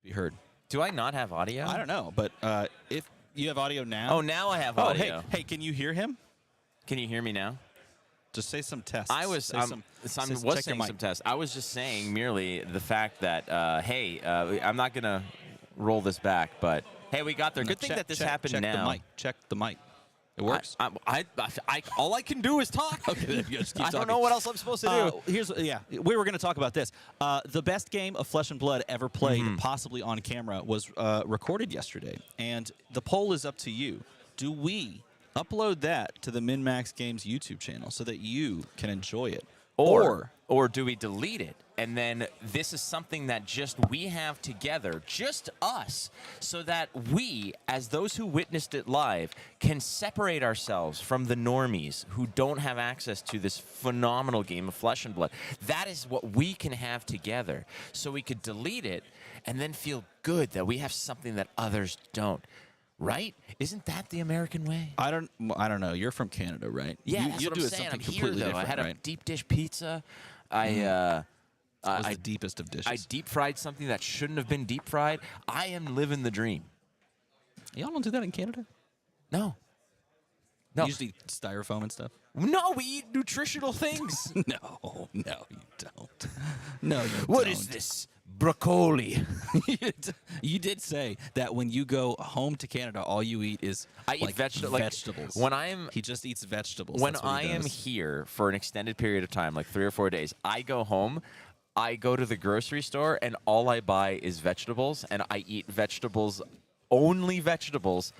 be heard. Do I not have audio? I don't know, but if you have audio now. Oh, now I have audio. Hey, can you hear him? Can you hear me now? Just say some tests. I was saying some tests. I was just saying merely the fact that, hey, I'm not going to roll this back, but, hey, we got there. Good thing that this happened now. Check the mic. It works. All I can do is talk. Okay, just keep I don't know what else I'm supposed to do. We were going to talk about this. The best game of Flesh and Blood ever played, possibly on camera, was recorded yesterday, and the poll is up to you. Do we upload that to the MinMaxGames YouTube channel so that you can enjoy it, or do we delete it? And then this is something that just we have together, just us, so that we, as those who witnessed it live, can separate ourselves from the normies who don't have access to this phenomenal game of Flesh and Blood. That is what we can have together. So we could delete it and then feel good that we have something that others don't. Right? Isn't that the American way? I don't know. You're from Canada, right? Yeah, that's you what do I'm it saying. something I'm completely here, though. different, I had a deep dish pizza. That was the deepest of dishes. I deep fried something that shouldn't have been deep fried. I am living the dream. Y'all don't do that in Canada? No. You just eat styrofoam and stuff? No, we eat nutritional things. No, you don't. No, you don't. What is this? Broccoli. You did say that when you go home to Canada, all you eat is vegetables. He just eats vegetables. When I am here for an extended period of time, like 3 or 4 days, I go home, I go to the grocery store, and all I buy is vegetables, and I eat vegetables, only vegetables,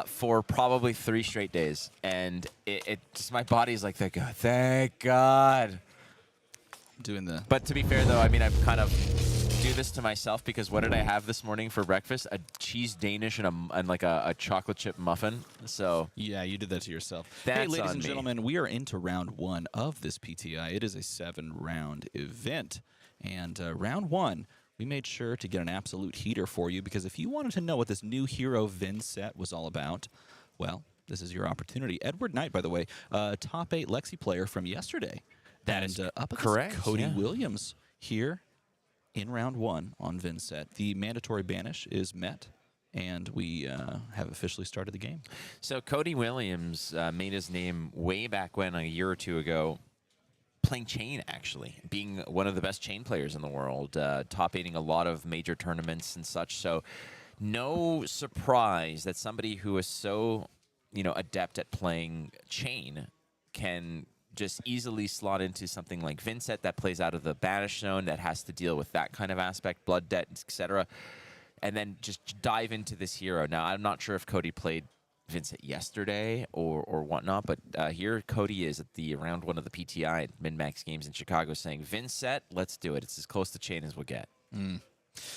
for probably 3 straight days. And it just, my body's like, thank God. But to be fair, though, I mean, I've kind of do this to myself because what did I have this morning for breakfast? A cheese Danish and like a chocolate chip muffin. So yeah, you did that to yourself. Hey, ladies and gentlemen, we are into round 1 of this PTI. It is a 7-round event, and round 1, we made sure to get an absolute heater for you because if you wanted to know what this new hero Vinset was all about, well, this is your opportunity. Edward Knight, by the way, top 8 Lexi player from yesterday. That is up correct. Cody Williams here in round 1 on Vinset. The mandatory banish is met, and we have officially started the game. So Cody Williams made his name way back when, a year or 2 ago, playing chain, actually, being one of the best chain players in the world, top 8ing a lot of major tournaments and such. So no surprise that somebody who is so, adept at playing chain can just easily slot into something like Vinset that plays out of the banish zone that has to deal with that kind of aspect, blood debt, etc. And then just dive into this hero. Now, I'm not sure if Cody played Vinset yesterday or whatnot, but here Cody is at the round 1 of the PTI at MinMaxGames in Chicago saying, Vinset, let's do it. It's as close to chain as we'll get.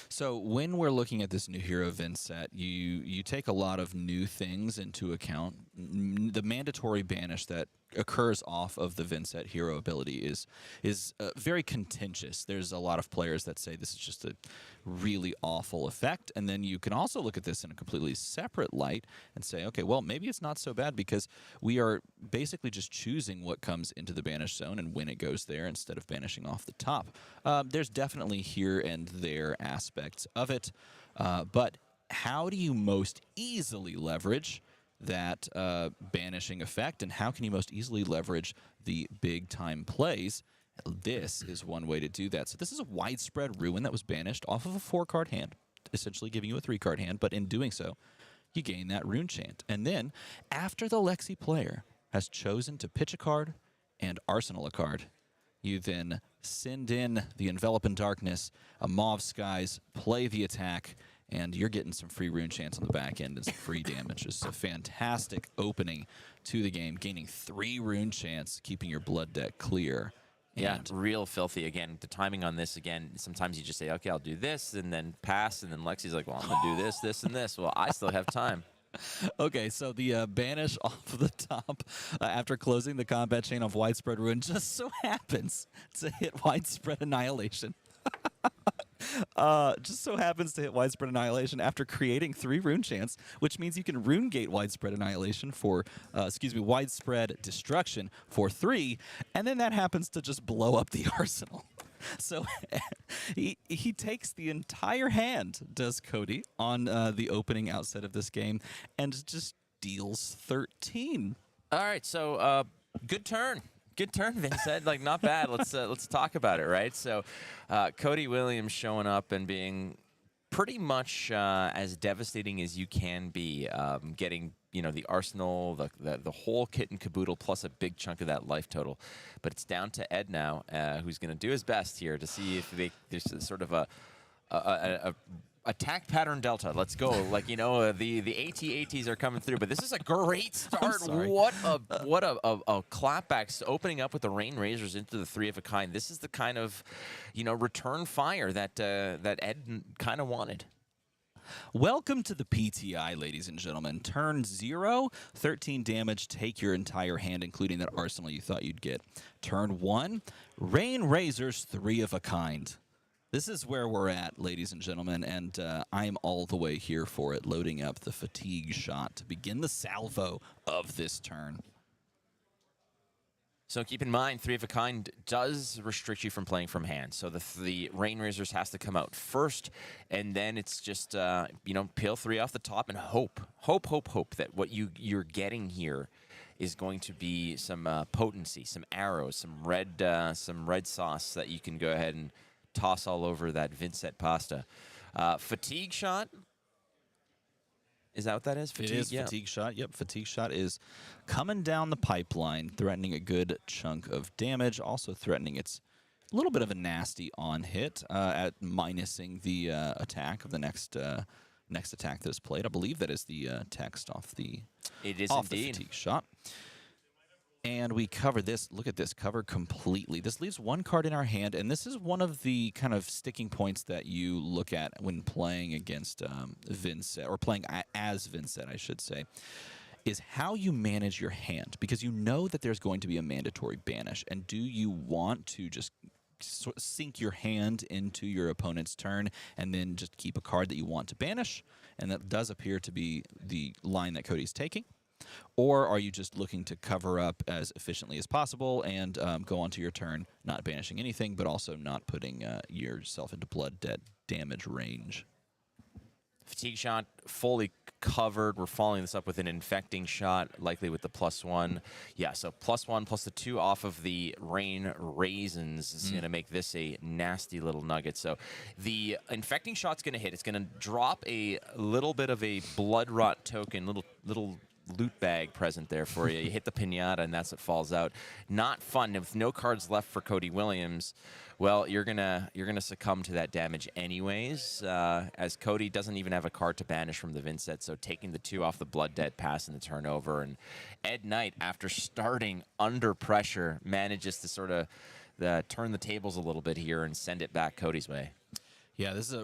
So when we're looking at this new hero Vinset, you take a lot of new things into account. The mandatory banish that occurs off of the Vinset hero ability is very contentious. There's a lot of players that say this is just a really awful effect, and then you can also look at this in a completely separate light and say, okay, well, maybe it's not so bad because we are basically just choosing what comes into the banish zone and when it goes there instead of banishing off the top. There's definitely here and there aspects of it, but how do you most easily leverage that banishing effect, and how can you most easily leverage the big-time plays? This is one way to do that. So this is a widespread ruin that was banished off of a 4-card hand, essentially giving you a 3-card hand, but in doing so, you gain that rune chant. And then, after the Lexi player has chosen to pitch a card and arsenal a card, you then send in the Envelop in Darkness, a Mauve Skies, play the attack, and you're getting some free rune chants on the back end and some free damage. It's a fantastic opening to the game, gaining 3 rune chants, keeping your blood deck clear. Yeah, real filthy. Again, the timing on this, again, sometimes you just say, okay, I'll do this, and then pass, and then Lexi's like, well, I'm going to do this, this, and this. Well, I still have time. Okay, so the banish off of the top after closing the combat chain of Widespread Ruin just so happens to hit Widespread Annihilation. Just so happens to hit Widespread Annihilation after creating 3 rune chants, which means you can rune gate Widespread Annihilation for, Widespread Destruction for 3, and then that happens to just blow up the arsenal. So he takes the entire hand, does Cody, on the opening outset of this game, and just deals 13. All right, so good turn. Good turn, Vincent. Like, not bad. Let's talk about it, right? So, Cody Williams showing up and being pretty much as devastating as you can be, getting the arsenal, the whole kit and caboodle, plus a big chunk of that life total. But it's down to Ed now, who's going to do his best here to see if there's sort of a attack pattern delta. Let's go. Like, the AT-ATs are coming through, but this is a great start. What a clapback, opening up with the Rain Razors into the 3 of a kind. This is the kind of, return fire that Ed kind of wanted. Welcome to the PTI, ladies and gentlemen. Turn 0, 13 damage, take your entire hand, including that arsenal you thought you'd get. Turn 1, Rain Razors, 3 of a kind. This is where we're at, ladies and gentlemen, and I'm all the way here for it, loading up the fatigue shot to begin the salvo of this turn. So keep in mind, 3 of a kind does restrict you from playing from hand. So the Rain Razors has to come out first, and then it's just peel 3 off the top and hope that what you're getting here is going to be some potency, some arrows, some red sauce that you can go ahead and toss all over that Vinset pasta. Fatigue shot. Is that what that is? Fatigue? It is fatigue shot. Yep, fatigue shot is coming down the pipeline, threatening a good chunk of damage, also threatening its little bit of a nasty on hit at minusing the attack of the next attack that is played. I believe that is the text off the the fatigue shot. And we cover this. Look at this. Cover completely. This leaves 1 card in our hand, and this is one of the kind of sticking points that you look at when playing against Vinset, or playing as Vinset, I should say, is how you manage your hand. Because you know that there's going to be a mandatory banish, and do you want to just sink your hand into your opponent's turn and then just keep a card that you want to banish? And that does appear to be the line that Cody's taking. Or are you just looking to cover up as efficiently as possible and go on to your turn, not banishing anything, but also not putting yourself into blood debt damage range? Fatigue shot fully covered. We're following this up with an infecting shot, likely with the +1. Yeah, so +1 plus the 2 off of the Rain Raisins is going to make this a nasty little nugget. So the infecting shot's going to hit. It's going to drop a little bit of a blood rot token, little loot bag present there for you. You hit the pinata, and that's what falls out. Not fun. With no cards left for Cody Williams, well, you're gonna succumb to that damage anyways, as Cody doesn't even have a card to banish from the Vinset, so taking the 2 off the Blood Dead, passing the turnover, and Ed Knight, after starting under pressure, manages to sort of turn the tables a little bit here and send it back Cody's way. Yeah, this is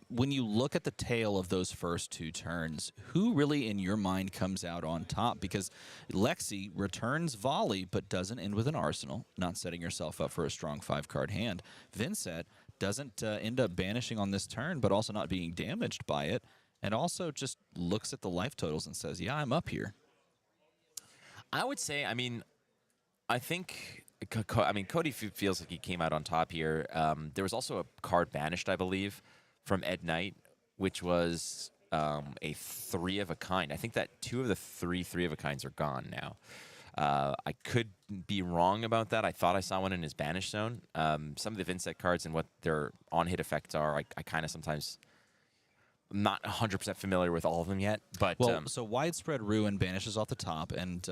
when you look at the tail of those first 2 turns, who really in your mind comes out on top? Because Lexi returns volley, but doesn't end with an arsenal, not setting yourself up for a strong 5-card hand. Vinset doesn't end up banishing on this turn, but also not being damaged by it, and also just looks at the life totals and says, yeah, I'm up here. I would say, I think Cody feels like he came out on top here. There was also a card banished, I believe, from Ed Knight, which was a 3 of a kind. I think that 2 of the 3 of a kinds are gone now. I could be wrong about that. I thought I saw one in his banish zone. Some of the Vinset cards and what their on-hit effects are, I kind of sometimes not 100% familiar with all of them yet. But so Widespread Ruin banishes off the top, and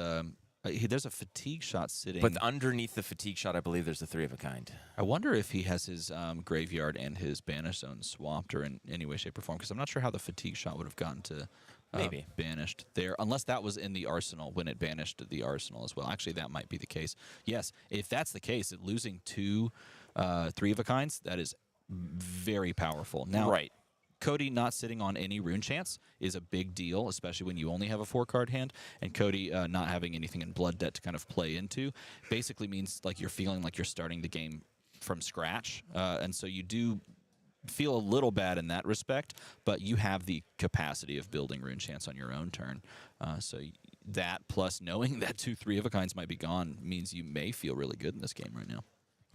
there's a fatigue shot sitting. But underneath the fatigue shot, I believe there's a 3 of a kind. I wonder if he has his graveyard and his banish zone swapped or in any way, shape, or form, because I'm not sure how the fatigue shot would have gotten to maybe banished there, unless that was in the arsenal when it banished the arsenal as well. Actually, that might be the case. Yes, if that's the case, losing 2 3 of a kinds, that is very powerful. Now, right. Cody not sitting on any rune chance is a big deal, especially when you only have a 4-card hand. And Cody not having anything in Blood Debt to kind of play into basically means like you're feeling like you're starting the game from scratch. And so you do feel a little bad in that respect, but you have the capacity of building rune chance on your own turn. So that plus knowing that 2 3 of a kinds might be gone means you may feel really good in this game right now.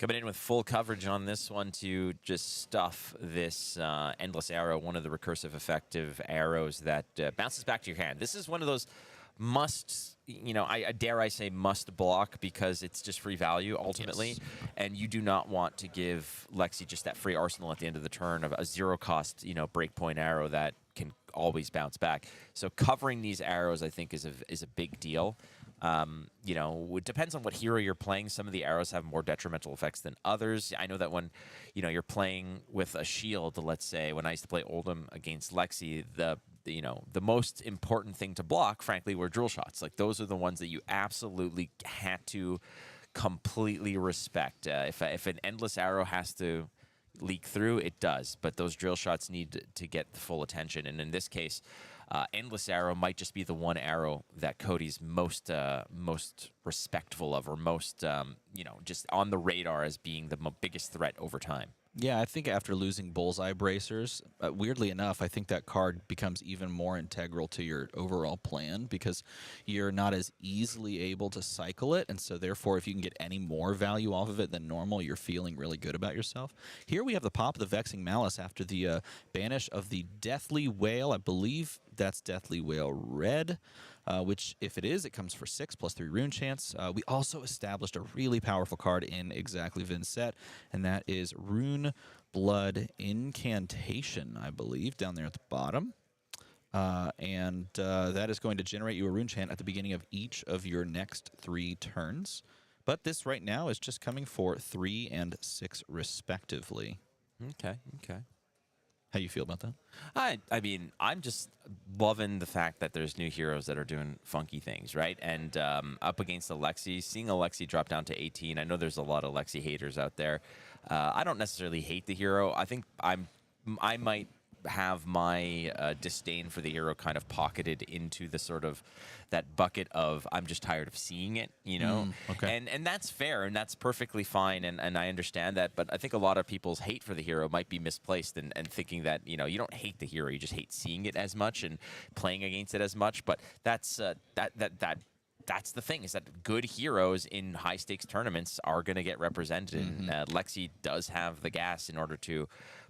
Coming in with full coverage on this one to just stuff this Endless Arrow, one of the recursive effective arrows that bounces back to your hand. This is one of those must, I dare I say must block, because it's just free value ultimately. Yes. And you do not want to give Lexi just that free arsenal at the end of the turn of a zero cost, breakpoint arrow that can always bounce back. So covering these arrows, I think, is a big deal. It depends on what hero you're playing. Some of the arrows have more detrimental effects than others. I know that when, you're playing with a shield, let's say, when I used to play Oldham against Lexi, the most important thing to block, frankly, were drill shots. Like, those are the ones that you absolutely had to completely respect. If an endless arrow has to leak through, it does. But those drill shots need to get the full attention. And in this case, Endless Arrow might just be the one arrow that Cody's most respectful of, or most, just on the radar as being the biggest threat over time. Yeah, I think after losing Bullseye Bracers, weirdly enough, I think that card becomes even more integral to your overall plan, because you're not as easily able to cycle it, and so therefore if you can get any more value off of it than normal, you're feeling really good about yourself. Here we have the pop of the Vexing Malice after the banish of the Deathly Whale. I believe that's Deathly Whale Red. Which, if it is, it comes for 6 plus 3 rune chance. We also established a really powerful card in exactly Vinset, and that is Rune Blood Incantation, I believe, down there at the bottom. And that is going to generate you a rune chant at the beginning of each of your next 3 turns. But this right now is just coming for 3 and 6 respectively. Okay. How you feel about that? I mean, I'm just loving the fact that there's new heroes that are doing funky things, right? And up against Alexi, seeing Alexi drop down to 18, I know there's a lot of Alexi haters out there. I don't necessarily hate the hero. I think I might have my disdain for the hero kind of pocketed into the sort of that bucket of I'm just tired of seeing it, Okay. And that's fair, and that's perfectly fine, and I understand that, but I think a lot of people's hate for the hero might be misplaced, and thinking that, you don't hate the hero, you just hate seeing it as much and playing against it as much. But that's that's the thing, is that good heroes in high stakes tournaments are going to get represented. And Lexi does have the gas in order to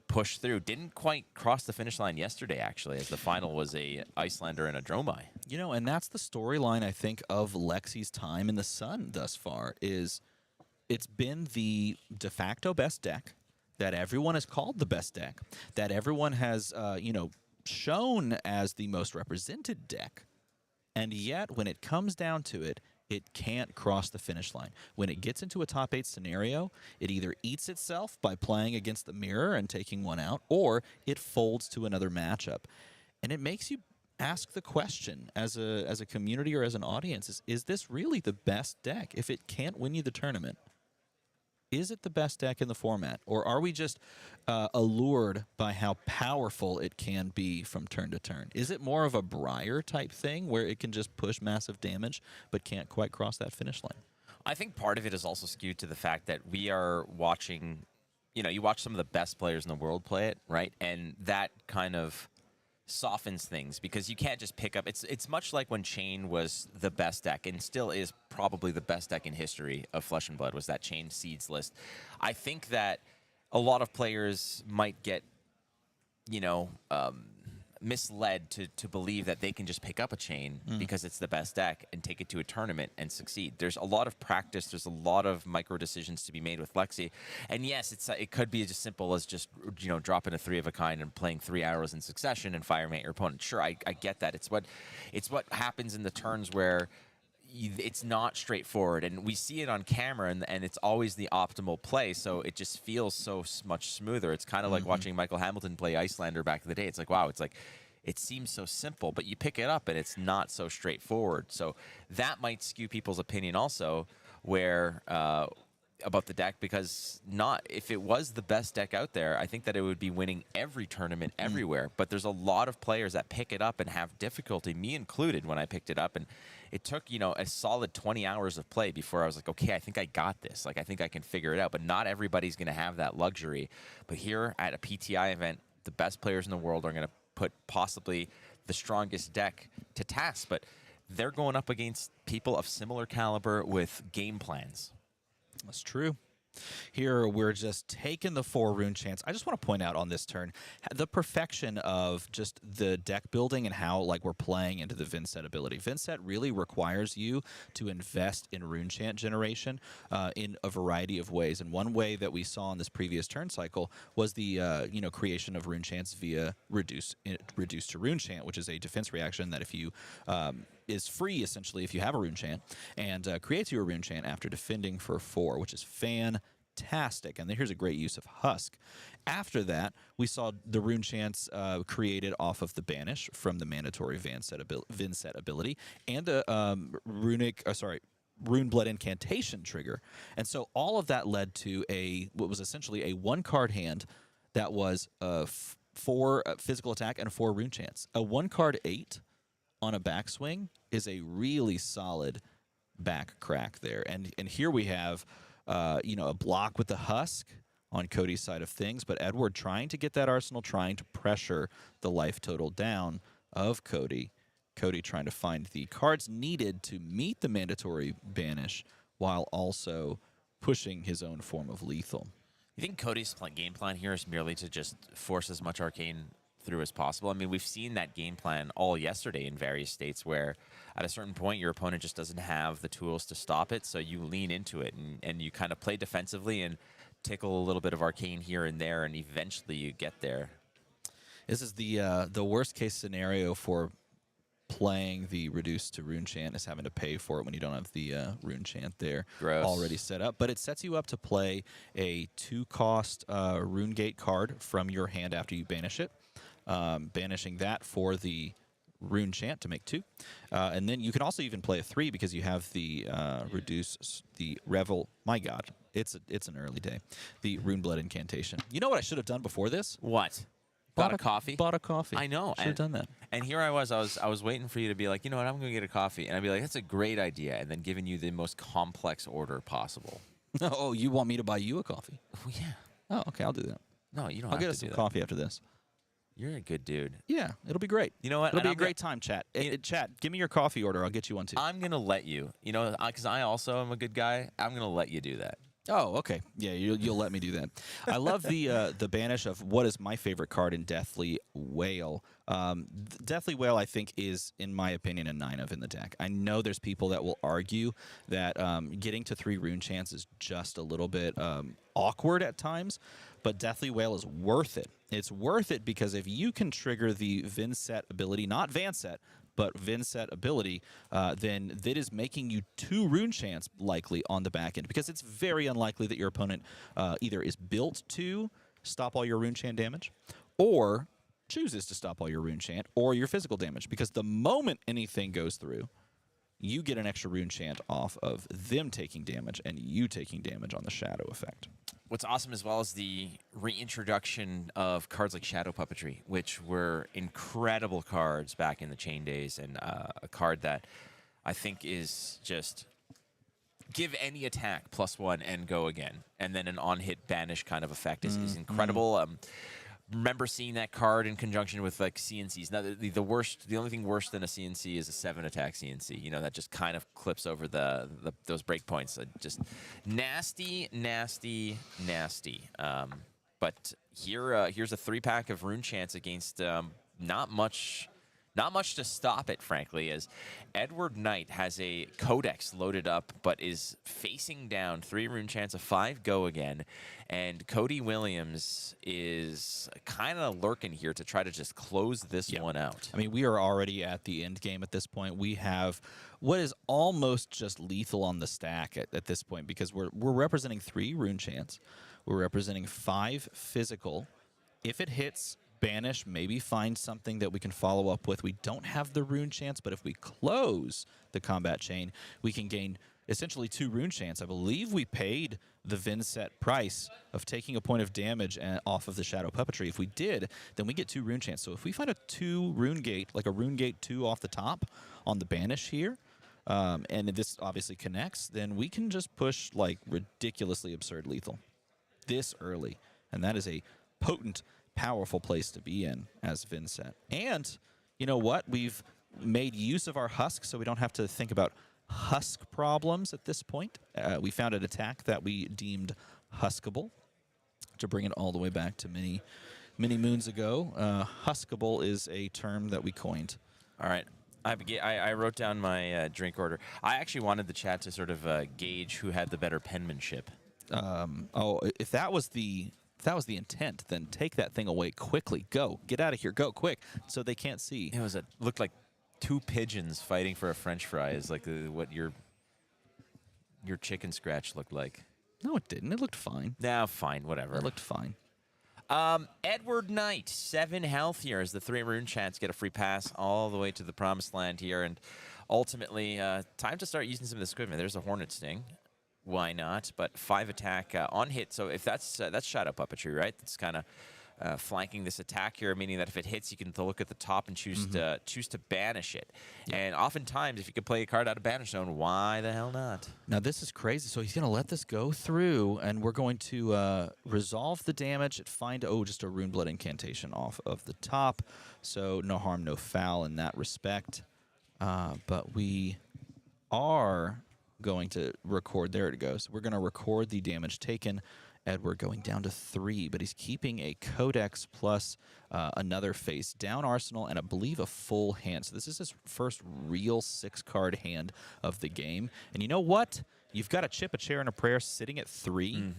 push through. Didn't quite cross the finish line yesterday, actually, as the final was a Icelander and a Dromai. And that's the storyline, I think, of Lexi's time in the Sun thus far, is it's been the de facto best deck that everyone has called the best deck, that everyone has, shown as the most represented deck. And yet, when it comes down to it, it can't cross the finish line. When it gets into a top 8 scenario, it either eats itself by playing against the mirror and taking one out, or it folds to another matchup. And it makes you ask the question as a community or as an audience, is this really the best deck? If it can't win you the tournament, is it the best deck in the format? Or are we just allured by how powerful it can be from turn to turn? Is it more of a Briar type thing where it can just push massive damage but can't quite cross that finish line? I think part of it is also skewed to the fact that we are watching, you watch some of the best players in the world play it, right? And that kind of softens things, because you can't just pick up. It's much like when Chain was the best deck, and still is probably the best deck in history of Flesh and Blood, was that Chain Seeds list. I think that a lot of players might get, misled to believe that they can just pick up a Chain because it's the best deck and take it to a tournament and succeed. There's a lot of practice. There's a lot of micro decisions to be made with Lexi. And yes, it could be as simple as just, dropping a 3 of a kind and playing 3 arrows in succession and firemate your opponent. Sure, I get that. It's what happens in the turns where it's not straightforward, and we see it on camera, and it's always the optimal play, so it just feels so much smoother. It's kind of like watching Michael Hamilton play Icelander back in the day. It's like, wow, it seems so simple, but you pick it up and it's not so straightforward. So that might skew people's opinion also, where about the deck, because if it was the best deck out there, I think that it would be winning every tournament everywhere. But there's a lot of players that pick it up and have difficulty, me included, when I picked it up. And it took, a solid 20 hours of play before I was like, okay, I think I got this. Like, I think I can figure it out. But not everybody's going to have that luxury. But here at a PTI event, the best players in the world are going to put possibly the strongest deck to task. But they're going up against people of similar caliber with game plans. That's true. Here, we're just taking the 4 rune chance. I just want to point out on this turn the perfection of just the deck building and how like we're playing into the Vinset ability. Vinset really requires you to invest in rune chant generation in a variety of ways. And one way that we saw in this previous turn cycle was the creation of rune chants via reduce to rune chant, which is a defense reaction that if you is free essentially if you have a rune chant, and creates you a rune chant after defending for 4, which is fantastic. And then here's a great use of Husk. After that, we saw the rune chants created off of the banish from the mandatory Vinset ability, and the Rune Blood Incantation trigger. And so all of that led to what was essentially a 1-card hand that was 4 physical attack and 4 rune chants. A 1-card 8 on a backswing is a really solid back crack there. And here we have a block with the Husk on Cody's side of things, but Edward trying to get that arsenal, trying to pressure the life total down of Cody. Cody trying to find the cards needed to meet the mandatory banish while also pushing his own form of lethal. You think Cody's game plan here is merely to just force as much arcane through as possible? I mean, we've seen that game plan all yesterday in various states where at a certain point your opponent just doesn't have the tools to stop it, so you lean into it and you kind of play defensively and tickle a little bit of arcane here and there, and eventually you get there. This is the worst case scenario for playing the reduce to rune chant, is having to pay for it when you don't have the rune chant there already set up. But it sets you up to play a 2-cost rune gate card from your hand after you banish it. Banishing that for the rune chant to make 2. And then you can also even play a 3 because you have the reduce the revel. My God, it's an early day. The Rune Blood Incantation. You know what I should have done before this? What? Bought a coffee? Bought a coffee. I know. Should have done that. And here I was waiting for you to be like, you know what, I'm going to get a coffee. And I'd be like, that's a great idea. And then giving you the most complex order possible. Oh, you want me to buy you a coffee? Oh, yeah. Oh, okay, I'll do that. No, you don't I'll have get to us do some that. coffee after this. You're a good dude. Yeah, it'll be great. You know what? It'll be a great time, chat. Chat, give me your coffee order. I'll get you one, too. I'm going to let you. You know, because I also am a good guy. I'm going to let you do that. Oh, okay. Yeah, you'll let me do that. I love the banish of what is my favorite card in Deathly Whale. Deathly Whale, I think, is, in my opinion, a 9 of in the deck. I know there's people that will argue that getting to 3 rune chants is just a little bit awkward at times, but Deathly Whale is worth it. It's worth it because if you can trigger the Vinset ability, not Vanset, but Vinset ability, then that is making you 2 rune chants likely on the back end, because it's very unlikely that your opponent either is built to stop all your rune chant damage or chooses to stop all your rune chant or your physical damage, because the moment anything goes through, you get an extra rune chant off of them taking damage and you taking damage on the shadow effect. What's awesome as well is the reintroduction of cards like Shadow Puppetry, which were incredible cards back in the Chain days, and a card that I think is just give any attack +1 and go again, and then an on-hit banish kind of effect is incredible. Remember seeing that card in conjunction with like CNCs. Now, the only thing worse than a CNC is a 7-attack CNC. You know, that just kind of clips over those breakpoints. Just nasty, nasty, nasty. But here's a 3-pack of rune chants against not much to stop it, frankly, as Edward Knight has a Codex loaded up, but is facing down 3 rune chants, a 5 go again, and Cody Williams is kind of lurking here to try to just close this one out. I mean, we are already at the end game at this point. We have what is almost just lethal on the stack at this point, because we're representing 3 rune chants. We're representing 5 physical. If it hits, banish, maybe find something that we can follow up with. We don't have the rune chance, but if we close the combat chain, we can gain essentially 2 rune chants. I believe we paid the Vinset price of taking a point of damage off of the Shadow Puppetry. If we did, then we get 2 rune chants. So if we find a 2 rune gate, like a rune gate 2 off the top on the banish here, and this obviously connects, then we can just push like ridiculously absurd lethal this early. And that is a potent, powerful place to be in as Vinset. And you know what? We've made use of our Husk, so we don't have to think about Husk problems at this point. We found an attack that we deemed Huskable, to bring it all the way back to many moons ago. Huskable is a term that we coined. All right. I wrote down my drink order. I actually wanted the chat to sort of gauge who had the better penmanship. If that was the intent, then take that thing away quickly. Go, get out of here. Go quick, so they can't see. It looked like two pigeons fighting for a French fry. Is like what your chicken scratch looked like. No, it didn't. It looked fine. No, fine, whatever. It looked fine. Edward Knight, 7 health here as the 3 rune chants get a free pass all the way to the promised land here. And ultimately, time to start using some of this equipment. There's a Hornet Sting. Why not? But 5 attack on hit. So if that's shadow puppetry, right? That's kind of flanking this attack here, meaning that if it hits, you can look at the top and choose to banish it. Yeah. And oftentimes, if you could play a card out of Banish Zone, why the hell not? Now, this is crazy. So he's going to let this go through, and we're going to resolve the damage. Just a Runeblood incantation off of the top. So no harm, no foul in that respect. But we are going to record. There it goes. We're going to record the damage taken. Edward going down to 3, but he's keeping a Codex plus another face down arsenal and I believe a full hand. So this is his first real 6-card hand of the game. And you know what? You've got a chip, a chair, and a prayer sitting at 3.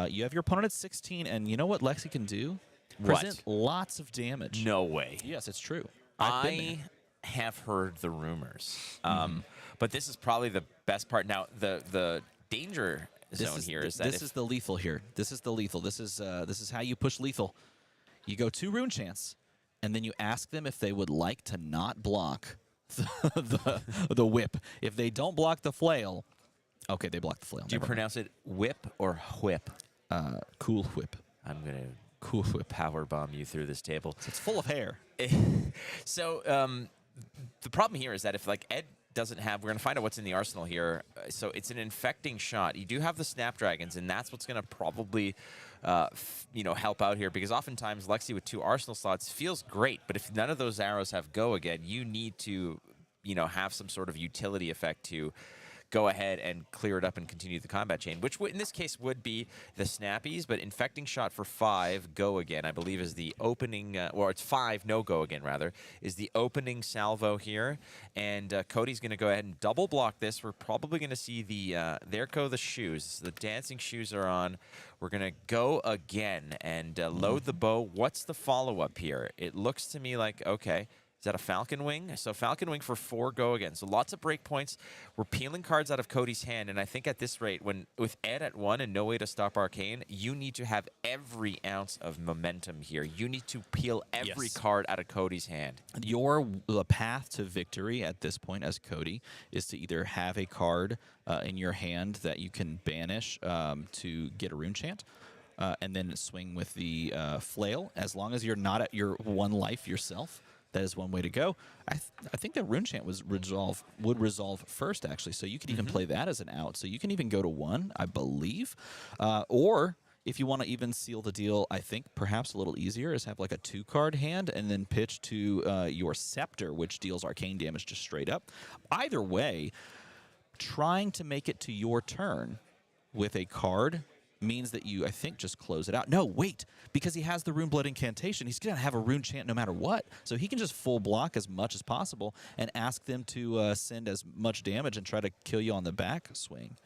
You have your opponent at 16, and you know what Lexi can do? Present lots of damage. No way. Yes, it's true. I have heard the rumors, but this is probably the best part. Now, the danger zone here is that this is the lethal here. This is the lethal. This is how you push lethal. You go 2 rune chants, and then you ask them if they would like to not block the whip. If they don't block the flail, okay, they block the flail. Do you pronounce it whip or whip? Cool whip. I'm gonna cool whip power bomb you through this table. So it's full of hair. So the problem here is that if like Ed doesn't have, we're going to find out what's in the arsenal here. So it's an infecting shot. You do have the Snapdragons, and that's what's going to probably, help out here, because oftentimes Lexi with 2 arsenal slots feels great, but if none of those arrows have go again, you need to, have some sort of utility effect to go ahead and clear it up and continue the combat chain, which in this case would be the snappies, but infecting shot for 5, go again, I believe is the opening, or it's 5, no go again rather, is the opening salvo here. And Cody's going to go ahead and double block this. We're probably going to see there go the shoes. The dancing shoes are on. We're going to go again and load the bow. What's the follow-up here? It looks to me like, okay, is that a Falcon Wing? So Falcon Wing for 4, go again. So lots of breakpoints. We're peeling cards out of Cody's hand, and I think at this rate, with Ed at 1 and no way to stop Arcane, you need to have every ounce of momentum here. You need to peel every card out of Cody's hand. The path to victory at this point as Cody is to either have a card in your hand that you can banish to get a rune chant, and then swing with the flail, as long as you're not at your 1 life yourself. That is one way to go. I think that Rune Chant would resolve first, actually. So you could even play that as an out. So you can even go to 1, I believe. Or if you want to even seal the deal, I think perhaps a little easier is have like a 2-card hand and then pitch to your Scepter, which deals arcane damage just straight up. Either way, trying to make it to your turn with a card means that you, I think, just close it out. No, wait, because he has the Runeblood incantation, he's going to have a rune chant no matter what. So he can just full block as much as possible and ask them to send as much damage and try to kill you on the back swing.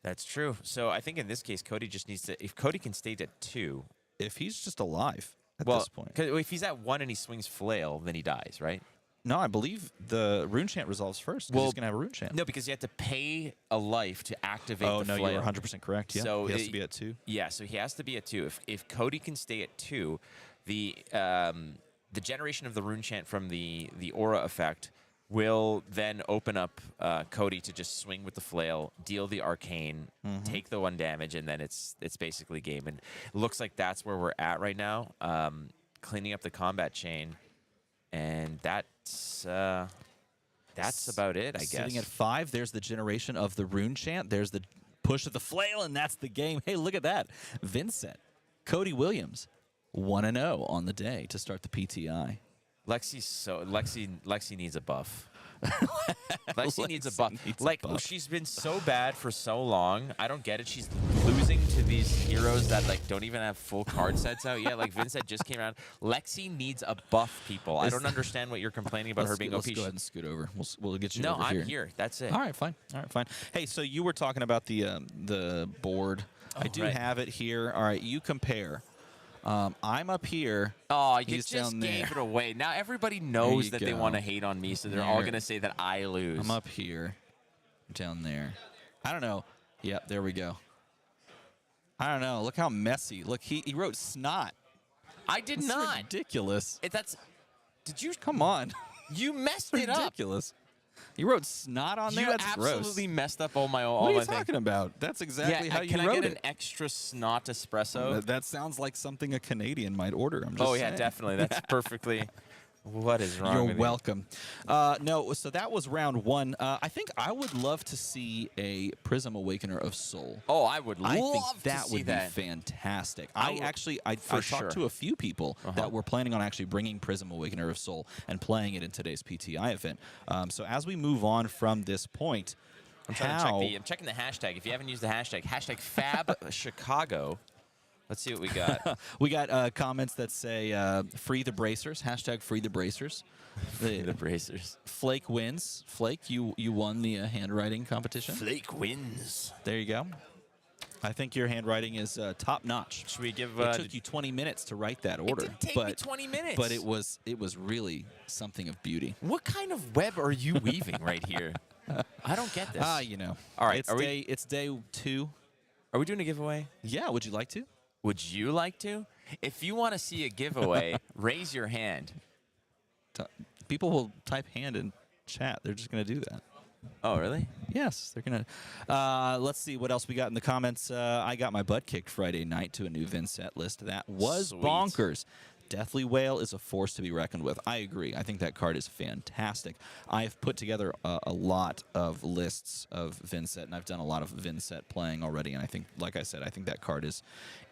That's true. So I think in this case, Cody just needs to, if Cody can stay at 2. If he's just alive at this point. If he's at 1 and he swings flail, then he dies, right? No, I believe the rune chant resolves first because he's going to have a rune chant. No, because you have to pay a life to activate the flail. Oh, no, you're 100% correct. Yeah, so he has to be at 2. Yeah, so he has to be at 2. If Cody can stay at 2, the generation of the rune chant from the aura effect will then open up Cody to just swing with the flail, deal the arcane, take the 1 damage, and then it's basically game. And it looks like that's where we're at right now, cleaning up the combat chain. And that's about it, I guess. Sitting at 5, there's the generation of the rune chant. There's the push of the flail, and that's the game. Hey, look at that. Vinset, Cody Williams, 1-0 on the day to start the PTI. Lexi needs a buff. Lexi needs a buff. needs a Like, buff. she's been so bad for so long. I don't get it. She's losing to these heroes that like don't even have full card sets out yet. Like Vinset just came around. Lexi needs a buff, people. I don't understand what you're complaining about her being OP. Let's go ahead and scoot over. We'll get you No, over I'm here. here. That's it. All right, fine. All right, fine. Hey, so you were talking about the board. I do right. have it here. All right, you compare. I'm up here. Oh, you He's just down gave there. it away. Now everybody knows you that they go. want to hate on me, so they're all There. going to say that I lose. I'm up here. Down there. I don't know. Yep, there we go. I don't know. Look how messy. Look, he wrote snot. I did That's not. ridiculous. Did you? Come on. You messed it up. Ridiculous. You wrote snot on there? You That's absolutely gross. messed up all What are my you things. talking about? That's exactly how you can wrote I get it. an extra snot espresso? That sounds like something a Canadian might order. I'm just Oh yeah, saying. definitely. That's perfectly. What is wrong You're with welcome. No, so that was round one. I think I would love to see a Prism Awakener of Soul. you? Oh, I would I love think that to see would that. be fantastic. I I would- actually, I for talked sure. to a few people that were planning on actually bringing Prism Awakener of Soul and playing it in today's PTI event. So as we move on from this point, I'm checking the hashtag. If you haven't used the hashtag #FabChicago. Let's see what we got. we got comments that say free the bracers, #free the bracers. The bracers. Flake wins. Flake, you won the handwriting competition. Flake wins. There you go. I think your handwriting is top notch. Should we give? It took you 20 minutes to write that order. didn't take but, me 20 minutes. But it was really something of beauty. What kind of web are you weaving right here? I don't get this. You know. All right, It's day 2. Are we doing a giveaway? Yeah, would you like to? Would you like to? If you want to see a giveaway, raise your hand. People will type hand in chat. They're just going to do that. Oh, really? Yes, they're going to. Let's see what else we got in the comments. I got my butt kicked Friday night to a new Vinset list. That was Sweet. bonkers. Deathly Whale is a force to be reckoned with. I agree. I think that card is fantastic. I've put together a lot of lists of Vinset, and I've done a lot of Vinset playing already. And I think, like I said, I think that card is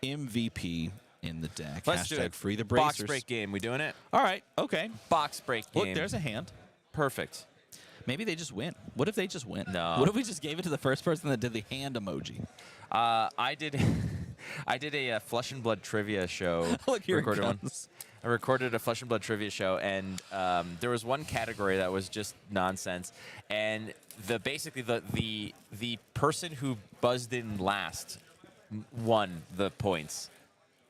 MVP in the deck. Let's do it. Free the bracers. Box break game. We doing it? All right. Okay. Box break game. Look, there's a hand. Perfect. Maybe they just win. What if they just win? No. What if we just gave it to the first person that did the hand emoji? I did. I did a Flesh and Blood trivia show. Look, here it recorded one. comes. I recorded a Flesh and Blood trivia show, and there was one category that was just nonsense. And basically the person who buzzed in last won the points.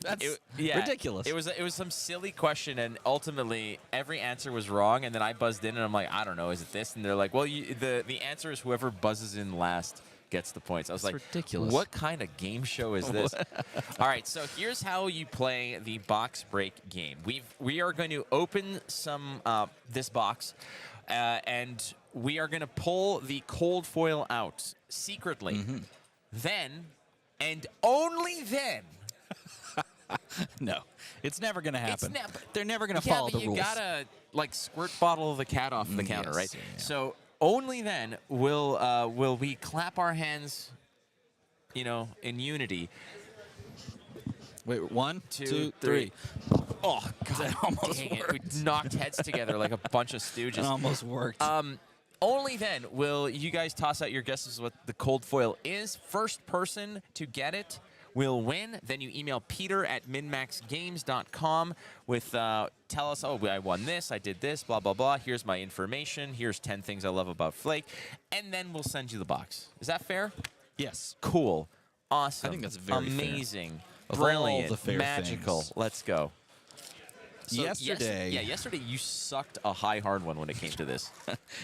That's ridiculous. It was some silly question, and ultimately every answer was wrong. And then I buzzed in, and I'm like, I don't know, is it this? And they're like, well, the answer is whoever buzzes in last gets the points. I was That's like, ridiculous. What kind of game show is this? All right, so here's how you play the box break game. We are going to open this box, and we are going to pull the cold foil out secretly. Mm-hmm. Then, and only then. No, it's never going to happen. never- They're never going to follow the you rules. gotta like squirt bottle the cat off the counter, yes, right? yeah. So only then will we clap our hands, in unity. Wait, 1, Two, 2, three. 3. Oh God, That almost dang it. We worked. knocked heads together like a bunch of stooges. It almost worked. Only then will you guys toss out your guesses what the cold foil is. First person to get it will win. Then you email Peter at MinMaxGames.com with tell us, oh, I won this, I did this, blah, blah, blah. Here's my information. Here's 10 things I love about Flake. And then we'll send you the box. Is that fair? yes. Cool. Awesome. I think that's very fair. Amazing. Of all Brilliant. the fair Magical. things. Let's go. So Yesterday- yesterday you sucked a hard one when it came to this.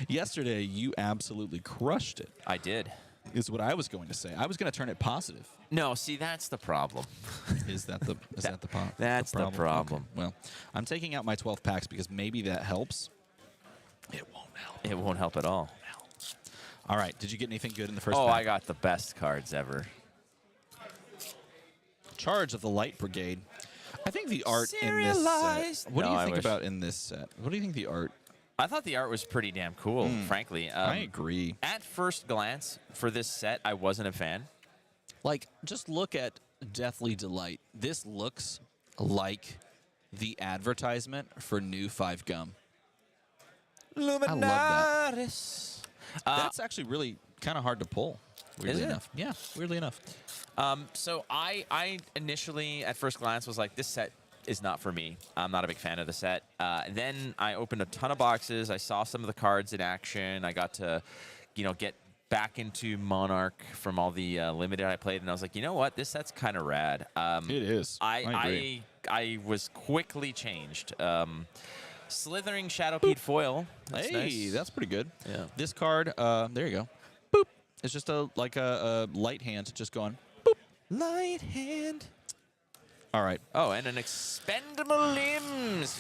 Yesterday, you absolutely crushed it, I did. is what I was going to say. I was going to turn it positive. No, see, that's the problem. Is that the That's the problem. Okay. Well, I'm taking out my 12 packs because maybe that helps. It won't help. It won't help at all. All right. Did you get anything good in the first Oh, pack? I got the best cards ever. Charge of the Light Brigade. I think the art in this Serialized. set. What do No, you I think wish. about in this set? What do you think the art? I thought the art was pretty damn cool, frankly. I agree. At first glance, for this set, I wasn't a fan. Like, just look at Deathly Delight. This looks like the advertisement for new 5 Gum. Luminaris. That's actually really kind of hard to pull. Weirdly it? enough. Yeah, weirdly enough. So I initially, at first glance, was like, this set is not for me. I'm not a big fan of the set. Then I opened a ton of boxes. I saw some of the cards in action. I got to, get back into Monarch from all the limited I played, and I was like, you know what? This set's kind of rad. It is. I agree. I was quickly changed. Slithering Shadowpede foil. That's Hey, nice. that's pretty good. Yeah. This card, there you go. Boop. It's just a light hand just going. Boop. Light hand. All right. Oh, and an expendable limbs.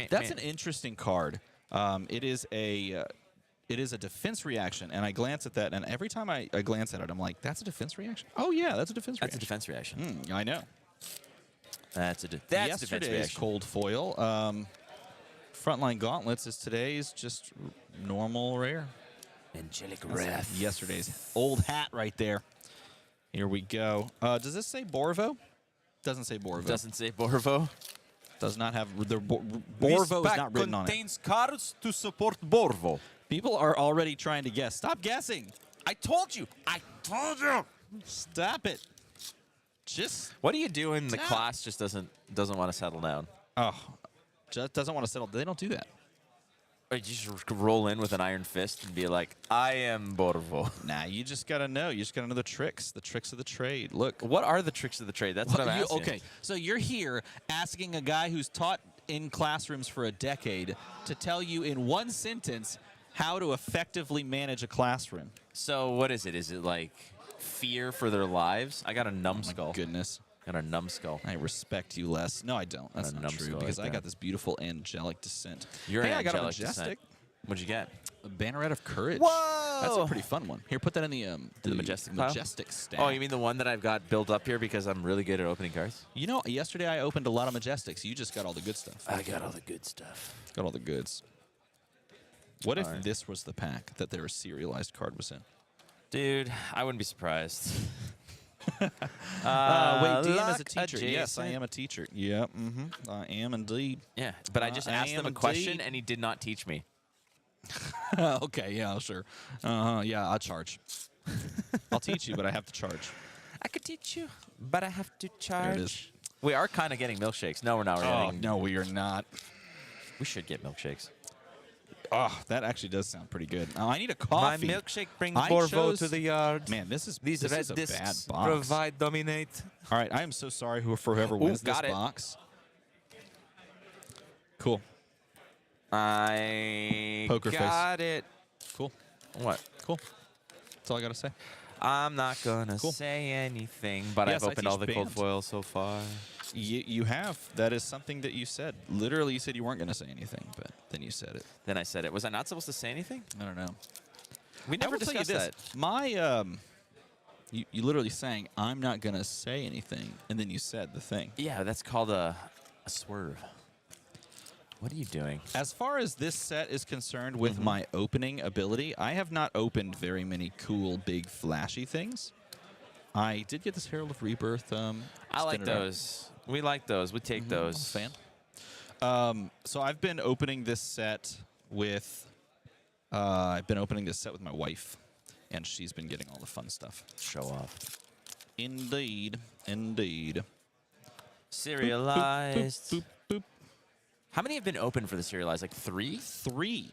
That's an interesting card. It is a defense reaction, and I glance at that, and every time I glance at it, I'm like, that's a defense reaction? Oh, yeah, that's a defense That's a reaction. defense reaction. I know. That's a defense Yesterday's reaction. cold foil. Frontline Gauntlets is today's just normal rare. Angelic That's Wrath. yesterday's old hat right there. Here we go. Does this say Borvo? Doesn't say Borvo. Doesn't say Borvo. Does not have Borvo is not written on it. Contains cards to support Borvo. People are already trying to guess. Stop guessing. I told you. I told you. Stop it. Just What do you do when the Stop. class just doesn't want to settle down? just doesn't want to settle. They don't do that. Or you just roll in with an iron fist and be like, I am Borvo. Nah, you just gotta know. You just gotta know the tricks of the trade. Look. What are the tricks of the trade? That's what I'm asking. Okay, so you're here asking a guy who's taught in classrooms for a decade to tell you in one sentence how to effectively manage a classroom. So what is it? Is it like fear for their lives? I got a numbskull. My goodness. Got a numbskull. I respect you less. No, I don't. That's A not numbskull true like because I that. got this beautiful angelic descent. You're hey, an I got a angelic majestic. descent. What'd you get? A Banneret of Courage. Whoa! That's a pretty fun one. Here, put that in the majestic pile? majestic stack. Oh, you mean the one that I've got built up here because I'm really good at opening cards? You know, yesterday I opened a lot of majestics. You just got all the good stuff. I got all the good stuff. Got all the goods. What if Alright. this was the pack that their serialized card was in? Dude, I wouldn't be surprised. Wait, DM is luck a teacher. Yes, I adjacent. am a teacher. Yep, I am indeed. Yeah, but I just I asked him am a question indeed. and he did not teach me. Okay, yeah, sure. Yeah, I'll charge. I'll teach you, but I have to charge. I could teach you, but I have to charge. There it is. We are kind of getting milkshakes. No, we're not. We're Oh, getting, no, we are not. We should get milkshakes. Oh, that actually does sound pretty good. Oh, I need a My coffee. milkshake brings I Borvo chose- to the yard. Man, this is These this red is a bad discs box. provide dominate. All right, I am so sorry for whoever wins this got it. box. Cool. I Poker face. got it. Cool. What? Cool. That's all I got to say. I'm not gonna Cool. say anything, but Yes, I've I opened all the teach cold band. foils so far. You have. That is something that you said. Literally, you said you weren't going to say anything, but then you said it. Then I said it. Was I not supposed to say anything? I don't know. We never I will tell you discussed this. that. My, you literally saying, I'm not going to say anything, and then you said the thing. Yeah, that's called a swerve. What are you doing? As far as this set is concerned with my opening ability, I have not opened very many cool, big, flashy things. I did get this Herald of Rebirth. I like spin it out. those. We like those. We take those. I'm a fan. So I've been opening this set with my wife, and she's been getting all the fun stuff. Show off. Indeed, indeed. Serialized. Boop, boop. How many have been open for the serialized? Like 3? 3.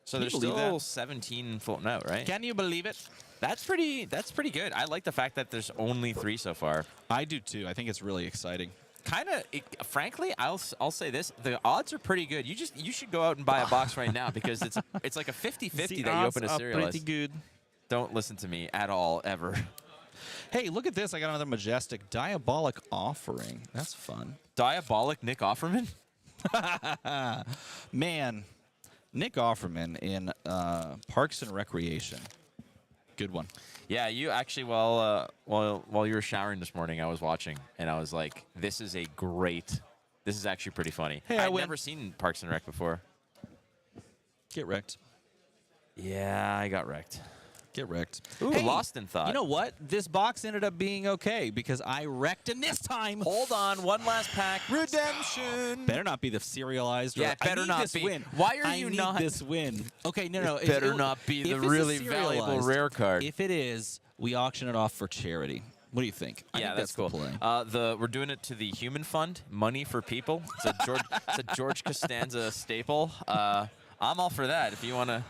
So Can there's you believe still that? 17 floating out, right? Can you believe it? That's pretty good. I like the fact that there's only 3 so far. I do too. I think it's really exciting. Kind of, frankly, I'll say this: the odds are pretty good. You should go out and buy a box right now because it's like a 50-50 that you open a serialized. Pretty good. Don't listen to me at all ever. Hey, look at this! I got another majestic diabolic offering. That's fun. Diabolic Nick Offerman. Man, Nick Offerman in Parks and Recreation. Good one. Yeah, you actually while you were showering this morning, I was watching and I was like, this is actually pretty funny. Hey, I I'd win. never seen Parks and Rec before. Get wrecked. Yeah, I got wrecked. Get wrecked. Ooh, Hey, Lost in Thought. You know what? This box ended up being okay because I wrecked in this time. Hold on, one last pack. Redemption. Better not be the serialized. Yeah, or, it better I need not this be. Win. Why are I you need not- this win? Okay, no. It better not be the if it's a really valuable serialized- rare card. If it is, we auction it off for charity. What do you think? I Yeah, think that's cool. The play. We're doing it to the Human Fund, Money for People. It's a George Costanza staple. I'm all for that. If you wanna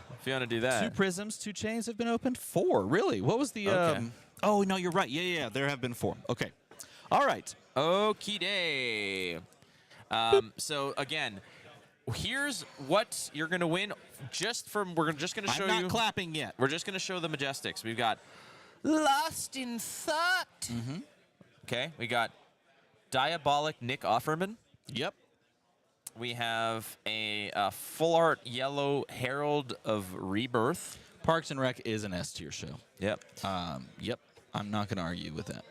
do that. 2 prisms, 2 chains have been opened. 4, really? What was the? Okay. Oh no, you're right. Yeah. There have been 4. Okay. All right. Okie day. So again, here's what you're gonna win. We're just gonna show I'm not you. clapping yet. We're just gonna show the Majestics. We've got Lost in Thought. Okay, we got Diabolic Nick Offerman. Yep. We have a full art yellow Herald of Rebirth. Parks and Rec is an S tier show. Yep. Yep. I'm not going to argue with that.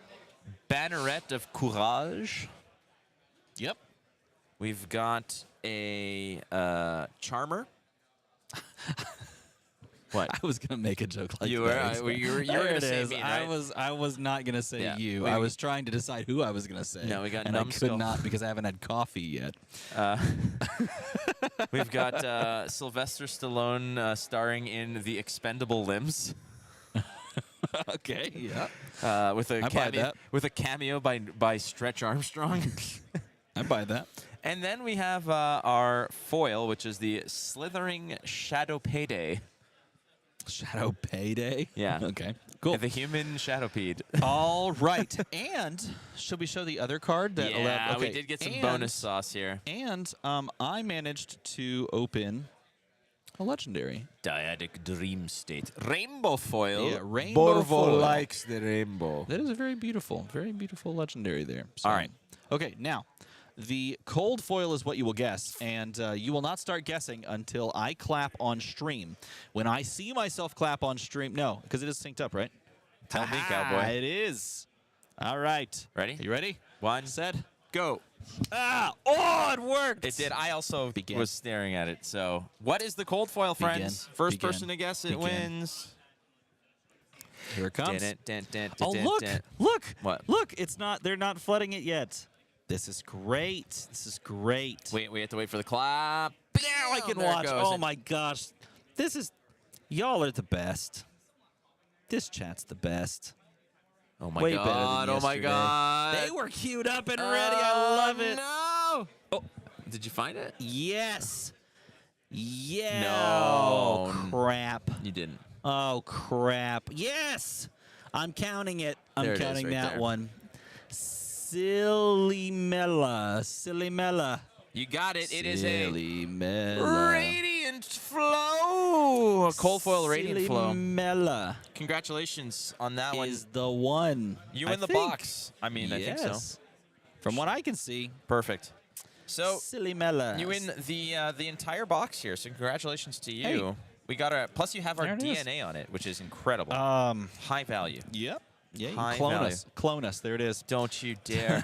Banneret of Courage. Yep. We've got a Charmer. What? I was going to make a joke like You that. were There gonna it say is. me, right? I was not going to say Yeah. you. We- I was trying to decide who I was going to say. No, we got and I Numbskull. could not because I haven't had coffee yet. We've got Sylvester Stallone starring in The Expendable Limbs. Okay. Yeah. With a buy cameo, that. with a cameo by Stretch Armstrong. I buy that. And then we have our foil, which is the Slithering Shadow Payday. Shadow Payday. Yeah. Okay. Cool. The human Shadowpede. All right. And should we show the other card that allowed? Yeah, Okay. we did get some and- bonus sauce here. And I managed to open a legendary. Dyadic Dream State. Rainbow foil. Yeah, rainbow foil. likes the rainbow. That is a very beautiful legendary there. So, All right. Okay, now, the cold foil is what you will guess, and you will not start guessing until I clap on stream. When I see myself clap on stream, no, because it is synced up, right? Tell me, Ah, cowboy. It is. All right. Ready? You ready? One. Set. Go. Ah! Oh, it worked. It did. I also Begin. was staring at it. So, what is the cold foil, friends? First Begin. person to guess it Begin. wins. Here it comes. Oh, Look! What? Look! It's not. They're not flooding it yet. This is great. This is great. Wait, we have to wait for the clap. Now I can There it watch. goes. Oh my gosh, this is. Y'all are the best. This chat's the best. Oh my Way god! better than Oh my yesterday. god! They were queued up and ready. I love it. No! Oh. Did you find it? Yes. Yeah. No. Oh, crap. You didn't. Oh crap. Yes. I'm counting it. I'm There it is, counting right that there. one. Silly Mela. You got it. It is a Silly Mela. Radiant Flow. A cold foil Radiant Silly Flow. Mela Congratulations on that one. is the one. You I in the think. box. I mean, I think so. Yes. From what I can see, Perfect. So Silly Mela. you win the entire box here. So congratulations to you. Hey. We got a plus. You have our There it is. DNA on it, which is incredible. High value. Yep. Yeah, you High can clone value. us. Clone us. There it is. Don't you dare.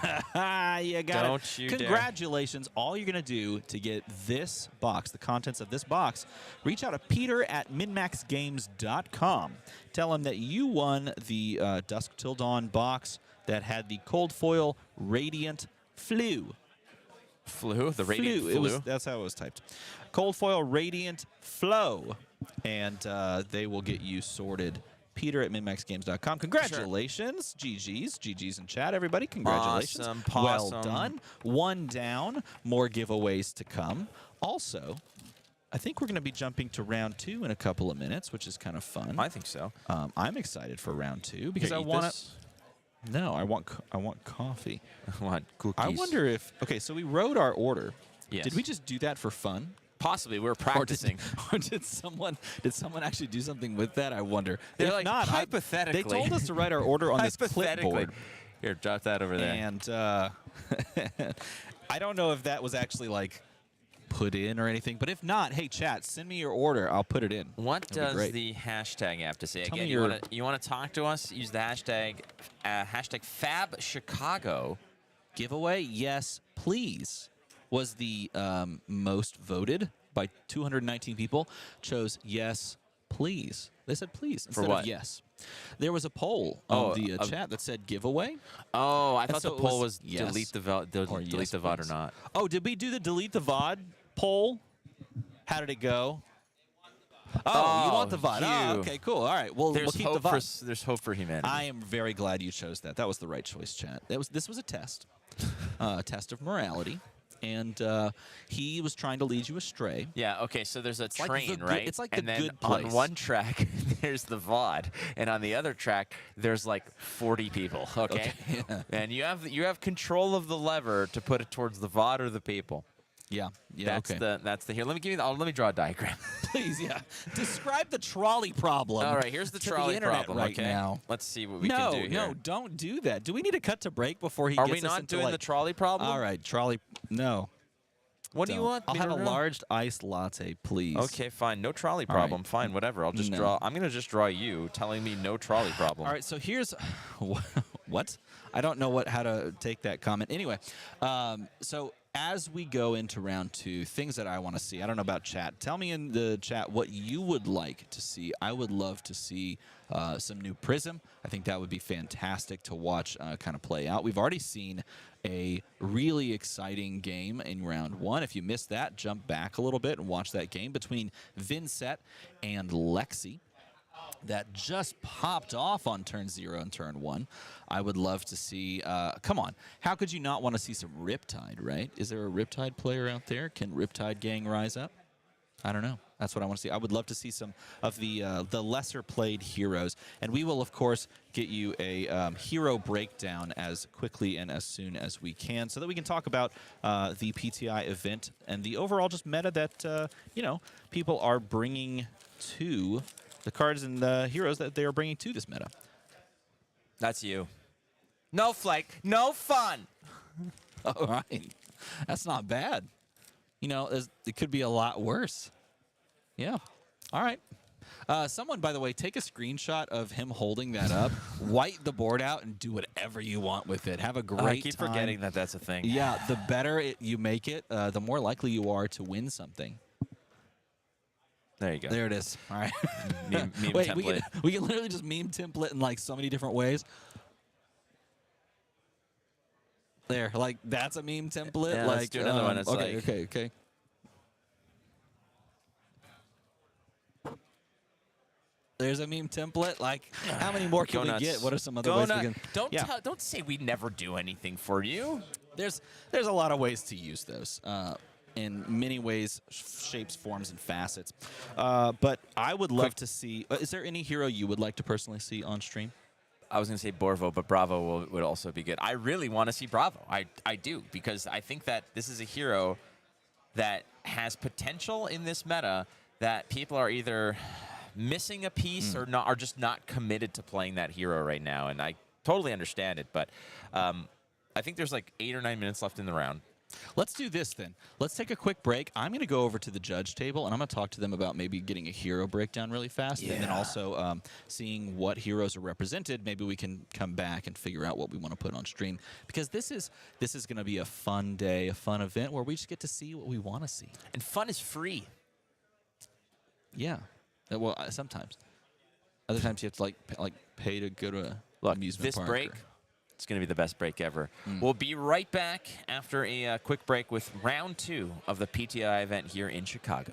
You got Don't it. you dare. Congratulations. All you're going to do to get this box, the contents of this box, reach out to Peter at MinMaxGames.com. Tell him that you won the Dusk Till Dawn box that had the cold foil Radiant Flu. Flu, the Radiant Flu. That's how it was typed. Cold foil Radiant Flow. And they will get you sorted. Peter at MinMaxGames.com. Congratulations. GG's in chat, everybody. Congratulations. Awesome. Well Possum. done. One down. More giveaways to come. Also, I think we're going to be jumping to round 2 in a couple of minutes, which is kind of fun. I think so. I'm excited for round 2 because Here, I eat want this. to. No, I want coffee. I want cookies. I wonder if. Okay, so we wrote our order. Yes. Did we just do that for fun? Possibly. We're practicing. Or did someone actually do something with that? I wonder. They're If like, not, hypothetically. they told us to write our order on this Hypothetically. clipboard, Here, drop that over there. and I don't know if that was actually like put in or anything. But if not, hey chat, send me your order. I'll put it in. What That'd be does great. the hashtag have to say? Tell Again, me you want to talk to us? Use the hashtag #FabChicago. Giveaway? Yes, please. Was the most voted by 219 people. Chose yes, please. They said please For instead what? of yes. There was a poll Oh, on the chat that said giveaway. Oh, I And thought so the it poll was was yes delete the or delete yes, the VOD or please. not. Oh, did we do the delete the VOD poll? How did it go? Oh, you want the VOD? Oh, you. okay, cool. All right, we'll There's keep the hope VOD. there's hope for humanity. I am very glad you chose that. That was the right choice, chat. This was a test, a test of morality, and he was trying to lead you astray. Yeah, okay, so there's a like the train, good- right? it's like the and then good on place. one track, there's the VOD, and on the other track, there's like 40 people, okay? yeah. And you have control of the lever to put it towards the VOD or the people. Yeah, yeah, That's okay. that's the here. Let me give you let me draw a diagram. Please, yeah. Describe the trolley problem. All right, here's the to trolley the internet problem, right okay? now. Let's see what we no, can do here. no, don't do that. Do we need to cut to break before he Are gets we us not into doing like, the trolley problem? All right, trolley. No. What do you don't. want? I'll me have to a do? large iced latte, please. Okay, fine. No trolley All right. problem. Fine, whatever. I'll just No. draw. I'm gonna just draw you, telling me no trolley problem. All right, so here's what? I don't know how to take that comment. Anyway, so as we go into round 2, things that I want to see. I don't know about chat. Tell me in the chat what you would like to see. I would love to see some new Prism. I think that would be fantastic to watch kind of play out. We've already seen a really exciting game in round 1. If you missed that, jump back a little bit and watch that game between Vinset and Lexi that just popped off on turn 0 and turn 1. I would love to see, come on, how could you not want to see some Riptide, right? Is there a Riptide player out there? Can Riptide gang rise up? I don't know. That's what I want to see. I would love to see some of the lesser played heroes. And we will, of course, get you a hero breakdown as quickly and as soon as we can so that we can talk about the PTI event and the overall just meta that, people are bringing to the cards and the heroes that they are bringing to this meta. That's you. No flake, no fun. All right. That's not bad. It could be a lot worse. Yeah. All right. Someone, by the way, take a screenshot of him holding that up, white the board out, and do whatever you want with it. Have a great I keep time. forgetting that that's a thing. Yeah, the better you make it, the more likely you are to win something. There you go. There it is. All right. Meme Wait, template. we can literally just meme template in like so many different ways. There, like that's a meme template. Yeah, like let's do another one. It's okay, like- okay. There's a meme template. Like, how many more can Go we nuts. get? What are some other Go ways nuts. we can? Don't Yeah. don't say we never do anything for you. There's a lot of ways to use those. In many ways, shapes, forms, and facets. But I would love to see. Is there any hero you would like to personally see on stream? I was going to say Borvo, but Bravo would also be good. I really want to see Bravo. I do, because I think that this is a hero that has potential in this meta that people are either missing a piece or not, are just not committed to playing that hero right now. And I totally understand it, but I think there's like 8 or 9 minutes left in the round. Let's do this then. Let's take a quick break. I'm going to go over to the judge table, and I'm going to talk to them about maybe getting a hero breakdown really fast, and then Yeah. also seeing what heroes are represented. Maybe we can come back and figure out what we want to put on stream, because this is going to be a fun day, a fun event where we just get to see what we want to see. And fun is free. Yeah. Well, sometimes. Other times you have to like pay to go to an Look, amusement this park. break, it's going to be the best break ever. Mm. We'll be right back after a quick break with round 2 of the PTI event here in Chicago.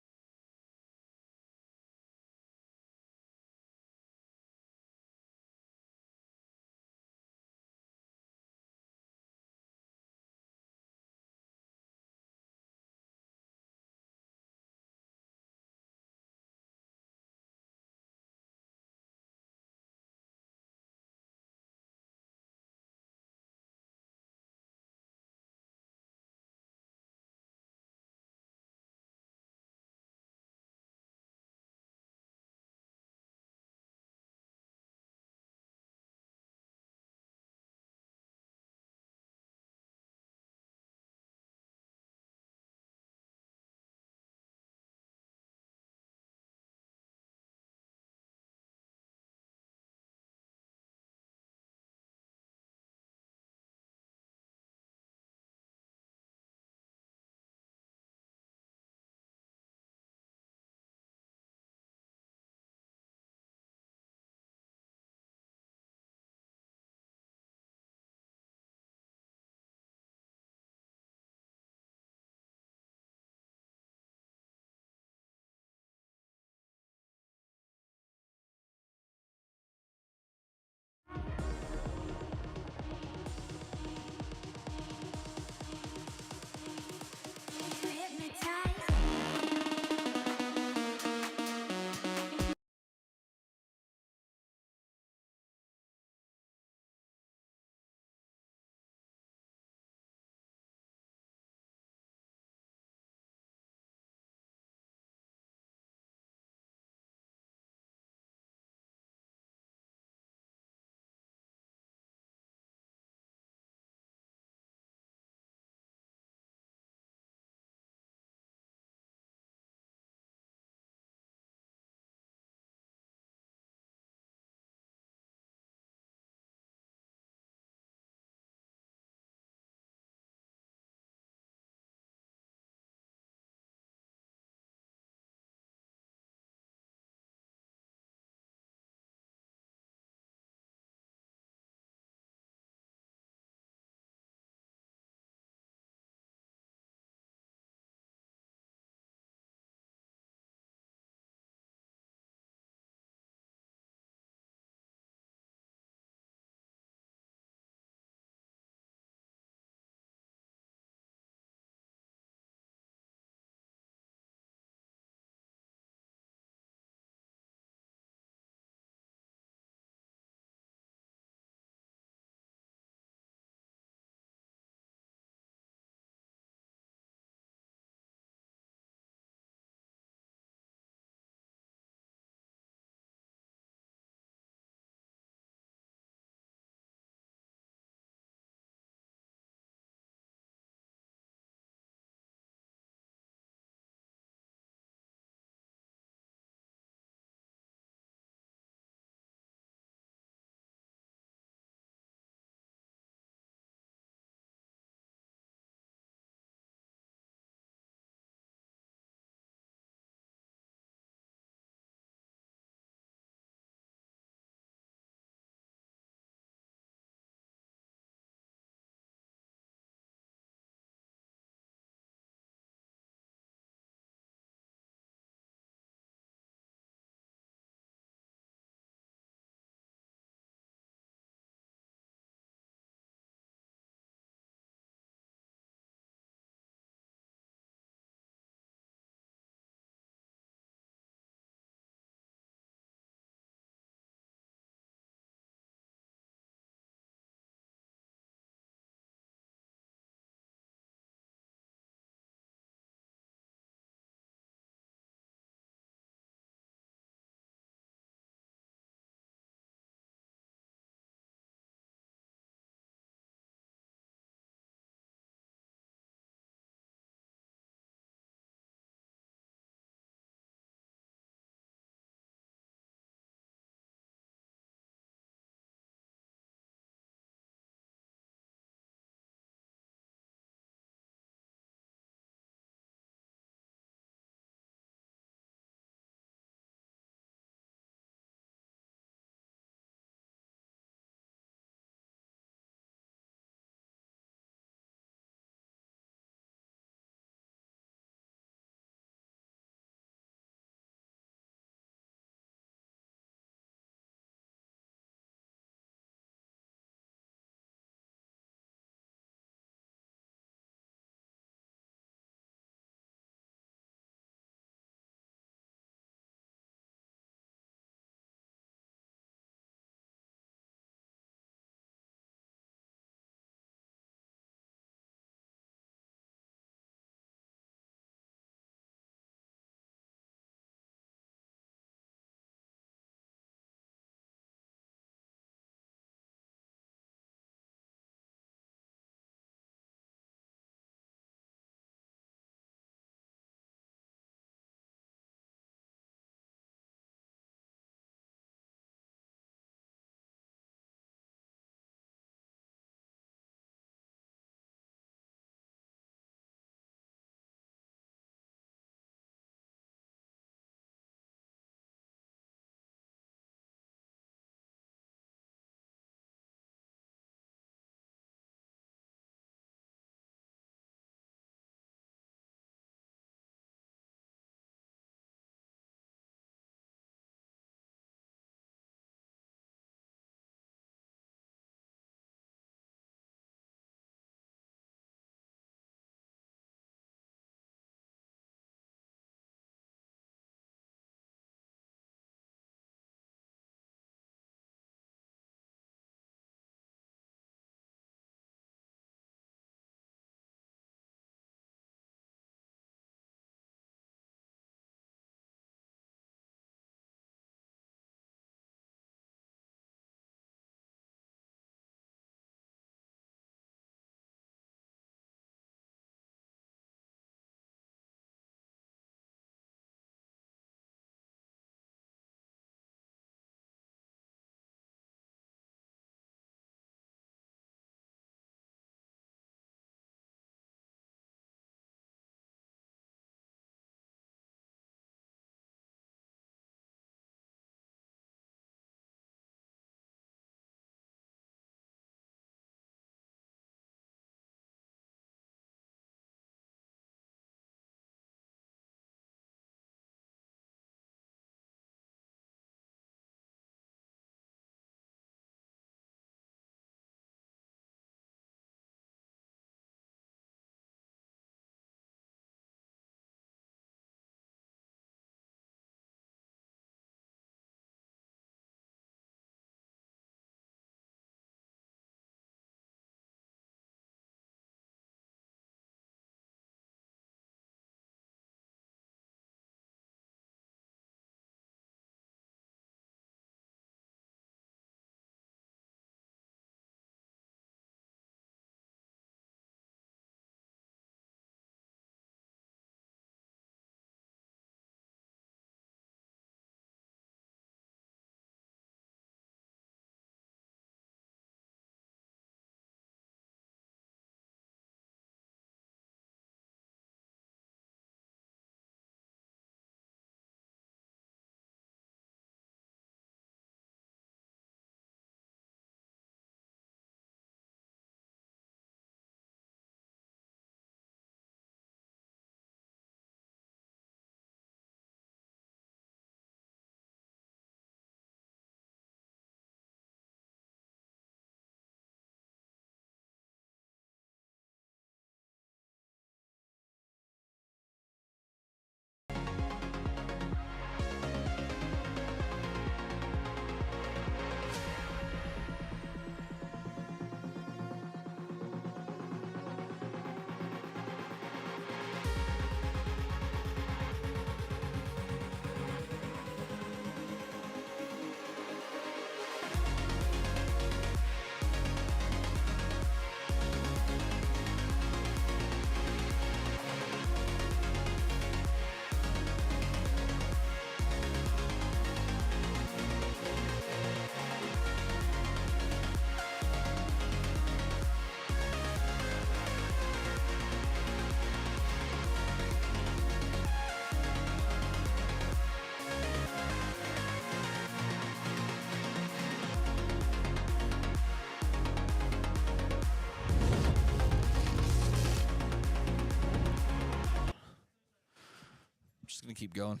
keep going.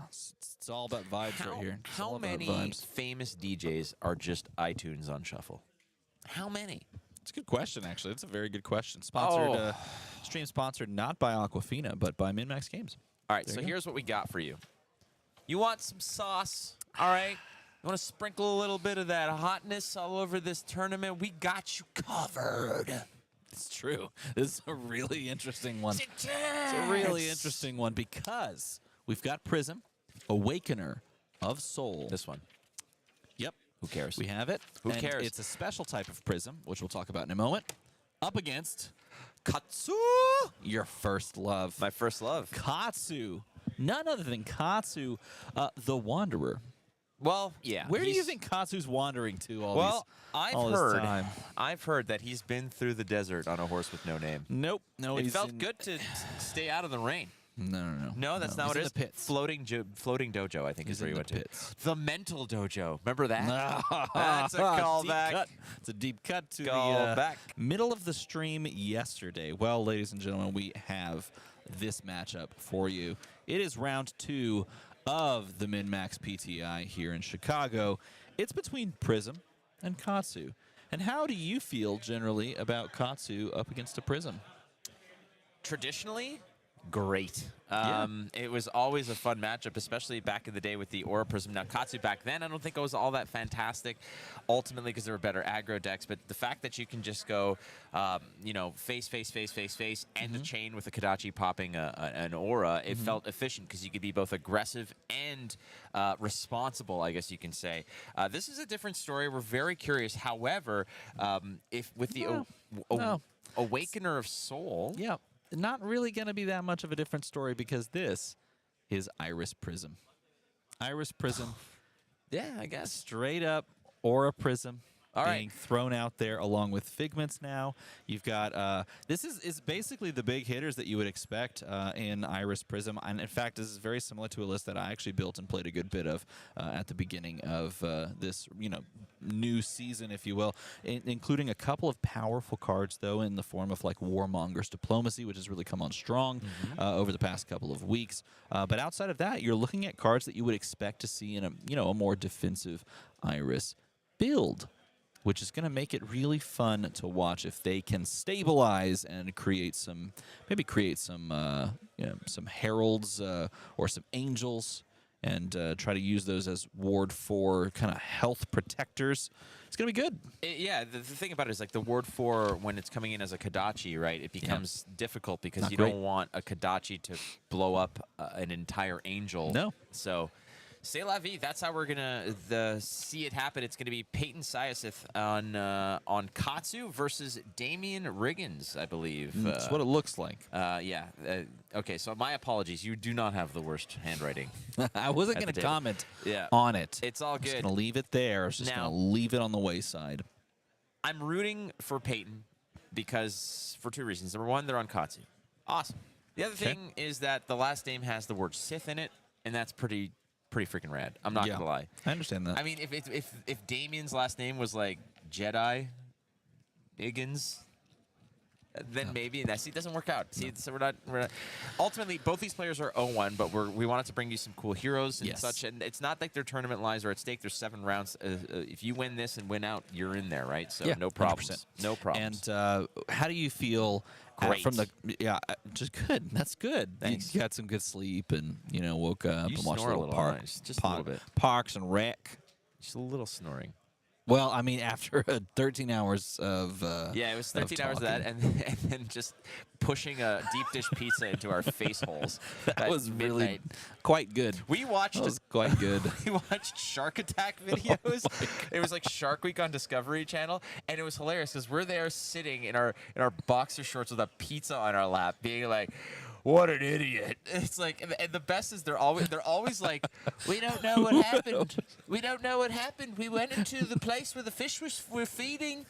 It's all about vibes right here. It's all How about many vibes. famous DJs are just iTunes on shuffle? How many? It's a good question, actually. It's a very good question. Sponsored, stream sponsored not by Aquafina, but by MinMaxGames. All right, There so you go. here's what we got for you. You want some sauce, all right? You want to sprinkle a little bit of that hotness all over this tournament? We got you covered. It's true. This is a really interesting one. It's It's a really interesting one because we've got Prism, Awakener of Soul. This one. Yep. Who cares? We have it. Who and cares? It's a special type of Prism, which we'll talk about in a moment. Up against Katsu, your first love. My first love. Katsu. None other than Katsu, the Wanderer. Well, yeah. Where do you think Katsu's wandering to all Well, this time? I've heard that he's been through the desert on a horse with no name. Nope. No, It he's felt in- good to stay out of the rain. No. No, that's not what he's it is. in the pits. Floating dojo, I think, He's is where in he the went pits. to. The mental dojo. Remember that? That's a callback. It's a deep cut to Callback. the middle of the stream yesterday. Well, ladies and gentlemen, we have this matchup for you. It is round 2 of the MinMax PTI here in Chicago. It's between Prism and Katsu. And how do you feel generally about Katsu up against a Prism? Traditionally, great. Yeah. It was always a fun matchup, especially back in the day with the Aura Prism. Now, Katsu back then, I don't think it was all that fantastic, ultimately because there were better aggro decks. But the fact that you can just go, face, and the chain with the Kadachi popping an Aura, it felt efficient because you could be both aggressive and responsible, I guess you can say. This is a different story. We're very curious. However, if with the Awakener of Soul... Yeah. Not really going to be that much of a different story because this is Iris Prism. Iris Prism, Yeah, I guess. straight up Aura Prism. All right. Being thrown out there along with Figments now. You've got, this is basically the big hitters that you would expect in Iris Prism. And in fact, this is very similar to a list that I actually built and played a good bit of at the beginning of this, new season, if you will, including a couple of powerful cards, though, in the form of like Warmonger's Diplomacy, which has really come on strong over the past couple of weeks. But outside of that, you're looking at cards that you would expect to see in a more defensive Iris build, which is going to make it really fun to watch if they can stabilize and create some heralds or some angels and try to use those as Ward 4 kind of health protectors. It's going to be good. The thing about it is like the Ward 4, when it's coming in as a Kadachi, right, it becomes difficult because Not you great. don't want a Kadachi to blow up an entire angel. No. So... C'est la vie. That's how we're gonna see it happen. It's gonna be Peyton Syosith on Katsu versus Damian Riggins, I believe. That's what it looks like. Okay, so my apologies. You do not have the worst handwriting. I wasn't At going the to table. comment Yeah. on it. It's all I'm just good. going to leave it there. I was just Now- going to leave it on the wayside. I'm rooting for Peyton because for 2 reasons. Number 1, they're on Katsu. Awesome. The other thing is that the last name has the word Sith in it, and that's pretty freaking rad. I'm not gonna lie. I understand that. I mean, if Damien's last name was like Jedi Higgins, then maybe. And see, it doesn't work out. See, so we're not. Ultimately, both these players are 0-1, but we wanted to bring you some cool heroes and such. And it's not like their tournament lives are at stake. There's 7 rounds. If you win this and win out, you're in there, right? So no problems. 100%. No problems. And how do you feel Great. from the just good? That's good. Thanks. You got some good sleep and woke up You and watched snore a a little, park, nice. Just a little bit. Parks and Rec. Just a little snoring. Well, I mean, after 13 hours of Yeah, it was 13 hours of that, talking. and then just pushing a deep dish pizza into our face holes. that at was really midnight. quite good. We watched. That was quite good. We watched Shark Attack videos. It was like Shark Week on Discovery Channel, and it was hilarious because we're there sitting in our boxer shorts with a pizza on our lap, being like, "What an idiot!" It's like, and the best is they're always like, "We don't know what happened. We don't know what happened. We went into the place where the fish were feeding."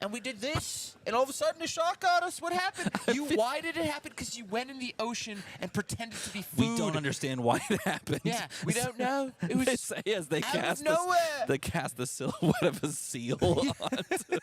And we did this, and all of a sudden the shark got us. What happened? Why did it happen? Because you went in the ocean and pretended to be food. We don't understand why it happened. Yeah, we don't know. It was They say as they out of cast nowhere. they cast the silhouette of a seal onto.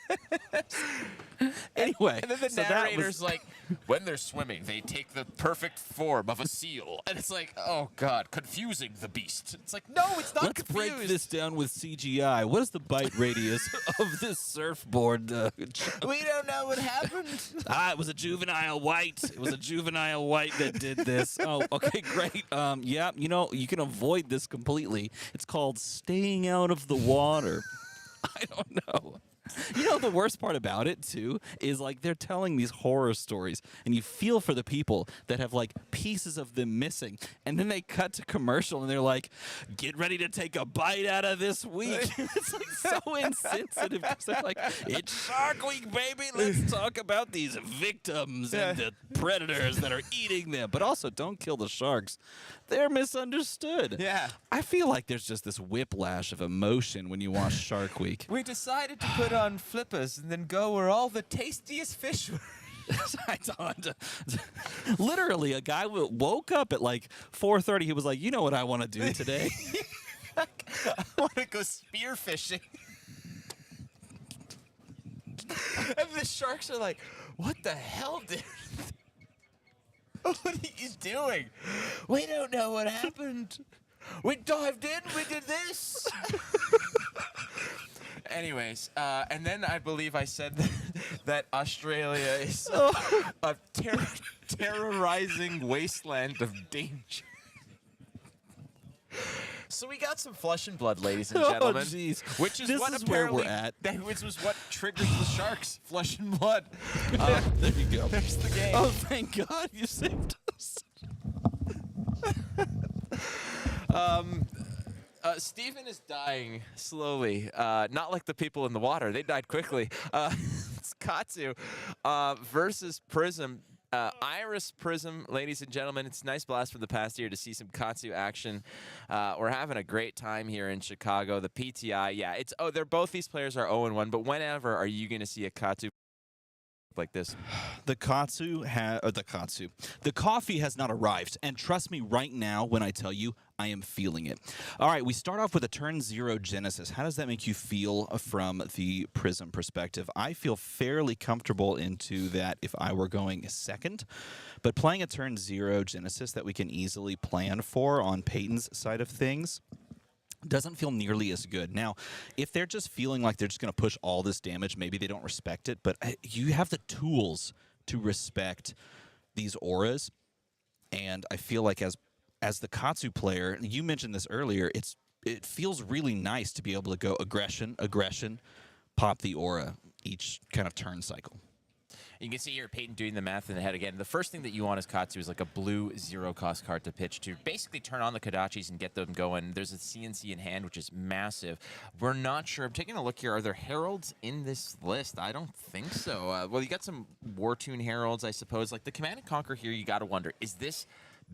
Anyway, And then the so that narrator's was- like, when they're swimming, they take the perfect form of a seal. And it's like, oh, God, confusing the beast. It's like, no, it's not Let's confused. break this down with CGI. What is the bite radius of this surfboard? We don't know what happened. It was a juvenile white. It was a juvenile white that did this. Oh, okay, great. Yeah, you know, you can avoid this completely. It's called staying out of the water. I don't know. You know, the worst part about it, too, is like they're telling these horror stories, and you feel for the people that have like pieces of them missing. And then they cut to commercial, and they're like, get ready to take a bite out of this week. It's like so insensitive. 'Cause they're like, it's Shark Week, baby. Let's talk about these victims and the predators that are eating them. But also, don't kill the sharks. They're misunderstood. Yeah. I feel like there's just this whiplash of emotion when you watch Shark Week. We decided to put on flippers and then go where all the tastiest fish were. I don't. Literally, a guy woke up at like 4:30. He was like, "You know what I want to do today? I want to go spear fishing." And the sharks are like, "What the hell, dude? What are you doing? We don't know what happened. We dived in. We did this." Anyways, and then I believe I said that Australia is a terrorizing wasteland of danger. So we got some flesh and blood, ladies and gentlemen. Oh, jeez. Which is This what is where we're apparently at. which was what triggers the sharks. Flesh and blood. There you go. There's the game. Oh, thank God you saved us. Steven is dying slowly. Not like the people in the water. They died quickly. It's Katsu versus Prism. Iris Prism, ladies and gentlemen. It's a nice blast from the past year to see some Katsu action. We're having a great time here in Chicago. The PTI, yeah, they're both these players are 0-1, but whenever are you going to see a Katsu like this? The coffee has not arrived, and trust me right now when I tell you, I am feeling it. All right, we start off with a turn 0 Genesis. How does that make you feel from the Prism perspective? I feel fairly comfortable into that if I were going second, but playing a turn 0 Genesis that we can easily plan for on Peyton's side of things doesn't feel nearly as good. Now, if they're just feeling like they're just going to push all this damage, maybe they don't respect it, but you have the tools to respect these auras, and I feel like as the Katsu player, you mentioned this earlier, it feels really nice to be able to go aggression, pop the aura each kind of turn cycle. You can see here Peyton doing the math in the head again. The first thing that you want as Katsu is like a blue 0-cost card to pitch to basically turn on the Kodachis and get them going. There's a CNC in hand, which is massive. We're not sure. I'm taking a look here. Are there heralds in this list? I don't think so. Well, you got some War Tune heralds, I suppose. Like the Command and Conquer here, you got to wonder, is this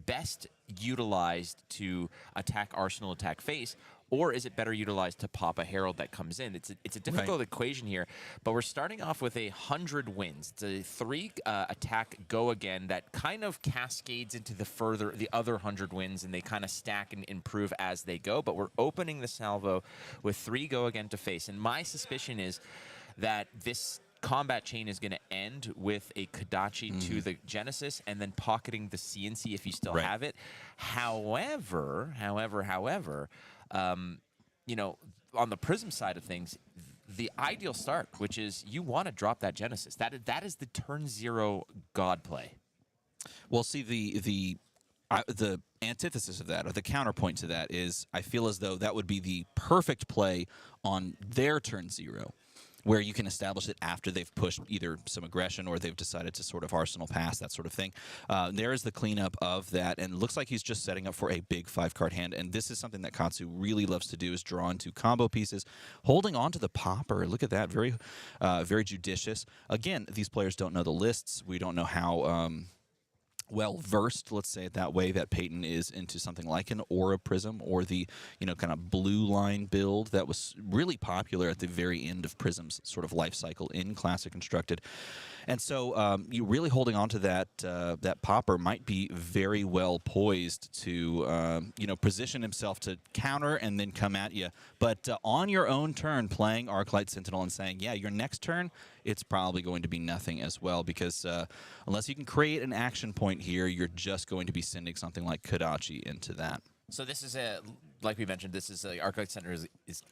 best utilized to attack Arsenal, attack face, or is it better utilized to pop a herald that comes in? It's a difficult equation here, but we're starting off with 100 wins. It's a 3 attack go again that kind of cascades into the other 100 wins, and they kind of stack and improve as they go. But we're opening the salvo with 3 go again to face, and my suspicion is that this combat chain is going to end with a Kodachi to the Genesis and then pocketing the CNC if you still have it. However, you know, on the Prism side of things, the ideal start, which is you want to drop that Genesis. That is the turn 0 god play. Well, see, the antithesis of that, or the counterpoint to that, is I feel as though that would be the perfect play on their turn 0, where you can establish it after they've pushed either some aggression or they've decided to sort of Arsenal pass, that sort of thing. There is the cleanup of that, and it looks like he's just setting up for a big 5-card hand, and this is something that Katsu really loves to do, is draw into combo pieces, holding on to the popper. Look at that, very judicious. Again, these players don't know the lists. We don't know how well-versed, let's say it that way, that Peyton is into something like an Aura Prism or the, kind of blue line build that was really popular at the very end of Prism's sort of life cycle in Classic Constructed. And so you really holding on to that popper might be very well poised to, position himself to counter and then come at you. But on your own turn, playing Arclight Sentinel and saying, yeah, your next turn it's probably going to be nothing as well, because unless you can create an action point here, you're just going to be sending something like Kodachi into that. So this is like we mentioned, this is Arclight Center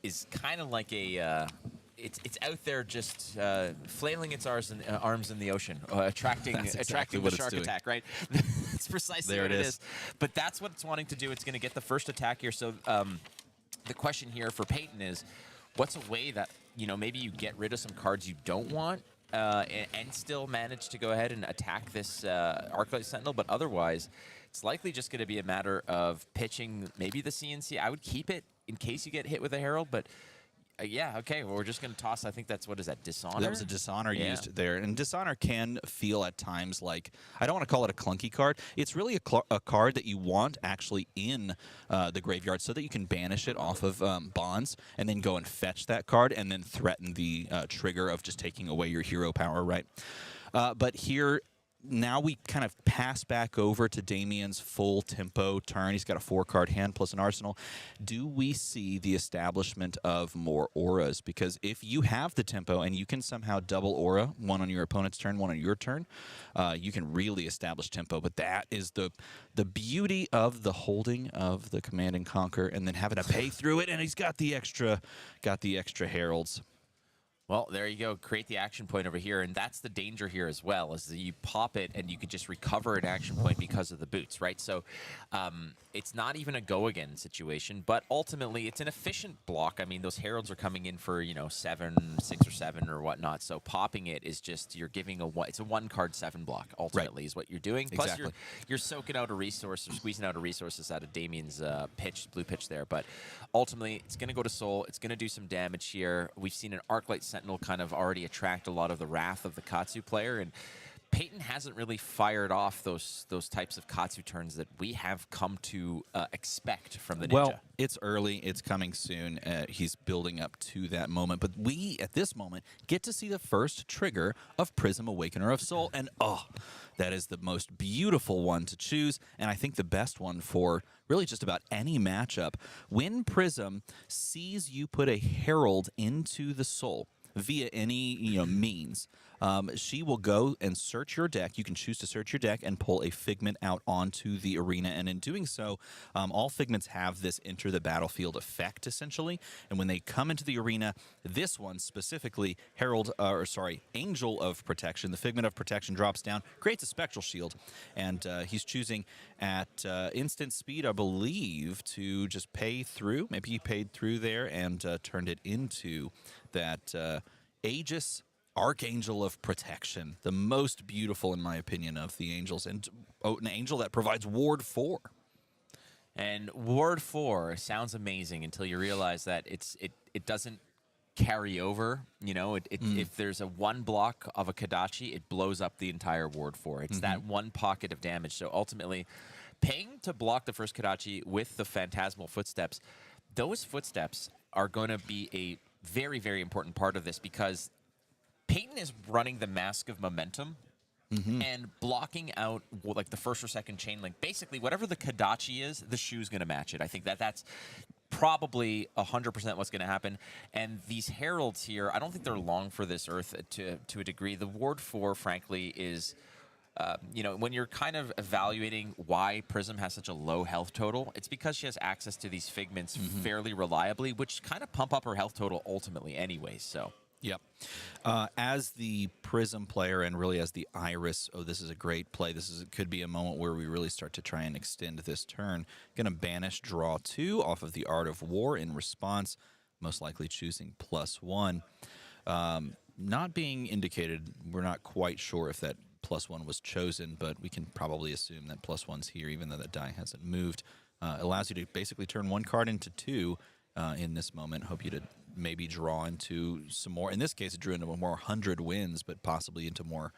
is kind of like a it's out there just flailing its arms in the ocean, attracting the shark attack, right? That's precisely what it is. But that's what it's wanting to do. It's going to get the first attack here. So the question here for Peyton is, what's a way that, you know, maybe you get rid of some cards you don't want and still manage to go ahead and attack this Arclight Sentinel, but otherwise it's likely just going to be a matter of pitching maybe the CNC. I would keep it in case you get hit with a Herald, but yeah, okay, well, we're just going to toss, I think that's, what is that, Dishonor? That was a Dishonor used there. And Dishonor can feel at times like, I don't want to call it a clunky card. It's really a card that you want actually in the graveyard so that you can banish it off of Bonds and then go and fetch that card and then threaten the trigger of just taking away your hero power, right? But here, now we kind of pass back over to Damien's full tempo turn. He's got a 4-card hand plus an arsenal. Do we see the establishment of more auras? Because if you have the tempo and you can somehow double aura, one on your opponent's turn, one on your turn, you can really establish tempo. But that is the beauty of the holding of the Command and Conquer and then having to pay through it. And he's got the extra heralds. Well, there you go. Create the action point over here, and that's the danger here as well, is that you pop it and you could just recover an action point because of the boots, right? So it's not even a go-again situation, but ultimately it's an efficient block. I mean, those heralds are coming in for, you know, 6 or 7 or whatnot, so popping it is just, you're giving it's a 1-card 7 block, ultimately, is what you're doing. Plus, exactly. you're soaking out a resource, or squeezing out a resources out of Damien's blue pitch there, but ultimately it's going to go to Soul. It's going to do some damage here. We've seen an Arclight Sentinel kind of already attract a lot of the wrath of the Katsu player, and Peyton hasn't really fired off those types of Katsu turns that we have come to expect from the Ninja. Well, it's early. It's coming soon. He's building up to that moment. But we, at this moment, get to see the first trigger of Prism Awakener of Soul. And, oh, that is the most beautiful one to choose, and I think the best one for really just about any matchup. When Prism sees you put a Herald into the Soul via any means, she will go and search your deck. You can choose to search your deck and pull a Figment out onto the arena, and in doing so, all Figments have this enter the battlefield effect, essentially, and when they come into the arena, this one specifically, Angel of Protection, the Figment of Protection drops down, creates a Spectral Shield, and he's choosing at instant speed, I believe, to just pay through. Maybe he paid through there and turned it into that Aegis Archangel of Protection, the most beautiful, in my opinion, of the angels, and an angel that provides Ward 4. And Ward 4 sounds amazing until you realize that it doesn't carry over. You know, if there's a 1 block of a Kodachi, it blows up the entire Ward 4. It's that 1 pocket of damage. So ultimately, paying to block the first Kodachi with the Phantasmal Footsteps, those footsteps are going to be a very, very important part of this, because Peyton is running the Mask of Momentum and blocking out like the first or second chain link. Basically, whatever the Kodachi is, the shoe's going to match it. I think that's probably 100% what's going to happen. And these heralds here, I don't think they're long for this Earth to a degree. The Ward 4, frankly, is... when you're kind of evaluating why Prism has such a low health total, it's because she has access to these Figments fairly reliably, which kind of pump up her health total ultimately anyways, so... Yep. As the Prism player and really as the Iris, this is a great play. Could be a moment where we really start to try and extend this turn. Going to banish draw 2 off of the Art of War in response, most likely choosing +1. Not being indicated, we're not quite sure if that +1 was chosen, but we can probably assume that +1's here, even though that die hasn't moved. Allows you to basically turn 1 card into 2 in this moment. Hope you to maybe draw into some more. In this case, it drew into more 100 wins, but possibly into more,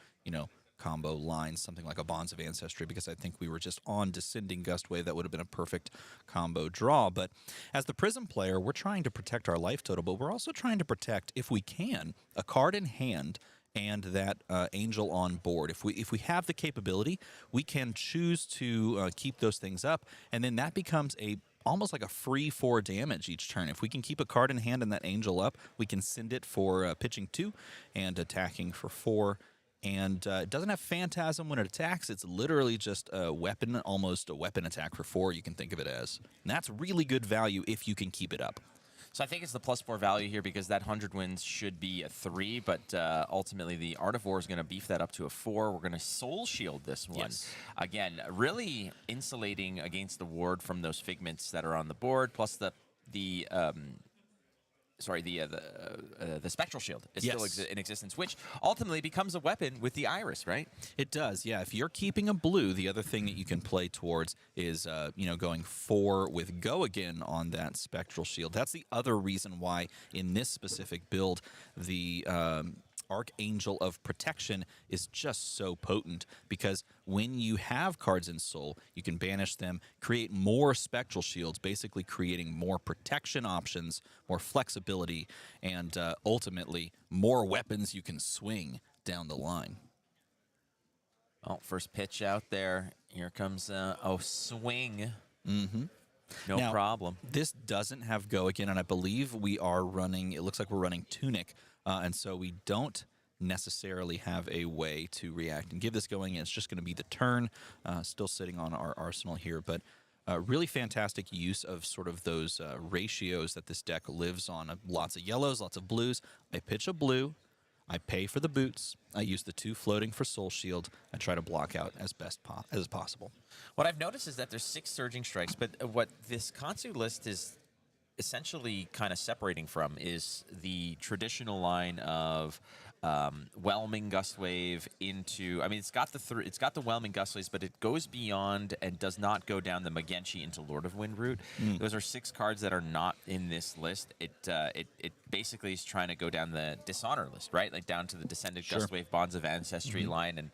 combo lines, something like a Bonds of Ancestry, because I think we were just on Descending Gustwave. That would have been a perfect combo draw. But as the Prism player, we're trying to protect our life total, but we're also trying to protect, if we can, a card in hand and that angel on board. If we have the capability, we can choose to keep those things up, and then that becomes a almost like a free 4 damage each turn. If we can keep a card in hand and that angel up, we can send it for pitching 2 and attacking for 4. And it doesn't have Phantasm when it attacks. It's literally just a weapon, almost a weapon attack for 4, you can think of it as. And that's really good value if you can keep it up. So I think it's the +4 value here because that 100 wins should be a 3, but ultimately the Art of War is going to beef that up to a 4. We're going to Soul Shield this one. Yes. Again, really insulating against the ward from those figments that are on the board, plus the Spectral Shield is Yes. still in existence, which ultimately becomes a weapon with the Iris, right? It does, yeah. If you're keeping a blue, the other thing that you can play towards is, going 4 with Go Again on that Spectral Shield. That's the other reason why in this specific build, the Archangel of Protection is just so potent, because when you have cards in Soul, you can banish them, create more Spectral Shields, basically creating more protection options, more flexibility, and ultimately more weapons you can swing down the line. Oh, first pitch out there. Here comes swing. Mm-hmm. No Now, problem. This doesn't have Go Again, and I believe we are running, it looks like we're running Tunic, and so we don't necessarily have a way to react and give this going. It's just going to be the turn, still sitting on our arsenal here, but really fantastic use of sort of those ratios that this deck lives on. Lots of yellows, lots of blues. I pitch a blue. I pay for the boots. I use the 2 floating for Soul Shield. I try to block out as best as possible. What I've noticed is that there's 6 Surging Strikes, but what this Katsu list is essentially kind of separating from is the traditional line of Whelming Gust Wave into, I mean, it's got the Whelming Gust Waves, but it goes beyond and does not go down the Magenshi into Lord of Wind route. Those are 6 cards that are not in this list. It basically is trying to go down the Dishonor list, right? Like down to the Descended Gust Wave, Bonds of Ancestry line, and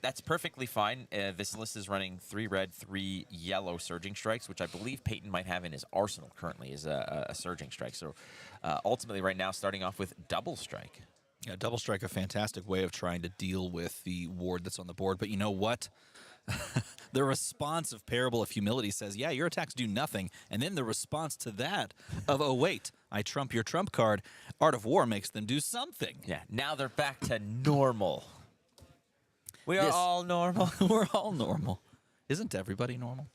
that's perfectly fine. This list is running 3 red, 3 yellow Surging Strikes, which I believe Peyton might have in his arsenal currently is a Surging Strike. So ultimately right now starting off with Double Strike. Yeah, Double Strike, a fantastic way of trying to deal with the ward that's on the board. But you know what? The response of Parable of Humility says, yeah, your attacks do nothing. And then the response to that of, oh, wait, I trump your trump card. Art of War makes them do something. Yeah, now they're back to normal. We are all normal. We're all normal. Isn't everybody normal?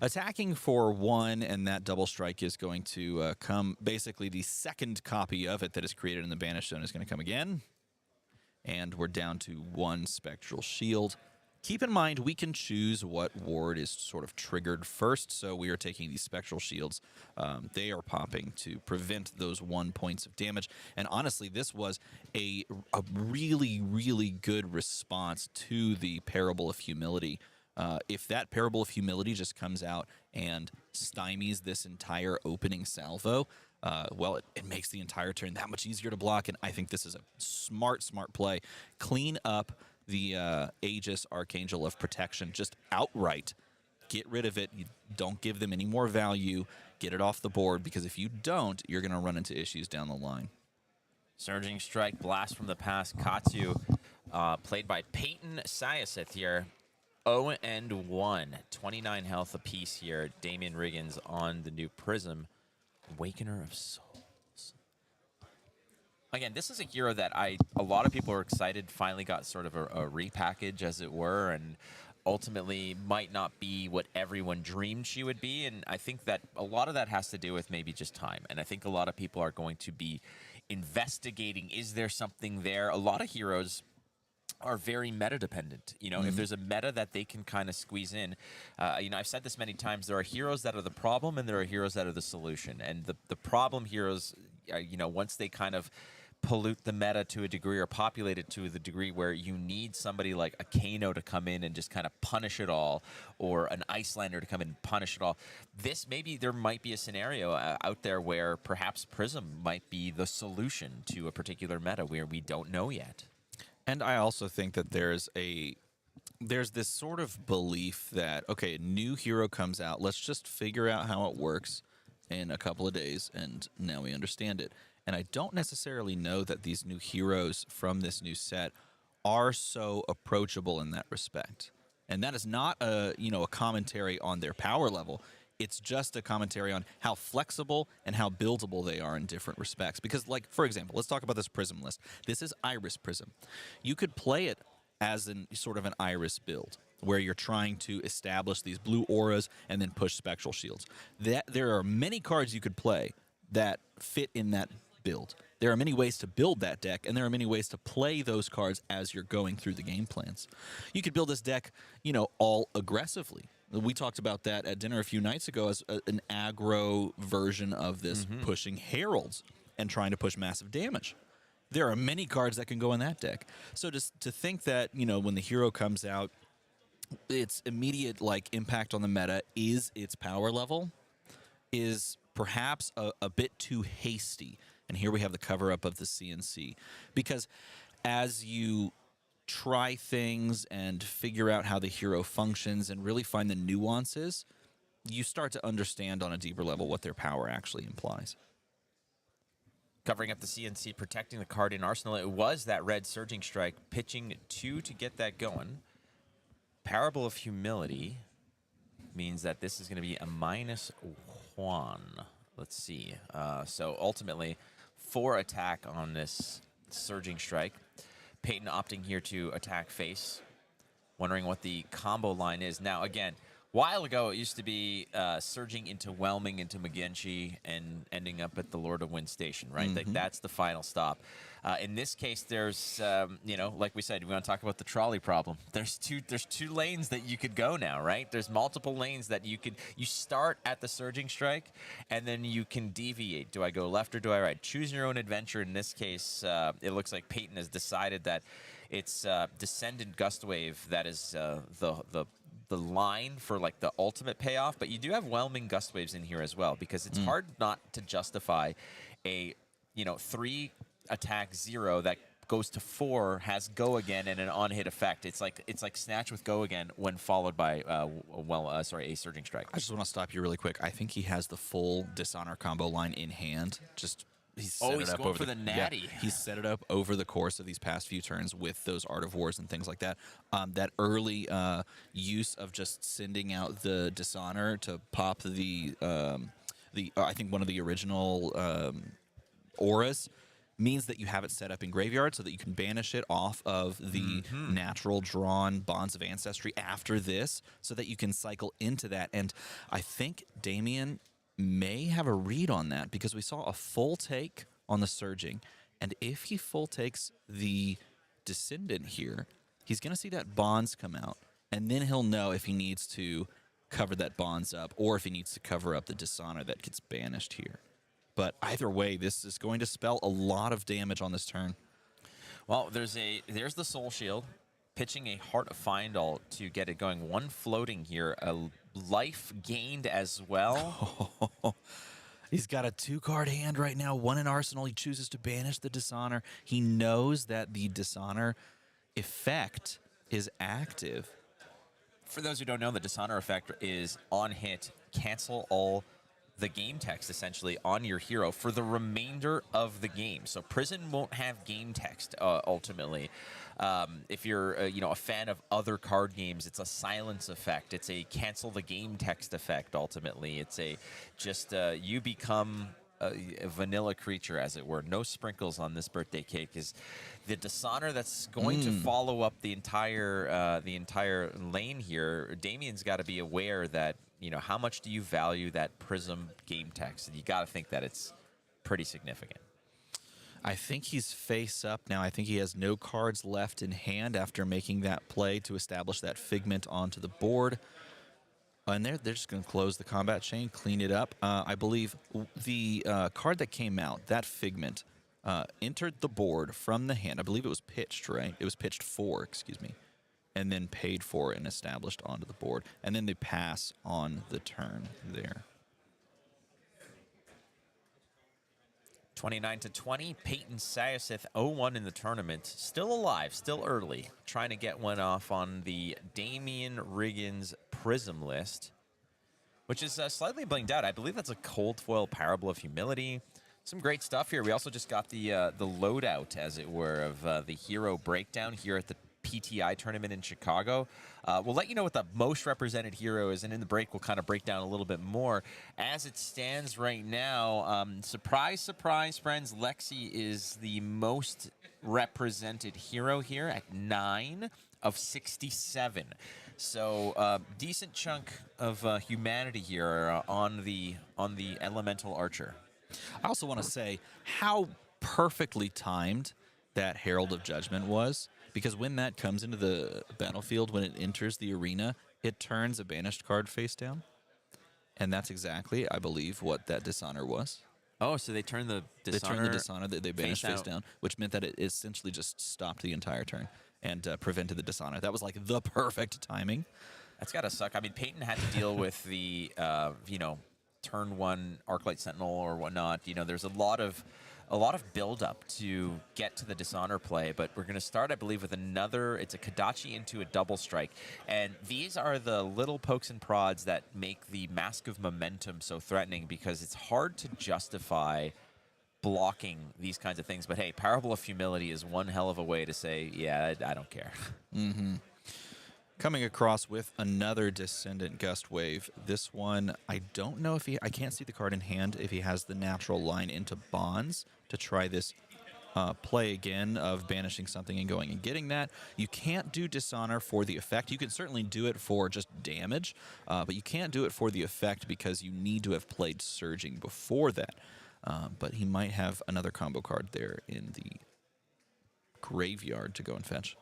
Attacking for 1, and that Double Strike is going to come. Basically, the second copy of it that is created in the Banish Zone is going to come again. And we're down to 1 Spectral Shield. Keep in mind, we can choose what ward is sort of triggered first, so we are taking these Spectral Shields. They are popping to prevent those 1 points of damage. And honestly, this was a really, really good response to the Parable of Humility. If that Parable of Humility just comes out and stymies this entire opening salvo, well, it makes the entire turn that much easier to block, and I think this is a smart play. Clean up the Aegis Archangel of Protection just outright. Get rid of it. You don't give them any more value. Get it off the board, because if you don't, you're going to run into issues down the line. Surging Strike, Blast from the Past, Katsu, played by Peyton Sayaseth here. 0-1, 29 health apiece here. Damian Riggins on the new Prism, Awakener of Souls. Again, this is a hero that a lot of people are excited finally got sort of a repackage, as it were, and ultimately might not be what everyone dreamed she would be. And I think that a lot of that has to do with maybe just time. And I think a lot of people are going to be investigating, is there something there? A lot of heroes are very meta dependent. You know, if there's a meta that they can kind of squeeze in, I've said this many times, there are heroes that are the problem and there are heroes that are the solution. And the problem heroes, once they kind of pollute the meta to a degree or populate it to the degree where you need somebody like a Kano to come in and just kind of punish it all, or an Icelander to come in and punish it all. There might be a scenario out there where perhaps Prism might be the solution to a particular meta where we don't know yet. And I also think that there's this sort of belief that, okay, a new hero comes out, let's just figure out how it works in a couple of days, and now we understand it. And I don't necessarily know that these new heroes from this new set are so approachable in that respect. And that is not a commentary on their power level. It's just a commentary on how flexible and how buildable they are in different respects. Because, like, for example, let's talk about this Prism list. This is Iris Prism. You could play it as an sort of an Iris build, where you're trying to establish these blue auras and then push spectral shields. There are many cards you could play that fit in that build. There are many ways to build that deck, and there are many ways to play those cards as you're going through the game plans. You could build this deck, all aggressively. We talked about that at dinner a few nights ago as an aggro version of this, pushing Heralds and trying to push massive damage. There are many cards that can go in that deck. So to think that, when the hero comes out, its immediate impact on the meta is its power level is perhaps a bit too hasty. And here we have the cover up of the CNC, because as you try things and figure out how the hero functions and really find the nuances, you start to understand on a deeper level what their power actually implies. Covering up the CNC, protecting the card in Arsenal. It was that red Surging Strike, pitching 2 to get that going. Parable of Humility means that this is going to be a -1. Let's see. So ultimately, 4 attack on this Surging Strike. Peyton opting here to attack face. Wondering what the combo line is. Now, again, a while ago, it used to be surging into Whelming into Magenchi and ending up at the Lord of Wind Station, right? Like, that's the final stop. In this case, there's, like we said, we want to talk about the trolley problem. There's two lanes that you could go now, right? There's multiple lanes that you start at the Surging Strike, and then you can deviate. Do I go left or do I right? Choose your own adventure. In this case, it looks like Peyton has decided that it's Descendant Gust Wave that is the line for the ultimate payoff, but you do have Whelming Gust Waves in here as well, because it's hard not to justify a 3 attack 0 that goes to 4, has Go Again and an on-hit effect. It's like Snatch with Go Again when followed by a Surging Strike. I just want to stop you really quick. I think he has the full Dishonor combo line in hand. He's set it up going over for the natty. Yeah, he's set it up over the course of these past few turns with those Art of Wars and things like that. That early use of just sending out the Dishonor to pop the I think one of the original auras means that you have it set up in Graveyard so that you can banish it off of the natural drawn Bonds of Ancestry after this, so that you can cycle into that. And I think Damien may have a read on that, because we saw a full take on the Surging, and if he full takes the Descendant here, he's going to see that Bonds come out, and then he'll know if he needs to cover that Bonds up or if he needs to cover up the Dishonor that gets banished here. But either way, this is going to spell a lot of damage on this turn. Well, there's the Soul Shield, pitching a Heart of Findall to get it going. 1 floating here, a life gained as well. He's got a 2-card hand right now, 1 in Arsenal. He chooses to banish the Dishonor. He knows that the Dishonor effect is active. For those who don't know, the Dishonor effect is on hit, cancel all the game text essentially on your hero for the remainder of the game. So Prison won't have game text ultimately. If you're a fan of other card games, it's a silence effect. It's a cancel the game text effect ultimately. It's you become a vanilla creature, as it were. No sprinkles on this birthday cake. Is the Dishonor that's going to follow up the entire lane here. Damien's got to be aware that how much do you value that Prism game text? And you got to think that it's pretty significant. I think he's face up now. I think he has no cards left in hand after making that play to establish that Figment onto the board. And they're just going to close the combat chain, clean it up. I believe the card that came out, that Figment, entered the board from the hand. I believe it was pitched, right? It was pitched 4, excuse me, and then paid for and established onto the board. And then they pass on the turn there. 29-20, Peyton Sayasith 0-1 in the tournament. Still alive, still early. Trying to get one off on the Damien Riggins Prism list, which is slightly blinged out. I believe that's a Cold Foil Parable of Humility. Some great stuff here. We also just got the loadout, as it were, of the hero breakdown here at the PTI tournament in Chicago. We'll let you know what the most represented hero is, and in the break, we'll kind of break down a little bit more. As it stands right now, surprise, surprise, friends, Lexi is the most represented hero here at 9 of 67. So decent chunk of humanity here on the elemental archer. I also want to say how perfectly timed that Herald of Judgment was, because when that comes into the battlefield, when it enters the arena, it turns a banished card face down. And that's exactly, I believe, what that Dishonor was. Oh, so they turned the Dishonor. They turned the Dishonor that they banished face out. down, which meant that it essentially just stopped the entire turn and prevented the Dishonor. That was like the perfect timing. That's got to suck. I mean, Peyton had to deal with the, turn 1 Arclight Sentinel or whatnot. There's a lot of build-up to get to the Dishonor play, but we're going to start, I believe, with another. It's a Kadachi into a double strike, and these are the little pokes and prods that make the Mask of Momentum so threatening, because it's hard to justify blocking these kinds of things. But hey, Parable of Humility is one hell of a way to say, yeah, I don't care. Mm-hmm. Coming across with another Descendant Gust Wave. This one, I don't know if I can't see the card in hand, if he has the natural line into Bonds to try this play again of banishing something and going and getting that. You can't do Dishonor for the effect. You can certainly do it for just damage, but you can't do it for the effect because you need to have played Surging before that. But he might have another combo card there in the graveyard to go and fetch.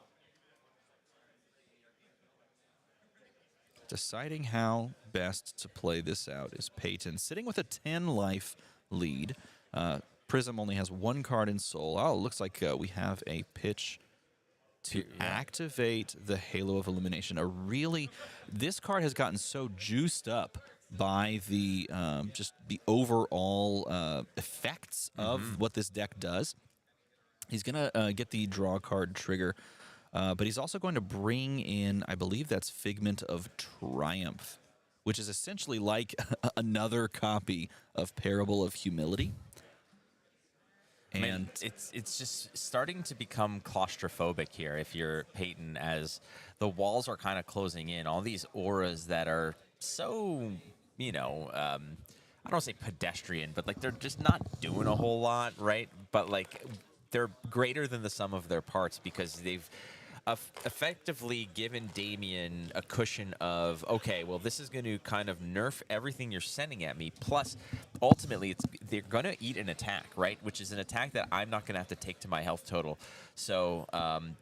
Deciding how best to play this out is Peyton, sitting with a 10-life lead. Prism only has 1 card in Soul. Oh, it looks like we have a pitch to activate the Halo of Illumination. This card has gotten so juiced up by the just the overall effects of what this deck does. He's going to get the draw card trigger. But he's also going to bring in, I believe that's Figment of Triumph, which is essentially like another copy of Parable of Humility. And I mean, it's just starting to become claustrophobic here if you're Peyton, as the walls are kind of closing in. All these auras that are so, I don't want to say pedestrian, but like they're just not doing a whole lot, right? But like they're greater than the sum of their parts, because they've effectively given Damien a cushion of, okay, well, this is going to kind of nerf everything you're sending at me. Plus, ultimately, they're going to eat an attack, right? Which is an attack that I'm not going to have to take to my health total. So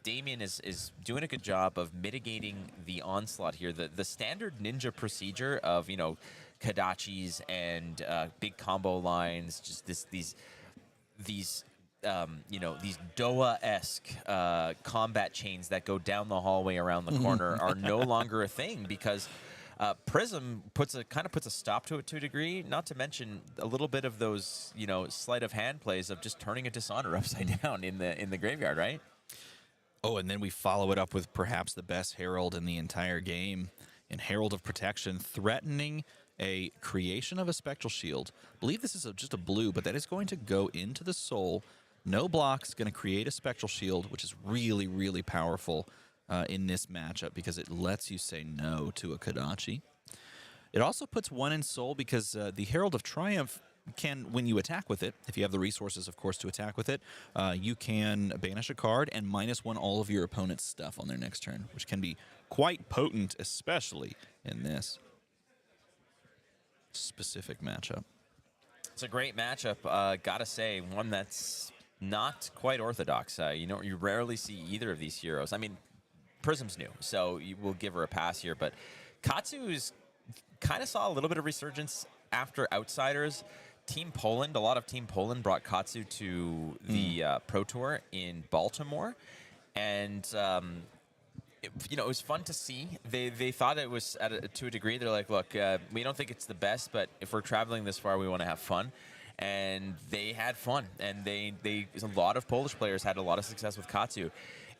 Damien is doing a good job of mitigating the onslaught here. The standard ninja procedure of, Kadachis and big combo lines, just these these Doa-esque combat chains that go down the hallway around the corner are no longer a thing, because Prism puts a stop to it to a degree. Not to mention a little bit of those sleight of hand plays of just turning a Dishonor upside down in the graveyard, right? Oh, and then we follow it up with perhaps the best Herald in the entire game, in Herald of Protection, threatening a creation of a Spectral Shield. I believe this is just a blue, but that is going to go into the Soul. No blocks, going to create a Spectral Shield, which is really, really powerful in this matchup because it lets you say no to a Kadachi. It also puts 1 in Soul because the Herald of Triumph can, when you attack with it, if you have the resources, of course, to attack with it, you can banish a card and -1 all of your opponent's stuff on their next turn, which can be quite potent, especially in this specific matchup. It's a great matchup. Gotta say, one that's not quite orthodox. You rarely see either of these heroes. I mean, Prism's new, so we'll give her a pass here. But Katsu's kind of saw a little bit of resurgence after Outsiders. Team Poland, a lot of Team Poland brought Katsu to the Pro Tour in Baltimore, and it was fun to see. They thought it was to a degree. They're like, look, we don't think it's the best, but if we're traveling this far, we want to have fun. And they had fun, and a lot of Polish players had a lot of success with Katsu.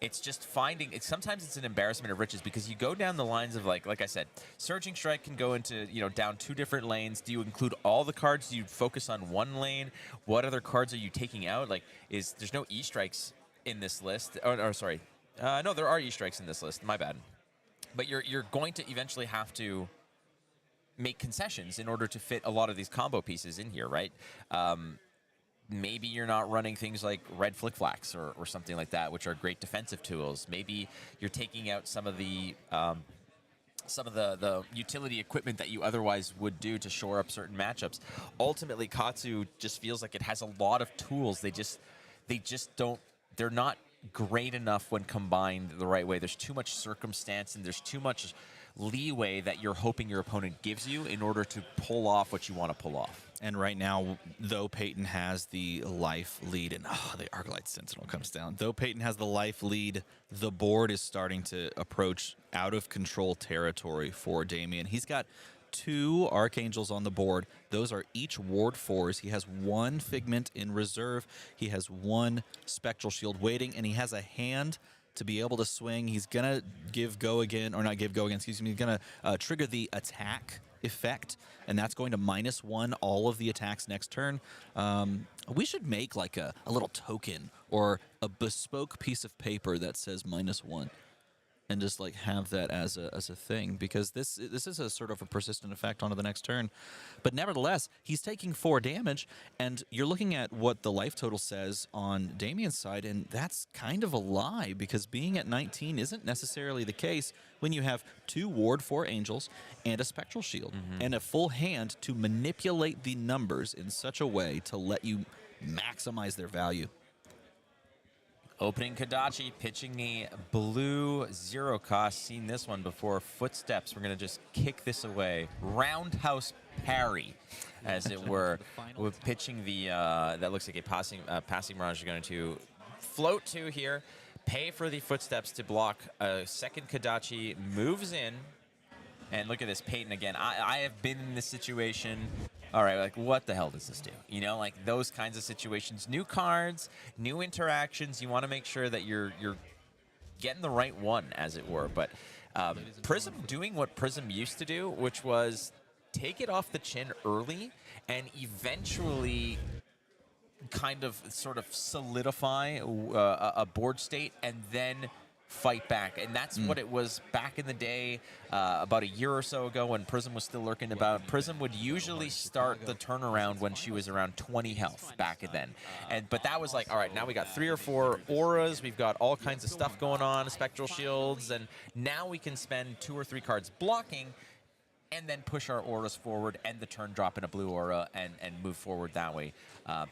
It's just sometimes it's an embarrassment of riches, because you go down the lines of like I said, Surging Strike can go into down 2 different lanes. Do you include all the cards? Do you focus on one lane? What other cards are you taking out? There's no E strikes in this list. Or sorry, No, there are Easter eggs in this list. My bad. But you're going to eventually have to make concessions in order to fit a lot of these combo pieces in here, right? Maybe you're not running things like red flick flacks or something like that, which are great defensive tools. Maybe you're taking out some of the utility equipment that you otherwise would do to shore up certain matchups. Ultimately, Katsu just feels like it has a lot of tools. They just don't. They're not great enough when combined the right way. There's too much circumstance and there's too much leeway that you're hoping your opponent gives you in order to pull off what you want to pull off. And right now, though Peyton has the life lead, and the Arclight Sentinel comes down. Though Peyton has the life lead, the board is starting to approach out of control territory for Damien. He's got 2 Archangels on the board. Those are each Ward 4s. He has 1 Figment in reserve. He has 1 Spectral Shield waiting, and he has a hand to be able to swing. He's going to give go again, or not give go again, excuse me. He's going to trigger the attack effect, and that's going to -1 all of the attacks next turn. We should make like a little token or a bespoke piece of paper that says -1 and just like have that as a thing, because this is a sort of a persistent effect onto the next turn. But nevertheless, he's taking 4 damage, and you're looking at what the life total says on Damien's side, and that's kind of a lie, because being at 19 isn't necessarily the case when you have 2 Ward 4 Angels and a Spectral Shield and a full hand to manipulate the numbers in such a way to let you maximize their value. Opening Kodachi, pitching a blue 0 cost. Seen this one before. Footsteps. We're going to just kick this away. Roundhouse parry, as it were. With pitching the, that looks like a passing mirage. You're going to float to here. Pay for the footsteps to block. A second Kodachi moves in. And look at this, Peyton again. I have been in this situation. All right, like, what the hell does this do? You know, like those kinds of situations. New cards, new interactions. You want to make sure that you're getting the right one, as it were. But Prism doing what Prism used to do, which was take it off the chin early and eventually kind of sort of solidify a board state and then fight back. And that's what it was back in the day, about a year or so ago when Prism was still lurking about. Prism would usually start the turnaround when she was around 20 health back then. But that was like, all right, now we got 3 or 4 auras, we've got all kinds of stuff going on, spectral shields, and now we can spend 2 or 3 cards blocking and then push our auras forward and the turn drop in a blue aura and move forward that way.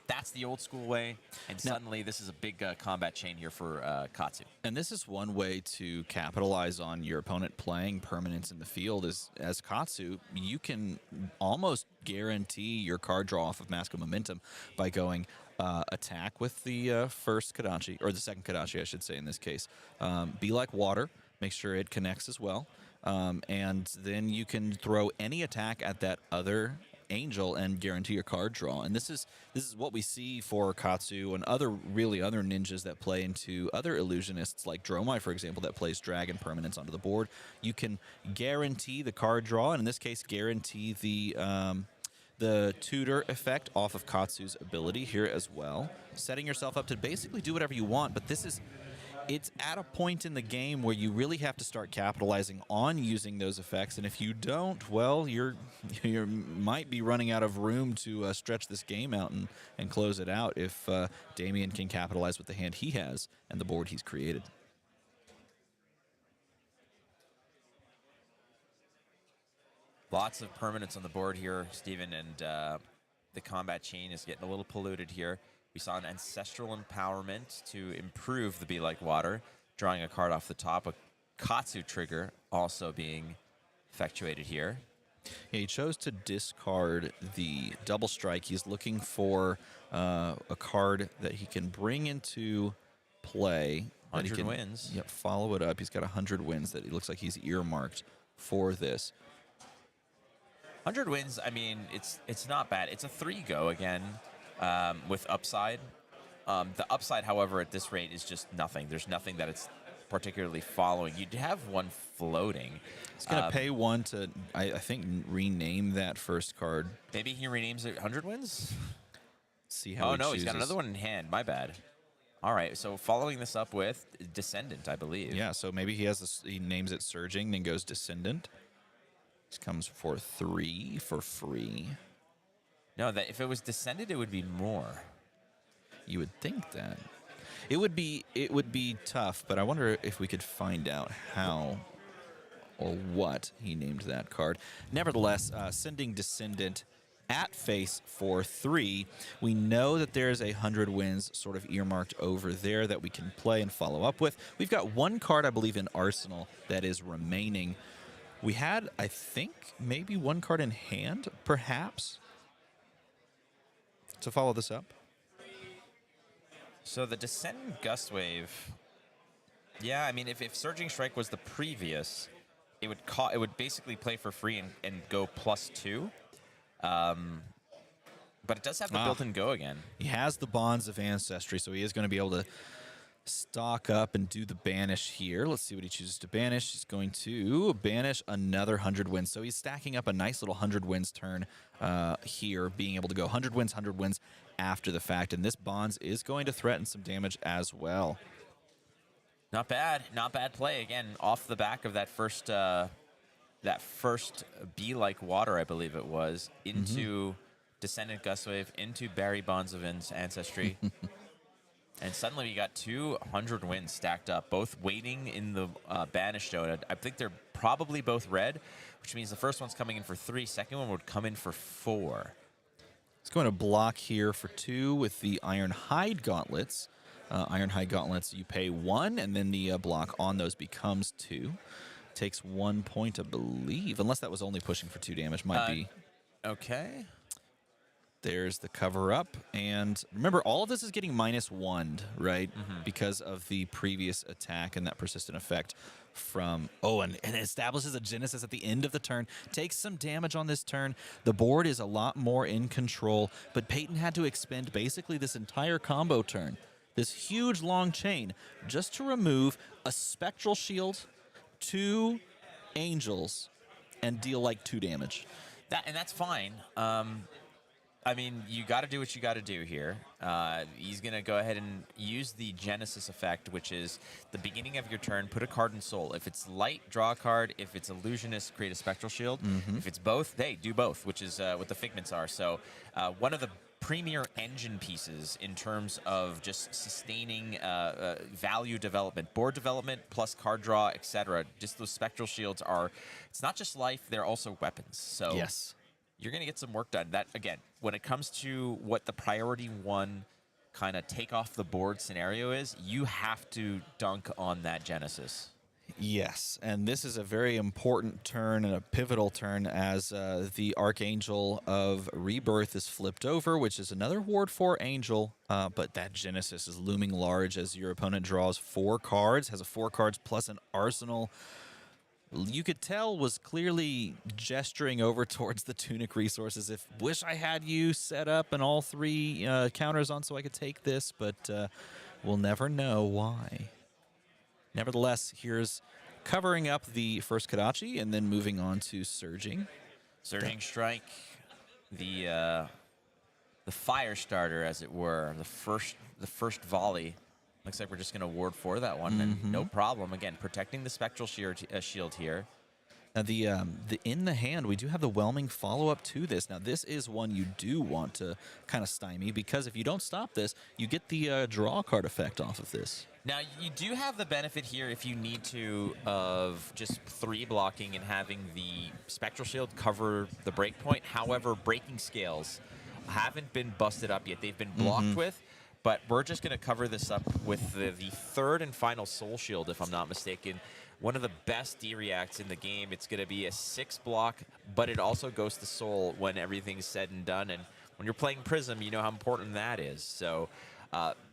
That's the old school way, and suddenly this is a big combat chain here for Katsu. And this is one way to capitalize on your opponent playing permanence in the field. Is as Katsu, you can almost guarantee your card draw off of Mask of Momentum by going attack with the first Kodachi, or the second Kodachi, I should say in this case. Be like water, make sure it connects as well. And then you can throw any attack at that other angel and guarantee your card draw. And this is what we see for Katsu and other ninjas that play into other illusionists like Dromai, for example, that plays dragon permanence onto the board. You can guarantee the card draw, and in this case, guarantee the tutor effect off of Katsu's ability here as well, setting yourself up to basically do whatever you want. But it's at a point in the game where you really have to start capitalizing on using those effects, and if you don't, well, you might be running out of room to stretch this game out and close it out if Damien can capitalize with the hand he has and the board he's created. Lots of permanents on the board here, Steven, and the combat chain is getting a little polluted here. We saw an Ancestral Empowerment to improve the Be Like Water, drawing a card off the top. A Katsu trigger also being effectuated here. Yeah, he chose to discard the double strike. He's looking for a card that he can bring into play. 100 wins. Yep, follow it up. He's got 100 wins that it looks like he's earmarked for this. 100 wins, I mean, it's not bad. It's a 3-go again. With upside. The upside, however, at this rate is just nothing. There's nothing that it's particularly following. You'd have one floating. He's going to pay 1 to, I think, rename that first card. Maybe he renames it 100 wins? See how he chooses. He's got another one in hand. My bad. All right, so following this up with Descendant, I believe. Yeah, so maybe he has this, he names it Surging, then goes Descendant. This comes for 3 for free. No, that if it was Descendant, it would be more. You would think that. It would be tough, but I wonder if we could find out how or what he named that card. Nevertheless, sending Descendant at face for 3. We know that there's 100 wins sort of earmarked over there that we can play and follow up with. We've got one card, I believe, in Arsenal that is remaining. We had, I think, maybe one card in hand, perhaps, to follow this up. So the Descendant Gustwave, yeah, I mean, if Surging Strike was the previous, it would basically play for free and go +2. But it does have the built-in go again. He has the Bonds of Ancestry, so he is going to be able to stock up and do the banish here. Let's see what he chooses to banish. He's going to banish another 100 wins. So he's stacking up a nice little 100 wins turn here, being able to go 100 wins after the fact. And this Bonds is going to threaten some damage as well. Not bad. Not bad play. Again, off the back of that first Be-like Water, I believe it was, into Descendant Gustwave, into Barry Bonds of Ancestry. And suddenly we got 200 wins stacked up, both waiting in the banish zone. I think they're probably both red, which means the first one's coming in for 3. Second one would come in for 4. It's going to block here for 2 with the Iron Hide Gauntlets. Iron Hide Gauntlets, you pay 1, and then the block on those becomes 2. Takes 1 point, I believe, unless that was only pushing for 2 damage. Might be. Okay. There's the cover up, and remember, all of this is getting -1, right? Because of the previous attack and that persistent effect from, and it establishes a Genesis at the end of the turn. Takes some damage on this turn. The board is a lot more in control, but Peyton had to expend basically this entire combo turn, this huge long chain, just to remove a Spectral Shield, 2 Angels, and deal like 2 damage. And that's fine. I mean, you got to do what you got to do here. He's going to go ahead and use the Genesis effect, which is the beginning of your turn, put a card in Soul. If it's light, draw a card. If it's Illusionist, create a Spectral Shield. If it's both, hey, do both, which is what the Figments are. So one of the premier engine pieces in terms of just sustaining value development, board development, plus card draw, etc. Just those Spectral Shields are, it's not just life, they're also weapons. So Yes. You're going to get some work done. That, again, when it comes to what the priority 1 kind of take off the board scenario is, you have to dunk on that Genesis. Yes, and this is a very important turn and a pivotal turn as the Archangel of Rebirth is flipped over, which is another Ward 4 Angel, but that Genesis is looming large as your opponent draws 4 cards, has a 4 cards plus an arsenal. You could tell was clearly gesturing over towards the Tunic resources. If wish I had you set up and all 3 counters on so I could take this, but we'll never know why. Nevertheless, here's covering up the first Kadachi and then moving on to Surging. Surging Strike, the fire starter, as it were, the first volley. Looks like we're just going to ward for that one, and no problem. Again, protecting the Spectral Shield here. Now, the in the hand, we do have the Whelming follow-up to this. Now, this is one you do want to kind of stymie, because if you don't stop this, you get the draw card effect off of this. Now, you do have the benefit here, if you need to, of just 3 blocking and having the Spectral Shield cover the breakpoint. However, breaking scales haven't been busted up yet. They've been blocked with. But we're just going to cover this up with the 3rd and final Soul Shield, if I'm not mistaken. One of the best D-reacts in the game. It's going to be a 6 block, but it also goes to Soul when everything's said and done. And when you're playing Prism, you know how important that is. So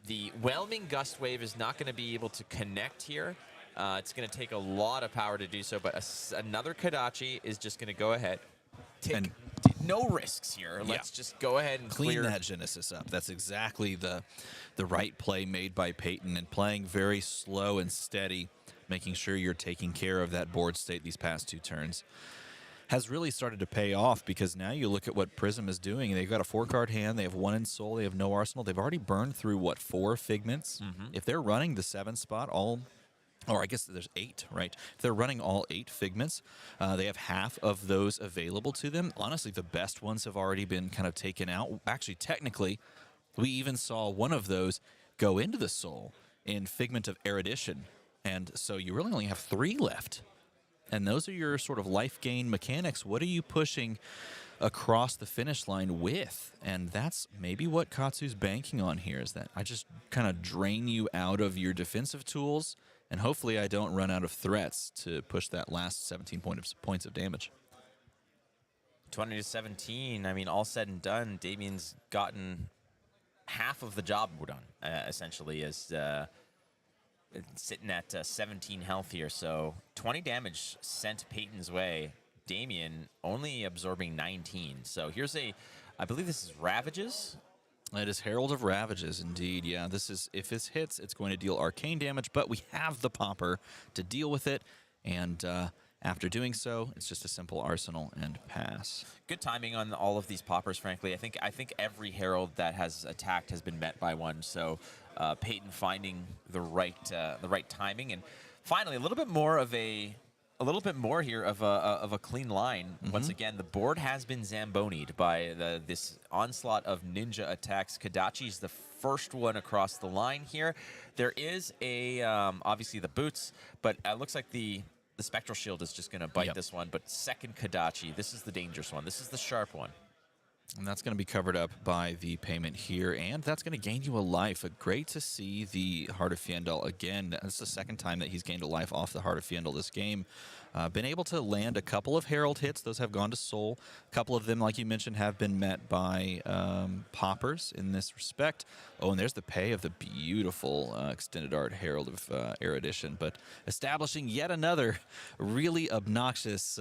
the Whelming Gustwave is not going to be able to connect here. It's going to take a lot of power to do so, but another Kadachi is just going to go ahead. Take no risks here. Let's just go ahead and clean that Genesis up. That's exactly the right play made by Peyton, and playing very slow and steady, making sure you're taking care of that board state these past 2 turns. has really started to pay off, because now you look at what Prism is doing. They've got a 4-card hand. They have 1 in Soul. They have no Arsenal. They've already burned through, what, 4 Figments? If they're running the 7 spot, or I guess there's 8, right? If they're running all 8 Figments, they have half of those available to them. Honestly, the best ones have already been kind of taken out. Actually, technically, we even saw one of those go into the Soul in Figment of Erudition. And so you really only have 3 left. And those are your sort of life gain mechanics. What are you pushing across the finish line with? And that's maybe what Katsu's banking on here, is that I just kind of drain you out of your defensive tools, and hopefully I don't run out of threats to push that last 17 points of damage. 20 to 17. I mean, all said and done, Damien's gotten half of the job done, essentially, as sitting at 17 health here. So 20 damage sent Peyton's way. Damien only absorbing 19. So here's I believe this is Ravages. It is Herald of Ravages, indeed. Yeah, this is, if this hits, it's going to deal arcane damage, but we have the popper to deal with it. And after doing so, it's just a simple arsenal and pass. Good timing on all of these poppers, frankly. I think every Herald that has attacked has been met by one. So Peyton finding the right timing, and finally a little bit more here of a clean line. Once again, the board has been zambonied by this onslaught of ninja attacks. Kadachi's the first one across the line here. There is obviously the boots, but it looks like the Spectral Shield is just going to bite this one. But second Kadachi, this is the dangerous one. This is the sharp one. And that's going to be covered up by the payment here, and that's going to gain you a life. Great to see the Heart of Fiendal again. That's the second time that he's gained a life off the Heart of Fiendal this game. Been able to land a couple of Herald hits. Those have gone to Soul. A couple of them, like you mentioned, have been met by poppers in this respect. Oh, and there's the pay of the beautiful Extended Art Herald of Erudition. But establishing yet another really obnoxious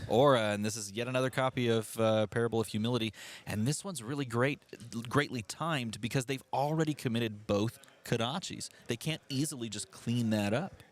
aura, and this is yet another copy of Parable of Humility. And this one's really greatly timed, because they've already committed both Kadachis. They can't easily just clean that up.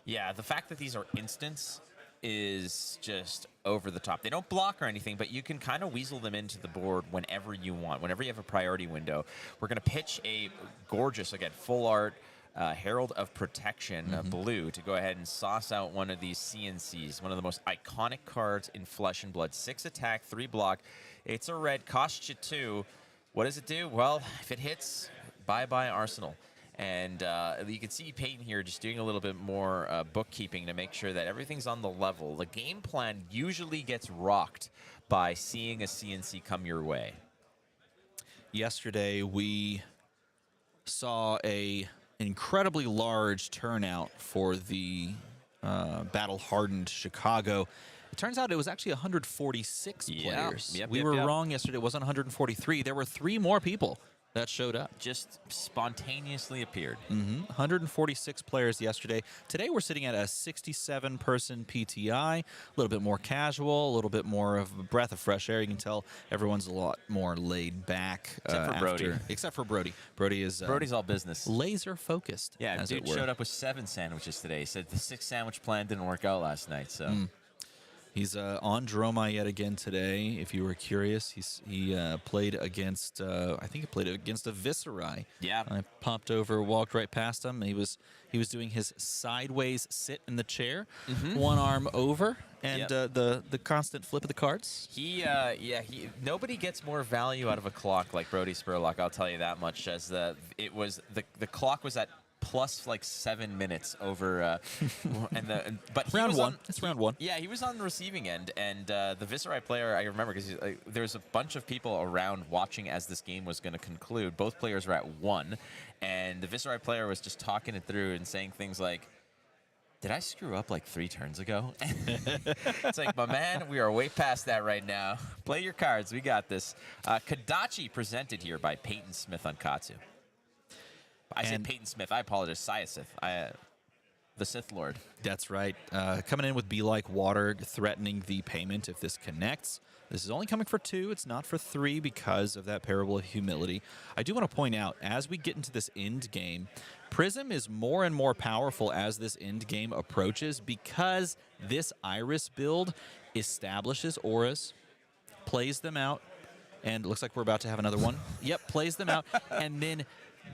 Yeah, the fact that these are instants is just over the top. They don't block or anything, but you can kind of weasel them into the board whenever you want, whenever you have a priority window. We're going to pitch a gorgeous, again, full art Herald of Protection blue to go ahead and sauce out one of these CNCs, one of the most iconic cards in Flesh and Blood. 6 attack, 3 block. It's a red, costs you 2. What does it do? Well, if it hits, bye-bye Arsenal. And you can see Peyton here just doing a little bit more bookkeeping to make sure that everything's on the level. The game plan usually gets rocked by seeing a CNC come your way. Yesterday, we saw a incredibly large turnout for the Battle Hardened Chicago. It turns out it was actually 146 players. We were wrong yesterday. It wasn't 143. There were 3 more people that showed up. Just spontaneously appeared. 146 players yesterday. Today we're sitting at a 67-person PTI, a little bit more casual, a little bit more of a breath of fresh air. You can tell everyone's a lot more laid back. Except for Brody. Except for Brody. Brody's all business. Laser focused. Yeah, dude showed up with 7 sandwiches today. He said the 6 sandwich plan didn't work out last night, so... He's on Dromai yet again today. If you were curious, he played against I think he played against a Viscerai. Yeah. I popped over, walked right past him. He was doing his sideways sit in the chair, one arm over, and the constant flip of the cards. Nobody gets more value out of a clock like Brody Spurlock. I'll tell you that much. As the clock was at plus like 7 minutes over, but round one. It's round one. Yeah, he was on the receiving end, and the Viscerai player, I remember because there was a bunch of people around watching as this game was going to conclude. Both players were at 1, and the Viscerai player was just talking it through and saying things like, "Did I screw up like 3 turns ago?" It's like, my man, we are way past that right now. Play your cards. We got this. Kadachi presented here by Peyton Smith on Katsu. I said Peyton Smith. I apologize. Siasith. The Sith Lord. That's right. Coming in with Be Like Water, threatening the payment if this connects. This is only coming for 2. It's not for 3 because of that Parable of Humility. I do want to point out, as we get into this end game, Prism is more and more powerful as this end game approaches, because this Iris build establishes auras, plays them out, and it looks like we're about to have another one. Yep, plays them out, and then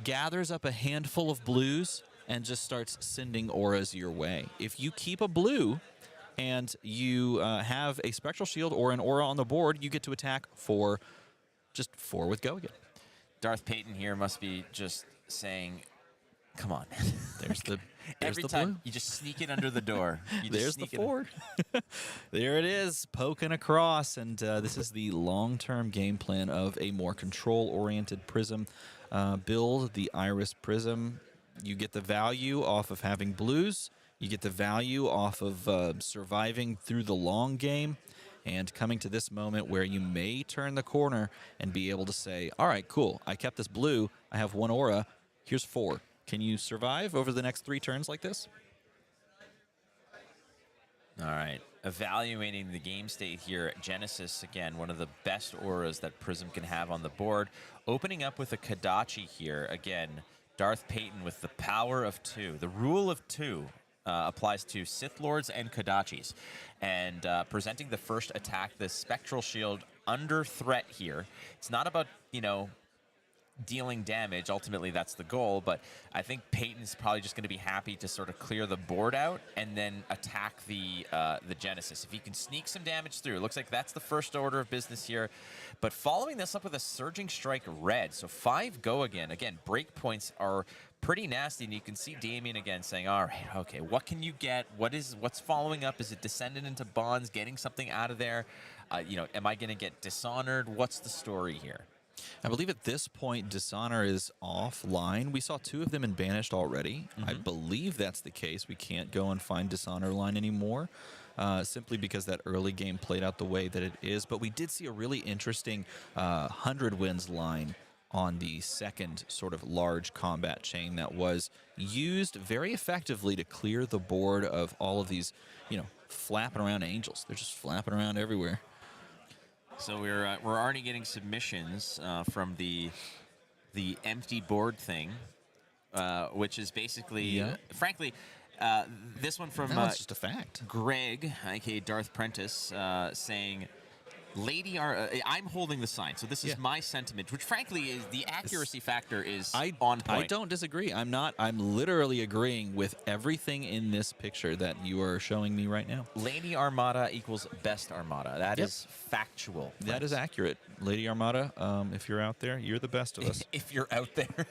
gathers up a handful of blues and just starts sending auras your way. If you keep a blue and you have a Spectral Shield or an aura on the board, you get to attack for just 4 with go again. Darth Payton here must be just saying, come on, man. There's Every the time blue. you just sneak it under the door. You just There's the sneak it 4. There it is, poking across. And this is the long-term game plan of a more control-oriented Prism build, the Iris Prism. You get the value off of having blues. You get the value off of surviving through the long game and coming to this moment where you may turn the corner and be able to say, all right, cool, I kept this blue. I have 1 aura. Here's 4. Can you survive over the next 3 turns like this? All right. Evaluating the game state here, Genesis, again, one of the best auras that Prism can have on the board. Opening up with a Kodachi here. Again, Darth Payton with the power of 2. The rule of 2 applies to Sith Lords and Kodachis. And presenting the first attack, the Spectral Shield under threat here. It's not about, you know, dealing damage. Ultimately, that's the goal, but I think Peyton's probably just going to be happy to sort of clear the board out and then attack the Genesis. If he can sneak some damage through, it looks like that's the first order of business here. But following this up with a Surging Strike red, so 5 go again. Again, breakpoints are pretty nasty, and you can see Damien again saying, all right, okay, what can you get? What's following up? Is it Descendant into Bonds, getting something out of there? You know, am I going to get Dishonored? What's the story here? I believe at this point, Dishonor is offline. We saw 2 of them in Banished already. I believe that's the case. We can't go and find Dishonor line anymore, simply because that early game played out the way that it is. But we did see a really interesting 100 wins line on the second sort of large combat chain that was used very effectively to clear the board of all of these, you know, flapping around angels. They're just flapping around everywhere. So we're already getting submissions from the empty board thing, which is basically, frankly, this one from No, it's just a fact. Greg, aka Darth Prentice, saying, "Lady I'm holding the sign." So this is my sentiment, which frankly is the accuracy factor is on point. I don't disagree. I'm not. I'm literally agreeing with everything in this picture that you are showing me right now. Lady Armada equals best Armada. That is factual. That is accurate. Lady Armada, if you're out there, you're the best of us. If you're out there.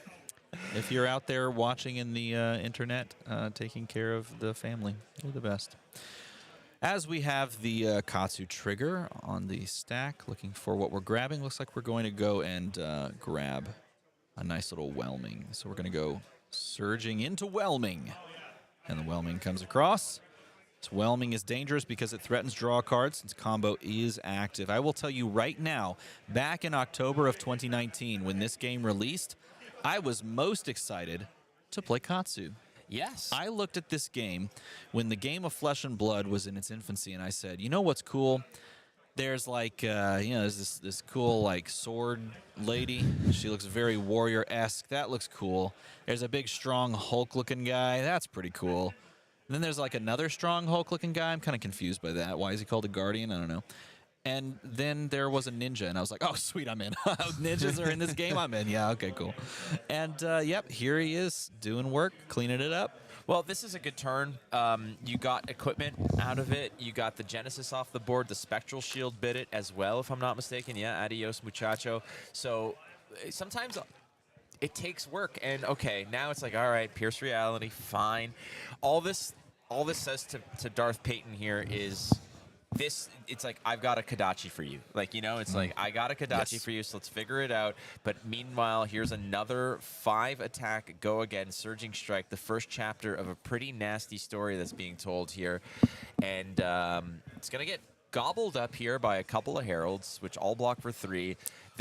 If you're out there watching in the internet, taking care of the family, you're the best. As we have the Katsu trigger on the stack, looking for what we're grabbing, looks like we're going to go and grab a nice little whelming. So we're going to go surging into whelming. And the whelming comes across. This whelming is dangerous because it threatens draw cards since combo is active. I will tell you right now, back in October of 2019, when this game released, I was most excited to play Katsu. Yes. I looked at this game when the game of Flesh and Blood was in its infancy, and I said, you know what's cool? There's like, there's this cool like sword lady. She looks very warrior-esque. That looks cool. There's a big, strong Hulk-looking guy. That's pretty cool. And then there's like another strong Hulk-looking guy. I'm kind of confused by that. Why is he called a Guardian? I don't know. And then there was a ninja, and I was like, oh, sweet, I'm in. Ninjas are in this game, I'm in. Yeah, okay, cool. And, yep, here he is doing work, cleaning it up. Well, this is a good turn. You got equipment out of it. You got the Genesis off the board. The Spectral Shield bit it as well, if I'm not mistaken. Yeah, adios, muchacho. So sometimes it takes work. And, okay, now it's like, all right, Pierce Reality, fine. All this says to Darth Payton here is... it's like, I've got a Kodachi for you. Like, you know, it's like, I got a Kodachi for you, so let's figure it out. But meanwhile, here's another 5 attack, go again, Surging Strike, the first chapter of a pretty nasty story that's being told here. And it's going to get gobbled up here by a couple of Heralds, which all block for 3.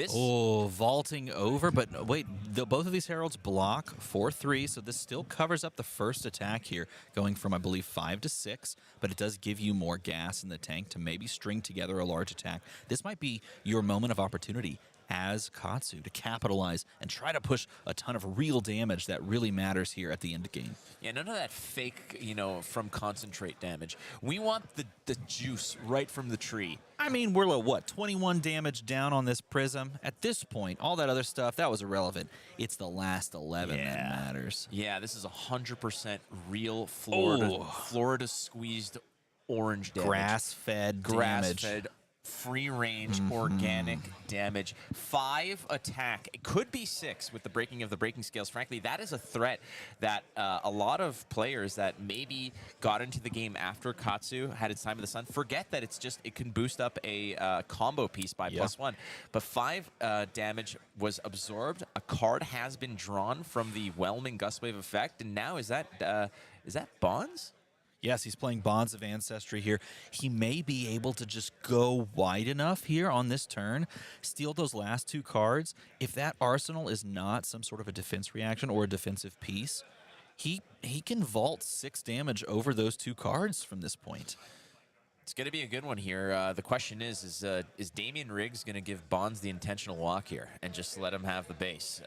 Vaulting over, but wait, both of these Heralds block for 3, so this still covers up the first attack here, going from, I believe, 5 to 6, but it does give you more gas in the tank to maybe string together a large attack. This might be your moment of opportunity has Katsu to capitalize and try to push a ton of real damage that really matters here at the end game. Yeah, none of that fake, from concentrate damage. We want the juice right from the tree. I mean, we're what, 21 damage down on this Prism? At this point, all that other stuff, that was irrelevant. It's the last 11 that matters. Yeah, this is 100% real Florida squeezed orange damage. Grass-fed damage. Grass-fed, free-range, organic damage. 5 attack. It could be 6 with the breaking of the breaking scales. Frankly, that is a threat that a lot of players that maybe got into the game after Katsu had its time in the sun forget that it can boost up a combo piece by +1. But 5 damage was absorbed. A card has been drawn from the Whelming Gust Wave effect, and now is that Bonds? Yes, he's playing Bonds of Ancestry here. He may be able to just go wide enough here on this turn, steal those last 2 cards. If that arsenal is not some sort of a defense reaction or a defensive piece, he can vault 6 damage over those 2 cards from this point. It's going to be a good one here. The question is Damian Riggs going to give Bonds the intentional walk here and just let him have the base?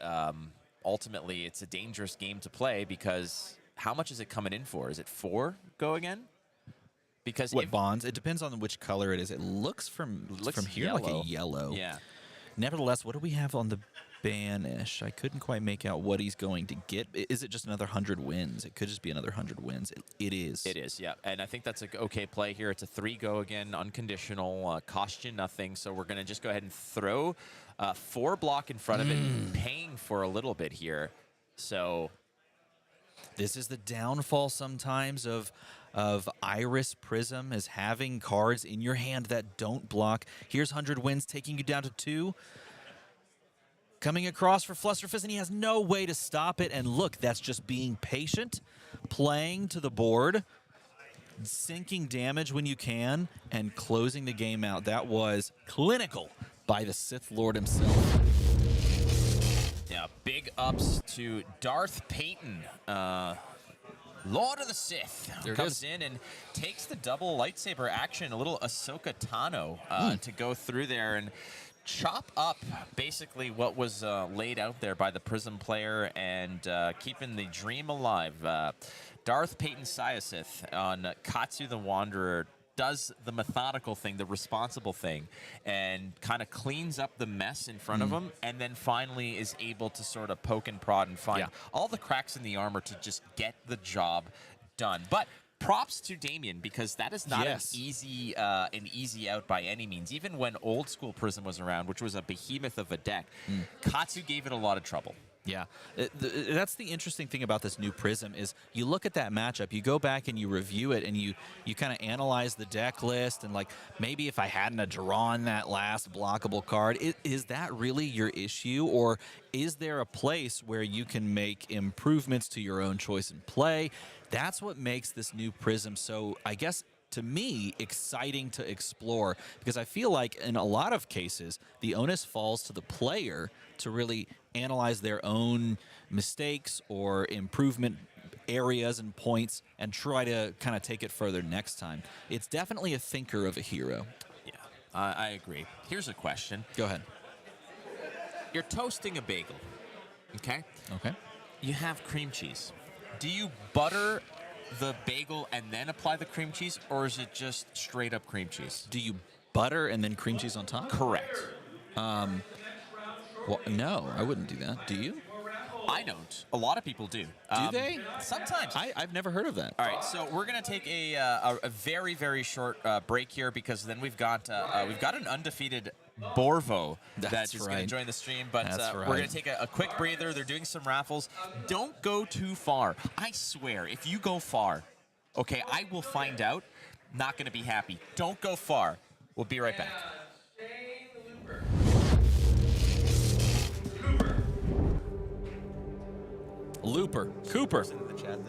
Ultimately, it's a dangerous game to play because how much is it coming in for? Is it 4 go again? Because what Bonds? It depends on which color it is. It looks from here yellow. like a yellow. Yeah. Nevertheless, what do we have on the banish? I couldn't quite make out what he's going to get. Is it just another 100 wins? It could just be another 100 wins. It is. It is, yeah. And I think that's an okay play here. It's a 3 go again, unconditional, cost you nothing. So we're going to just go ahead and throw 4 block in front of it, paying for a little bit here. So this is the downfall sometimes of Iris Prism, is having cards in your hand that don't block. Here's 100 wins taking you down to 2. Coming across for Flusterfist, and he has no way to stop it. And look, that's just being patient, playing to the board, sinking damage when you can, and closing the game out. That was clinical by the Sith Lord himself. Yeah, big ups to Darth Payton, Lord of the Sith, comes in and takes the double lightsaber action, a little Ahsoka Tano to go through there and chop up basically what was laid out there by the Prism player and keeping the dream alive. Darth Payton Syosith on Katsu the Wanderer does the methodical thing, the responsible thing, and kind of cleans up the mess in front of him, and then finally is able to sort of poke and prod and find all the cracks in the armor to just get the job done. But props to Damian, because that is not an easy out by any means. Even when old school Prism was around, which was a behemoth of a deck, Katsu gave it a lot of trouble. Yeah, that's the interesting thing about this new Prism is you look at that matchup, you go back and you review it, and you kind of analyze the deck list, and like, maybe if I hadn't have drawn that last blockable card, is that really your issue, or is there a place where you can make improvements to your own choice and play? That's what makes this new Prism so, I guess, to me, exciting to explore, because I feel like in a lot of cases, the onus falls to the player to really analyze their own mistakes or improvement areas and points and try to kind of take it further next time. It's definitely a thinker of a hero. Yeah, I agree. Here's a question. Go ahead. You're toasting a bagel, okay? Okay. You have cream cheese. Do you butter the bagel and then apply the cream cheese, or is it just straight up cream cheese? Do you butter and then cream cheese on top? Correct. Well, no, I wouldn't do that. Do you? I don't. A lot of people do. Do they? Sometimes. I've never heard of that. All right, so we're gonna take a very, very short break here, because then we've got an undefeated Borvo that is going to join the stream, but we're going to take a quick breather. They're doing some raffles. Don't go too far. I swear, if you go far, okay, I will find out. Not going to be happy. Don't go far. We'll be right back. Looper. Cooper. In the chat.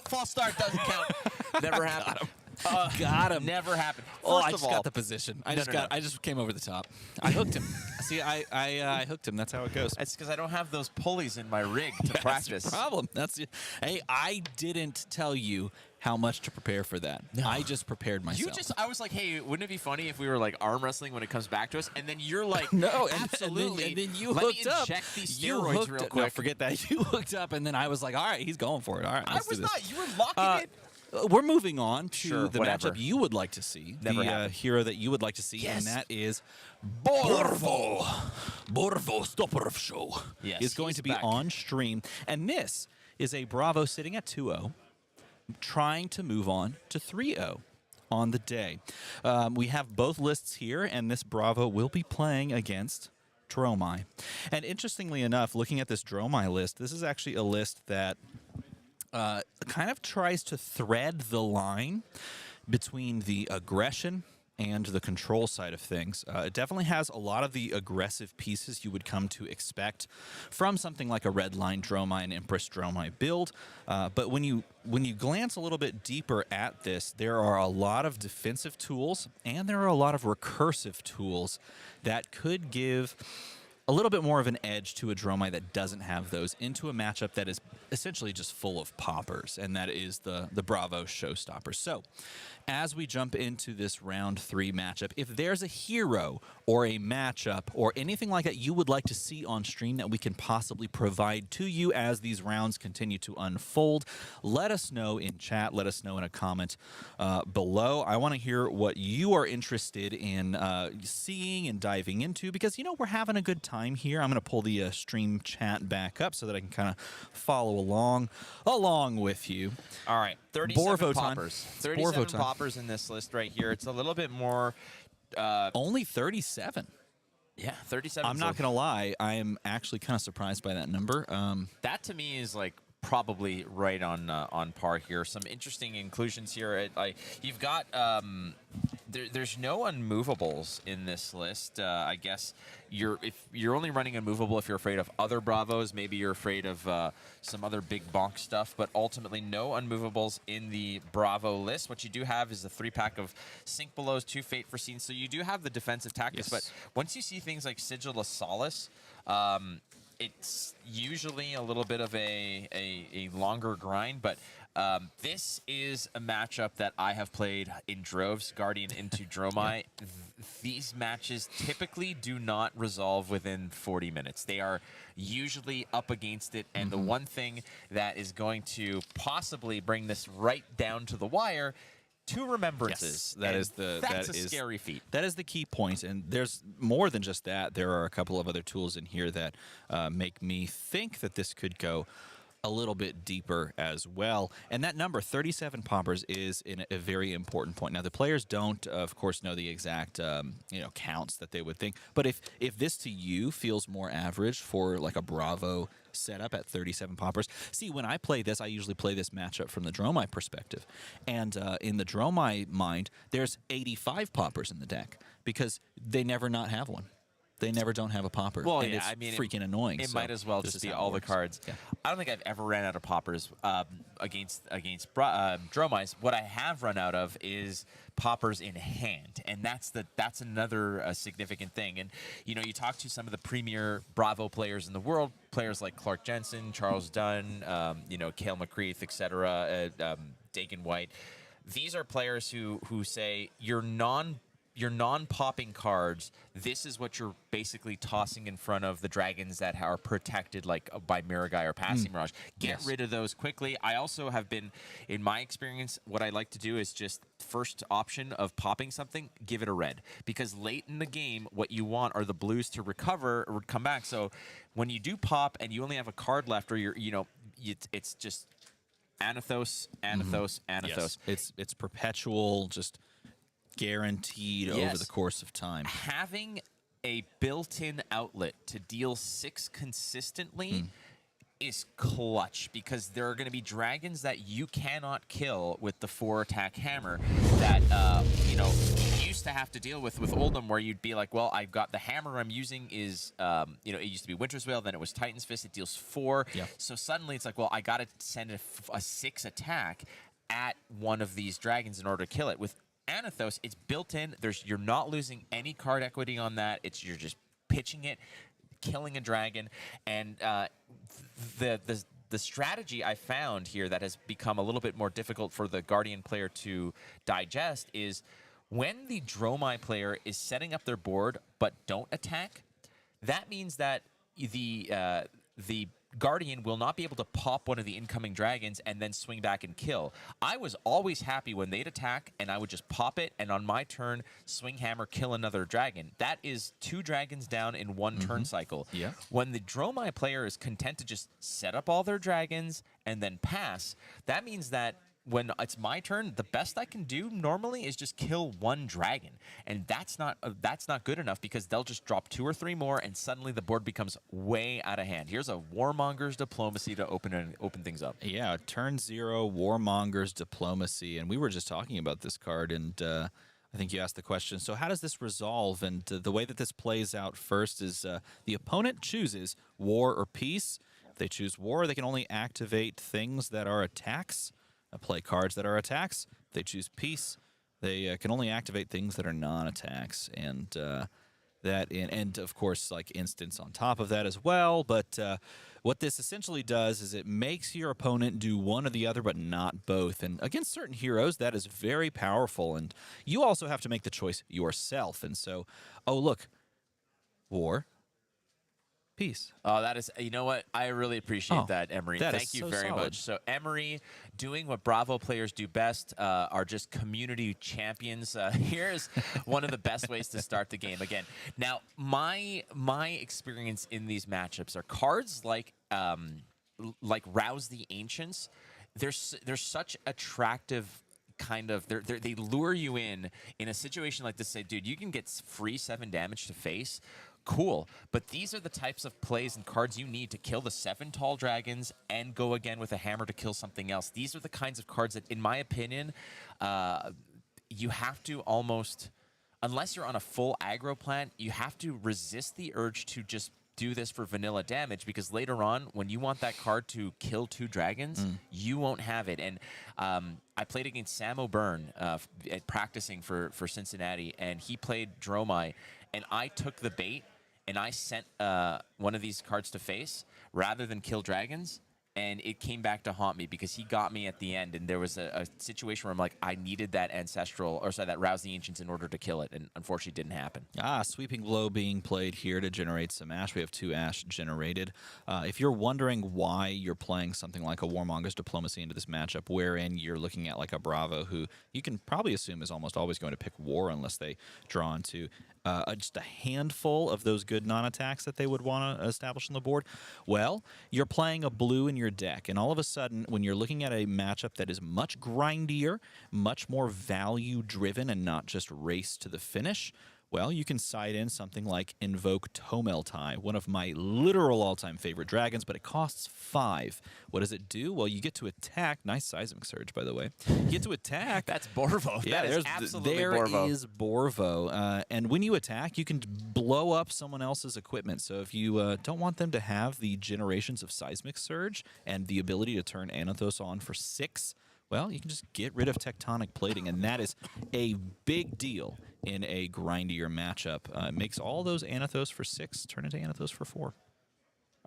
false start doesn't count. Never happened. Got him. Never happened. Oh, I First just of all, got the position. I No. I just came over the top. I hooked him. See, I hooked him. That's how it goes. It's because I don't have those pulleys in my rig to That's practice. the problem. Hey, I didn't tell you how much to prepare for that. No. I just prepared myself. I was like, hey, wouldn't it be funny if we were like arm wrestling when it comes back to us? And then you're like, No, absolutely. And then you Let hooked me up. inject these You steroids hooked real up. quick. No, forget that. You hooked up, and then I was like, all right, he's going for it. All right, I let's was do this. not. You were locking it. We're moving on to Sure, the whatever. matchup you would like to see, Never the happened. hero that you would like to see, Yes. and that is Borvo. Borvo Stopper Show Yes, is going he's to be back. on stream, and this is a Bravo sitting at 2-0, trying to move on to 3-0 on the day. We have both lists here, and this Bravo will be playing against Dromai. And interestingly enough, looking at this Dromai list, this is actually a list that kind of tries to thread the line between the aggression and the control side of things. It definitely has a lot of the aggressive pieces you would come to expect from something like a Redline Dromai and Empress Dromai build. But when you glance a little bit deeper at this, there are a lot of defensive tools and there are a lot of recursive tools that could give a little bit more of an edge to a Dromai that doesn't have those into a matchup that is essentially just full of poppers, and that is the Bravo showstoppers. So as we jump into this round 3 matchup, if there's a hero or a matchup or anything like that you would like to see on stream that we can possibly provide to you as these rounds continue to unfold, let us know in chat, let us know in a comment below. I want to hear what you are interested in seeing and diving into, because, you know, we're having a good time here. I'm going to pull the stream chat back up so that I can kind of follow along with you. All right, 37 Borvo time. poppers. It's 37 Borvo time. poppers in this list right here. It's a little bit more. Only 37. Yeah, 37. I'm not going to lie. I am actually kind of surprised by that number. That to me is like probably right on par here. Some interesting inclusions here. You've got there's no unmovables in this list. I guess if you're only running unmovable if you're afraid of other Bravos. Maybe you're afraid of some other big bonk stuff. But ultimately, no unmovables in the Bravo list. What you do have is a 3-pack of Sink Belows, 2 Fate Foreseen. So you do have the defensive tactics. Yes. But once you see things like Sigil of Solace, it's usually a little bit of a longer grind, but this is a matchup that I have played in droves, Guardian into Dromai. Yeah. These matches typically do not resolve within 40 minutes. They are usually up against it, and the one thing that is going to possibly bring this right down to the wire, 2 remembrances. Yes, that's a scary feat. That is the key point, and there's more than just that. There are a couple of other tools in here that make me think that this could go a little bit deeper as well. And that number, 37 poppers, is in a very important point. Now, the players don't, of course, know the exact counts that they would think. But if this to you feels more average for like a Bravo setup at 37 poppers. See, when I play this, I usually play this matchup from the Dromai perspective. And in the Dromai mind, there's 85 poppers in the deck because they never not have one. They never don't have a popper. Well, and yeah, it's I mean, freaking annoying. It might as well just be all the cards. Yeah. I don't think I've ever ran out of poppers against Dromais. What I have run out of is poppers in hand, and that's another significant thing. And you know, you talk to some of the premier Bravo players in the world, players like Clark Jensen, Charles Dunn, Cale McCreath, etc., Dagan White. These are players who say your non-popping cards, this is what you're basically tossing in front of the dragons that are protected like by Miragai or Passing Mirage. Get rid of those quickly. I also have been, in my experience, what I like to do is just first option of popping something, give it a red. Because late in the game, what you want are the blues to recover or come back. So when you do pop and you only have a card left, or it's just Anathos, Anathos, Anathos. Yes. It's perpetual, just guaranteed over the course of time. Having a built-in outlet to deal 6 consistently is clutch, because there are going to be dragons that you cannot kill with the 4-attack hammer that you used to have to deal with Oldham, where you'd be like, well, I've got the hammer I'm using is it used to be Winter's Wail, then it was Titan's Fist, it deals 4. Yeah. So suddenly it's like, well, I got to send a 6 attack at one of these dragons in order to kill it. With Anathos, it's built in. You're not losing any card equity on that. You're just pitching it, killing a dragon, and the strategy I found here that has become a little bit more difficult for the Guardian player to digest is when the Dromai player is setting up their board but don't attack. That means that the Guardian will not be able to pop one of the incoming dragons and then swing back and kill. I was always happy when they'd attack and I would just pop it, and on my turn, swing hammer, kill another dragon. That is 2 dragons down in 1 turn cycle. Yeah. When the Dromai player is content to just set up all their dragons and then pass, that means that when it's my turn, the best I can do normally is just kill 1 dragon, and that's not good enough, because they'll just drop 2 or 3 more, and suddenly the board becomes way out of hand. Here's a Warmonger's Diplomacy to open things up. Yeah, turn 0 Warmonger's Diplomacy, and we were just talking about this card, and I think you asked the question. So how does this resolve? And the way that this plays out first is the opponent chooses war or peace. If they choose war, they can only activate things that are attacks, play cards that are attacks. If they choose peace, they can only activate things that are non-attacks. And and of course, like instants on top of that as well. But what this essentially does is it makes your opponent do one or the other, but not both. And against certain heroes, that is very powerful. And you also have to make the choice yourself. And so, oh, look, war, peace. Oh, that is, you know what? I really appreciate that, Emery. Thank you so very solid. much. So, Emery, doing what Bravo players do best, are just community champions. Here's one of the best ways to start the game. Again, now, my experience in these matchups are cards like Rouse the Ancients. There's such attractive kind of, they lure you in a situation like this. Say, dude, you can get free 7 damage to face. Cool, but these are the types of plays and cards you need to kill the 7 tall dragons and go again with a hammer to kill something else. These are the kinds of cards that, in my opinion, you have to almost, unless you're on a full aggro plan, you have to resist the urge to just do this for vanilla damage, because later on, when you want that card to kill 2 dragons, you won't have it. And I played against Sam O'Byrne practicing for Cincinnati, and he played Dromai, and I took the bait, and I sent one of these cards to face rather than kill dragons, and it came back to haunt me because he got me at the end, and there was a situation where I'm like, I needed that that Rouse the Ancients in order to kill it, and unfortunately didn't happen. Sweeping Blow being played here to generate some ash. We have 2 ash generated. If you're wondering why you're playing something like a Warmonger's Diplomacy into this matchup, wherein you're looking at like a Bravo, who you can probably assume is almost always going to pick war unless they draw into just a handful of those good non-attacks that they would want to establish on the board. Well, you're playing a blue in your deck, and all of a sudden, when you're looking at a matchup that is much grindier, much more value-driven, and not just race to the finish, well, you can side in something like Invoke Tomeltai, one of my literal all-time favorite dragons, but it costs 5. What does it do? Well, you get to attack. Nice Seismic Surge, by the way. You get to attack. That's Borvo. Yeah, that is absolutely Borvo. There is Borvo. And when you attack, you can blow up someone else's equipment. So if you don't want them to have the generations of Seismic Surge and the ability to turn Anathos on for 6, well, you can just get rid of Tectonic Plating, and that is a big deal in a grindier matchup. It makes all those Anathos for 6 turn into Anathos for 4.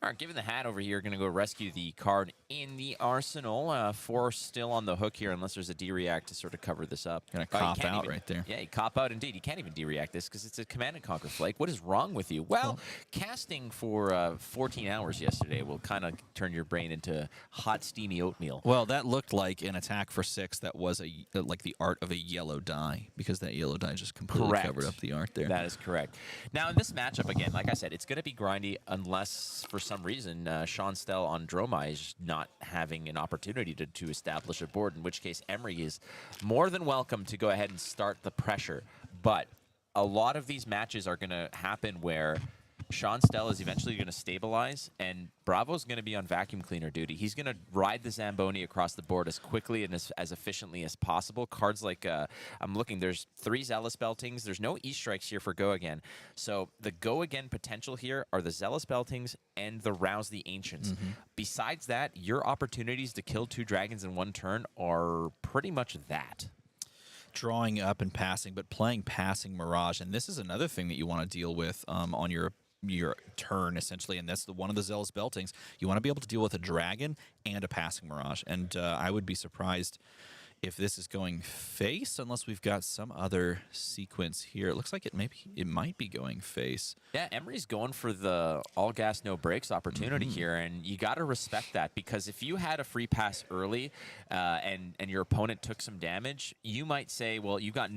All right, given the hat over here, going to go rescue the card in the arsenal. 4 still on the hook here, unless there's a D-React to sort of cover this up. Going to cop out right there. Yeah, you cop out indeed. You can't even D-React this because it's a Command and Conquer Flake. What is wrong with you? Well, casting for 14 hours yesterday will kind of turn your brain into hot, steamy oatmeal. Well, that looked like an attack for 6 that was like the art of a yellow die, because that yellow die just completely covered up the art there. That is correct. Now, in this matchup, again, like I said, it's going to be grindy unless, for some reason, Sean Stell on Dromai is not having an opportunity to establish a board, in which case Emery is more than welcome to go ahead and start the pressure. But a lot of these matches are going to happen where Sean Stell is eventually going to stabilize, and Bravo's going to be on vacuum cleaner duty. He's going to ride the Zamboni across the board as quickly and as efficiently as possible. Cards like, I'm looking, there's 3 Zealous Beltings. There's no E-Strikes here for Go Again. So the Go Again potential here are the Zealous Beltings and the Rouse the Ancients. Besides that, your opportunities to kill 2 dragons in 1 turn are pretty much that. Drawing up and passing, but playing Passing Mirage. And this is another thing that you want to deal with on your turn, essentially, and that's one of the Zealous Beltings. You want to be able to deal with a dragon and a Passing Mirage, and I would be surprised if this is going face, unless we've got some other sequence here. It looks like it might be going face. Yeah, Emery's going for the all gas, no brakes opportunity here, and you got to respect that, because if you had a free pass early and your opponent took some damage, you might say, well, you got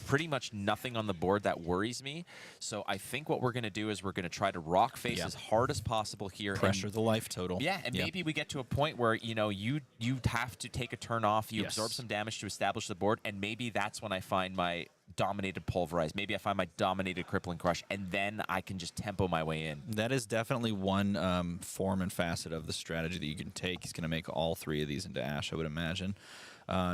pretty much nothing on the board that worries me. So I think what we're going to do is we're going to try to rock face as hard as possible here. Pressure the life total. Yeah, and maybe we get to a point where, you know, you have to take a turn off, you absorb some damage to establish the board, and maybe that's when I find my dominated Pulverize. Maybe I find my dominated Crippling Crush, and then I can just tempo my way in. That is definitely one form and facet of the strategy that you can take. He's going to make all 3 of these into Ash, I would imagine.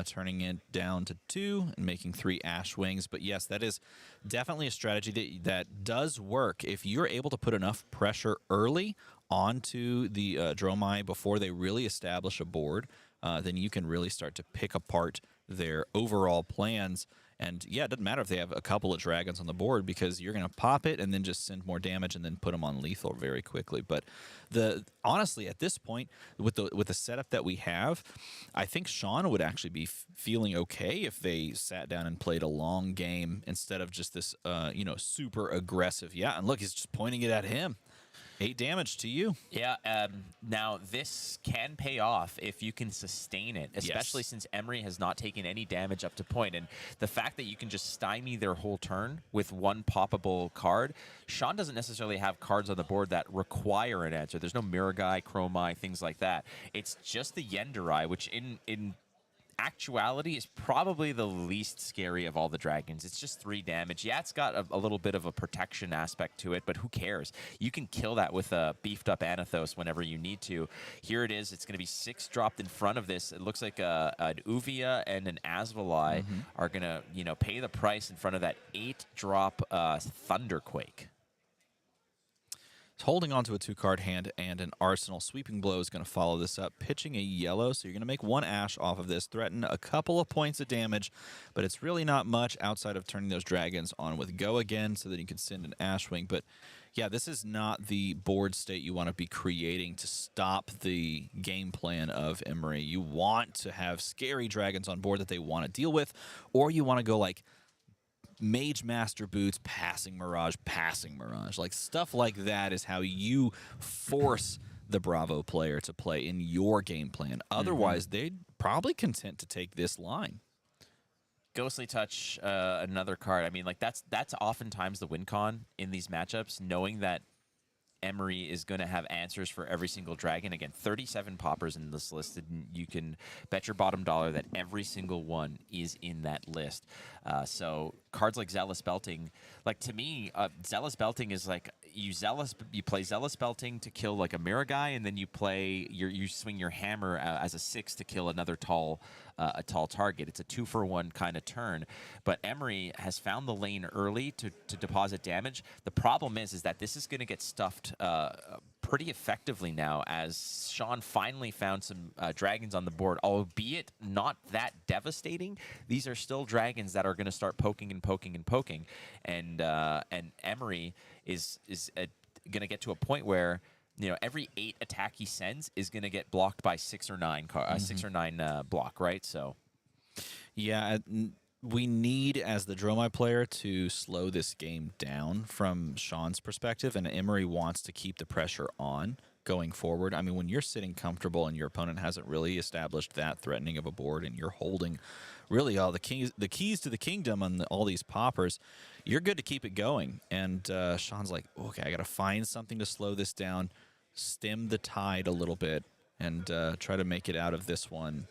turning it down to 2 and making 3 Ash Wings. But yes, that is definitely a strategy that does work. If you're able to put enough pressure early onto the Dromai before they really establish a board, then you can really start to pick apart their overall plans. And yeah, it doesn't matter if they have a couple of dragons on the board, because you're going to pop it and then just send more damage and then put them on lethal very quickly. But honestly, at this point, with the setup that we have, I think Sean would actually be feeling okay if they sat down and played a long game instead of just this super aggressive. Yeah, and look, he's just pointing it at him. 8 damage to you. Yeah. Now, this can pay off if you can sustain it, especially since Emery has not taken any damage up to point. And the fact that you can just stymie their whole turn with one poppable card, Sean doesn't necessarily have cards on the board that require an answer. There's no Miragai, Chromai, things like that. It's just the Yenderai, which in actuality is probably the least scary of all the dragons. It's just 3 damage. Yeah, it's got a little bit of a protection aspect to it, but who cares? You can kill that with a beefed up Anathos whenever you need to. Here it is. It's going to be 6 dropped in front of this. It looks like an Uvia and an Azalea are going to pay the price in front of that 8 drop Thunderquake. Holding onto a 2-card hand and an Arsenal. Sweeping Blow is going to follow this up, pitching a yellow. So you're going to make 1 Ash off of this, threaten a couple of points of damage, but it's really not much outside of turning those dragons on with Go again so that you can send an Ash Wing. But yeah, this is not the board state you want to be creating to stop the game plan of Emery. You want to have scary dragons on board that they want to deal with, or you want to go like Mage Master Boots, passing Mirage. Like stuff like that is how you force the Bravo player to play in your game plan. Otherwise, they'd probably content to take this line. Ghostly Touch, another card. I mean, like that's oftentimes the win con in these matchups, knowing that Emery is going to have answers for every single dragon. Again, 37 poppers in this list, and you can bet your bottom dollar that every single one is in that list. So cards like Zealous Belting, like to me, Zealous Belting is like you play Zealous Belting to kill like a Miragai, and then you swing your hammer as a 6 to kill another tall target. It's a 2-for-1 kind of turn. But Emery has found the lane early to deposit damage. The problem is that this is going to get stuffed pretty effectively now, as Sean finally found some dragons on the board, albeit not that devastating. These are still dragons that are going to start poking and poking and poking, and Emery is going to get to a point where every 8 attack he sends is going to get blocked by 6 or 9 block, right? So yeah, we need, as the Dromai player, to slow this game down from Sean's perspective, and Emery wants to keep the pressure on going forward. I mean, when you're sitting comfortable and your opponent hasn't really established that threatening of a board, and you're holding really all the keys to the kingdom on all these poppers, you're good to keep it going. And Sean's like, okay, I got to find something to slow this down, stem the tide a little bit, and try to make it out of this one,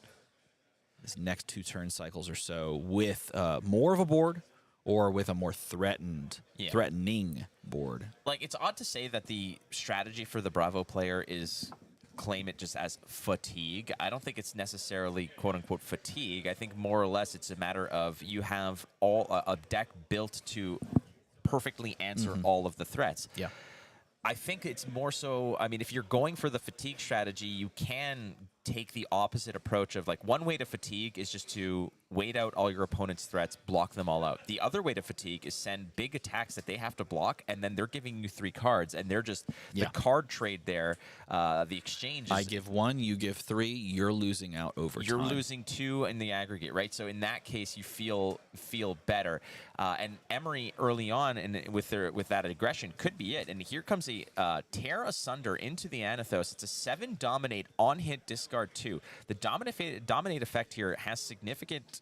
this next 2 turn cycles or so, with more of a board or with a more threatening board. Like, it's odd to say that the strategy for the Bravo player is claim it just as fatigue. I don't think it's necessarily quote-unquote fatigue. I think more or less it's a matter of you have a deck built to perfectly answer all of the threats. Yeah. I think it's more so, I mean, if you're going for the fatigue strategy, you can take the opposite approach of, like, one way to fatigue is just to wait out all your opponent's threats, block them all out. The other way to fatigue is send big attacks that they have to block, and then they're giving you 3 cards, and they're just the card trade there, the exchange is, I give 1, you give 3, you're losing out over you're time. losing 2 in the aggregate, right? So in that case, you feel better. And Emery early on, and with that aggression, could be it. And here comes a Tear Asunder into the Anathos. It's a 7 dominate on hit, discard 2. The dominate effect here has significant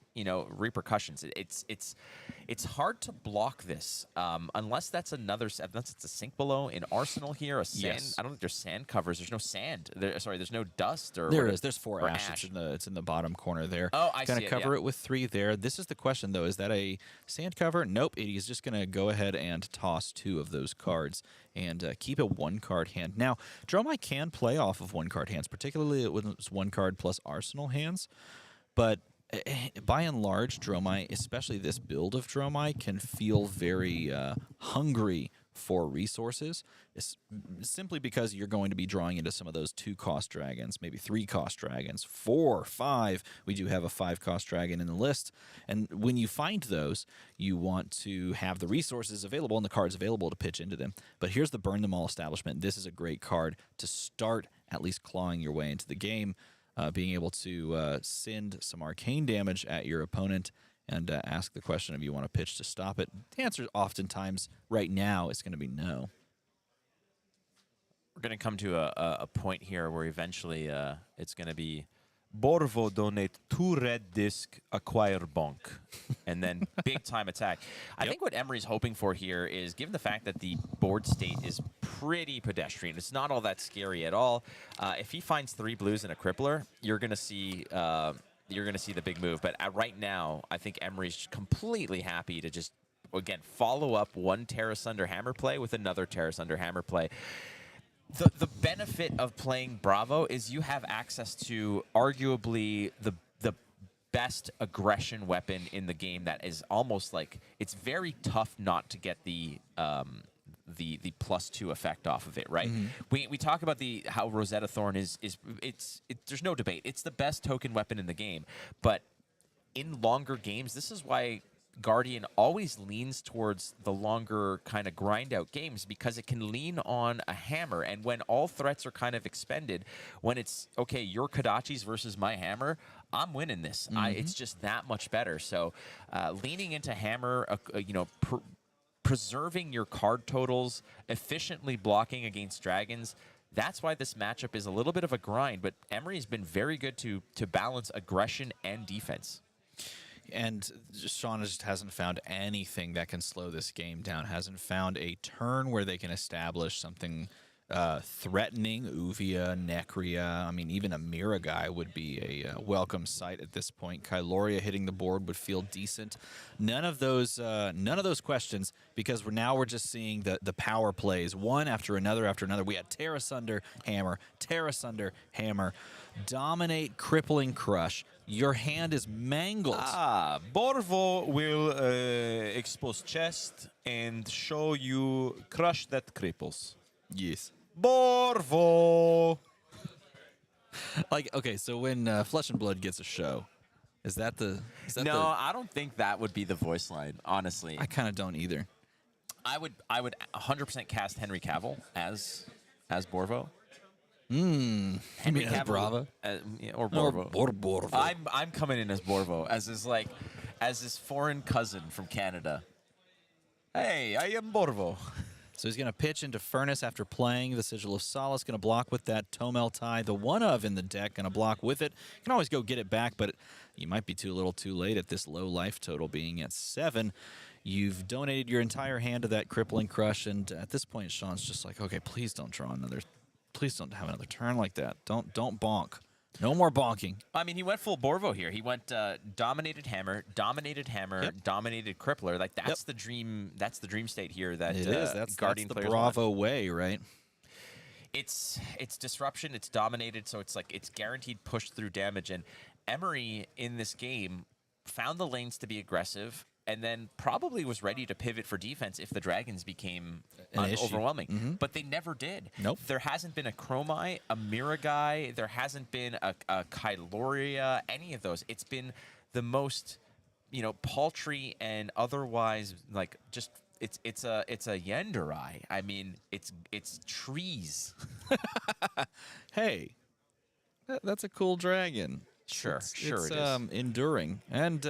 repercussions. It's hard to block this unless it's a Sink Below in Arsenal here. A sand. Yes. I don't think there's sand covers. There's no sand. There's no dust or there is. There's 4 or ash. It's in the bottom corner there. Oh, I see Gonna cover it with 3 there. This is the question though: is that a sand cover? Nope. It is just gonna go ahead and toss 2 of those cards and keep a 1-card hand. Now, Dromai can play off of 1-card hands, particularly with 1 card plus Arsenal hands, but by and large, Dromai, especially this build of Dromai, can feel very hungry for resources. It's simply because you're going to be drawing into some of those 2-cost dragons, maybe 3-cost dragons, 4, 5. We do have a 5-cost dragon in the list. And when you find those, you want to have the resources available and the cards available to pitch into them. But here's the Burn Them All establishment. This is a great card to start at least clawing your way into the game. Being able to send some arcane damage at your opponent and ask the question if you want to pitch to stop it. The answer oftentimes right now is going to be no. We're going to come to a point here where eventually it's going to be Borvo donate 2 red disc, acquire bonk, and then big time attack. I think what Emery's hoping for here is, given the fact that the board state is pretty pedestrian, it's not all that scary at all. If he finds 3 blues and a crippler, you're going to see the big move. But right now, I think Emery's completely happy to just again follow up one Terra Sunder Hammer play with another Terra Sunder Hammer play. The benefit of playing Bravo is you have access to arguably the best aggression weapon in the game. That is almost like, it's very tough not to get the +2 effect off of it, right? Mm-hmm. We talk about how Rosetta Thorn is there's no debate. It's the best token weapon in the game, but in longer games, this is why Guardian always leans towards the longer kind of grind out games, because it can lean on a hammer. And when all threats are kind of expended, when it's, okay, your Kodachis versus my hammer, I'm winning this. Mm-hmm. It's just that much better. So leaning into hammer, preserving your card totals, efficiently blocking against dragons, that's why this matchup is a little bit of a grind. But Emery's been very good to balance aggression and defense. And Sean just hasn't found anything that can slow this game down. Hasn't found a turn where they can establish something threatening. Uvia, Necria, I mean, even a Mira guy would be a welcome sight at this point. Kyloria hitting the board would feel decent. None of those questions, because we're just seeing the power plays one after another after another. We had Terra Sunder Hammer, Terra Sunder Hammer, dominate, crippling crush. Your hand is mangled. Borvo will expose chest and show you crush that cripples. Yes. Borvo! Like, okay, so when Flesh and Blood gets a show, is that the... No, I don't think that would be the voice line, honestly. I kind of don't either. I would 100% cast Henry Cavill as Borvo. Henry Cavill, Bravo or Borvo. Borvo. I'm coming in as Borvo, as his foreign cousin from Canada. Hey, I am Borvo. So he's going to pitch into Furnace after playing the Sigil of Solace. Going to block with that Tomel tie. The one of in the deck. Going to block with it. You can always go get it back, but you might be too little too late at this low life total being at 7. You've donated your entire hand to that crippling crush, and at this point, Sean's just like, okay, please don't draw another. Please don't have another turn like that. Don't bonk. No more bonking. I mean, he went full Borvo here. He went dominated hammer, yep. Dominated crippler. Like that's the dream. That's the dream state here. That it is. That's Guardian the Bravo way, right? It's disruption. It's dominated, so it's like it's guaranteed push through damage. And Emery in this game found the lanes to be aggressive, and then probably was ready to pivot for defense if the dragons became overwhelming. Mm-hmm. But they never did. Nope. There hasn't been a Dromai, a Mira guy. There hasn't been a Kyloria, any of those. It's been the most, paltry and otherwise like just it's a Yenderai. I mean, it's trees. Hey, that's a cool dragon. Sure, it's it is. Enduring. And,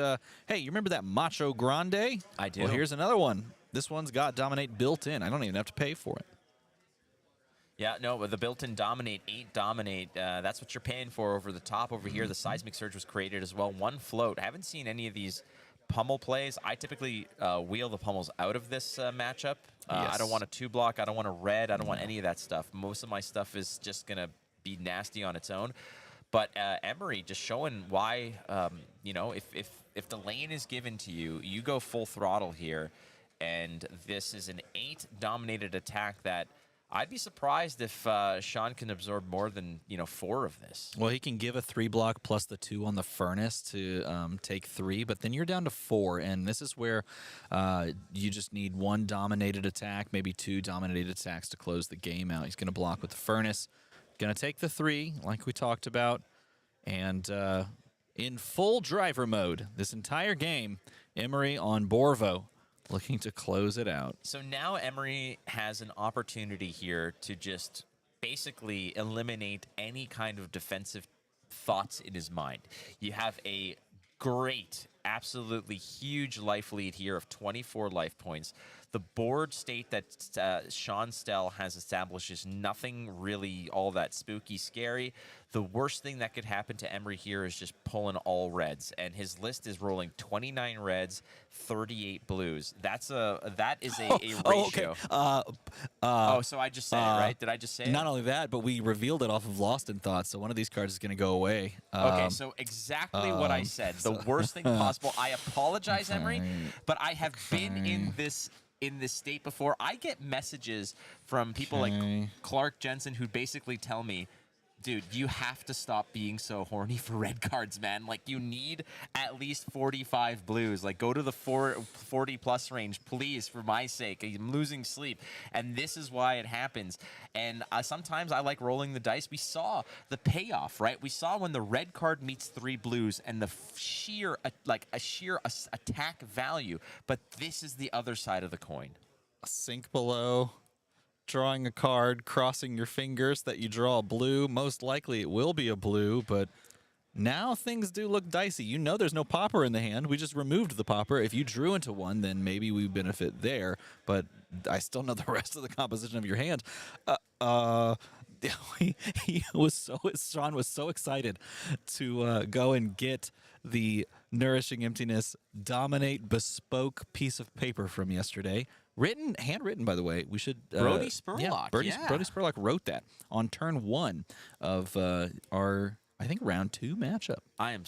hey, you remember that Macho Grande? I do. Well, here's another one. This one's got Dominate built in. I don't even have to pay for it. Yeah, no, the built-in Dominate, 8 Dominate, that's what you're paying for over the top over here. The Seismic Surge was created as well. 1 float. I haven't seen any of these pummel plays. I typically wheel the pummels out of this matchup. Yes. I don't want a 2-block. I don't want a red. I don't want any of that stuff. Most of my stuff is just going to be nasty on its own. But Emery just showing why, if the lane is given to you, you go full throttle here. And this is an 8 dominated attack that I'd be surprised if Sean can absorb more than 4 of this. Well, he can give a 3-block plus the 2 on the furnace to take 3, but then you're down to 4, and this is where you just need 1 dominated attack, maybe 2 dominated attacks to close the game out. He's going to block with the furnace, going to take the 3, like we talked about, and in full driver mode this entire game, Emery on Borvo, looking to close it out. So now Emery has an opportunity here to just basically eliminate any kind of defensive thoughts in his mind. You have a great, absolutely huge life lead here of 24 life points. The board state that Sean Stell has established is nothing really all that spooky, scary. The worst thing that could happen to Emery here is just pulling all reds, and his list is rolling 29 reds, 38 blues. That is a ratio. Okay. So I just said it, right? Did I just say it? Not only that, but we revealed it off of Lost in Thought, so one of these cards is going to go away. Okay, so exactly what I said. The worst thing possible. I apologize, Emery, but I have been in this state before. I get messages from people like Clark Jensen who basically tell me, dude, you have to stop being so horny for red cards, man. Like, you need at least 45 blues. Like, go to the 40-plus range, please, for my sake. I'm losing sleep. And this is why it happens. And sometimes I like rolling the dice. We saw the payoff, right? We saw when the red card meets 3 blues and the sheer attack value. But this is the other side of the coin. Sink below. Drawing a card, crossing your fingers that you draw a blue. Most likely it will be a blue, but now things do look dicey. You know there's no popper in the hand. We just removed the popper. If you drew into one, then maybe we benefit there, but I still know the rest of the composition of your hand. Sean was so excited to go and get the Nourishing Emptiness Dominate bespoke piece of paper from yesterday. Handwritten, by the way. We should Brody Spurlock. Brody Spurlock wrote that on turn 1 of our, I think, round 2 matchup. I am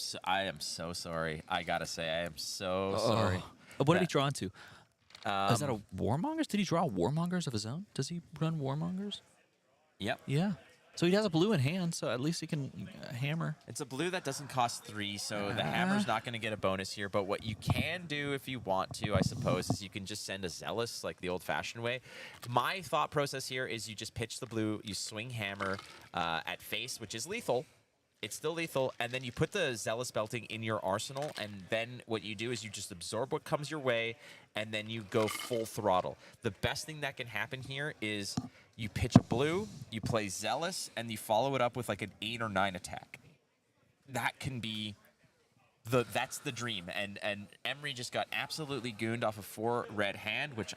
so sorry. I gotta say, I am so sorry. What did he draw into? Is that a Warmongers? Did he draw Warmongers of his own? Does he run Warmongers? Yep. Yeah. So he has a blue in hand, so at least he can hammer. It's a blue that doesn't cost 3, so the hammer's not going to get a bonus here. But what you can do if you want to, I suppose, is you can just send a Zealous, like the old-fashioned way. My thought process here is you just pitch the blue, you swing hammer at face, which is lethal. It's still lethal, and then you put the Zealous Belting in your arsenal, and then what you do is you just absorb what comes your way, and then you go full throttle. The best thing that can happen here is you pitch a blue, you play Zealous, and you follow it up with like an 8 or 9 attack. That can be that's the dream. And Emery just got absolutely gooned off a 4 red hand, which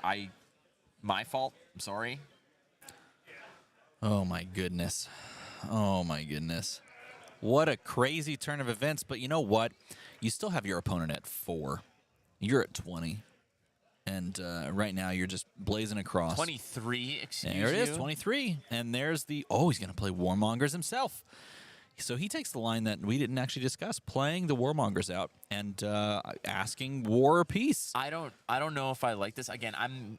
my fault. I'm sorry. Oh my goodness. Oh my goodness. What a crazy turn of events. But you know what? You still have your opponent at 4. You're at 20. And right now you're just blazing across. 23, excuse me. There it is, 23. And there's the, he's going to play Warmongers himself. So he takes the line that we didn't actually discuss, playing the Warmongers out and asking war or peace. I don't know if I like this. Again,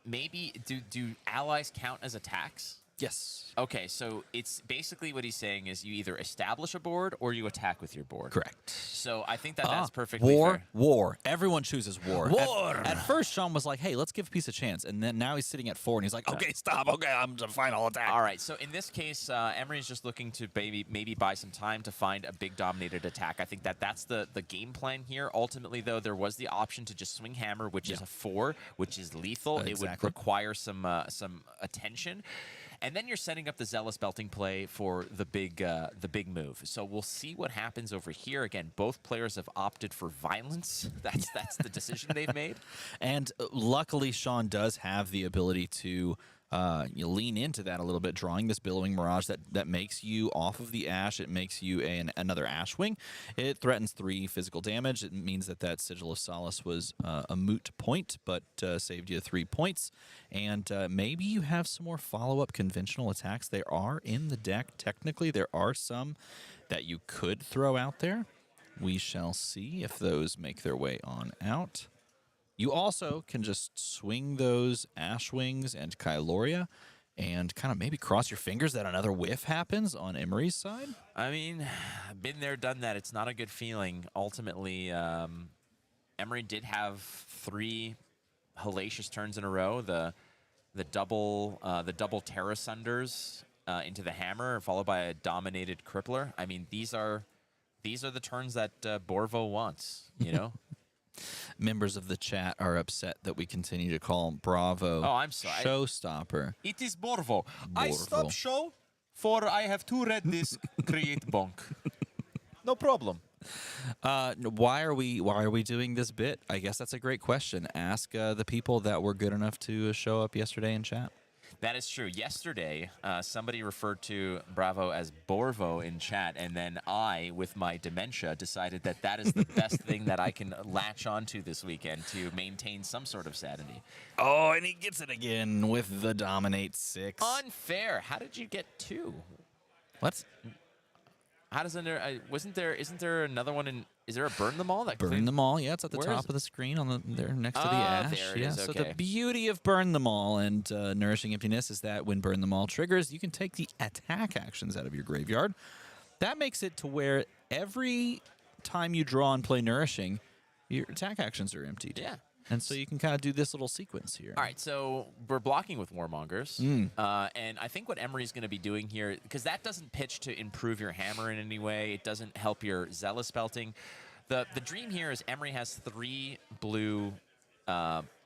do allies count as attacks? Yes. Okay, so it's basically what he's saying is you either establish a board or you attack with your board. Correct. So I think that's perfectly fair. War. Everyone chooses war. War. At first, Sean was like, hey, let's give peace a chance. And then now he's sitting at 4, and he's like, okay, stop. Okay, I'm to final attack. All right, so in this case, Emery's just looking to maybe buy some time to find a big dominated attack. I think that's the game plan here. Ultimately, though, there was the option to just swing hammer, which is a 4, which is lethal. It would require some attention. And then you're setting up the Zealous Belting play for the big move. So we'll see what happens over here. Again, both players have opted for violence. That's the decision they've made. And luckily, Sean does have the ability to lean into that a little bit, drawing this Billowing Mirage that makes you off of the Ash. It makes you another Ash Wing. It threatens 3 physical damage. It means that Sigil of Solace was a moot point, but saved you 3 points. And maybe you have some more follow-up conventional attacks. They are in the deck. Technically, there are some that you could throw out there. We shall see if those make their way on out. You also can just swing those Ash Wings and Kyloria and kind of maybe cross your fingers that another whiff happens on Emery's side. I mean, been there, done that. It's not a good feeling. Ultimately, Emery did have 3 hellacious turns in a row. The double Terra Sunders into the hammer, followed by a dominated crippler. I mean, these are the turns that Borvo wants. You know. Members of the chat are upset that we continue to call Bravo Oh, I'm sorry. Showstopper. It is Borvo. I Borvo. stop show for I have 2 red disc create bonk. No problem. Why are we doing this bit? I guess that's a great question. Ask the people that were good enough to show up yesterday in chat. That is true. Yesterday, somebody referred to Bravo as Borvo in chat, and then I, with my dementia, decided that that is the best thing that I can latch onto this weekend to maintain some sort of sanity. Oh, and he gets it again with the Dominate 6. Unfair. How did you get 2? What? How doesn't there? Isn't there another one in? Is there a burn them all? Burn them all. Yeah, it's at the Where top is of the screen on there next to the Ah, ash. there it yeah. is, So the okay. beauty of Burn Them All and Nourishing Emptiness is that when Burn Them All triggers, you can take the attack actions out of your graveyard. That makes it to where every time you draw and play Nourishing, your attack actions are emptied. Yeah. And so you can kind of do this little sequence here. All right, so we're blocking with Warmongers, and I think what Emery's going to be doing here, because that doesn't pitch to improve your hammer in any way, it doesn't help your Zealous belting. The dream here is Emery has 3 blue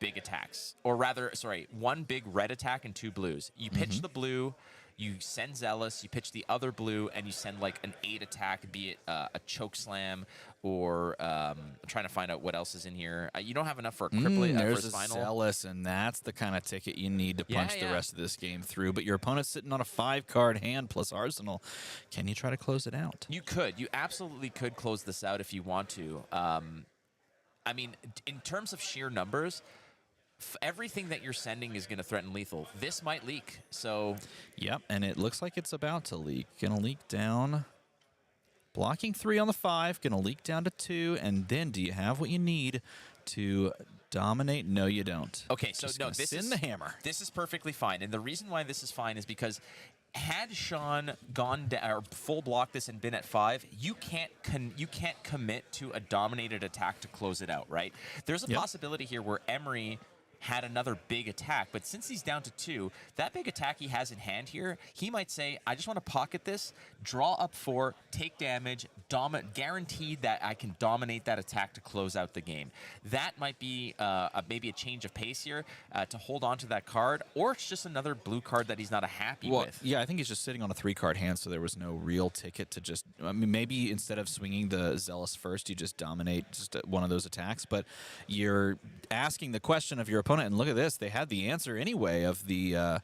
big attacks, or rather, sorry, 1 big red attack and 2 blues. You pitch the blue, you send Zealous, you pitch the other blue, and you send like an 8 attack, be it a choke slam, or I'm trying to find out what else is in here. You don't have enough for a crippling. There's for a final. Zealous, and that's the kind of ticket you need to punch the yeah. rest of this game through. But your opponent's sitting on a 5-card hand plus Arsenal. Can you try to close it out? You could. You absolutely could close this out if you want to. I mean, in terms of sheer numbers, everything that you're sending is going to threaten lethal. This might leak, so... Yep, and it looks like it's about to leak. Gonna leak down. Blocking 3 on the 5. Gonna leak down to 2. And then do you have what you need to dominate? No, you don't. Okay, so Just no, gonna this send is the hammer. This is perfectly fine, and the reason why this is fine is because had Sean gone or full block this and been at 5, you can't commit to a dominated attack to close it out, right? There's a possibility here where Emery had another big attack, but since he's down to 2, that big attack he has in hand here, he might say, I just want to pocket this, draw up 4, take damage, guaranteed that I can dominate that attack to close out the game. That might be maybe a change of pace here to hold on to that card, or it's just another blue card that he's not happy with. Yeah, I think he's just sitting on a 3-card hand, so there was no real ticket to just... I mean, maybe instead of swinging the Zealous first, you just dominate just one of those attacks, but you're asking the question of your opponent, and look at this, they had the answer anyway of the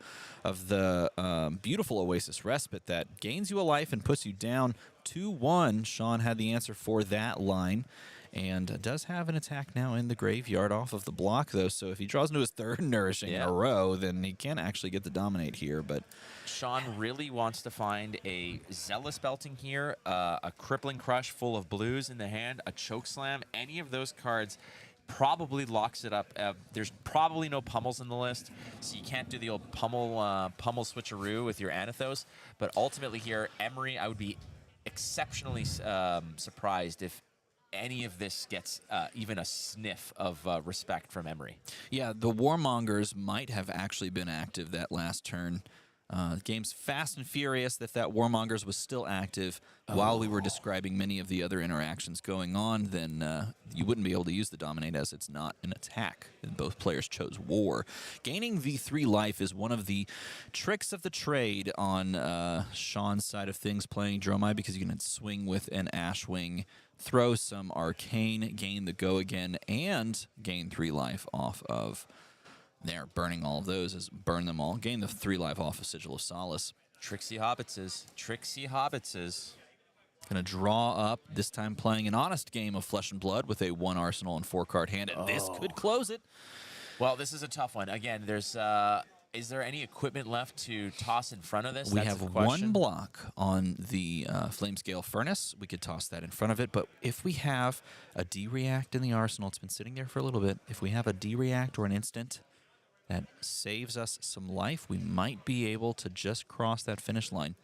beautiful Oasis Respite that gains you a life and puts you down 2-1. Sean had the answer for that line, and does have an attack now in the graveyard off of the block, though, so if he draws into his 3rd Nourishing in a row, then he can actually get the dominate here, but... Sean really wants to find a Zealous belting here, a Crippling Crush full of blues in the hand, a Choke Slam, any of those cards probably locks it up. There's probably no pummels in the list, so you can't do the old pummel switcheroo with your Anathos, but ultimately here, Emery, I would be exceptionally surprised if any of this gets even a sniff of respect from Emery. Yeah, the Warmongers might have actually been active that last turn. The game's fast and furious that Warmongers was still active while we were describing many of the other interactions going on. Then you wouldn't be able to use the Dominate as it's not an attack. And both players chose War. Gaining the 3 life is one of the tricks of the trade on Sean's side of things playing Dromai, because you can swing with an Ashwing, throw some Arcane, gain the Go Again, and gain 3 life off of... There, burning all of those is burn them all. Gain the 3 life off of Sigil of Solace. Trixie Hobbitses. Trixie Hobbitses. Gonna draw up, this time playing an honest game of Flesh and Blood with a 1 Arsenal and 4-card hand, and this could close it. Well, this is a tough one. Again, there's... is there any equipment left to toss in front of this? We That's have the question. 1 block on the Flamescale Furnace. We could toss that in front of it, but if we have a D-React in the Arsenal, it's been sitting there for a little bit. If we have a D-React or an instant that saves us some life. We might be able to just cross that finish line.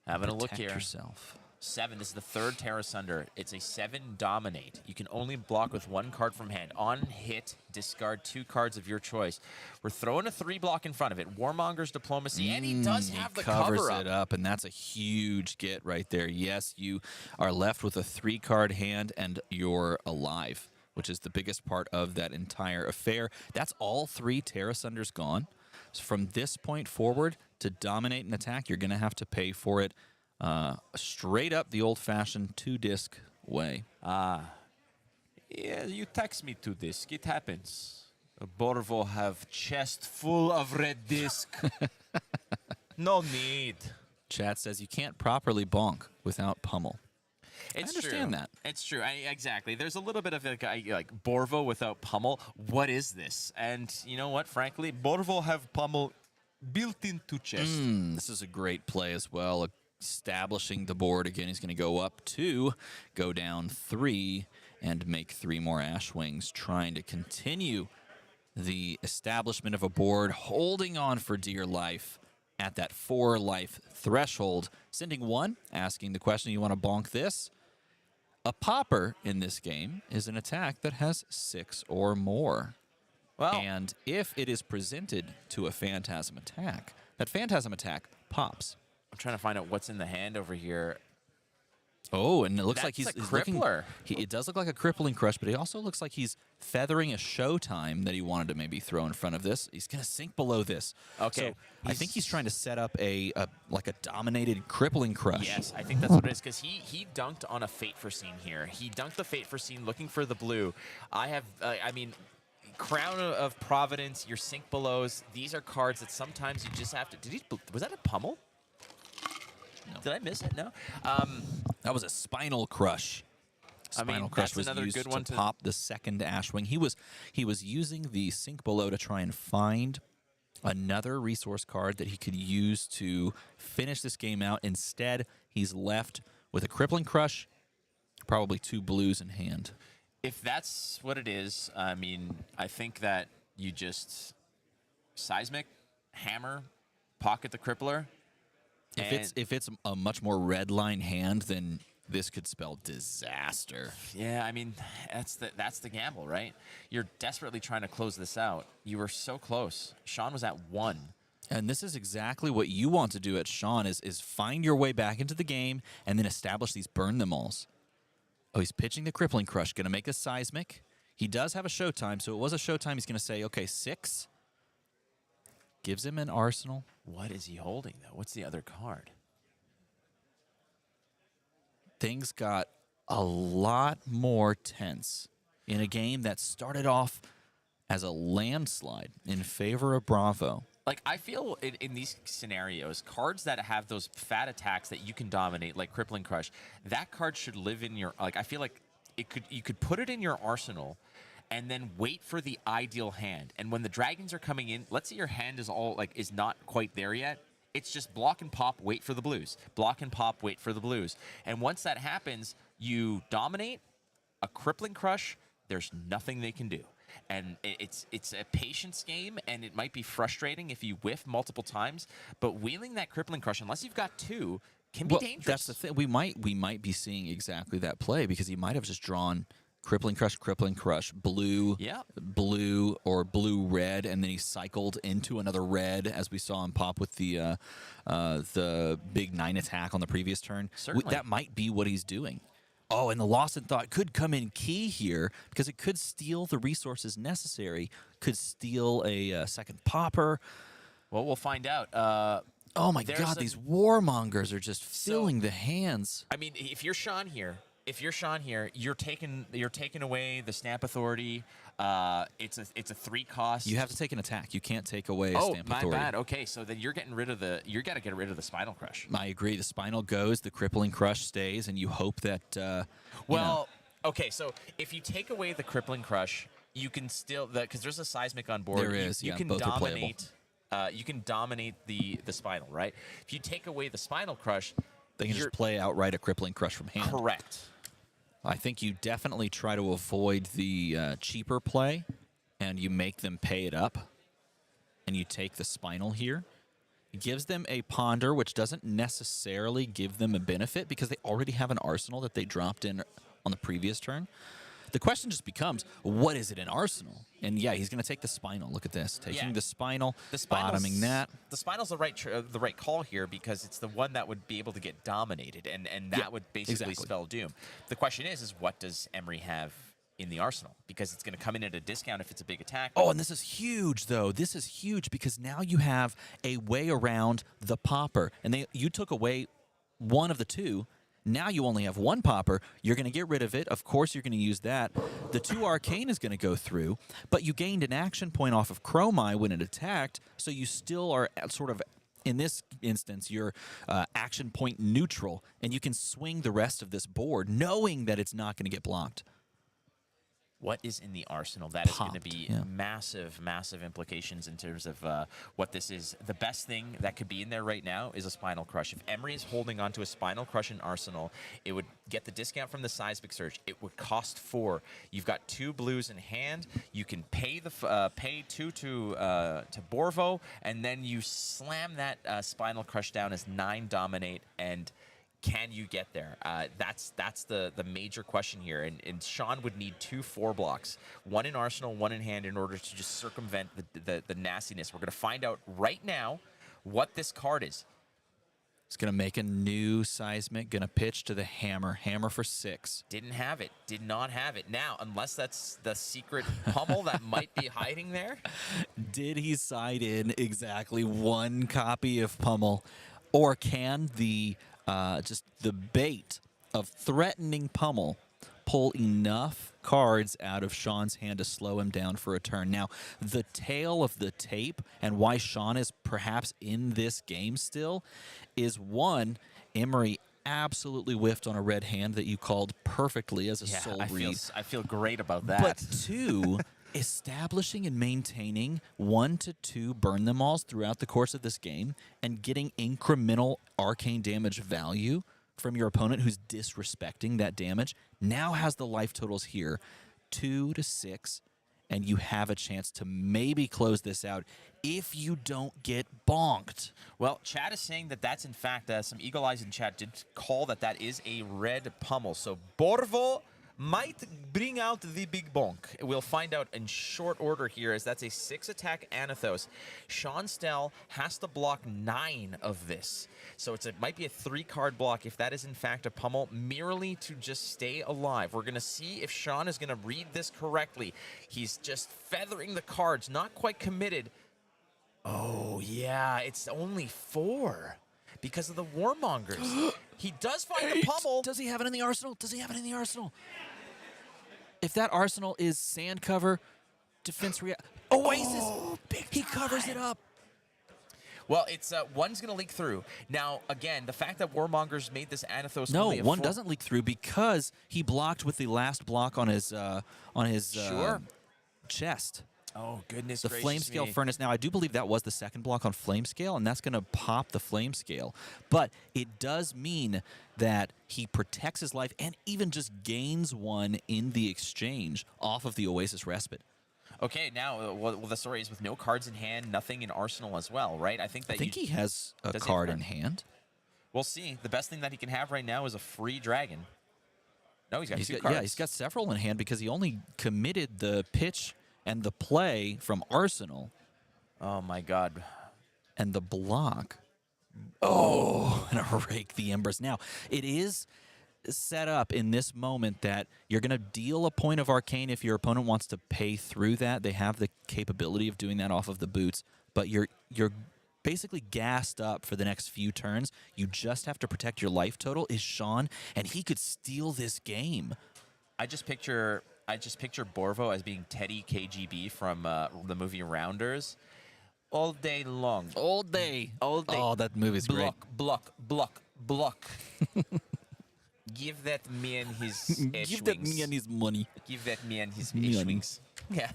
Having a look Protect here. yourself. 7. This is the 3rd Terra Sunder. It's a 7 dominate. You can only block with 1 card from hand. On hit, discard 2 cards of your choice. We're throwing a 3 block in front of it. Warmonger's Diplomacy, and he does have the covers cover it up, and that's a huge get right there. Yes, you are left with a 3-card hand, and you're alive, which is the biggest part of that entire affair. That's all 3 Terra Sunders gone. So from this point forward, to dominate an attack, you're going to have to pay for it straight up the old-fashioned 2-disc way. Yeah, you text me 2-disc. It happens. Borvo have chest full of red disc. No need. Chat says you can't properly bonk without pummel. It's understand true. that. It's true. Exactly. There's a little bit of like Borvo without pummel. What is this? And you know what? Frankly, Borvo have pummel built into chest. This is a great play as well. Establishing the board again. He's going to go up 2, go down 3, and make 3 more Ash Wings, trying to continue the establishment of a board, holding on for dear life at that 4-life threshold. Sending 1, asking the question, you want to bonk this? A popper in this game is an attack that has 6 or more. well, And if it is presented to a Phantasm attack, that Phantasm attack pops. I'm trying to find out what's in the hand over here. Oh, and it looks like That's he's a crippler. It does look like a crippling crush, but it also looks like he's feathering a Showtime that he wanted to maybe throw in front of this. He's going to sink below this. Okay, So I think he's trying to set up a dominated crippling crush. Yes, I think that's what it is, because he dunked on a Fate Foreseen here. He dunked the Fate Foreseen looking for the blue. I mean, Crown of Providence, your sink belows, these are cards that sometimes you just have to... Was that a pummel? No. Did I miss it? No? That was a Spinal Crush. I mean, Spinal Crush that's was another used good one to to- pop the 2nd Ashwing. He was using the Sink Below to try and find another resource card that he could use to finish this game out. Instead, he's left with a Crippling Crush, probably 2 blues in hand. If that's what it is, I mean, I think that you just Seismic, Hammer, pocket the Crippler. If it's a much more red line hand, then this could spell disaster. Yeah, I mean, that's the gamble, right? You're desperately trying to close this out. You were so close. Sean was at 1. And this is exactly what you want to do at Sean is find your way back into the game and then establish these burn them alls. Oh, he's pitching the Crippling Crush, going to make a Seismic. He does have a Showtime, so it was a Showtime. He's going to say, okay, 6. Gives him an Arsenal. What is he holding, though? What's the other card? Things got a lot more tense in a game that started off as a landslide in favor of Bravo. Like, I feel in these scenarios, cards that have those fat attacks that you can dominate, like Crippling Crush, that card should live in your... Like, I feel like you could put it in your arsenal and then wait for the ideal hand. And when the dragons are coming in, let's say your hand is not quite there yet. It's just block and pop, wait for the blues. Block and pop, wait for the blues. And once that happens, you dominate a Crippling Crush. There's nothing they can do. And it's a patience game, and it might be frustrating if you whiff multiple times. But wheeling that Crippling Crush, unless you've got 2, can be dangerous. That's the thing. We might be seeing exactly that play because he might have just drawn Crippling Crush, blue, Yeah. blue, or blue-red, and then he cycled into another red, as we saw him pop with the big 9 attack on the previous turn. Certainly. That might be what he's doing. Oh, and the Lost in Thought could come in key here because it could steal the resources necessary, could steal a second popper. Well, we'll find out. Oh my There's God, a- these warmongers are just filling the hands. I mean, if you're Sean here, you're taking away the Stamp Authority. It's a 3 cost. You have to take an attack. You can't take away a Stamp my Authority. bad. Okay, so then you're getting rid of you got to get rid of the Spinal Crush. I agree. The Spinal goes, the Crippling Crush stays, and you hope that. Okay, so if you take away the Crippling Crush, you can still because there's a Seismic on board. There is, You yeah, can both are playable. dominate. You can dominate the Spinal, right? If you take away the Spinal Crush, they can just play outright a Crippling Crush from hand. correct. I think you definitely try to avoid the cheaper play, and you make them pay it up. and you take the Spinal here, it gives them a Ponder, which doesn't necessarily give them a benefit because they already have an Arsenal that they dropped in on the previous turn. The question just becomes, what is it in Arsenal? And yeah, he's going to take the Spinal. Look at this. Taking the Spinal, bottoming that. The Spinal's the right call here because it's the one that would be able to get dominated, and that would basically spell doom. The question is what does Emery have in the Arsenal? Because it's going to come in at a discount if it's a big attack. Oh, and this is huge, though. This is huge because now you have a way around the Popper. And you took away one of the two. Now you only have one Popper. You're going to get rid of it. Of course, you're going to use that. The 2 Arcane is going to go through, but you gained an action point off of Dromai when it attacked, so you still are at sort of, in this instance, you're action point neutral, and you can swing the rest of this board knowing that it's not going to get blocked. What is in the Arsenal? That is going to be massive, massive implications in terms of what this is. The best thing that could be in there right now is a Spinal Crush. If Emery is holding on to a Spinal Crush in Arsenal, it would get the discount from the Seismic Surge. It would cost 4. You've got 2 blues in hand. You can pay the pay 2 to Borvo, and then you slam that Spinal Crush down as 9 dominate, and can you get there? That's the major question here. And Sean would need 2 4 blocks, 1 in Arsenal, 1 in hand, in order to just circumvent the nastiness. We're going to find out right now what this card is. It's going to make a new Seismic, going to pitch to the Hammer. Hammer for 6. Didn't have it. Did not have it. Now, unless that's the secret pummel that might be hiding there. Did he side in exactly 1 copy of Pummel? Or can the just the bait of threatening Pummel pull enough cards out of Sean's hand to slow him down for a turn? Now, the tail of the tape and why Sean is perhaps in this game still is, 1, Emery absolutely whiffed on a red hand that you called perfectly as a soul read. I feel great about that. But 2, establishing and maintaining 1 to 2 burn them alls throughout the course of this game and getting incremental arcane damage value from your opponent who's disrespecting that damage now has the life totals here 2 to 6, and you have a chance to maybe close this out if you don't get bonked. Well, chat is saying that that's in fact, some eagle eyes in chat did call that is a red pummel. So Borvo might bring out the big bonk. We'll find out in short order here, as that's a 6-attack Anathos. Sean Stell has to block 9 of this. So it might be a 3-card block if that is in fact a pummel, merely to just stay alive. We're going to see if Sean is going to read this correctly. He's just feathering the cards, not quite committed. Oh, yeah, it's only 4. Because of the Warmongers. He does find the pummel. Does he have it in the Arsenal? Does he have it in the Arsenal? If that Arsenal is sand cover, defense Oasis, he covers it up. Well, it's 1's going to leak through. Now, again, the fact that Warmongers made this Anathos No, only a 1 doesn't leak through because he blocked with the last block on his chest. Oh, goodness The gracious Flame Scale me. Furnace. Now, I do believe that was the second block on Flame Scale, and that's going to pop the Flame Scale. But it does mean that he protects his life and even just gains 1 in the exchange off of the Oasis Respite. Okay, now, well, the story is with no cards in hand, nothing in Arsenal as well, right? I think he has a card in hand. We'll see. The best thing that he can have right now is a free dragon. No, he's got 2 cards. Yeah, he's got several in hand because he only committed the pitch and the play from Arsenal. Oh, my God. And the block. Oh, and a rake the embers. Now, it is set up in this moment that you're going to deal a point of arcane if your opponent wants to pay through that. They have the capability of doing that off of the boots, but you're basically gassed up for the next few turns. You just have to protect your life total is Sean, and he could steal this game. I just picture Borvo as being Teddy KGB from the movie Rounders. All day long. All day. All day. Oh, that movie's great. Block. Give that man his Give that man his money. Give that man his Money. wings. Yeah.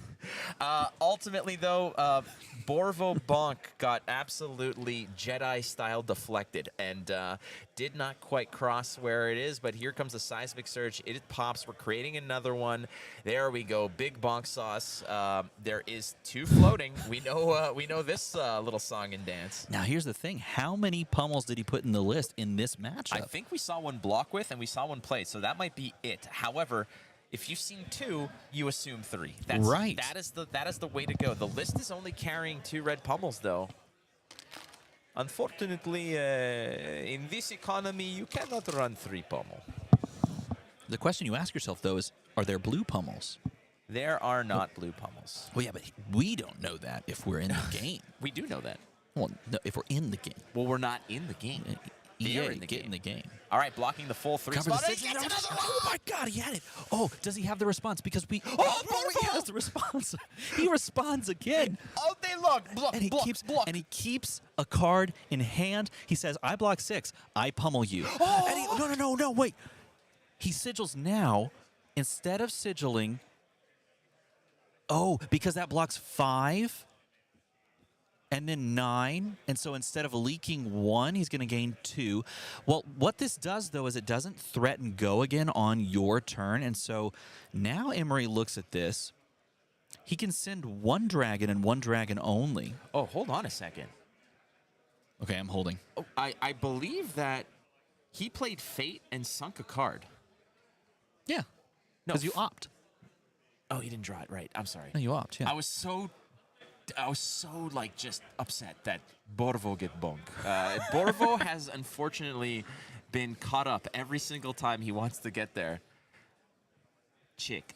Ultimately, though, Borvo Bonk got absolutely Jedi-style deflected and did not quite cross where it is, but here comes the Seismic Surge. It pops. We're creating another one. There we go. Big Bonk sauce. There is 2 floating. We know this little song and dance. Now, here's the thing. How many pummels did he put in the list in this matchup? I think we saw one block with and we saw one play, so that might be it. However, if you've seen 2, you assume 3. That's, right. That is the way to go. The list is only carrying 2 red pummels, though. Unfortunately, in this economy, you cannot run 3 pummel. The question you ask yourself, though, is, are there blue pummels? There are not blue pummels. Well, yeah, but we don't know that if we're in the game. We do know that. Well, no, if we're in the game. Well, we're not in the game. EA, in the get game. in the game. All right, blocking the full 3 Cover the spot. six. He gets another one. Oh my God, he had it. Oh, does he have the response? Because we. Oh, he has the response. He responds again. All day long. Block, And he block, keeps block. and he keeps a card in hand. He says, "I block 6. I pummel you." Oh! And he, no, wait. He sigils now instead of sigilling. Oh, because that blocks 5. And then 9, and so instead of leaking 1, he's going to gain 2. Well, what this does, though, is it doesn't threaten go again on your turn, and so now Emery looks at this. He can send 1 dragon and 1 dragon only. Oh, hold on a second. Okay, I'm holding. Oh, I believe that he played Fate and sunk a card. Yeah, No, because you opt. Oh, he didn't draw it right. I'm sorry. No, you opt, yeah. I was so like just upset that Borvo get bonk. Borvo has unfortunately been caught up every single time he wants to get there. Chick,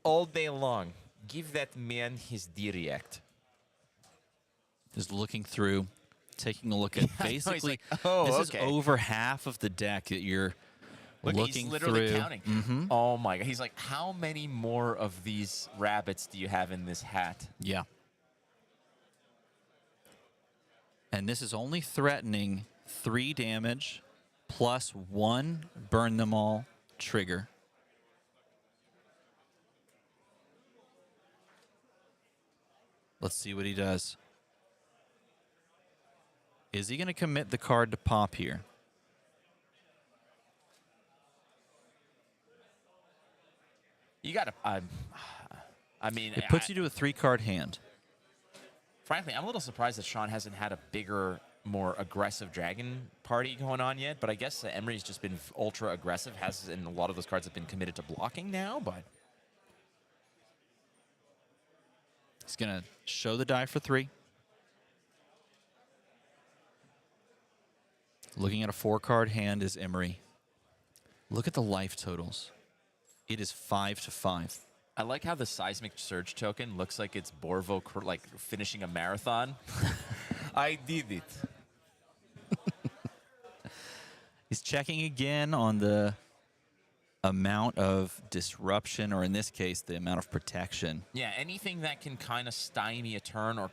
all day long. Give that man his direct. Just looking through, taking a look at basically. like, oh, this okay. is over half of the deck that you're Look, looking he's literally through. counting. Oh my God. He's like, how many more of these rabbits do you have in this hat? Yeah. And this is only threatening 3 damage plus 1 burn them all trigger. Let's see what he does. Is he going to commit the card to pop here? You got to, I mean, It puts you to a 3-card hand. frankly, I'm a little surprised that Sean hasn't had a bigger, more aggressive dragon party going on yet. But I guess Emery's just been ultra aggressive, and a lot of those cards have been committed to blocking now. But He's going to show the die for 3. Looking at a 4-card hand is Emery. Look at the life totals. It is 5 to 5. I like how the Seismic Surge token looks like it's Borvo like finishing a marathon. I did it. He's checking again on the amount of disruption, or in this case, the amount of protection. Yeah, anything that can kind of stymie a turn or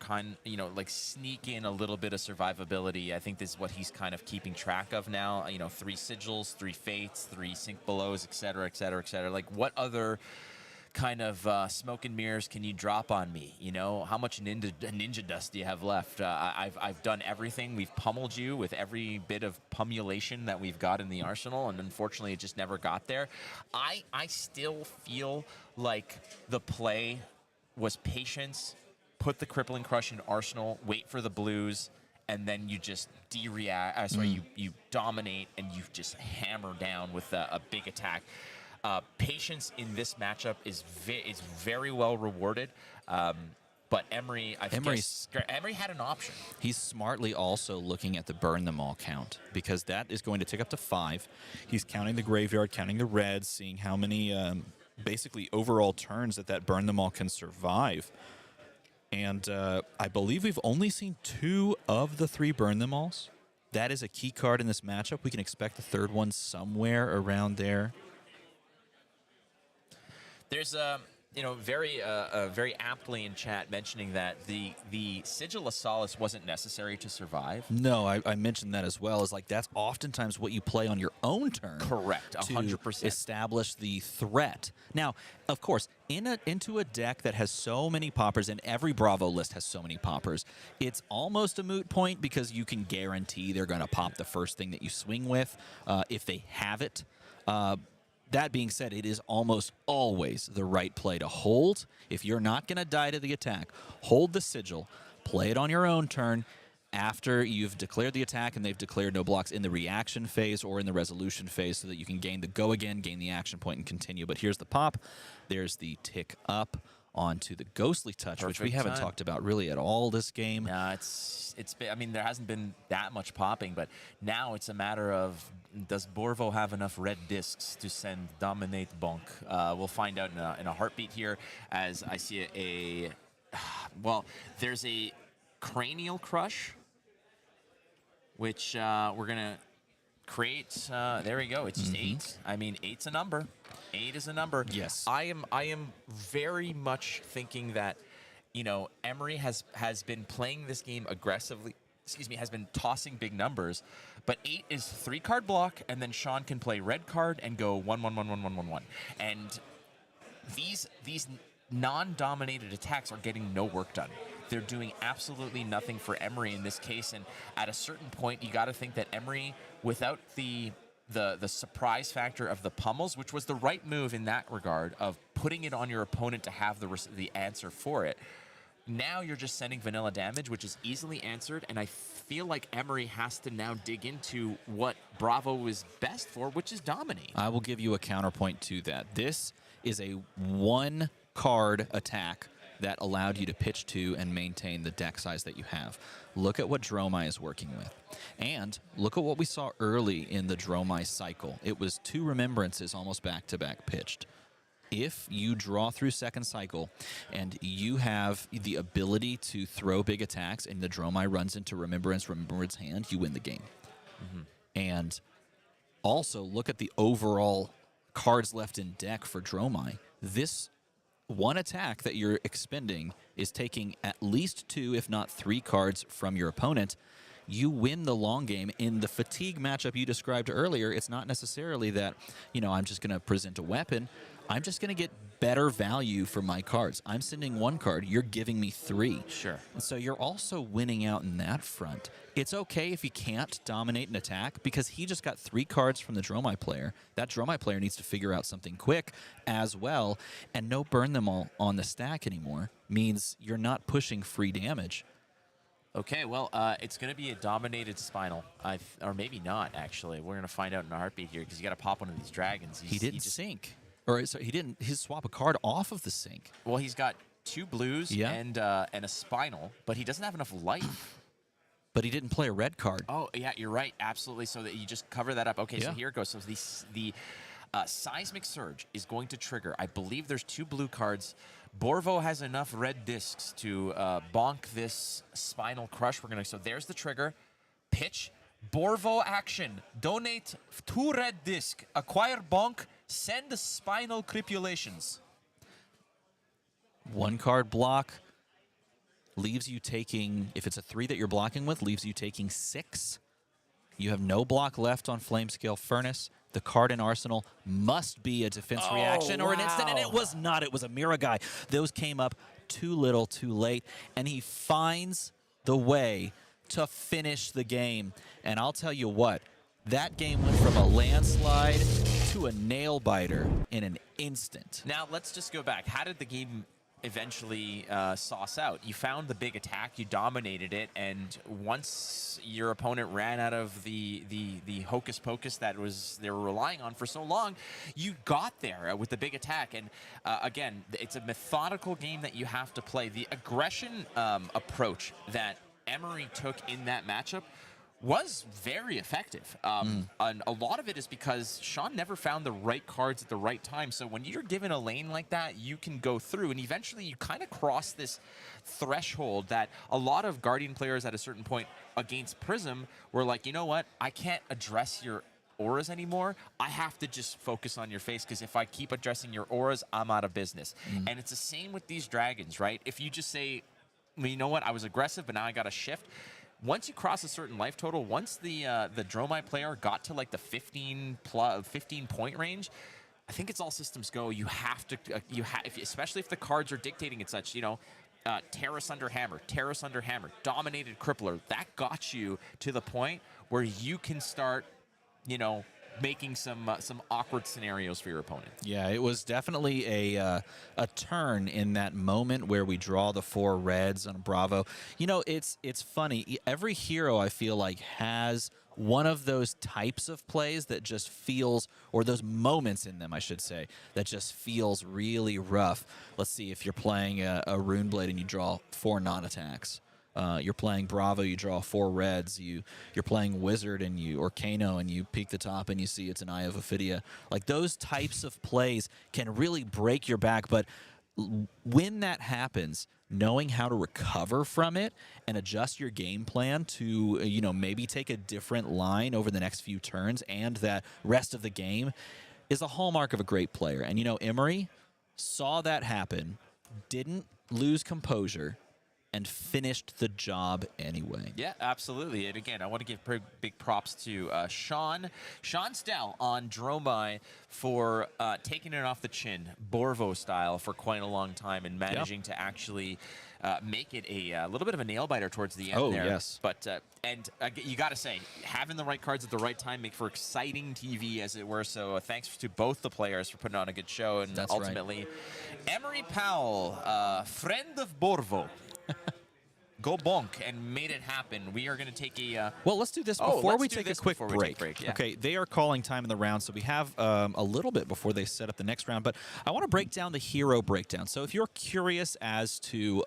like sneak in a little bit of survivability. I think this is what he's kind of keeping track of now. 3 sigils, 3 fates, 3 sink belows, et cetera, et cetera, et cetera. Like, what other kind of smoke and mirrors can you drop on me? How much ninja dust do you have left? I've done everything. We've pummeled you with every bit of pummulation that we've got in the arsenal, and unfortunately, it just never got there. I still feel like the play was patience, put the crippling crush in arsenal, wait for the blues, and then you just you dominate and you just hammer down with a big attack. Patience in this matchup is very well rewarded, but Emery had an option. He's smartly also looking at the burn them all count, because that is going to tick up to 5. He's counting the graveyard, counting the reds, seeing how many basically overall turns that burn them all can survive. And I believe we've only seen 2 of the 3 burn them alls. That is a key card in this matchup. We can expect the 3rd one somewhere around there. There's you know, very aptly in chat mentioning that the Sigil of Solace wasn't necessary to survive. No, I mentioned that as well. Is like that's oftentimes what you play on your own turn. Correct, to 100%. establish the threat. Now, of course, into a deck that has so many poppers, and every Bravo list has so many poppers, it's almost a moot point because you can guarantee they're going to pop the first thing that you swing with if they have it. That being said, it is almost always the right play to hold. If you're not going to die to the attack, hold the Sigil, play it on your own turn after you've declared the attack and they've declared no blocks in the reaction phase or in the resolution phase so that you can gain the go again, gain the action point, and continue. But here's the pop. There's the tick up onto the Ghostly Touch, which we haven't talked about really at all this game. Yeah, it's been, I mean, there hasn't been that much popping, but now it's a matter of, does Borvo have enough red discs to send Dominate Bonk? We'll find out in a heartbeat here as I see well, there's a Cranial Crush, which we're going to create. There we go. It's just 8. I mean, 8's a number. 8 is a number. Yes. I am very much thinking that, you know, Emery has been playing this game aggressively. Excuse me, has been tossing big numbers, but 8 is 3-card block, and then Sean can play red card and go 1 1 1 1 1 1 1. And these non-dominated attacks are getting no work done. They're doing absolutely nothing for Emery in this case, and at a certain point, you got to think that Emery, without the surprise factor of the pummels, which was the right move in that regard of putting it on your opponent to have the answer for it. Now you're just sending vanilla damage, which is easily answered, and I feel like Emery has to now dig into what Bravo is best for, which is dominate. I will give you a counterpoint to that. This is a 1-card attack that allowed you to pitch to and maintain the deck size that you have. Look at what Dromai is working with. And look at what we saw early in the Dromai cycle. It was 2 Remembrances almost back-to-back pitched. If you draw through second cycle and you have the ability to throw big attacks and the Dromai runs into Remembrance hand, you win the game. And also look at the overall cards left in deck for Dromai. This one attack that you're expending is taking at least 2, if not 3 cards from your opponent. You win the long game. In the fatigue matchup you described earlier, it's not necessarily that, you know, I'm just going to present a weapon. I'm just going to get better value for my cards. I'm sending 1 card. You're giving me 3. Sure. And so you're also winning out in that front. It's okay if you can't dominate an attack because he just got 3 cards from the Dromai player. That Dromai player needs to figure out something quick as well. And no burn them all on the stack anymore means you're not pushing free damage. Okay, well, it's going to be a dominated Spinal. Or maybe not, actually. We're going to find out in a heartbeat here because you got to pop one of these dragons. He didn't sink. Or sorry, he didn't swap a card off of the sink. Well, he's got 2 blues and a Spinal, but he doesn't have enough life. But he didn't play a red card. Oh, yeah, you're right. Absolutely. So that you just cover that up. Okay, so here it goes. So the Seismic Surge is going to trigger. I believe there's 2 blue cards. Borvo has enough red discs to bonk this Spinal Crush. So there's the trigger. Pitch. Borvo action. Donate 2 red disc. Acquire bonk. Send the Spinal Cripulations. 1 card block leaves you taking, if it's a 3 that you're blocking with, leaves you taking 6. You have no block left on Flamescale Furnace. The card in Arsenal must be a defense reaction or an instant, and it was not. It was a Miragai. Those came up too little, too late, and he finds the way to finish the game. And I'll tell you what, that game went from a landslide to a nail biter in an instant. Now, let's just go back. How did the game eventually sauce out? You found the big attack, you dominated it, and once your opponent ran out of the hocus pocus that they were relying on for so long, you got there with the big attack. And again, it's a methodical game that you have to play. The aggression approach that Emery took in that matchup was very effective. And a lot of it is because Sean never found the right cards at the right time. So when you're given a lane like that, you can go through, and eventually you kind of cross this threshold that a lot of Guardian players at a certain point against Prism were like, you know what, I can't address your auras anymore. I have to just focus on your face, because if I keep addressing your auras, I'm out of business. And it's the same with these dragons, right? If you just say, well, you know what, I was aggressive, but now I got to shift. Once you cross a certain life total, once the Dromai player got to like the 15 point range, I think it's all systems go. You have to, especially if the cards are dictating it such, you know, Terrace under Hammer, Dominated Crippler. That got you to the point where you can start, you know, making some awkward scenarios for your opponent. Yeah, it was definitely a turn in that moment where we draw the 4 reds on Bravo. You know, it's funny. Every hero, I feel like, has one of those types of plays that just feels, or those moments in them, I should say, that just feels really rough. Let's see, if you're playing a Runeblade and you draw 4 non-attacks. You're playing Bravo, you draw 4 reds. You're playing Wizard or Kano, and you peek the top and you see it's an Eye of Ophidia. Like, those types of plays can really break your back, but when that happens, knowing how to recover from it and adjust your game plan to, you know, maybe take a different line over the next few turns and that rest of the game is a hallmark of a great player. And, you know, Emery saw that happen, didn't lose composure, and finished the job anyway. Yeah, absolutely. And again, I want to give big props to Sean Stell on Dromai for taking it off the chin, Borvo style, for quite a long time, and managing to actually make it a little bit of a nail biter towards the end there. Yes. But you got to say, having the right cards at the right time make for exciting TV, as it were. So thanks to both the players for putting on a good show. And That's ultimately, Emery Powell, friend of Borvo, go bonk and made it happen. We are going to take a... well, let's do this before we take a quick break. Yeah. Okay, they are calling time in the round, so we have a little bit before they set up the next round. But I want to break down the hero breakdown. So if you're curious as to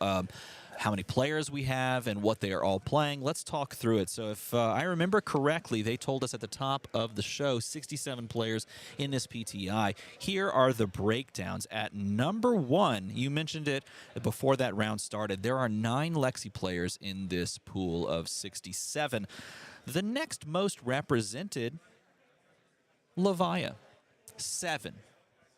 how many players we have and what they are all playing, let's talk through it. So if I remember correctly, they told us at the top of the show 67 players in this PTI. Here are the breakdowns. At number 1, you mentioned it before that round started, there are 9 Lexi players in this pool of 67. The next most represented, Levia, 7.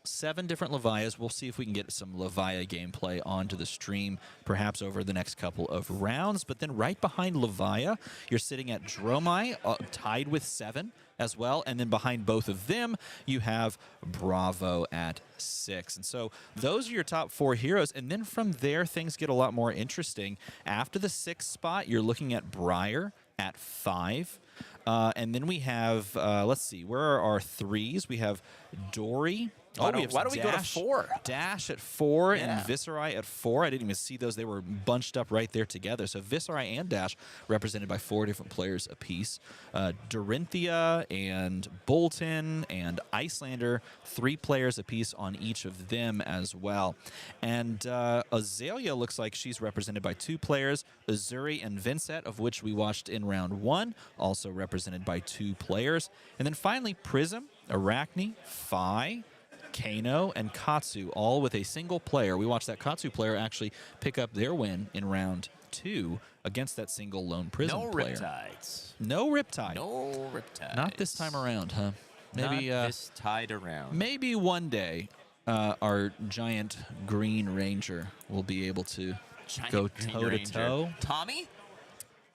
7 different Levias. We'll see if we can get some Levia gameplay onto the stream, perhaps over the next couple of rounds. But then right behind Levia, you're sitting at Dromai, tied with 7 as well. And then behind both of them, you have Bravo at 6. And so those are your top 4 heroes. And then from there, things get a lot more interesting. After the 6th spot, you're looking at Briar at 5. And then we have, let's see, where are our 3s? We have Dory. Why don't we go to 4? Dash at 4 Yeah. and Viscerai at 4. I didn't even see those. They were bunched up right there together. So Viscerai and Dash represented by 4 different players apiece. Dorinthia and Bolton and Icelander, 3 players apiece on each of them as well. And Azalea looks like she's represented by 2 players. Viscerai and Vinset, of which we watched in round 1, also represented by 2 players. And then finally, Prism, Arachne, Phi, Kano, and Katsu, all with a single player. We watched that Katsu player actually pick up their win in round 2 against that single lone Prism player. Riptides. No Riptide. No Riptides. Not this time around, huh? Maybe Not this tide around. maybe one day our giant Green Ranger will be able to Giant go Green toe to Ranger. toe. Tommy?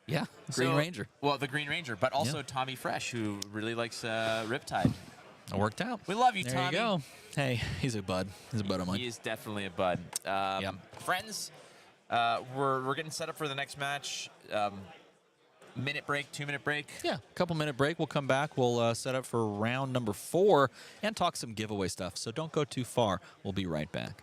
Yeah, Green Ranger. Well, the Green Ranger, but also Yeah. Tommy Fresh, who really likes Riptide. It worked out. We love you, there Tommy. you go. Hey, he's a bud. He's a bud of mine. He is definitely a bud. Yep. Friends, we're getting set up for the next match. Minute break, 2-minute break. Yeah, a couple-minute break. We'll come back. We'll set up for round number 4 and talk some giveaway stuff. So don't go too far. We'll be right back.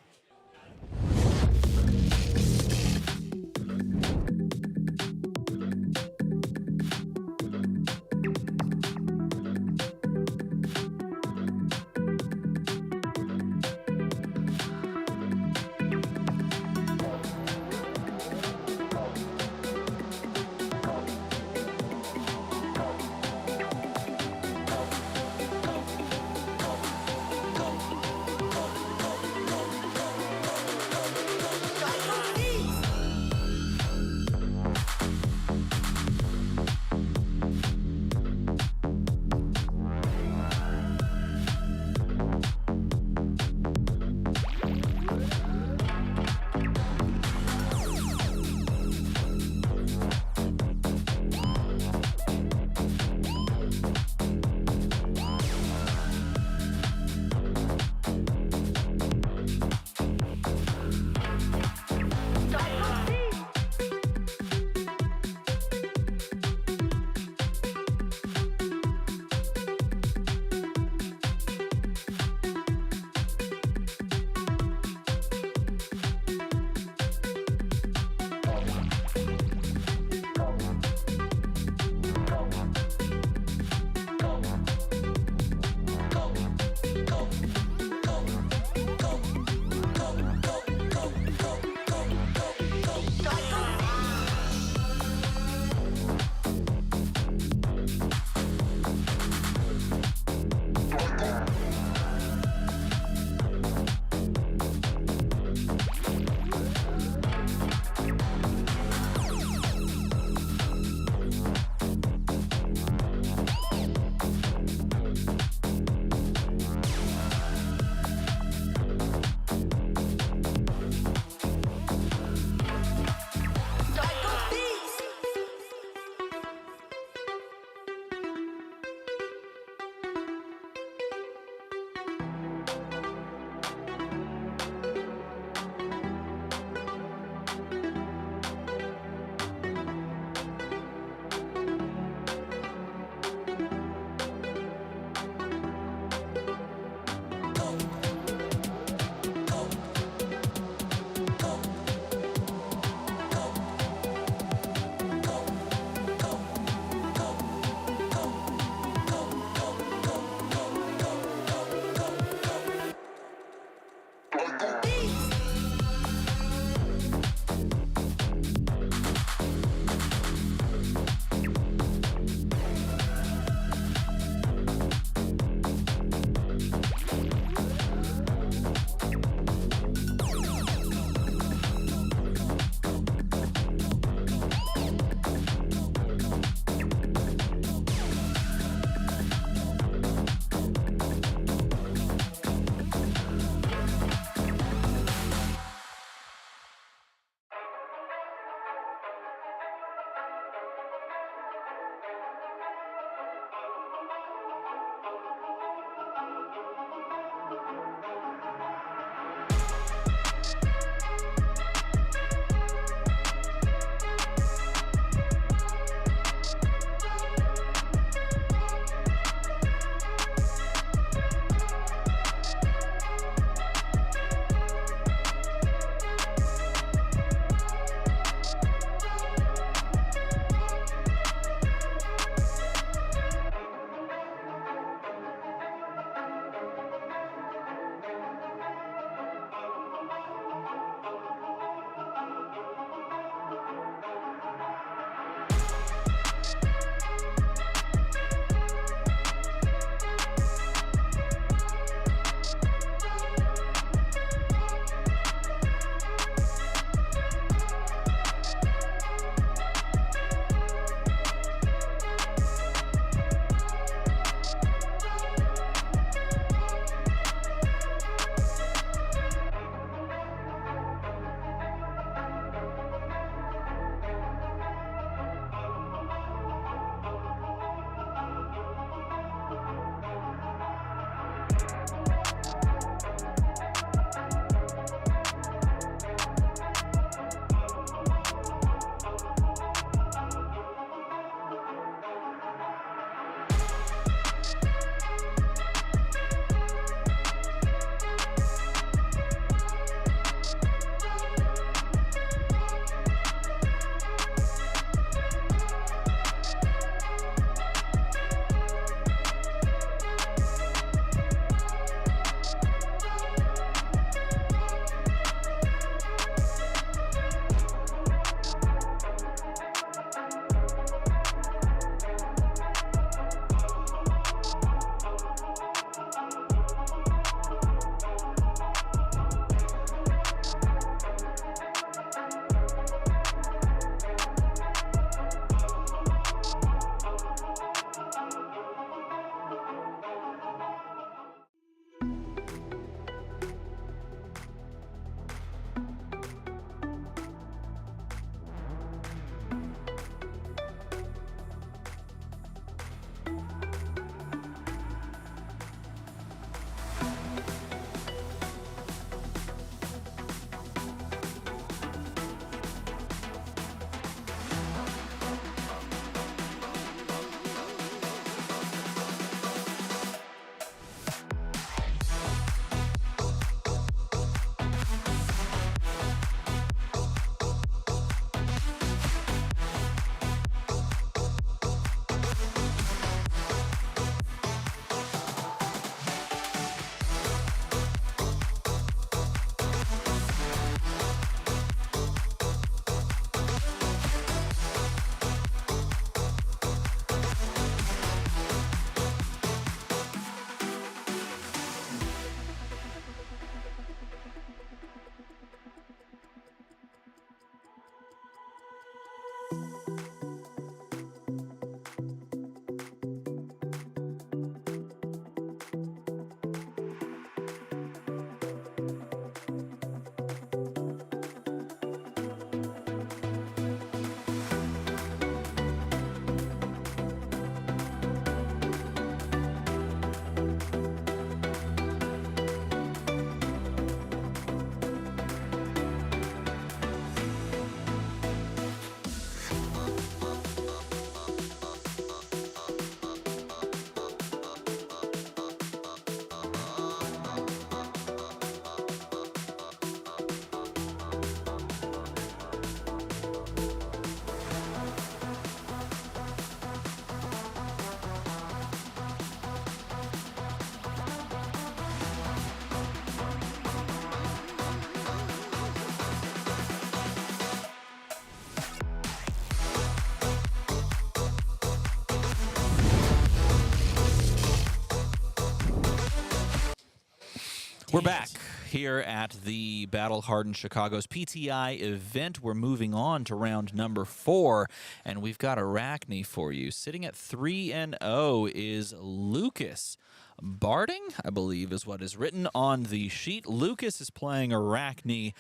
We're back here at the Battle Hardened Chicago's PTI event. We're moving on to round number 4, and we've got Arachne for you. Sitting at 3-0 is Lucas. Barding, I believe, is what is written on the sheet. Lucas is playing Arachne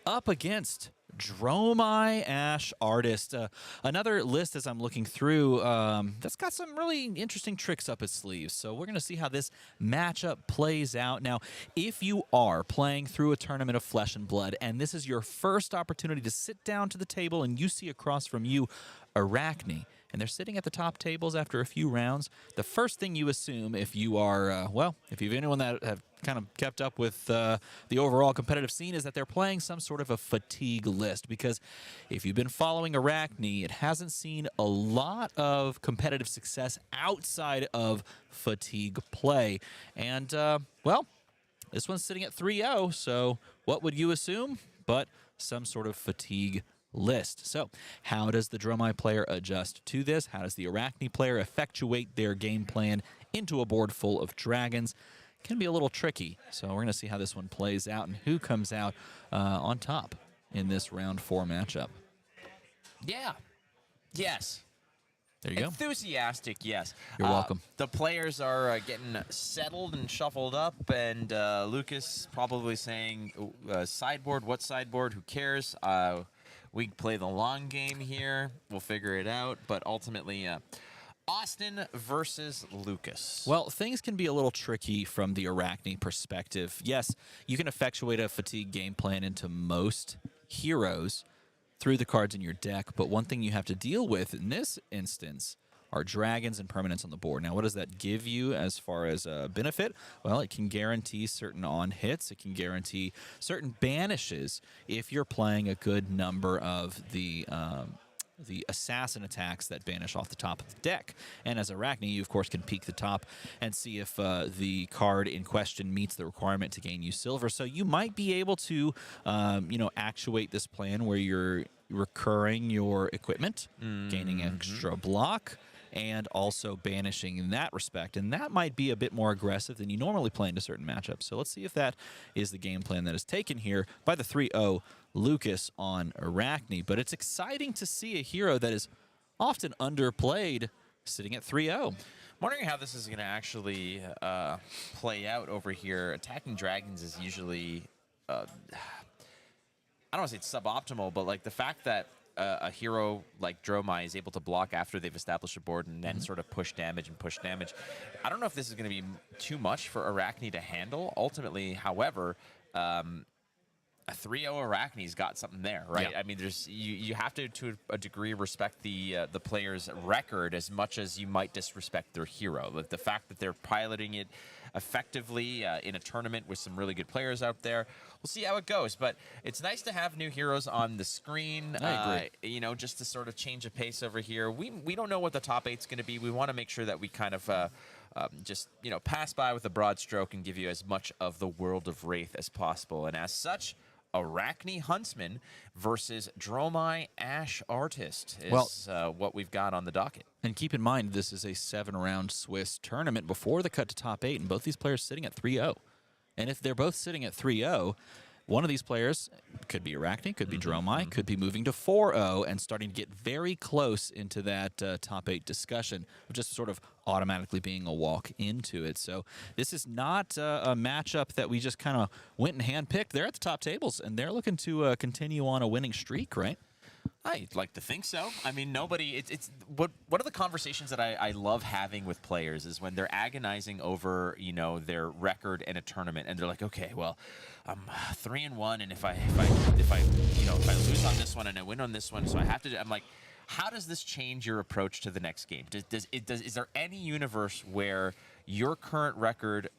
up against Dromai Ash Artist. Another list as I'm looking through that's got some really interesting tricks up its sleeves. So we're going to see how this matchup plays out. Now, if you are playing through a tournament of Flesh and Blood, and this is your first opportunity to sit down to the table and you see across from you Arachne, and they're sitting at the top tables after a few rounds, the first thing you assume, if you are, if you've anyone that have kind of kept up with the overall competitive scene, is that they're playing some sort of a fatigue list. Because if you've been following Arachne, it hasn't seen a lot of competitive success outside of fatigue play. And, this one's sitting at 3-0, so what would you assume? But some sort of fatigue list. So how does the Dromai player adjust to this? How does the Arachne player effectuate their game plan into a board full of dragons? Can be a little tricky. So we're going to see how this one plays out and who comes out on top in this round 4 matchup. Yeah. Yes. There you go. Enthusiastic, yes. You're welcome. The players are getting settled and shuffled up, and Lucas probably saying, sideboard, what sideboard, who cares? We play the long game here. We'll figure it out. But ultimately, Austin versus Lucas. Well, things can be a little tricky from the Arachne perspective. Yes, you can effectuate a fatigue game plan into most heroes through the cards in your deck, but one thing you have to deal with in this instance are dragons and permanents on the board. Now, what does that give you as far as a benefit? Well, it can guarantee certain on-hits. It can guarantee certain banishes if you're playing a good number of the assassin attacks that banish off the top of the deck. And as Arachne, you, of course, can peek the top and see if the card in question meets the requirement to gain you silver. So you might be able to, actuate this plan where you're recurring your equipment, gaining extra block, and also banishing in that respect. And that might be a bit more aggressive than you normally play into certain matchups. So let's see if that is the game plan that is taken here by the 3-0 Lucas on Arachne. But it's exciting to see a hero that is often underplayed sitting at 3-0. I'm wondering how this is going to actually play out over here. Attacking dragons is usually, I don't want to say it's suboptimal, but like the fact that a hero like Dromai is able to block after they've established a board and then sort of push damage. I don't know if this is going to be too much for Arachne to handle. Ultimately, however, a 3-0 Arachne's got something there, right? Yeah. I mean, there's you have to a degree, respect the player's record as much as you might disrespect their hero. Like the fact that they're piloting it effectively in a tournament with some really good players out there. We'll see how it goes, but it's nice to have new heroes on the screen. I agree. Just to sort of change a pace over here. We don't know what the top 8's going to be. We want to make sure that we kind of pass by with a broad stroke and give you as much of the world of Wraith as possible. And as such, Arachne Huntsman versus Dromai Ash Artist is what we've got on the docket. And keep in mind, this is a 7-round Swiss tournament before the cut to top 8, and both these players sitting at 3-0. And if they're both sitting at 3-0, one of these players could be Arachne, could be Dromai, could be moving to 4-0 and starting to get very close into that top 8 discussion, just sort of automatically being a walk into it. So this is not a matchup that we just kind of went and handpicked. They're at the top tables, and they're looking to continue on a winning streak, right? I'd like to think so. I mean, nobody. It's what. One of the conversations that I love having with players is when they're agonizing over their record in a tournament, and they're like, okay, well, I'm 3-1, and if I lose on this one and I win on this one, so I have to. I'm like, how does this change your approach to the next game? Is there any universe where your current record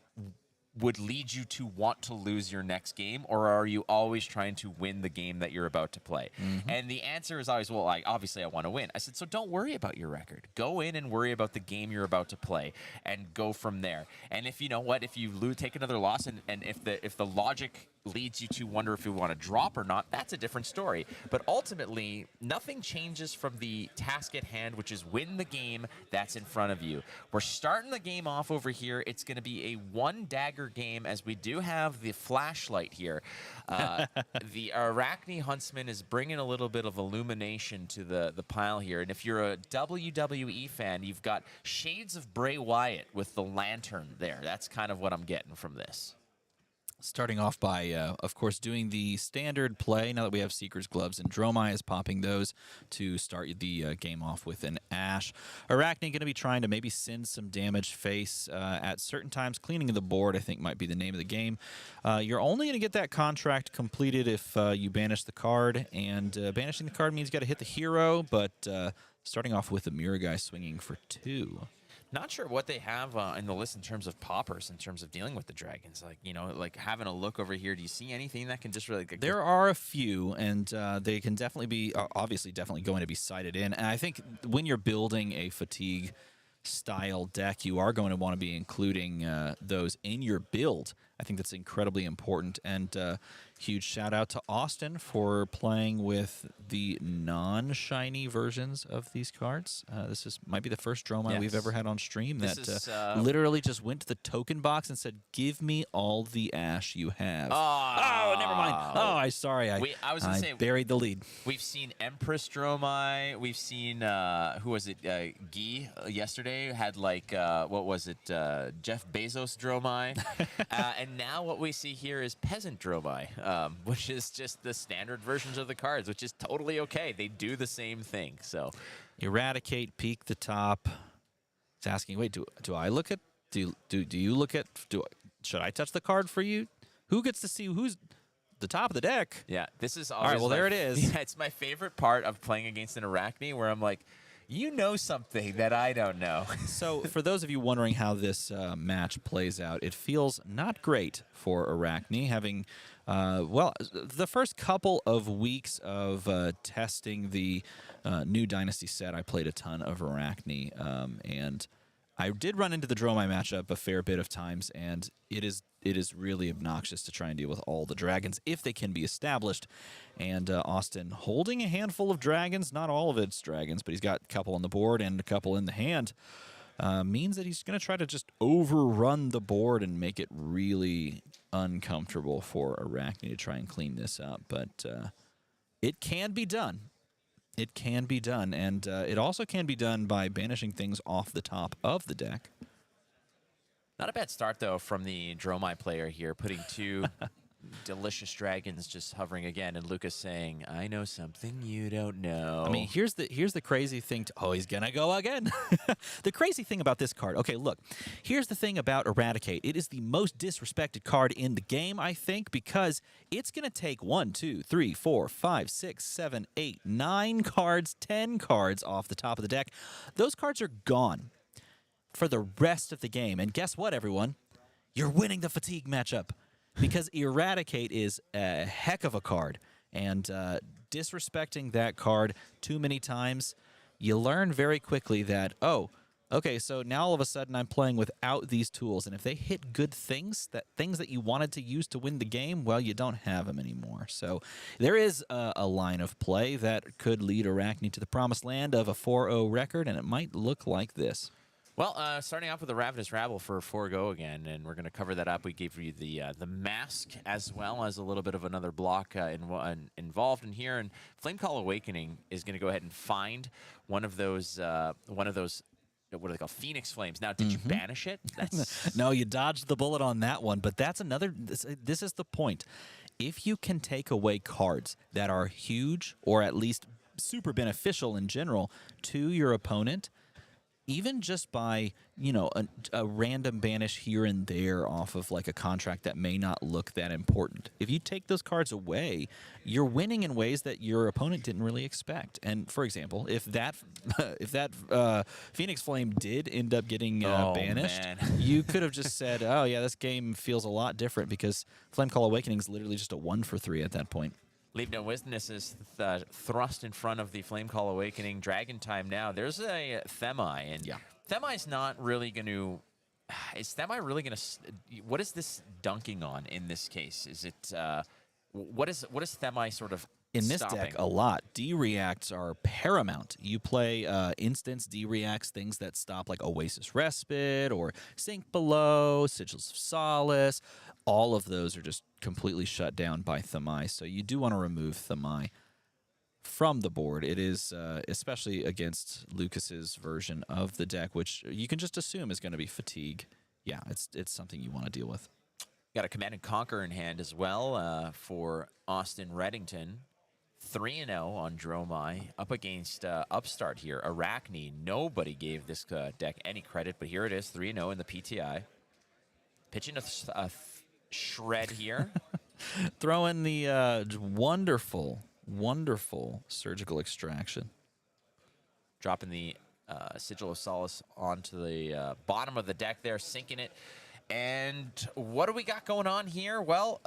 would lead you to want to lose your next game, or are you always trying to win the game that you're about to play? And the answer is always, well, obviously I want to win. I said, so don't worry about your record. Go in and worry about the game you're about to play and go from there. And if if you take another loss and if the logic leads you to wonder if you want to drop or not, that's a different story. But ultimately, nothing changes from the task at hand, which is win the game that's in front of you. We're starting the game off over here. It's going to be a 1-dagger bigger game, as we do have the flashlight here. The Arachne Huntsman is bringing a little bit of illumination to the pile here. And if you're a WWE fan, you've got shades of Bray Wyatt with the lantern there. That's kind of what I'm getting from this. Starting off by, of course, doing the standard play. Now that we have Seeker's Gloves, and Dromai is popping those to start the game off with an Ash. Arachne going to be trying to maybe send some damage face at certain times. Cleaning the board, I think, might be the name of the game. You're only going to get that contract completed if you banish the card, and banishing the card means you got to hit the hero, but starting off with the Mirror Guy swinging for 2. Not sure what they have in the list in terms of poppers, in terms of dealing with the dragons. Like, you know, like having a look over here, do you see anything that can just really... There are a few, and they can definitely be, obviously definitely going to be sighted in. And I think when you're building a fatigue style deck, you are going to want to be including those in your build. I think that's incredibly important. And huge shout out to Austin for playing with the non-shiny versions of these cards. This might be the first Dromai we've ever had on stream that literally just went to the token box and said, "Give me all the Ash you have." Oh, never mind. Oh, I was gonna say, buried the lead. We've seen Empress Dromai. We've seen who was it? Guy yesterday had like what was it? Jeff Bezos Dromai, and now what we see here is Peasant Dromai. Which is just the standard versions of the cards, which is totally okay. They do the same thing. So, Eradicate, peek the top. It's asking, wait, do I look at? Do you look at? Should I touch the card for you? Who gets to see who's the top of the deck? Yeah, this is all right. Well, there it is. Yeah, it's my favorite part of playing against an Arachne, where I'm like, you know something that I don't know. So, for those of you wondering how this match plays out, it feels not great for Arachne, having, well, the first couple of weeks of testing the new Dynasty set, I played a ton of Arachne, and I did run into the Dromai matchup a fair bit of times, and it is really obnoxious to try and deal with all the dragons if they can be established. And Austin holding a handful of dragons, not all of it's dragons, but he's got a couple on the board and a couple in the hand, means that he's going to try to just overrun the board and make it really uncomfortable for Arachne to try and clean this up. But it can be done. It can be done, and it also can be done by banishing things off the top of the deck. Not a bad start, though, from the Dromai player here, putting 2 delicious dragons just hovering again, and Lucas saying, "I know something you don't know." I mean, here's the crazy thing. Oh, he's gonna go again. The crazy thing about this card. Okay, look. Here's the thing about Eradicate. It is the most disrespected card in the game, I think, because it's gonna take 1, 2, 3, 4, 5, 6, 7, 8, 9 cards, 10 cards off the top of the deck. Those cards are gone for the rest of the game. And guess what, everyone? You're winning the fatigue matchup. Because Eradicate is a heck of a card, and disrespecting that card too many times, you learn very quickly that, oh, okay, so now all of a sudden I'm playing without these tools, and if they hit good things that you wanted to use to win the game, well, you don't have them anymore. So there is a line of play that could lead Arachne to the promised land of a 4-0 record, and it might look like this. Well, starting off with the Ravenous Rabble for 4-go again, and we're going to cover that up. We gave you the mask as well as a little bit of another block involved in here. And Flamecall Awakening is going to go ahead and find one of those, what are they called? Phoenix Flames. Now, did you banish it? No, you dodged the bullet on that one, but that's another, this is the point. If you can take away cards that are huge or at least super beneficial in general to your opponent, even just by, you know, a random banish here and there off of like a contract that may not look that important. If you take those cards away, you're winning in ways that your opponent didn't really expect. And for example, if that Phoenix Flame did end up getting banished, you could have just said, oh yeah, this game feels a lot different because Flamecall Awakening is literally just a 1-for-3 at that point. Leave No Witness is thrust in front of the Flamecall Awakening. Dragon Time now. There's a Themi, and Themi's not really going to... Is Themi really going to... What is this dunking on in this case? Is it... What is Themi sort of In this deck, stopping. a lot. D-reacts are paramount. You play instance D-reacts, things that stop like Oasis Respite or Sink Below, Sigils of Solace. All of those are just completely shut down by Thamai. So you do want to remove Thamai from the board. It is, especially against Lucas's version of the deck, which you can just assume is going to be Fatigue. Yeah, it's something you want to deal with. Got a Command and Conquer in hand as well for Austin Reddington. 3-0 on Dromai, up against Upstart here. Arachne, nobody gave this deck any credit, but here it is, 3-0 in the PTI. Pitching a shred here. Throw in the wonderful, wonderful Surgical Extraction. Dropping the Sigil of Solace onto the bottom of the deck there, sinking it. And what do we got going on here? Well,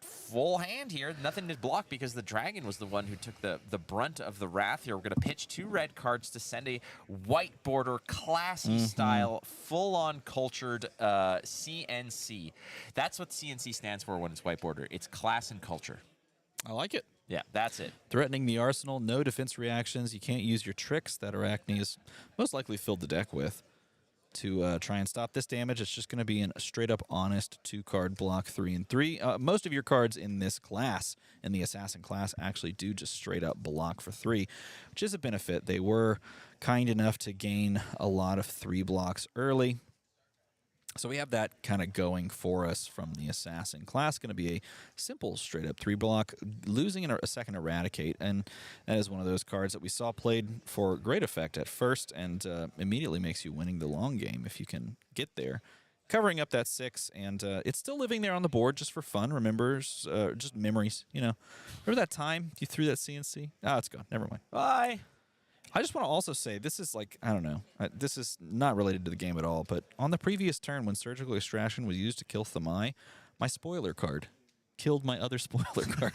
full hand here. Nothing to block because the dragon was the one who took the brunt of the wrath here. We're going to pitch 2 red cards to send a white border, classy style, full-on cultured CNC. That's what CNC stands for when it's white border. It's class and culture. I like it. Yeah, that's it. Threatening the arsenal, no defense reactions. You can't use your tricks that Arachne is most likely filled the deck with to try and stop this damage. It's just going to be a straight-up honest 2-card block 3 and 3. Most of your cards in this class, in the Assassin class, actually do just straight-up block for 3, which is a benefit. They were kind enough to gain a lot of 3 blocks early. So we have that kind of going for us from the Assassin class. Going to be a simple straight-up 3-block, losing a second Eradicate, and that is one of those cards that we saw played for great effect at first and immediately makes you winning the long game if you can get there. Covering up that 6, and it's still living there on the board just for fun. Remembers, just memories, you know. Remember that time you threw that CNC? Oh, it's gone. Never mind. Bye. I just want to also say, this is like, I don't know, this is not related to the game at all, but on the previous turn when Surgical Extraction was used to kill Thamai, my spoiler card killed my other spoiler card.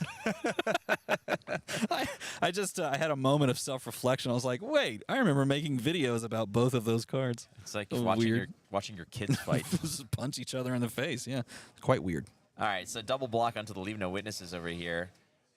I had a moment of self-reflection. I was like, wait, I remember making videos about both of those cards. It's like Oh, watching your kids fight. Just punch each other in the face, yeah. It's quite weird. All right, so double block onto the Leave No Witnesses over here.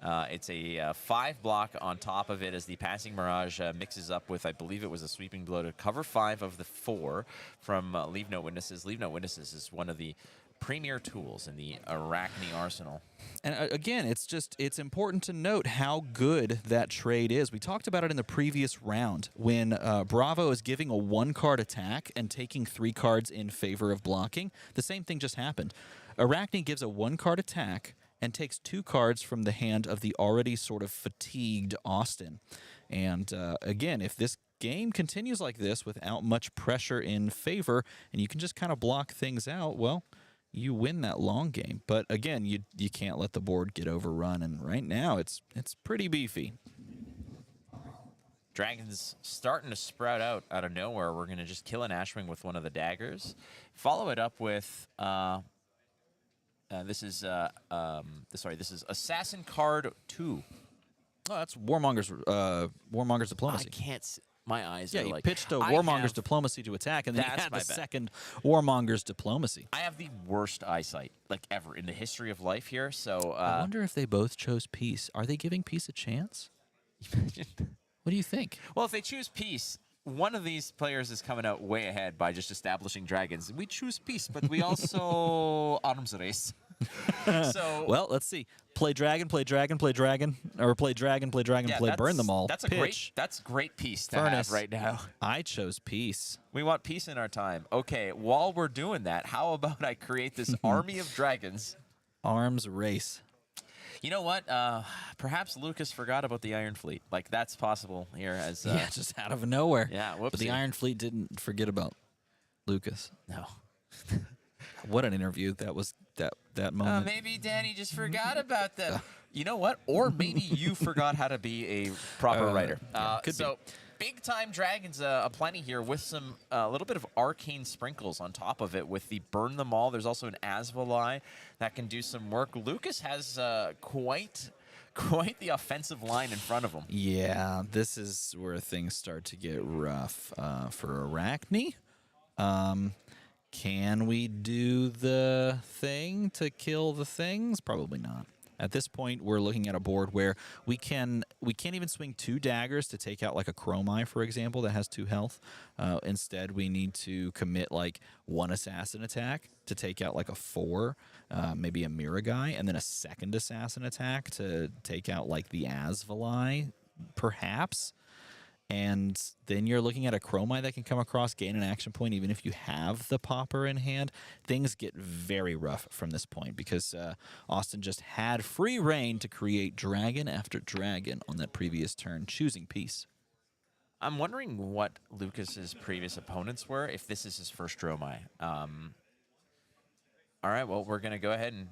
It's a 5 block on top of it as the Passing Mirage mixes up with, I believe it was a Sweeping Blow to cover 5 of the 4 from Leave No Witnesses. Leave No Witnesses is one of the premier tools in the Arachne arsenal. And again, it's important to note how good that trade is. We talked about it in the previous round when Bravo is giving a 1-card attack and taking 3 cards in favor of blocking. The same thing just happened. Arachne gives a 1-card attack and takes 2 cards from the hand of the already sort of fatigued Austin. And again, if this game continues like this without much pressure in favor, and you can just kind of block things out, well, you win that long game. But again, you can't let the board get overrun, and right now it's pretty beefy. Dragon's starting to sprout out of nowhere. We're going to just kill an Ashwing with one of the daggers. Follow it up with... this is Assassin card 2. Oh, that's Warmonger's Diplomacy. I can't see. My eyes Yeah, are he like... pitched a Warmonger's Diplomacy to attack, and then he That's had my the bad. second Warmonger's Diplomacy. I have the worst eyesight, like, ever in the history of life here, so... I wonder if they both chose peace. Are they giving peace a chance? What do you think? Well, if they choose peace, one of these players is coming out way ahead by just establishing dragons. We choose peace, but we also arms race. So Well, let's see. Play dragon, play dragon, play dragon, or play dragon, play dragon, play burn them all. That's Pitch. great peace to Furnace. have right now. I chose peace. We want peace in our time. Okay, while we're doing that, how about I create this army of dragons? Arms race. You know what? Perhaps Lucas forgot about the Iron Fleet. Like, that's possible here. As Yeah, just out of nowhere. Yeah, But the whoopsie. Iron Fleet didn't forget about Lucas. No. What an interview that was. That moment. Maybe Danny just forgot about that. You know what? Or maybe you forgot how to be a proper writer. could so, big time dragons aplenty here with some a little bit of arcane sprinkles on top of it with the burn them all. There's also an Azalea that can do some work. Lucas has quite the offensive line in front of him. Yeah, this is where things start to get rough for Arachne. Can we do the thing to kill the things? Probably not. At this point, we're looking at a board where we can't even swing 2 daggers to take out like a Dromai, for example, that has 2 health. Instead, we need to commit like 1 assassin attack to take out like a 4, maybe a Miragai, and then a second assassin attack to take out like the Azalea, perhaps. And then you're looking at a Dromai that can come across, gain an action point, even if you have the popper in hand. Things get very rough from this point because Austin just had free reign to create dragon after dragon on that previous turn, choosing peace. I'm wondering what Lucas's previous opponents were, if this is his first Dromai. All right, well, we're going to go ahead and...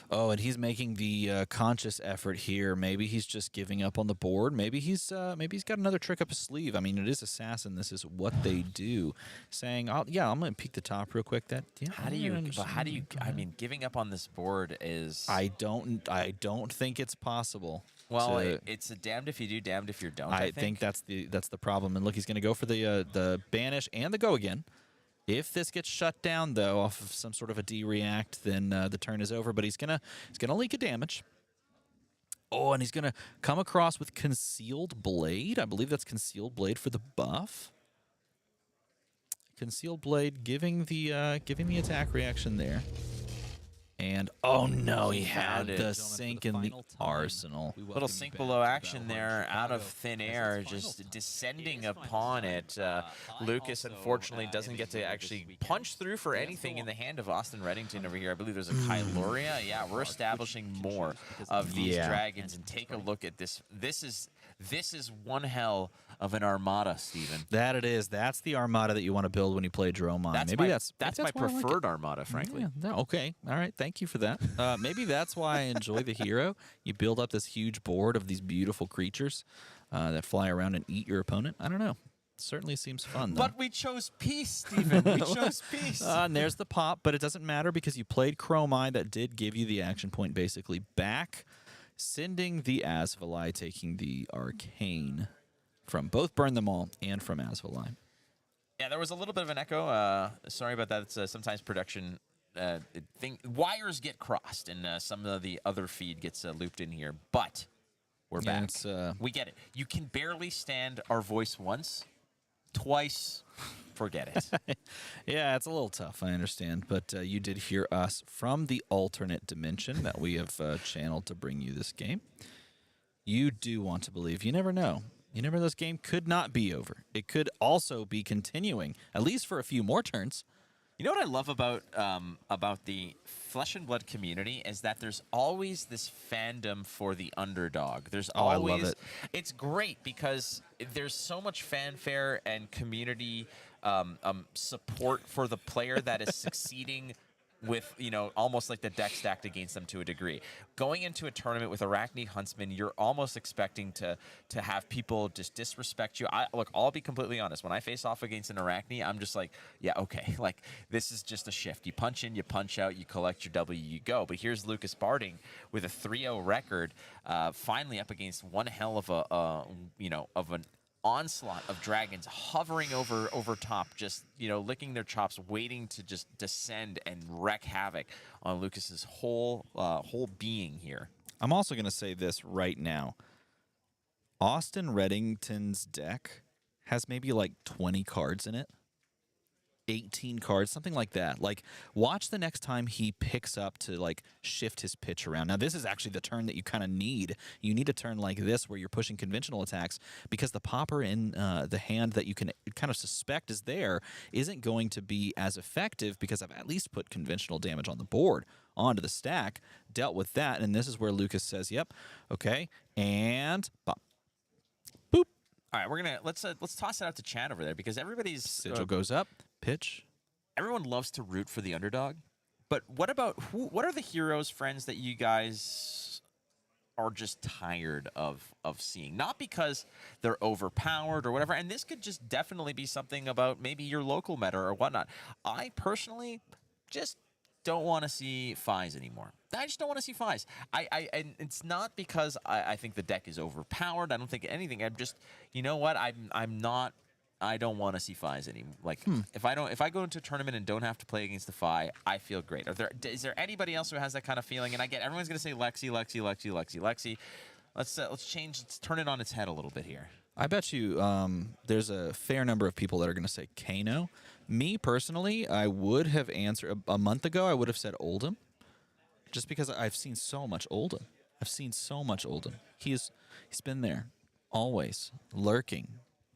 Oh, and he's making the conscious effort here. Maybe he's just giving up on the board. Maybe he's got another trick up his sleeve. I mean, it is Assassin. This is what they do. Saying, yeah, I'm going to peek the top real quick. How do you? I mean, giving up on this board is. I don't think it's possible. Well, it's a damned if you do, damned if you don't. I think that's the problem. And look, he's going to go for the banish and the go again. If this gets shut down, though, off of some sort of a D-react, then the turn is over. But he's gonna leak a damage. Oh, and he's gonna come across with Concealed Blade. I believe that's Concealed Blade for the buff. Concealed Blade giving the attack reaction there. And oh no, he had the sink in the arsenal. Little sink below action there, out of thin air, just descending upon it. Lucas, unfortunately, doesn't get to actually punch through for anything in the hand of Austin Reddington over here. I believe there's a Kyloria. Yeah, we're establishing more of these dragons. And take a look at this. This is one hell of an armada, Steven. That it is. That's the armada that you want to build when you play Dromai. That's my preferred armada, frankly. Yeah, no, okay. All right. Thank you for that. Maybe that's why I enjoy the hero. You build up this huge board of these beautiful creatures that fly around and eat your opponent. I don't know. It certainly seems fun, though. But we chose peace, Steven. We chose peace. And there's the pop, but it doesn't matter because you played Dromai that did give you the action point basically back, sending the Azalea, taking the Arcane from both Burn Them All and from Azalea. Yeah, there was a little bit of an echo. Sorry about that. It's sometimes production wires get crossed, and some of the other feed gets looped in here. But we're back. We get it. You can barely stand our voice once, twice. Forget it. Yeah, it's a little tough, I understand. But you did hear us from the alternate dimension that we have channeled to bring you this game. You do want to believe. You never know. You never know, this game could not be over. It could also be continuing, at least for a few more turns. You know what I love about the Flesh and Blood community is that there's always this fandom for the underdog. There's always, I love it. It's great because there's so much fanfare and community support for the player that is succeeding with, almost like the deck stacked against them to a degree. Going into a tournament with Arachne Huntsman, you're almost expecting to have people just disrespect you. Look, I'll be completely honest. When I face off against an Arachne, I'm just like, yeah, okay. Like, this is just a shift. You punch in, you punch out, you collect your W, you go. But here's Lucas Barding with a 3-0 record, finally up against one hell of an onslaught of dragons hovering over top, just licking their chops, waiting to just descend and wreak havoc on Lucas's whole being here. I'm also going to say this right now. Austin Reddington's deck has maybe like 20 cards in it. 18 cards, something like that. Like, watch the next time he picks up to like shift his pitch around. Now, this is actually the turn that you kind of need. You need a turn like this where you're pushing conventional attacks because the popper in the hand that you can kind of suspect is there isn't going to be as effective because I've at least put conventional damage on the board onto the stack, dealt with that, and this is where Lucas says, "Yep, okay," and pop, boop. All right, we're gonna let's toss it out to chat over there because everybody's sigil goes up. Pitch. Everyone loves to root for the underdog, but what are the heroes, friends, that you guys are just tired of seeing? Not because they're overpowered or whatever, and this could just definitely be something about maybe your local meta or whatnot. I personally just don't want to see Fies anymore. I just don't want to see Fies. And it's not because I think the deck is overpowered. I don't think anything. I'm just, you know what? I'm not I don't want to see Fis anymore. Like, if I go into a tournament and don't have to play against the Fi, I feel great. Is there anybody else who has that kind of feeling? And I get everyone's gonna say Lexi. Let's turn it on its head a little bit here. I bet you there's a fair number of people that are going to say Kano. Me personally, I would have answered a month ago. I would have said Oldham, just because I've seen so much Oldham. He's been there, always lurking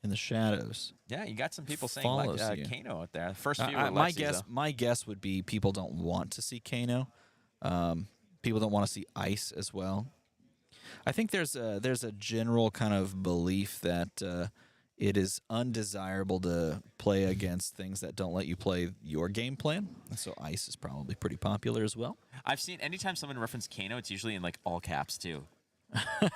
in the shadows. Yeah, you got some people saying Follows like you. Kano out there. The first few were My Lexi, my guess would be people don't want to see Kano. People don't want to see Ice as well. I think there's a general kind of belief that it is undesirable to play against things that don't let you play your game plan. So Ice is probably pretty popular as well. I've seen anytime someone references Kano, it's usually in like all caps too.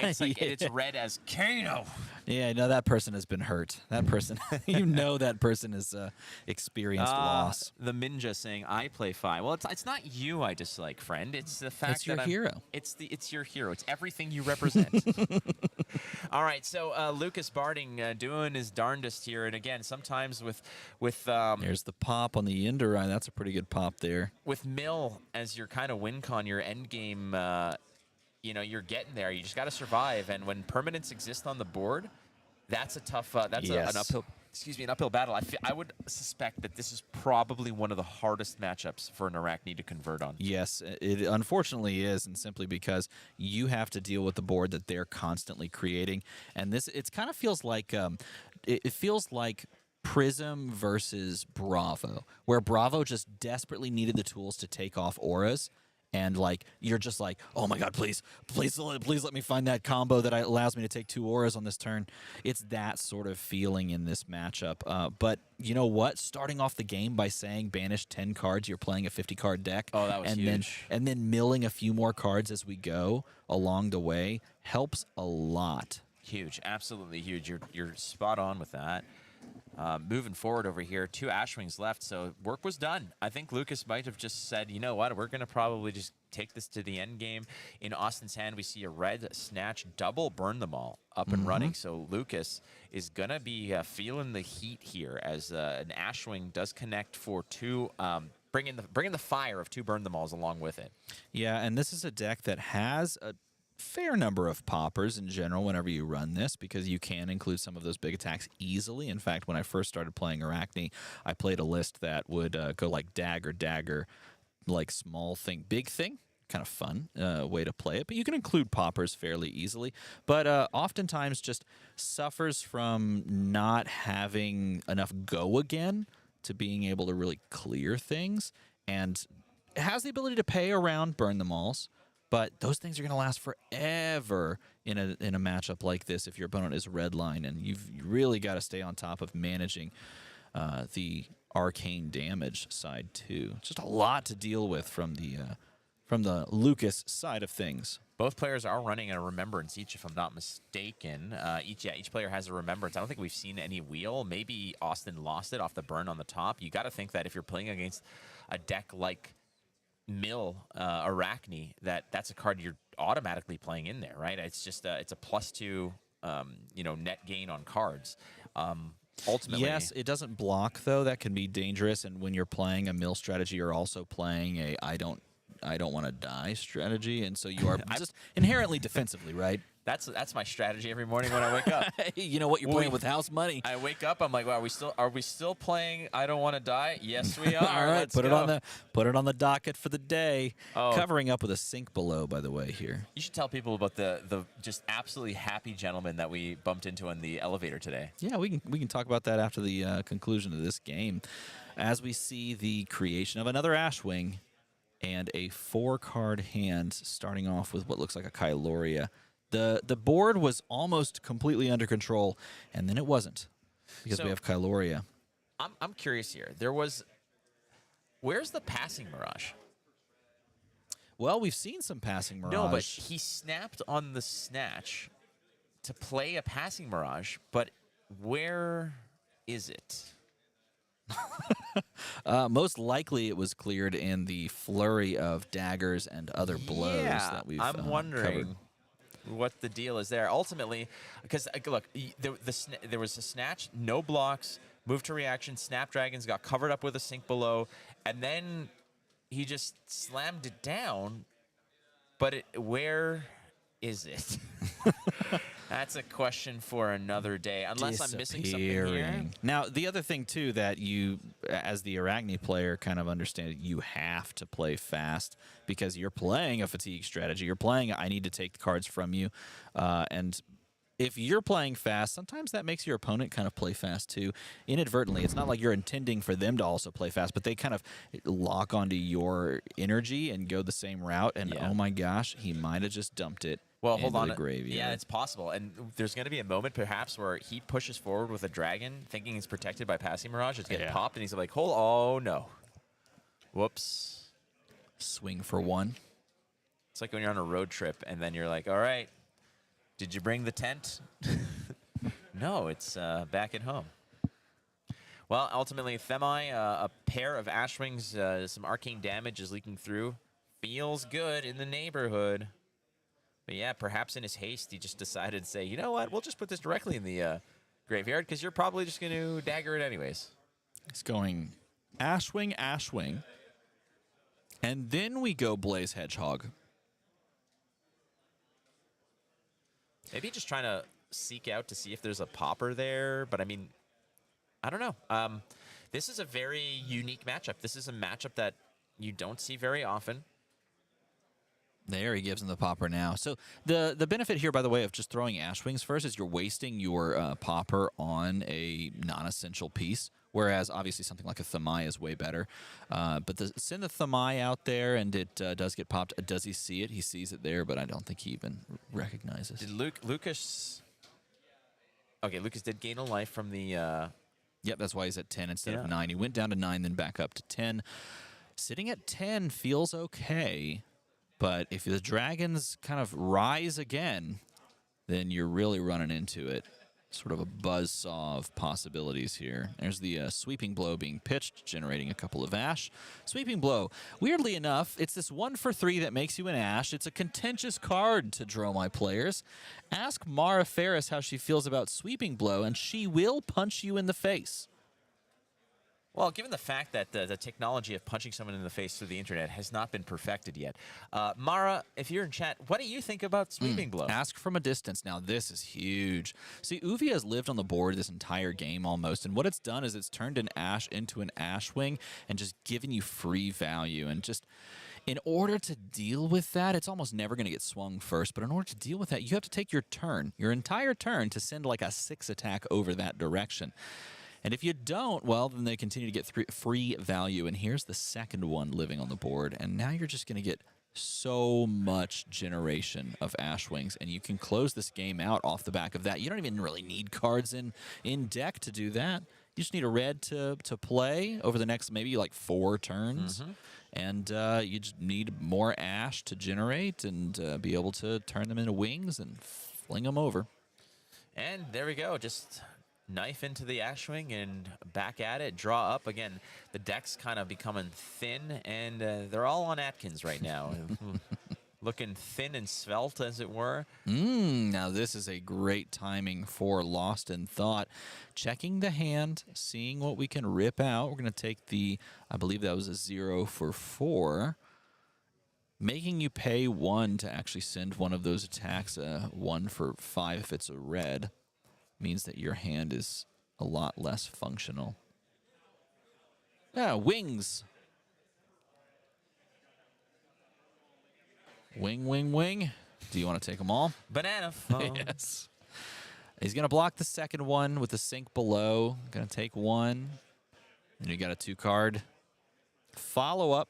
It's like it's read as Kano. Yeah, no, that person has been hurt. That person, that person has experienced loss. The Minja saying I play Fi. Well, it's not you I dislike, friend. It's the fact It's your that hero. It's your hero. It's everything you represent. All right, so Lucas Barding doing his darndest here, and again, sometimes with There's the pop on the Enderai. That's a pretty good pop there. with Mill as your kind of win con, your end game. You're getting there. You just got to survive. And when permanents exist on the board, that's a tough. That's Yes. an uphill. An uphill battle. I would suspect that this is probably one of the hardest matchups for an Arachne to convert on. Yes, it unfortunately is, and simply because you have to deal with the board that they're constantly creating, and it kind of feels like it feels like Prism versus Bravo, where Bravo just desperately needed the tools to take off auras. And like you're just like, oh my God, please let me find that combo that allows me to take 2 auras on this turn. It's that sort of feeling in this matchup. But you know what? Starting off the game by saying banish 10 cards, you're playing a 50-card deck. Oh, that was huge. And then milling a few more cards as we go along the way helps a lot. Huge, absolutely huge. You're spot on with that. Moving forward over here, 2 Ashwings left, so work was done. I think Lucas might have just said, you know what, we're going to probably just take this to the end game. In Austin's hand, we see a red snatch double burn them all up and running, so Lucas is going to be feeling the heat here as an Ashwing does connect for 2, bringing the fire of 2 burn them alls along with it. Yeah, and this is a deck that has a fair number of poppers in general whenever you run this, because you can include some of those big attacks easily. In fact, when I first started playing Arachne, I played a list that would go like dagger, like small thing, big thing. Kind of fun way to play it, but you can include poppers fairly easily. But oftentimes just suffers from not having enough go again to being able to really clear things, and it has the ability to pay around burn them alls. But those things are going to last forever in a matchup like this if your opponent is redline, and you really got to stay on top of managing the arcane damage side too. Just a lot to deal with from the Lucas side of things. Both players are running a remembrance each, if I'm not mistaken. Each player has a remembrance. I don't think we've seen any wheel. Maybe Austin lost it off the burn on the top. You got to think that if you're playing against a deck like Mill Arachne, that's a card you're automatically playing in there, right? It's just it's a +2 net gain on cards. Ultimately, yes, it doesn't block though. That can be dangerous. And when you're playing a Mill strategy, you're also playing a I don't want to die strategy, and so you are just inherently defensively, right? That's my strategy every morning when I wake up. You know what, you're playing with house money. I wake up, I'm like, wow, are we still playing I Don't Want to Die? Yes, we are. All right, Let's put go. it on the docket for the day. Oh. Covering up with a sink below, by the way, here. You should tell people about the just absolutely happy gentleman that we bumped into in the elevator today. Yeah, we can talk about that after the conclusion of this game, as we see the creation of another Ashwing and a 4-card hand, starting off with what looks like a Kyloria. The board was almost completely under control, and then it wasn't, because we have Kyloria. I'm curious here. Where's the passing Mirage? Well, we've seen some passing Mirage. No, but he snapped on the snatch to play a passing Mirage, but where is it? Most likely it was cleared in the flurry of daggers and other blows that we've I'm wondering. covered. what the deal is there. Ultimately, because look, there was a snatch, no blocks, move to reaction, Snapdragons got covered up with a sink below, and then he just slammed it down. But where is it? That's a question for another day, unless I'm missing something here. Now, the other thing, too, that you, as the Arachne player, kind of understand, you have to play fast because you're playing a fatigue strategy. You're playing, I need to take the cards from you. And if you're playing fast, sometimes that makes your opponent kind of play fast, too, inadvertently. It's not like you're intending for them to also play fast, but they kind of lock onto your energy and go the same route. And, oh, my gosh, he might have just dumped it. Well, hold on. The graveyard. Yeah, it's possible. And there's going to be a moment, perhaps, where he pushes forward with a dragon, thinking he's protected by Passing Mirage. It's getting popped, and he's like, oh, no. Whoops. Swing for one. It's like when you're on a road trip, and then you're like, all right, did you bring the tent? No, it's back at home. Well, ultimately, Themai, a pair of Ashwings, some arcane damage is leaking through. Feels good in the neighborhood. But yeah, perhaps in his haste, he just decided to say, you know what, we'll just put this directly in the graveyard because you're probably just going to dagger it anyways. It's going Ashwing, Ashwing. And then we go Blaze Hedgehog. Maybe just trying to seek out to see if there's a popper there. But I mean, I don't know. This is a very unique matchup. This is a matchup that you don't see very often. There, he gives him the popper now. So the benefit here, by the way, of just throwing Ashwings first is you're wasting your popper on a non-essential piece, whereas obviously something like a Themai is way better. But send the Themai out there, and it does get popped. Does he see it? He sees it there, but I don't think he even recognizes. Did Lucas... Okay, Lucas did gain a life from the... Yep, that's why he's at 10 instead of 9. He went down to 9, then back up to 10. Sitting at 10 feels okay. But if the dragons kind of rise again, then you're really running into it. Sort of a buzzsaw of possibilities here. There's the Sweeping Blow being pitched, generating a couple of Ash. Sweeping Blow, weirdly enough, it's this 1-for-3 that makes you an Ash. It's a contentious card to Dromai players. Ask Mara Ferris how she feels about Sweeping Blow, and she will punch you in the face. Well, given the fact that the technology of punching someone in the face through the internet has not been perfected yet, Mara, if you're in chat, what do you think about Sweeping Blow? Ask from a distance. Now, this is huge. See, Uvia has lived on the board this entire game almost, and what it's done is it's turned an Ash into an Ashwing and just given you free value. And just in order to deal with that, it's almost never going to get swung first, but in order to deal with that, you have to take your turn, your entire turn, to send like a 6 attack over that direction. And if you don't, well, then they continue to get free value. And here's the second one living on the board. And now you're just going to get so much generation of Ashwings. And you can close this game out off the back of that. You don't even really need cards in deck to do that. You just need a red to play over the next maybe like 4 turns. And you just need more Ash to generate and be able to turn them into wings and fling them over. And there we go. Just... knife into the Ashwing and back at it, draw up. Again, the deck's kind of becoming thin, and they're all on Atkins right now. Looking thin and svelte, as it were. Now this is a great timing for Lost in Thought. Checking the hand, seeing what we can rip out. We're going to take the, I believe that was a 0 for 4. Making you pay 1 to actually send one of those attacks, 1 for 5 if it's a red. Means that your hand is a lot less functional. Yeah, wings. Wing, wing, wing. Do you want to take them all? Banana phone. Yes. He's going to block the second one with the sink below. Going to take 1. And you got a 2-card. Follow up.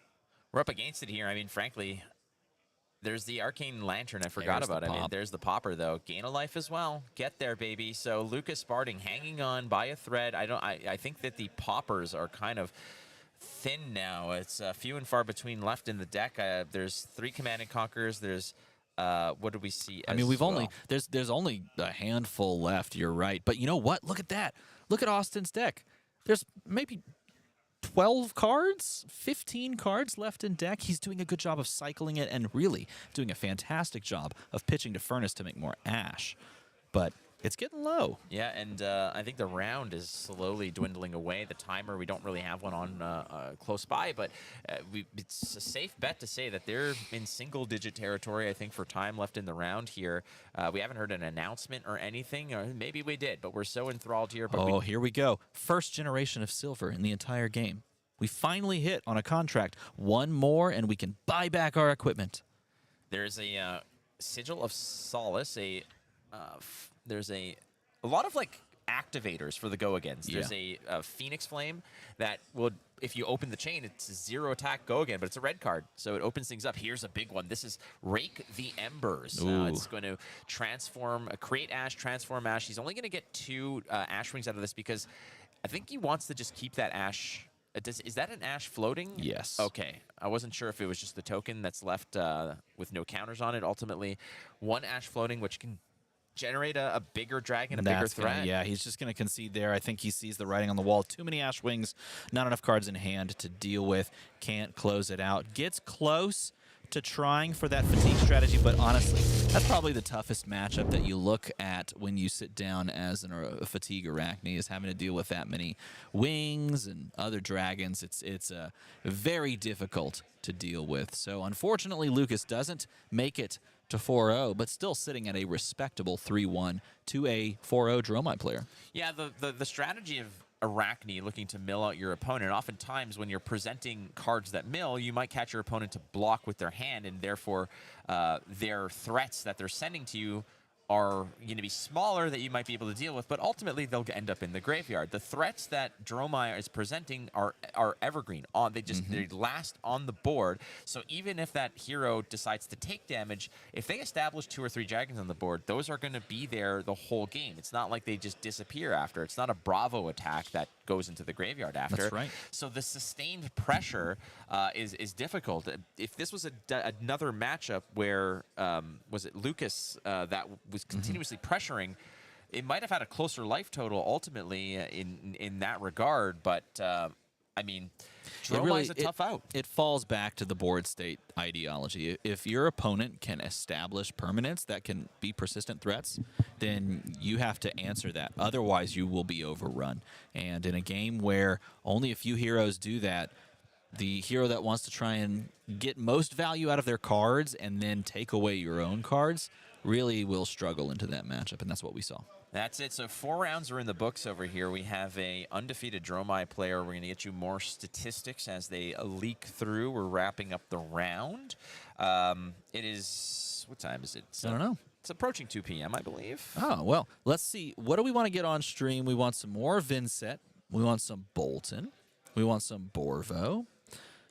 We're up against it here. I mean, frankly... there's the Arcane Lantern I forgot about. I mean, there's the popper, though. Gain a life as well. Get there, baby. So Lucas Sparding hanging on by a thread. I think that the poppers are kind of thin now. It's few and far between left in the deck. There's 3 Command and Conquerors. There's, what did we see? I mean, there's only a handful left. You're right. But you know what? Look at that. Look at Austin's deck. There's maybe 12 cards, 15 cards left in deck. He's doing a good job of cycling it and really doing a fantastic job of pitching to Furnace to make more Ash. But it's getting low. Yeah, and I think the round is slowly dwindling away. The timer, we don't really have one on close by, but it's a safe bet to say that they're in single-digit territory, I think, for time left in the round here. We haven't heard an announcement or anything, or maybe we did, but we're so enthralled here. But here we go. First generation of silver in the entire game. We finally hit on a contract. One more, and we can buy back our equipment. There's a Sigil of Solace, there's a lot of like activators for the go agains. There's a Phoenix Flame that will, if you open the chain, it's 0 attack go again, but it's a red card, so it opens things up. Here's a big one. This is Rake the Embers. It's going to transform, create Ash, transform Ash. He's only going to get 2 Ash Wings out of this because I think he wants to just keep that Ash. Is that an Ash floating? Yes. Okay. I wasn't sure if it was just the token that's left with no counters on it. Ultimately, 1 Ash floating, which can generate a bigger dragon, a bigger threat. Yeah, he's just going to concede there. I think he sees the writing on the wall. Too many Ash Wings, not enough cards in hand to deal with. Can't close it out. Gets close to trying for that fatigue strategy, but honestly, that's probably the toughest matchup that you look at when you sit down as a fatigue Arachne, is having to deal with that many wings and other dragons. It's very difficult to deal with. So unfortunately, Lucas doesn't make it to 4-0, but still sitting at a respectable 3-1 to a 4-0 Dromai player. Yeah, the strategy of Arachne looking to mill out your opponent, oftentimes when you're presenting cards that mill, you might catch your opponent to block with their hand, and therefore their threats that they're sending to you are going to be smaller that you might be able to deal with, but ultimately they'll end up in the graveyard. The threats that Dromai is presenting are evergreen. They last on the board. So even if that hero decides to take damage, if they establish 2 or 3 dragons on the board, those are going to be there the whole game. It's not like they just disappear after. It's not a Bravo attack that goes into the graveyard after. That's right. So the sustained pressure is difficult. If this was another matchup where was it Lucas that was continuously pressuring, it might have had a closer life total ultimately in that regard. But I mean, Dromai is a tough out. It falls back to the board state ideology. If your opponent can establish permanents that can be persistent threats, then you have to answer that. Otherwise, you will be overrun. And in a game where only a few heroes do that, the hero that wants to try and get most value out of their cards and then take away your own cards really will struggle into that matchup, and that's what we saw. That's it. So 4 rounds are in the books over here. We have a undefeated Dromai player. We're going to get you more statistics as they leak through. We're wrapping up the round. It is, what time is it? I don't know. It's approaching 2 p.m., I believe. Oh, well, let's see. What do we want to get on stream? We want some more Vinset. We want some Bolton. We want some Borvo.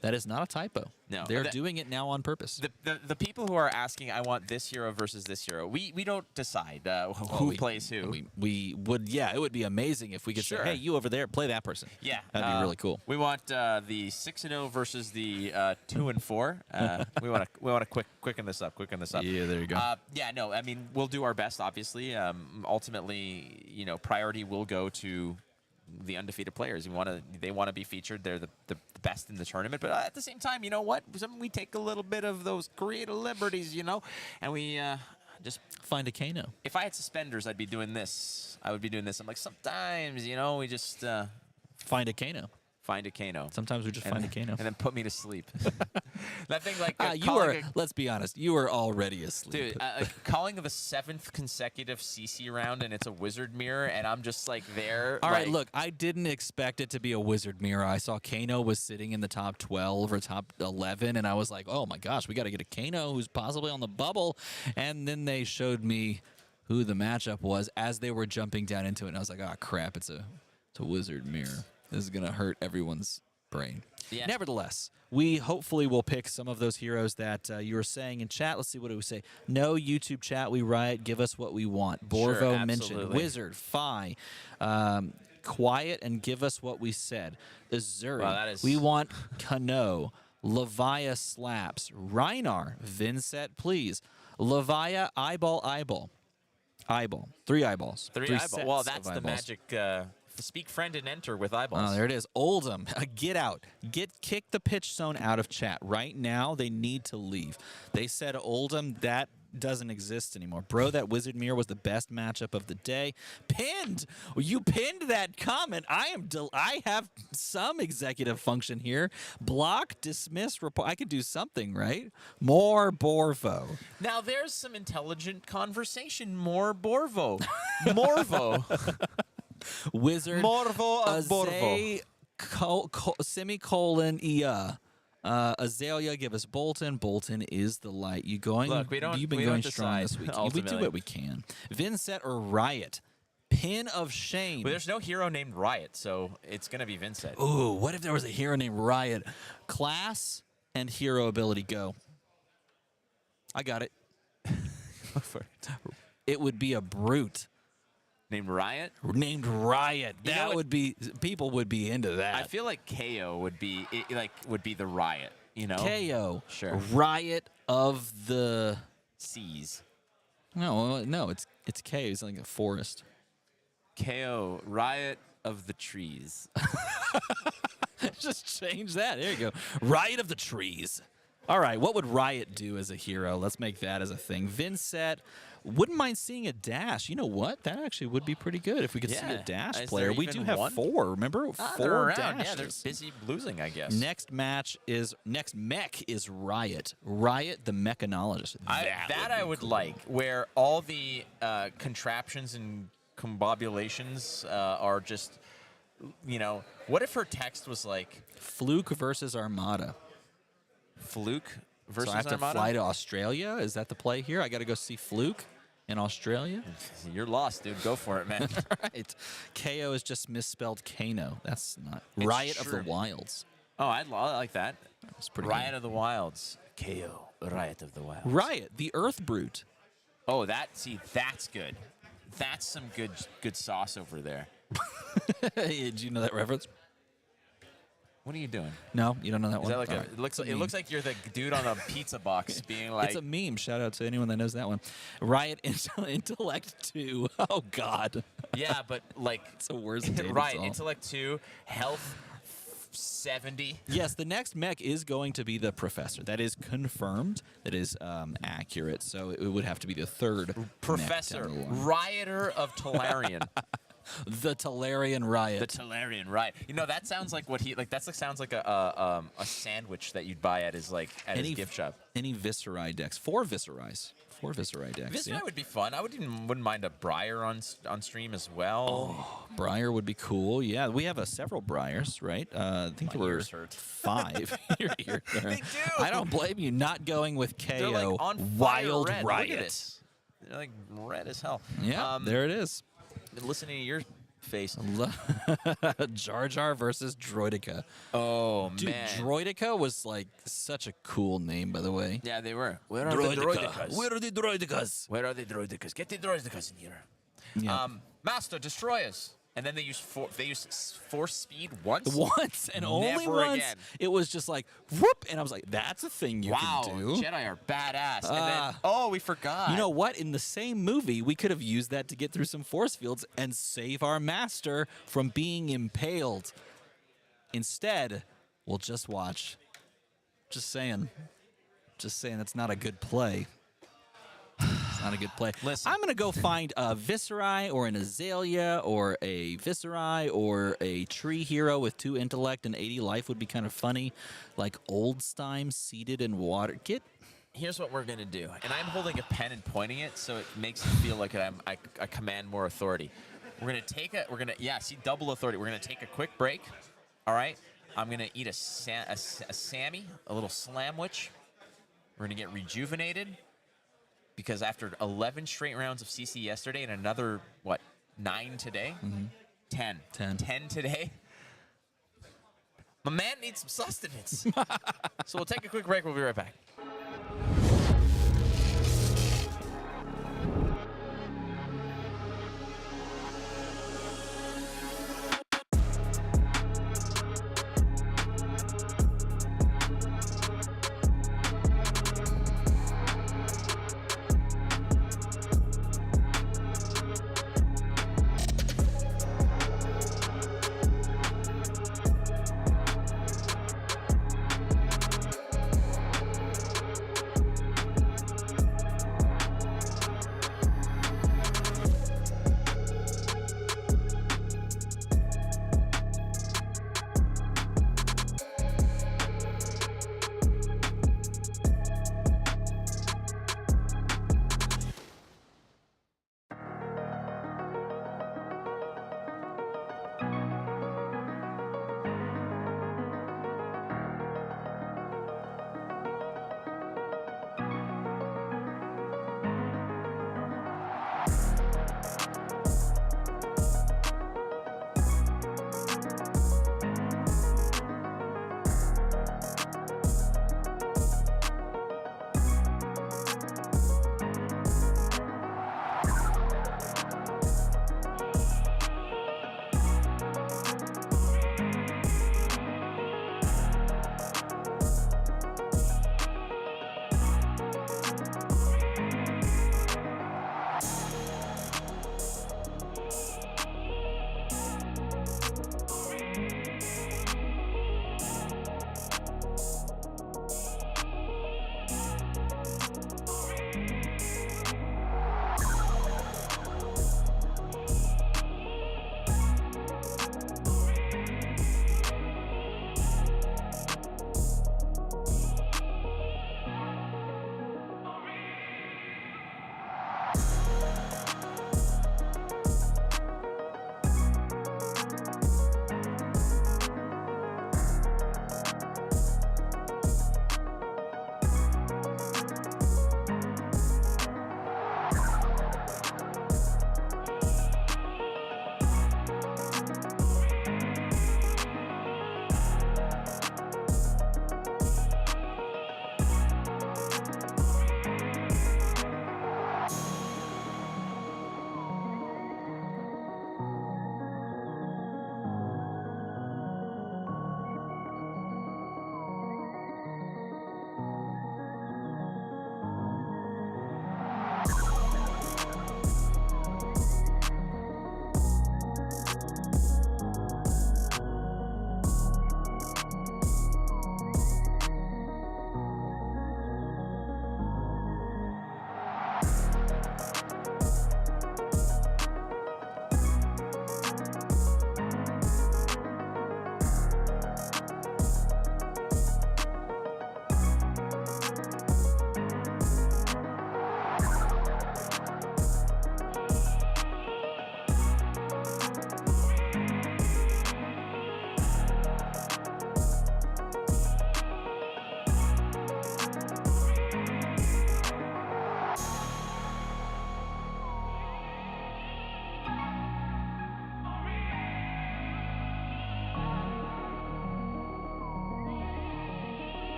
That is not a typo. No, they're doing it now on purpose. The people who are asking, I want this hero versus this hero, we don't decide who plays who. We would, yeah, it would be amazing if we could say, hey, you over there, play that person. Yeah. That'd be really cool. We want the 6-0 versus the 2-4. we want to quicken this up. Yeah, there you go. Yeah, no, I mean, we'll do our best, obviously. Ultimately, priority will go to the undefeated players. They want to be featured. They're the best in the tournament. But at the same time, you know what? We take a little bit of those creative liberties, and we just find a Kano. If I had suspenders, I'd be doing this. I would be doing this. I'm like, sometimes, we just find a Kano. Find a Kano. Sometimes we just find a Kano. And then put me to sleep. That thing like let's be honest, you were already asleep. Dude, calling the 7th consecutive CC round and it's a wizard mirror and I'm just like there. All right, look, I didn't expect it to be a wizard mirror. I saw Kano was sitting in the top 12 or top 11 and I was like, oh my gosh, we got to get a Kano who's possibly on the bubble. And then they showed me who the matchup was as they were jumping down into it and I was like, oh crap, it's a wizard mirror. This is going to hurt everyone's brain. Yeah. Nevertheless, we hopefully will pick some of those heroes that you were saying in chat. Let's see, what do we say? No YouTube chat, we riot, give us what we want. Borvo mentioned, Wizard, Fi, quiet and give us what we said. Azuri, we want Kano, Levia slaps, Reinar, Vinset, please. Levia, eyeball. 3 eyeballs. 3 eyeballs. Well, that's the magic Speak friend and enter with eyeballs. Oh, there it is. Oldham, get out. Kick the pitch zone out of chat. Right now, they need to leave. They said Oldham, that doesn't exist anymore. Bro, that Wizard Mirror was the best matchup of the day. Pinned! You pinned that comment. I have some executive function here. Block, dismiss, report. I could do something, right? More Borvo. Now there's some intelligent conversation. More Borvo. Morvo. Wizard. Morvo of Borvo. Semicolon Ia. Azalea, give us Bolton. Bolton is the light. You going? Look, You've been going strong this week. We do ultimately. what we can. Vinset or Riot? Pin of shame. But there's no hero named Riot, so it's gonna be Vinset. Ooh, what if there was a hero named Riot? Class and hero ability, go. I got it. Go for it. It would be a brute Named Riot? named Riot. You know That what? would be, people would be into that. I feel like KO would be the Riot, you know? KO. Sure. Riot of the. Seas. No, it's K. It's like a forest. KO, Riot of the Trees. Just change that. There you go. Riot of the trees. All right, what would Riot do as a hero? Let's make that as a thing. Vinset, wouldn't mind seeing a dash. You know what? That actually would be pretty good if we could see a Yeah. dash Is player. there We even do have one? 4. Remember, They're 4 around. dashes. Yeah, they're busy losing, I guess. Next mech is Riot. Riot, the mechanologist. I would like, where all the contraptions and combobulations are just, you know, what if her text was like Fluke versus Armada. Fluke versus So I have to Armada? fly to Australia. Is that the play here? I got to go see Fluke in Australia. You're lost, dude. Go for it, man. Right. KO is just misspelled Kano. That's not It's Riot of true. the Wilds. Oh, I like that. That's pretty Riot good. of the Wilds. KO, Riot of the Wilds. Riot, the Earth Brute. Oh, that's good. That's some good sauce over there. Did you know that reference? What are you doing? No, you don't know that Is one. that like All a, right. it looks It's a it looks meme. like you're the dude on a pizza box being like It's a meme. Shout out to anyone that knows that one. Riot Intellect 2. Oh God. yeah, but like It's the worst name. right, It's all. intellect 2, health 70. Yes, the next mech is going to be the Professor. That is confirmed. That is accurate. So it would have to be the third mech Professor, down the line. Rioter of Talarian. The Talarian Riot. The Talarian, right? You know that sounds like what he like. Sounds like a sandwich that you'd buy at his his gift shop. Any Viscerai decks? 4 Viscerais. 4 Viscerai decks. Viscerai yeah. would be fun. I wouldn't mind a Briar on stream as well. Briar would be cool. Yeah, we have several Briars, right? I think there were ears hurt. 5. Your ears hurt. They do. I don't blame you not going with KO. They're like on fire Wild red. Look at Riot. this. They're like red as hell. Yeah, there it is. Listening to your face. Jar Jar versus Droidica. Oh Dude, man. Droidica was like such a cool name, by the way. Yeah, they were. Where are the droidicas? Where are the Droidicas? Where are the droidicas? Get the droidicas in here. Yeah. Master, destroy us. And then they use force speed once. Once and only Never once. again. It was just like whoop, and I was like, "That's a thing you Wow, can do." Jedi are badass. And then, we forgot. You know what? In the same movie, we could have used that to get through some force fields and save our master from being impaled. Instead, we'll just watch. Just saying. Just saying that's not a good play. It's not a good play. Listen. I'm going to go find a Viscerai or an Azalea or a Viscerai or a tree hero with 2 intellect and 80 life would be kind of funny. Like Oldstein seated in water. Here's what we're gonna do, and I'm holding a pen and pointing it, so it makes it feel like I command more authority. We're gonna see double authority. We're gonna take a quick break. All right. I'm gonna eat a Sammy, a little slamwich. We're gonna get rejuvenated. Because after 11 straight rounds of CC yesterday and another, 9 today? 10. 10 today? My man needs some sustenance. So we'll take a quick break. We'll be right back.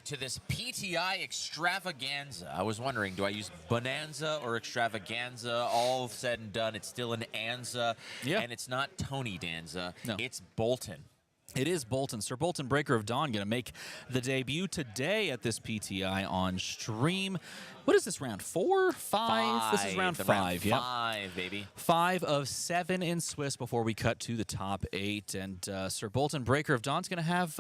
to this PTI extravaganza. I was wondering, do I use bonanza or extravaganza? All said and done, it's still an Anza, Yeah. and it's not Tony Danza. No. It's Bolton. It is Bolton. Sir Bolton, Breaker of Dawn, going to make the debut today at this PTI on stream. What is this, round 4? 5? This is round 5, yeah. 5, baby. 5 of 7 in Swiss before we cut to the top 8. And Sir Bolton, Breaker of Dawn's going to have...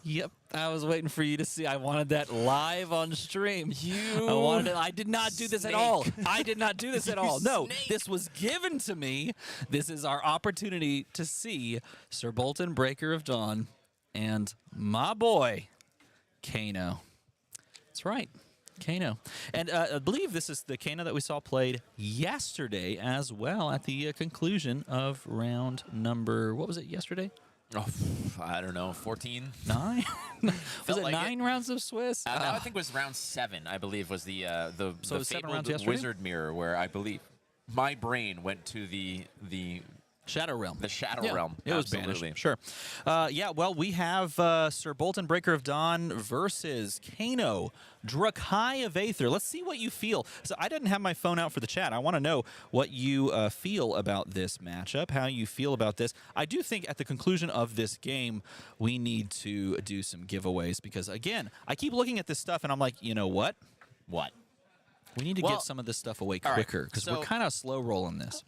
Yep, I was waiting for you to see. I wanted that live on stream. I did not do this at all. I did not do this at all. No, snake. this was given to me. This is our opportunity to see Sir Bolton, Breaker of Dawn, and my boy, Kano. That's right. Kano. And I believe this is the Kano that we saw played yesterday as well at the conclusion of round number, what was it yesterday? Oh, I don't know, 14? 9? Was it like 9 rounds of Swiss? No, I think it was round 7, I believe, was the So it was 7 rounds fabled yesterday? wizard mirror where I believe my brain went to the Shadow Realm. The Shadow Realm. It was Absolutely. banished. Sure. Yeah, well, we have Sir Bolton, Breaker of Dawn versus Kano, Dromai of Aether. Let's see what you feel. So I didn't have my phone out for the chat. I want to know what you feel about this matchup, how you feel about this. I do think at the conclusion of this game, we need to do some giveaways because, again, I keep looking at this stuff and I'm like, you know what? What? We need to Well, get some of this stuff away all right, quicker because so- we're kind of slow rolling this.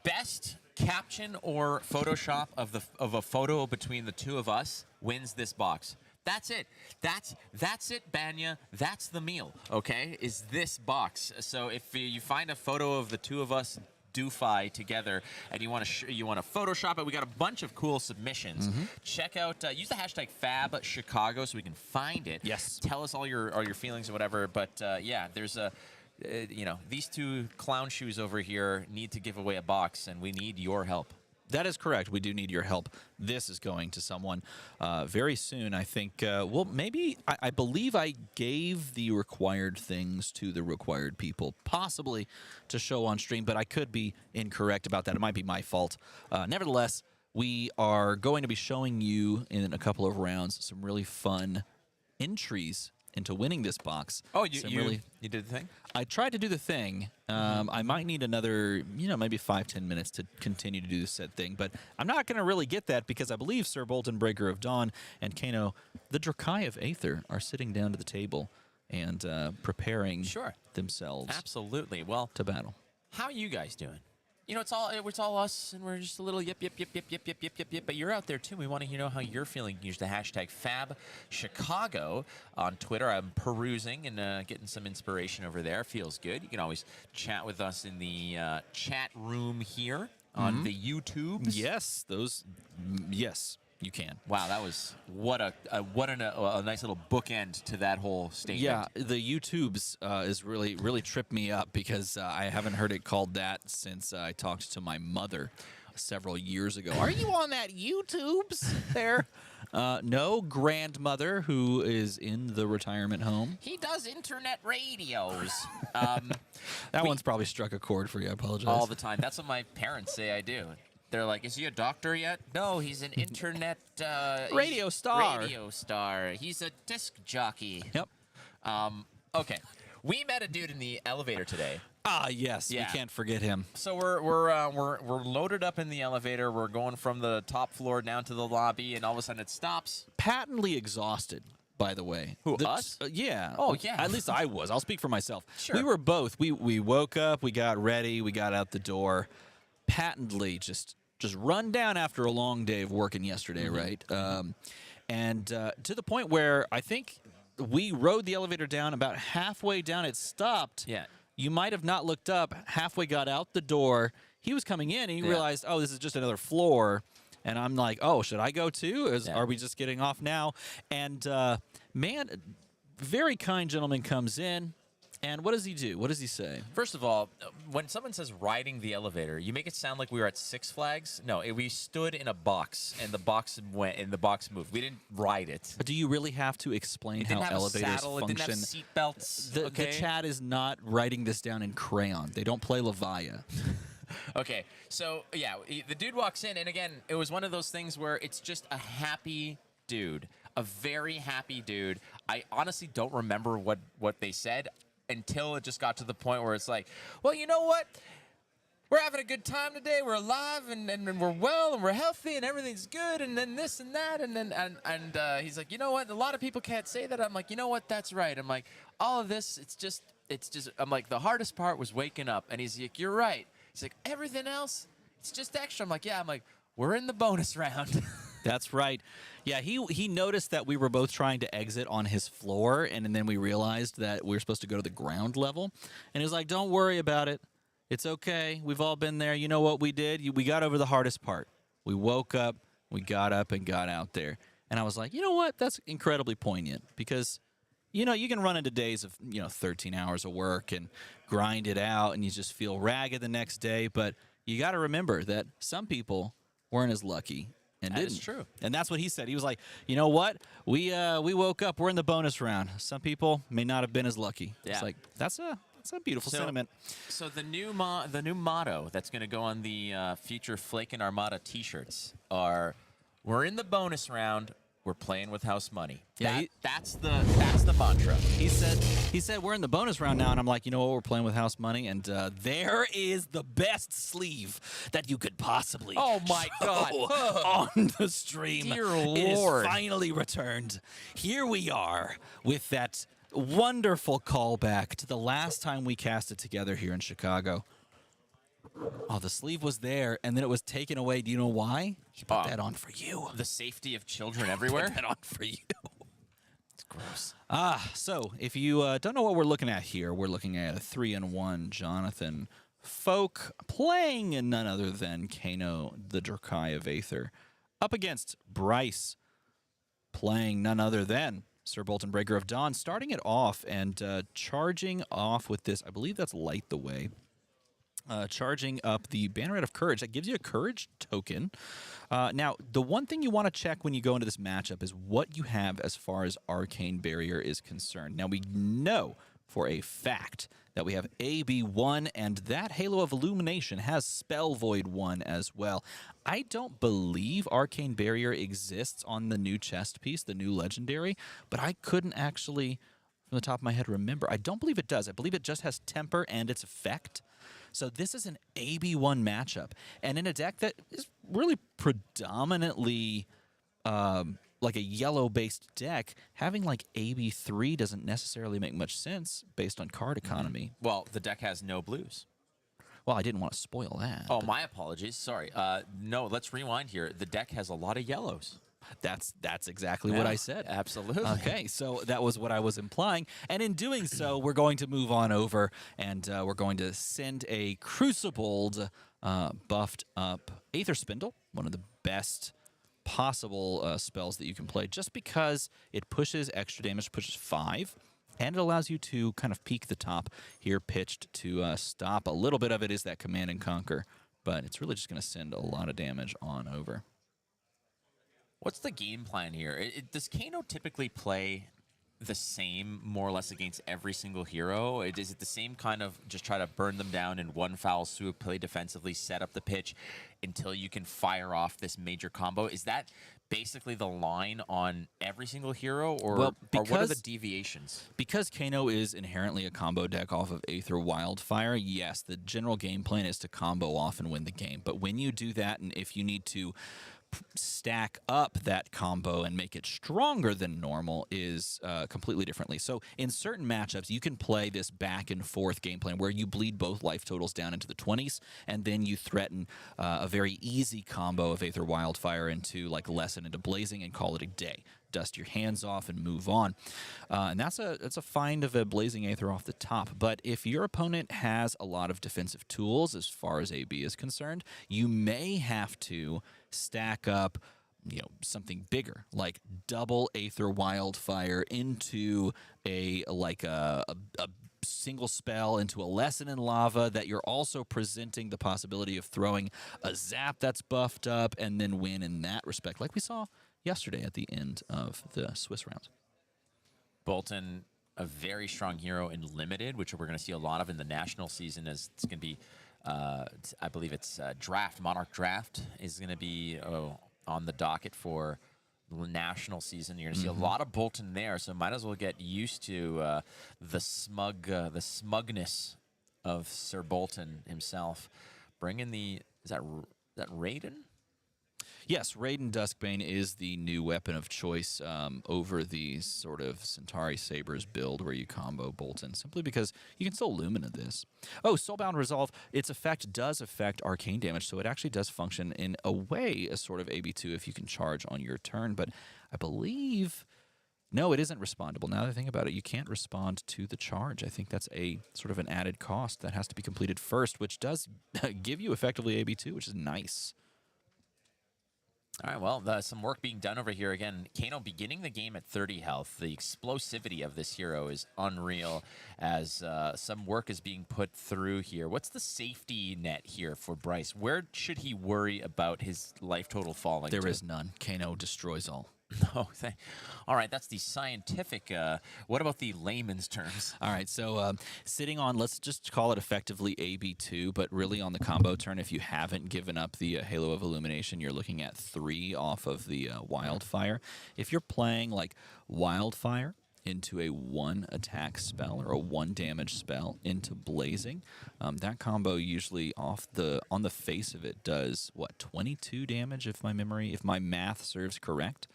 Best caption or Photoshop of a photo between the two of us wins this box. That's it. That's it, Banya. That's the meal. Okay, is this box? So if you find a photo of the two of us doofy together and you want to Photoshop it, we got a bunch of cool submissions. Check out. Use the hashtag #FabChIcago so we can find it. Yes. Tell us all your feelings or whatever. But yeah, there's a. These two clown shoes over here need to give away a box, and we need your help. That is correct. We do need your help. This is going to someone very soon. I think, well, maybe, I believe I gave the required things to the required people, possibly to show on stream, but I could be incorrect about that. It might be my fault. Nevertheless, we are going to be showing you in a couple of rounds some really fun entries into winning this box. Oh, Some you did the thing? I tried to do the thing. I might need another, maybe 5-10 minutes to continue to do the said thing, but I'm not going to really get that because I believe Sir Bolton, Breaker of Dawn, and Kano, the Dromai of Aether, are sitting down to the table and preparing themselves Absolutely. Well, to battle. how are you guys doing? It's all us, and we're just a little yip. But you're out there too. We want to know how you're feeling. Use the hashtag #FabChIcago on Twitter. I'm perusing and getting some inspiration over there. Feels good. You can always chat with us in the chat room here on the YouTubes. Yes, yes, you can. Wow, that was what a nice little bookend to that whole statement. Yeah, the YouTubes is really tripped me up because I haven't heard it called that since I talked to my mother several years ago. Are you on that YouTubes there? No, grandmother who is in the retirement home. He does internet radios. That one's probably struck a chord for you. I apologize. All the time. That's what my parents say I do. They're like, is he a doctor yet? No, he's an internet... Radio star. Radio star. He's a disc jockey. Yep. Okay. We met a dude in the elevator today. Ah, yes. Yeah. We can't forget him. So we're loaded up in the elevator. We're going from the top floor down to the lobby, and all of a sudden it stops. Patently exhausted, by the way. Who, us? Yeah. Oh, yeah. At least I was. I'll speak for myself. Sure. We were both. We woke up, we got ready, we got out the door. Patently just run down after a long day of working yesterday, right? And to the point where I think we rode the elevator down. About halfway down, it stopped. Yeah. You might have not looked up. Halfway got out the door. He was coming in, and he realized, oh, this is just another floor. And I'm like, oh, should I go too? Are we just getting off now? And, man, very kind gentleman comes in. And what does he do? What does he say? First of all, when someone says riding the elevator, you make it sound like we were at Six Flags. No, we stood in a box, and the box went, and the box moved. We didn't ride it. But do you really have to explain how elevators saddle, function? It didn't have seat belts. The chat is not writing this down in crayon. They don't play Levia. Okay, so yeah, the dude walks in, and again, it was one of those things where it's just a happy dude, a very happy dude. I honestly don't remember what they said until it just got to the point where it's like, well, you know what? We're having a good time today. We're alive and we're well and we're healthy and everything's good and then this and that and he's like, you know what? A lot of people can't say that. I'm like, you know what? That's right. I'm like, all of this, it's just. I'm like, the hardest part was waking up. And he's like, you're right. He's like, everything else, it's just extra. I'm like, yeah. I'm like, we're in the bonus round. That's right. Yeah, he noticed that we were both trying to exit on his floor, and then we realized that we were supposed to go to the ground level. And he was like, don't worry about it. It's okay. We've all been there. You know what we did? We got over the hardest part. We woke up, we got up, and got out there. And I was like, you know what? That's incredibly poignant because, you know, you can run into days of, 13 hours of work and grind it out, and you just feel ragged the next day. But you got to remember that some people weren't as lucky and That didn't. is true. And that's what he said. He was like, you know what? We woke up. We're in the bonus round. Some people may not have been as lucky. Yeah. It's like that's a beautiful sentiment. So the new motto that's going to go on the future Flakin' Armada T-shirts are, "We're in the bonus round. We're playing with house money." Yeah, that's the mantra. He said we're in the bonus round now, and I'm like, you know what? We're playing with house money, and there is the best sleeve that you could possibly. Oh my God! On the stream, Dear it is Lord. finally returned. Here we are with that wonderful callback to the last time we cast it together here in Chicago. Oh, the sleeve was there, and then it was taken away. Do you know why? He put that on for you. The safety of children everywhere. Put that on for you. It's gross. So if you don't know what we're looking at here, we're looking at a 3-in-1 Jonathan Folk playing none other than Kano, the Dromai of Aether, up against Bryce playing none other than Sir Bolton Breaker of Dawn, starting it off and charging off with this. I believe that's Light the Way. Charging up the Banneret of Courage. That gives you a Courage token. Now, the one thing you want to check when you go into this matchup is what you have as far as Arcane Barrier is concerned. Now, we know for a fact that we have AB1, and that Halo of Illumination has Spell Void 1 as well. I don't believe Arcane Barrier exists on the new chest piece, the new Legendary, but I couldn't actually, from the top of my head, remember. I don't believe it does. I believe it just has Temper and its effect. So this is an AB1 matchup, and in a deck that is really predominantly like a yellow-based deck, having like AB3 doesn't necessarily make much sense based on card economy. Well, the deck has no blues. Well, I didn't want to spoil that. Oh, my apologies. Sorry. No, let's rewind here. The deck has a lot of yellows. That's exactly what I said. Absolutely. Okay, so that was what I was implying. And in doing so, we're going to move on over, and we're going to send a Crucibled, buffed up Aether Spindle, one of the best possible spells that you can play, just because it pushes extra damage, pushes 5, and it allows you to kind of peek the top here, pitched to stop. A little bit of it is that Command and Conquer, but it's really just going to send a lot of damage on over. What's the game plan here? Does Kano typically play the same, more or less, against every single hero? Is it the same kind of just try to burn them down in one foul swoop, play defensively, set up the pitch until you can fire off this major combo? Is that basically the line on every single hero, or what are the deviations? Because Kano is inherently a combo deck off of Aether Wildfire, yes, the general game plan is to combo off and win the game. But when you do that, and if you need to stack up that combo and make it stronger than normal, is completely differently. So in certain matchups, you can play this back and forth game plan where you bleed both life totals down into the 20s, and then you threaten a very easy combo of Aether Wildfire into like Lesson into Blazing and call it a day. Dust your hands off and move on. And that's a find of a Blazing Aether off the top. But if your opponent has a lot of defensive tools as far as AB is concerned, you may have to stack up something bigger, like double Aether Wildfire into a single spell into a Lesson in Lava that you're also presenting the possibility of throwing a Zap that's buffed up and then win in that respect, like we saw yesterday at the end of the Swiss rounds. Bolton, a very strong hero in Limited, which we're going to see a lot of in the national season, as it's going to be, I believe it's Draft, Monarch Draft is going to be on the docket for national season. You're going to see a lot of Bolton there, so might as well get used to the smugness of Sir Bolton himself. Bring in the is that Raiden? Yes, Raiden Duskbane is the new weapon of choice over the sort of Centauri Sabers build where you combo Bolton, simply because you can still Lumina this. Oh, Soulbound Resolve, its effect does affect arcane damage, so it actually does function in a way as sort of AB2 if you can charge on your turn, but I believe... No, it isn't respondable. Now that I think about it, you can't respond to the charge. I think that's a sort of an added cost that has to be completed first, which does give you effectively AB2, which is nice. All right, well, some work being done over here. Again, Kano beginning the game at 30 health. The explosivity of this hero is unreal as some work is being put through here. What's the safety net here for Bryce? Where should he worry about his life total falling There to? is none. Kano destroys all. Oh, all right, that's the scientific. What about the layman's terms? All right, so sitting on, let's just call it effectively AB2, but really on the combo turn, if you haven't given up the Halo of Illumination, you're looking at 3 off of the Wildfire. If you're playing like Wildfire into a 1 attack spell or a 1 damage spell into Blazing, that combo usually on the face of it does, what, 22 damage if my math serves correct?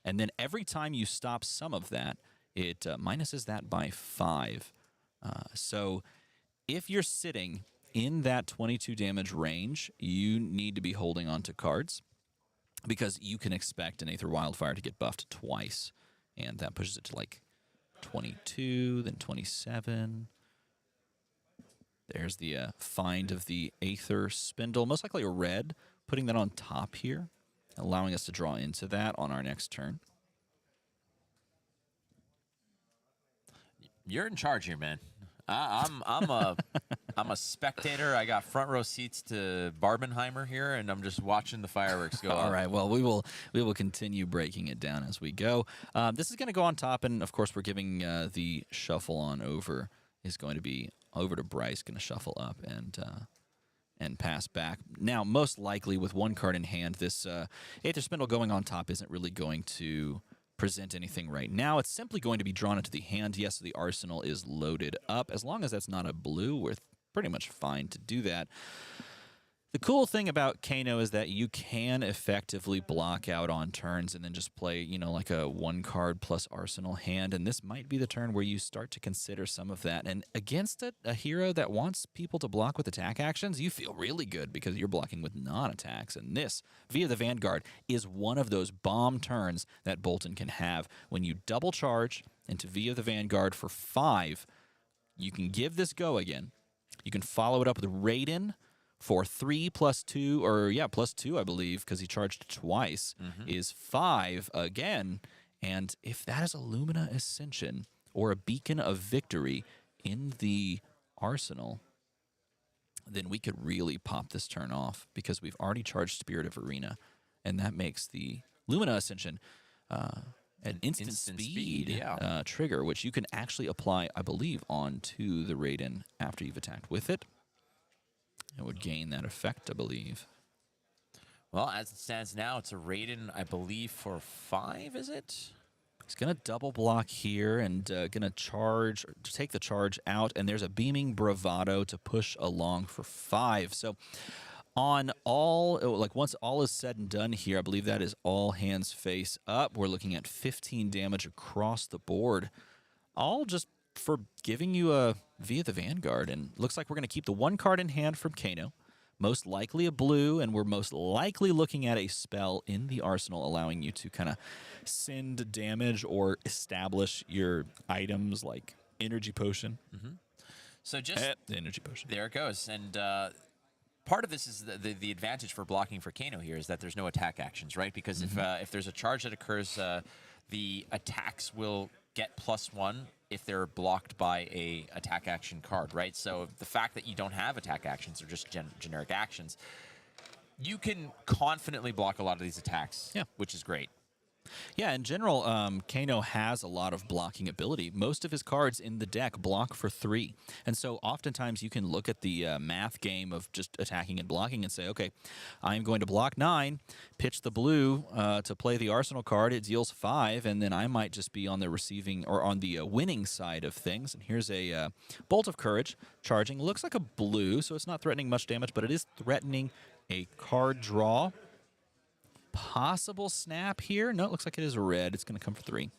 And then every time you stop some of that, it minuses that by 5. So if you're sitting in that 22 damage range, you need to be holding on to cards because you can expect an Aether Wildfire to get buffed twice. And that pushes it to like 22, then 27. There's the find of the Aether Spindle, most likely a red, putting that on top here, allowing us to draw into that on our next turn. You're in charge here, man. I'm a spectator. I got front row seats to Barbenheimer here, and I'm just watching the fireworks go off. All right. Well, we will continue breaking it down as we go. This is going to go on top, and of course, we're giving the shuffle on over is going to be over to Bryce, going to shuffle up and pass back. Now, most likely with 1 card in hand, this Aether Spindle going on top isn't really going to present anything right now. It's simply going to be drawn into the hand. Yes, the arsenal is loaded up. As long as that's not a blue, we're pretty much fine to do that. The cool thing about Kano is that you can effectively block out on turns and then just play, you know, like a 1 card plus arsenal hand. And this might be the turn where you start to consider some of that. And against a hero that wants people to block with attack actions, you feel really good because you're blocking with non-attacks. And this, via the Vanguard, is one of those bomb turns that Bolton can have. When you double charge into via the Vanguard for 5, you can give this go again. You can follow it up with Raiden for 3 plus 2, or yeah, plus 2, I believe, because he charged twice, is 5 again. And if that is a Lumina Ascension or a Beacon of Victory in the arsenal, then we could really pop this turn off because we've already charged Spirit of Arena, and that makes the Lumina Ascension an instant speed trigger, which you can actually apply, I believe, onto the Raiden after you've attacked with it. It would gain that effect, I believe. Well, as it stands now, it's a Raiden, I believe, for 5, is it? He's going to double block here and going to charge, take the charge out, and there's a Beaming Bravado to push along for 5. So on all, like once all is said and done here, I believe that is all hands face up. We're looking at 15 damage across the board, all just for giving you a via the Vanguard. And looks like we're going to keep the 1 card in hand from Kano, most likely a blue, and we're most likely looking at a spell in the arsenal allowing you to kind of send damage or establish your items like Energy Potion. So just the Energy Potion. There it goes. And part of this is the advantage for blocking for Kano here is that there's no attack actions, right? Because if there's a charge that occurs, the attacks will get +1 if they're blocked by a attack action card, right? So the fact that you don't have attack actions or just generic actions, you can confidently block a lot of these attacks, which is great. Yeah, in general, Kano has a lot of blocking ability. Most of his cards in the deck block for 3. And so oftentimes you can look at the math game of just attacking and blocking and say, okay, I'm going to block 9, pitch the blue to play the Arsenal card. It deals 5, and then I might just be on the receiving or on the winning side of things. And here's a Bolt of Courage charging. Looks like a blue, so it's not threatening much damage, but it is threatening a card draw. Possible snap here. No, it looks like it is red. It's going to come for 3.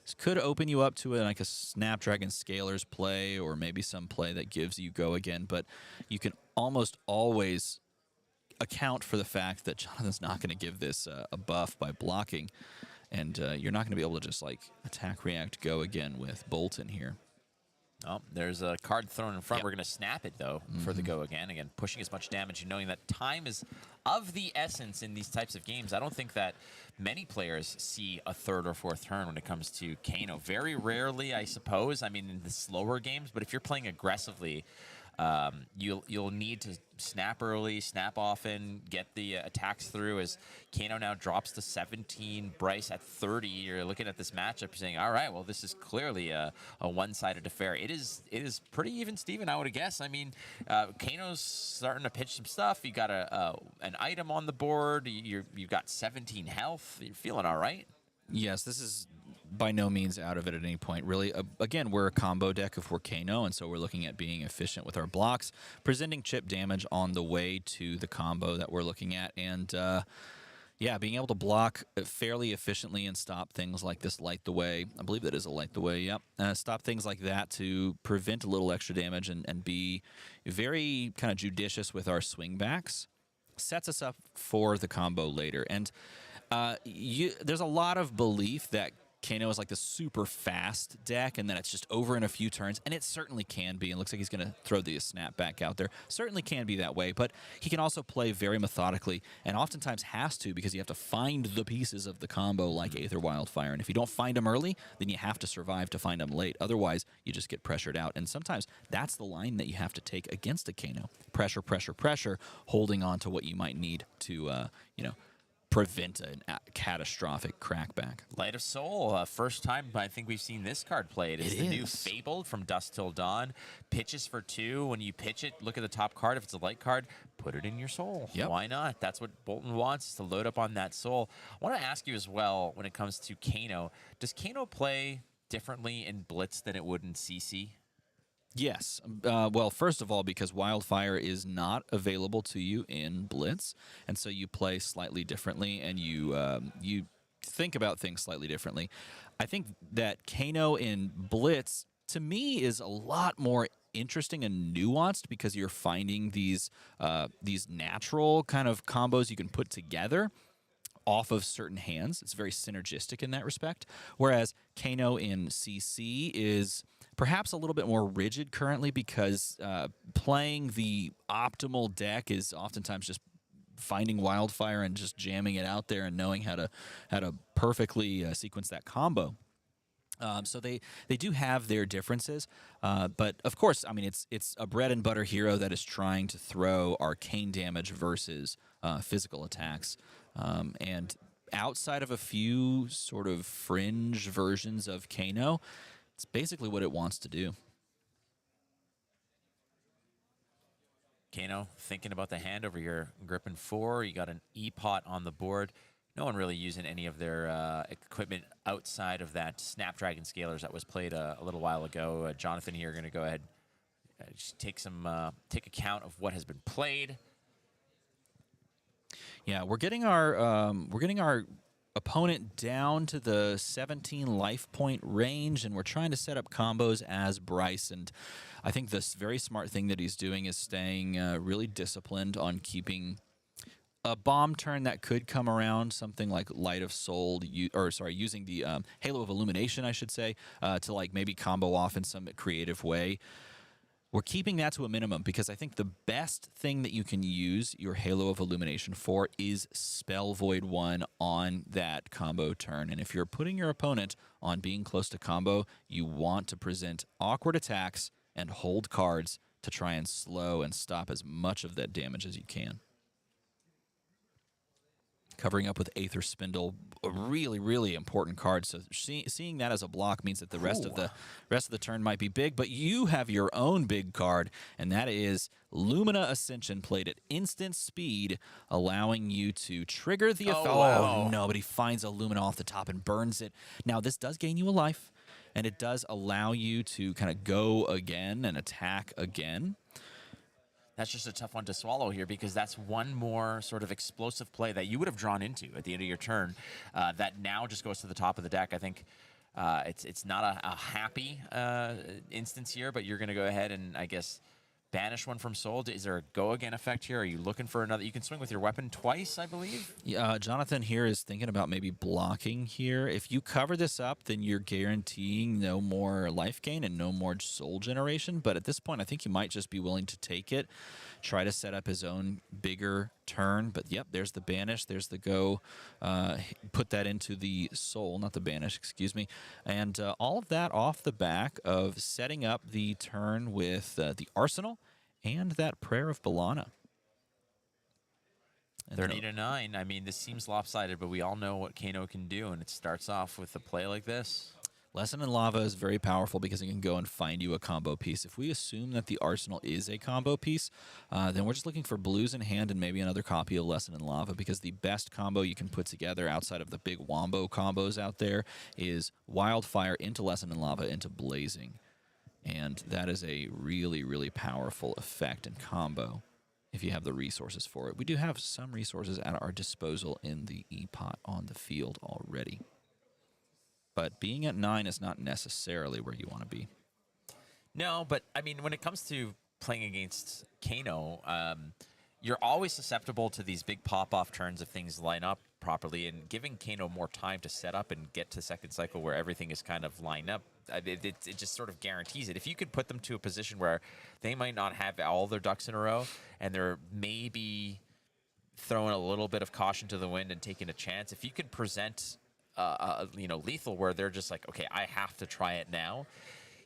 This could open you up to like a Snapdragon Scalers play or maybe some play that gives you go again, but you can almost always account for the fact that Jonathan's not going to give this a buff by blocking, and you're not going to be able to just like attack, react, go again with Bolton here. Oh, there's a card thrown in front. We're going to snap it, though, for the go again. Again, pushing as much damage and knowing that time is of the essence in these types of games. I don't think that many players see a third or fourth turn when it comes to Kano. Very rarely, I suppose. I mean, in the slower games. But if you're playing aggressively, you'll need to snap early, snap often, get the attacks through. As Kano now drops to 17, Bryce at 30. You're looking at this matchup, you're saying, all right, well, this is clearly a one-sided affair. It is pretty even, Steven, I would guess. I mean, Kano's starting to pitch some stuff. You got an item on the board. You've got 17 health. You're feeling all right. Yes, this is by no means out of it at any point. Really, again, we're a combo deck if we're Kano, and so we're looking at being efficient with our blocks, presenting chip damage on the way to the combo that we're looking at, and yeah, being able to block fairly efficiently and stop things like this Light the Way. I believe that is a Light the Way, yep. Stop things like that to prevent a little extra damage and be very kind of judicious with our swing backs. Sets us up for the combo later. And there's a lot of belief that Kano is like the super fast deck and that it's just over in a few turns, and it certainly can be. It looks like he's going to throw the snap back out there. Certainly can be that way, but he can also play very methodically and oftentimes has to, because you have to find the pieces of the combo like Aether Wildfire, and if you don't find them early, then you have to survive to find them late. Otherwise, you just get pressured out, and sometimes that's the line that you have to take against a Kano. Pressure, pressure, pressure, holding on to what you might need to, prevent a catastrophic crackback. Light of Soul, first time I think we've seen this card played. It's the new Fabled from Dusk Till Dawn. Pitches for 2. When you pitch it, look at the top card. If it's a light card, put it in your soul. Yep. Why not? That's what Bolton wants, is to load up on that soul. I want to ask you as well, when it comes to Kano, does Kano play differently in Blitz than it would in CC? Yes. Well, first of all, because Wildfire is not available to you in Blitz, and so you play slightly differently, and you think about things slightly differently. I think that Kano in Blitz, to me, is a lot more interesting and nuanced because you're finding these natural kind of combos you can put together off of certain hands. It's very synergistic in that respect. Whereas Kano in CC is perhaps a little bit more rigid currently because playing the optimal deck is oftentimes just finding Wildfire and just jamming it out there and knowing how to perfectly sequence that combo. So they do have their differences, but of course, I mean, it's a bread and butter hero that is trying to throw arcane damage versus physical attacks, and outside of a few sort of fringe versions of Kano, it's basically what it wants to do. Kano thinking about the hand over here, gripping 4. You got an E-Pot on the board. No one really using any of their equipment outside of that Snapdragon Scalers that was played a little while ago. Jonathan here going to go ahead just take account of what has been played. Yeah, we're getting our opponent down to the 17 life point range, and we're trying to set up combos as Bryce. And I think this very smart thing that he's doing is staying really disciplined on keeping a bomb turn that could come around, something like Light of Soul, using the Halo of Illumination, I should say, to like maybe combo off in some creative way. We're keeping that to a minimum because I think the best thing that you can use your Halo of Illumination for is Spell Void 1 on that combo turn. And if you're putting your opponent on being close to combo, you want to present awkward attacks and hold cards to try and slow and stop as much of that damage as you can. covering up with Aether Spindle, a really, really important card. So seeing that as a block means that the rest of the turn might be big, but you have your own big card, and that is Lumina Ascension, played at instant speed, allowing you to trigger the effect. Wow. Oh no, but he finds a Lumina off the top and burns it. Now this does gain you a life, and it does allow you to kind of go again and attack again. That's just a tough one to swallow here, because that's one more sort of explosive play that you would have drawn into at the end of your turn that now just goes to the top of the deck. I think it's not a happy instance here, but you're going to go ahead and, I guess, banish one from Soul. Is there a go again effect here? Are you looking for another? You can swing with your weapon twice, I believe. Yeah, Jonathan here is thinking about maybe blocking here. If you cover this up, then you're guaranteeing no more life gain and no more soul generation. But at this point, I think he might just be willing to take it, try to set up his own bigger turn. But yep, there's the banish, there's the go. Put that into the soul, not the banish, excuse me. And all of that off the back of setting up the turn with the arsenal and that Prayer of Bellana. 30 to 9. I mean, this seems lopsided, but we all know what Kano can do, and it starts off with a play like this. Lesson in Lava is very powerful because it can go and find you a combo piece. If we assume that the Arsenal is a combo piece, then we're just looking for blues in hand and maybe another copy of Lesson in Lava, because the best combo you can put together outside of the big Wombo combos out there is Wildfire into Lesson in Lava into Blazing. And that is a really, really powerful effect and combo if you have the resources for it. We do have some resources at our disposal in the E-Pot on the field already. But being at 9 is not necessarily where you want to be. No, but I mean, when it comes to playing against Kano, you're always susceptible to these big pop-off turns if things line up properly, and giving Kano more time to set up and get to second cycle where everything is kind of lined up, it just sort of guarantees it. If you could put them to a position where they might not have all their ducks in a row, and they're maybe throwing a little bit of caution to the wind and taking a chance, if you could present lethal where they're just like, okay, I have to try it now,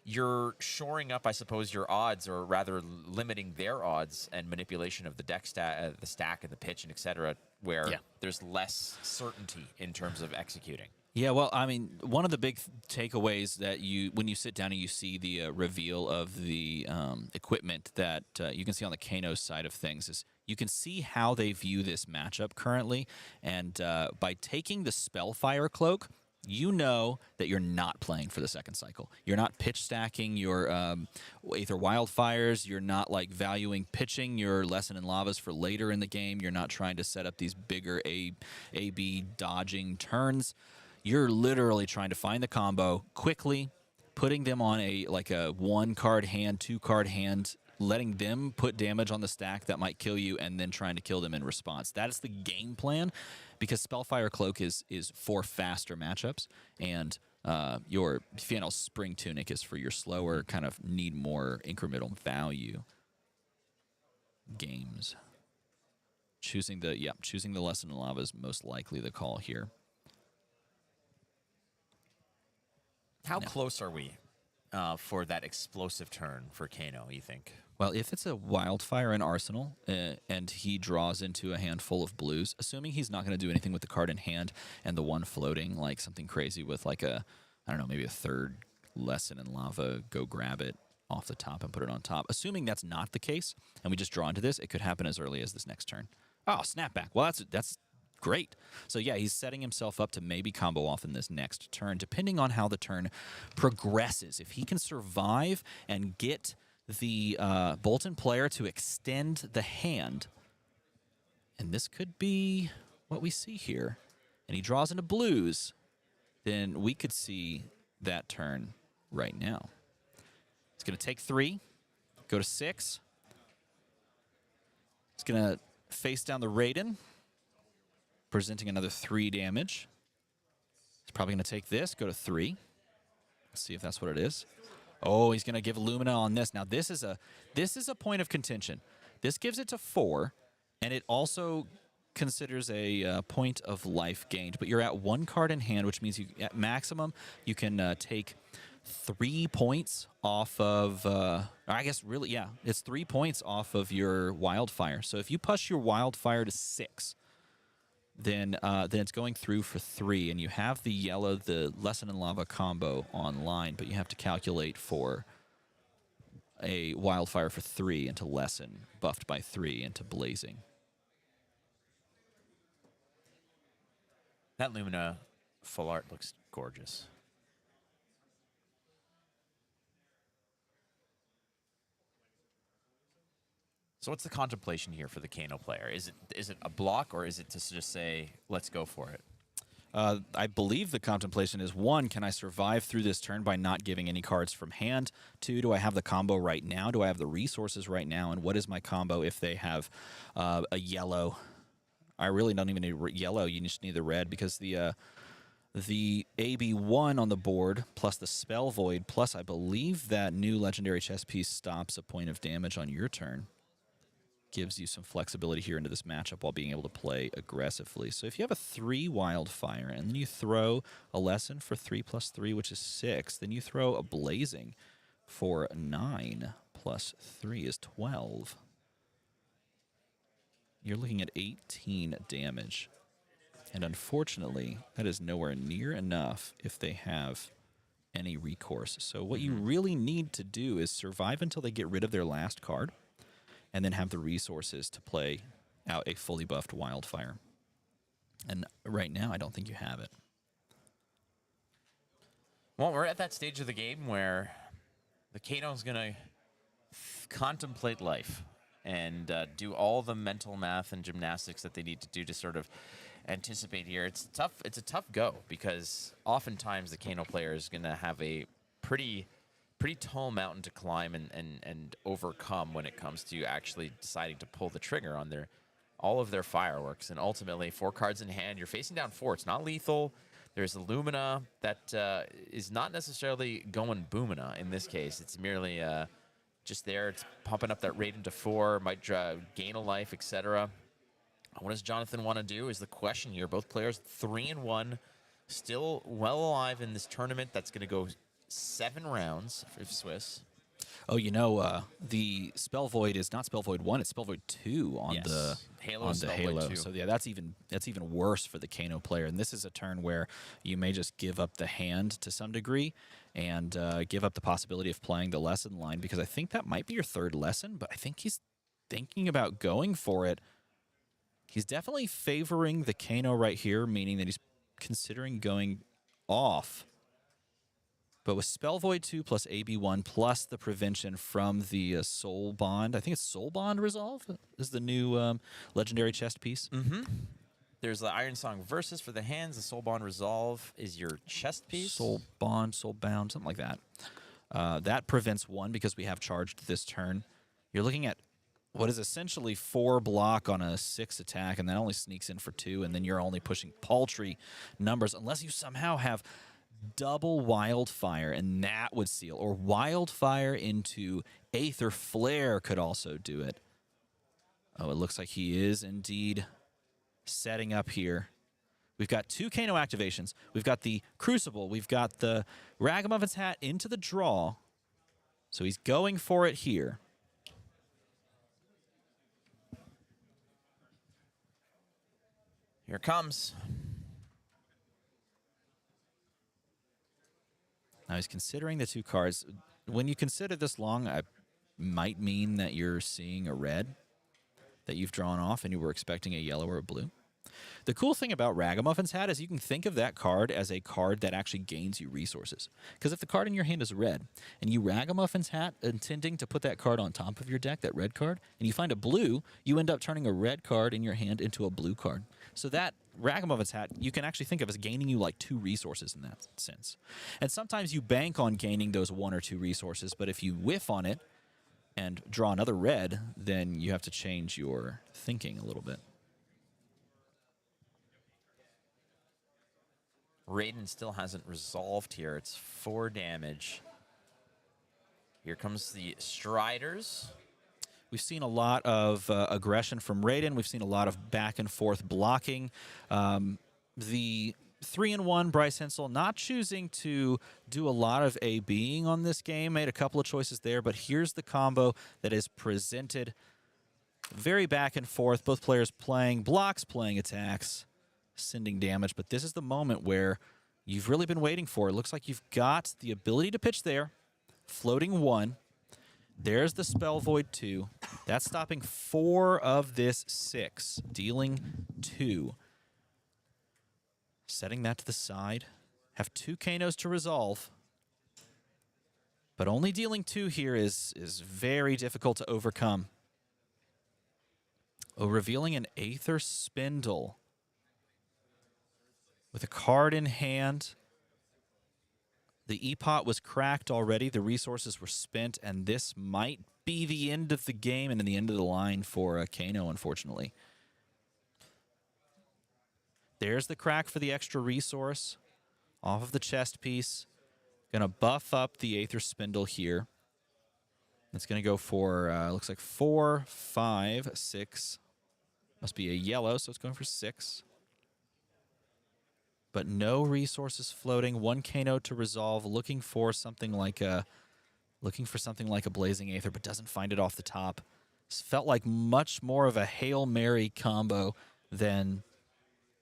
you're shoring up, I suppose, your odds, or rather limiting their odds and manipulation of the deck the stack and the pitch and etc., where there's less certainty in terms of executing. Yeah, well, I mean, one of the big takeaways that when you sit down and you see the reveal of the equipment that you can see on the Kano side of things is you can see how they view this matchup currently, and by taking the Spellfire Cloak, you know that you're not playing for the second cycle. You're not pitch stacking your Aether Wildfires. You're not like valuing pitching your Lesson in Lavas for later in the game. You're not trying to set up these bigger A-B dodging turns. You're literally trying to find the combo quickly, putting them on a 1-card hand, 2-card hand, letting them put damage on the stack that might kill you, and then trying to kill them in response. That is the game plan, because Spellfire Cloak is for faster matchups, and your Fennel Spring Tunic is for your slower, kind of need more incremental value games. Choosing the Lesson in Lava is most likely the call here. How close are we for that explosive turn for Kano, you think? Well, if it's a Wildfire in Arsenal and he draws into a handful of blues, assuming he's not going to do anything with the card in hand and the one floating, like something crazy with like maybe a third Lesson in Lava, go grab it off the top and put it on top. Assuming that's not the case and we just draw into this, it could happen as early as this next turn. Oh, snapback. Well, that's great. So yeah, he's setting himself up to maybe combo off in this next turn, depending on how the turn progresses. If he can survive and get the Bolton player to extend the hand, and this could be what we see here, and he draws into blues, then we could see that turn right now. It's going to take 3, go to 6. It's going to face down the Raiden, presenting another 3 damage. He's probably going to take this, go to 3. Let's see if that's what it is. Oh, he's going to give Lumina on this. Now, this is a point of contention. This gives it to 4, and it also considers a point of life gained. But you're at 1 card in hand, which means at maximum you can take 3 points off of, I guess really, yeah, it's 3 points off of your Wildfire. So if you push your Wildfire to 6, then it's going through for 3, and you have the yellow, the Lesson and Lava combo online, but you have to calculate for a Wildfire for 3 into Lesson, buffed by 3 into Blazing. That Lumina full art looks gorgeous. So what's the contemplation here for the Kano player? Is it a block, or is it to just say, let's go for it? I believe the contemplation is, 1, can I survive through this turn by not giving any cards from hand? 2, do I have the combo right now? Do I have the resources right now? And what is my combo if they have a yellow? I really don't even need yellow. You just need the red, because the AB1 on the board plus the Spell Void plus I believe that new legendary chess piece stops a point of damage on your turn. Gives you some flexibility here into this matchup while being able to play aggressively. So if you have a 3 Wildfire and then you throw a Lesson for 3 plus 3, which is 6, then you throw a Blazing for 9 plus 3 is 12. You're looking at 18 damage. And unfortunately, that is nowhere near enough if they have any recourse. So what you really need to do is survive until they get rid of their last card, and then have the resources to play out a fully buffed Wildfire. And right now, I don't think you have it. Well, we're at that stage of the game where the Kano's going to contemplate life and do all the mental math and gymnastics that they need to do to sort of anticipate here. It's tough. It's a tough go, because oftentimes the Kano player is going to have a pretty tall mountain to climb and overcome when it comes to actually deciding to pull the trigger on all of their fireworks. And ultimately, 4 cards in hand, you're facing down 4. It's not lethal. There's a Lumina that is not necessarily going boomina in this case. It's merely just there. It's pumping up that rate into 4, might gain a life, etc. What does Jonathan want to do is the question here. Both players 3-1, still well alive in this tournament. That's going to go 7 rounds for Swiss. Oh, you know, the Spell Void is not Spell Void 1; it's Spell Void 2 on the Halo. Void 2. So yeah, that's even worse for the Kano player. And this is a turn where you may just give up the hand to some degree and give up the possibility of playing the lesson line, because I think that might be your 3rd lesson. But I think he's thinking about going for it. He's definitely favoring the Kano right here, meaning that he's considering going off. But with Spell Void 2 plus AB1 plus the prevention from the Soul Bond, I think it's Soul Bond Resolve is the new legendary chest piece. There's the Iron Song Versus for the hands. The Soul Bond Resolve is your chest piece. Soul Bond, Soul Bound, something like that. That prevents 1 because we have charged this turn. You're looking at what is essentially 4 block on a 6 attack, and that only sneaks in for 2, and then you're only pushing paltry numbers unless you somehow have double Wildfire, and that would seal. Or Wildfire into Aether Flare could also do it. Oh, it looks like he is indeed setting up here. We've got 2 Kano activations. We've got the Crucible. We've got the Ragamuffin's Hat into the draw. So he's going for it here. Here it comes. Now he's considering the 2 cards. When you consider this long, I might mean that you're seeing a red that you've drawn off and you were expecting a yellow or a blue. The cool thing about Ragamuffin's Hat is you can think of that card as a card that actually gains you resources. Because if the card in your hand is red, and you Ragamuffin's Hat intending to put that card on top of your deck, that red card, and you find a blue, you end up turning a red card in your hand into a blue card. So that Ragamuffin's Hat, you can actually think of as gaining you like 2 resources in that sense. And sometimes you bank on gaining those 1 or 2 resources, but if you whiff on it and draw another red, then you have to change your thinking a little bit. Raiden still hasn't resolved here. It's 4 damage. Here comes the Striders. We've seen a lot of aggression from Raiden. We've seen a lot of back and forth blocking. The 3-1 Bryce Hensel not choosing to do a lot of A-Bing on this game. Made a couple of choices there, but here's the combo that is presented. Very back and forth. Both players playing blocks, playing attacks. sending damage. But this is the moment where you've really been waiting for. It looks like you've got the ability to pitch there. Floating 1. There's the Spell Void 2. That's stopping 4 of this 6, dealing 2. Setting that to the side. Have 2 Kanos to resolve. But only dealing 2 here is very difficult to overcome. Oh, revealing an Aether Spindle. With a card in hand. The E-Pot was cracked already. The resources were spent, and this might be the end of the game and then the end of the line for Kano, unfortunately. There's the crack for the extra resource. Off of the chest piece. Going to buff up the Aether Spindle here. It's going to go for, looks like 4, 5, 6. Must be a yellow, so it's going for 6. But no resources floating. 1 Kano to resolve. Looking for something like a Blazing Aether, but doesn't find it off the top. This felt like much more of a Hail Mary combo than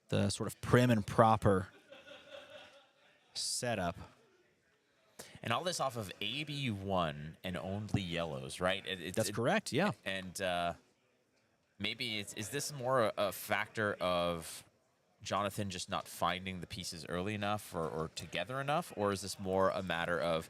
the sort of prim and proper setup. And all this off of AB1 and only yellows, right? That's correct, yeah. And maybe is this more a factor of Jonathan just not finding the pieces early enough or together enough? Or is this more a matter of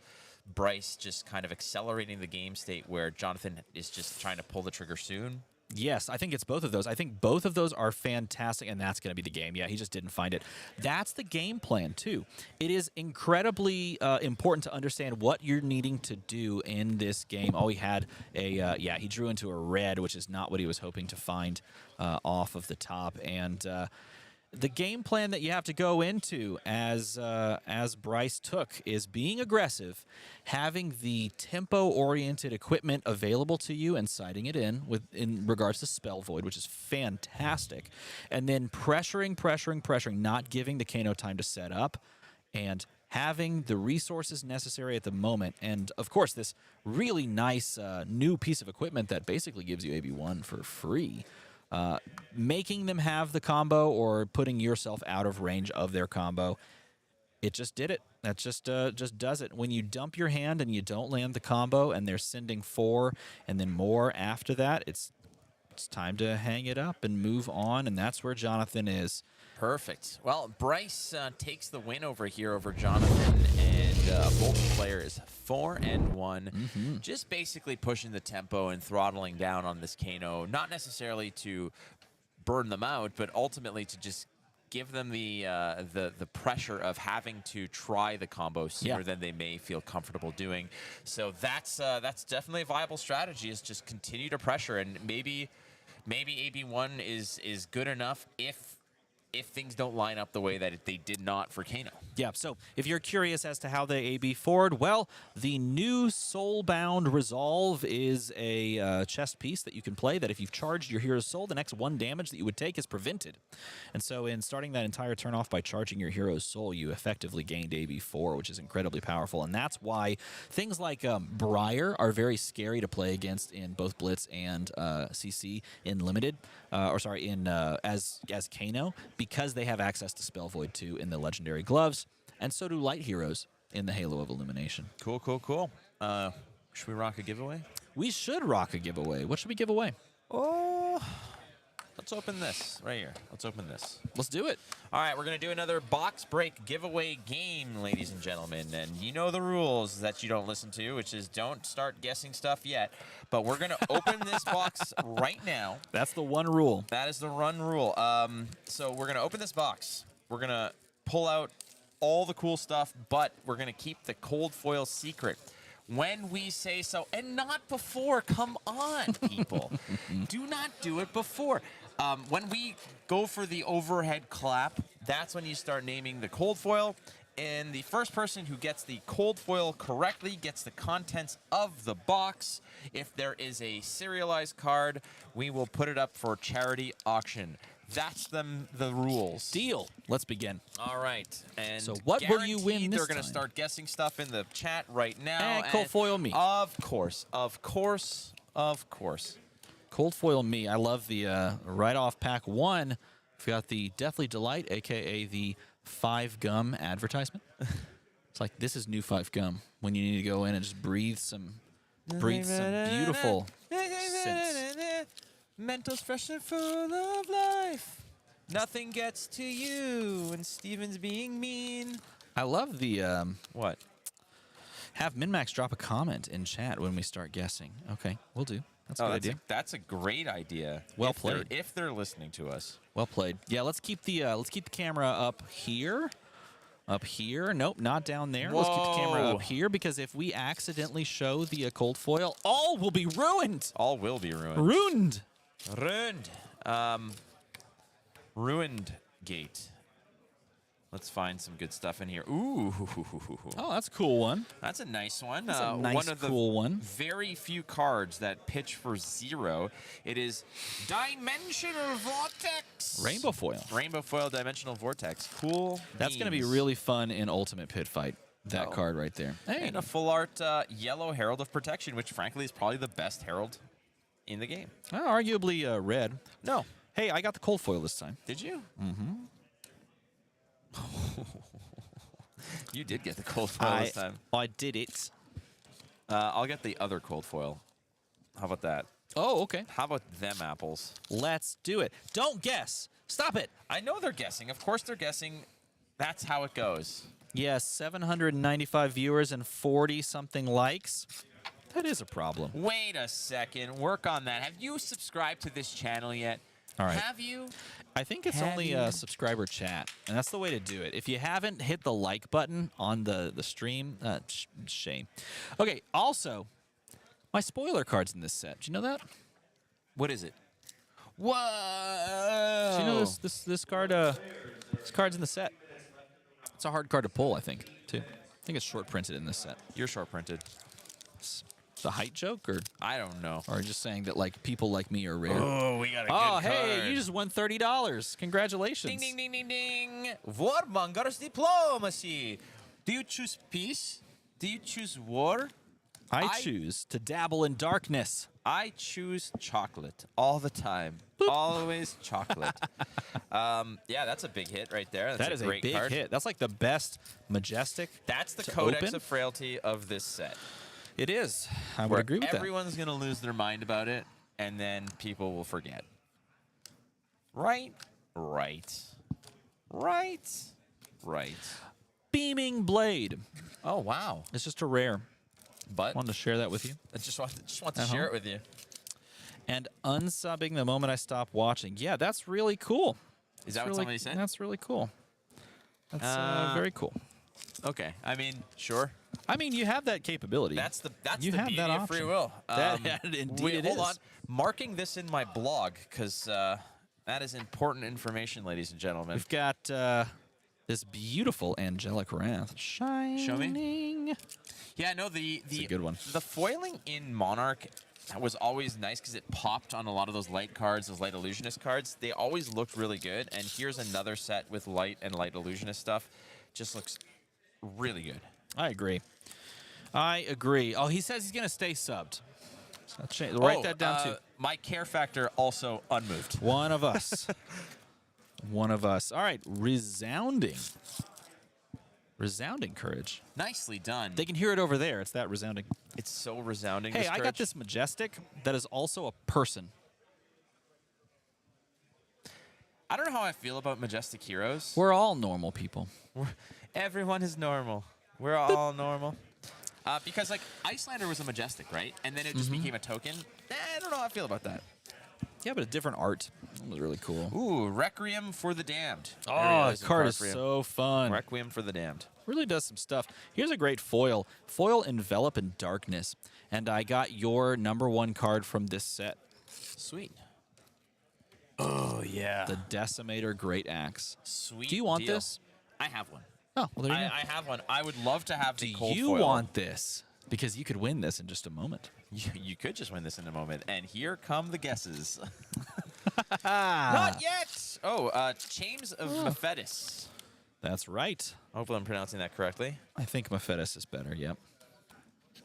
Bryce just kind of accelerating the game state where Jonathan is just trying to pull the trigger soon? Yes, I think it's both of those. I think both of those are fantastic, and that's going to be the game. Yeah, he just didn't find it. That's the game plan, too. It is incredibly important to understand what you're needing to do in this game. Oh, he had a, he drew into a red, which is not what he was hoping to find off of the top. And the game plan that you have to go into as Bryce took is being aggressive, having the tempo-oriented equipment available to you and siding it in regards to Spell Void, which is fantastic, and then pressuring, not giving the Kano time to set up, and having the resources necessary at the moment. And, of course, this really nice new piece of equipment that basically gives you AB1 for free. Making them have the combo or putting yourself out of range of their combo. It just did it. That just does it. When you dump your hand and you don't land the combo and they're sending 4 and then more after that, it's time to hang it up and move on, and that's where Jonathan is. Perfect. Well, Bryce takes the win over here over Jonathan, and Bolton player is 4-1. Just basically pushing the tempo and throttling down on this Kano, not necessarily to burn them out, but ultimately to just give them the pressure of having to try the combo sooner than they may feel comfortable doing. So that's definitely a viable strategy, is just continue to pressure, and maybe AB1 is good enough if things don't line up the way that they did not for Kano. Yeah, so if you're curious as to how they AB forward, well, the new Soulbound Resolve is a chest piece that you can play that if you've charged your hero's soul, the next 1 damage that you would take is prevented. And so in starting that entire turn off by charging your hero's soul, you effectively gained AB4, which is incredibly powerful. And that's why things like Briar are very scary to play against in both Blitz and CC in Limited, as Kano, because they have access to Spell Void 2 in the Legendary Gloves, and so do Light Heroes in the Halo of Illumination. Cool. Should we rock a giveaway? We should rock a giveaway. What should we give away? Oh, let's open this right here. Let's open this. Let's do it. All right, we're going to do another box break giveaway game, ladies and gentlemen. And you know the rules that you don't listen to, which is don't start guessing stuff yet. But we're going to open this box right now. That's the one rule. That is the run rule. So we're going to open this box. We're going to pull out all the cool stuff, but we're going to keep the cold foil secret when we say so, and not before. Come on, people. Do not do it before. When we go for the overhead clap, that's when you start naming the cold foil, and the first person who gets the cold foil correctly gets the contents of the box. If there is a serialized card, we will put it up for charity auction. That's the rules. Deal. Let's begin. All right. And so what will you win this They're going to start guessing stuff in the chat right now. And cold foil me. Of course. Cold foil me. I love the right off pack 1 We've got the Deathly Delight, a.k.a. the 5 Gum advertisement. It's like, this is new 5 Gum, when you need to go in and just breathe some beautiful scents. Mental's fresh and full of life. Nothing gets to you when Steven's being mean. I love the... What? have MinMax drop a comment in chat when we start guessing. Okay, we'll do. That's a good idea. That's a great idea. Well played. If they're listening to us. Well played. Yeah, let's keep the camera up here. Up here. Nope, not down there. Let's keep the camera Whoa. up here, because if we accidentally show the cold foil, all will be ruined. All will be ruined. Ruined. Ruined. Ruined gate. Let's find some good stuff in here. Ooh. Oh, that's a cool one. That's a nice one. That's a nice, one of cool the one. very few cards that pitch for 0. It is Dimensional Vortex. Rainbow foil. Rainbow foil Dimensional Vortex. Cool. That's going to be beans. really fun in Ultimate Pit Fight. That card right there. Hey. And a full art yellow Herald of Protection, which frankly is probably the best Herald in the game. Arguably red. No. Hey, I got the cold foil this time. Did you? Mm-hmm. You did get the cold foil this time. I did it. I'll get the other cold foil. How about that? Oh, okay. How about them apples? Let's do it. Don't guess. Stop it. I know they're guessing. Of course they're guessing. That's how it goes. Yes, 795 viewers and 40-something likes. That is a problem. Wait a second. Work on that. Have you subscribed to this channel yet? All right. Have you? I think it's Have only you? a subscriber chat, and that's the way to do it. If you haven't hit the like button on the stream, shame. Okay, also, my spoiler card's in this set. Do you know that? What is it? Whoa! Do you know this card? This card's in the set. It's a hard card to pull, I think, too. I think it's short printed in this set. You're short printed. It's a height joke, or I don't know. just saying that like people like me are rare. Oh, we got a good Oh, card. hey, you just won $30. Congratulations. Ding, ding, ding, ding, ding. Warmonger's Diplomacy. Do you choose peace? Do you choose war? I choose to dabble in darkness. I choose chocolate all the time. Always chocolate. Yeah, that's a big hit right there. That's That is a great big card. hit. That's like the best Majestic. That's the to Codex open. of Frailty of this set. It is. I would Where agree with that. everyone's going to lose their mind about it, and then people will forget. Right? Right. Right. Right. Beaming Blade. Oh, wow. It's just a rare. But Wanted to share that with you. I just want to share it with you. And unsubbing the moment I stop watching. Yeah, that's really cool. Is that what somebody said? That's really cool. That's very cool. Okay. I mean, sure. I mean, you have that capability. That's the You have beauty that of free option. will. Indeed it hold is. on. Marking this in my blog, because that is important information, ladies and gentlemen. We've got this beautiful Angelic Wrath shining. Show me. Yeah, no, a good one. The foiling in Monarch was always nice because it popped on a lot of those light cards, those light illusionist cards. They always looked really good. And here's another set with light and light illusionist stuff. Just looks really good. I agree. I agree. Oh, he says he's going to stay subbed. So write that down, too. My care factor also unmoved. One of us. One of us. All right. Resounding. Resounding courage. Nicely done. They can hear it over there. It's that resounding. It's so resounding. Hey, this I got courage. this Majestic that is also a person. I don't know how I feel about Majestic Heroes. We're all normal people. Everyone is normal. We're all normal. Because, like, Icelander was a Majestic, right? And then it just became a token. I don't know how I feel about that. Yeah, but a different art. That was really cool. Ooh, Requiem for the Damned. There he Oh, is the in card is Requiem. so fun. Requiem for the Damned. Really does some stuff. Here's a great foil. Foil Envelop in Darkness. And I got your #1 card from this set. Sweet. Oh, yeah. The Decimator Great Axe. Sweet Do you want deal. this? I have one. Oh, well, there you go. I have one. I would love to have the Do cold you foil. want this? Because you could win this in just a moment. You could just win this in a moment. And here come the guesses. Not yet! Oh, Chains of Mephetis. That's right. Hopefully I'm pronouncing that correctly. I think Mephetis is better, yep.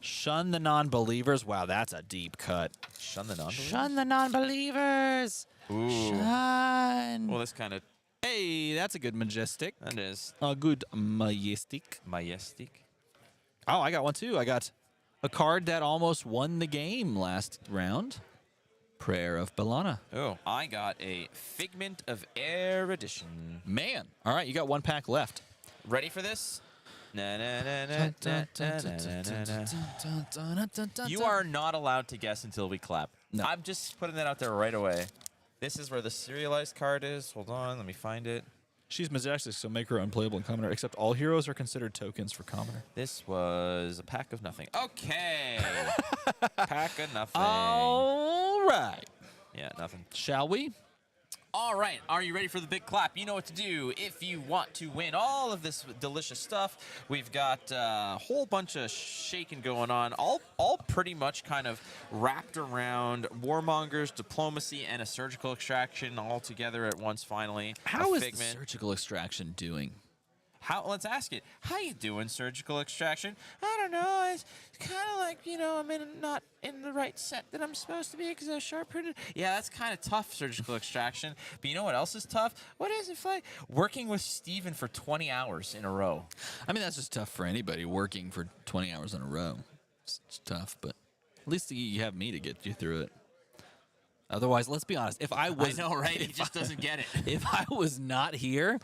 Shun the non-believers. Wow, that's a deep cut. Shun the non-believers? Shun the non-believers. Ooh. Shine. Well, this kind of Hey, that's a good majestic. that is A good majestic. majestic. Oh, I got one too. I got a card that almost won the game last round. Prayer of Bellana. Oh, I got a Figment of Erudition. Man. All right, you got one pack left. Ready for this? Na, na, na, na, na, na, na, na, na. You are not allowed to guess until we clap. No. I'm just putting that out there right away. This is where the serialized card is. Hold on, let me find it. She's majestic, so make her unplayable in commoner, except all heroes are considered tokens for commoner. This was a pack of nothing. Okay. Pack of nothing. All right. Yeah, nothing. Shall we? All right, are you ready for the big clap? You know what to do if you want to win all of this delicious stuff. We've got a whole bunch of shaking going on, all pretty much kind of wrapped around warmongers, diplomacy, and a surgical extraction all together at once. Finally, How a is the Figment. surgical extraction doing? Let's ask it. How you doing, surgical extraction? I don't know. It's kind of like, I'm not in the right set that I'm supposed to be because I was sharp-printed. Yeah, that's kind of tough, surgical extraction. But you know what else is tough? What is it like? Working with Steven for 20 hours in a row. I mean, that's just tough for anybody working for 20 hours in a row. It's tough, but at least you have me to get you through it. Otherwise, let's be honest. If I was, I know, right? He just doesn't get it. If I was not here,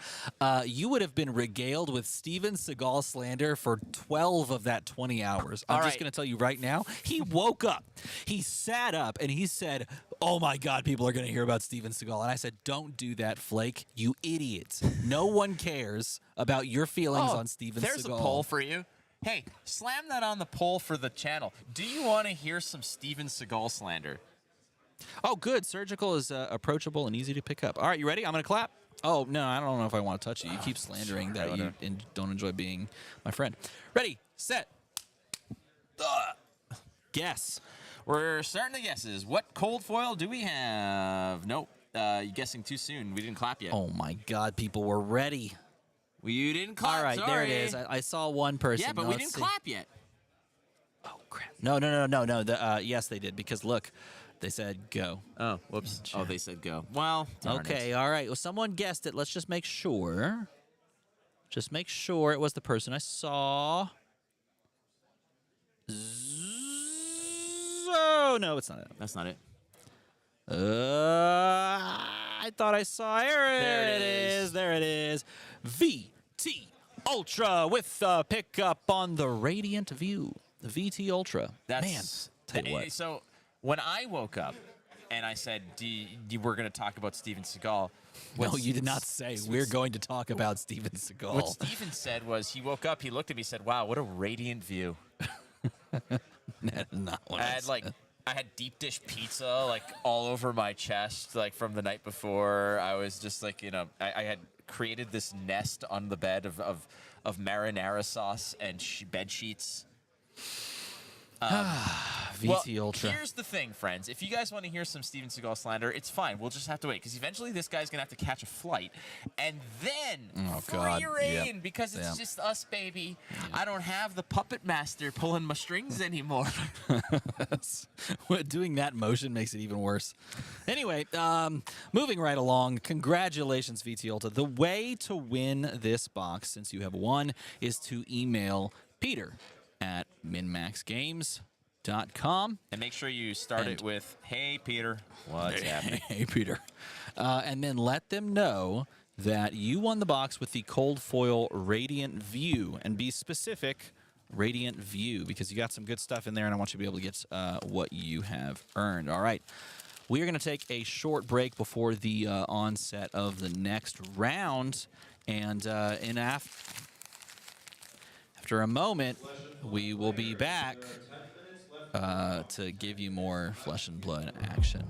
you would have been regaled with Steven Seagal slander for 12 of that 20 hours. I'm All just right. going to tell you right now. He woke up, he sat up, and he said, "Oh my God, people are going to hear about Steven Seagal." And I said, "Don't do that, Flake. You idiot. No one cares about your feelings on Steven Seagal." There's a poll for you. Hey, slam that on the poll for the channel. Do you want to hear some Steven Seagal slander? Oh, good. Surgical is approachable and easy to pick up. All right, you ready? I'm going to clap. Oh, no, I don't know if I want to touch you. You keep slandering that you don't enjoy being my friend. Ready, set. Guess. We're starting the guesses. What cold foil do we have? Nope. You're guessing too soon. We didn't clap yet. Oh, my God. People were ready. Well, you didn't clap. All right, sorry. there it is. I saw one person. Yeah, but Now, we let's didn't see. clap yet. Oh, crap. No. Yes, they did, because, look, they said go. Oh, whoops. Oh, they said go. Well, darn Okay, it. all right. Well, someone guessed it. Let's just make sure. Just make sure it was the person I saw. Oh, no, it's not it. That's not it. I thought I saw. There it is. There it is. VT Ultra with a pickup on the Radiant View. The VT Ultra. That's Man, tell you what. So when I woke up and I said, we're going to talk about Steven Seagal. No, you did not say we're going to talk about Steven Seagal. What Steven said was he woke up, he looked at me, said, "Wow, what a radiant view." That is not what I said. I had deep dish pizza like all over my chest, like from the night before. I was just like, I had created this nest on the bed of marinara sauce and bed sheets. VT Ultra. Here's the thing, friends. If you guys want to hear some Steven Seagal slander, it's fine. We'll just have to wait because eventually this guy's gonna have to catch a flight, and then free reign because it's just us, baby. I don't have the puppet master pulling my strings anymore. Doing that motion makes it even worse. Anyway, moving right along. Congratulations, VT Ultra. The way to win this box, since you have won, is to email Peter at MinMaxGames.com. And make sure you start it with, "Hey, Peter, what's happening?" Hey, Peter. And then let them know that you won the box with the Cold Foil Radiant View. And be specific, Radiant View, because you got some good stuff in there, and I want you to be able to get what you have earned. All right. We are going to take a short break before the onset of the next round. And after a moment, we will be back to give you more Flesh and Blood action.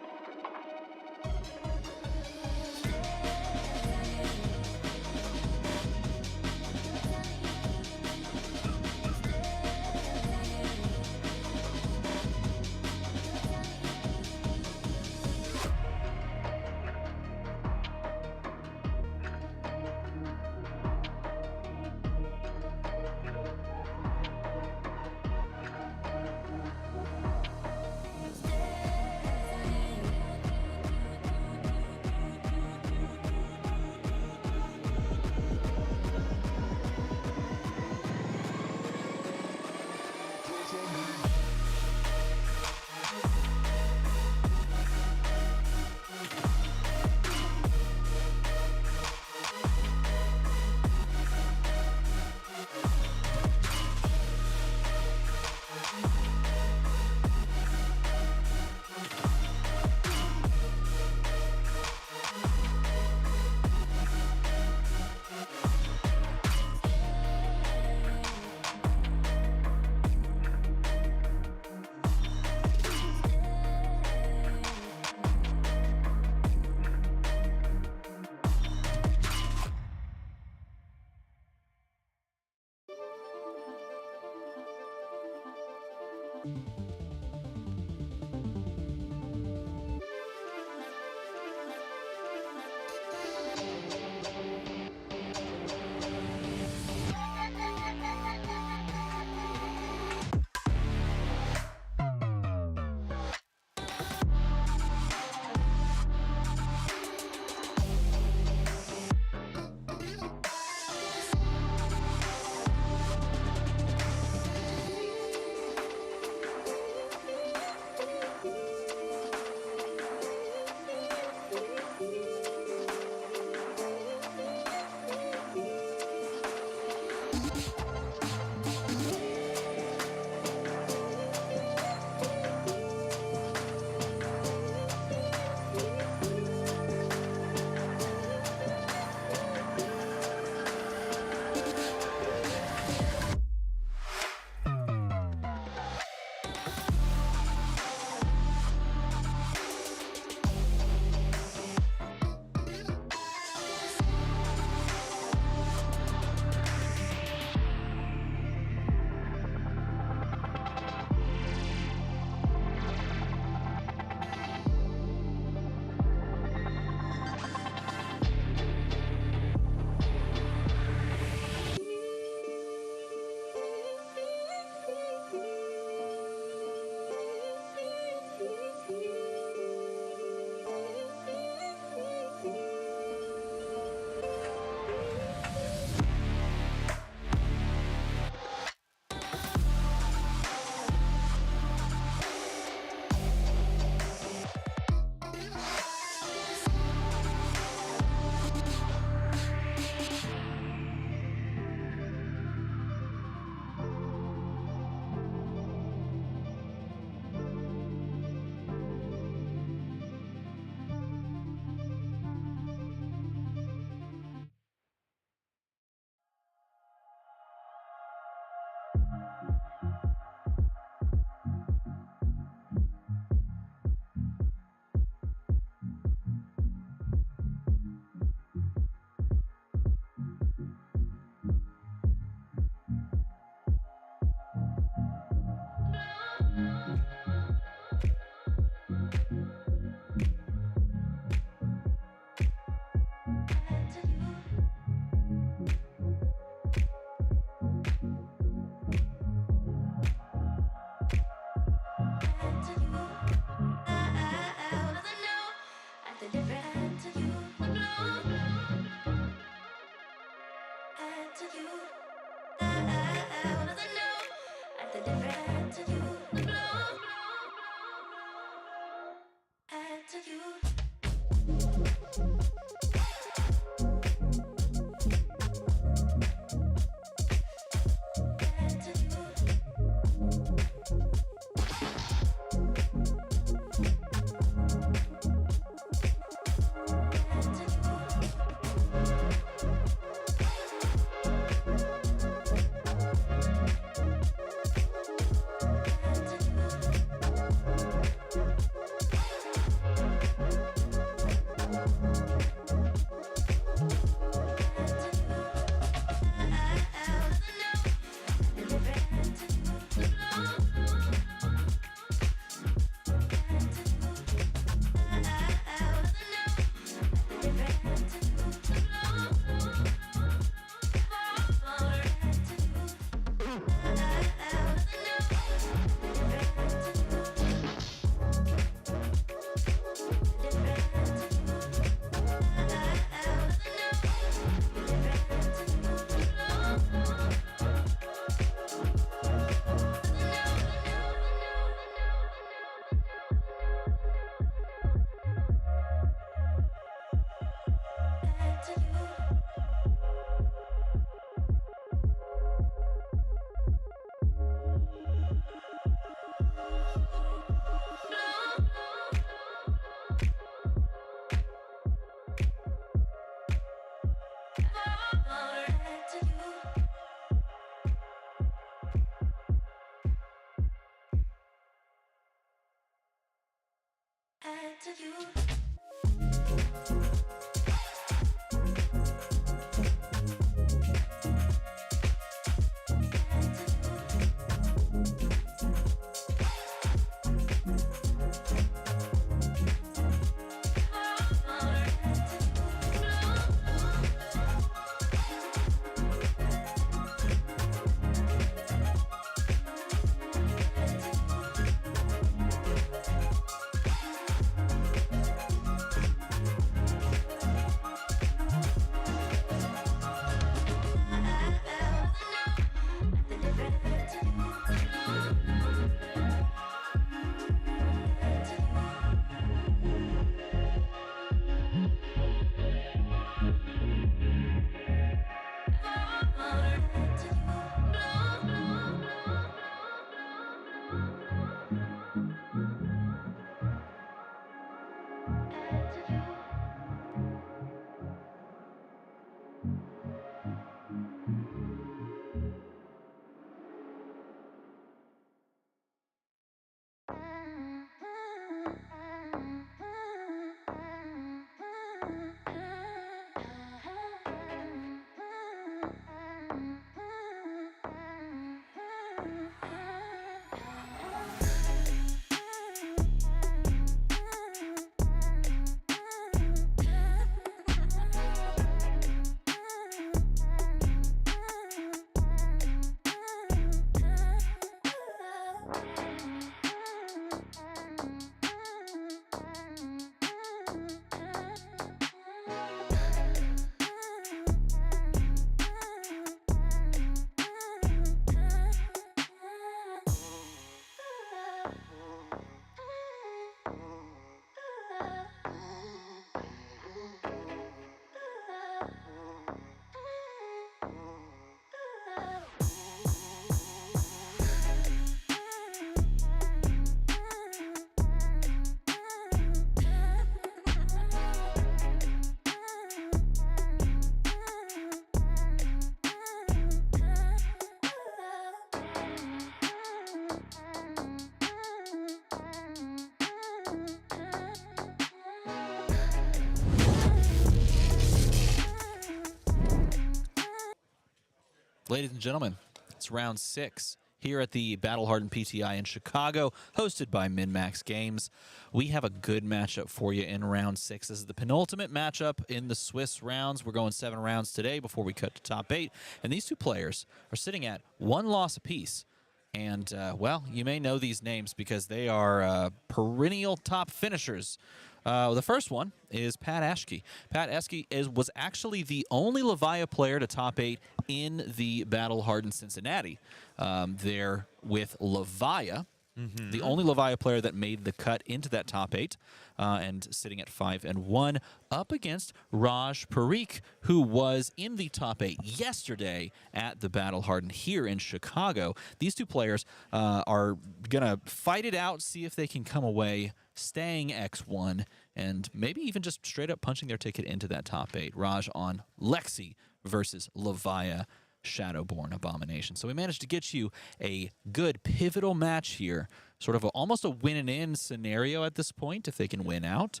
Ladies and gentlemen, it's round 6 here at the Battle Hardened PTI in Chicago, hosted by MinMaxGames. We have a good matchup for you in round 6. This is the penultimate matchup in the Swiss rounds. We're going 7 rounds today before we cut to top 8. And these two players are sitting at 1 loss apiece. And, well, you may know these names because they are perennial top finishers. The first one is PTI. PTI was actually the only Levia player to top 8 in the Battle Hardened Cincinnati. There with Levia, the only Levia player that made the cut into that top 8, and sitting at 5-1, up against Raj Parikh, who was in the top 8 yesterday at the Battle Hardened here in Chicago. These two players are going to fight it out, see if they can come away staying X1, and maybe even just straight up punching their ticket into that top 8. Raj on Lexi versus Levia Shadowborn Abomination. So we managed to get you a good pivotal match here, sort of almost a win-and-in scenario at this point, if they can win out,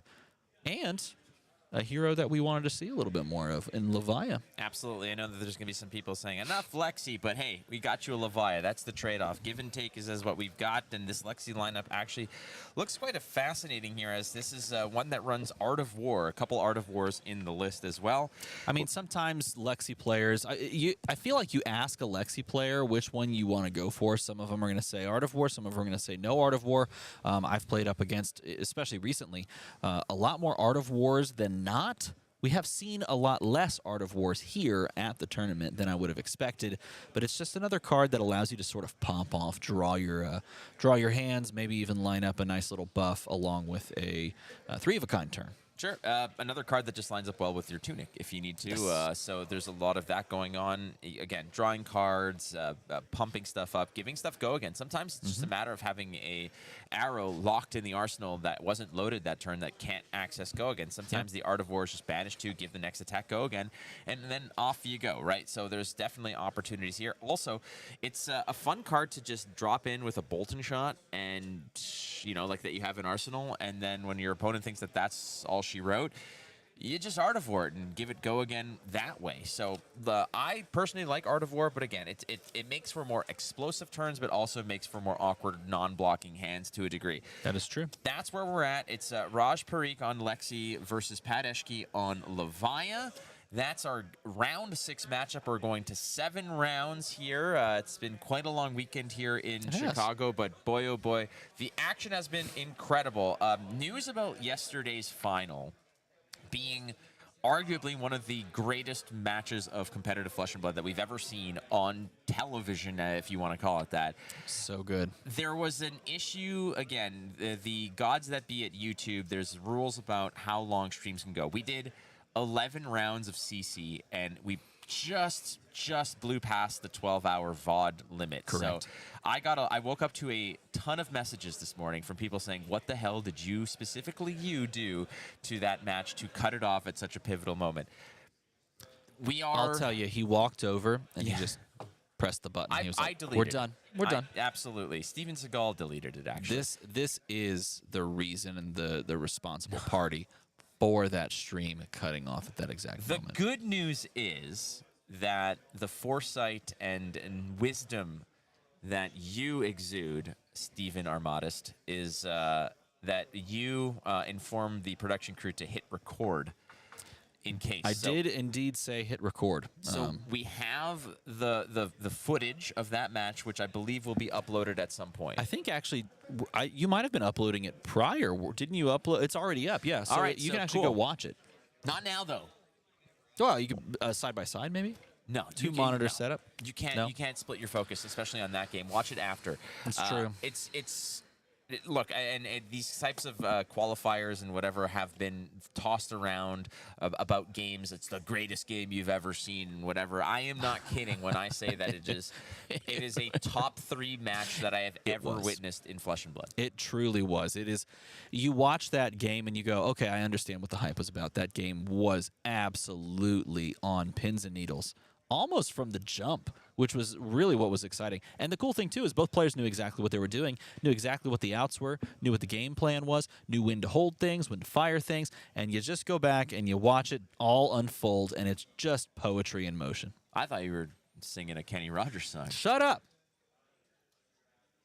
and a hero that we wanted to see a little bit more of in Levia. Absolutely. I know that there's going to be some people saying, enough Lexi, but hey, we got you a Levia. That's the trade-off. Give and take is what we've got, and this Lexi lineup actually looks quite fascinating here, as this is one that runs Art of War, a couple Art of Wars in the list as well. I mean, sometimes Lexi players, I feel like you ask a Lexi player which one you want to go for. Some of them are going to say Art of War, some of them are going to say no Art of War. I've played up against, especially recently, a lot more Art of Wars than not. We have seen a lot less Art of Wars here at the tournament than I would have expected, but it's just another card that allows you to sort of pop off, draw your hands, maybe even line up a nice little buff along with a 3-of-a-kind turn. Sure. Another card that just lines up well with your Tunic if you need to. Yes. So there's a lot of that going on. Again, drawing cards, pumping stuff up, giving stuff go again. Sometimes it's just a matter of having a arrow locked in the arsenal that wasn't loaded that turn that can't access go again. Sometimes the Art of War is just banished to give the next attack go again, and then off you go, right? So there's definitely opportunities here. Also, it's a fun card to just drop in with a Bolton shot and, you know, like that you have in Arsenal, and then when your opponent thinks that that's all she wrote, you just Art of War it and give it go again that way. So I personally like Art of War, but again, it makes for more explosive turns, but also makes for more awkward non-blocking hands to a degree. That is true. That's where we're at. It's Raj Parikh on Lexi versus PTI on Levia. That's our round 6 matchup. We're going to 7 rounds here. It's been quite a long weekend here in Chicago, but boy, oh boy, the action has been incredible. News about yesterday's final being arguably one of the greatest matches of competitive Flesh and Blood that we've ever seen on television, if you want to call it that. So good. There was an issue, again, the gods that be at YouTube, there's rules about how long streams can go. We did 11 rounds of CC, and we just blew past the 12-hour VOD limit. Correct. So I woke up to a ton of messages this morning from people saying, what the hell did you, specifically you, do to that match to cut it off at such a pivotal moment? I'll tell you, he walked over and he just pressed the button. He was like, deleted we're done. We're done. Absolutely. Steven Seagal deleted it, actually. This is the reason and the responsible party for that stream cutting off at that exact moment. The good news is that the foresight and wisdom that you exude, Stephen Armadist, is that you informed the production crew to hit record in case. I did indeed say hit record. So we have the footage of that match, which I believe will be uploaded at some point. I think actually, you might have been uploading it prior. Didn't you upload? It's already up, yeah. So all right, you so can actually cool. go watch it. Not now, though. Well, you could side by side, maybe. No, Two monitor setup. You can't. No? You can't split your focus, especially on that game. Watch it after. That's true. Look, and these types of qualifiers and whatever have been tossed around about games. It's the greatest game you've ever seen, and whatever. I am not kidding when I say that it is a top 3 match that I have ever witnessed in Flesh and Blood. It truly was. It is. You watch that game and you go, okay, I understand what the hype was about. That game was absolutely on pins and needles, almost from the jump, which was really what was exciting. And the cool thing, too, is both players knew exactly what they were doing, knew exactly what the outs were, knew what the game plan was, knew when to hold things, when to fire things, and you just go back and you watch it all unfold, and it's just poetry in motion. I thought you were singing a Kenny Rogers song. Shut up.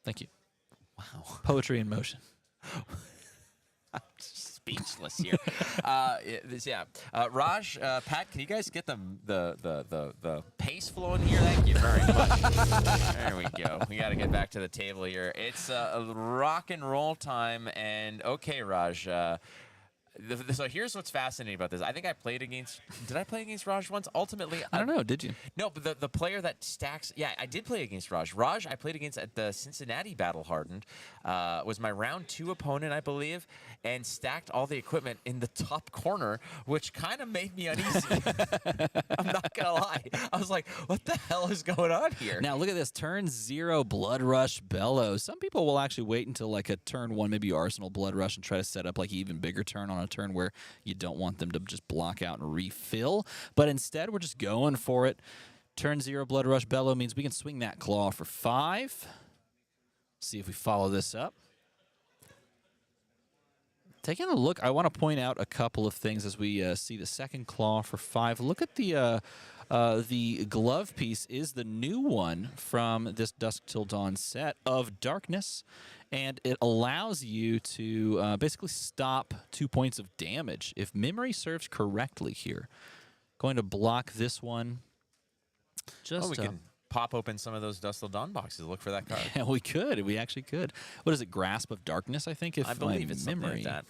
Thank you. Wow. Poetry in motion. Speechless here. Raj, Pat, can you guys get the pace flowing here? Thank you very much. There we go. We got to get back to the table here. It's a rock and roll time, and okay, Raj. So here's what's fascinating about this. I think I played against. Did I play against Raj once? Ultimately, I don't know. Did you? No, but the player that stacks. Yeah, I did play against Raj. Raj, I played against at the Cincinnati Battle Hardened. Was my round 2 opponent, I believe, and stacked all the equipment in the top corner, which kind of made me uneasy. I'm not gonna lie. I was like, "What the hell is going on here?" Now look at this. Turn 0 Blood Rush Bellows. Some people will actually wait until like a turn 1, maybe Arsenal Blood Rush, and try to set up like an even bigger turn on a turn where you don't want them to just block out and refill. But instead, we're just going for it. Turn 0 Blood Rush Bellow means we can swing that claw for 5. See if we follow this up. Taking a look, I want to point out a couple of things as we see the second claw for 5. Look at the glove piece is the new one from this Dusk Till Dawn set of Darkness, and it allows you to basically stop 2 points of damage, if memory serves correctly here. Going to block this one. Just we can pop open some of those Dusk Till Dawn boxes. Look for that card. Yeah, we could. We actually could. What is it? Grasp of Darkness, I think, if I believe my it's memory. something like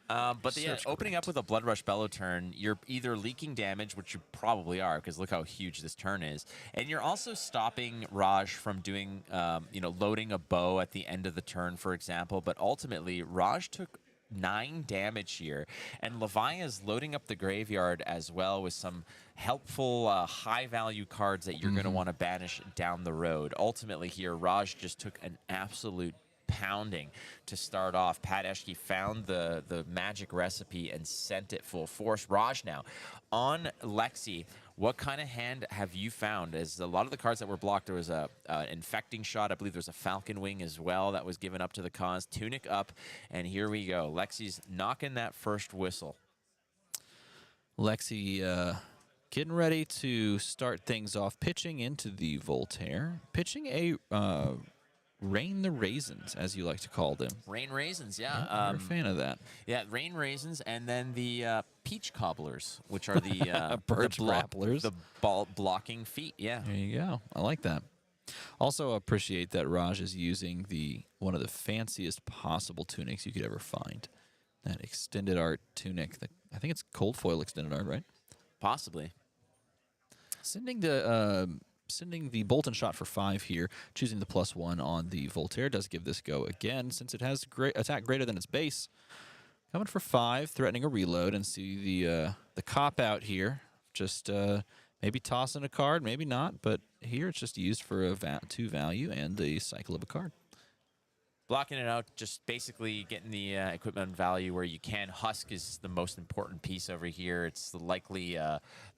that. But opening up with a Blood Rush Bellow turn, you're either leaking damage, which you probably are, because look how huge this turn is, and you're also stopping Raj from doing, loading a bow at the end of the turn, for example. But ultimately, Raj took 9 damage here, and Levia is loading up the graveyard as well with some helpful high-value cards that you're going to want to banish down the road. Ultimately here, Raj just took an absolute pounding to start off. Pat Eshke found the magic recipe and sent it full force. Raj now on Lexi. What kind of hand have you found? As a lot of the cards that were blocked, there was an infecting shot. I believe there's a falcon wing as well that was given up to the cause. Tunic up, and here we go. Lexi's knocking that first whistle. Lexi getting ready to start things off, pitching into the Voltaire, pitching a Rain the Raisins, as you like to call them. Rain Raisins, yeah. I'm a fan of that. Yeah, Rain Raisins, and then the Peach Cobblers, which are the Birch grapplers. the ball blocking feet. Yeah. There you go. I like that. Also appreciate that Raj is using one of the fanciest possible tunics you could ever find. That extended art tunic. I think it's cold foil extended art, right? Possibly. Sending the bolt and shot for 5 here, choosing the +1 on the Voltaire does give this go again, since it has great attack greater than its base. Coming for 5, threatening a reload, and see the cop out here. Just maybe tossing a card, maybe not, but here it's just used for a 2 value and the cycle of a card. Blocking it out, just basically getting the equipment value where you can. Husk is the most important piece over here. It's likely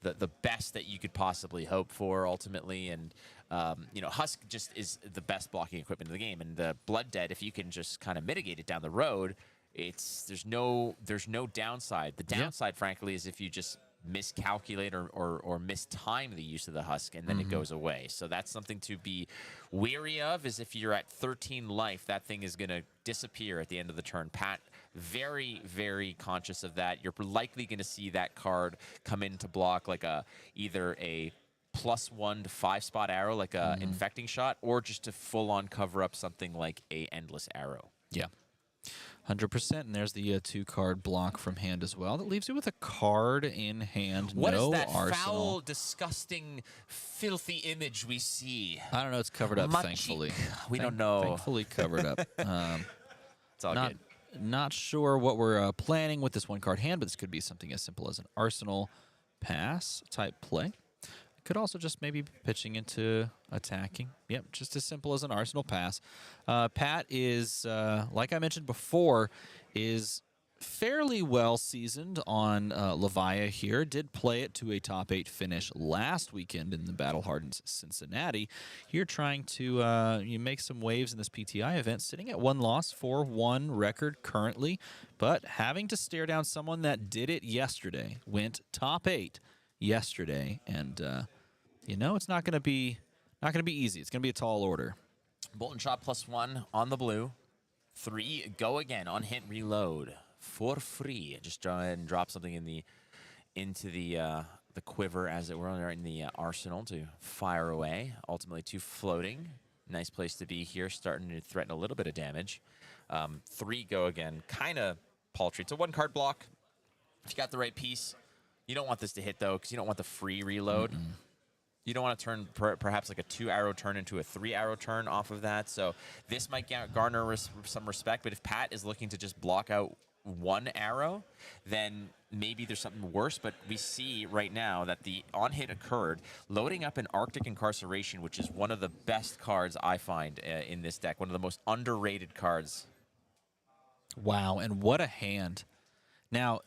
the best that you could possibly hope for ultimately. And, Husk just is the best blocking equipment in the game. And the Blood Dead, if you can just kind of mitigate it down the road, there's no downside. The downside, frankly, is if you just miscalculate or mistime the use of the Husk, and then it goes away. So that's something to be wary of, is if you're at 13 life, that thing is going to disappear at the end of the turn. Pat, very, very conscious of that. You're likely going to see that card come in to block like either a +1 to 5-spot arrow, like a infecting shot, or just to full-on cover up something like a endless arrow. Yeah. 100%, and there's the 2-card block from hand as well. That leaves you with a card in hand. What no is that arsenal. foul, disgusting, filthy image we see? I don't know. It's covered up, thankfully. We don't know. Thankfully covered up. It's all good. Not sure what we're planning with this 1-card hand, but this could be something as simple as an arsenal pass type play. Could also just maybe be pitching into attacking. Yep, just as simple as an arsenal pass. Pat is, like I mentioned before, is fairly well seasoned on Levia here. Did play it to a top 8 finish last weekend in the Battle Hardened Cincinnati. Here trying to make some waves in this PTI event, sitting at 1 loss, 4-1 record currently, but having to stare down someone that did it yesterday, went top 8 yesterday, and you know it's not going to be easy. It's going to be a tall order. Bolt and shot +1 on the blue. 3 go again on hit reload for free. Just go ahead and drop something into the quiver, as it were, or in the arsenal to fire away. Ultimately, 2 floating. Nice place to be here, starting to threaten a little bit of damage. 3 go again, kind of paltry. It's a 1-card block. If you got the right piece, you don't want this to hit though, because you don't want the free reload. You don't want to turn perhaps like a 2-arrow turn into a 3-arrow turn off of that. So this might garner some respect. But if Pat is looking to just block out 1 arrow, then maybe there's something worse. But we see right now that the on-hit occurred, loading up an Arctic Incarceration, which is one of the best cards I find in this deck. One of the most underrated cards. Wow, and what a hand. Now,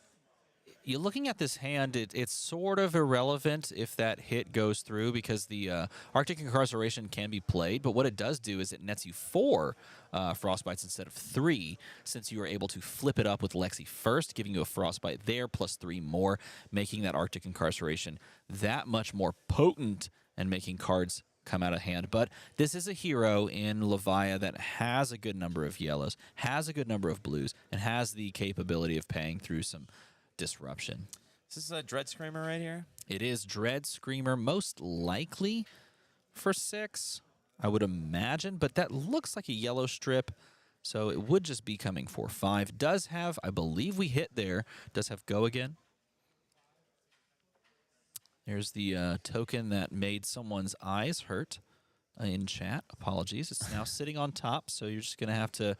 you're looking at this hand, it's sort of irrelevant if that hit goes through, because the Arctic Incarceration can be played, but what it does do is it nets you 4 Frostbites instead of 3, since you are able to flip it up with Lexi first, giving you a Frostbite there, plus 3 more, making that Arctic Incarceration that much more potent and making cards come out of hand. But this is a hero in Levia that has a good number of yellows, has a good number of blues, and has the capability of paying through some disruption. Is this a Dread Screamer right here? It is Dread Screamer, most likely for 6, I would imagine, but that looks like a yellow strip, so it would just be coming for 5. Does have, I believe we hit there, does have go again. There's the token that made someone's eyes hurt in chat. Apologies. It's now sitting on top, so you're just going to have to,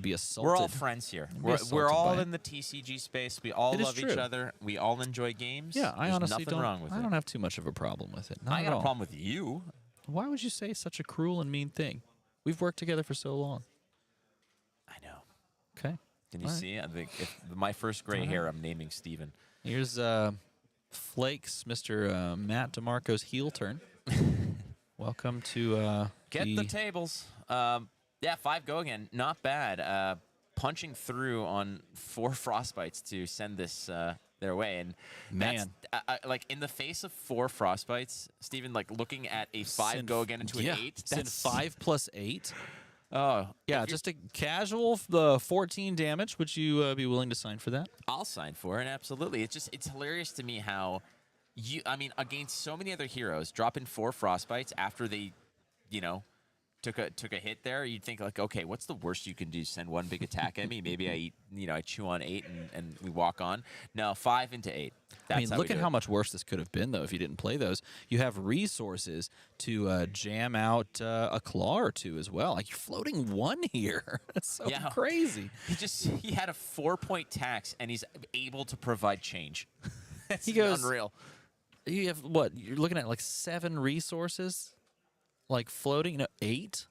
be assaulted. We're all friends here. We're all in the TCG space. We all love each other. We all enjoy games. Yeah, I There's honestly nothing wrong with I it. don't have too much of a problem with it. Not I at got a all. problem with you. Why would you say such a cruel and mean thing? We've worked together for so long. I know. Okay. Can you All right. see? If my first gray hair, I'm naming Steven. Here's Flakes, Mr. Matt DeMarco's heel turn. Welcome to Get the tables. Yeah, 5 go again. Not bad. Punching through on 4 Frostbites to send this their way. And Man. that's, like in the face of 4 Frostbites, Steven, like looking at a 5 Send go again into an 8. Send That's 5 plus 8. Oh, Yeah, just a casual 14 damage. Would you be willing to sign for that? I'll sign for it, absolutely. It's hilarious to me how against so many other heroes, dropping 4 Frostbites after they, took a hit there, you'd think like, okay, what's the worst you can do? Send 1 big attack at me. Maybe I eat, I chew on 8 and we walk on. No, 5 into 8. That's Look at how much worse this could have been, though, if you didn't play those. You have resources to jam out a claw or 2 as well. Like, you're floating 1 here. That's so crazy. He had a 4-point tax, and he's able to provide change. That's unreal. You have, what, you're looking at like 7 resources? Like floating? No, 8?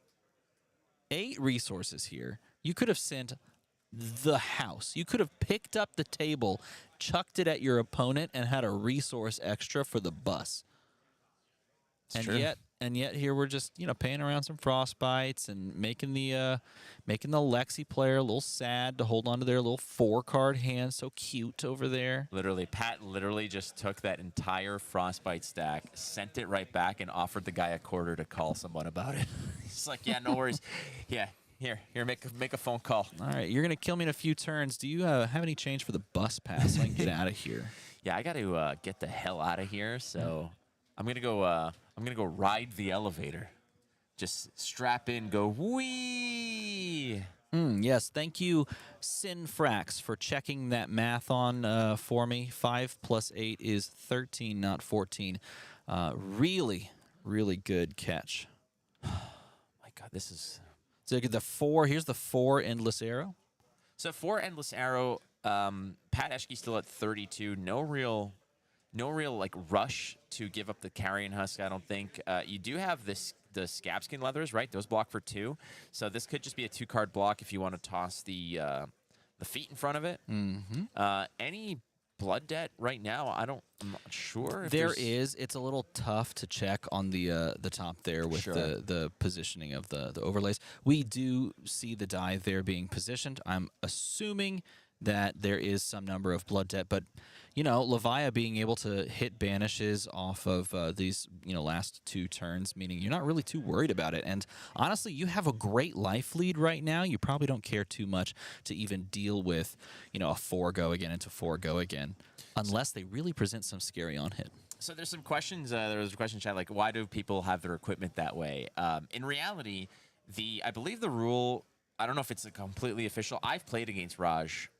8 resources here. You could have sent the house. You could have picked up the table, chucked it at your opponent, and had a resource extra for the bus. And yet here we're just, paying around some Frostbites and making the Lexi player a little sad to hold on to their little 4-card hand. So cute over there. Literally, Pat just took that entire Frostbite stack, sent it right back, and offered the guy a quarter to call someone about it. He's like, yeah, no worries. Yeah, here, make a phone call. All right, you're gonna kill me in a few turns. Do you have any change for the bus pass so I can get out of here? Yeah, I got to get the hell out of here. So I'm gonna go ride the elevator. Just strap in, go wee. Yes, thank you, Sinfrax, for checking that math on for me. 5 plus 8 is 13, not 14. Really, really good catch. My God, this is... So the 4, here's the 4 Endless Arrow. So 4 Endless Arrow, Pat Eschke still at 32. No real like rush to give up the Carrion Husk, I don't think. You do have the Scabskin Leathers, right? Those block for 2. So this could just be a 2-card block if you want to toss the feet in front of it. Any blood debt right now? I'm not sure. If there is. It's a little tough to check on the top there with the positioning of the overlays. We do see the die there being positioned. I'm assuming that there is some number of blood debt. But, you know, Levia being able to hit banishes off of these, you know, last 2 turns, meaning you're not really too worried about it. And honestly, you have a great life lead right now. You probably don't care too much to even deal with, you know, a 4 go again into 4 go again, unless they really present some scary on hit. So there's some questions. There was a question in chat like, why do people have their equipment that way? In reality, I believe the rule, I don't know if it's a completely official. I've played against Raj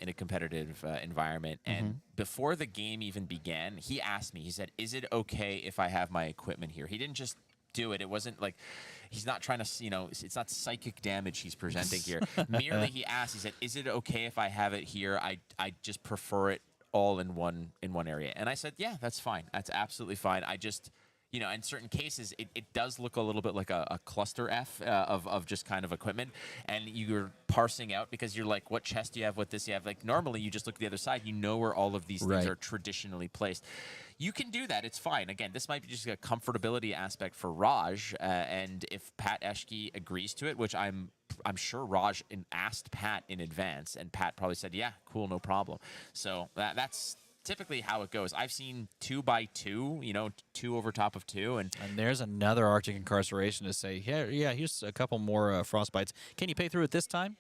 in a competitive environment, and before the game even began, he asked me, he said, is it okay if I have my equipment here? He didn't just do it. It wasn't like, he's not trying to, you know, it's not psychic damage he's presenting here. Merely he asked, he said, is it okay if I have it here? I just prefer it all in one area. And I said, yeah, that's fine. That's absolutely fine. I just, you know, in certain cases, it does look a little bit like a cluster F of just kind of equipment. And you're parsing out because you're like, what chest do you have? What this you have? Like, normally you just look at the other side. You know where all of these things are traditionally placed. You can do that. It's fine. Again, this might be just a comfortability aspect for Raj. And if PTI agrees to it, which I'm sure Raj asked Pat in advance, and Pat probably said, yeah, cool, no problem. So that's typically how it goes. I've seen 2 by 2, you know, 2 over top of 2. And there's another Arctic Incarceration to say, yeah, here's a couple more frostbites. Can you pay through it this time?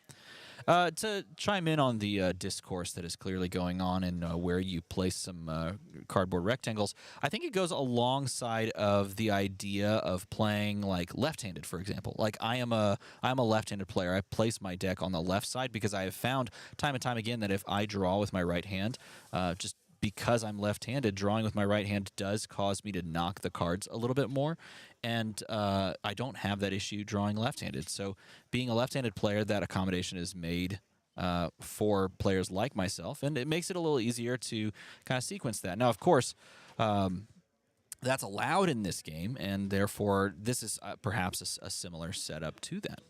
To chime in on the discourse that is clearly going on and where you place some cardboard rectangles, I think it goes alongside of the idea of playing like left-handed, for example. Like I'm a left-handed player. I place my deck on the left side because I have found time and time again that if I draw with my right hand, just because I'm left-handed, drawing with my right hand does cause me to knock the cards a little bit more, and I don't have that issue drawing left-handed. So being a left-handed player, that accommodation is made for players like myself, and it makes it a little easier to kind of sequence that. Now, of course, that's allowed in this game, and therefore this is perhaps a similar setup to that.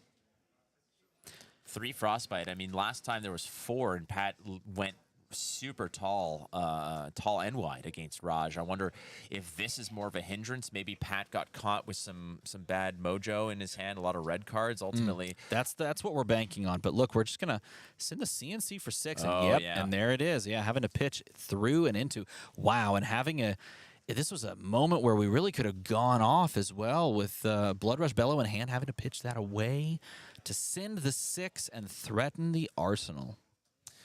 3 frostbite. I mean, last time there was 4, and Pat went super tall and wide against Raj. I wonder if this is more of a hindrance. Maybe Pat got caught with some bad mojo in his hand, a lot of red cards. Ultimately, that's what we're banking on. But look, we're just gonna send the CNC for 6, and and there it is. Yeah, having to pitch through and into. Wow, and having this was a moment where we really could have gone off as well with Blood Rush Bellow in hand, having to pitch that away to send the 6 and threaten the arsenal.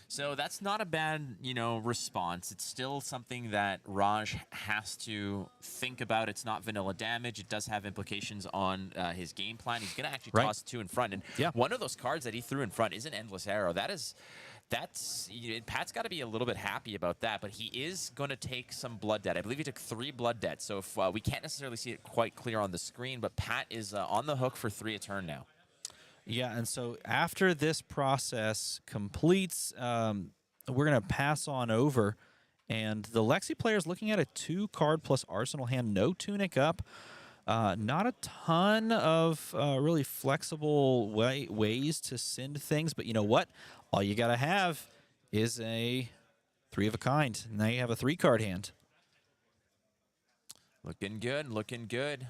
So that's not a bad, you know, response. It's still something that Raj has to think about. It's not vanilla damage. It does have implications on his game plan. He's going to actually toss 2 in front. And one of those cards that he threw in front is an Endless Arrow. That's Pat's got to be a little bit happy about that, but he is going to take some blood debt. I believe he took 3 blood debt. So if we can't necessarily see it quite clear on the screen, but Pat is on the hook for 3 a turn now. Yeah, and so after this process completes, we're going to pass on over, and the Lexi player is looking at a 2-card plus Arsenal hand, no Tunic up. Not a ton of really flexible ways to send things, but you know what? All you got to have is a 3 of a kind. Now you have a 3-card hand. Looking good, looking good.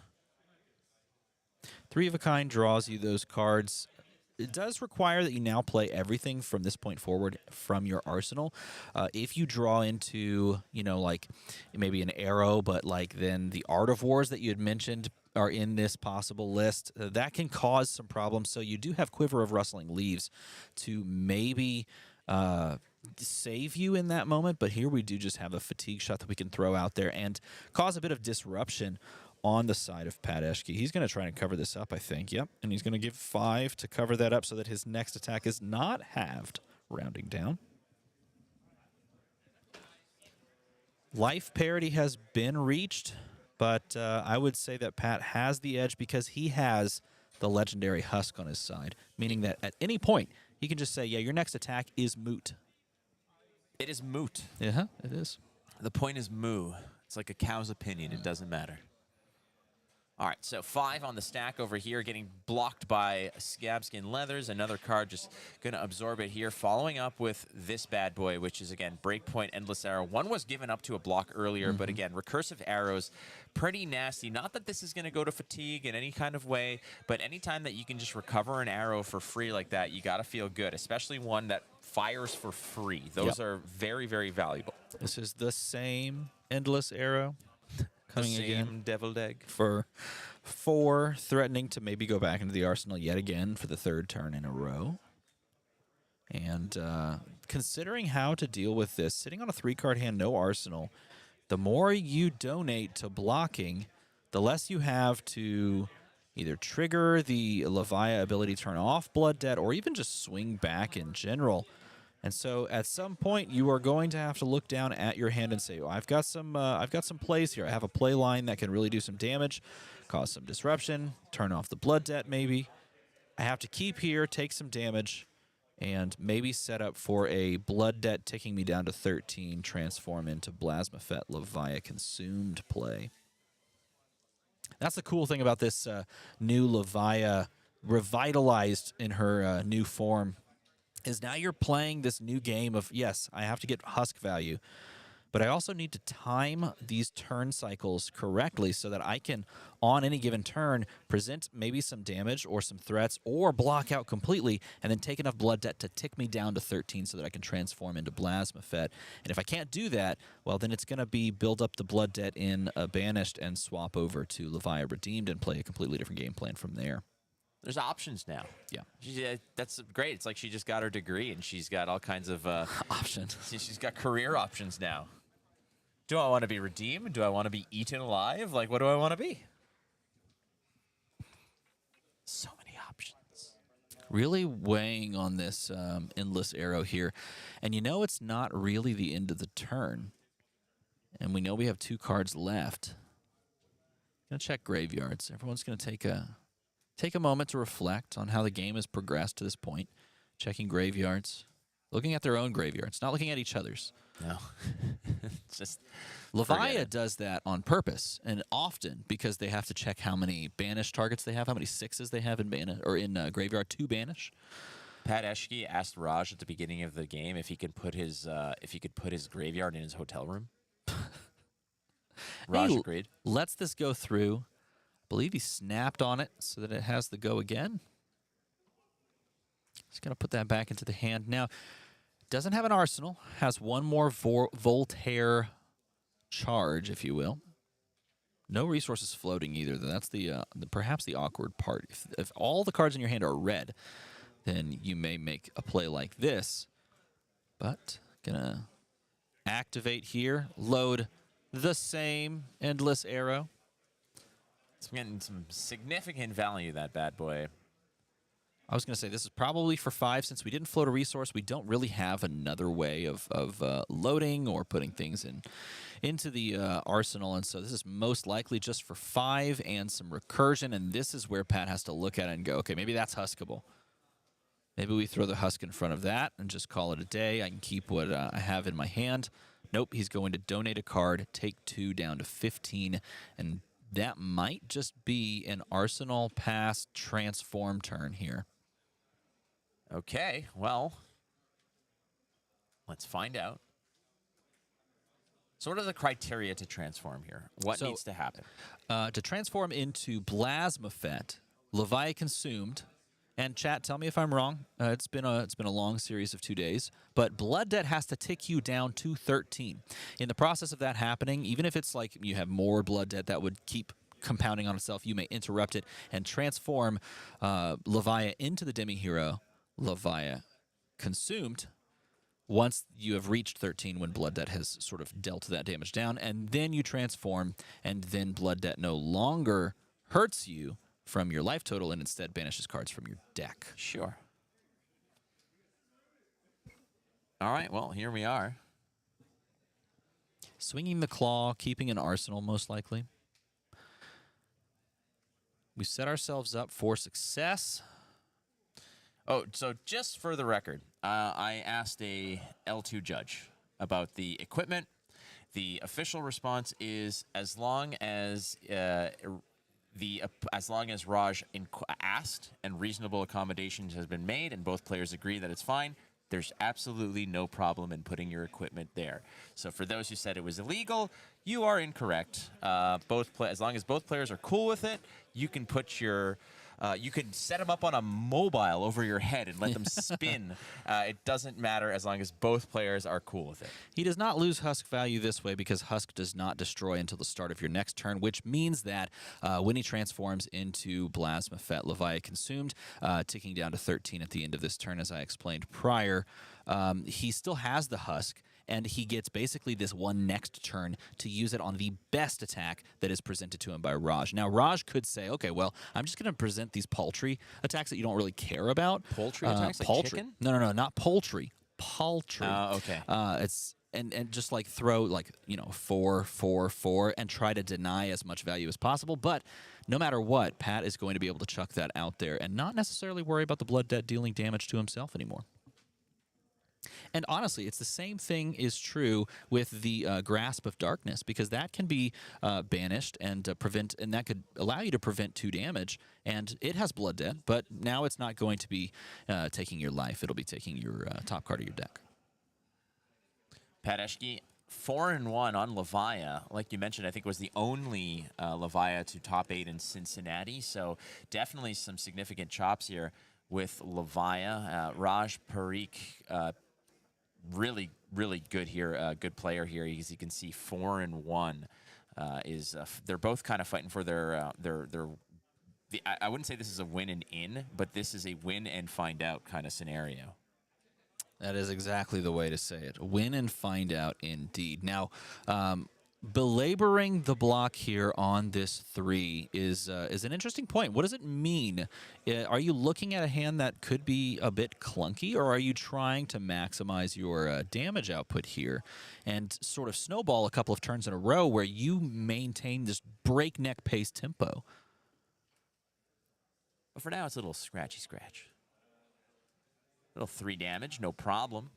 3 of a kind draws you those cards. It does require that you now play everything from this point forward from your arsenal. If you draw into, you know, like maybe an arrow, but like then the Art of Wars that you had mentioned are in this possible list, that can cause some problems. So you do have Quiver of Rustling Leaves to maybe save you in that moment. But here we do just have a fatigue shot that we can throw out there and cause a bit of disruption on the side of PTI. He's going to try and cover this up, I think. Yep, and he's going to give 5 to cover that up so that his next attack is not halved, rounding down. Life parity has been reached, but I would say that Pat has the edge because he has the legendary Husk on his side, meaning that at any point, he can just say, yeah, your next attack is moot. It is moot. Yeah, it is. The point is moo. It's like a cow's opinion. It doesn't matter. All right, so 5 on the stack over here, getting blocked by Scabskin Leathers. Another card just going to absorb it here. Following up with this bad boy, which is, again, Breakpoint, Endless Arrow. One was given up to a block earlier, but again, Recursive Arrows, pretty nasty. Not that this is going to go to fatigue in any kind of way, but anytime that you can just recover an arrow for free like that, you got to feel good, especially one that fires for free. Those are very, very valuable. This is the same Endless Arrow coming again. Deviled Egg. For 4, threatening to maybe go back into the arsenal yet again for the 3rd turn in a row. And considering how to deal with this, sitting on a 3-card hand, no arsenal, the more you donate to blocking, the less you have to either trigger the Levia ability turn off Blood Debt or even just swing back in general. And so at some point you are going to have to look down at your hand and say, oh, I've got some plays here. I have a play line that can really do some damage, cause some disruption, turn off the Blood Debt maybe. I have to keep here, take some damage, and maybe set up for a Blood Debt ticking me down to 13, transform into Blasmafet Levia Consumed play. That's the cool thing about this new Levia, revitalized in her new form, is now you're playing this new game of, yes, I have to get husk value, but I also need to time these turn cycles correctly so that I can, on any given turn, present maybe some damage or some threats or block out completely and then take enough Blood Debt to tick me down to 13 so that I can transform into Blasmafet. And if I can't do that, well, then it's going to be build up the Blood Debt in Banished and swap over to Levia Redeemed and play a completely different game plan from there. There's options now. Yeah. That's great. It's like she just got her degree and she's got all kinds of options. She's got career options now. Do I want to be redeemed? Do I want to be eaten alive? Like, what do I want to be? So many options. Really weighing on this Endless Arrow here. And you know it's not really the end of the turn. And we know we have 2 cards left. Gonna check graveyards. Everyone's gonna take a moment to reflect on how the game has progressed to this point. Checking graveyards. Looking at their own graveyards, not looking at each other's. No. It's just Levia does that on purpose and often because they have to check how many banish targets they have, how many 6s they have in graveyard to banish. Pat Eschke asked Raj at the beginning of the game if he could put his graveyard in his hotel room. Raj agreed. Lets this go through. I believe he snapped on it so that it has the go again. Just gonna put that back into the hand now. Doesn't have an arsenal. Has one more Voltaire charge, if you will. No resources floating either. That's perhaps the awkward part. If all the cards in your hand are red, then you may make a play like this. But gonna activate here. Load the same Endless Arrow. It's getting some significant value, that bad boy. I was going to say, this is probably for 5. Since we didn't float a resource, we don't really have another way of loading or putting things into the arsenal. And so this is most likely just for 5 and some recursion. And this is where Pat has to look at it and go, okay, maybe that's huskable. Maybe we throw the husk in front of that and just call it a day. I can keep what I have in my hand. Nope, he's going to donate a card, take 2 down to 15, and that might just be an arsenal pass transform turn here. Okay, well, let's find out. So what are the criteria to transform here? What needs to happen? To transform into Blasmafet, Levia Consumed, and chat, tell me if I'm wrong. It's been a long series of 2 days, but Blood Debt has to tick you down to 13. In the process of that happening, even if it's like you have more Blood Debt that would keep compounding on itself, you may interrupt it and transform Levia into the demi-hero, Levia Consumed, once you have reached 13 when Blood Debt has sort of dealt that damage down, and then you transform, and then Blood Debt no longer hurts you from your life total and instead banishes cards from your deck. Sure. All right, well, here we are. Swinging the claw, keeping an arsenal most likely. We set ourselves up for success. Oh, so just for the record, I asked a L2 judge about the equipment. The official response is as long as as long as Raj asked and reasonable accommodations has been made and both players agree that it's fine, there's absolutely no problem in putting your equipment there. So for those who said it was illegal, you are incorrect. As long as both players are cool with it, you can put your you can set them up on a mobile over your head and let them spin. It doesn't matter as long as both players are cool with it. He does not lose Husk value this way because Husk does not destroy until the start of your next turn, which means that when he transforms into Plasma Fet, Levia consumed, ticking down to 13 at the end of this turn, as I explained prior, he still has the Husk, and he gets basically this one next turn to use it on the best attack that is presented to him by Raj. Now, Raj could say, okay, well, I'm just going to present these paltry attacks that you don't really care about. Poultry attacks, like paltry. chicken? No, not poultry. Paltry. Okay. It's and just like throw 4, 4, 4 and try to deny as much value as possible. But no matter what, Pat is going to be able to chuck that out there and not necessarily worry about the blood debt dealing damage to himself anymore. And honestly, it's the same thing is true with the Grasp of Darkness, because that can be banished and and that could allow you to prevent 2 damage. And it has blood debt, but now it's not going to be taking your life. It'll be taking your top card of your deck. PTI, 4-1 on Levia. Like you mentioned, I think was the only Levia to top 8 in Cincinnati. So definitely some significant chops here with Levia. Raj Parikh, really good here, good player here. As you can see, 4-1 they're both kind of fighting for their I wouldn't say this is a win and in, but this is a win and find out kind of scenario. That is exactly the way to say it. Win and find out, indeed. Now, belaboring the block here on this 3 is an interesting point. What does it mean? Are you looking at a hand that could be a bit clunky, or are you trying to maximize your damage output here and sort of snowball a couple of turns in a row where you maintain this breakneck pace tempo? But for now, it's a little scratchy scratch. Little 3 damage, no problem.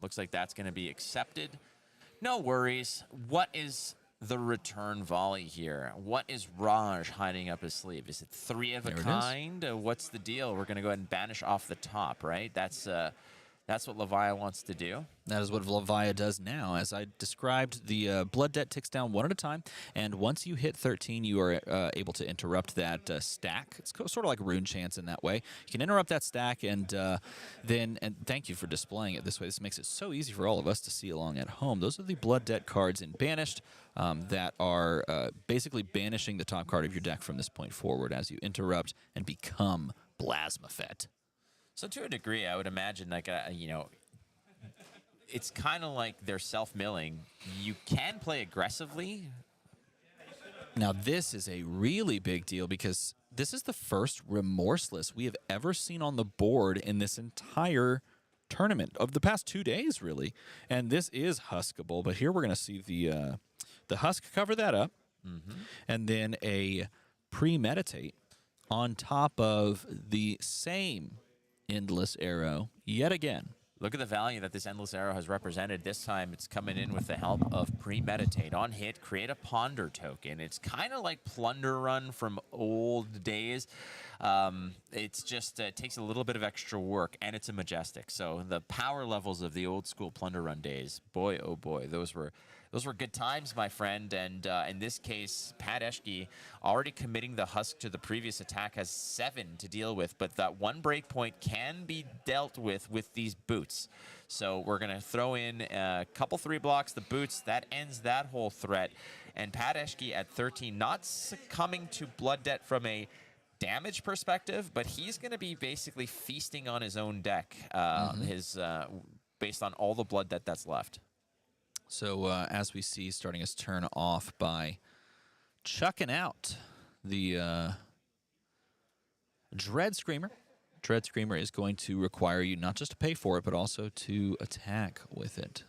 Looks like that's going to be accepted. No worries. What is the return volley here? What is Raj hiding up his sleeve? Is it 3 of a kind? What's the deal? We're going to go ahead and banish off the top, right? That's what Levia wants to do. That is what Levia does now. As I described, the blood debt ticks down 1 at a time, and once you hit 13, you are able to interrupt that stack. It's sort of like Rune Chance in that way. You can interrupt that stack, and thank you for displaying it this way. This makes it so easy for all of us to see along at home. Those are the blood debt cards in Banished that are basically banishing the top card of your deck from this point forward as you interrupt and become Plasma Fet. So to a degree, I would imagine, it's kind of like they're self-milling. You can play aggressively. Now, this is a really big deal because this is the first Remorseless we have ever seen on the board in this entire tournament of the past 2 days, really. And this is Huskable, but here we're going to see the Husk cover that up, and then a Premeditate on top of the same Endless Arrow yet again. Look at the value that this Endless Arrow has represented. This time it's coming in with the help of Premeditate. On hit, create a Ponder token. It's kind of like Plunder Run from old days. It's just takes a little bit of extra work, and it's a Majestic. So the power levels of the old school Plunder Run days, boy, oh boy, those were good times, my friend. And in this case, PTI already committing the Husk to the previous attack has 7 to deal with, but that 1 breakpoint can be dealt with these boots. So we're going to throw in a couple 3 blocks, the boots. That ends that whole threat. And PTI at 13, not succumbing to blood debt from a damage perspective, but he's going to be basically feasting on his own deck, based on all the blood debt that's left. So as we see, starting his turn off by chucking out the Dread Screamer. Dread Screamer is going to require you not just to pay for it, but also to attack with it.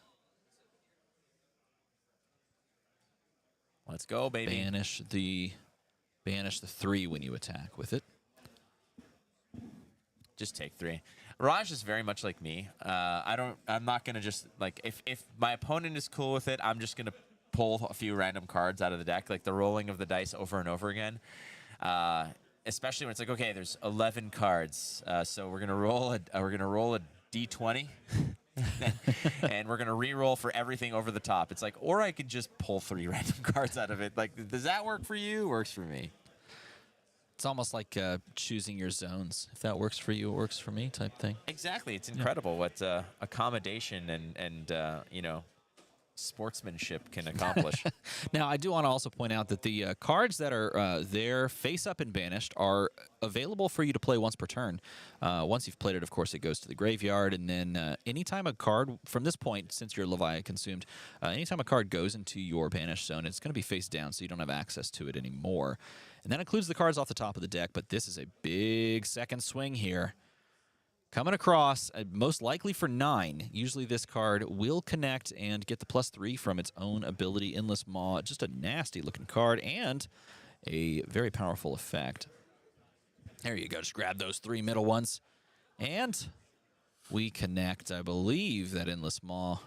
Let's go, baby. Banish the 3 when you attack with it. Just take 3. Raj is very much like me. I'm not gonna just if my opponent is cool with it, I'm just gonna pull a few random cards out of the deck, like the rolling of the dice over and over again. Especially when it's like, okay, there's 11 cards, so we're gonna roll a d20, and we're gonna re-roll for everything over the top. It's like, or I could just pull 3 random cards out of it. Like, does that work for you? Works for me. It's almost like choosing your zones. If that works for you, it works for me type thing. Exactly. It's incredible what accommodation and you know, sportsmanship can accomplish. Now, I do want to also point out that the cards that are there face up and banished are available for you to play once per turn. Once you've played it, of course, it goes to the graveyard, and then anytime a card, from this point, since your Levia consumed, anytime a card goes into your banished zone, it's going to be face down, so you don't have access to it anymore. And that includes the cards off the top of the deck, but this is a big second swing here. Coming across, most likely for 9. Usually this card will connect and get the +3 from its own ability, Endless Maw. Just a nasty-looking card and a very powerful effect. There you go. Just grab those 3 middle ones. And we connect, I believe, that Endless Maw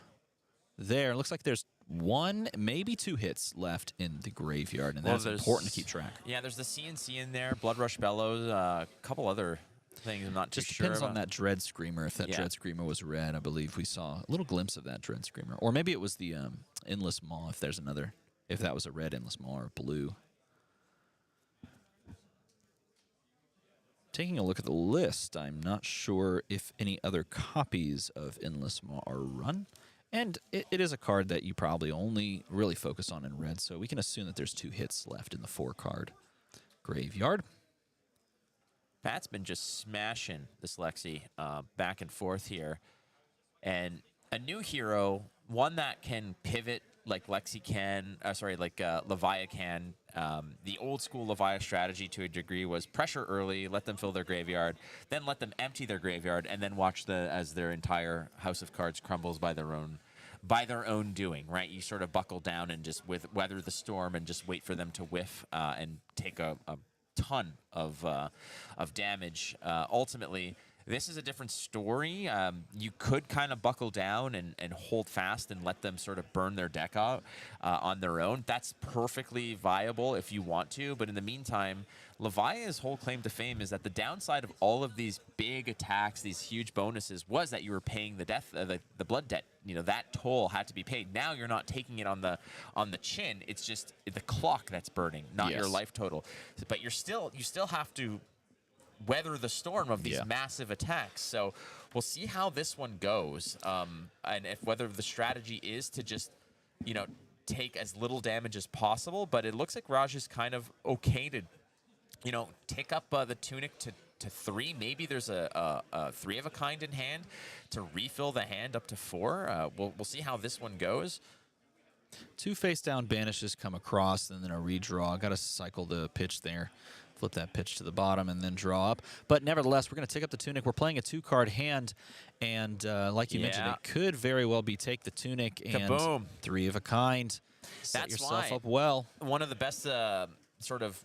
there. It looks like there's 1, maybe 2 hits left in the graveyard, and that's important to keep track. Yeah, there's the CNC in there, Blood Rush Bellows, a couple other things I'm not too Just sure depends about. on that Dread Screamer. If that Dread Screamer was red, I believe we saw a little glimpse of that Dread Screamer. Or maybe it was the Endless Maw, if there's another. If that was a red Endless Maw or blue. Taking a look at the list, I'm not sure if any other copies of Endless Maw are run. And it is a card that you probably only really focus on in red, so we can assume that there's 2 hits left in the 4-card graveyard. Pat's been just smashing this Lexi back and forth here. And a new hero, one that can pivot like Lexi can, like Levia can. The old school Levia strategy to a degree was pressure early, let them fill their graveyard, then let them empty their graveyard, and then watch as their entire house of cards crumbles by their own doing, right? You sort of buckle down and just weather the storm and just wait for them to whiff and take a ton of damage. Ultimately, this is a different story. You could kind of buckle down and hold fast and let them sort of burn their deck out on their own. That's perfectly viable if you want to. But in the meantime, Levia's whole claim to fame is that the downside of all of these big attacks, these huge bonuses, was that you were paying the blood debt. You know, that toll had to be paid. Now you're not taking it on the chin. It's just the clock that's burning, not your life total. But you still have to weather the storm of these massive attacks. So we'll see how this one goes, and whether the strategy is to just, you know, take as little damage as possible. But it looks like Raj is kind of okay to, you know, take up the Tunic to 3. Maybe there's a 3 of a kind in hand to refill the hand up to 4. We'll see how this one goes. 2 face-down banishes come across, and then a redraw. Got to cycle the pitch there. Flip that pitch to the bottom and then draw up. But nevertheless, we're going to take up the Tunic. We're playing a 2-card hand, and like you mentioned, it could very well be take the Tunic and Kaboom. 3 of a kind. Set That's yourself why up well. One of the best sort of,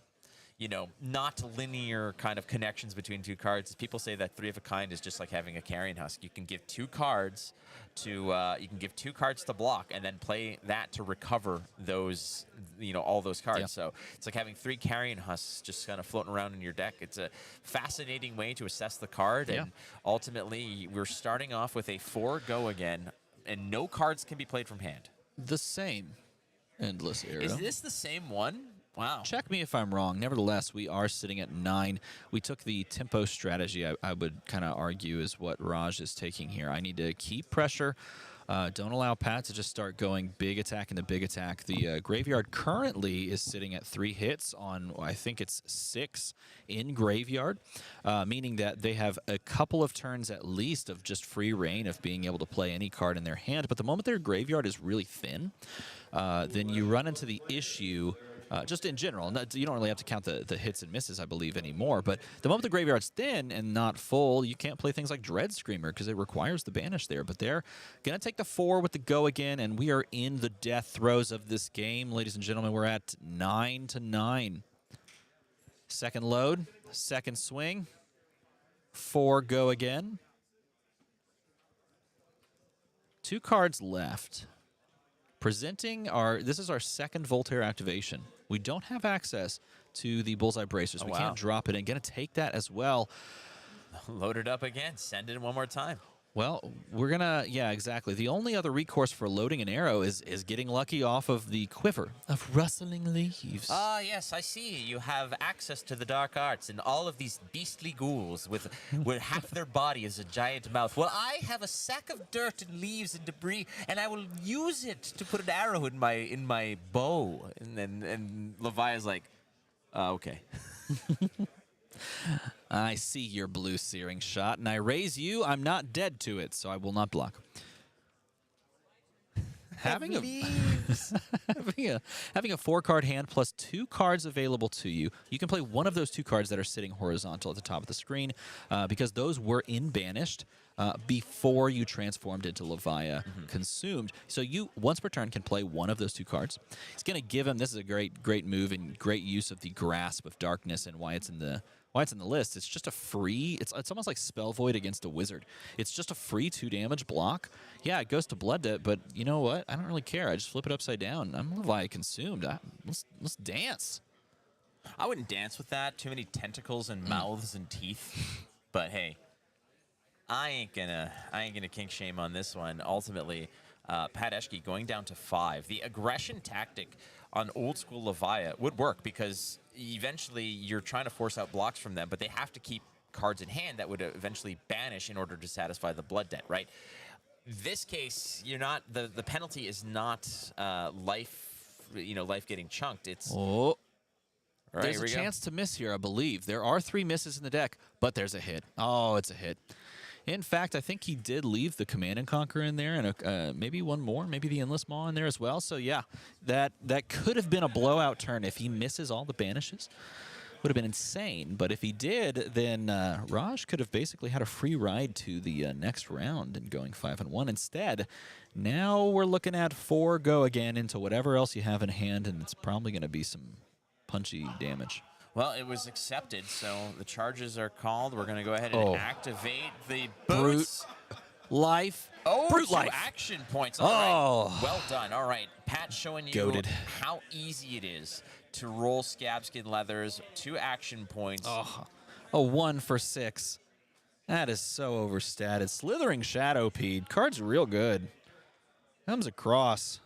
you know, not linear kind of connections between 2 cards is people say that 3 of a kind is just like having a carrion husk. You can give 2 cards to block and then play that to recover those, you know, all those cards. So it's like having 3 carrion husks just kind of floating around in your deck. It's a fascinating way to assess the card, and ultimately we're starting off with a 4 go again, and no cards can be played from hand. The same Endless Arrow. Is this the same one? Wow. Check me if I'm wrong. Nevertheless, we are sitting at 9. We took the tempo strategy, I would kind of argue, is what Raj is taking here. I need to keep pressure. Don't allow Pat to just start going big attack into big attack. The graveyard currently is sitting at 3 hits on, I think it's 6 in graveyard, meaning that they have a couple of turns at least of just free reign of being able to play any card in their hand. But the moment their graveyard is really thin, then you run into the issue. Just in general, you don't really have to count the hits and misses, I believe, anymore. But the moment the graveyard's thin and not full, you can't play things like Dread Screamer because it requires the banish there. But they're going to take the 4 with the go again, and we are in the death throes of this game. Ladies and gentlemen, we're at 9-9. Second load, second swing, 4 go again. 2 cards left. presenting this is our second Voltaire activation. We don't have access to the Bullseye Bracers. Oh, we wow. can't drop it in. Going to take that as well. Load it up again. Send it one more time. Well, we're going to, yeah, exactly. The only other recourse for loading an arrow is getting lucky off of the quiver of rustling leaves. Ah, yes, I see. You have access to the dark arts and all of these beastly ghouls with where half their body is a giant mouth. Well, I have a sack of dirt and leaves and debris, and I will use it to put an arrow in my bow. And Levia's like, okay. I see your blue searing shot, and I raise you. I'm not dead to it, so I will not block. having a 4-card hand plus 2 cards available to you. You can play one of those 2 cards that are sitting horizontal at the top of the screen because those were banished before you transformed into Levia consumed. So you once per turn can play one of those 2 cards. It's going to give him. This is a great move and great use of the Grasp of Darkness and why it's in the list. It's just a free, it's almost like Spell Void against a wizard. It's just a free 2 damage block. Yeah, it goes to Blood Debt, but you know what? I don't really care. I just flip it upside down. I'm Levia consumed. Let's dance. I wouldn't dance with that. Too many tentacles and mouths and teeth. But hey, I ain't gonna kink shame on this one. Ultimately, PTI going down to 5. The aggression tactic on old school Levia would work because eventually you're trying to force out blocks from them, but they have to keep cards in hand that would eventually banish in order to satisfy the Blood Debt, right? This case, you're not the penalty is not life getting chunked. It's Oh. right, There's here a we go. chance to miss here, I believe. There are 3 misses in the deck, but there's a hit. Oh, it's a hit. In fact, I think he did leave the Command and Conquer in there, and maybe one more, maybe the Endless Maw in there as well. So yeah, that could have been a blowout turn if he misses all the banishes. Would have been insane. But if he did, then Raj could have basically had a free ride to the next round and going 5-1. Instead, now we're looking at 4 go again into whatever else you have in hand, and it's probably going to be some punchy damage. Well, it was accepted, so the charges are called. We're going to go ahead and activate the boots. Life. Oh, Brute 2 life. action points. All right. Oh. Well done. All right. Pat showing you Goated. how easy it is to roll Scabskin Leathers. 2 action points. Oh, a 1 for 6. That is so overstated. Slithering Shadowpede. Card's real good. Comes across.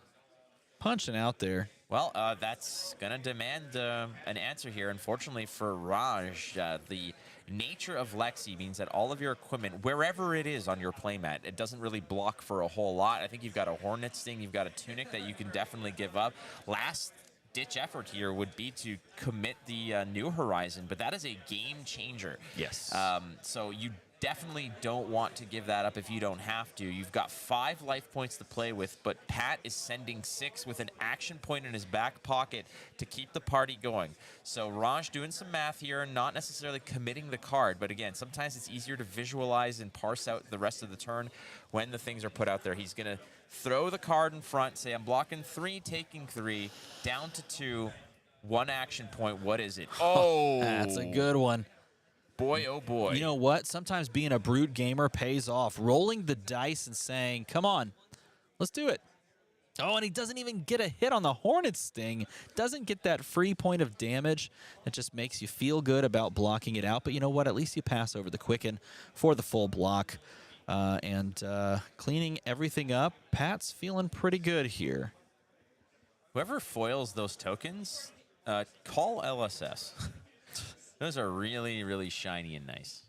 Punching out there. Well, that's going to demand an answer here. Unfortunately for Raj, the nature of Lexi means that all of your equipment, wherever it is on your playmat, it doesn't really block for a whole lot. I think you've got a Hornet Sting, you've got a Tunic that you can definitely give up. Last ditch effort here would be to commit the New Horizon, but that is a game changer. Yes. So you definitely don't want to give that up if you don't have to. You've got 5 life points to play with, but Pat is sending 6 with an action point in his back pocket to keep the party going. So Raj doing some math here, not necessarily committing the card, but again, sometimes it's easier to visualize and parse out the rest of the turn when the things are put out there. He's going to throw the card in front, say, I'm blocking 3, taking 3, down to 2, 1 action point. What is it? Oh! That's a good one. Boy, oh boy. You know what? Sometimes being a brute gamer pays off. Rolling the dice and saying, come on, let's do it. Oh, and he doesn't even get a hit on the Hornet Sting. Doesn't get that free point of damage. That just makes you feel good about blocking it out. But you know what? At least you pass over the Quicken for the full block. And cleaning everything up, Pat's feeling pretty good here. Whoever foils those tokens, call LSS. Those are really, really shiny and nice.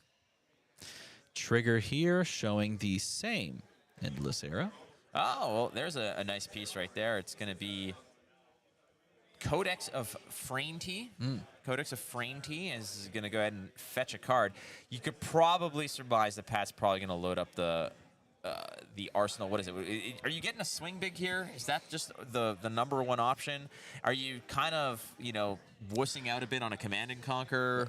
Trigger here showing the same Endless Era. Oh, well, there's a nice piece right there. It's going to be Codex of Frainty. Codex of Frainty is going to go ahead and fetch a card. You could probably surmise that Pat's probably going to load up the arsenal. What is it? Are you getting a swing big here? Is that just the number 1 option? Are you kind of, wussing out a bit on a Command and Conquer?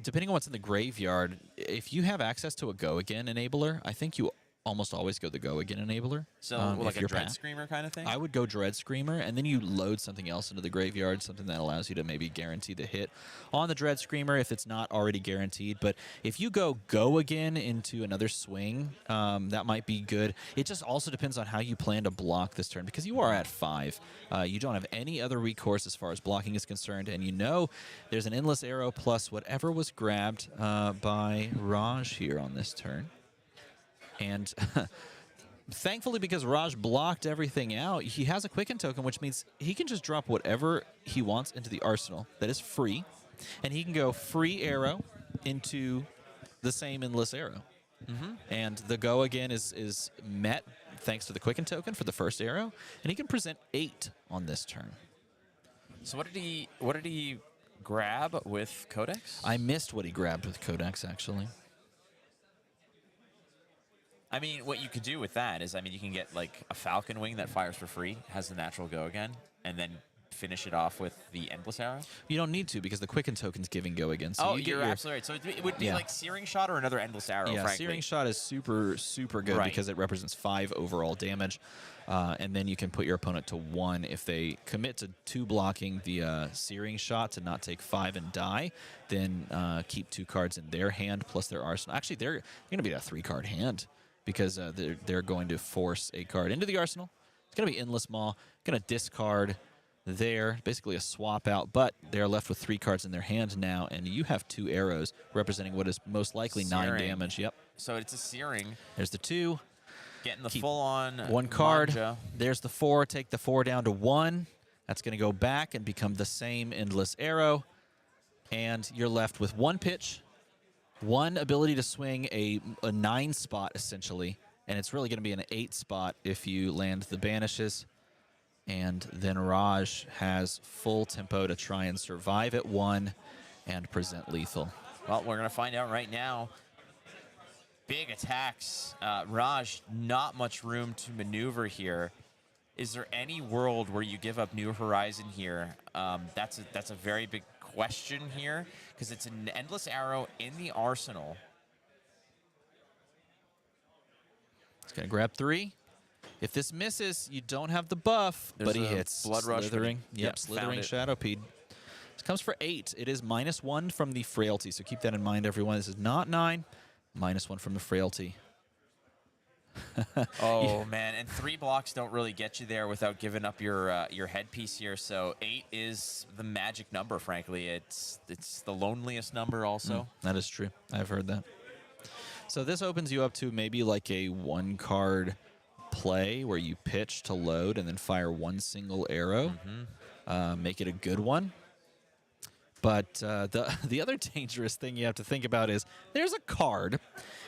Depending on what's in the graveyard, if you have access to a Go Again enabler, I think you almost always go the Go Again enabler. So if like a you're Dread Pat. Screamer kind of thing? I would go Dread Screamer, and then you load something else into the graveyard, something that allows you to maybe guarantee the hit on the Dread Screamer if it's not already guaranteed. But if you go Again into another swing, that might be good. It just also depends on how you plan to block this turn, because you are at 5. You don't have any other recourse as far as blocking is concerned, and you know there's an Endless Arrow plus whatever was grabbed by Raj here on this turn. And thankfully, because Raj blocked everything out, he has a Quicken token, which means he can just drop whatever he wants into the arsenal that is free, and he can go free arrow into the same Endless Arrow. And the Go Again is met thanks to the Quicken token for the first arrow, and he can present 8 on this turn. So what did he grab with Codex? I missed what he grabbed with Codex, actually. I mean, what you could do with that is, I mean, you can get like a Falcon Wing that fires for free, has the natural Go Again, and then finish it off with the Endless Arrow. You don't need to, because the Quicken token's giving Go Again. So You're absolutely right. So it would be like Searing Shot or another Endless Arrow, Yeah, frankly. Searing Shot is super good because it represents 5 overall damage. And then you can put your opponent to 1 if they commit to 2 blocking the Searing Shot to not take 5 and die. Then keep 2 cards in their hand plus their arsenal. Actually, they're going to be a 3-card hand, because they're going to force a card into the arsenal. It's going to be Endless Maw. Going to discard there, basically a swap out, but they're left with 3 cards in their hand now, and you have 2 arrows representing what is most likely 9 damage. Yep. So it's a Searing. There's the 2. Getting the full-on 1 card. Manja. There's the 4. Take the 4 down to 1. That's going to go back and become the same Endless Arrow, and you're left with 1 pitch, 1 ability to swing a 9 spot, essentially, and it's really going to be an 8 spot if you land the banishes. And then Raj has full tempo to try and survive at 1 and present lethal. Well, we're going to find out right now. Big attacks. Raj, not much room to maneuver here. Is there any world where you give up New Horizon here? That's a very big question here, because it's an Endless Arrow in the arsenal. It's going to grab 3. If this misses, you don't have the buff, There's but he a hits. Blood Rush. Slithering. Yep, Slithering found it. Shadowpede. This comes for 8. It is -1 from the Frailty, so keep that in mind, everyone. This is not 9. -1 from the Frailty. Oh, man. And 3 blocks don't really get you there without giving up your headpiece here. So 8 is the magic number, frankly. It's the loneliest number also. That is true. I've heard that. So this opens you up to maybe like a 1-card play where you pitch to load and then fire 1 single arrow. Make it a good one. But the other dangerous thing you have to think about is there's a card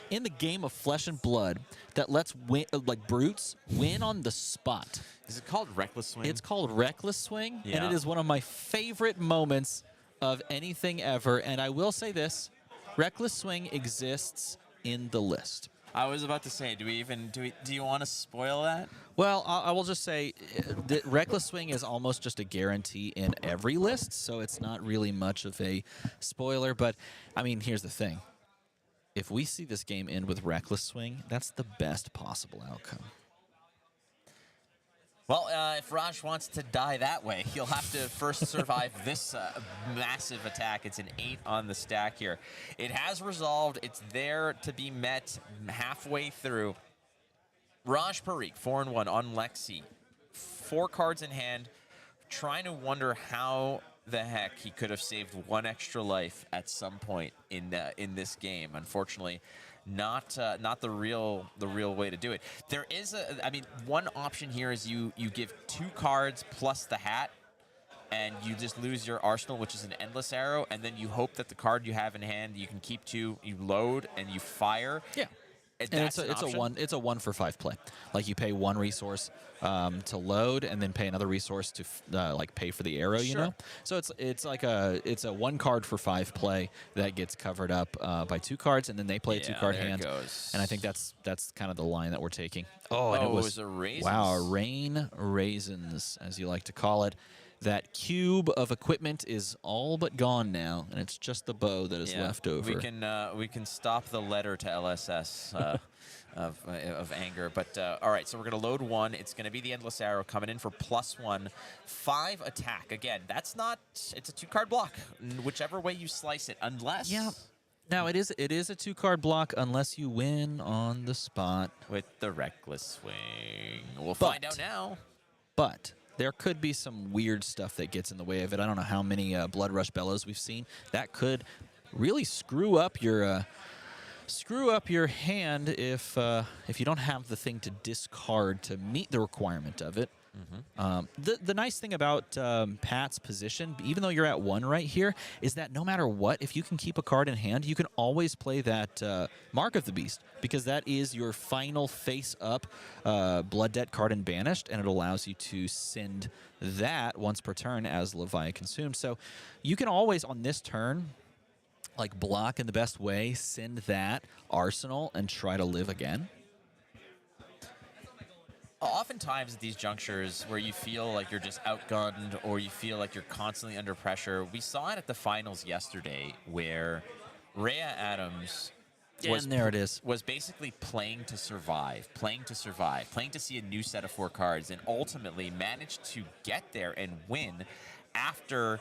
in the game of Flesh and Blood that lets brutes win on the spot. Is it called Reckless Swing? It's called Reckless Swing, and Yeah. it is one of my favorite moments of anything ever. And I will say this, Reckless Swing exists in the list. I was about to say, do you want to spoil that? Well, I will just say that Reckless Swing is almost just a guarantee in every list, so it's not really much of a spoiler. But, I mean, here's the thing. If we see this game end with Reckless Swing, that's the best possible outcome. Well, if Raj wants to die that way, he'll have to first survive this massive attack. It's an 8 on the stack here. It has resolved. It's there to be met halfway through. Raj Parikh, 4-1 on Lexi. 4 cards in hand. Trying to wonder how the heck he could have saved 1 extra life at some point in this game. Unfortunately, not the real way to do it. There is one option here is you give 2 cards plus the hat, and you just lose your arsenal, which is an Endless Arrow, and then you hope that the card you have in hand you can keep 2, you load and you fire. Yeah. And it's a 1 for 5 play. Like you pay 1 resource to load, and then pay another resource to pay for the arrow. You know, so it's a 1 card for 5 play that gets covered up by 2 cards, and then they play a 2-card hand. And I think that's kind of the line that we're taking. And it was a raisins. Wow, a rain raisins, as you like to call it. that cube of equipment is all but gone now, and it's just the bow that is left over. We can stop the letter to LSS of anger. But all right, so we're gonna load one. It's gonna be the Endless Arrow coming in for +1, 5 attack. Again, that's not. It's a 2-card block, whichever way you slice it, unless. Yeah. Now it is a 2-card block unless you win on the spot with the Reckless Swing. We'll find out now. But there could be some weird stuff that gets in the way of it. I don't know how many Blood Rush Bellows we've seen. That could really screw up your hand if you don't have the thing to discard to meet the requirement of it. The nice thing about Pat's position, even though you're at 1 right here, is that no matter what, if you can keep a card in hand, you can always play that Mark of the Beast, because that is your final face-up Blood Debt card in Banished, and it allows you to send that once per turn as Levia consumed. So you can always, on this turn, like block in the best way, send that Arsenal, and try to live again. Oftentimes at these junctures where you feel like you're just outgunned or you feel like you're constantly under pressure, we saw it at the finals yesterday where Rhea Adams was basically playing to survive, playing to see a new set of 4 cards, and ultimately managed to get there and win after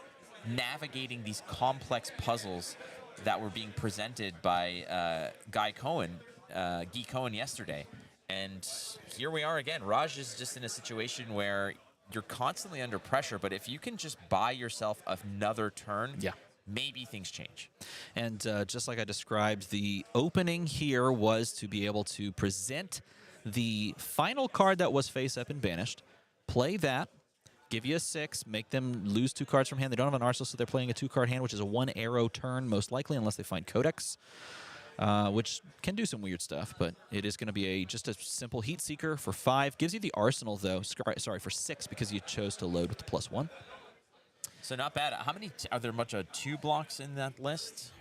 navigating these complex puzzles that were being presented by Guy Cohen yesterday. And here we are again. Raj is just in a situation where you're constantly under pressure, but if you can just buy yourself another turn, maybe things change. And just like I described, the opening here was to be able to present the final card that was face-up and banished, play that, give you a 6, make them lose 2 cards from hand. They don't have an arsenal, so they're playing a 2-card hand, which is a 1-arrow turn, most likely, unless they find Codex. Which can do some weird stuff, but it is going to be just a simple Heat Seeker for 5. Gives you the Arsenal, though. Sorry, for 6, because you chose to load with the +1. So not bad. How many are there? Much of 2 blocks in that list?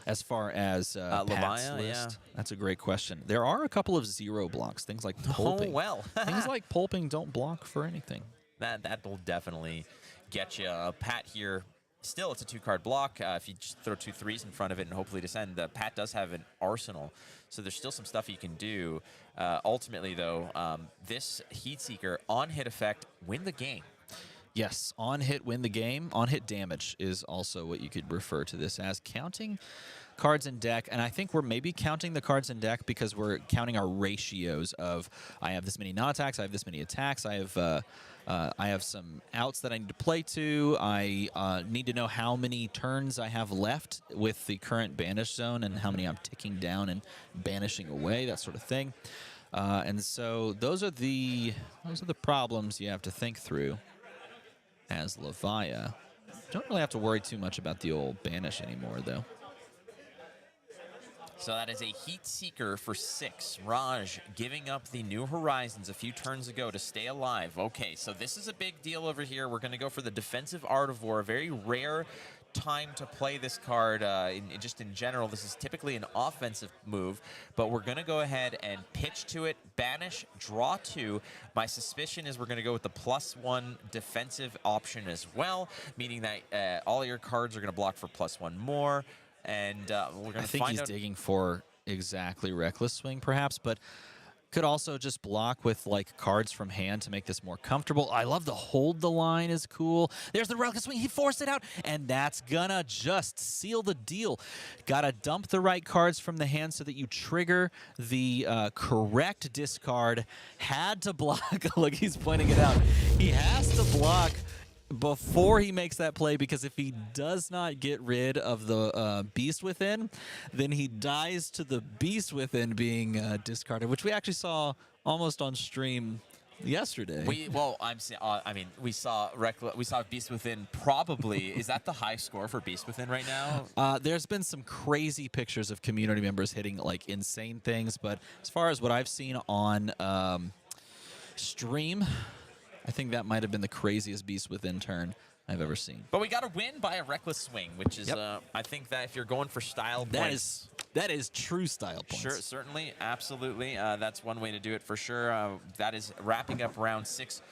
As far as Pat's list, that's a great question. There are a couple of 0 blocks. Things like pulping. Oh well. Things like pulping don't block for anything. That will definitely get you. Pat here. Still, it's a 2-card block. If you just throw 2 3s in front of it and hopefully descend, Pat does have an arsenal, so there's still some stuff you can do. Ultimately, though, this Heat Seeker on-hit effect, win the game. Yes, on-hit, win the game. On-hit damage is also what you could refer to this as. Counting cards in deck, and I think we're maybe counting the cards in deck because we're counting our ratios of I have this many non-attacks, I have this many attacks, I have some outs that I need to play to. I need to know how many turns I have left with the current banish zone and how many I'm ticking down and banishing away, that sort of thing. And so those are the problems you have to think through as Levia. Don't really have to worry too much about the old banish anymore, though. So that is a Heat Seeker for 6. Raj giving up the New Horizons a few turns ago to stay alive. Okay, so this is a big deal over here. We're going to go for the Defensive Art of War. A very rare time to play this card. Just in general, this is typically an offensive move, but we're going to go ahead and pitch to it, banish, draw 2. My suspicion is we're going to go with the +1 defensive option as well, meaning that all your cards are going to block for +1 more. And we're going to find out. I think he's digging for exactly Reckless Swing, perhaps, but could also just block with like cards from hand to make this more comfortable. I love the hold the line is cool. There's the Reckless Swing. He forced it out, and that's gonna just seal the deal. Gotta dump the right cards from the hand so that you trigger the correct discard. Had to block. Look, he's pointing it out. He has to block before he makes that play, because if he does not get rid of the Beast Within, then he dies to the Beast Within being discarded, which we actually saw almost on stream yesterday. We saw Beast Within. Probably is that the high score for Beast Within right now? There's been some crazy pictures of community members hitting like insane things, but as far as what I've seen on stream, I think that might have been the craziest Beast Within turn I've ever seen. But we got to win by a Reckless Swing, which is, I think that if you're going for style points. That is true style points. Sure, certainly, absolutely. That's one way to do it for sure. That is wrapping up round 6.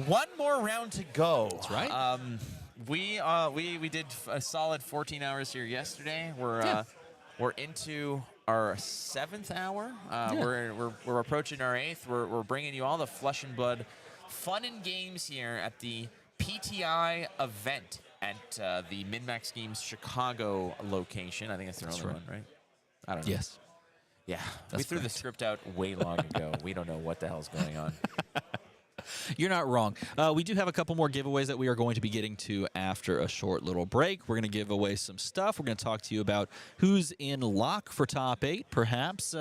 One more round to go. That's right. We did a solid 14 hours here yesterday. We're into our 7th hour. We're approaching our 8th. We're bringing you all the flesh and blood fun and games here at the PTI event at the MinMaxGames Chicago location. I think that's their only one, right? I don't know. Yes. Yeah, That's we threw the correct. script out way long ago. We don't know what the hell's going on. You're not wrong. We do have a couple more giveaways that we are going to be getting to after a short little break. We're going to give away some stuff. We're going to talk to you about who's in lock for top 8, perhaps.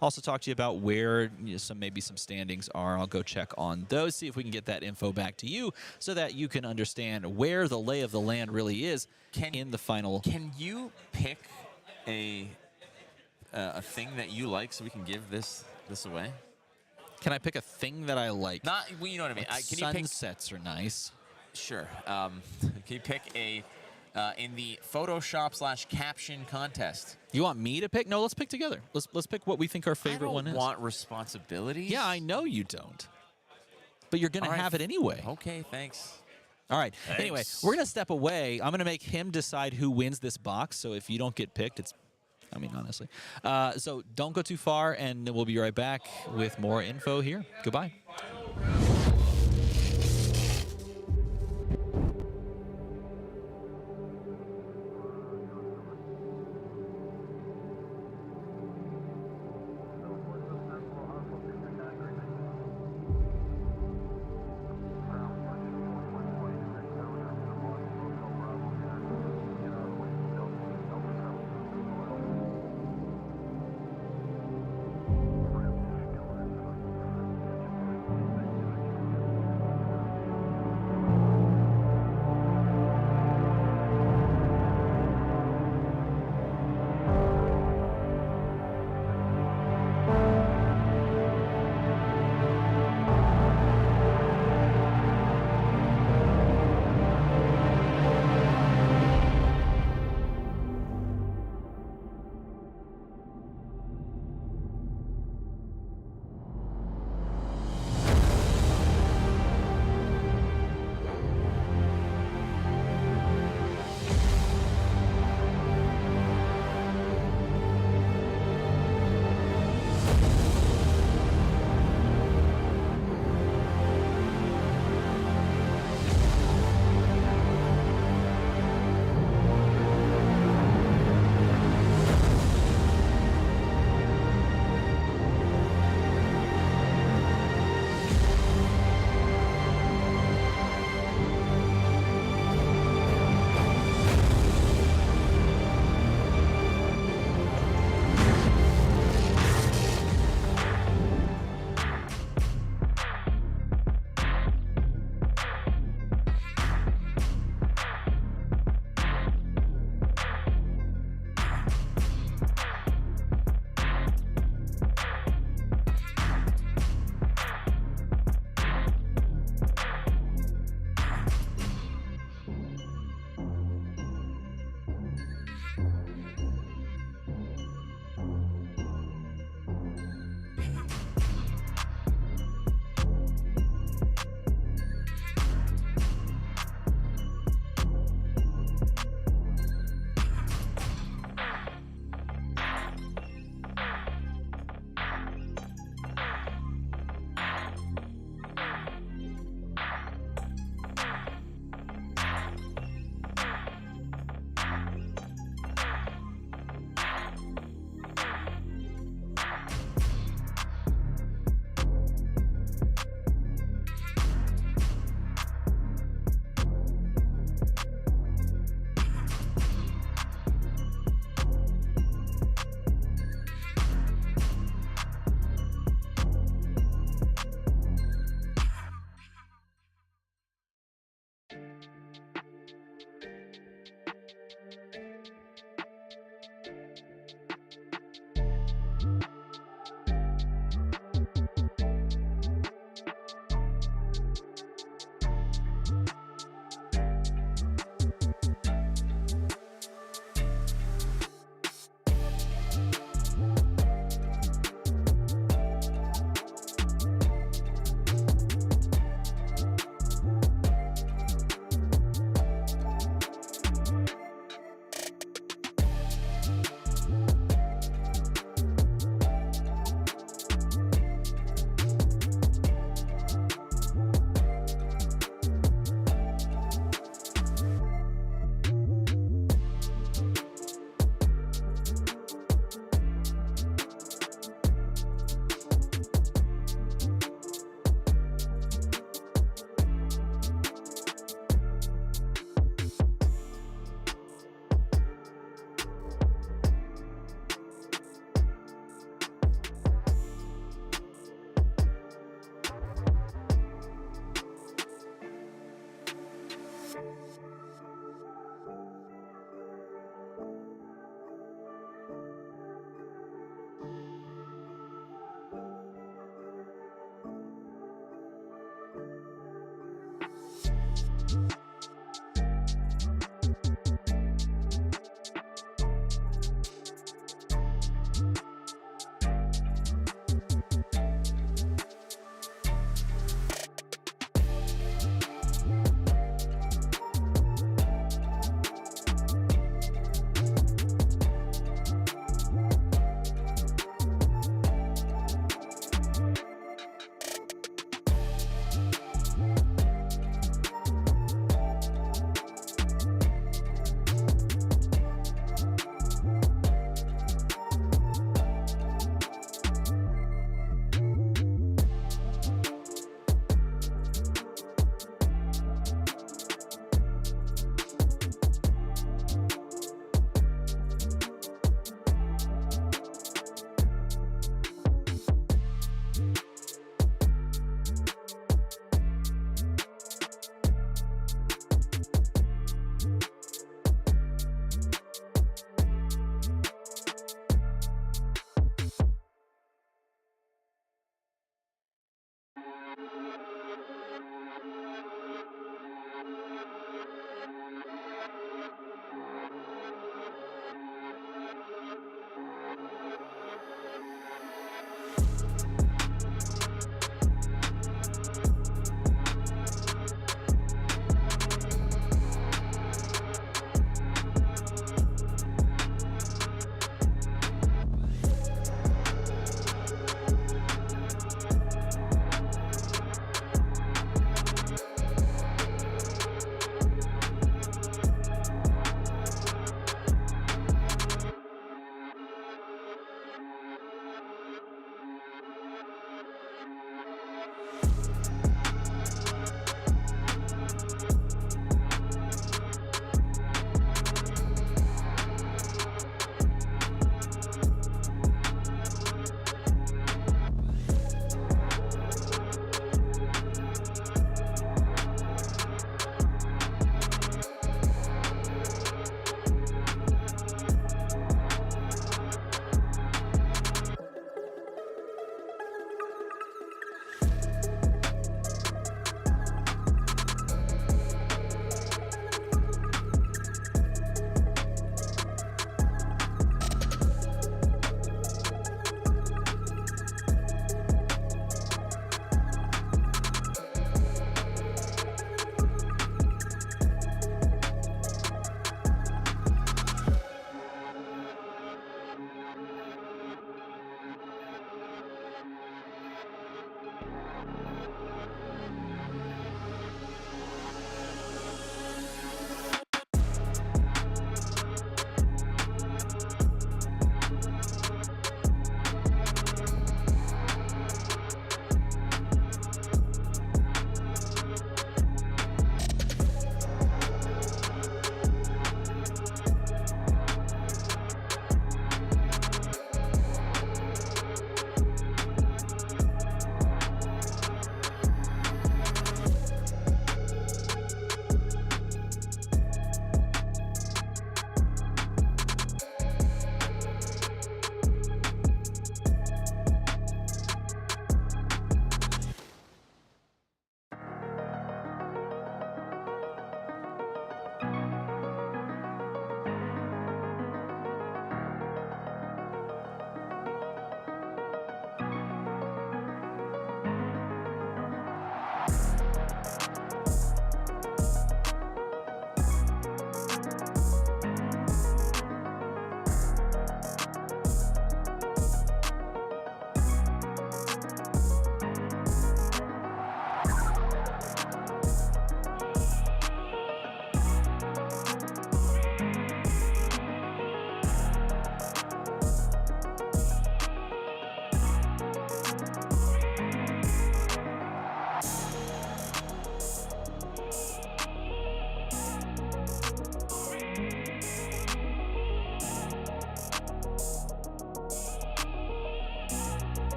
Also talk to you about where maybe some standings are. I'll go check on those, see if we can get that info back to you so that you can understand where the lay of the land really is in the final. Can you pick a thing that you like so we can give this away? Can I pick a thing that I like? Not, well, you know what I mean. Can you pick? Sunsets are nice. Sure. Can you pick a in the Photoshop / caption contest? You want me to pick? No, let's pick together. Let's pick what we think our favorite one is. I don't want responsibilities. Yeah, I know you don't. But you're going to have it anyway. Okay, thanks. All right. Anyway, we're going to step away. I'm going to make him decide who wins this box. So if you don't get picked, honestly. So don't go too far, and we'll be right back with more info here. Goodbye.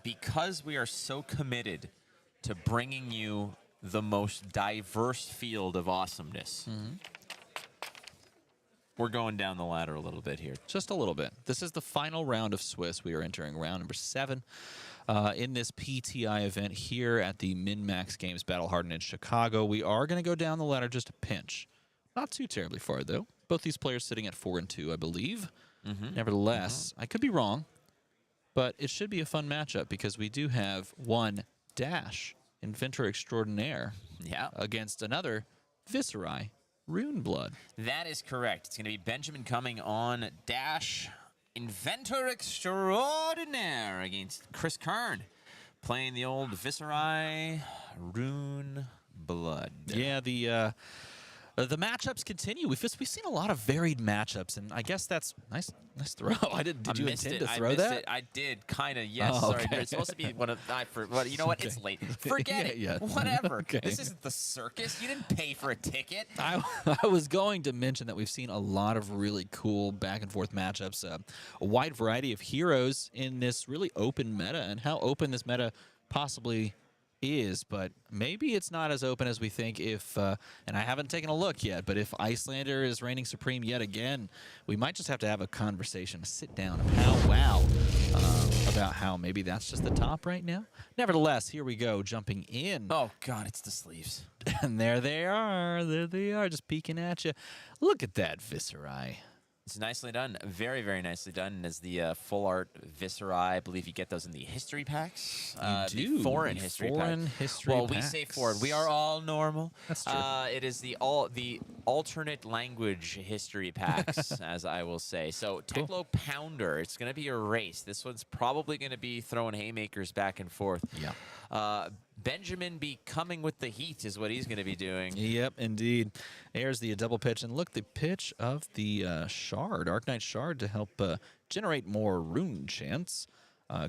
because we are so committed to bringing you the most diverse field of awesomeness. We're going down the ladder a little bit here. Just a little bit. This is the final round of Swiss. We are entering round number 7 in this PTI event here at the MinMaxGames Battle Hardened in Chicago. We are going to go down the ladder just a pinch. Not too terribly far, though. Both these players sitting at 4-2, I believe. Nevertheless, I could be wrong, but it should be a fun matchup because we do have one Dash, Inventor Extraordinaire, against another Viscerai, Runeblood. That is correct. It's going to be Benjamin coming on Dash, Inventor Extraordinaire against Chris Kern, playing the old Viscerai, Runeblood. Yeah, the matchups continue. We've seen a lot of varied matchups, and I guess that's nice throw. Did you intend to throw that? I did, kind of. Yes. Oh, Sorry, okay. it's supposed to be one of. Well, you know what? Okay. It's late. Forget it. Yeah. Whatever. Okay. This isn't the circus. You didn't pay for a ticket. I was going to mention that we've seen a lot of really cool back and forth matchups, a wide variety of heroes in this really open meta, and how open this meta possibly is, but maybe it's not as open as we think if, and I haven't taken a look yet, but if Icelander is reigning supreme yet again, we might just have to have a conversation, a sit down, a powwow about how maybe that's just the top right now. Nevertheless, here we go, jumping in. Oh, God, it's the sleeves. And there they are, just peeking at you. Look at that Viscerai. It's nicely done. Very, very nicely done. As the full art Viscerai, I believe you get those in the history packs. You do. The foreign history packs. Well, we say foreign. We are all normal. That's true. It is the alternate language history packs, as I will say. So Teklo Pounder. It's going to be a race. This one's probably going to be throwing haymakers back and forth. Yeah. Benjamin be coming with the heat is what he's going to be doing. Yep, indeed. There's the double pitch, and look, the pitch of the Shard, Arknight Shard, to help generate more rune chants.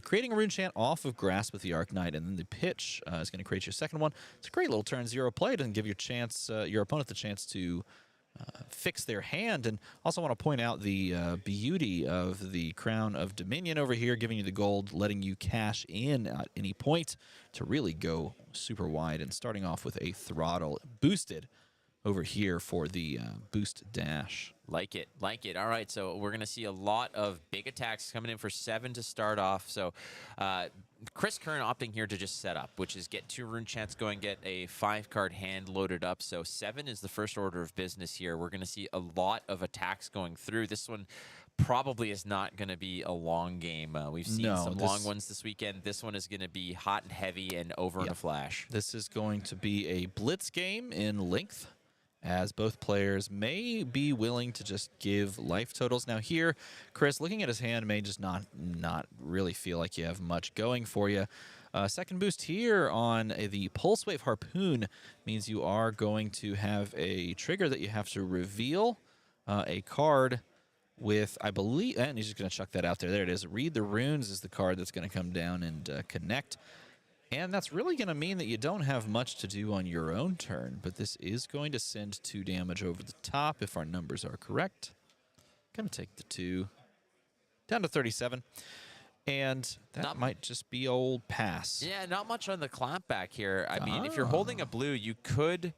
Creating a rune chant off of Grasp with the Arknight, and then the pitch is going to create your second one. It's a great little turn 0 play to give your opponent the chance to fix their hand. And also want to point out the beauty of the Crown of Dominion over here, giving you the gold, letting you cash in at any point to really go super wide, and starting off with a throttle boosted over here for the boost dash. Like it, like it. All right, so we're going to see a lot of big attacks coming in for 7 to start off. So Chris Kern opting here to just set up, which is get 2 rune chants going, get a 5-card hand loaded up. So 7 is the first order of business here. We're going to see a lot of attacks going through. This one probably is not going to be a long game. We've seen some long ones this weekend. This one is going to be hot and heavy and over in a flash. This is going to be a blitz game in length, as both players may be willing to just give life totals. Now here, Chris, looking at his hand, may just not really feel like you have much going for you. Second boost here on the Pulse Wave Harpoon means you are going to have a trigger that you have to reveal a card with, I believe, and he's just going to chuck that out there. There it is. Read the Runes is the card that's going to come down and connect. And that's really going to mean that you don't have much to do on your own turn, but this is going to send 2 damage over the top if our numbers are correct. Going to take the 2 down to 37. And that might just be old pass. Yeah, not much on the clampback here. I mean, if you're holding a blue, you could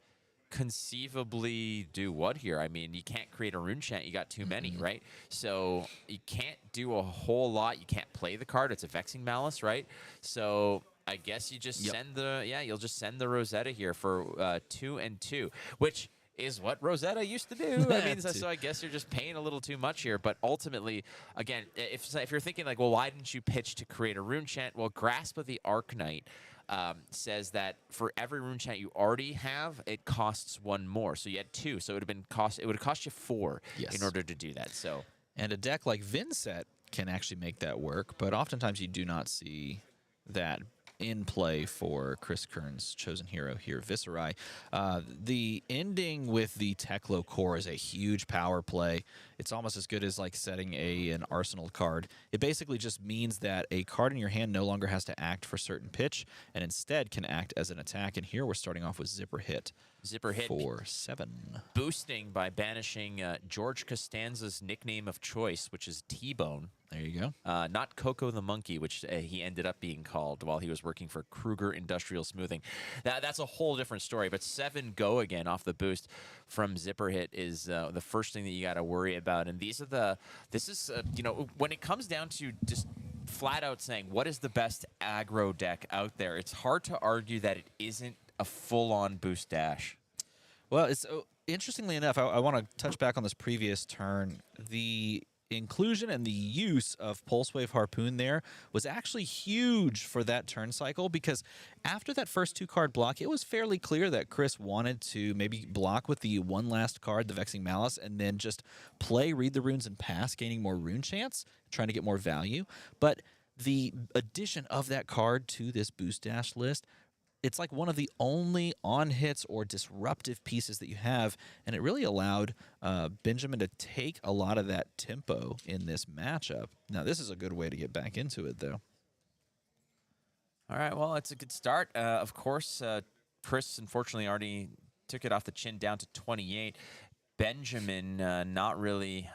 conceivably do what here? I mean, you can't create a rune chant. You got too many, right? So you can't do a whole lot. You can't play the card. It's a Vexing Malice, right? So I guess you just send the, you'll just send the Rosetta here for 2 and 2, which is what Rosetta used to do. I mean, so I guess you're just paying a little too much here. But ultimately, again, if you're thinking like, well, why didn't you pitch to create a rune chant? Well, Grasp of the Arknight says that for every rune chant you already have, it costs 1 more. So you had 2. So it would have cost you 4 in order to do that. So, and a deck like Vinset can actually make that work, but oftentimes you do not see that in play for Chris Kern's chosen hero here, Viscerai. The ending with the Teklo core is a huge power play. It's almost as good as like setting an arsenal card. It basically just means that a card in your hand no longer has to act for certain pitch, and instead can act as an attack. And here we're starting off with Zipper Hit. Zipper Hit for 7. Boosting by banishing George Costanza's nickname of choice, which is T-Bone. There you go. Not Coco the Monkey, which he ended up being called while he was working for Kruger Industrial Smoothing. That's a whole different story. But 7 go again off the boost from Zipper Hit is the first thing that you got to worry about. And this is when it comes down to just flat out saying what is the best aggro deck out there, it's hard to argue that it isn't a full-on boost dash. Well, it's interestingly enough, I want to touch back on this previous turn. The inclusion and the use of Pulse Wave Harpoon there was actually huge for that turn cycle, because after that first 2-card block, it was fairly clear that Chris wanted to maybe block with the one last card, the Vexing Malice, and then just play Read the Runes and pass, gaining more rune chance, trying to get more value. But the addition of that card to this boost dash list, it's like one of the only on-hits or disruptive pieces that you have, and it really allowed Benjamin to take a lot of that tempo in this matchup. Now, this is a good way to get back into it, though. All right, well, it's a good start. Of course, Chris, unfortunately, already took it off the chin down to 28. Benjamin not really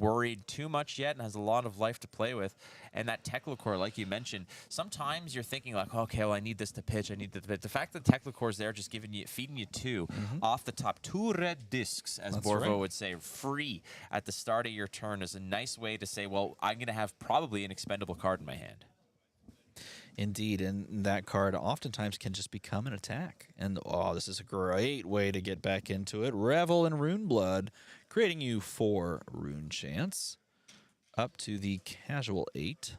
worried too much yet and has a lot of life to play with. And that Techlocore, like you mentioned, sometimes you're thinking like, okay, well, I need this to pitch, I need this to pitch. The fact that Techlocore's there just feeding you 2 off the top, 2 red discs, as That's Borvo right. would say, free at the start of your turn is a nice way to say, well, I'm going to have probably an expendable card in my hand. Indeed, and that card oftentimes can just become an attack. And, oh, this is a great way to get back into it. Revel in Rune Blood, creating you 4 rune chance, up to the casual 8.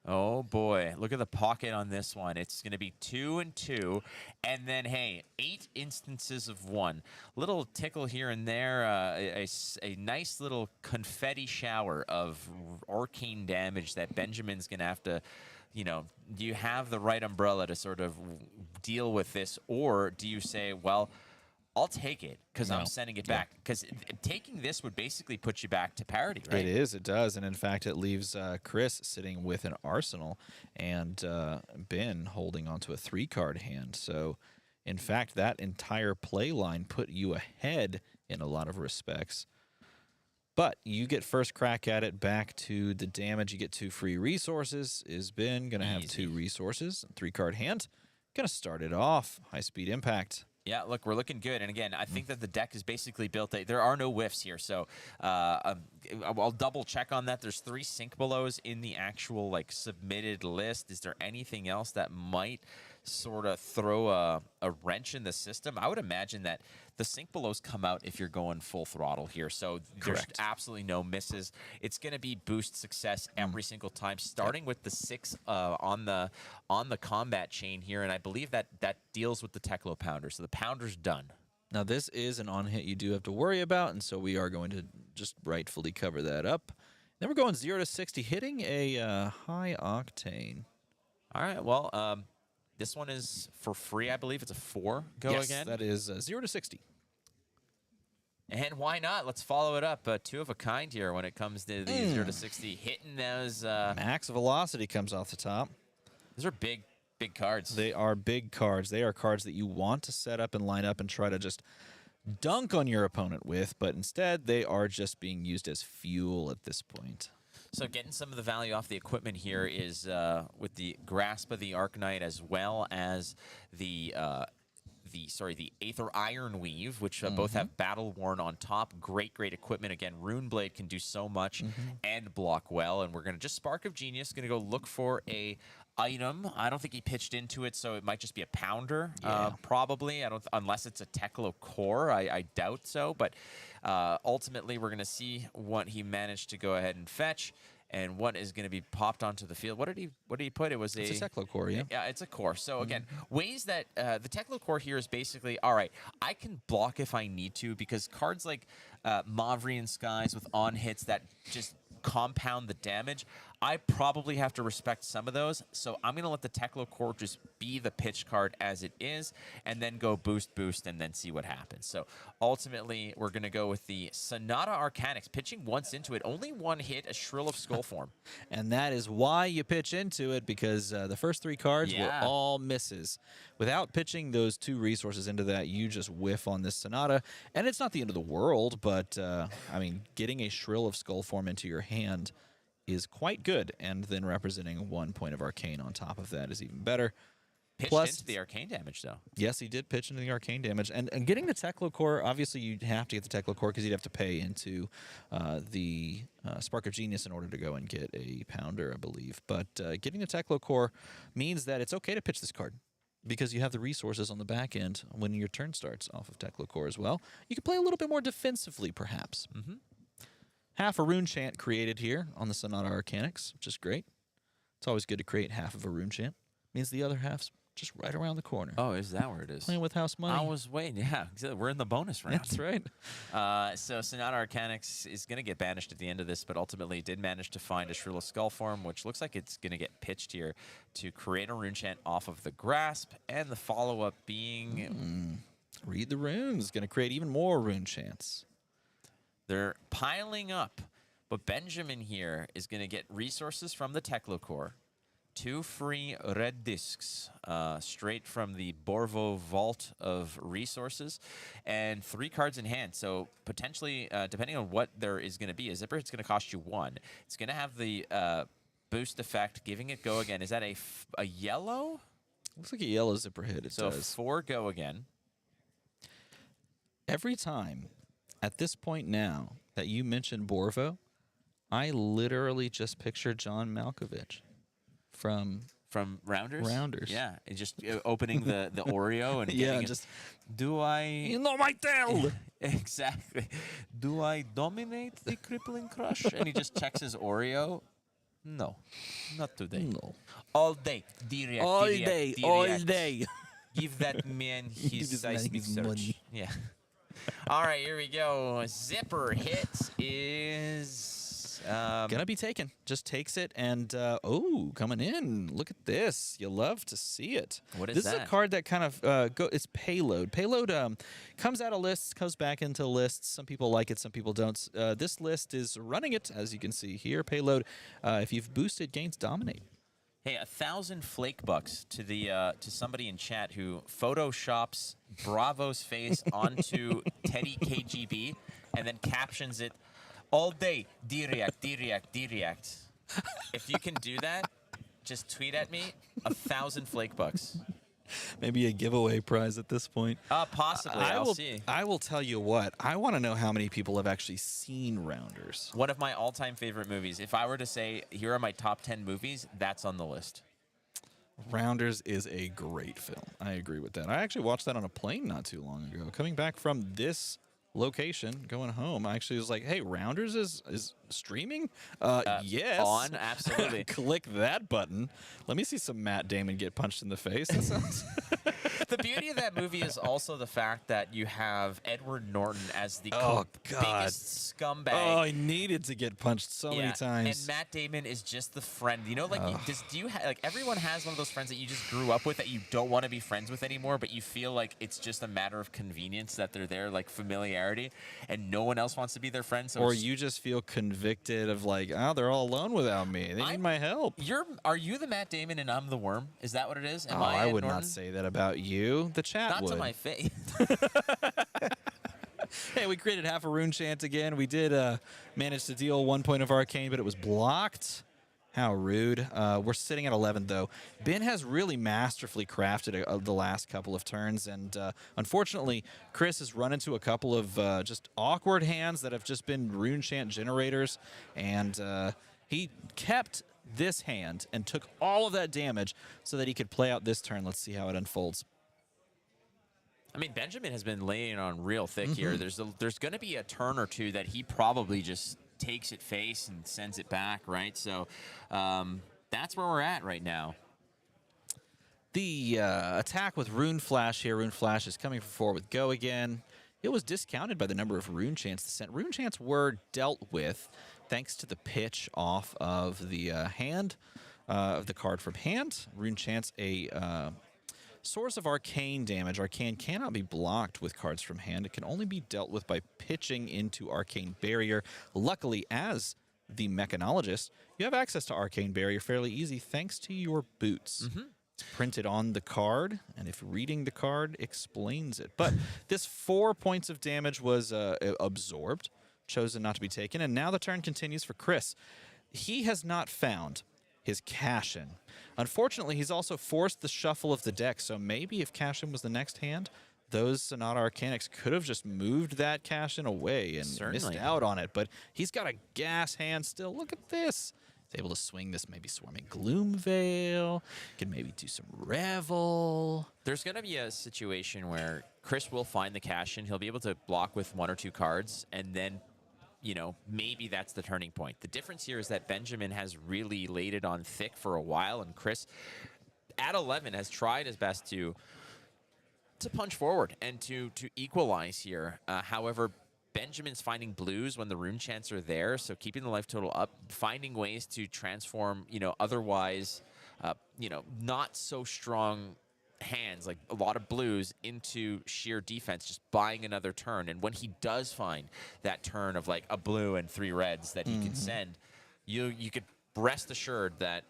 Oh, boy. Look at the pocket on this one. It's going to be 2 and 2. And then, hey, 8 instances of 1. Little tickle here and there. A nice little confetti shower of arcane damage that Benjamin's going to have to... do you have the right umbrella to sort of deal with this? Or do you say, well, I'll take it because I'm sending it back? Because taking this would basically put you back to parity, right? It is, it does. And in fact, it leaves Chris sitting with an arsenal and Ben holding onto a 3-card hand. So, in fact, that entire play line put you ahead in a lot of respects. But you get first crack at it. Back to the damage. You get 2 free resources. Is Ben going to have 2 resources? 3-card hand. Going to start it off. High-speed impact. Yeah, look, we're looking good. And again, I think that the deck is basically built. There are no whiffs here. So I'll double check on that. There's 3 sync belows in the actual submitted list. Is there anything else that might sort of throw a wrench in the system? I would imagine that the sync belows come out if you're going full throttle here. So there's absolutely no misses. It's going to be boost success every single time, starting with the 6 on the combat chain here. And I believe that deals with the Techlo Pounder. So the Pounder's done. Now, this is an on-hit you do have to worry about, and so we are going to just rightfully cover that up. Then we're going 0 to 60, hitting a high octane. All right, well, this one is for free, I believe. It's a 4 go Yes, again. that is 0 to 60. And why not? Let's follow it up. 2 of a kind here when it comes to the 0 to 60. Hitting those. Max velocity comes off the top. Those are big cards. They are big cards. They are cards that you want to set up and line up and try to just dunk on your opponent with, but instead they are just being used as fuel at this point. So getting some of the value off the equipment here is with the Grasp of the Arknight, as well as the Aether Iron Weave, which both have Battle Worn on top. Great equipment. Again, Runeblade can do so much and block well. And we're going to just Spark of Genius, going to go look for a item. I don't think he pitched into it, so it might just be a Pounder, probably. Unless it's a Techlo Core. I doubt so. But ultimately, we're going to see what he managed to go ahead and fetch, and what is going to be popped onto the field. What did he put? It's a Techlo Core, yeah. Yeah, it's a core. So again, ways that the Techlo Core here is basically, all right, I can block if I need to, because cards like Mavrian Skies with on hits that just compound the damage, I probably have to respect some of those. So I'm going to let the Techlo Core just be the pitch card as it is, and then go boost, and then see what happens. So ultimately, we're going to go with the Sonata Arcanix. Pitching once into it, only 1 hit, a Shrill of Skullform. And that is why you pitch into it, because the first 3 cards were all misses. Without pitching those 2 resources into that, you just whiff on this Sonata. And it's not the end of the world, but, I mean, getting a Shrill of Skullform into your hand is quite good, and then representing 1 point of arcane on top of that is even better. Pitched Plus, into the arcane damage, though. yes, he did pitch into the arcane damage. And getting the Teklo Core, obviously you'd have to get the Teklo Core because you'd have to pay into the Spark of Genius in order to go and get a Pounder, I believe. But getting the Teklo Core means that it's okay to pitch this card because you have the resources on the back end when your turn starts off of Teklo Core as well. You can play a little bit more defensively, perhaps. Half a Rune Chant created here on the Sonata Arcanix, which is great. It's always good to create half of a Rune Chant. Means the other half's just right around the corner. Oh, is that where it is? Playing with house money. I was waiting. Yeah, we're in the bonus round. That's right. So Sonata Arcanix is going to get banished at the end of this, but ultimately did manage to find a Shrilla Skull form, which looks like it's going to get pitched here to create a Rune Chant off of the Grasp, and the follow-up being... Read the runes. Going to create even more Rune Chants. They're piling up, but Benjamin here is going to get resources from the Teklo Core. 2 free red discs straight from the Borvo Vault of Resources, and 3 cards in hand. So potentially, depending on what there is going to be, a Zipper it's going to cost you 1. It's going to have the boost effect, giving it go again. Is that a yellow? Looks like a yellow Zipper hit. It So does. 4 go again. Every time at this point now that you mention Borvo, I literally just picture John Malkovich from Rounders? Rounders. Yeah, and just opening the Oreo and yeah, getting it. just Do I... you know my tail. Exactly. Do I dominate the crippling crush? And he just checks his Oreo. No, not today. No. All day. Diriac, All Diriac, day, Diriac. all day. Give that man his this man seismic his search. money. Yeah. All right, here we go. Zipper hit is... Gonna be taken. Just takes it and oh, coming in. Look at this. You love to see it. What is this is a that? card that kind of it's payload. Payload comes out of lists, comes back into lists. Some people like it, some people don't. This list is running it, as you can see here. Payload. If you've boosted, gains dominate. Hey, 1,000 flake bucks to the to somebody in chat who photoshops Bravo's face onto Teddy KGB and then captions it all day. Diriac, Diriac, Diriac. If you can do that, just tweet at me 1,000 flake bucks. Maybe a giveaway prize at this point. Possibly. I'll see. I will tell you what. I want to know how many people have actually seen Rounders. One of my all-time favorite movies. If I were to say, here are my top 10 movies, that's on the list. Rounders is a great film. I agree with that. I actually watched that on a plane not too long ago. Coming back from this location, going home, I actually was like, hey, Rounders is streaming? Yes. On, absolutely. Click that button. Let me see some Matt Damon get punched in the face. That sounds... The beauty of that movie is also the fact that you have Edward Norton as the Oh, God. biggest scumbag. Oh, I needed to get punched so many times. And Matt Damon is just the friend. You know, like, do you like everyone has one of those friends that you just grew up with that you don't want to be friends with anymore, but you feel like it's just a matter of convenience that they're there, like familiarity, and no one else wants to be their friend. So or you just feel convicted of like, oh, they're all alone without me. They need my help. Are you the Matt Damon and I'm the worm? Is that what it is? Am I Ed would Norton? not say that about you. The chat Not would. to my face. Hey, we created half a Rune Chant again. We did manage to deal 1 point of Arcane, but it was blocked. How rude. We're sitting at 11, though. Ben has really masterfully crafted the last couple of turns, and unfortunately, Chris has run into a couple of just awkward hands that have just been Rune Chant generators, and he kept this hand and took all of that damage so that he could play out this turn. Let's see how it unfolds. I mean, Benjamin has been laying on real thick here. There's going to be a turn or two that he probably just takes it face and sends it back, right? So that's where we're at right now. The attack with Rune Flash here. Rune Flash is coming forward with Go again. It was discounted by the number of Rune Chants sent. Rune Chants were dealt with thanks to the pitch off of the hand, of the card from hand. Rune Chants a source of arcane damage. Arcane cannot be blocked with cards from hand. It can only be dealt with by pitching into Arcane Barrier. Luckily, as the Mechanologist, you have access to Arcane Barrier fairly easy thanks to your boots. It's printed on the card, and if reading the card explains it. But this 4 points of damage was absorbed, chosen not to be taken, and now the turn continues for Chris. he has not found his cash-in. Unfortunately, he's also forced the shuffle of the deck, so maybe if cash-in was the next hand, those Sonata Arcanics could have just moved that cash-in away and missed out on it. But he's got a gas hand still. Look at this. He's able to swing this maybe Swarming Gloomveil. Can maybe do some Revel. There's going to be a situation where Chris will find the cash-in. He'll be able to block with 1 or 2 cards, and then maybe that's the turning point. The difference here is that Benjamin has really laid it on thick for a while, and Chris, at 11, has tried his best to punch forward and to equalize here. However, Benjamin's finding blues when the rune chants are there, so keeping the life total up, finding ways to transform, otherwise, not so strong hands, like a lot of blues, into sheer defense, just buying another turn. And when he does find that turn of like a blue and 3 reds that he can send, you could rest assured that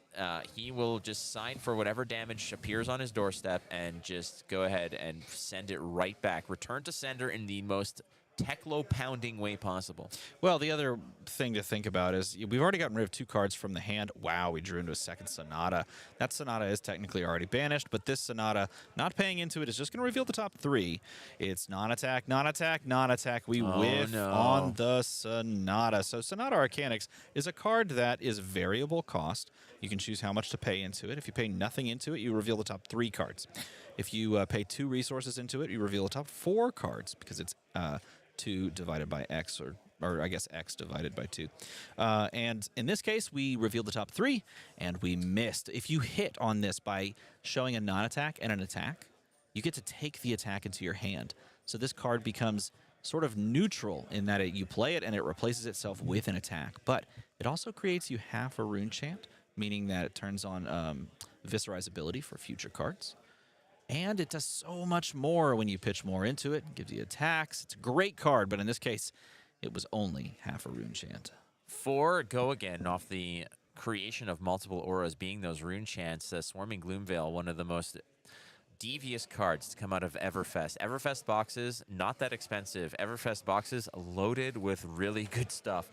he will just sign for whatever damage appears on his doorstep and just go ahead and send it right back. Return to sender in the most Teklo-pounding way possible. Well, the other thing to think about is we've already gotten rid of 2 cards from the hand. Wow, we drew into a second Sonata. That Sonata is technically already banished, but this Sonata, not paying into it, is just going to reveal the top 3. It's non-attack, non-attack, non-attack. We whiff on the Sonata. So Sonata Arcanics is a card that is variable cost. You can choose how much to pay into it. If you pay nothing into it, you reveal the top 3 cards. If you pay 2 resources into it, you reveal the top 4 cards because it's 2 divided by X, or I guess X divided by 2. And in this case, we revealed the top 3, and we missed. If you hit on this by showing a non-attack and an attack, you get to take the attack into your hand. So this card becomes sort of neutral in that you play it and it replaces itself with an attack. But it also creates you half a rune chant, meaning that it turns on Viscerai's ability for future cards. And it does so much more when you pitch more into it. It gives you attacks. It's a great card, but in this case, it was only half a rune chant. 4 go again off the creation of multiple auras being those rune chants. Swarming Gloomveil, one of the most devious cards to come out of Everfest. Everfest boxes, not that expensive. Everfest boxes loaded with really good stuff.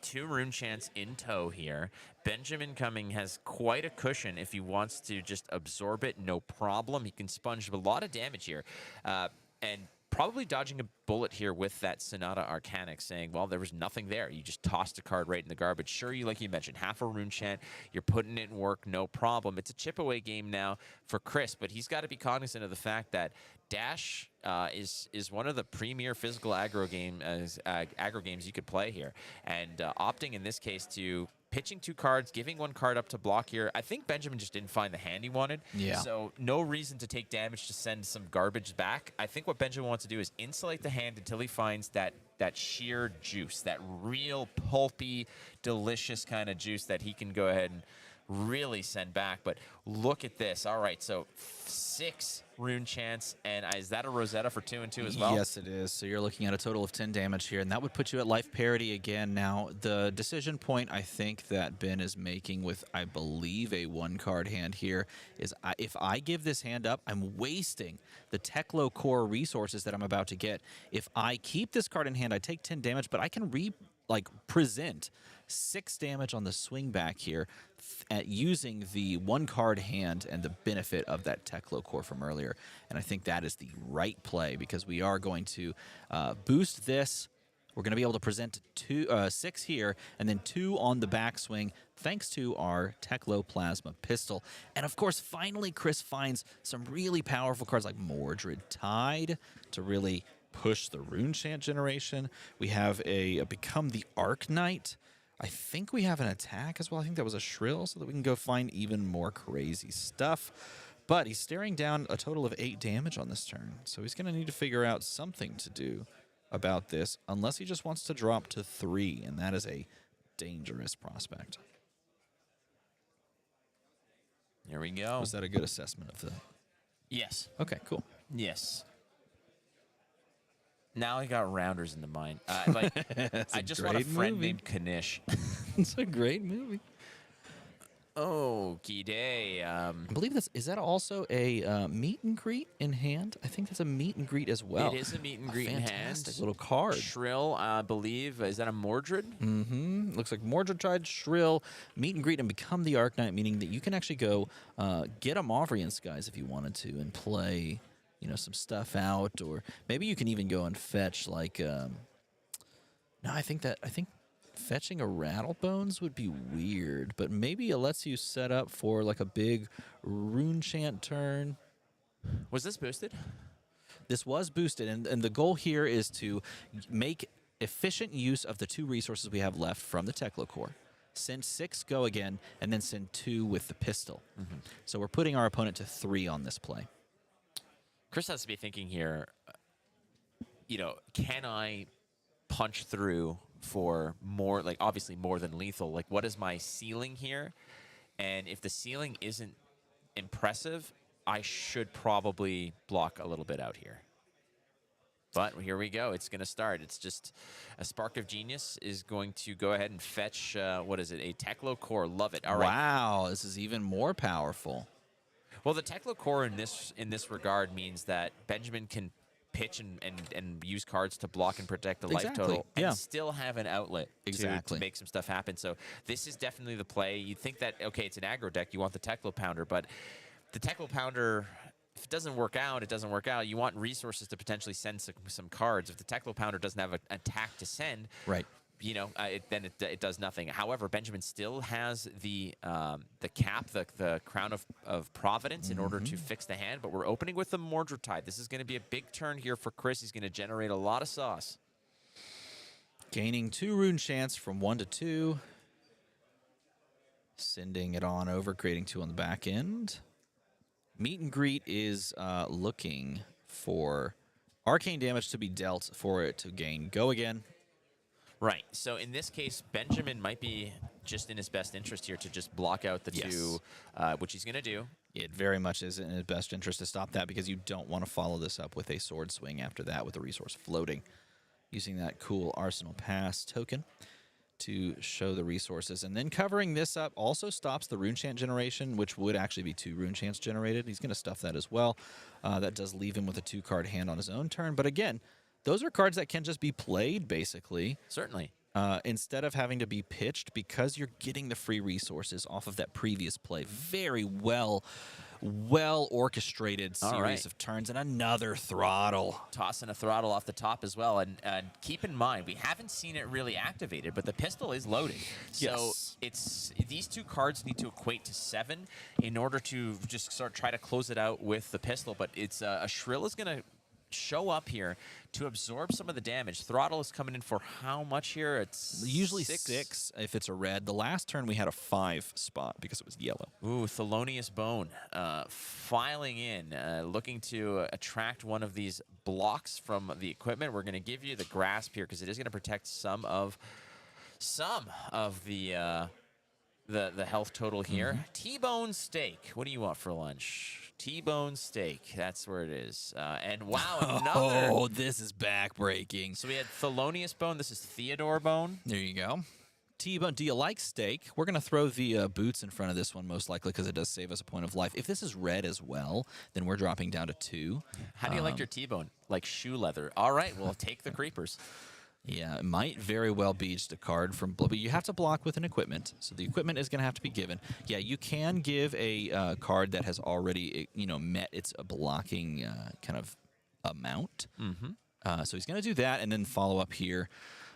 2 rune chants in tow here. Benjamin Cumming has quite a cushion if he wants to just absorb it, no problem. He can sponge a lot of damage here. And probably dodging a bullet here with that Sonata Arcanic, saying, well, there was nothing there. You just tossed a card right in the garbage. Sure, like you mentioned, half a rune chant. You're putting it in work, no problem. It's a chip away game now for Chris, but he's got to be cognizant of the fact that Dash is one of the premier physical aggro games you could play here. And opting in this case to pitching 2 cards, giving 1 card up to block here. I think Benjamin just didn't find the hand he wanted. Yeah. So no reason to take damage to send some garbage back. I think what Benjamin wants to do is insulate the hand until he finds that sheer juice, that real pulpy, delicious kind of juice that he can go ahead and really send back. But look at this. All right, so 6 rune chants, and is that a Rosetta for 2 and 2 as well? Yes, it is. So you're looking at a total of 10 damage here, and that would put you at life parity again. Now, the decision point I think that Ben is making with, I believe, a 1-card hand here is if I give this hand up, I'm wasting the Teklo core resources that I'm about to get. If I keep this card in hand, I take 10 damage, but I can present 6 damage on the swing back here at using the 1-card hand and the benefit of that Teklo core from earlier. And I think that is the right play because we are going to boost this. We're going to be able to present 6 here and then 2 on the backswing thanks to our Teklo Plasma Pistol. And of course, finally, Chris finds some really powerful cards like Mordred Tide to really push the rune chant generation. We have a Become the Arc Knight. I think we have an attack as well. I think that was a Shrill so that we can go find even more crazy stuff. But he's staring down a total of 8 damage on this turn. So he's going to need to figure out something to do about this unless he just wants to drop to 3. And that is a dangerous prospect. Here we go. Was that a good assessment of the... Yes. Okay, cool. Yes. Now I got Rounders in the mind. I just want a friend named Kanish. It's a great movie. Okie day. I believe is that also a meet and greet in hand? I think that's a meet and greet as well. It is a meet and greet in hand. Fantastic little card. Shrill, I believe. Is that a Mordred? Mm-hmm. Looks like Mordred tried Shrill, meet and greet, and become the Arc Knight, meaning that you can actually go get a Mauvrian Skies if you wanted to and play, some stuff out, or maybe you can even go and fetch like. No, I think fetching a Rattlebones would be weird, but maybe it lets you set up for like a big rune chant turn. Was this boosted? This was boosted, and the goal here is to make efficient use of the 2 resources we have left from the Teklo core. Send 6, go again, and then send 2 with the pistol. Mm-hmm. So we're putting our opponent to 3 on this play. Chris has to be thinking here, can I punch through for more, like obviously more than lethal? Like, what is my ceiling here? And if the ceiling isn't impressive, I should probably block a little bit out here. But here we go. It's going to start. It's just a Spark of Genius is going to go ahead and fetch, what is it, a Teklo core. Love it. All right. Wow, this is even more powerful. Well, the Teklo core in this regard means that Benjamin can pitch and use cards to block and protect the life total and still have an outlet to make some stuff happen. So this is definitely the play. You'd think that, okay, it's an aggro deck. You want the Teklo Pounder, but the Teklo Pounder, if it doesn't work out, it doesn't work out. You want resources to potentially send some cards. If the Teklo Pounder doesn't have an attack to send, right? Then it does nothing. However, Benjamin still has the cap, the Crown of Providence, in order to fix the hand. But we're opening with the Mordred Tide. This is going to be a big turn here for Chris. He's going to generate a lot of sauce. Gaining 2 rune chance from 1 to 2. Sending it on over, creating 2 on the back end. Meet and greet is looking for arcane damage to be dealt for it to gain go again. Right. So in this case, Benjamin might be just in his best interest here to just block out the 2, which he's going to do. It very much is in his best interest to stop that, because you don't want to follow this up with a sword swing after that with a resource floating. Using that cool Arsenal Pass token to show the resources. And then covering this up also stops the rune chant generation, which would actually be 2 rune chants generated. He's going to stuff that as well. That does leave him with a 2-card hand on his own turn. But again, those are cards that can just be played, basically. Certainly. Instead of having to be pitched, because you're getting the free resources off of that previous play. Very well orchestrated series of turns, and another throttle. Tossing a throttle off the top as well. And keep in mind, we haven't seen it really activated, but the pistol is loaded. So these 2 cards need to equate to 7 in order to just try to close it out with the pistol. But it's a Shrill is going to show up here to absorb some of the damage. Throttle is coming in for how much here? It's usually 6 if it's a red. The last turn we had a 5 spot because it was yellow. Ooh, Thelonious Bone filing in, looking to attract one of these blocks from the equipment. We're going to give you the grasp here because it is going to protect some of the health total here. T-bone steak. What do you want for lunch? T-bone steak. That's where it is. And wow, another. Oh, this is backbreaking. So we had Thelonious Bone. This is Theodore Bone. There you go. T-bone. Do you like steak? We're going to throw the boots in front of this one most likely because it does save us a point of life. If this is red as well, then we're dropping down to 2. How do you like your T-bone? Like shoe leather. All right, we'll take the creepers. Yeah, it might very well be just a card from... But you have to block with an equipment, so the equipment is going to have to be given. Yeah, you can give a card that has already, met its blocking kind of amount. So he's going to do that and then follow up here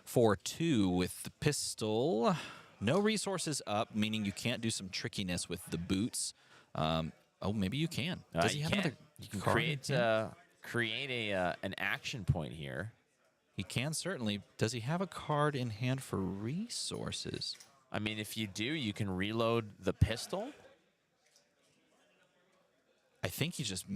for 2 with the pistol. No resources up, meaning you can't do some trickiness with the boots. Maybe you can. Does he have another You can card? create an action point here. He can certainly. Does he have a card in hand for resources? I mean, if you do, you can reload the pistol. I think he just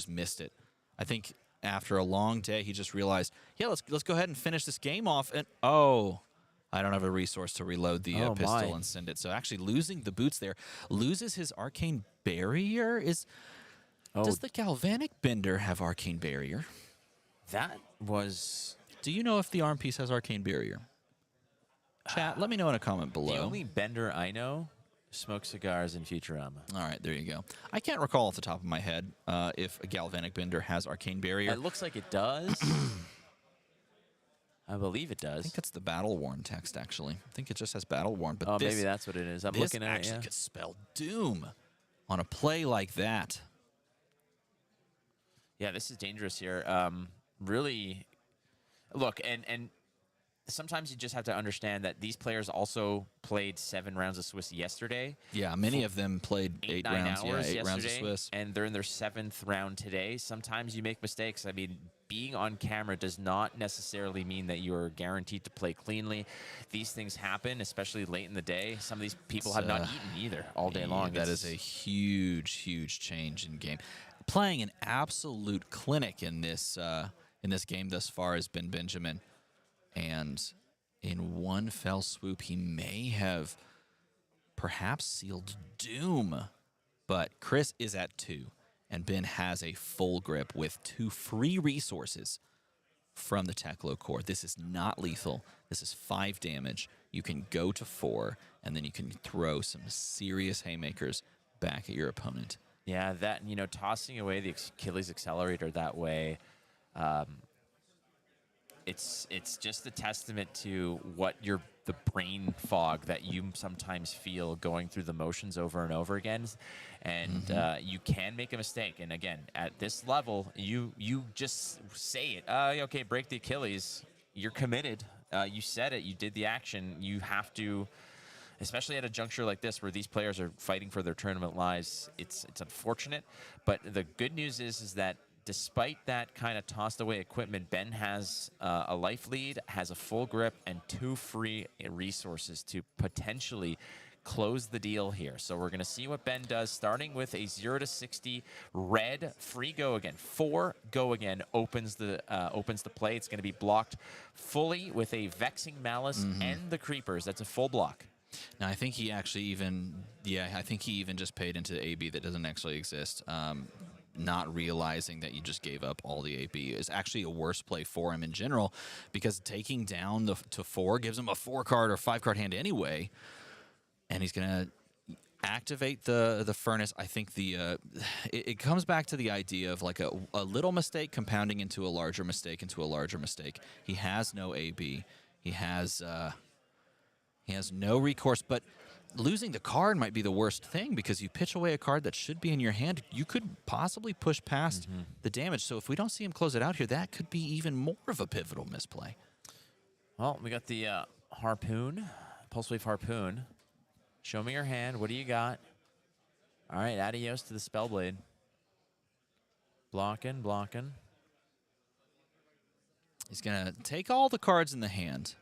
missed it. I think after a long day, he just realized, yeah, let's go ahead and finish this game off. And I don't have a resource to reload the pistol and send it. So actually, losing the boots there, loses his arcane barrier. Does the Galvanic Bender have arcane barrier? That was. Do you know if the arm piece has arcane barrier? Chat, let me know in a comment below. The only Bender I know Smoke cigars in Futurama. All right, there you go. I can't recall off the top of my head if a Galvanic Bender has Arcane Barrier. It looks like it does. I believe it I does. think that's the Battle Worn text, actually. I think it just has Battle Worn. But Oh, this, maybe that's what it is. I'm this looking at it, actually yeah. could spell doom on a play like that. Yeah, this is dangerous here. Really, look, and sometimes you just have to understand that these players also played 7 rounds of Swiss yesterday. Yeah, many of them played 8 9 rounds. Yeah, hours 8 yesterday, rounds of Swiss. and they're in their 7th round today. Sometimes you make mistakes. I mean, being on camera does not necessarily mean that you're guaranteed to play cleanly. These things happen, especially late in the day. Some of these people have not eaten either all day long. That is a huge, huge change in game. Playing an absolute clinic in this game thus far has been Benjamin, and in one fell swoop, he may have perhaps sealed doom. But Chris is at 2, and Ben has a full grip with 2 free resources from the Teklo core. This is not lethal. This is 5 damage. You can go to 4, and then you can throw some serious haymakers back at your opponent. Yeah, that, you know, tossing away the Achilles Accelerator that way, it's just a testament to what the brain fog that you sometimes feel going through the motions over and over again, and you can make a mistake. And again, at this level, you just say it. Okay, break the Achilles. You're committed. You said it. You did the action. You have to. Especially at a juncture like this where these players are fighting for their tournament lives, it's unfortunate. But the good news is that despite that kind of tossed away equipment, Ben has a life lead, has a full grip, and 2 free resources to potentially close the deal here. So we're going to see what Ben does, starting with a 0 to 60 red free go again. 4 go again opens the play. It's going to be blocked fully with a Vexing Malice and the Creepers. That's a full block. Now, I think he actually even just paid into AB that doesn't actually exist. Not realizing that you just gave up all the AB is actually a worse play for him in general, because taking down to 4 gives him a 4-card or 5-card hand anyway, and he's gonna activate the furnace. I think it comes back to the idea of like a little mistake compounding into a larger mistake into a larger mistake. He has no AB. He has no recourse, but losing the card might be the worst thing, because you pitch away a card that should be in your hand. You could possibly push past the damage. So if we don't see him close it out here, that could be even more of a pivotal misplay. Well, we got the Harpoon, Pulse Wave Harpoon. Show me your hand. What do you got? All right, adios to the Spellblade. Blocking. He's going to take all the cards in the hand,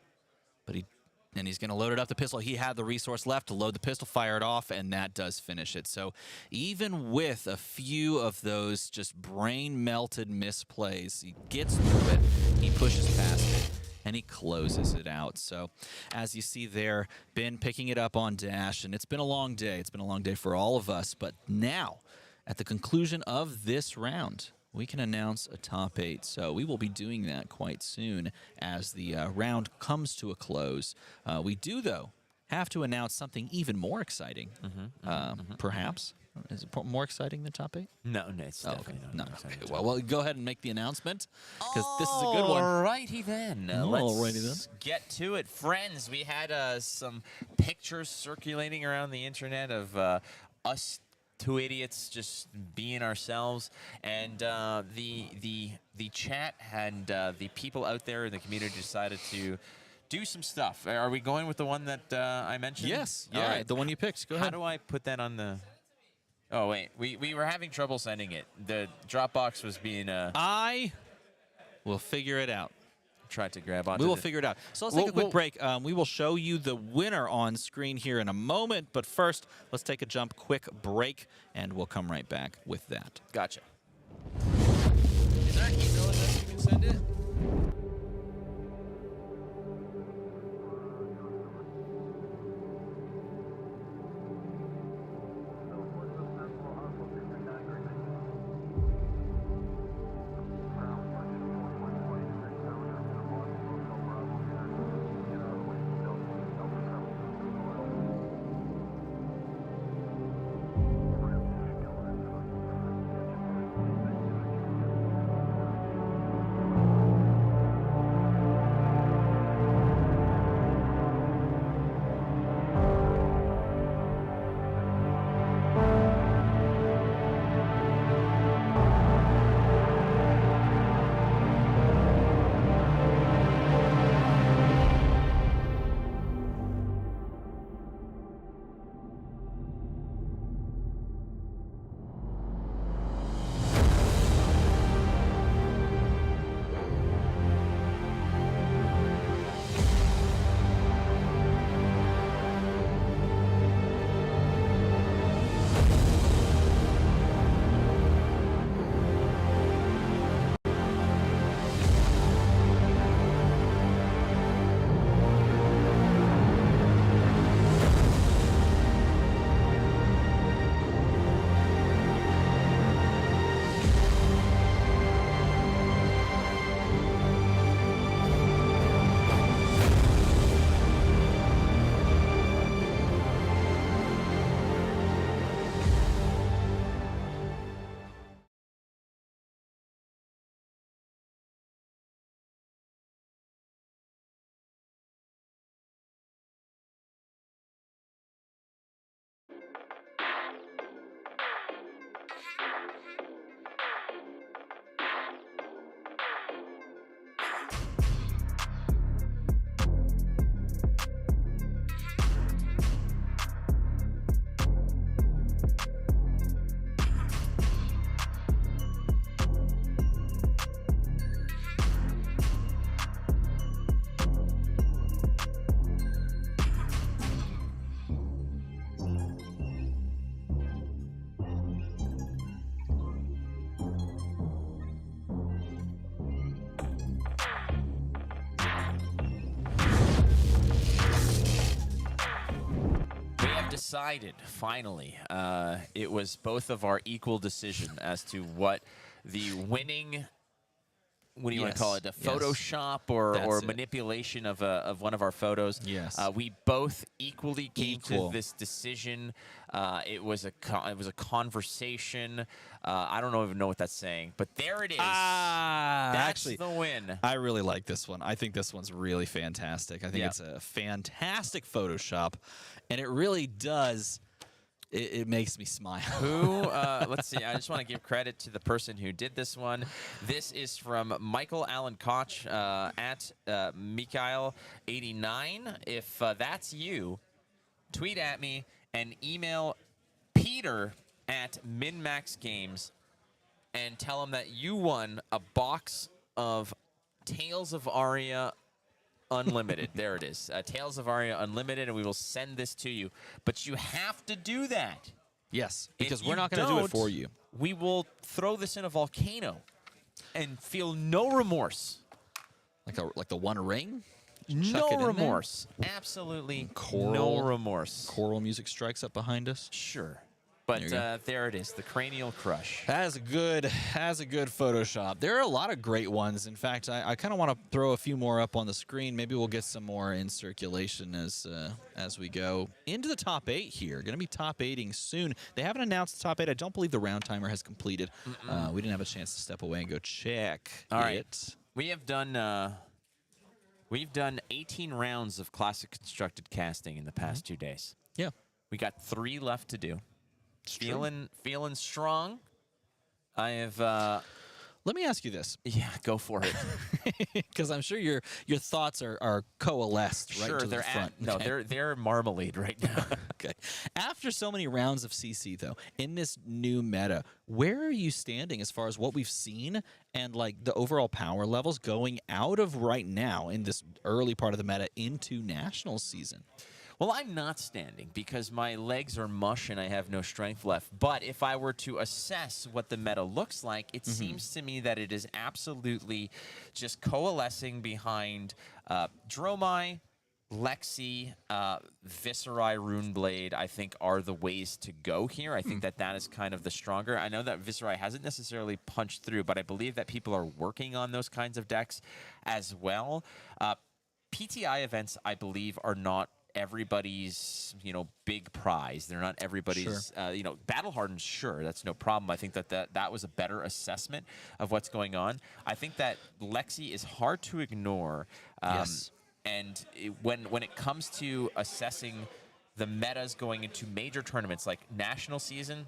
but he's going to load it up the pistol. He had the resource left to load the pistol, fire it off, and that does finish it. So even with a few of those just brain-melted misplays, he gets through it, he pushes past it, and he closes it out. So as you see there, Ben picking it up on dash, and it's been a long day. It's been a long day for all of us. But now, at the conclusion of this round, we can announce a top 8. So we will be doing that quite soon as the round comes to a close. We do, though, have to announce something even more exciting, perhaps. Is it more exciting than top 8? No, it's definitely not. Okay. Well, go ahead and make the announcement, because this is a good one. Alrighty then. Alrighty Let's get to it. Friends, we had some pictures circulating around the internet of us 2 idiots just being ourselves, and the chat and the people out there in the community decided to do some stuff. Are we going with the one that I mentioned? Yes. All Yeah, right. the one you picked. Go How ahead. do I put that on the... Oh, wait. We were having trouble sending it. The Dropbox was being... I will figure it out. Tried to grab onto We will the- figure it out. So let's take a quick break. We will show you the winner on screen here in a moment. But first, let's take a quick break, and we'll come right back with that. Gotcha. Is there an email address you can send it? decided, finally. It was both of our equal decision as to what the winning, what do you want to call it, a Photoshop or manipulation of one of our photos. Yes. We both equally came to this decision. It was a conversation. I don't even know what that's saying, but there it is. That's actually, the win. I really like this one. I think this one's really fantastic. I think it's a fantastic Photoshop, and it really does. It makes me smile. Let's see. I just want to give credit to the person who did this one. This is from Michael Allen Koch at Mikael89. If that's you, tweet at me and email Peter at MinMaxGames and tell him that you won a box of Tales of Aria Unlimited. There it is. Tales of Aria Unlimited, and we will send this to you. But you have to do that. Yes, because If we're you not going to do it don't, for you. We will throw this in a volcano and feel no remorse. Like the One Ring? No remorse. Absolutely no remorse. Choral music strikes up behind us. Sure. But there it is, the cranial crush. Has a good Photoshop. There are a lot of great ones. In fact, I kind of want to throw a few more up on the screen. Maybe we'll get some more in circulation as we go into the top 8 here. Going to be top 8ing soon. They haven't announced the top 8. I don't believe the round timer has completed. We didn't have a chance to step away and go check All right. We have done we've done 18 rounds of classic constructed casting in the past 2 days. Yeah. We got 3 left to do. Feeling strong. I have. Let me ask you this. Yeah, go for it. Because I'm sure your thoughts are coalesced right to the front. No, they're marmalade right now. Okay. After so many rounds of CC, though, in this new meta, where are you standing as far as what we've seen and like the overall power levels going out of right now in this early part of the meta into national season? Well, I'm not standing because my legs are mush and I have no strength left. But if I were to assess what the meta looks like, it seems to me that it is absolutely just coalescing behind Dromai, Lexi, Viscerai, Runeblade, I think are the ways to go here. I think that is kind of the stronger. I know that Viscerai hasn't necessarily punched through, but I believe that people are working on those kinds of decks as well. PTI events, I believe, are not everybody's, big prize. They're not everybody's, Battle Hardened, sure, that's no problem. I think that was a better assessment of what's going on. I think that Lexi is hard to ignore. Yes. And when it comes to assessing the metas going into major tournaments like national season,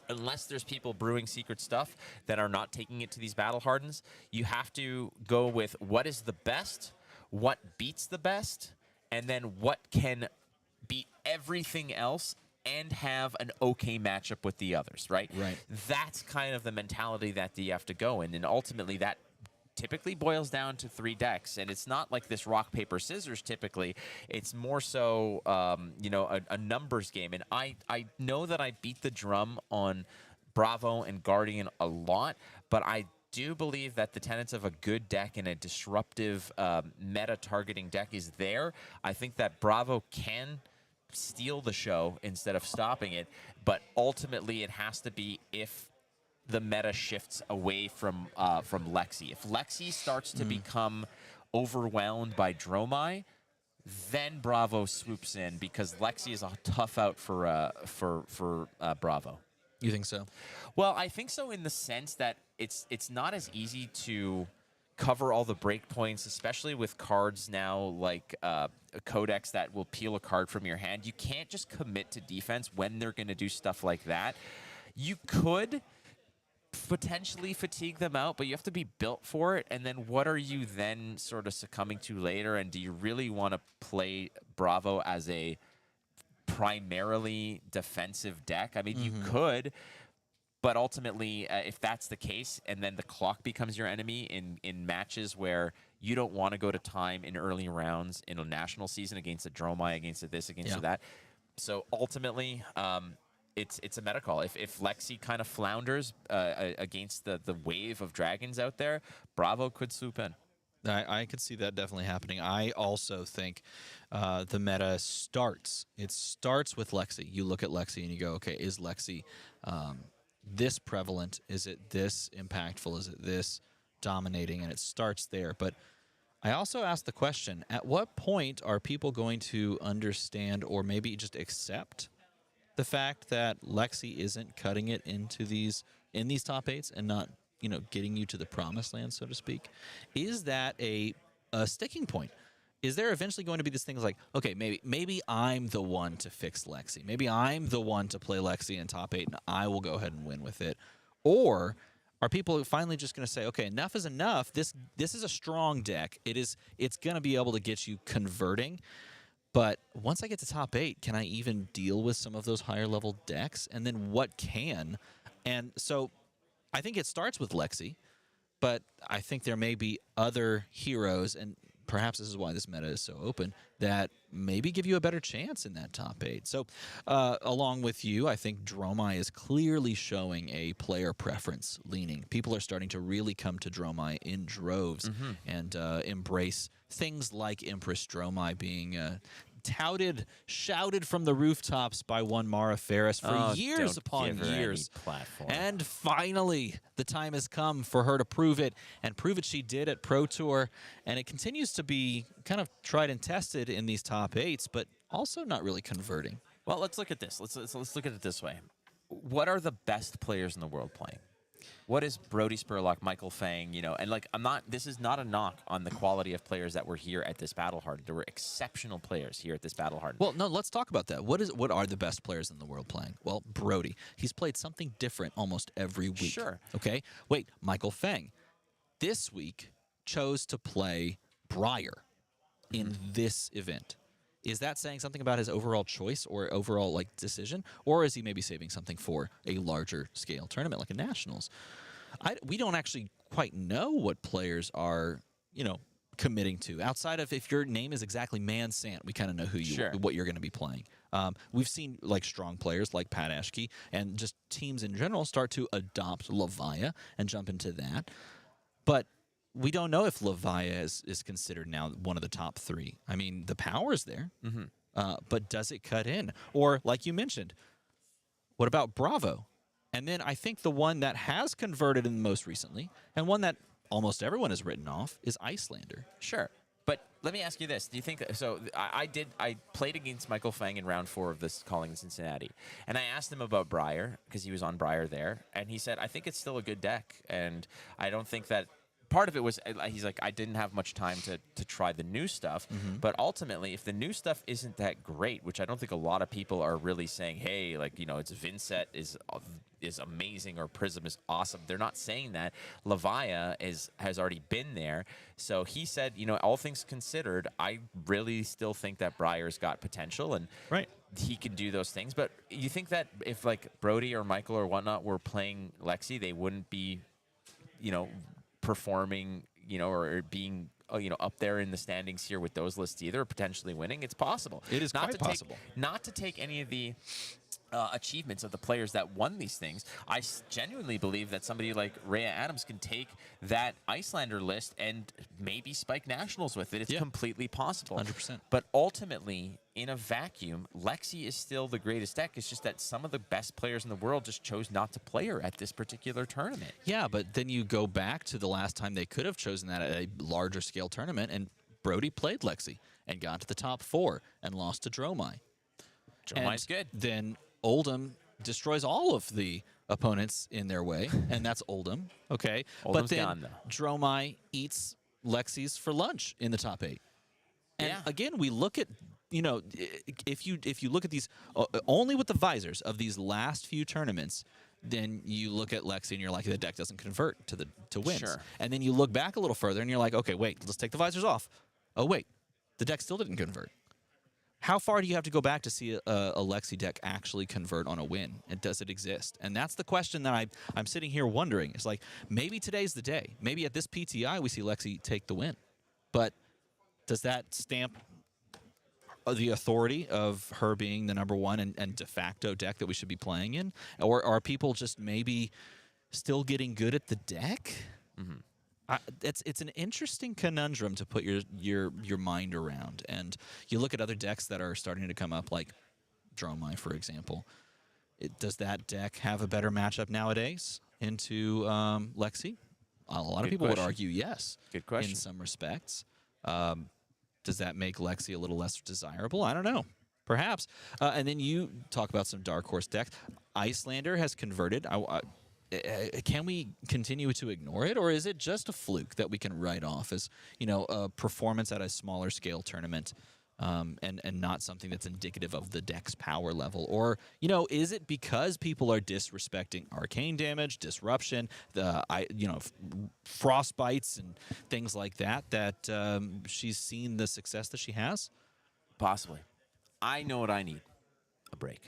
unless there's people brewing secret stuff that are not taking it to these Battle Hardens, you have to go with what is the best, what beats the best, and then what can beat everything else and have an okay matchup with the others, right? Right. That's kind of the mentality that you have to go in, and ultimately that typically boils down to 3 decks, and it's not like this rock, paper, scissors typically. It's more so, a numbers game, and I know that I beat the drum on Bravo and Guardian a lot, but I do believe that the tenets of a good deck and a disruptive meta-targeting deck is there. I think that Bravo can steal the show instead of stopping it, but ultimately it has to be if the meta shifts away from Lexi. If Lexi starts to become overwhelmed by Dromai, then Bravo swoops in because Lexi is a tough out for Bravo. You think so? Well, I think so in the sense that it's not as easy to cover all the breakpoints, especially with cards now like a Codex that will peel a card from your hand. You can't just commit to defense when they're going to do stuff like that. You could potentially fatigue them out, but you have to be built for it. And then what are you then sort of succumbing to later? And do you really want to play Bravo as a primarily defensive deck? I mean, you could, but ultimately, if that's the case, and then the clock becomes your enemy in matches where you don't want to go to time in early rounds in a national season against a Dromai, against a this, against a that. So ultimately, it's a meta call. If Lexi kind of flounders against the wave of dragons out there, Bravo could swoop in. I could see that definitely happening. I also think the meta starts. It starts with Lexi. You look at Lexi and you go, okay, is Lexi this prevalent? Is it this impactful? Is it this dominating? And it starts there. But I also ask the question, at what point are people going to understand or maybe just accept the fact that Lexi isn't cutting it into these top eights and not, getting you to the promised land, so to speak? Is that a sticking point? Is there eventually going to be this thing like, okay, maybe I'm the one to fix Lexi. Maybe I'm the one to play Lexi in top 8 and I will go ahead and win with it. Or are people finally just going to say, okay, enough is enough. This is a strong deck. It's going to be able to get you converting. But once I get to top 8, can I even deal with some of those higher level decks? And then what can? And so I think it starts with Lexi, but I think there may be other heroes, and perhaps this is why this meta is so open, that maybe give you a better chance in that top 8. So along with you, I think Dromai is clearly showing a player preference leaning. People are starting to really come to Dromai in droves and embrace things like Empress Dromai being shouted from the rooftops by one Mara Ferris for years upon years. And finally, the time has come for her to prove it, and prove it she did at Pro Tour. And it continues to be kind of tried and tested in these top 8s, but also not really converting. Well, let's look at this. Let's look at it this way. What are the best players in the world playing? What is Brody Spurlock, Michael Fang, and this is not a knock on the quality of players that were here at this Battle Hardened. There were exceptional players here at this Battle Hardened. Well, no, let's talk about that. What are the best players in the world playing? Well, Brody. He's played something different almost every week. Sure. Okay? Wait, Michael Fang this week chose to play Briar in this event. Is that saying something about his overall choice or overall decision, or is he maybe saving something for a larger scale tournament like a Nationals? We don't actually quite know what players are, committing to outside of if your name is exactly Mansant. We kind of know what you're going to be playing. We've seen strong players like Pat Ashke and just teams in general start to adopt Levia and jump into that, but we don't know if Levia is considered now one of the top 3. I mean, the power is there, but does it cut in? Or, like you mentioned, what about Bravo? And then I think the one that has converted in most recently, and one that almost everyone has written off, is Icelander. Sure. But let me ask you this. Do you think that, so I played against Michael Fang in round 4 of this calling in Cincinnati, and I asked him about Briar because he was on Briar there, and he said, I think it's still a good deck, and I don't think that part of it was, he's like, I didn't have much time to try the new stuff, but ultimately, if the new stuff isn't that great, which I don't think a lot of people are really saying, hey, it's Vinset is amazing or Prism is awesome. They're not saying that. Levia has already been there. So he said, all things considered, I really still think that Briar's got potential and he can do those things. But you think that if Brody or Michael or whatnot were playing Lexi, they wouldn't be, performing, or being, up there in the standings here with those lists either, or potentially winning? It's possible. It is quite possible. Not to take any of the achievements of the players that won these things. I genuinely believe that somebody like Rhea Adams can take that Icelander list and maybe spike Nationals with it. It's completely possible. 100%. But ultimately, in a vacuum, Lexi is still the greatest deck. It's just that some of the best players in the world just chose not to play her at this particular tournament. Yeah, but then you go back to the last time they could have chosen that at a larger scale tournament, and Brody played Lexi and got to the top 4 and lost to Dromai. Dromai's good. Then Oldham destroys all of the opponents in their way, and that's Oldham. Okay, Oldham's but then gone, though. Dromai eats Lexi's for lunch in the top 8. And again, we look at if you look at these only with the visors of these last few tournaments, then you look at Lexi and you're like, the deck doesn't convert to wins. Sure. And then you look back a little further and you're like, okay, wait, let's take the visors off. Oh wait, the deck still didn't convert. How far do you have to go back to see a Lexi deck actually convert on a win? And does it exist? And that's the question that I'm sitting here wondering. It's like, maybe today's the day. Maybe at this PTI we see Lexi take the win. But does that stamp the authority of her being the number 1 and de facto deck that we should be playing in? Or are people just maybe still getting good at the deck? It's an interesting conundrum to put your mind around, and you look at other decks that are starting to come up, like Dromai, for example. Does that deck have a better matchup nowadays into Lexi? A lot of Good people would question. argue yes. Good question. In some respects, does that make Lexi a little less desirable? I don't know. Perhaps. And then you talk about some dark horse decks. Icelander has converted. Can we continue to ignore it, or is it just a fluke that we can write off as, a performance at a smaller scale tournament, and not something that's indicative of the deck's power level? Or, is it because people are disrespecting arcane damage, disruption, frostbites and things like that she's seen the success that she has? Possibly. I know what I need. A break.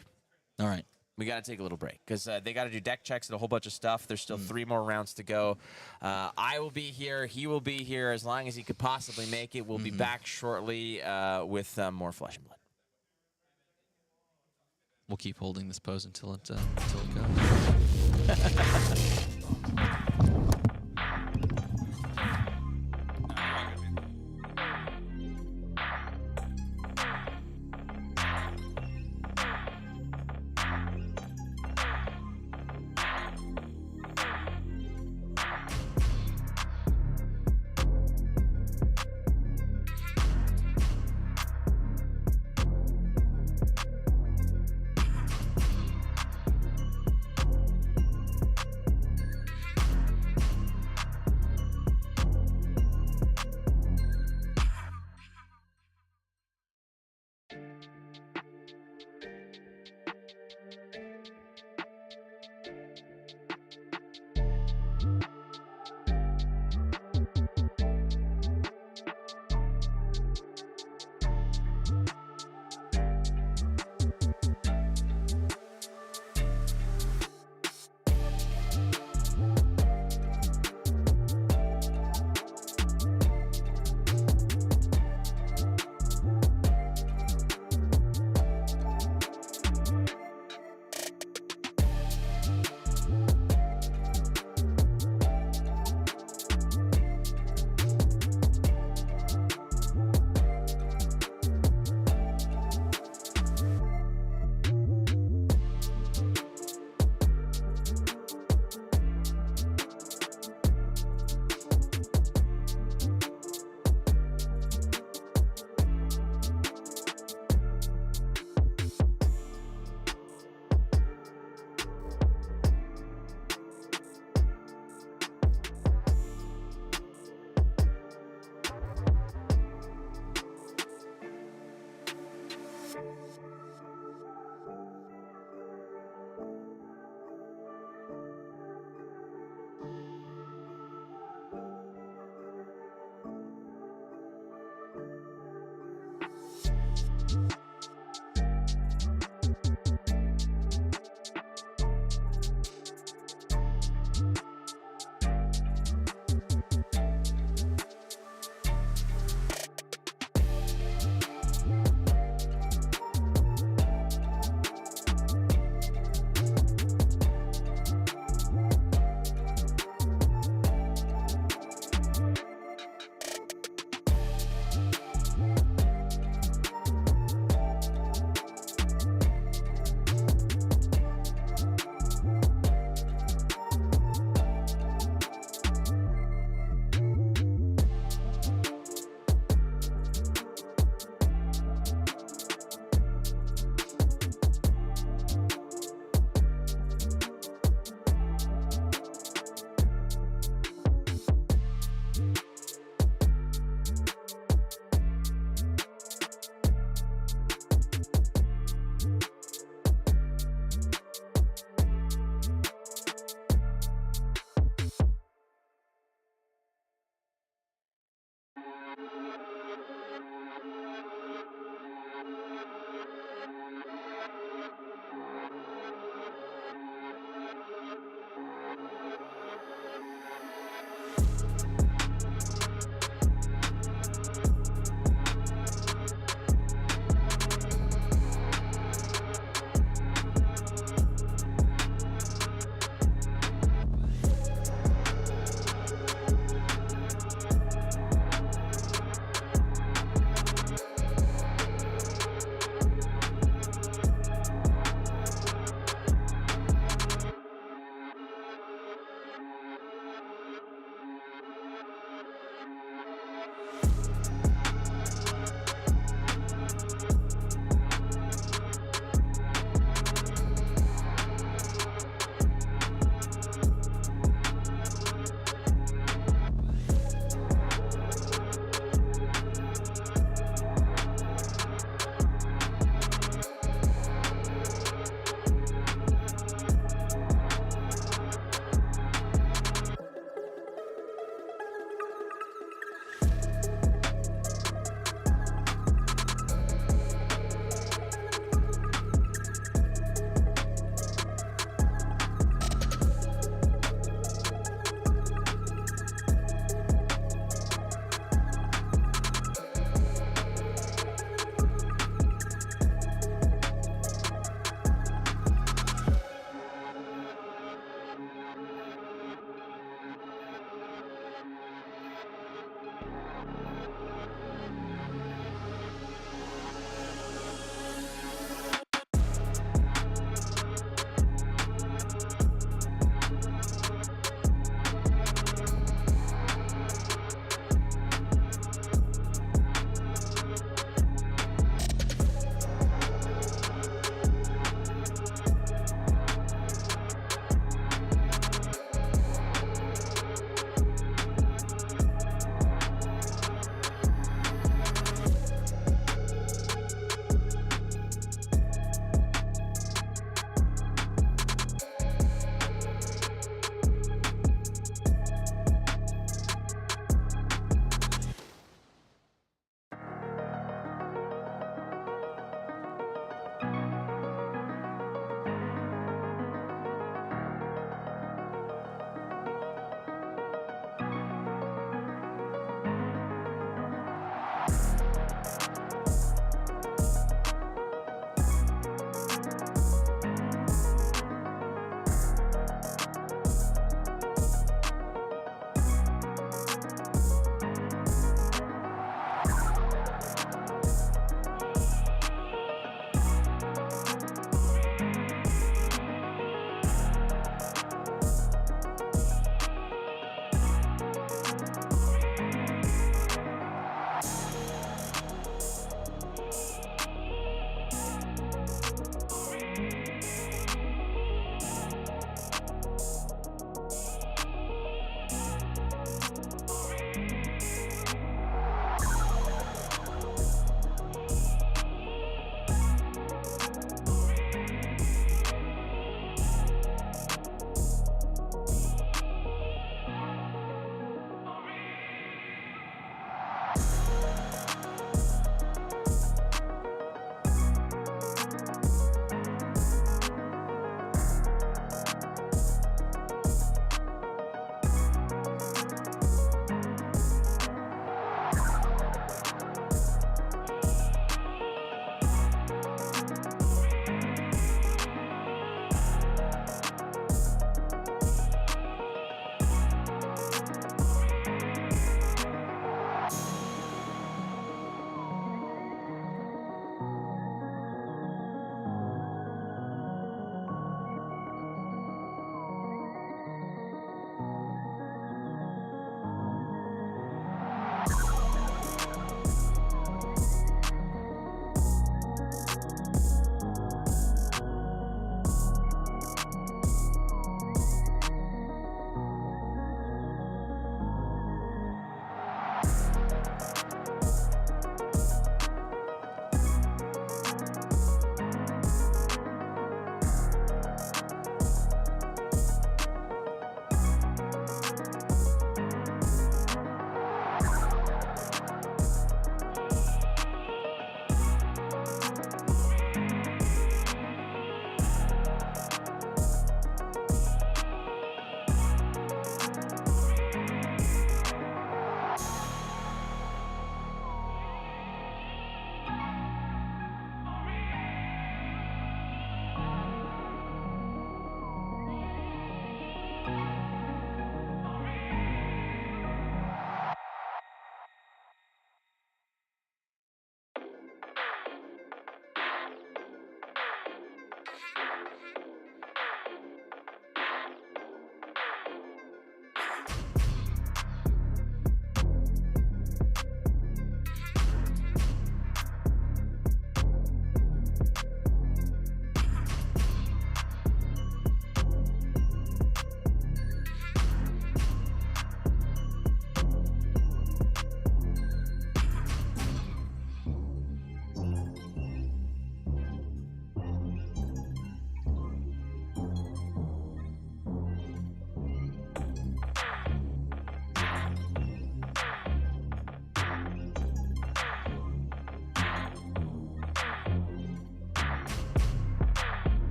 All right. We got to take a little break because they got to do deck checks and a whole bunch of stuff. There's still 3 more rounds to go. I will be here. He will be here as long as he could possibly make it. We'll be back shortly with more Flesh and Blood. We'll keep holding this pose until it goes.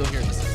here in a second.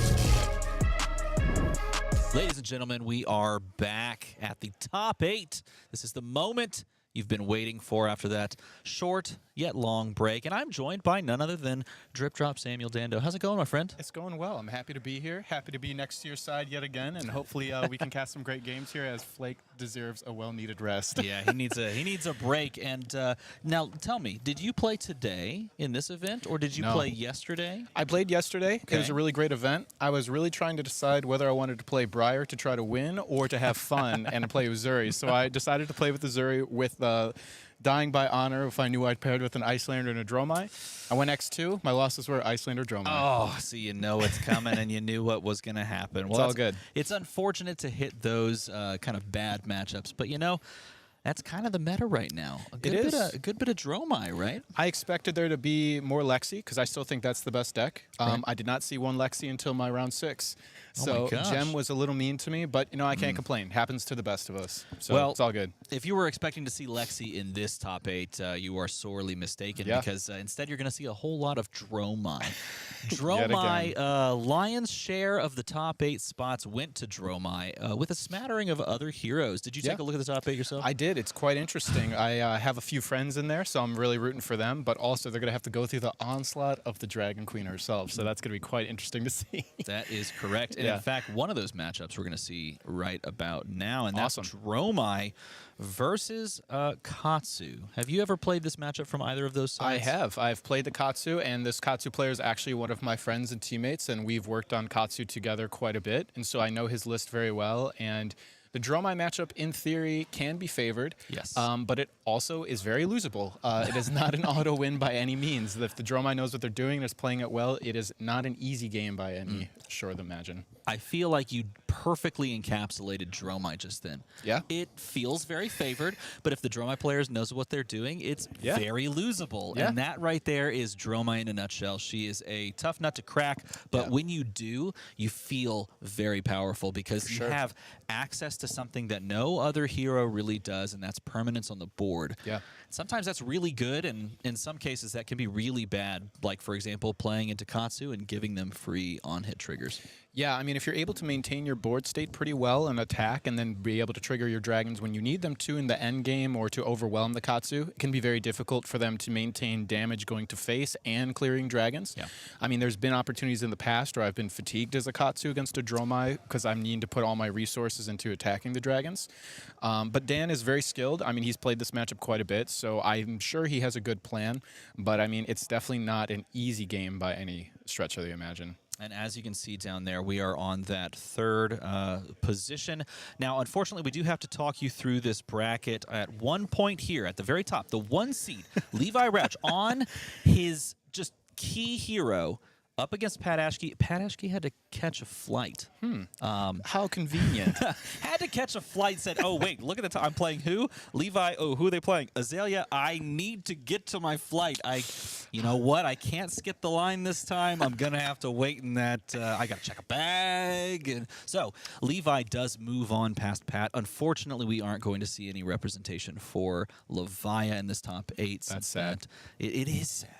Ladies and gentlemen, we are back at the top 8. This is the moment you've been waiting for after that short yet long break. And I'm joined by none other than Drip Drop Samuel Dando. How's it going, my friend? It's going well. I'm happy to be here. Happy to be next to your side yet again. And hopefully we can cast some great games here as Flake deserves a well-needed rest. Yeah, he needs a break. And now tell me, did you play today in this event or did you play yesterday? I played yesterday. Okay. It was a really great event. I was really trying to decide whether I wanted to play Briar to try to win or to have fun and play Viscerai. So I decided to play with Viscerai with Dying by Honor if I knew I'd paired with an Icelander and a Dromai. I went X2. My losses were Icelander, Dromai. Oh, so you know it's coming and you knew what was going to happen. Well, it's all good. It's unfortunate to hit those kind of bad matchups, but you know, that's kind of the meta right now. A good bit of Dromai, right? I expected there to be more Lexi because I still think that's the best deck. Right. I did not see one Lexi until my round 6. Oh So my gosh. Gem was a little mean to me, but you know I can't complain. Happens to the best of us. So Well, it's all good. If you were expecting to see Lexi in this top 8, you are sorely mistaken because instead you're going to see a whole lot of Dromai. Dromai, lion's share of the top 8 spots went to Dromai with a smattering of other heroes. Did you take a look at the top 8 yourself? I did. It's quite interesting. I have a few friends in there, so I'm really rooting for them. But also, they're going to have to go through the onslaught of the Dragon Queen herself. So that's going to be quite interesting to see. That is correct. And in fact, one of those matchups we're going to see right about now, and that's Awesome. Dromai versus Katsu. Have you ever played this matchup from either of those sides? I have. I've played the Katsu, and this Katsu player is actually one of my friends and teammates, and we've worked on Katsu together quite a bit. And so I know his list very well. And the Dromai matchup, in theory, can be favored. Yes. But it also is very losable. It is not an auto win by any means. If the Dromai knows what they're doing and is playing it well, it is not an easy game by any short imagine. I feel like you perfectly encapsulated Dromai just then. Yeah. It feels very favored, but if the Dromai players knows what they're doing, it's very losable. Yeah. And that right there is Dromai in a nutshell. She is a tough nut to crack, but when you do, you feel very powerful because you have access to something that no other hero really does, and that's permanence on the board. Yeah. Sometimes that's really good, and in some cases that can be really bad, like, for example, playing into Katsu and giving them free on-hit triggers. Yeah, I mean, if you're able to maintain your board state pretty well and attack and then be able to trigger your dragons when you need them to in the end game or to overwhelm the Katsu, it can be very difficult for them to maintain damage going to face and clearing dragons. Yeah. I mean, there's been opportunities in the past where I've been fatigued as a Katsu against a Dromai because I'm needing to put all my resources into attacking the dragons. But Dan is very skilled. I mean, he's played this matchup quite a bit, so I'm sure he has a good plan. But, I mean, it's definitely not an easy game by any stretch of the imagine. And as you can see down there, we are on that third position. Now, unfortunately, we do have to talk you through this bracket. At one point here, at the very top, the 1 seed, Levi Ratch, on his just key hero, up against Pat Ashke. Pat Ashke had to catch a flight. How convenient. Had to catch a flight, said, oh, wait, look at the time. I'm playing who? Levi, oh, who are they playing? Azalea, I need to get to my flight. You know what? I can't skip the line this time. I'm going to have to wait in that. I got to check a bag. And so Levi does move on past Pat. Unfortunately, we aren't going to see any representation for Levia in this top 8. That's sad. It is sad.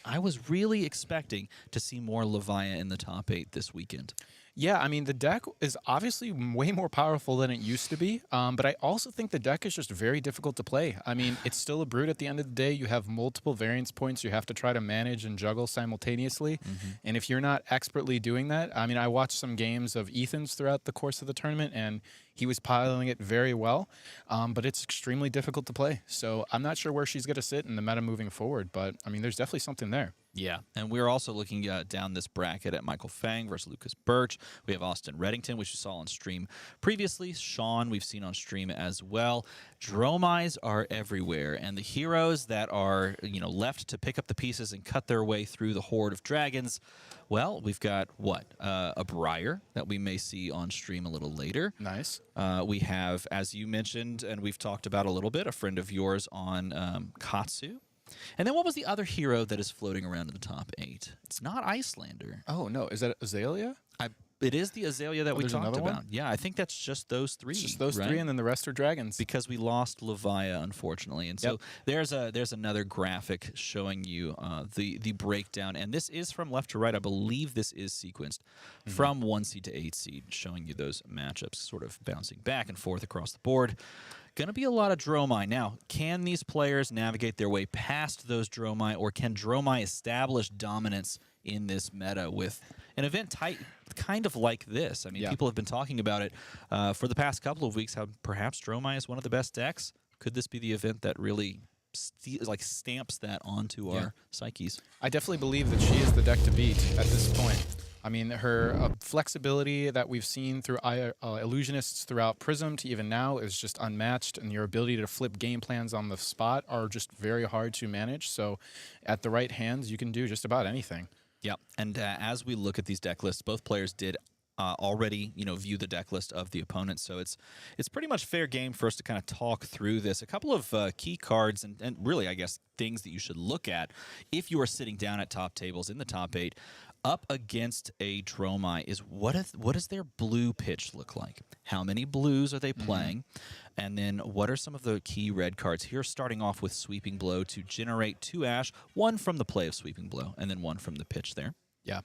I was really expecting to see more Levia in the top 8 this weekend. Yeah, I mean, the deck is obviously way more powerful than it used to be, but I also think the deck is just very difficult to play. I mean, it's still a brute at the end of the day. You have multiple variance points you have to try to manage and juggle simultaneously, and if you're not expertly doing that, I mean, I watched some games of Ethan's throughout the course of the tournament, and he was piloting it very well, but it's extremely difficult to play. So I'm not sure where she's going to sit in the meta moving forward, but, I mean, there's definitely something there. Yeah, and we're also looking down this bracket at Michael Fang versus Lucas Birch. We have Austin Reddington, which you saw on stream previously. Sean, we've seen on stream as well. Dromais are everywhere, and the heroes that are left to pick up the pieces and cut their way through the horde of dragons. Well, we've got what a Briar that we may see on stream a little later. Nice. We have, as you mentioned, and we've talked about a little bit, a friend of yours on Katsu. And then what was the other hero that is floating around in the top 8? It's not Icelander. Oh, no. Is that Azalea? It is the Azalea that we there's talked another about. one? Yeah, I think that's just those three. It's just those right? three, and then the rest are dragons. Because we lost Levia, unfortunately, and so there's another graphic showing you the breakdown, and this is from left to right. I believe this is sequenced from 1 seed to 8 seed, showing you those matchups, sort of bouncing back and forth across the board. Going to be a lot of Dromai. Now, can these players navigate their way past those Dromai, or can Dromai establish dominance in this meta with an event kind of like this? I mean, people have been talking about it for the past couple of weeks, how perhaps Dromai is one of the best decks. Could this be the event that really stamps that onto our psyches? I definitely believe that she is the deck to beat at this point. I mean, her flexibility that we've seen through illusionists throughout Prism to even now is just unmatched, and your ability to flip game plans on the spot are just very hard to manage. So at the right hands, you can do just about anything. Yeah, and as we look at these deck lists, both players did already, view the deck list of the opponent. So it's pretty much fair game for us to kind of talk through this. A couple of key cards and really, I guess, things that you should look at if you are sitting down at top tables in the top 8 up against a Dromai is what does their blue pitch look like? How many blues are they playing? And then what are some of the key red cards? Here, starting off with Sweeping Blow to generate 2 Ash, 1 from the play of Sweeping Blow, and then 1 from the pitch there. Yeah.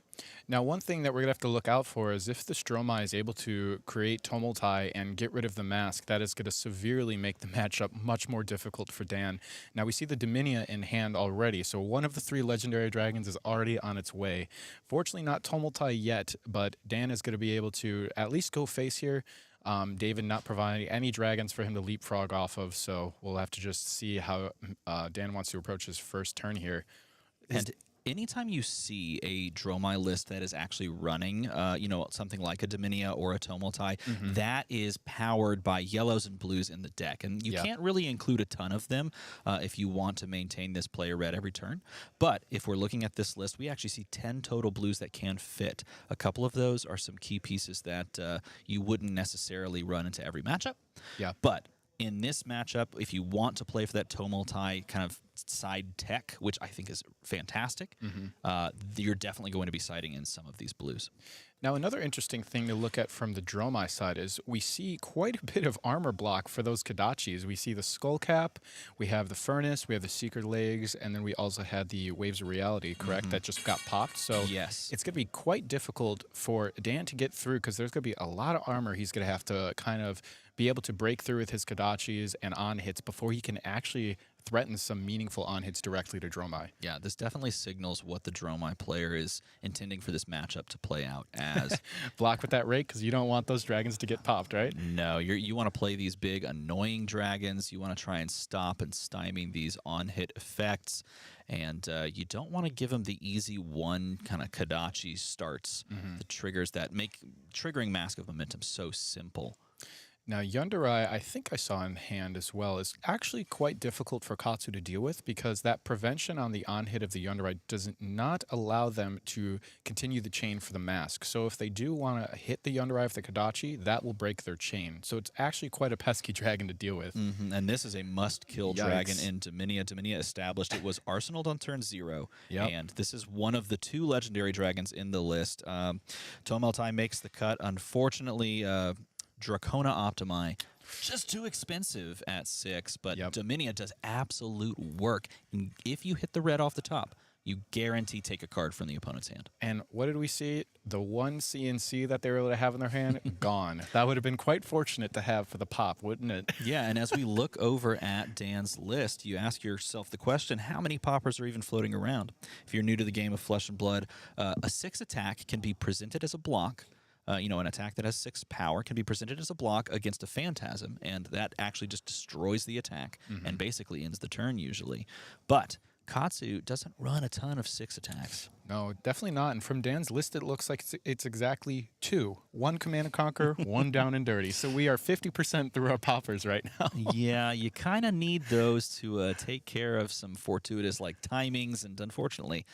Now, one thing that we're going to have to look out for is if the Dromai is able to create Tumultai and get rid of the mask, that is going to severely make the matchup much more difficult for Dan. Now, we see the Dominia in hand already, so one of the 3 legendary dragons is already on its way. Fortunately, not Tumultai yet, but Dan is going to be able to at least go face here. David not providing any dragons for him to leapfrog off of, so we'll have to just see how Dan wants to approach his first turn here. And anytime you see a Dromai list that is actually running, something like a Dominia or a Tumultai, that is powered by yellows and blues in the deck. And you can't really include a ton of them if you want to maintain this player red every turn. But if we're looking at this list, we actually see 10 total blues that can fit. A couple of those are some key pieces that you wouldn't necessarily run into every matchup. Yeah. But in this matchup, if you want to play for that Tumultai kind of side tech, which I think is fantastic, you're definitely going to be siding in some of these blues. Now, another interesting thing to look at from the Dromai side is we see quite a bit of armor block for those Kadachis. We see the Skull Cap, we have the Furnace, we have the Secret Legs, and then we also had the Waves of Reality, correct? That just got popped. So yes, it's going to be quite difficult for Dan to get through because there's going to be a lot of armor he's going to have to kind of be able to break through with his Kadachis and on-hits before he can actually threaten some meaningful on-hits directly to Dromai. Yeah, this definitely signals what the Dromai player is intending for this matchup to play out as. Block with that rake because you don't want those dragons to get popped, right? No, you want to play these big, annoying dragons. You want to try and stop and stymie these on-hit effects. And you don't want to give them the easy one kind of Kadachi starts, the triggers that make triggering Mask of Momentum so simple. Now, Yunderai, I think I saw in hand as well, is actually quite difficult for Katsu to deal with because that prevention on the on-hit of the Yunderai does not allow them to continue the chain for the mask. So if they do want to hit the Yunderai with the Kadachi, that will break their chain. So it's actually quite a pesky dragon to deal with. And this is a must-kill dragon in Dominia. Dominia established it was arsenaled on turn 0, and this is one of the 2 legendary dragons in the list. Tumultai makes the cut. Unfortunately, Dracona Optimi, just too expensive at 6, but Dominia does absolute work. And if you hit the red off the top, you guarantee take a card from the opponent's hand. And what did we see? The one CNC that they were able to have in their hand, gone. That would have been quite fortunate to have for the pop, wouldn't it? Yeah, and as we look over at Dan's list, you ask yourself the question, how many poppers are even floating around? If you're new to the game of Flesh and Blood, a 6 attack can be presented as a block. An attack that has 6 power can be presented as a block against a Phantasm, and that actually just destroys the attack and basically ends the turn usually. But Katsu doesn't run a ton of 6 attacks. No, definitely not. And from Dan's list, it looks like it's exactly 2. 1 Command and Conquer, 1 Down and Dirty. So we are 50% through our poppers right now. Yeah, you kind of need those to take care of some fortuitous timings, and unfortunately,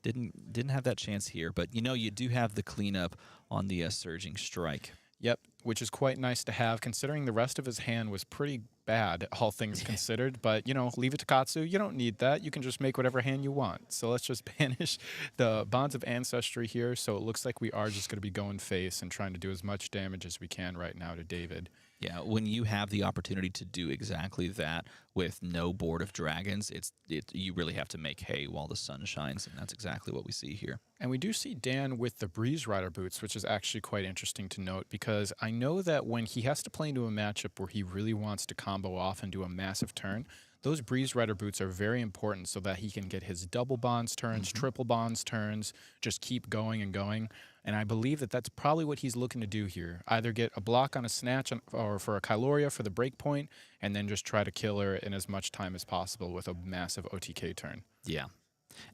didn't have that chance here. But you do have the cleanup on the Surging Strike. Yep. which is quite nice to have, considering the rest of his hand was pretty bad, all things considered. But, you know, leave it to Katsu. You don't need that. You can just make whatever hand you want. So let's just banish the Bonds of Ancestry here. So it looks like we are just going to be going face and trying to do as much damage as we can right now to David. Yeah, when you have the opportunity to do exactly that with no board of dragons, you really have to make hay while the sun shines, and that's exactly what we see here. And we do see Dan with the Breeze Rider boots, which is actually quite interesting to note, because I know that when he has to play into a matchup where he really wants to combo off and do a massive turn, those Breeze Rider boots are very important so that he can get his double bonds turns, triple bonds turns, just keep going and going. And I believe that that's probably what he's looking to do here. Either get a block on a Snatch or for a Kyloria for the break point, and then just try to kill her in as much time as possible with a massive OTK turn. Yeah.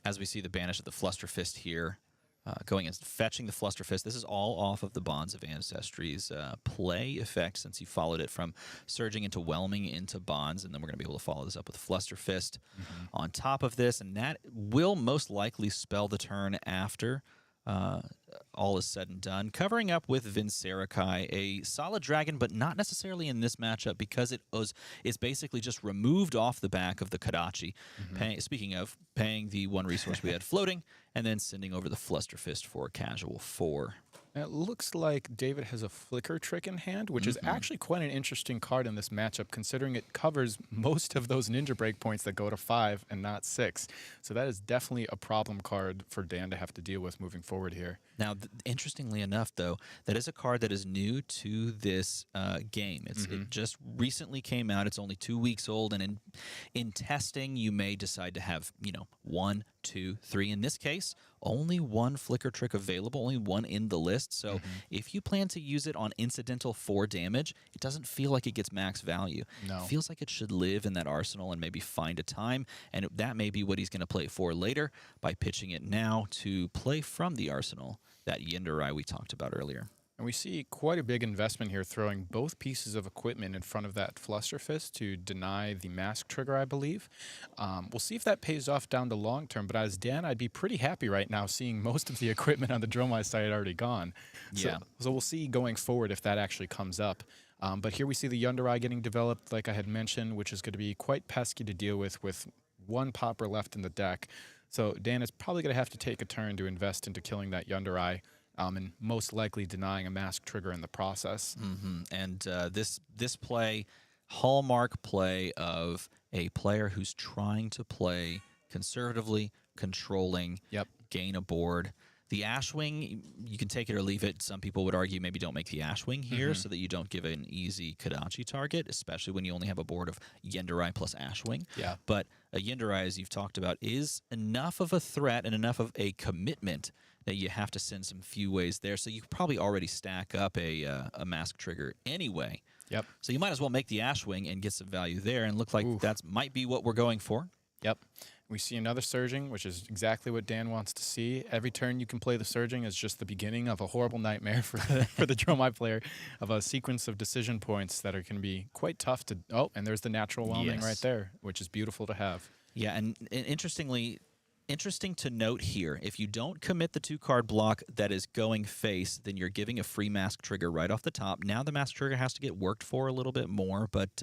As we see the banish of the Flusterfist here, going and fetching the Flusterfist. This is all off of the Bonds of Ancestry's play effect, since he followed it from surging into whelming into bonds, and then we're going to be able to follow this up with Flusterfist on top of this, and that will most likely spell the turn after all is said and done. Covering up with Viscerai, a solid dragon, but not necessarily in this matchup because it's basically just removed off the back of the Kadachi. Speaking of, paying the one resource we had floating, and then sending over the Flusterfist for a casual 4. It looks like David has a Flicker Trick in hand, which is actually quite an interesting card in this matchup, considering it covers most of those Ninja Breakpoints that go to 5 and not 6. So that is definitely a problem card for Dan to have to deal with moving forward here. Now, interestingly enough, though, that is a card that is new to this game. It just recently came out. It's only 2 weeks old, and in testing, you may decide to have 1, 2, 3. In this case, only one Flicker Trick available, only one in the list. So if you plan to use it on incidental 4 damage, it doesn't feel like it gets max value. No. It feels like it should live in that arsenal and maybe find a time, and that may be what he's going to play for later by pitching it now to play from the arsenal, that Yenderai we talked about earlier. And we see quite a big investment here, throwing both pieces of equipment in front of that Flusterfist to deny the Mask Trigger, I believe. We'll see if that pays off down the long term, but as Dan, I'd be pretty happy right now seeing most of the equipment on the Dromai side already gone. Yeah. So we'll see going forward if that actually comes up. But here we see the Yenderai getting developed, like I had mentioned, which is going to be quite pesky to deal with one popper left in the deck. So Dan is probably going to have to take a turn to invest into killing that Yenderai. And most likely denying a Mask Trigger in the process. And this play, hallmark play of a player who's trying to play conservatively, controlling, gain a board. The Ashwing, you can take it or leave it. Some people would argue maybe don't make the Ashwing here so that you don't give an easy Kadachi target, especially when you only have a board of Yenderai plus Ashwing. Yeah. But a Yenderai, as you've talked about, is enough of a threat and enough of a commitment that you have to send some few ways there. So you probably already stack up a Mask Trigger anyway. Yep. So you might as well make the Ashwing and get some value there, and look like that might be what we're going for. Yep. We see another Surging, which is exactly what Dan wants to see. Every turn you can play the Surging is just the beginning of a horrible nightmare for the Dromai player, of a sequence of decision points that are going to be quite tough to... Oh, and there's the natural whelming right there, which is beautiful to have. Yeah, and interesting to note here, if you don't commit the 2-card block that is going face, then you're giving a free Mask Trigger right off the top. Now the Mask Trigger has to get worked for a little bit more, but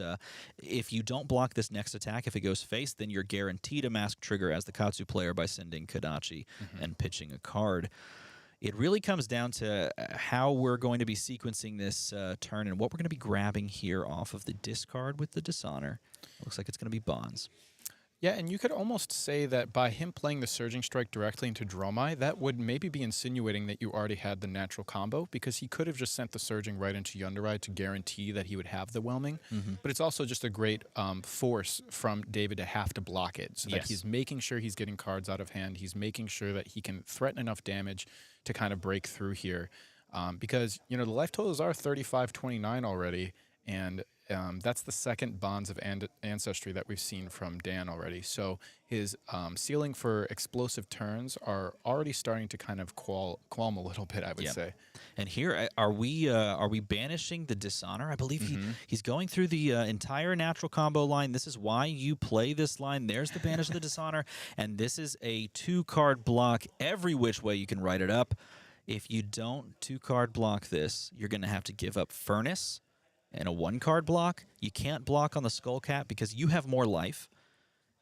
if you don't block this next attack, if it goes face, then you're guaranteed a Mask Trigger as the Katsu player by sending Kadachi and pitching a card. It really comes down to how we're going to be sequencing this turn and what we're going to be grabbing here off of the discard with the Dishonor. Looks like it's going to be Bonds. Yeah, and you could almost say that by him playing the Surging Strike directly into Dromai, that would maybe be insinuating that you already had the natural combo, because he could have just sent the Surging right into Yenderai to guarantee that he would have the whelming. But it's also just a great force from David to have to block it, so that he's making sure he's getting cards out of hand. He's making sure that he can threaten enough damage to kind of break through here. Because, the life totals are 35-29 already, and that's the second Bonds of Ancestry that we've seen from Dan already. So his ceiling for explosive turns are already starting to kind of qualm a little bit, I would say. And here, are we banishing the Dishonor? I believe he's going through the entire natural combo line. This is why you play this line. There's the banish of the Dishonor, and this is a 2-card block every which way you can write it up. If you don't 2-card block this, you're going to have to give up Furnace and a 1-card block. You can't block on the Skullcat because you have more life.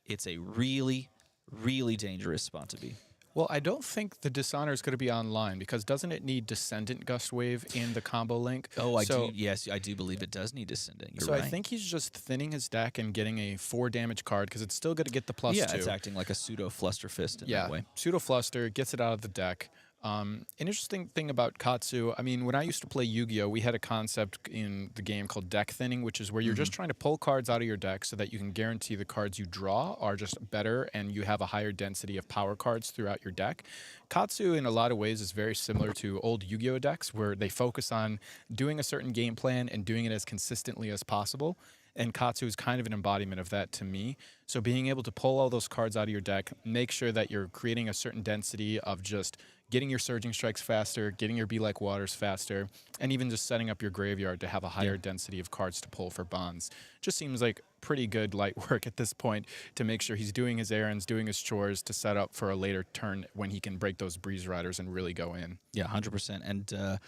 It's a really, really dangerous spot to be. Well, I don't think the Dishonor is going to be online because doesn't it need Descendant Gust Wave in the combo link? Oh, I do. Yes, I do believe it does need Descendant. You're so right. I think he's just thinning his deck and getting a 4 damage card because it's still going to get the +2. Yeah, it's acting like a pseudo Fluster Fist in that way. Pseudo Fluster gets it out of the deck. An interesting thing about Katsu, I mean, when I used to play Yu-Gi-Oh, we had a concept in the game called deck thinning, which is where you're just trying to pull cards out of your deck so that you can guarantee the cards you draw are just better and you have a higher density of power cards throughout your deck. Katsu, in a lot of ways, is very similar to old Yu-Gi-Oh decks where they focus on doing a certain game plan and doing it as consistently as possible. And Katsu is kind of an embodiment of that to me. So being able to pull all those cards out of your deck, make sure that you're creating a certain density of just getting your Surging Strikes faster, getting your Be Like Waters faster, and even just setting up your graveyard to have a higher density of cards to pull for bonds. Just seems like pretty good light work at this point to make sure he's doing his errands, doing his chores to set up for a later turn when he can break those Breeze Riders and really go in. Yeah, 100%. And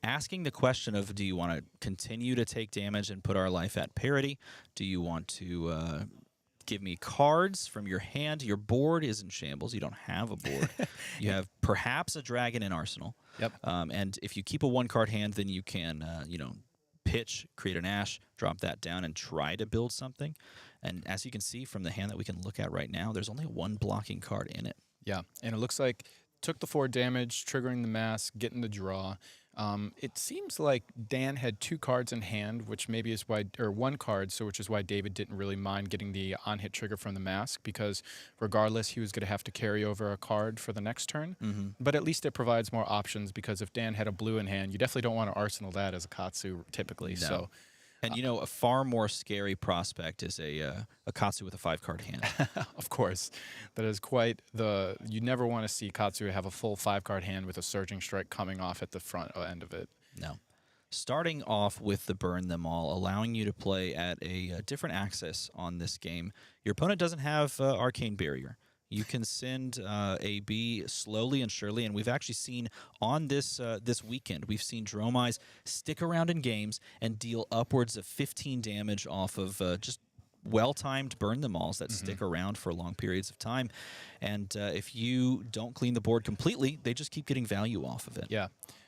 asking the question of, do you want to continue to take damage and put our life at parity? Do you want to give me cards from your hand? Your board is in shambles. You don't have a board. You have perhaps a dragon in Arsenal. Yep. And if you keep a 1-card hand, then you can, pitch, create an Ash, drop that down, and try to build something. And as you can see from the hand that we can look at right now, there's only 1 blocking card in it. Yeah, and it looks like took the 4 damage, triggering the mask, getting the draw. It seems like Dan had 2 cards in hand, which maybe is why, or 1 card, so which is why David didn't really mind getting the on-hit trigger from the mask, because regardless, he was going to have to carry over a card for the next turn. But at least it provides more options, because if Dan had a blue in hand, you definitely don't want to arsenal that as a Katsu typically. No. So. And, a far more scary prospect is a Katsu with a 5-card hand. Of course. That is quite the... You never want to see Katsu have a full 5-card hand with a Surging Strike coming off at the front end of it. No. Starting off with the Burn Them All, allowing you to play at a different axis on this game. Your opponent doesn't have Arcane Barrier. You can send AB slowly and surely, and we've actually seen on this this weekend, we've seen Dromais stick around in games and deal upwards of 15 damage off of just well-timed Burn Them Alls that stick around for long periods of time. And if you don't clean the board completely, they just keep getting value off of it. Yeah.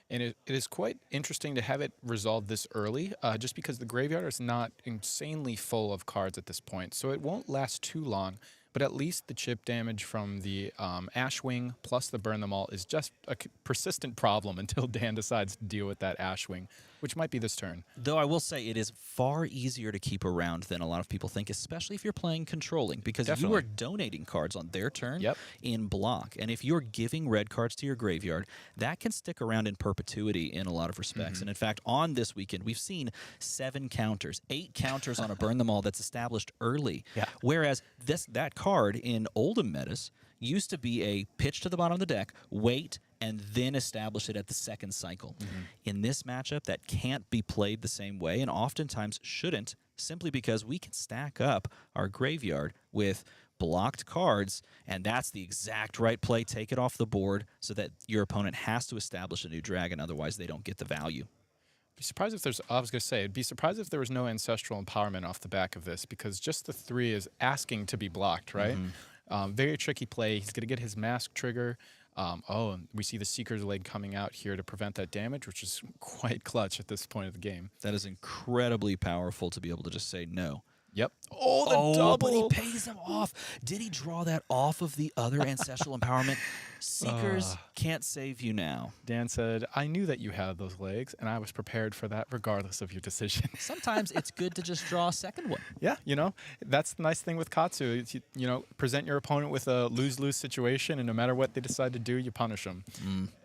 And it is quite interesting to have it resolved this early, just because the graveyard is not insanely full of cards at this point. So it won't last too long. But at least the chip damage from the Ashwing plus the Burn Them All is just a persistent problem until Dan decides to deal with that Ashwing, which might be this turn. Though I will say it is far easier to keep around than a lot of people think, especially if you're playing controlling, because you are donating cards on their turn in block. And if you're giving red cards to your graveyard, that can stick around in perpetuity in a lot of respects. And in fact, on this weekend, we've seen 7 counters, 8 counters on a Burn Them All that's established early. Whereas that card in Oldham metas used to be a pitch to the bottom of the deck, wait, and then establish it at the second cycle. In this matchup, that can't be played the same way, and oftentimes shouldn't, simply because we can stack up our graveyard with blocked cards, and that's the exact right play. Take it off the board so that your opponent has to establish a new dragon, otherwise they don't get the value. Be surprised if there's, I was going to say, I'd be surprised if there was no Ancestral Empowerment off the back of this, because just the 3 is asking to be blocked, right? Very tricky play. He's going to get his mask trigger. And we see the Seeker's Leg coming out here to prevent that damage, which is quite clutch at this point of the game. That is incredibly powerful to be able to just say no. Yep. Oh, the double! But he pays him off. Did he draw that off of the other Ancestral Empowerment? Seekers can't save you now. Dan said, I knew that you had those legs, and I was prepared for that regardless of your decision. Sometimes it's good to just draw a second one. Yeah, that's the nice thing with Katsu. Present your opponent with a lose-lose situation, and no matter what they decide to do, you punish them.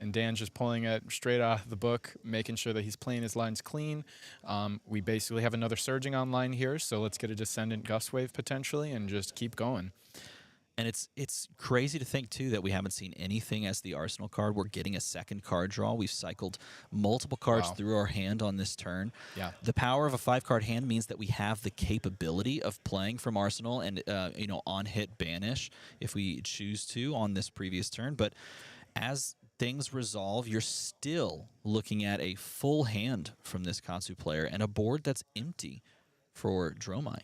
And Dan's just pulling it straight out of the book, making sure that he's playing his lines clean. We basically have another Surging online here, so let's get a Descendant Gust Wave potentially and just keep going. And it's crazy to think, too, that we haven't seen anything as the Arsenal card. We're getting a second card draw. We've cycled multiple cards through our hand on this turn. Yeah. The power of a 5-card hand means that we have the capability of playing from Arsenal and, on-hit banish if we choose to on this previous turn. But as things resolve, you're still looking at a full hand from this Katsu player and a board that's empty for Dromai.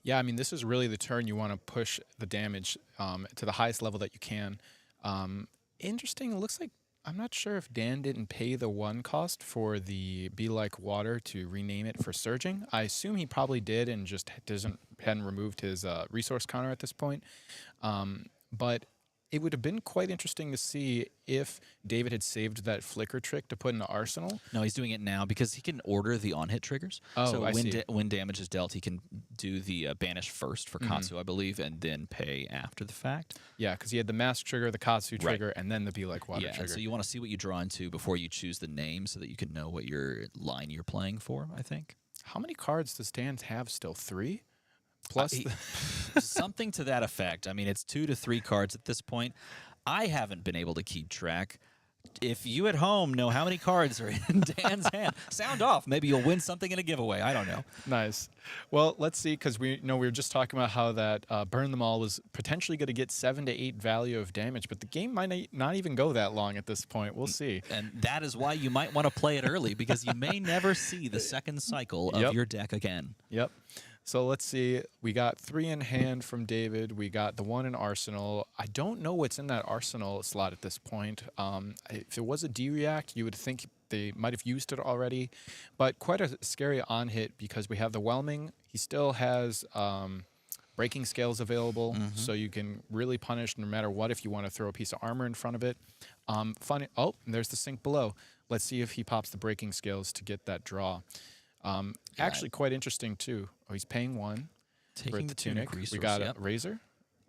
Yeah, I mean, this is really the turn you want to push the damage to the highest level that you can. Interesting, it looks like, I'm not sure if Dan didn't pay the 1 cost for the Be Like Water to rename it for Surging. I assume he probably did and just hadn't removed his resource counter at this point. But it would have been quite interesting to see if David had saved that flicker trick to put in the arsenal. No, he's doing it now because he can order the on-hit triggers. Oh, so I see. when damage is dealt, he can do the banish first for Katsu, I believe, and then pay after the fact. Yeah, because he had the mask trigger, the Katsu trigger, and then the Be Like Water Yeah, trigger. so you want to see what you draw into before you choose the name so that you can know what your line you're playing for, I think. How many cards does Dan have still? 3? Plus Something to that effect. I mean, it's 2 to 3 cards at this point. I haven't been able to keep track. If you at home know how many cards are in Dan's hand, sound off. Maybe you'll win something in a giveaway. I don't know. Nice. Well, let's see, because we were just talking about how that Burn Them All was potentially going to get 7 to 8 value of damage, but the game might not even go that long at this point. We'll see. And that is why you might want to play it early, because you may never see the second cycle of your deck again. Yep. So let's see. We got 3 in hand from David. We got the 1 in Arsenal. I don't know what's in that Arsenal slot at this point. If it was a D-React, you would think they might have used it already. But quite a scary on-hit because we have the Whelming. He still has breaking scales available, so you can really punish no matter what if you want to throw a piece of armor in front of it. Funny. Oh, and there's the sink below. Let's see if he pops the breaking scales to get that draw. Actually, quite interesting too. Oh, he's paying 1 Taking for the tunic resource. We got a razor.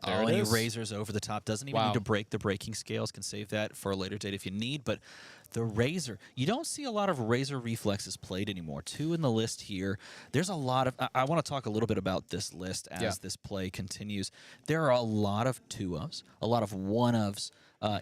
There Oh, it and he is. razors over the top. Doesn't even need to break the breaking scales. Can save that for a later date if you need. But the razor, you don't see a lot of razor reflexes played anymore. 2 in the list here. There's a lot of. I want to talk a little bit about this list as this play continues. There are a lot of 2-ofs, a lot of 1-ofs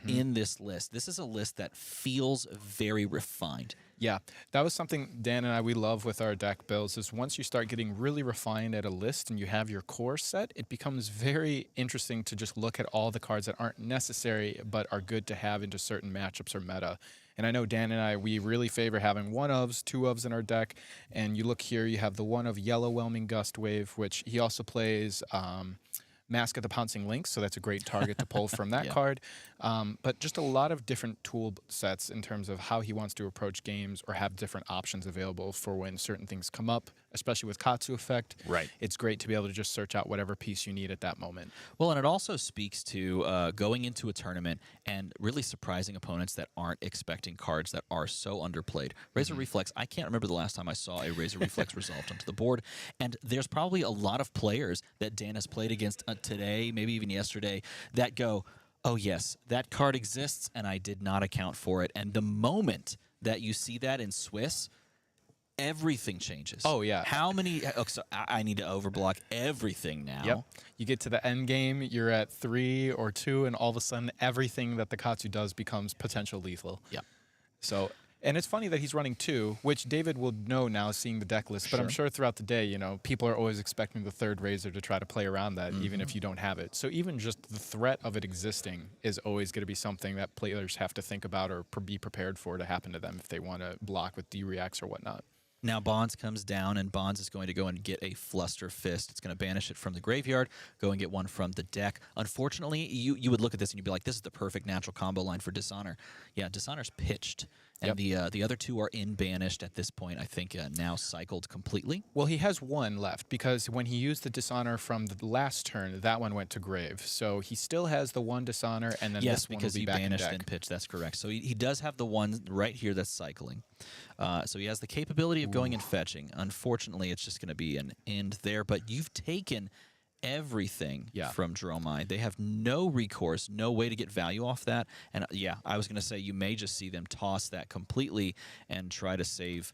in this list. This is a list that feels very refined. Yeah, that was something Dan and we love with our deck builds is once you start getting really refined at a list and you have your core set, it becomes very interesting to just look at all the cards that aren't necessary but are good to have into certain matchups or meta. And I know Dan and we really favor having 1-ofs, 2-ofs in our deck. And you look here, you have the 1 of Yellow Whelming Gust Wave, which he also plays Mask of the Pouncing Lynx, so that's a great target to pull from that card. But just a lot of different tool sets in terms of how he wants to approach games or have different options available for when certain things come up, especially with Katsu effect. Right. It's great to be able to just search out whatever piece you need at that moment. Well, and it also speaks to going into a tournament and really surprising opponents that aren't expecting cards that are so underplayed. Razor Reflex, I can't remember the last time I saw a Razor Reflex resolved onto the board. And there's probably a lot of players that Dan has played against today, maybe even yesterday, that go, oh yes, that card exists and I did not account for it. And the moment that you see that in Swiss, everything changes. Oh, yeah. How many? Oh, so I need to overblock everything now. Yep. You get to the end game, you're at 3 or 2, and all of a sudden everything that the Katsu does becomes potential lethal. Yep. So, and it's funny that he's running 2, which David will know now seeing the deck list, but I'm sure throughout the day, people are always expecting the 3rd Razor to try to play around that, even if you don't have it. So even just the threat of it existing is always going to be something that players have to think about or be prepared for to happen to them if they want to block with D-Reacts or whatnot. Now Bonds comes down, and Bonds is going to go and get a Fluster Fist. It's going to banish it from the graveyard, go and get one from the deck. Unfortunately, you would look at this and you'd be like, this is the perfect natural combo line for Dishonor. Yeah, Dishonor's pitched, and the other 2 are in banished at this point, I think now cycled completely. Well, he has 1 left because when he used the Dishonor from the last turn, that one went to grave. So he still has the 1 Dishonor, and then yes, this one because will be he back banished in deck. and pitched. That's correct. So he does have the one right here that's cycling. So he has the capability of going and fetching. Unfortunately, it's just going to be an end there. But you've taken everything from Dromai. They have no recourse, no way to get value off that. And I was going to say you may just see them toss that completely and try to save,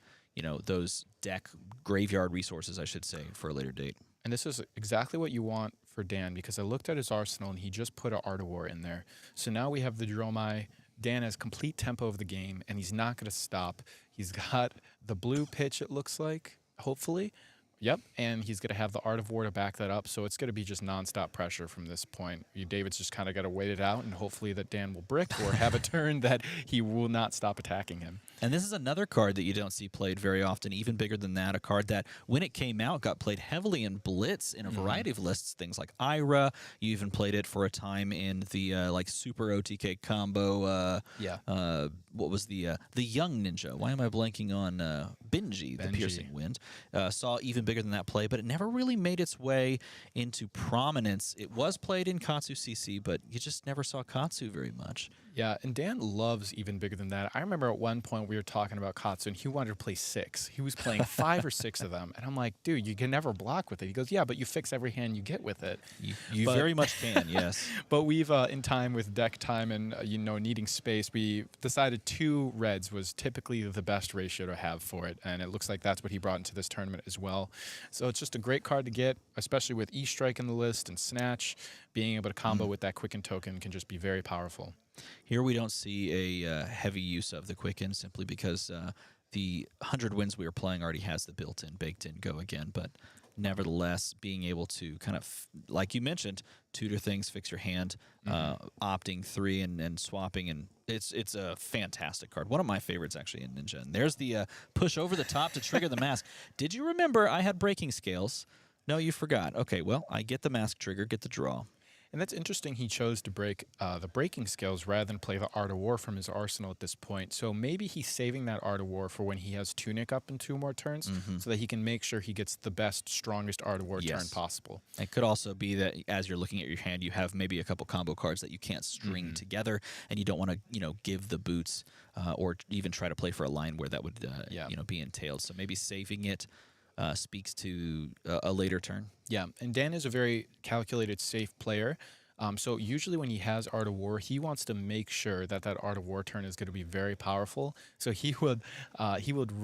those deck graveyard resources, I should say, for a later date. And this is exactly what you want for Dan because I looked at his arsenal and he just put an Art of War in there. So now we have the Dromai. Dan has complete tempo of the game, and he's not going to stop. He's got the blue pitch, it looks like, hopefully. Yep, and he's going to have the Art of War to back that up, so it's going to be just nonstop pressure from this point. David's just kind of got to wait it out, and hopefully that Dan will brick or have a turn that he will not stop attacking him. And this is another card that you don't see played very often, even bigger than that, a card that, when it came out, got played heavily in Blitz in a variety of lists, things like Ira. You even played it for a time in the like Super OTK combo. What was the Young Ninja? Why am I blanking on Benji, the Piercing Wind? Saw even bigger than that play, but it never really made its way into prominence. It was played in Katsu CC, but you just never saw Katsu very much. Yeah, and Dan loves even bigger than that. I remember at one point we were talking about Katsu, and he wanted to play 6. He was playing 5 or 6 of them, and I'm like, dude, you can never block with it. He goes, yeah, but you fix every hand you get with it. You very much can, yes. But we've, in time with deck time and, needing space, we decided 2 reds was typically the best ratio to have for it, and it looks like that's what he brought into this tournament as well. So it's just a great card to get, especially with E-Strike in the list and Snatch. Being able to combo with that Quicken token can just be very powerful. Here we don't see a heavy use of the Quicken simply because the 100 wins we are playing already has the built-in, baked-in go again. But nevertheless, being able to kind of, like you mentioned, tutor things, fix your hand, opting 3 and swapping, and it's a fantastic card. One of my favorites, actually, in Ninja. And there's the push over the top to trigger the mask. Did you remember I had breaking scales? No, you forgot. Okay, well, I get the mask trigger, get the draw. And that's interesting he chose to break the breaking skills rather than play the Art of War from his arsenal at this point. So maybe he's saving that Art of War for when he has Tunic up in 2 more turns so that he can make sure he gets the best, strongest Art of War turn possible. It could also be that as you're looking at your hand, you have maybe a couple combo cards that you can't string together, and you don't want to give the boots or even try to play for a line where that would be entailed. So maybe saving it speaks to a later turn. Yeah, and Dan is a very calculated, safe player. So usually when he has Art of War, he wants to make sure that that Art of War turn is going to be very powerful. So he would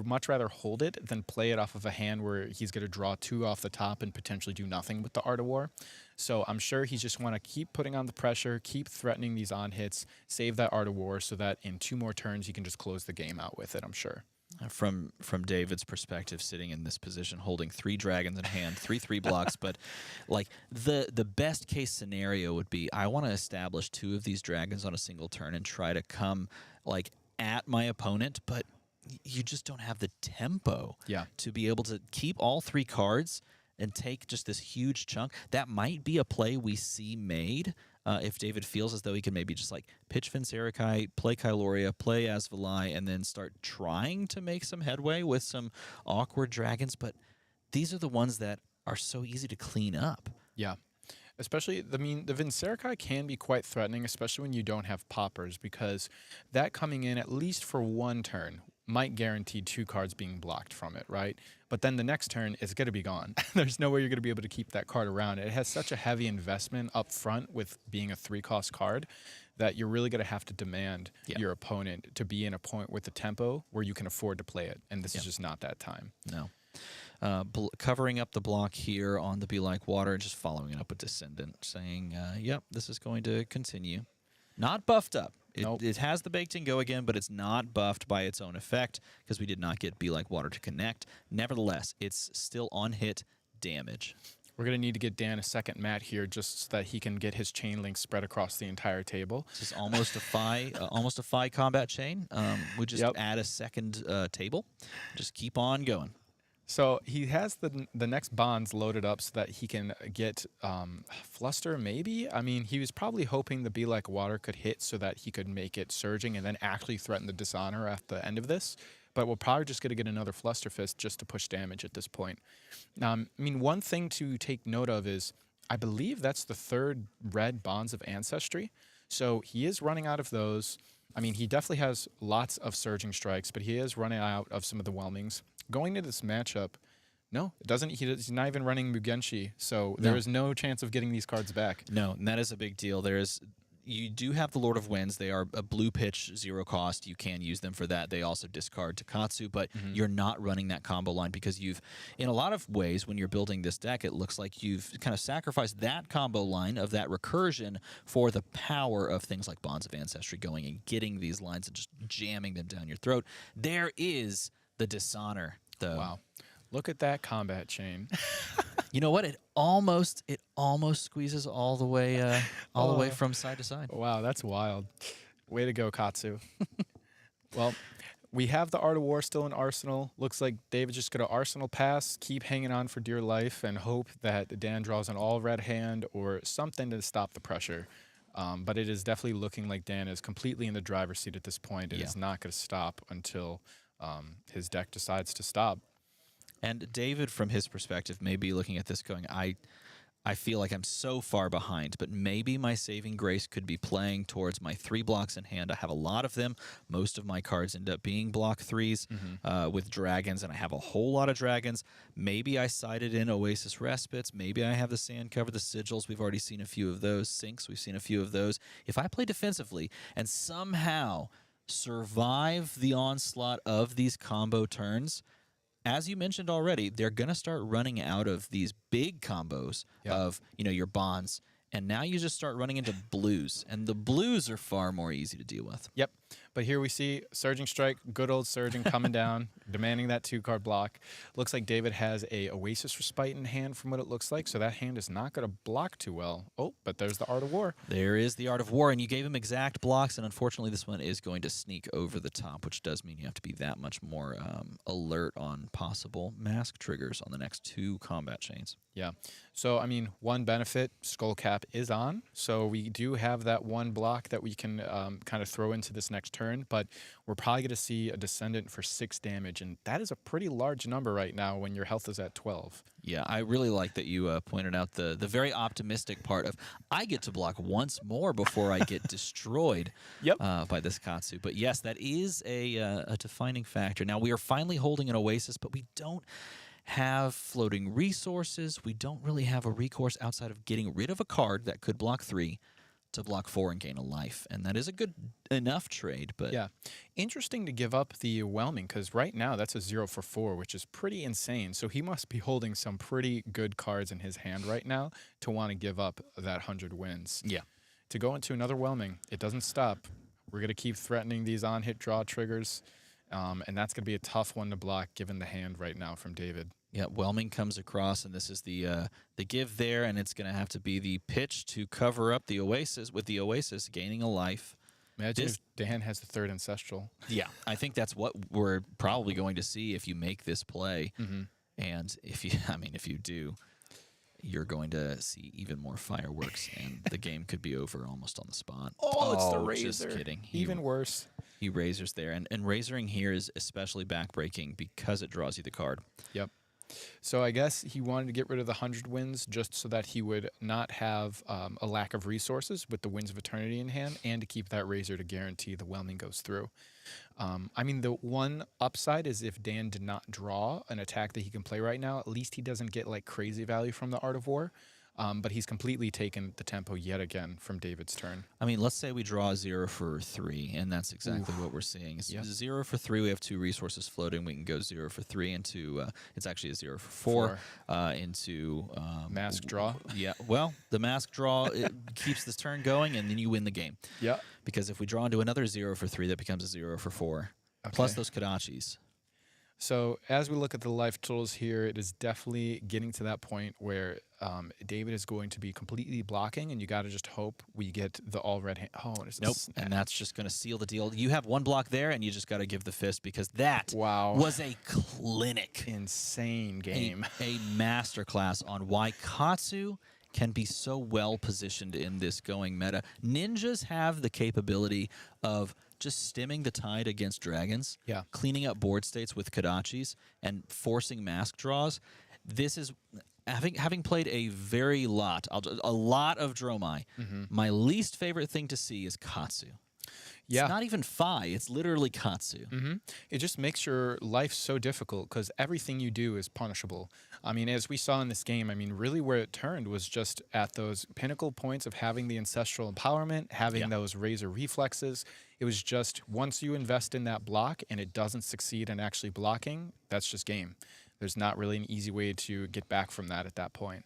much rather hold it than play it off of a hand where he's going to draw 2 off the top and potentially do nothing with the Art of War. So I'm sure he just want to keep putting on the pressure, keep threatening these on hits, save that Art of War so that in 2 more turns he can just close the game out with it, I'm sure. From David's perspective, sitting in this position, holding 3 dragons in hand, 3/3 blocks, but like the best case scenario would be I want to establish 2 of these dragons on a single turn and try to come like at my opponent, but you just don't have the tempo to be able to keep all 3 cards and take just this huge chunk. That might be a play we see made. If David feels as though he can maybe just like pitch Viscerai, play Kyloria, play Azalea, and then start trying to make some headway with some awkward dragons. But these are the ones that are so easy to clean up. Yeah. Especially, the Viscerai can be quite threatening, especially when you don't have poppers, because that coming in at least for 1 turn might guarantee 2 cards being blocked from it, right? But then the next turn, it's going to be gone. There's no way you're going to be able to keep that card around. It has such a heavy investment up front with being a 3-cost card that you're really going to have to demand your opponent to be in a point with the tempo where you can afford to play it. And this is just not that time. No. Covering up the block here on the Be Like Water and just following it up with Descendant, saying, yep, this is going to continue. Not buffed up. It has the baked-in go again, but it's not buffed by its own effect because we did not get Be Like Water to connect. Nevertheless, it's still on-hit damage. We're going to need to get Dan a second mat here just so that he can get his chain link spread across the entire table. This is almost a Phi combat chain. We just add a second table. Just keep on going. So he has the next bonds loaded up so that he can get Fluster, maybe? I mean, he was probably hoping the Be Like Water could hit so that he could make it surging and then actually threaten the Dishonor at the end of this. But we're probably just going to get another Fluster Fist just to push damage at this point. I mean, one thing to take note of is I believe that's the 3rd red Bonds of Ancestry. So he is running out of those. I mean, he definitely has lots of Surging Strikes, but he is running out of some of the Whelmings. Going into this matchup, no, it doesn't. He's not even running Mugenshi, so there is no chance of getting these cards back. No, and that is a big deal. You do have the Lord of Winds. They are a blue pitch, 0 cost. You can use them for that. They also discard to Katsu, but you're not running that combo line because in a lot of ways, when you're building this deck, it looks like you've kind of sacrificed that combo line of that recursion for the power of things like Bonds of Ancestry going and getting these lines and just jamming them down your throat. There is the Dishonor, though. Wow. Look at that combat chain. You know what? It almost squeezes all the way from side to side. Wow, that's wild. Way to go, Katsu. Well, we have the Art of War still in Arsenal. Looks like David's just going to Arsenal pass, keep hanging on for dear life, and hope that Dan draws an all-red hand or something to stop the pressure. But it is definitely looking like Dan is completely in the driver's seat at this point. It is not going to stop until his deck decides to stop. And David, from his perspective, may be looking at this going, I feel like I'm so far behind, but maybe my saving grace could be playing towards my 3 blocks in hand. I have a lot of them. Most of my cards end up being block 3s with dragons, and I have a whole lot of dragons. Maybe I sided in Oasis Respites. Maybe I have the Sand Cover, the Sigils. We've already seen a few of those. Sinks, we've seen a few of those. If I play defensively and somehow survive the onslaught of these combo turns, as you mentioned already, they're going to start running out of these big combos of, your bonds. And now you just start running into blues. And the blues are far more easy to deal with. Yep. But here we see Surging Strike, good old Surging coming down, demanding that 2-card block. Looks like David has a Oasis Respite in hand from what it looks like, so that hand is not going to block too well. Oh, but there's the Art of War. There is the Art of War, and you gave him exact blocks, and unfortunately this one is going to sneak over the top, which does mean you have to be that much more alert on possible mask triggers on the next 2 combat chains. Yeah. So, I mean, one benefit, Skull Cap is on, so we do have that one block that we can kind of throw into this next turn, but we're probably going to see a Descendant for 6 damage, and that is a pretty large number right now when your health is at 12. Yeah, I really like that you pointed out the very optimistic part of, I get to block once more before I get destroyed by this Katsu. But yes, that is a defining factor. Now, we are finally holding an Oasis, but we don't have floating resources. We don't really have a recourse outside of getting rid of a card that could block 3 to block 4 and gain a life. And that is a good enough trade. But yeah, interesting to give up the Whelming, because right now that's a 0 for 4, which is pretty insane. So he must be holding some pretty good cards in his hand right now to want to give up that 100 wins. Yeah. To go into another Whelming, it doesn't stop. We're going to keep threatening these on-hit draw triggers. And that's going to be a tough one to block given the hand right now from David. Yeah, Whelming comes across, and this is the give there, and it's going to have to be the pitch to cover up the Oasis, with the Oasis gaining a life. Imagine if Dan has the 3rd Ancestral. Yeah, I think that's what we're probably going to see if you make this play. And if you do, you're going to see even more fireworks, and the game could be over almost on the spot. Oh, it's the Razor. Just kidding. Even worse. He Razors there, and Razoring here is especially backbreaking because it draws you the card. Yep. So I guess he wanted to get rid of the 100 wins just so that he would not have a lack of resources with the Winds of Eternity in hand, and to keep that Razor to guarantee the Whelming goes through. I mean, the one upside is if Dan did not draw an attack that he can play right now, at least he doesn't get like crazy value from the Art of War. But he's completely taken the tempo yet again from David's turn. I mean, let's say we draw 0 for 3, and that's exactly what we're seeing. It's 0 for 3, we have 2 resources floating. We can go 0 for 3 into, it's actually a 0 for 4, into... mask draw. Yeah, well, the mask draw it keeps this turn going, and then you win the game. Yeah. Because if we draw into another 0 for 3, that becomes a 0 for 4, plus those Kodachis. So as we look at the life totals here, it is definitely getting to that point where David is going to be completely blocking, and you got to just hope we get the all-red hand. Oh, it's nope, and that's just going to seal the deal. You have one block there, and you just got to give the fist, because that was a clinic. Insane game. A masterclass on why Katsu can be so well positioned in this going meta. Ninjas have the capability of just stemming the tide against dragons, cleaning up board states with Kodachis, and forcing mask draws. This is, having played a lot of Dromai, my least favorite thing to see is Katsu. It's not even Phi, it's literally Katsu. It just makes your life so difficult because everything you do is punishable. I mean, as we saw in this game, I mean, really where it turned was just at those pinnacle points of having the ancestral empowerment, having those razor reflexes. It was just once you invest in that block and it doesn't succeed in actually blocking, that's just game. There's not really an easy way to get back from that at that point.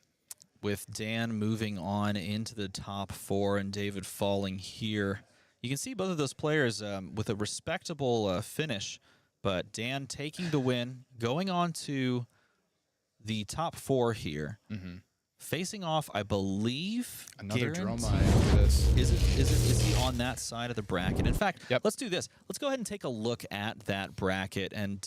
With Dan moving on into the top 4 and David falling here, you can see both of those players with a respectable finish, but Dan taking the win, going on to the top 4 here, facing off, I believe, Another Garant. Dromai after this. Is he on that side of the bracket? In fact, Yep. let's do this. Let's go ahead and take a look at that bracket, and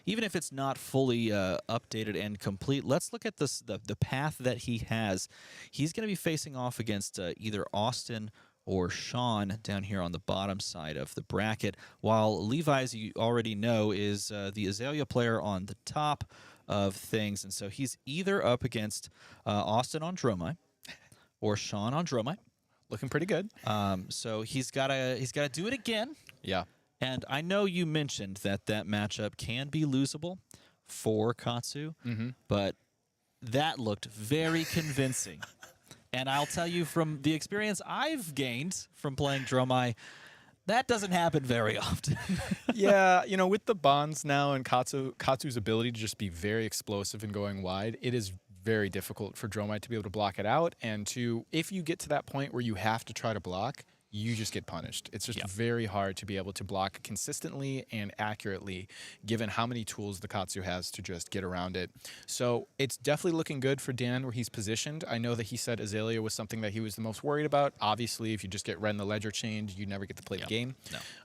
even if it's not fully updated and complete, let's look at this the path that he has. He's going to be facing off against either Austin or Sean down here on the bottom side of the bracket, while Levi, as you already know, is the Azalea player on the top of things, and so he's either up against Austin on Dromai or Sean on Dromai. Looking pretty good. So he's gotta do it again. Yeah. And I know you mentioned that matchup can be losable for Katsu, but that looked very convincing. And I'll tell you from the experience I've gained from playing Dromai, that doesn't happen very often. Yeah, you know, with the bonds now and Katsu's ability to just be very explosive and going wide, it is very difficult for Dromai to be able to block it out. And if you get to that point where you have to try to block, you just get punished. It's just very hard to be able to block consistently and accurately, given how many tools the Katsu has to just get around it. So it's definitely looking good for Dan where he's positioned. I know that he said Azalea was something that he was the most worried about. Obviously, if you just get Ren the Ledger chained, you never get to play the game.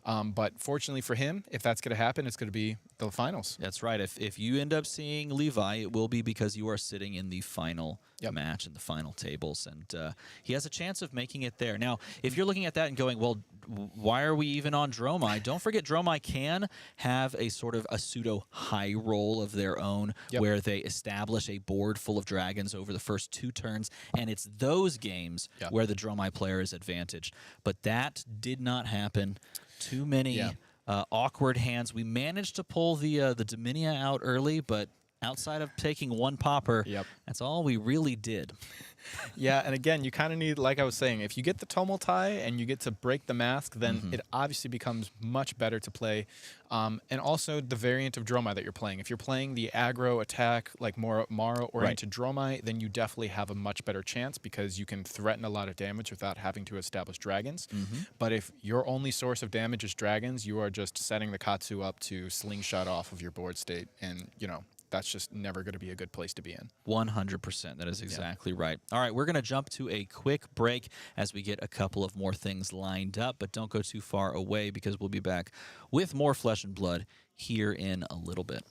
No. But fortunately for him, if that's going to happen, it's going to be the finals. That's right. If you end up seeing Levi, it will be because you are sitting in the final match and the final tables, and he has a chance of making it there. Now, if you're looking at that and going, well, why are we even on Dromai? Don't forget, Dromai can have a sort of a pseudo high roll of their own, where they establish a board full of dragons over the first 2 turns, and it's those games where the Dromai player is advantaged. But that did not happen. Too many awkward hands. We managed to pull the Dominia out early, but outside of taking 1 popper, that's all we really did. Yeah, and again, you kind of need, like I was saying, if you get the Tumultai and you get to break the mask, then it obviously becomes much better to play. And also the variant of Dromai that you're playing. If you're playing the aggro attack, like more Mara-oriented Dromai, then you definitely have a much better chance because you can threaten a lot of damage without having to establish dragons. But if your only source of damage is dragons, you are just setting the Katsu up to slingshot off of your board state, and, you know, that's just never going to be a good place to be in. 100%. That is exactly right. All right, we're going to jump to a quick break as we get a couple of more things lined up, but don't go too far away because we'll be back with more Flesh and Blood here in a little bit.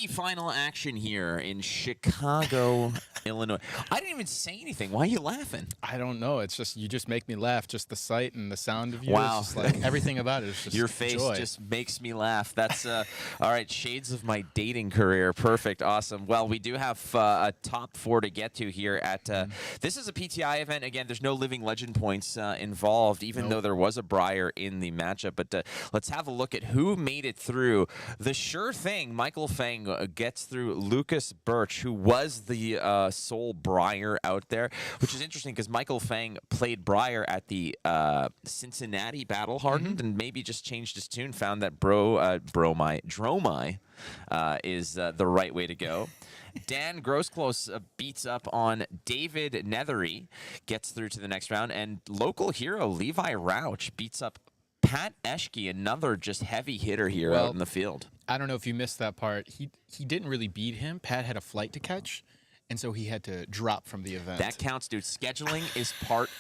semi-final action here in Chicago, Illinois. I didn't even say anything. Why are you laughing? I don't know. It's just you just make me laugh. Just the sight and the sound of you. Wow. It's just like everything about it is just Your face joy. just makes me laugh. That's all right. Shades of my dating career. Perfect. Awesome. Well, we do have a top 4 to get to here at. This is a PTI event. Again, there's no living legend points involved, even though there was a Briar in the matchup. But let's have a look at who made it through. The sure thing, Michael Fang gets through Lucas Birch, who was the sole Briar out there, which is interesting because Michael Fang played Briar at the Cincinnati Battle Hardened and maybe just changed his tune, found that Dromai is the right way to go. Dan Grossclose beats up on David Nethery, gets through to the next round, and local hero Levi Rauch beats up Pat Eschke, another just heavy hitter here out in the field. I don't know if you missed that part. He didn't really beat him. Pat had a flight to catch, and so he had to drop from the event. That counts, dude. Scheduling is part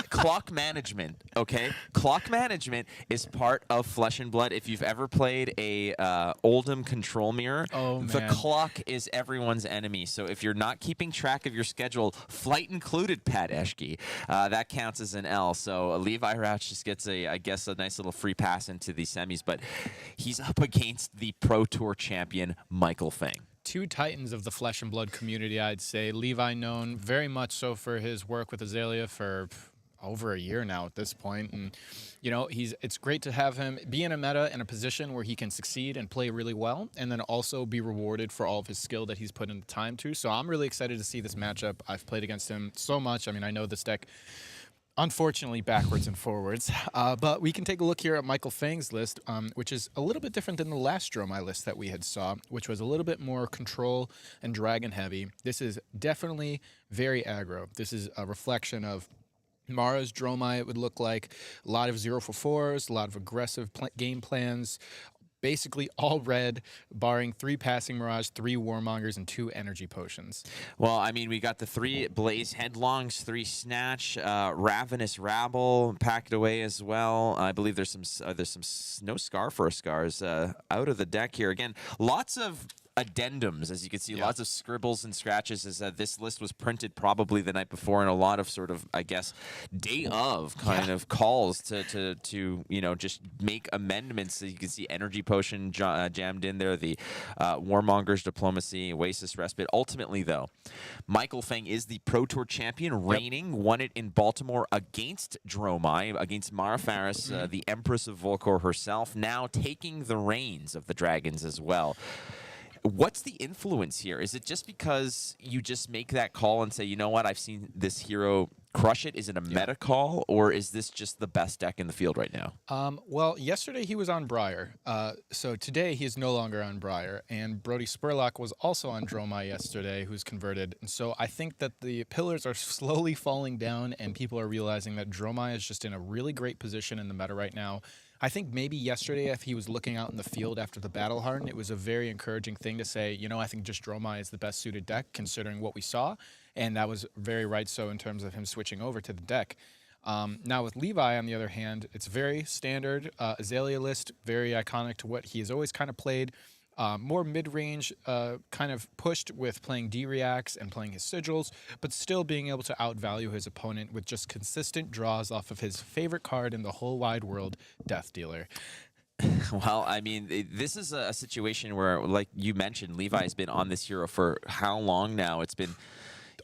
clock management, okay? Clock management is part of Flesh and Blood. If you've ever played a Oldham control mirror, the clock is everyone's enemy. So if you're not keeping track of your schedule, flight included, Pat Eschke, that counts as an L. So Levi Rauch just gets I guess a nice little free pass into the semis, but he's up against the Pro Tour champion Michael Fang. 2 titans of the Flesh and Blood community, I'd say. Levi known very much so for his work with Azalea for over a year now at this point. And, you know, it's great to have him be in a meta in a position where he can succeed and play really well, and then also be rewarded for all of his skill that he's put in the time to. So I'm really excited to see this matchup. I've played against him so much. I mean, I know this deck unfortunately backwards and forwards. But we can take a look here at Michael Fang's list, which is a little bit different than the last Dromai list that we had saw, which was a little bit more control and dragon heavy. This is definitely very aggro. This is a reflection of Mara's Dromai. It would look like a lot of 0-for-4s, a lot of aggressive game plans, basically all red, barring 3 Passing Mirage, 3 Warmongers, and 2 Energy Potions. Well, I mean, we got the 3 Blaze Headlongs, 3 Snatch, Ravenous Rabble packed away as well. I believe there's some no Scar for Scars out of the deck here. Again, lots of addendums, as you can see, lots of scribbles and scratches, as this list was printed probably the night before, and a lot of sort of, I guess, day of kind of calls to you know, just make amendments. So you can see Energy Potion jammed in there, the Warmonger's Diplomacy, Oasis Respite. Ultimately, though, Michael Fang is the Pro Tour champion, reigning, won it in Baltimore against Dromai, against Mara Faris, the Empress of Volcor herself, now taking the reins of the Dragons as well. What's the influence here? Is it just because you just make that call and say, you know what, I've seen this hero crush it? Is it a meta call, or is this just the best deck in the field right now? Well, yesterday he was on Briar. So today he is no longer on Briar. And Brody Spurlock was also on Dromai yesterday, who's converted. And so I think that the pillars are slowly falling down, and people are realizing that Dromai is just in a really great position in the meta right now. I think maybe yesterday, if he was looking out in the field after the Battle Hardened, it was a very encouraging thing to say, you know, I think just Dromai is the best suited deck considering what we saw. And that was very right so in terms of him switching over to the deck. Now with Levi, on the other hand, it's very standard Azalea list, very iconic to what he has always kind of played. More mid-range, kind of pushed with playing D-Reacts and playing his sigils, but still being able to outvalue his opponent with just consistent draws off of his favorite card in the whole wide world, Death Dealer. Well, I mean, this is a situation where, like you mentioned, Levi's been on this hero for how long now? It's been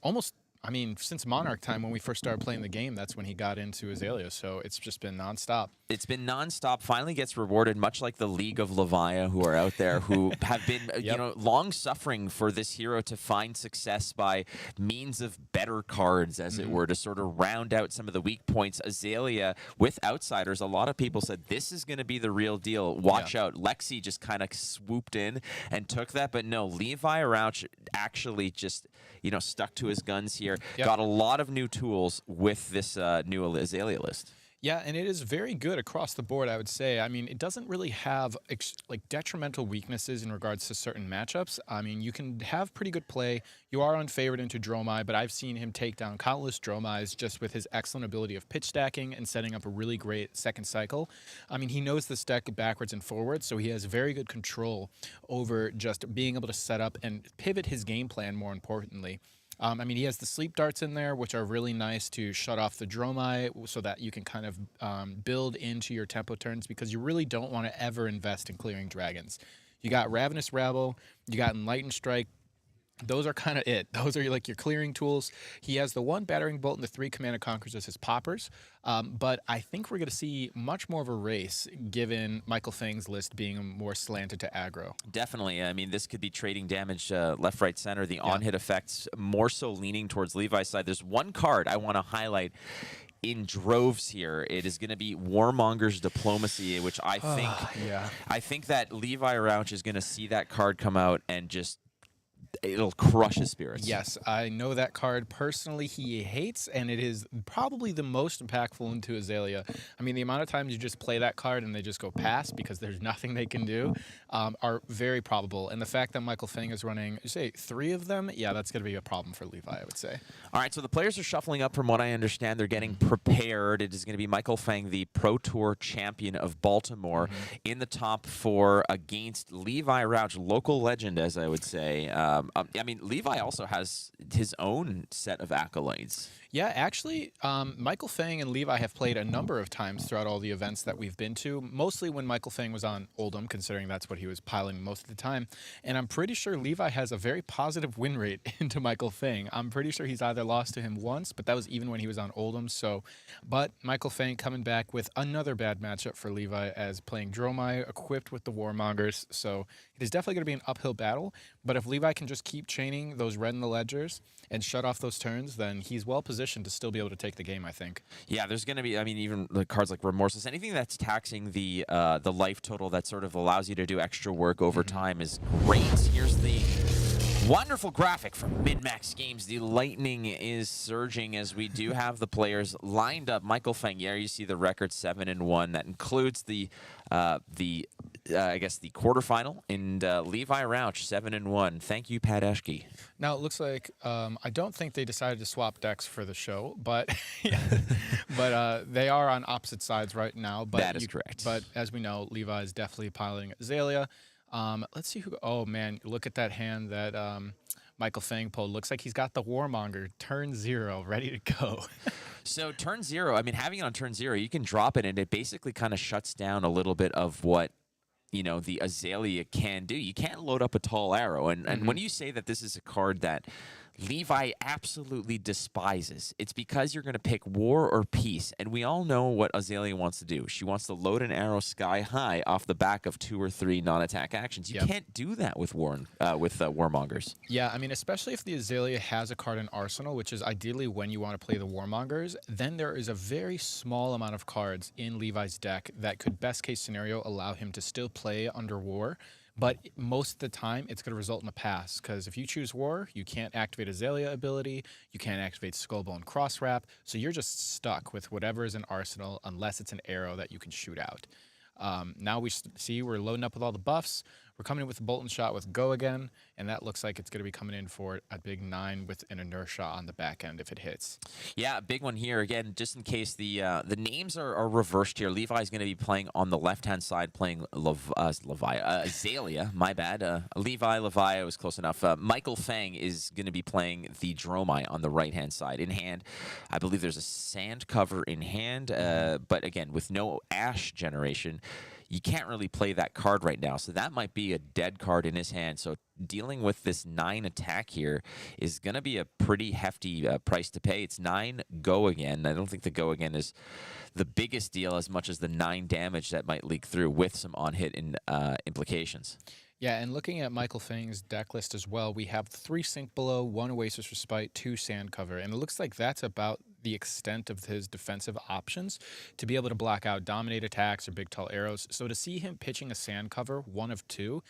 almost, I mean, since Monarch time when we first started playing the game, that's when he got into Azalea, so it's just been nonstop. It's been nonstop, finally gets rewarded, much like the League of Levia, who are out there, who have been, you know, long suffering for this hero to find success by means of better cards, as it were, to sort of round out some of the weak points. Azalea, with Outsiders, a lot of people said, this is going to be the real deal. Watch out. Lexi just kind of swooped in and took that, but no, Levi Rauch actually just, you know, stuck to his guns here. Got a lot of new tools with this new Azalea list. Yeah, and it is very good across the board, I would say. I mean, it doesn't really have like detrimental weaknesses in regards to certain matchups. I mean, you can have pretty good play. You are unfavored into Dromai, but I've seen him take down countless Dromais just with his excellent ability of pitch stacking and setting up a really great second cycle. I mean, he knows this deck backwards and forwards, so he has very good control over just being able to set up and pivot his game plan, more importantly. I mean, he has the sleep darts in there, which are really nice to shut off the Dromai so that you can kind of build into your tempo turns, because you really don't want to ever invest in clearing dragons. You got Ravenous Rabble, you got Enlightened Strike. Those are kind of it. Those are like your clearing tools. He has the 1 Battering Bolt and the 3 Command and Conquers as his poppers. But I think we're going to see much more of a race given Michael Fang's list being more slanted to aggro. Definitely. I mean, this could be trading damage left, right, center. The on-hit effects more so leaning towards Levi's side. There's one card I want to highlight in droves here. It is going to be Warmonger's Diplomacy, which I think I think that Levi Rauch is going to see that card come out and just it'll crush his spirits. Yes, I know that card personally. He hates, and it is probably the most impactful into Azalea. I mean, the amount of times you just play that card and they just go past because there's nothing they can do are very probable. And the fact that Michael Fang is running, you say 3 of them, yeah, that's going to be a problem for Levi, I would say. All right, so the players are shuffling up from what I understand. They're getting prepared. It is going to be Michael Fang, the Pro Tour champion of Baltimore, in the top 4 against Levi Rauch, local legend, as I would say. I mean, Levi also has his own set of accolades. Yeah, actually, Michael Fang and Levi have played a number of times throughout all the events that we've been to, mostly when Michael Fang was on Oldham, considering that's what he was piloting most of the time. And I'm pretty sure Levi has a very positive win rate into Michael Fang. I'm pretty sure he's either lost to him once, but that was even when he was on Oldham. But Michael Fang coming back with another bad matchup for Levi as playing Dromai, equipped with the Warmongers. So it is definitely going to be an uphill battle. But if Levi can just keep chaining those red in the ledgers and shut off those turns, then he's well positioned to still be able to take the game, I think. Yeah, there's going to be, I mean, even the cards like Remorseless, anything that's taxing the life total that sort of allows you to do extra work over time is great. Here's the wonderful graphic from MinMaxGames. The lightning is surging as we do have the players lined up. Michael Fang, yeah, you see the record 7-1. That includes the I guess the quarterfinal, and Levi Rauch 7-1. Thank you, Pat Eschke. Now it looks like I don't think they decided to swap decks for the show, but they are on opposite sides right now. But that is correct. But as we know, Levi is definitely piloting Azalea. Let's see who. Oh man, look at that hand that Michael Fang pulled. Looks like he's got the Warmonger turn 0 ready to go. So turn 0. I mean, having it on turn 0, you can drop it, and it basically kind of shuts down a little bit of what the Azalea can do. You can't load up a tall arrow. And when you say that this is a card that Levi absolutely despises, it's because you're going to pick War or Peace. And we all know what Azalea wants to do. She wants to load an arrow sky high off the back of 2 or 3 non-attack actions. You can't do that with Warmongers. Yeah, I mean, especially if the Azalea has a card in Arsenal, which is ideally when you want to play the Warmongers, then there is a very small amount of cards in Levi's deck that could, best case scenario, allow him to still play under War. But most of the time, it's going to result in a pass, because if you choose War, you can't activate Azalea ability, you can't activate Skullbone Cross Wrap, so you're just stuck with whatever is in Arsenal unless it's an arrow that you can shoot out. Now we see we're loading up with all the buffs. We're coming in with the Bolt and Shot with Go again, and that looks like it's going to be coming in for a big 9 with an inertia on the back end if it hits. Yeah, a big one here. Again, just in case the names are reversed here, Levi's going to be playing on the left-hand side, playing Azalea, my bad. Levi, was close enough. Michael Fang is going to be playing the Dromai on the right-hand side. In hand, I believe there's a sand cover in hand, but again, with no Ash generation, you can't really play that card right now. So that might be a dead card in his hand. So dealing with this 9 attack here is going to be a pretty hefty price to pay. It's 9 Go Again. I don't think the Go Again is the biggest deal as much as the 9 damage that might leak through with some on-hit implications. Yeah, and looking at Michael Fang's deck list as well, we have 3 Sink Below, 1 Oasis Respite, 2 Sand Cover, and it looks like that's about the extent of his defensive options to be able to block out dominate attacks or big tall arrows. So to see him pitching a Sand Cover, 1 of 2,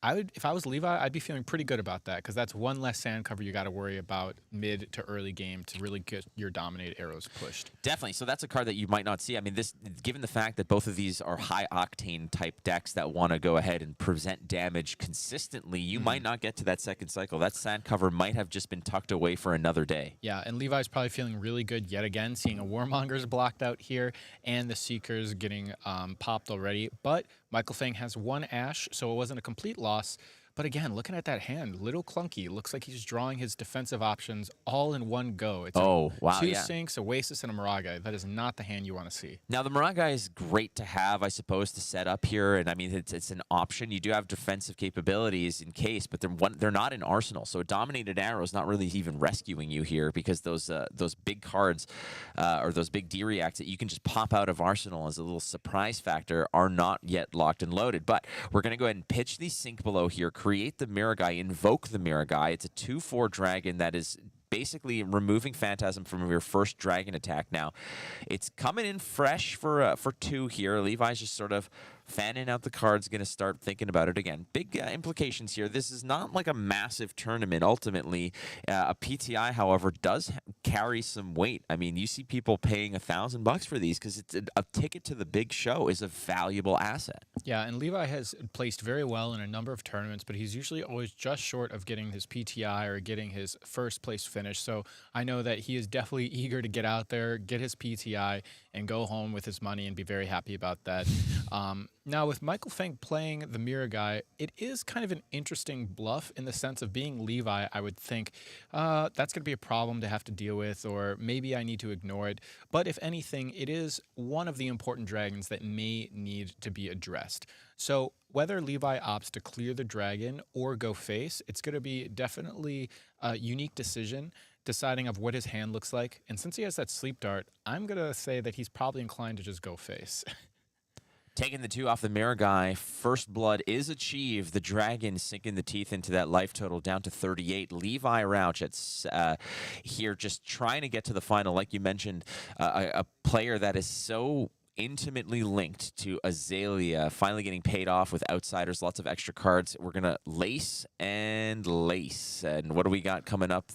if I was Levi, I'd be feeling pretty good about that because that's one less sand cover you got to worry about mid to early game to really get your dominate arrows pushed. Definitely. So that's a card that you might not see. I mean, given the fact that both of these are high octane type decks that want to go ahead and present damage consistently, you might not get to that second cycle. That sand cover might have just been tucked away for another day. Yeah, and Levi's probably feeling really good yet again, seeing a Warmonger's blocked out here and the Seekers getting popped already. But Michael Fang has one Ash, so it wasn't a complete loss. But again, looking at that hand, little clunky. Looks like he's drawing his defensive options all in one go. It's wow, two Sinks, Oasis, and a Miragai. That is not the hand you want to see. Now, the Miragai is great to have, I suppose, to set up here. And I mean, it's an option. You do have defensive capabilities in case, but they're not in Arsenal. So a dominated arrow is not really even rescuing you here because those big cards or those big D-reacts that you can just pop out of Arsenal as a little surprise factor are not yet locked and loaded. But we're going to go ahead and pitch the Sink below here, create the Miragai, invoke the Miragai. It's a 2/4 dragon that is basically removing Phantasm from your first dragon attack. Now, it's coming in fresh for 2 here. Levi's just sort of fanning out the cards, going to start thinking about it again. Big implications here. This is not like a massive tournament, ultimately. A PTI, however, does carry some weight. I mean, you see people paying $1,000 for these because it's a ticket to the big show is a valuable asset. Yeah, and Levi has placed very well in a number of tournaments, but he's usually always just short of getting his PTI or getting his first place finish. So I know that he is definitely eager to get out there, get his PTI, and go home with his money and be very happy about that. Now, with Michael Fang playing the Miragai, it is kind of an interesting bluff in the sense of being Levi. I would think that's going to be a problem to have to deal with, or maybe I need to ignore it. But if anything, it is one of the important dragons that may need to be addressed. So whether Levi opts to clear the dragon or go face, it's going to be definitely a unique decision deciding of what his hand looks like. And since he has that sleep dart, I'm going to say that he's probably inclined to just go face. Taking the 2 off the Miragai, first blood is achieved. The dragon sinking the teeth into that life total down to 38. Levi Rauch here just trying to get to the final. Like you mentioned, a player that is so intimately linked to Azalea, finally getting paid off with Outsiders, lots of extra cards. We're going to lace and lace. And what do we got coming up?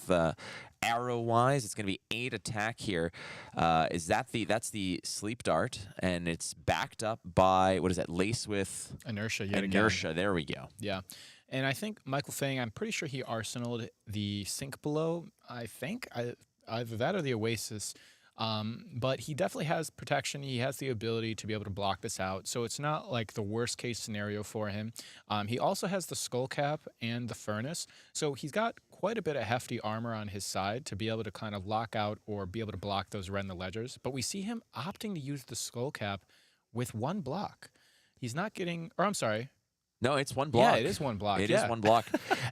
Arrow-wise, it's going to be 8 attack here. That's the sleep dart, and it's backed up by, what is that, lace with? Inertia, Inertia, there we go. Yeah. And I think Michael Fang, I'm pretty sure he arsenaled the Sink below, I think. Either that or the Oasis. But he definitely has protection. He has the ability to be able to block this out. So it's not like the worst case scenario for him. He also has the Skull Cap and the Furnace. So he's got quite a bit of hefty armor on his side to be able to kind of lock out or be able to block those Rend the Ledgers. But we see him opting to use the Skull Cap with 1 block. He's not getting, or I'm sorry. No, it's 1 block. Yeah, it is 1 block. It is 1 block.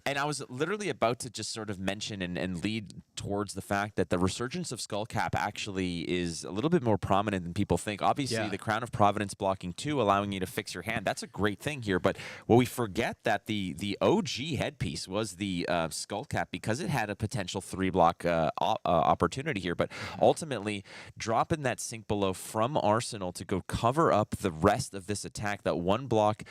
And I was literally about to just sort of mention and lead towards the fact that the resurgence of Skullcap actually is a little bit more prominent than people think. Obviously, the Crown of Providence blocking 2, allowing you to fix your hand. That's a great thing here. But what we forget that the OG headpiece was the Skullcap because it had a potential 3-block opportunity here. But ultimately, dropping that Sink below from Arsenal to go cover up the rest of this attack, that 1 block,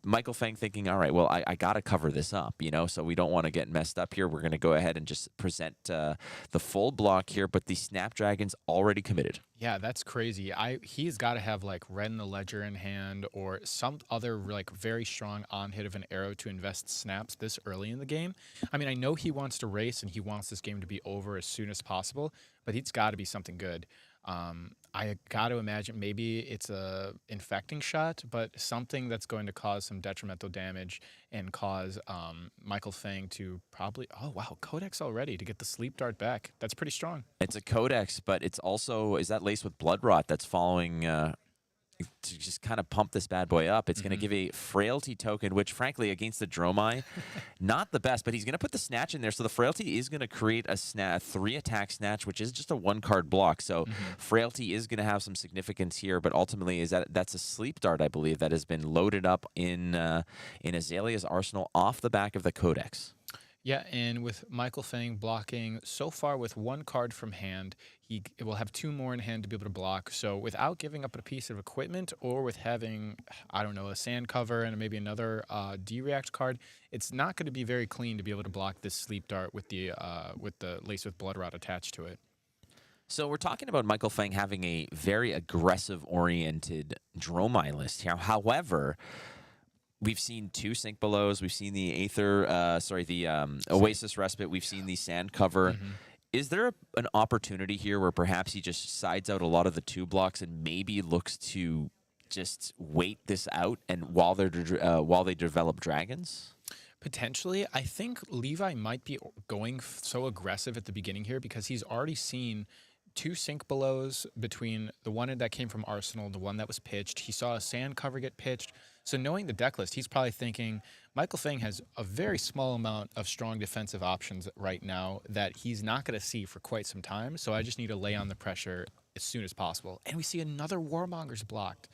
Michael Fang thinking, all right, well, I got to cover this up, so we don't want to get messed up here. We're going to go ahead and just present the full block here, but the Snapdragon's already committed. Yeah, that's crazy. He's got to have like Rend the Ledger in hand or some other like very strong on hit of an arrow to invest snaps this early in the game. I mean, I know he wants to race and he wants this game to be over as soon as possible, but it's got to be something good. I got to imagine maybe it's a infecting shot, but something that's going to cause some detrimental damage and cause Michael Fang to probably, oh wow, Codex already to get the sleep dart back. That's pretty strong. It's a Codex, but it's also, is that laced with Blood Rot that's following to just kind of pump this bad boy up. It's going to give a Frailty token, which frankly against the Dromai, not the best, but he's going to put the Snatch in there. So the Frailty is going to create a 3-attack Snatch, which is just a 1-card block. So Frailty is going to have some significance here, but ultimately that's a Sleep Dart, I believe, that has been loaded up in Azalea's arsenal off the back of the Codex. Yeah, and with Michael Fang blocking so far with one card from hand, he will have two more in hand to be able to block. So without giving up a piece of equipment or with having, I don't know, a sand cover and maybe another D-react card, it's not going to be very clean to be able to block this sleep dart with the lace with blood rot attached to it. So we're talking about Michael Fang having a very aggressive-oriented Dromai list here. However, we've seen two Sink Belows. We've seen the Oasis Respite. We've seen the Sand Cover. Is there an opportunity here where perhaps he just sides out a lot of the 2 blocks and maybe looks to just wait this out and while they develop dragons? Potentially. I think Levi might be going so aggressive at the beginning here because he's already seen 2 Sink Belows between the one that came from Arsenal and the one that was pitched. He saw a Sand Cover get pitched. So knowing the deck list, he's probably thinking Michael Fang has a very small amount of strong defensive options right now that he's not going to see for quite some time. So I just need to lay on the pressure as soon as possible. And we see another Warmongers blocked.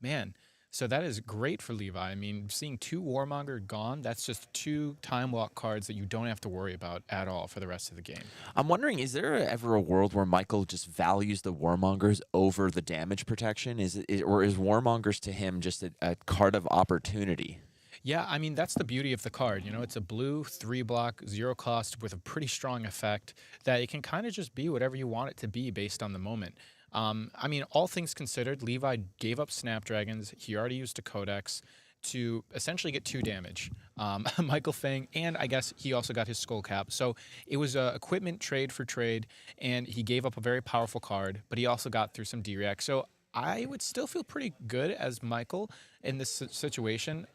Man, so that is great for Levi. I mean, seeing 2 Warmonger gone, that's just 2 Time Walk cards that you don't have to worry about at all for the rest of the game. I'm wondering, is there ever a world where Michael just values the Warmongers over the damage protection? Or is Warmongers to him just a card of opportunity? Yeah, I mean, that's the beauty of the card. You know, it's a blue 3-block, 0 cost with a pretty strong effect that it can kind of just be whatever you want it to be based on the moment. I mean, all things considered, Levi gave up Snapdragons. He already used a Codex to essentially get 2 damage. Michael Fang, and I guess he also got his Skull Cap. So it was a equipment trade for trade, and he gave up a very powerful card, but he also got through some D-React. So I would still feel pretty good as Michael in this situation.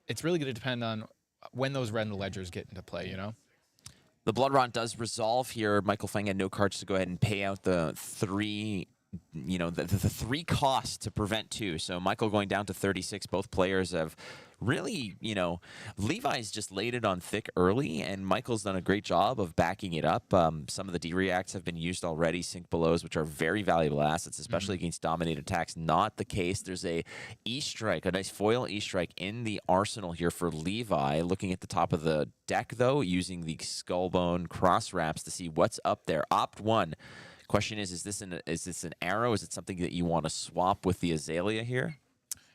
It's really going to depend on when those red ledgers get into play, you know? The Blood Rot does resolve here. Michael Fang had no cards to go ahead and pay out the 3, the 3 costs to prevent 2. So Michael going down to 36. Both players have really, Levi's just laid it on thick early, and Michael's done a great job of backing it up. Some of the D-Reacts have been used already, Sink Belows, which are very valuable assets, especially against dominated attacks. Not the case. There's a E-Strike, a nice foil E-Strike in the arsenal here for Levi. Looking at the top of the deck, though, using the Skullbone Cross Wraps to see what's up there. Opt 1. Question is this an arrow? Is it something that you want to swap with the Azalea here?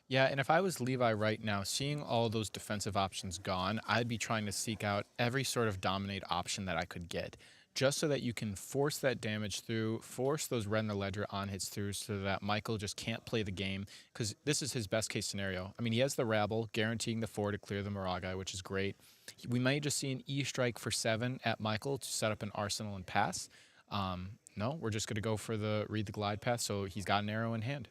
Yeah, and if I was Levi right now, seeing all those defensive options gone, I'd be trying to seek out every sort of dominate option that I could get, just so that you can force that damage through, force those red in the ledger on hits through so that Michael just can't play the game, because this is his best case scenario. I mean, he has the Rabble, guaranteeing the 4 to clear the Miragai, which is great. We might just see an E-Strike for 7 at Michael to set up an Arsenal and pass. No, we're just going to go for the read the glide path, so he's got an arrow in hand.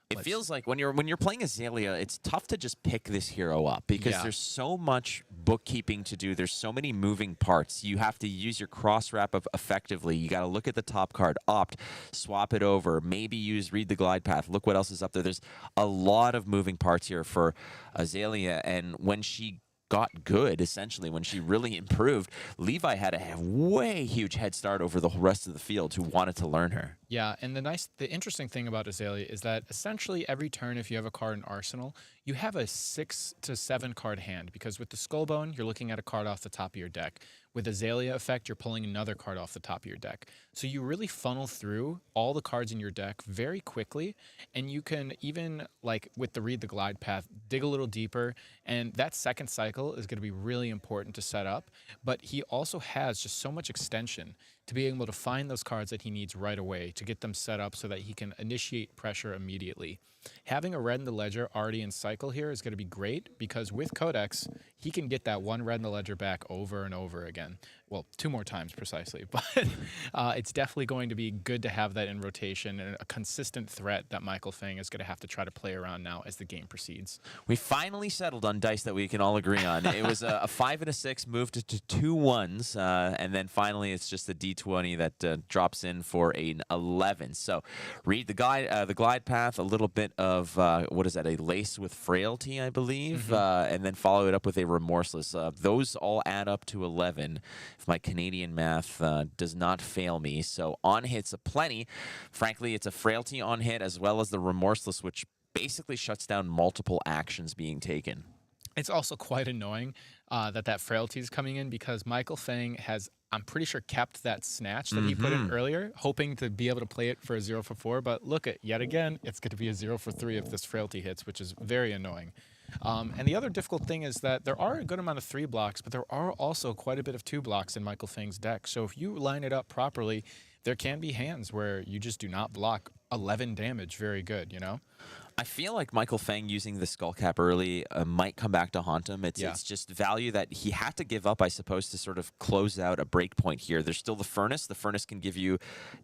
It feels like when you're playing Azalea, it's tough to just pick this hero up because there's so much bookkeeping to do. There's so many moving parts. You have to use your cross wrap effectively. You got to look at the top card, opt, swap it over, maybe use read the glide path. Look what else is up there. There's a lot of moving parts here for Azalea, and when she got good, essentially, when she really improved, Levi had a way huge head start over the rest of the field who wanted to learn her. Yeah, and the interesting thing about Azalea is that essentially every turn, if you have a card in Arsenal, you have a 6 to 7 card hand, because with the Skullbone, you're looking at a card off the top of your deck. With Azalea effect, you're pulling another card off the top of your deck. So you really funnel through all the cards in your deck very quickly, and you can even, like with the read the glide path, dig a little deeper, and that second cycle is going to be really important to set up. But he also has just so much extension to be able to find those cards that he needs right away to get them set up so that he can initiate pressure immediately. Having a red in the ledger already in cycle here is going to be great, because with Codex, he can get that 1 red in the ledger back over and over again. Well, 2 more times precisely, but it's definitely going to be good to have that in rotation and a consistent threat that Michael Fang is going to have to try to play around now as the game proceeds. We finally settled on dice that we can all agree on. It was a 5 and a 6, moved to 2 1s, and then finally it's just a D20 that drops in for an 11. So read the glide path, a little bit of, what is that, a lace with frailty, I believe, and then follow it up with a remorseless. Those all add up to 11. If my Canadian math does not fail me. So on hits aplenty. Frankly, it's a frailty on hit as well as the remorseless, which basically shuts down multiple actions being taken. It's also quite annoying that frailty is coming in because Michael Fang has, I'm pretty sure, kept that snatch that he put in earlier, hoping to be able to play it for a 0 for 4. But look at yet again, it's going to be a 0 for 3 if this frailty hits, which is very annoying. And the other difficult thing is that there are a good amount of 3 blocks, but there are also quite a bit of 2 blocks in Michael Fang's deck. So if you line it up properly, there can be hands where you just do not block 11 damage very good, you know? I feel like Michael Fang using the skull cap early might come back to haunt him. It's just value that he had to give up, I suppose, to sort of close out a break point here. There's still the furnace. The furnace can give you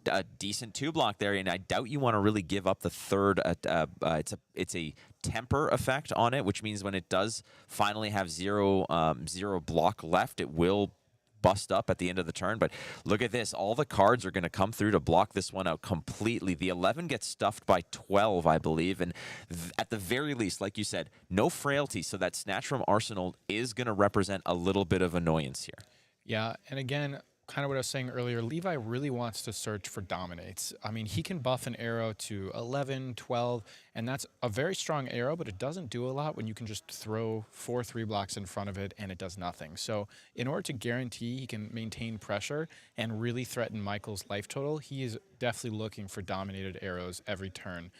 a decent 2 block there, and I doubt you want to really give up the third. It's a temper effect on it, which means when it does finally have zero block left, it will bust up at the end of the turn. But look at this. All the cards are going to come through to block this one out completely. The 11 gets stuffed by 12, I believe. And at the very least, like you said, no frailty. So that snatch from Arsenal is going to represent a little bit of annoyance here. Yeah, and again, kind of what I was saying earlier, Levi really wants to search for dominates. I mean, he can buff an arrow to 11, 12, and that's a very strong arrow, but it doesn't do a lot when you can just throw 4 3 blocks in front of it and it does nothing. So in order to guarantee he can maintain pressure and really threaten Michael's life total, he is definitely looking for dominated arrows every turn.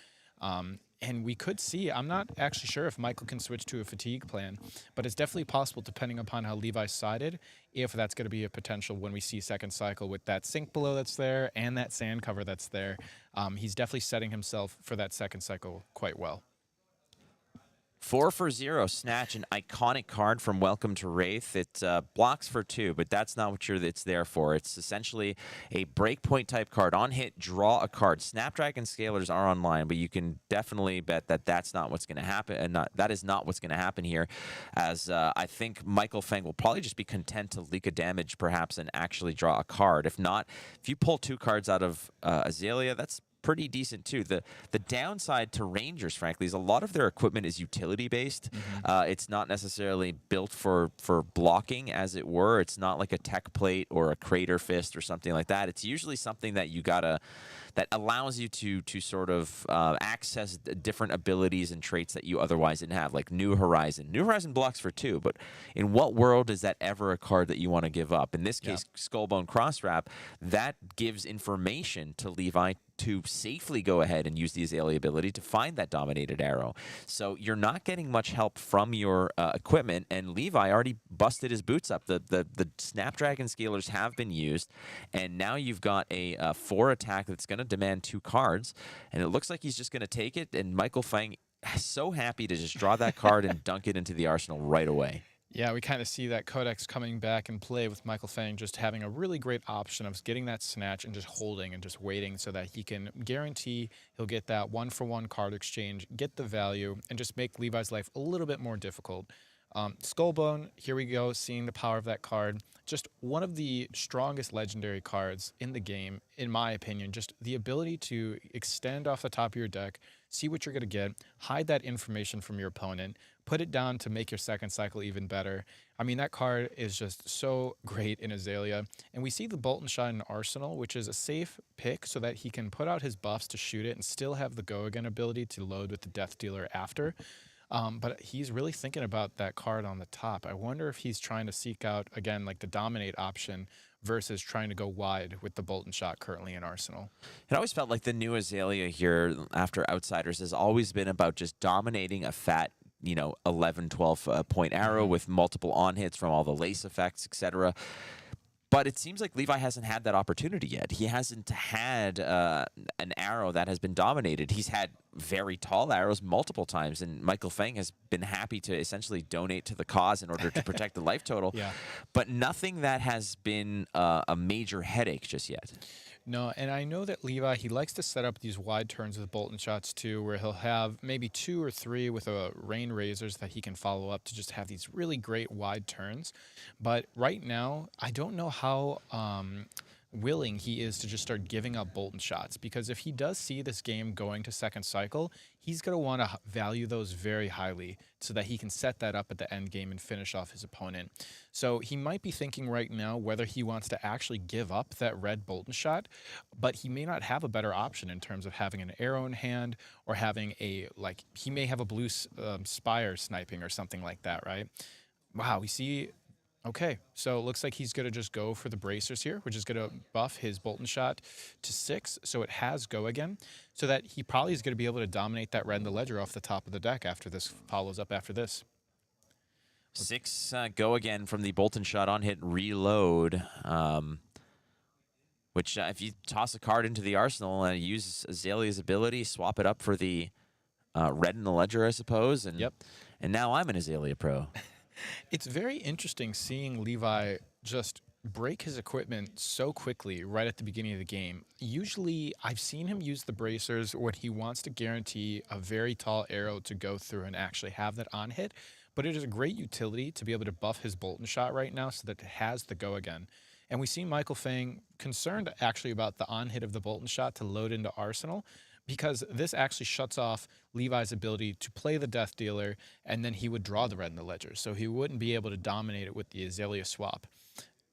And we could see, I'm not actually sure if Michael can switch to a fatigue plan, but it's definitely possible depending upon how Levi's sided, if that's going to be a potential when we see second cycle with that sink below that's there and that sand cover that's there. He's definitely setting himself for that second cycle quite well. 4 for 0, Snatch, an iconic card from Welcome to Wraith. It blocks for 2, but that's not what it's there for. It's essentially a breakpoint type card. On hit, draw a card. Snapdragon Scalers are online, but you can definitely bet that that's not what's going to happen, and that is not what's going to happen here, as I think Michael Fang will probably just be content to leak a damage, perhaps, and actually draw a card. If not, if you pull 2 cards out of Azalea, that's pretty decent too. The downside to Rangers, frankly, is a lot of their equipment is utility based. It's not necessarily built for blocking, as it were. It's not like a tech plate or a crater fist or something like that. It's usually something that that allows you to sort of access different abilities and traits that you otherwise didn't have, like New Horizon. New Horizon blocks for 2, but in what world is that ever a card that you want to give up? In this case, Skullbone Crosswrap, that gives information to Levi to safely go ahead and use the Azalea ability to find that dominated arrow. So you're not getting much help from your equipment, and Levi already busted his boots up. The Snapdragon Scalers have been used, and now you've got a 4 attack that's going to demand 2 cards, and it looks like he's just going to take it, and Michael Fang is so happy to just draw that card and dunk it into the arsenal right away. Yeah, we kind of see that Codex coming back in play with Michael Fang just having a really great option of getting that snatch and just holding and just waiting so that he can guarantee he'll get that 1-for-1 card exchange, get the value, and just make Levi's life a little bit more difficult. Skullbone, here we go, seeing the power of that card. Just one of the strongest legendary cards in the game, in my opinion. Just the ability to extend off the top of your deck, see what you're going to get, hide that information from your opponent, put it down to make your second cycle even better. I mean, that card is just so great in Azalea. And we see the Bolt and Shot in Arsenal, which is a safe pick so that he can put out his buffs to shoot it and still have the Go Again ability to load with the Death Dealer after. But he's really thinking about that card on the top. I wonder if he's trying to seek out, again, like the Dominate option versus trying to go wide with the Bolt and Shot currently in Arsenal. It always felt like the new Azalea here after Outsiders has always been about just dominating a fat 11, 12 point arrow with multiple on hits from all the lace effects, etc. But it seems like Levi hasn't had that opportunity yet. He hasn't had an arrow that has been dominated. He's had very tall arrows multiple times, and Michael Fang has been happy to essentially donate to the cause in order to protect the life total. Yeah. But nothing that has been a major headache just yet. No, and I know that Levi, he likes to set up these wide turns with Bolt and Shots too, where he'll have maybe 2 or 3 with Rain Razors that he can follow up to just have these really great wide turns. But right now, I don't know how willing he is to just start giving up Bolton shots, because if he does see this game going to second cycle, he's going to want to value those very highly so that he can set that up at the end game and finish off his opponent. So he might be thinking right now whether he wants to actually give up that red Bolton shot, but he may not have a better option in terms of having an arrow in hand or having a, like, he may have a blue spire sniping or something like that, right? Wow, we see. Okay, so it looks like he's going to just go for the bracers here, which is going to buff his Bolton shot to 6, so it has go again, so that he probably is going to be able to dominate that red in the ledger off the top of the deck after this follows up after this. 6 go again from the Bolton shot on hit reload, which if you toss a card into the arsenal and use Azalea's ability, swap it up for the red in the ledger, I suppose, and and now I'm an Azalea pro. It's very interesting seeing Levi just break his equipment so quickly right at the beginning of the game. Usually, I've seen him use the bracers when he wants to guarantee a very tall arrow to go through and actually have that on hit, but it is a great utility to be able to buff his Bolton shot right now so that it has the go again. And we see Michael Fang concerned actually about the on hit of the Bolton shot to load into Arsenal, because this actually shuts off Levi's ability to play the Death Dealer, and then he would draw the red in the ledger, so he wouldn't be able to dominate it with the Azalea swap.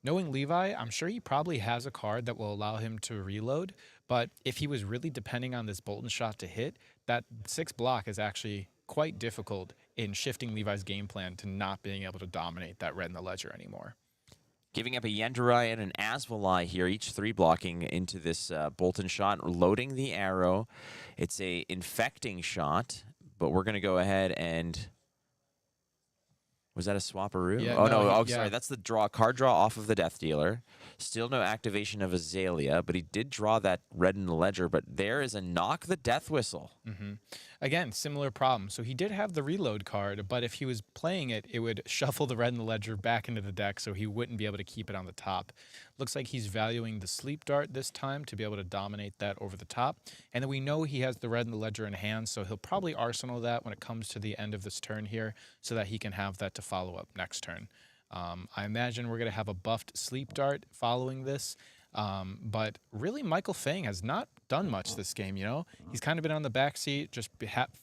Knowing Levi, I'm sure he probably has a card that will allow him to reload, but if he was really depending on this Bolton shot to hit, that 6 block is actually quite difficult in shifting Levi's game plan to not being able to dominate that red in the ledger anymore. Giving up a Yendurai and an Azalea here, each 3 blocking into this Bolton shot, loading the arrow. It's a infecting shot, but we're going to go ahead and... Was that a swapperoo? Yeah, oh, no, no. yeah. Sorry. That's the card draw off of the Death Dealer. Still no activation of Azalea, but he did draw that red in the ledger, but there is a knock the death whistle. Again, similar problem. So he did have the reload card, but if he was playing it, it would shuffle the red in the ledger back into the deck, so he wouldn't be able to keep it on the top. Looks like he's valuing the sleep dart this time to be able to dominate that over the top. And then we know he has the red in the ledger in hand, so he'll probably arsenal that when it comes to the end of this turn here so that he can have that to follow up next turn. I imagine we're going to have a buffed sleep dart following this. But really, Michael Fang has not done much this game, you know? He's kind of been on the back seat, just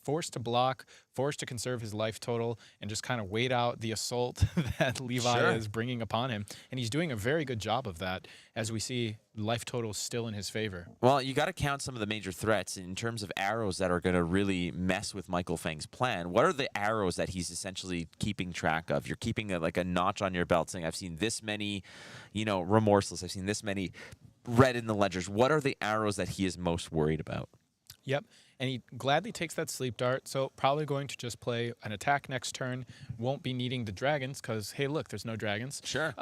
forced to block, forced to conserve his life total, and just kind of wait out the assault that Levi is bringing upon him. And he's doing a very good job of that, as we see life total still in his favor. Well, you got to count some of the major threats in terms of arrows that are going to really mess with Michael Fang's plan. What are the arrows that he's essentially keeping track of? You're keeping like a notch on your belt saying, I've seen this many, you know, remorseless. I've seen this many red in the ledgers. What are the arrows that he is most worried about? Yep. And he gladly takes that sleep dart, so probably going to just play an attack next turn. Won't be needing the dragons because, hey, look, there's no dragons. Sure.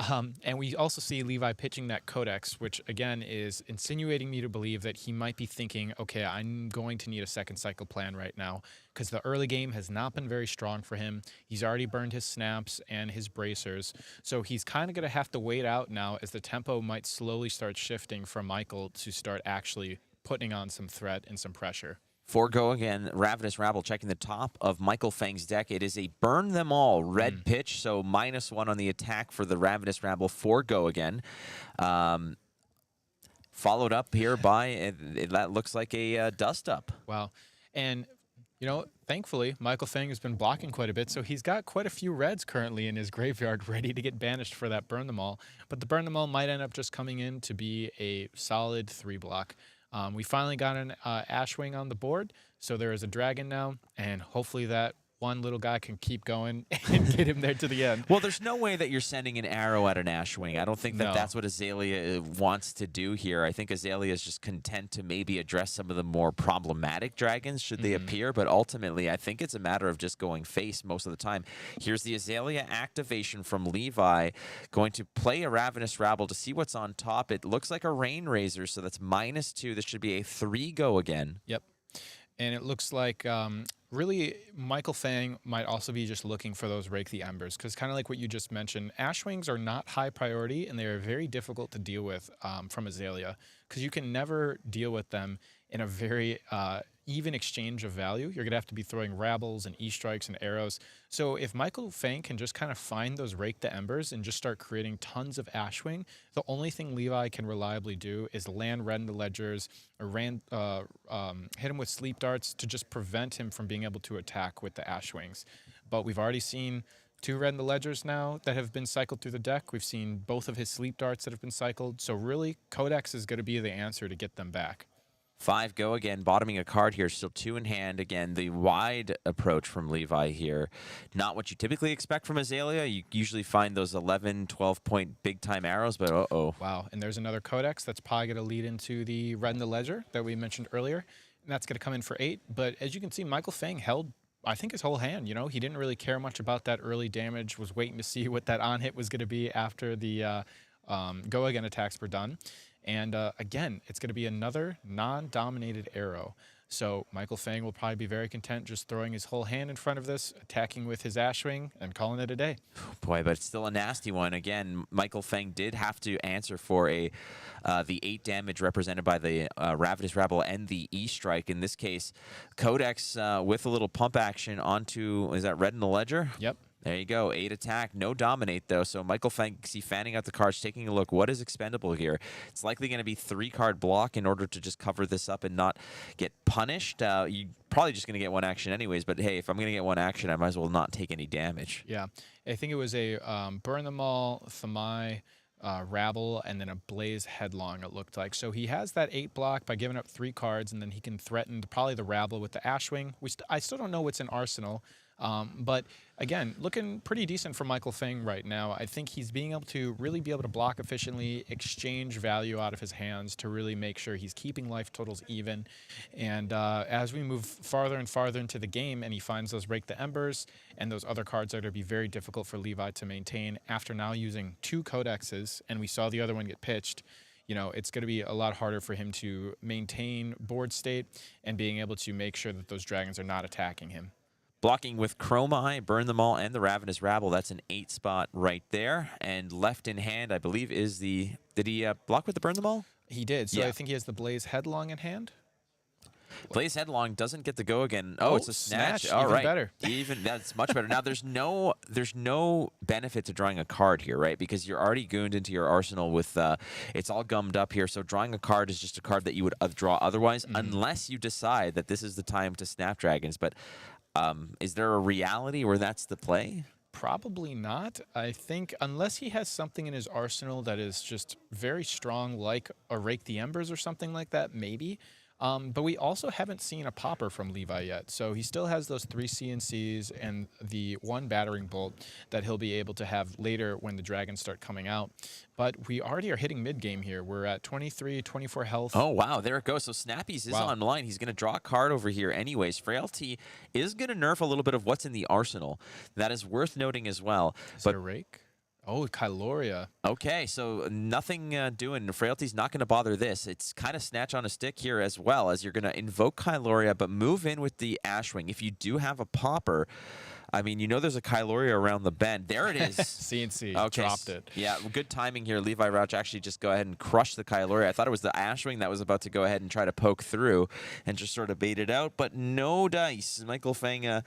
And we also see Levi pitching that Codex, which, again, is insinuating me to believe that he might be thinking, okay, I'm going to need a second cycle plan right now because the early game has not been very strong for him. He's already burned his snaps and his bracers, so he's kind of going to have to wait out now as the tempo might slowly start shifting from Michael to start actually putting on some threat and some pressure. Forgo again, Ravenous Rabble checking the top of Michael Fang's deck. It is a burn them all red pitch, so -1 on the attack for the Ravenous Rabble. Forgo again. Followed up here by, that looks like a dust up. Wow. And, you know, thankfully, Michael Fang has been blocking quite a bit, so he's got quite a few reds currently in his graveyard ready to get banished for that burn them all. But the burn them all might end up just coming in to be a solid 3 block. We finally got an Ashwing on the board, so there is a dragon now, and hopefully that one little guy can keep going and get him there to the end. Well, there's no way that you're sending an arrow at an Ashwing. I don't think that that's what Azalea wants to do here. I think Azalea is just content to maybe address some of the more problematic dragons should they appear, but ultimately I think it's a matter of just going face most of the time. Here's the Azalea activation from Levi, going to play a Ravenous Rabble to see what's on top. It looks like a Rain Razor, so that's -2. This should be a 3 go again. Yep. And it looks like really Michael Fang might also be just looking for those Rake the Embers, because kind of like what you just mentioned, Ashwings are not high priority and they are very difficult to deal with from Azalea, because you can never deal with them in a very even exchange of value. You're going to have to be throwing rabbles and E-strikes and arrows. So if Michael Fang can just kind of find those rake the embers and just start creating tons of Ashwing, the only thing Levi can reliably do is land red in the ledgers or hit him with sleep darts to just prevent him from being able to attack with the Ashwings. But we've already seen 2 red in the ledgers now that have been cycled through the deck. We've seen both of his sleep darts that have been cycled. So really, Codex is going to be the answer to get them back. 5 go again, bottoming a card here, still 2 in hand. Again, the wide approach from Levi here. Not what you typically expect from Azalea. You usually find those 11, 12-point big-time arrows, but uh-oh. Wow, and there's another Codex that's probably going to lead into the red in the ledger that we mentioned earlier, and that's going to come in for 8. But as you can see, Michael Fang held, I think, his whole hand. You know, he didn't really care much about that early damage, was waiting to see what that on-hit was going to be after the go-again attacks were done. And again, it's going to be another non-dominated arrow. So Michael Fang will probably be very content just throwing his whole hand in front of this, attacking with his Ashwing, and calling it a day. Boy, but it's still a nasty one. Again, Michael Fang did have to answer for the 8 damage represented by the Ravenous Rabble and the E-Strike. In this case, Codex with a little pump action onto, is that red in the ledger? Yep. There you go. 8 attack. No dominate, though. So Michael Fang, see, fanning out the cards, taking a look. What is expendable here? It's likely going to be 3-card block in order to just cover this up and not get punished. You're probably just going to get 1 action anyways. But, hey, if I'm going to get 1 action, I might as well not take any damage. Yeah. I think it was a Burn Them All, Thamai, Rabble, and then a Blaze Headlong, it looked like. So he has that 8 block by giving up 3 cards, and then he can threaten probably the Rabble with the Ashwing. I still don't know what's in Arsenal. But again, looking pretty decent for Michael Fang right now. I think he's being able to really be able to block efficiently, exchange value out of his hands to really make sure he's keeping life totals even. And as we move farther and farther into the game and he finds those Rake the Embers and those other cards that are going to be very difficult for Levi to maintain after now using 2 Codexes, and we saw the other one get pitched, you know, it's going to be a lot harder for him to maintain board state and being able to make sure that those dragons are not attacking him. Blocking with Dromai, Burn Them All, and the Ravenous Rabble. That's an 8 spot right there. And left in hand, I believe, is the... Did he block with the Burn Them All? He did. So yeah. I think he has the Blaze Headlong in hand. Blaze Headlong doesn't get the go again. Oh, it's a snatch. All even right. better. Even that's much better. Now there's no benefit to drawing a card here, right? Because you're already gooned into your arsenal with it's all gummed up here. So drawing a card is just a card that you would draw otherwise, unless you decide that this is the time to Snapdragons. But is there a reality where that's the play? Probably not. I think unless he has something in his arsenal that is just very strong, like a Rake the Embers or something like that, maybe. But we also haven't seen a popper from Levi yet. So he still has those 3 CNCs and the 1 battering bolt that he'll be able to have later when the dragons start coming out. But we already are hitting mid-game here. We're at 23, 24 health. Oh, wow. There it goes. So Snappy's is Wow. online. He's going to draw a card over here anyways. Frailty is going to nerf a little bit of what's in the arsenal. That is worth noting as well. Is it a Rake? Oh, Kyloria. Okay, so nothing doing. Frailty's not going to bother this. It's kind of snatch on a stick here as well, as you're going to invoke Kyloria, but move in with the Ashwing. If you do have a popper, I mean, you know there's a Kyloria around the bend. There it is. CNC, Okay, dropped it. Yeah, good timing here. Levi Rauch actually just go ahead and crush the Kyloria. I thought it was the Ashwing that was about to go ahead and try to poke through and just sort of bait it out, but no dice. Michael Fang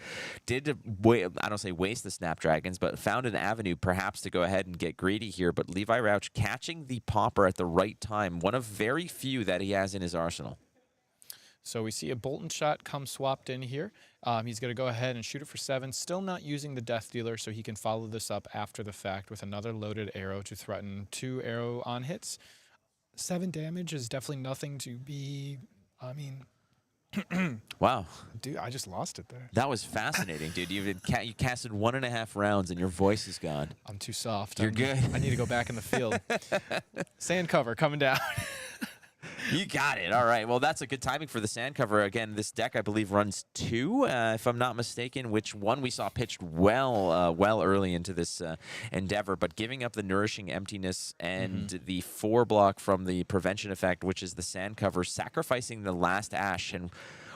did, I don't say waste the Snapdragons, but found an avenue perhaps to go ahead and get greedy here. But Levi Rauch catching the popper at the right time, one of very few that he has in his arsenal. So we see a Bolton shot come swapped in here. He's going to go ahead and shoot it for 7. Still not using the Death Dealer, so he can follow this up after the fact with another loaded arrow to threaten 2 arrow on hits. 7 damage is definitely nothing to be, I mean... Wow. Dude, I just lost it there. That was fascinating, dude. You casted 1.5 rounds and your voice is gone. I'm too soft. You're good. I need to go back in the field. Sand cover coming down. You got it. All right. Well, that's a good timing for the sand cover. Again, this deck, I believe, runs 2, if I'm not mistaken, which one we saw pitched well early into this endeavor, but giving up the Nourishing Emptiness and the 4 block from the prevention effect, which is the sand cover, sacrificing the last ash. And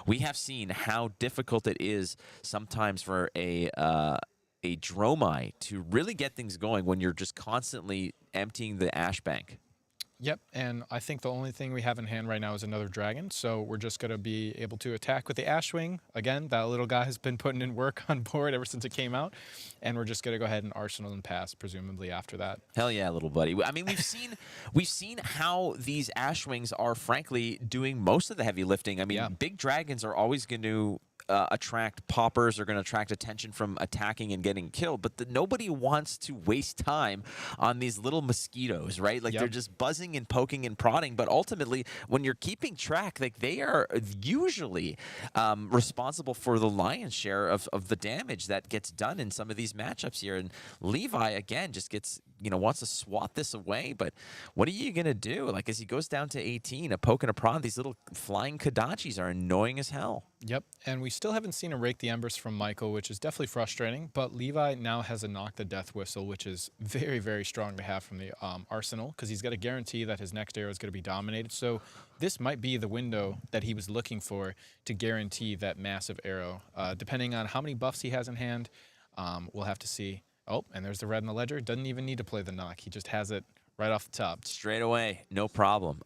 we have seen how difficult it is sometimes for a Dromai to really get things going when you're just constantly emptying the ash bank. Yep, and I think the only thing we have in hand right now is another dragon, so we're just going to be able to attack with the Ashwing. Again, that little guy has been putting in work on board ever since it came out, and we're just going to go ahead and arsenal and pass, presumably after that. Hell yeah, little buddy. I mean, we've seen how these Ashwings are frankly doing most of the heavy lifting. I mean, big dragons are always going to attract poppers, are going to attract attention from attacking and getting killed, but nobody wants to waste time on these little mosquitoes, right? Like they're just buzzing and poking and prodding, but ultimately when you're keeping track, like they are usually responsible for the lion's share of the damage that gets done in some of these matchups here. And Levi, again, just gets, wants to swat this away, but what are you going to do? Like as he goes down to 18, a poke and a prod, these little flying Kodachis are annoying as hell. Yep, and we still haven't seen a Rake the Embers from Michael, which is definitely frustrating, but Levi now has a Knock the Death Whistle, which is very, very strong to have from the arsenal, because he's got a guarantee that his next arrow is going to be dominated. So this might be the window that he was looking for to guarantee that massive arrow. Depending on how many buffs he has in hand, we'll have to see. Oh, and there's the red in the ledger. Doesn't even need to play the knock. He just has it right off the top. Straight away, no problem.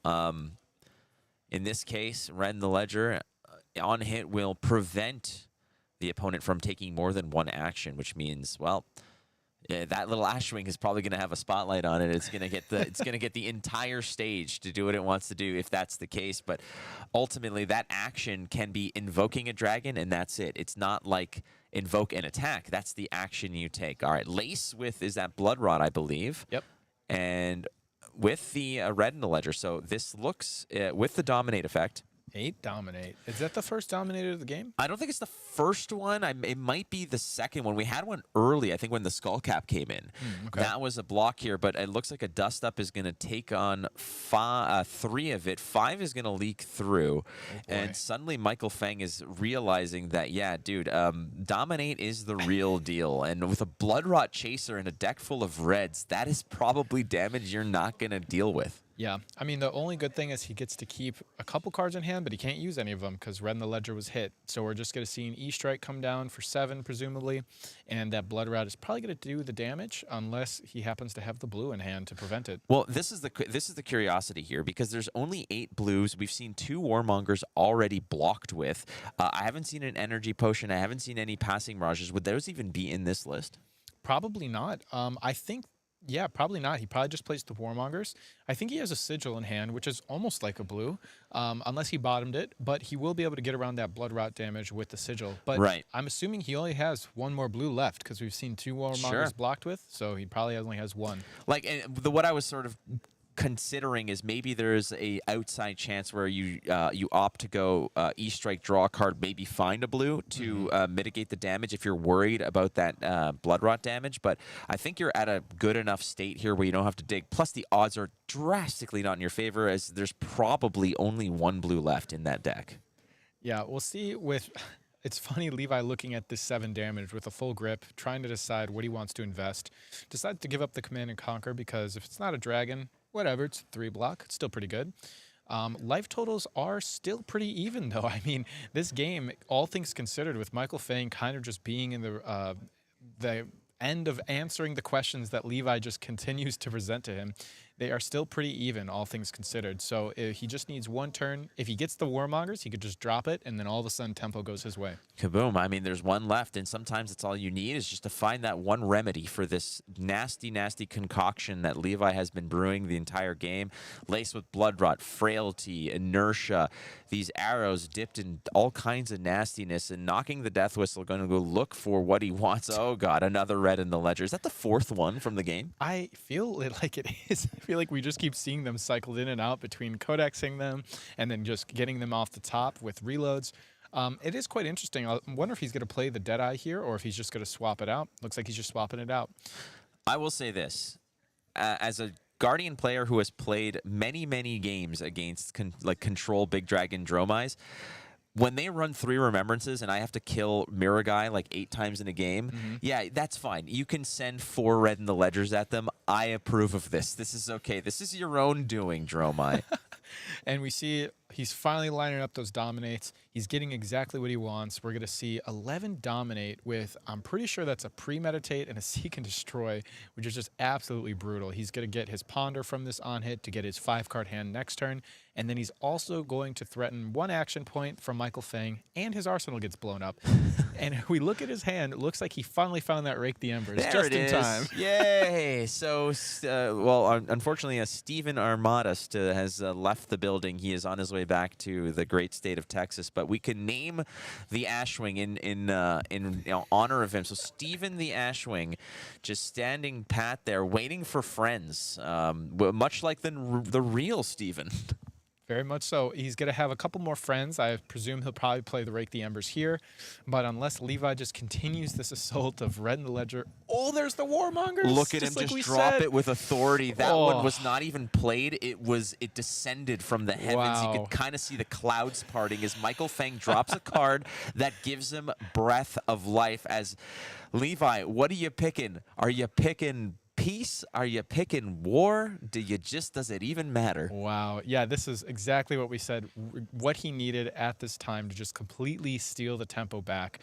In this case, red in the ledger on hit will prevent the opponent from taking more than one action, which means, well, that little Ashwing is probably going to have a spotlight on it. It's going to get the entire stage to do what it wants to do if that's the case. But ultimately, that action can be invoking a dragon, and that's it. It's not like invoke and attack. That's the action you take. All right, Lace is that Blood Rod, I believe. Yep. And with the red in the ledger. So this looks with the dominate effect. 8 dominate. Is that the first dominator of the game? I don't think it's the first one. It might be the second one. We had one early, I think, when the Skull Cap came in. Okay. That was a block here, but it looks like a Dust Up is going to take on 3 of it. 5 is going to leak through. And suddenly Michael Feng is realizing that, yeah, dude, Dominate is the real deal. And with a Blood Rot Chaser and a deck full of reds, that is probably damage you're not going to deal with. Yeah, I mean, the only good thing is he gets to keep a couple cards in hand, but he can't use any of them because red in the ledger was hit. So we're just going to see an E-Strike come down for 7, presumably, and that Blood Rat is probably going to do the damage unless he happens to have the blue in hand to prevent it. Well, this is the curiosity here because there's only 8 blues. We've seen 2 Warmongers already blocked with. I haven't seen an Energy Potion. I haven't seen any Passing Mirages. Would those even be in this list? Probably not. I think... Yeah, probably not. He probably just plays the Warmongers. I think he has a Sigil in hand, which is almost like a blue, unless he bottomed it. But he will be able to get around that Blood Rot damage with the Sigil. But I'm assuming he only has 1 more blue left because we've seen 2 Warmongers blocked with, so he probably only has 1. Like, what I was sort of considering is maybe there's a outside chance where you opt to go E-Strike, draw a card, maybe find a blue to mitigate the damage if you're worried about that Blood Rot damage. But I think you're at a good enough state here where you don't have to dig. Plus, the odds are drastically not in your favor as there's probably only 1 blue left in that deck. Yeah, we'll see with... It's funny, Levi looking at this 7 damage with a full grip, trying to decide what he wants to invest. Decides to give up the Command and Conquer because if it's not a dragon, whatever, it's 3 block. It's still pretty good. Life totals are still pretty even, though. I mean, this game, all things considered, with Michael Feng kind of just being in the end of answering the questions that Levi just continues to present to him, they are still pretty even, all things considered. So he just needs 1 turn. If he gets the Warmongers, he could just drop it, and then all of a sudden tempo goes his way. Kaboom. I mean, there's 1 left, and sometimes it's all you need is just to find that 1 remedy for this nasty, nasty concoction that Levi has been brewing the entire game. Laced with Blood Rot, Frailty, Inertia, these arrows dipped in all kinds of nastiness, and knocking the Death Whistle, going to go look for what he wants. Oh, God, another red in the ledger. Is that the 4th one from the game? I feel like it is. I feel like we just keep seeing them cycled in and out between codexing them and then just getting them off the top with reloads. It is quite interesting. I wonder if he's going to play the Deadeye here or if he's just going to swap it out. Looks like he's just swapping it out. I will say this. As a Guardian player who has played many, many games against control big dragon Dromais, when they run 3 Remembrances and I have to kill Mirror Guy like 8 times in a game, yeah, that's fine. You can send 4 red in the ledgers at them. I approve of this. This is okay. This is your own doing, Dromai. And we see he's finally lining up those dominates. He's getting exactly what he wants. We're going to see 11 dominate with, I'm pretty sure that's a premeditate and a seek and destroy, which is just absolutely brutal. He's going to get his ponder from this on hit to get his 5-card hand next turn. And then he's also going to threaten 1 action point from Michael Fang, and his arsenal gets blown up. And if we look at his hand, it looks like he finally found that Rake the Embers just in time. Yay! So, unfortunately, Stephen Armada has left the building. He is on his way back to the great state of Texas. But we can name the Ashwing in honor of him. So Stephen the Ashwing, just standing pat there, waiting for friends, much like the real Stephen. Very much so. He's going to have a couple more friends. I presume he'll probably play the Rake the Embers here. But unless Levi just continues this assault of Red in the Ledger. Oh, there's the Warmongers. Look at him just drop it with authority. That one was not even played. It descended from the heavens. Wow. You could kind of see the clouds parting as Michael Fang drops a card that gives him breath of life. As Levi, what are you picking? Are you picking peace? Are you picking war? Does it even matter? Wow. Yeah, this is exactly what we said, what he needed at this time to just completely steal the tempo back.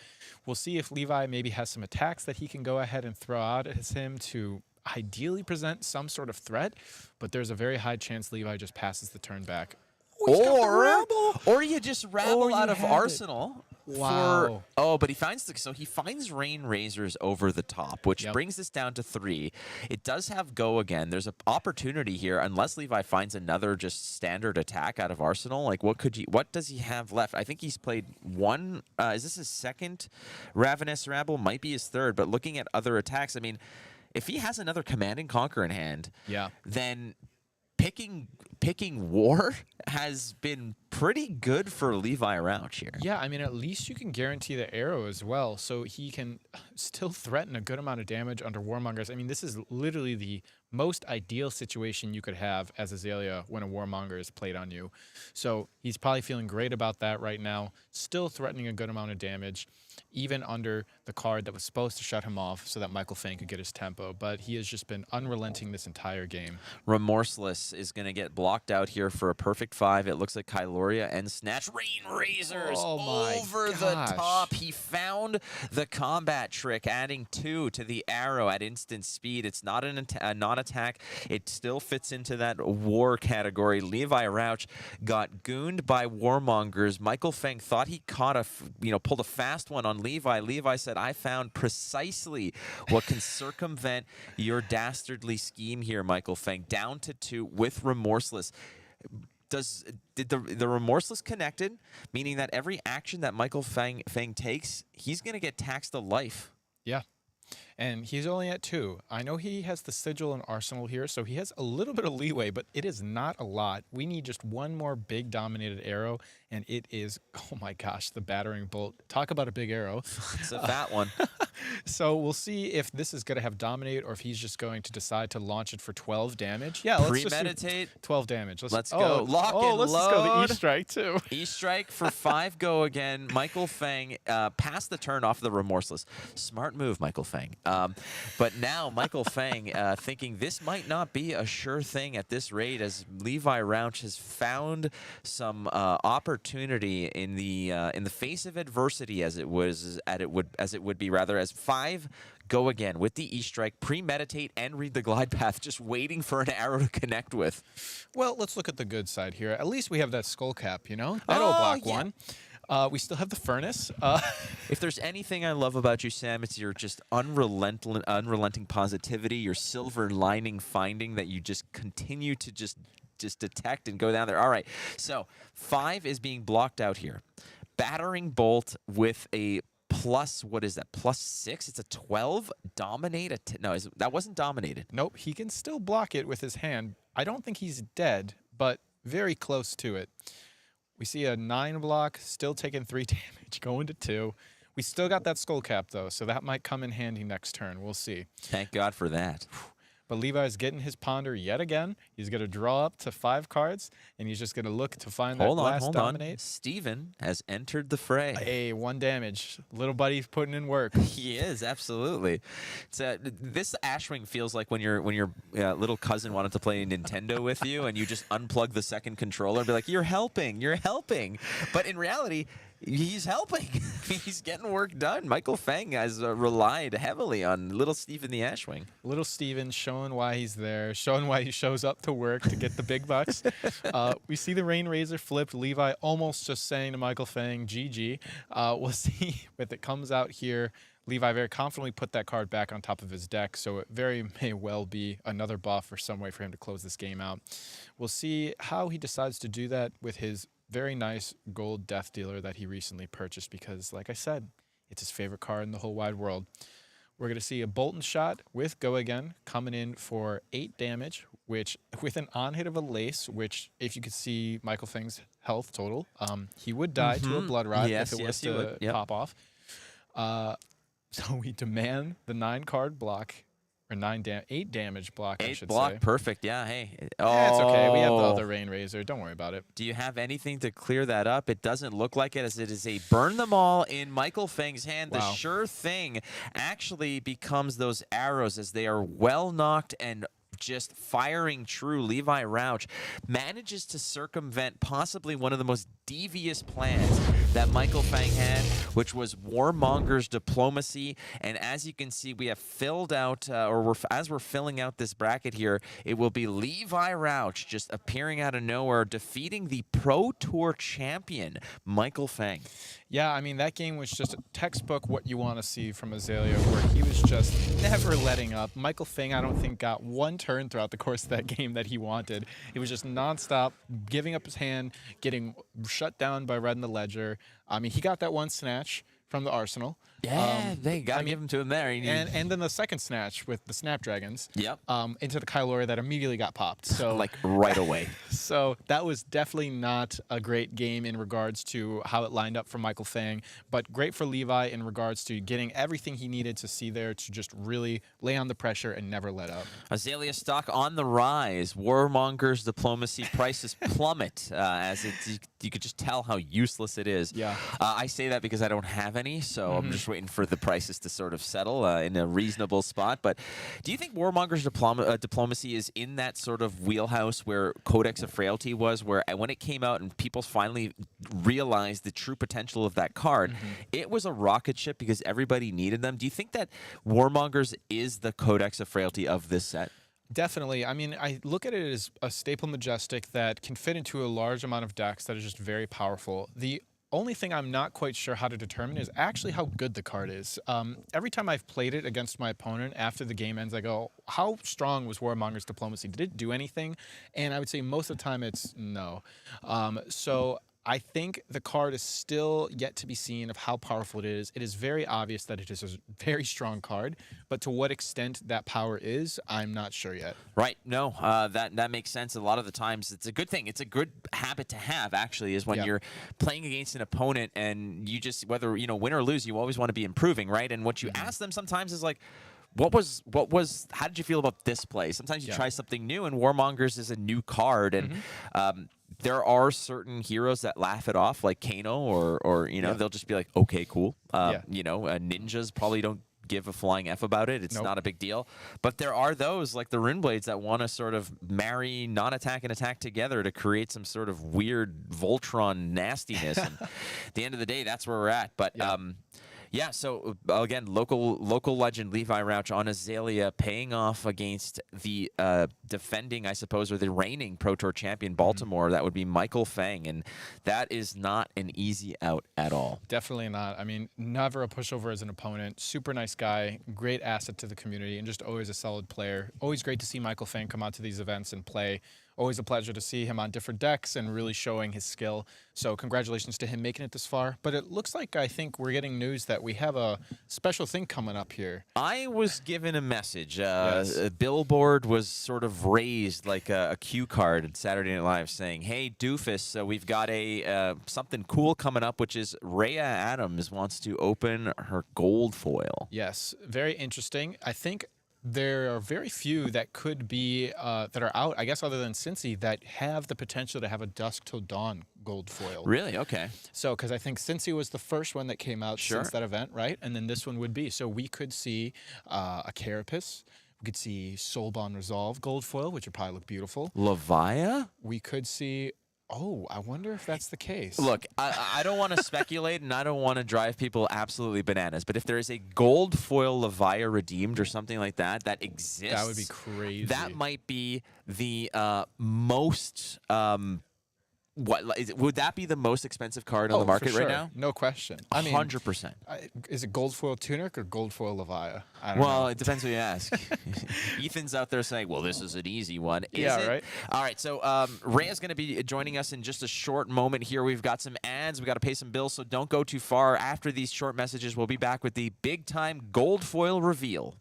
We'll see if Levi maybe has some attacks that he can go ahead and throw out at him to ideally present some sort of threat, but there's a very high chance Levi just passes the turn back. Or you just rabble out of Arsenal. Wow. But he finds Rain Razors over the top, which brings us down to 3. It does have go again. There's an opportunity here, unless Levi finds another just standard attack out of Arsenal. Like, what does he have left? I think he's played 1. Is this his 2nd Ravenous Rabble? Might be his 3rd. But looking at other attacks, I mean, if he has another Command and Conquer in hand, then picking war has been pretty good for Levi Rauch here. Yeah, I mean, at least you can guarantee the arrow as well, so he can still threaten a good amount of damage under Warmongers. I mean, this is literally the most ideal situation you could have as Azalea when a Warmonger is played on you. So he's probably feeling great about that right now, still threatening a good amount of damage, even under the card that was supposed to shut him off so that Michael Fang could get his tempo. But he has just been unrelenting this entire game. Remorseless is going to get blocked out here for a perfect 5. It looks like Kyloria and Snatch. Rain Razors over the top. He found the combat trick, adding 2 to the arrow at instant speed. It's not a non-attack. It still fits into that war category. Levi Rauch got gooned by Warmongers. Michael Fang thought he caught pulled a fast one on Levi. Levi said, I found precisely what can circumvent your dastardly scheme here, Michael Fang. Down to 2 with Remorseless. Did the Remorseless connected, meaning that every action that Michael Fang takes, he's going to get taxed to life. Yeah. And he's only at 2. I know he has the Sigil and Arsenal here, so he has a little bit of leeway, but it is not a lot. We need just one more big dominated arrow, and it is, oh my gosh, the Battering Bolt. Talk about a big arrow. It's a fat one. So we'll see if this is going to have Dominate or if he's just going to decide to launch it for 12 damage. Yeah, let's premeditate. 12 damage. Let's go. Lock and let's load. Let's go the E-Strike, too. E-Strike for 5 go again. Michael Fang passed the turn off the Remorseless. Smart move, Michael Fang. But now Michael Fang thinking this might not be a sure thing at this rate, as Levi Rauch has found some opportunity in the face of adversity, as it would be rather, as 5 go again with the E-Strike, premeditate and read the glide path, just waiting for an arrow to connect with. Well, let's look at the good side here. At least we have that skull cap, you know? That'll block 1. We still have the Furnace. If there's anything I love about you, Sam, it's your just unrelenting positivity, your silver lining finding that you just continue to just detect and go down there. All right, so 5 is being blocked out here. Battering Bolt with a plus, what is that, +6? It's a 12. Dominate? No, that wasn't dominated. Nope, he can still block it with his hand. I don't think he's dead, but very close to it. We see a 9 block, still taking 3 damage, going to 2. We still got that skull cap, though, so that might come in handy next turn. We'll see. Thank God for that. but Levi's getting his ponder yet again. He's going to draw up to 5 cards, and he's just going to look to find that last dominate. Steven has entered the fray. Hey, 1 damage. Little buddy's putting in work. He is, absolutely. It's, this Ashwing feels like when your little cousin wanted to play Nintendo with you, and you just unplug the second controller and be like, you're helping. But in reality, he's helping. He's getting work done. Michael Feng has relied heavily on little Steven the Ashwing. Little Steven showing why he's there, showing why he shows up to work to get the big bucks. We see the Rain Razor flipped. Levi almost just saying to Michael Feng, GG. We'll see if it comes out here. Levi very confidently put that card back on top of his deck, so it very may well be another buff or some way for him to close this game out. We'll see how he decides to do that with his very nice gold Death Dealer that he recently purchased because, like I said, it's his favorite card in the whole wide world. We're going to see a Bolton Shot with Go Again coming in for 8 damage, which with an on-hit of a Lace, which if you could see Michael Feng's health total, he would die to a Blood Rot if it was to pop off. So we demand the 9-card block, or 8 damage block, I should say. 8 block, perfect. Yeah, hey. That's okay. We have the other Rain Razor. Don't worry about it. Do you have anything to clear that up? It doesn't look like it, as it is a burn them all in Michael Feng's hand. Wow. The sure thing actually becomes those arrows as they are well knocked and just firing true. Levi Rauch manages to circumvent possibly one of the most devious plans that Michael Feng had, which was Warmonger's Diplomacy. And as you can see, we have filled out, as we're filling out this bracket here, it will be Levi Rauch just appearing out of nowhere, defeating the Pro Tour champion, Michael Feng. Yeah, I mean, that game was just a textbook what you want to see from Azalea, where he was just never letting up. Michael Feng, I don't think, got one turn throughout the course of that game that he wanted. It was just nonstop, giving up his hand, getting shut down by Red in the Ledger. I mean, he got that one snatch from the Arsenal. Yeah, they got to give him to him there. And then the second snatch with the Snapdragons. Yep. Into the Kylori that immediately got popped. So like right away. So that was definitely not a great game in regards to how it lined up for Michael Feng, but great for Levi in regards to getting everything he needed to see there to just really lay on the pressure and never let up. Azalea stock on the rise. Warmonger's Diplomacy prices plummet as you could just tell how useless it is. Yeah. I say that because I don't have any, so I'm just waiting for the prices to sort of settle in a reasonable spot. But do you think Warmonger's Diplomacy is in that sort of wheelhouse where Codex of Frailty was, where when it came out and people finally realized the true potential of that card, it was a rocket ship because everybody needed them? Do you think that Warmonger's is the Codex of Frailty of this set? Definitely. I mean, I look at it as a staple majestic that can fit into a large amount of decks that is just very powerful. The only thing I'm not quite sure how to determine is actually how good the card is. Every time I've played it against my opponent, after the game ends, I go, how strong was Warmonger's Diplomacy? Did it do anything? And I would say most of the time it's no. So I think the card is still yet to be seen of how powerful it is. It is very obvious that it is a very strong card, but to what extent that power is, I'm not sure yet. Right. No, that makes sense. A lot of the times it's a good thing. It's a good habit to have, actually, is when you're playing against an opponent and you just, whether, win or lose, you always want to be improving, right? And what you ask them sometimes is like, how did you feel about this play? Sometimes you try something new, and Warmonger's is a new card, and there are certain heroes that laugh it off, like Kano, or they'll just be like, okay, cool. Ninjas probably don't give a flying F about it. It's not a big deal. But there are those, like the Runeblades, that want to sort of marry non-attack and attack together to create some sort of weird Voltron nastiness. And at the end of the day, that's where we're at. But yeah, so again, local legend Levi Rauch on Azalea paying off against the defending, I suppose, or the reigning Pro Tour champion Baltimore. That would be Michael Feng, and that is not an easy out at all. Definitely not. I mean, never a pushover as an opponent. Super nice guy, great asset to the community, and just always a solid player. Always great to see Michael Feng come out to these events and play. Always a pleasure to see him on different decks and really showing his skill. So congratulations to him making it this far. But it looks like I think we're getting news that we have a special thing coming up here. I was given a message. A billboard was sort of raised like a cue card at Saturday Night Live saying, hey, Doofus, we've got a something cool coming up, which is Rhea Adams wants to open her gold foil. Yes, very interesting. I think there are very few that could be that are out, I guess, other than Cincy, that have the potential to have a Dusk Till Dawn gold foil. Really? Okay. So, because I think Cincy was the first one that came out Sure. since that event, right? And then this one would be. So we could see a Carapace. We could see Soulbond Resolve gold foil, which would probably look beautiful. Levia? We could see. Oh, I wonder if that's the case. Look, I don't want to speculate, and I don't want to drive people absolutely bananas, but if there is a gold foil Levia redeemed or something like that that exists, that would be crazy. that might be the most. Would that be the most expensive card on the market for sure. right now? No question. I mean, 100%. is it gold foil Tunic or gold foil Levia? I don't know. Well, it depends who you ask. Ethan's out there saying, well, this is an easy one. Is Yeah, it? right. All right, so Ray is going to be joining us in just a short moment here. We've got some ads. We've got to pay some bills, so don't go too far. After these short messages, we'll be back with the big-time gold foil reveal.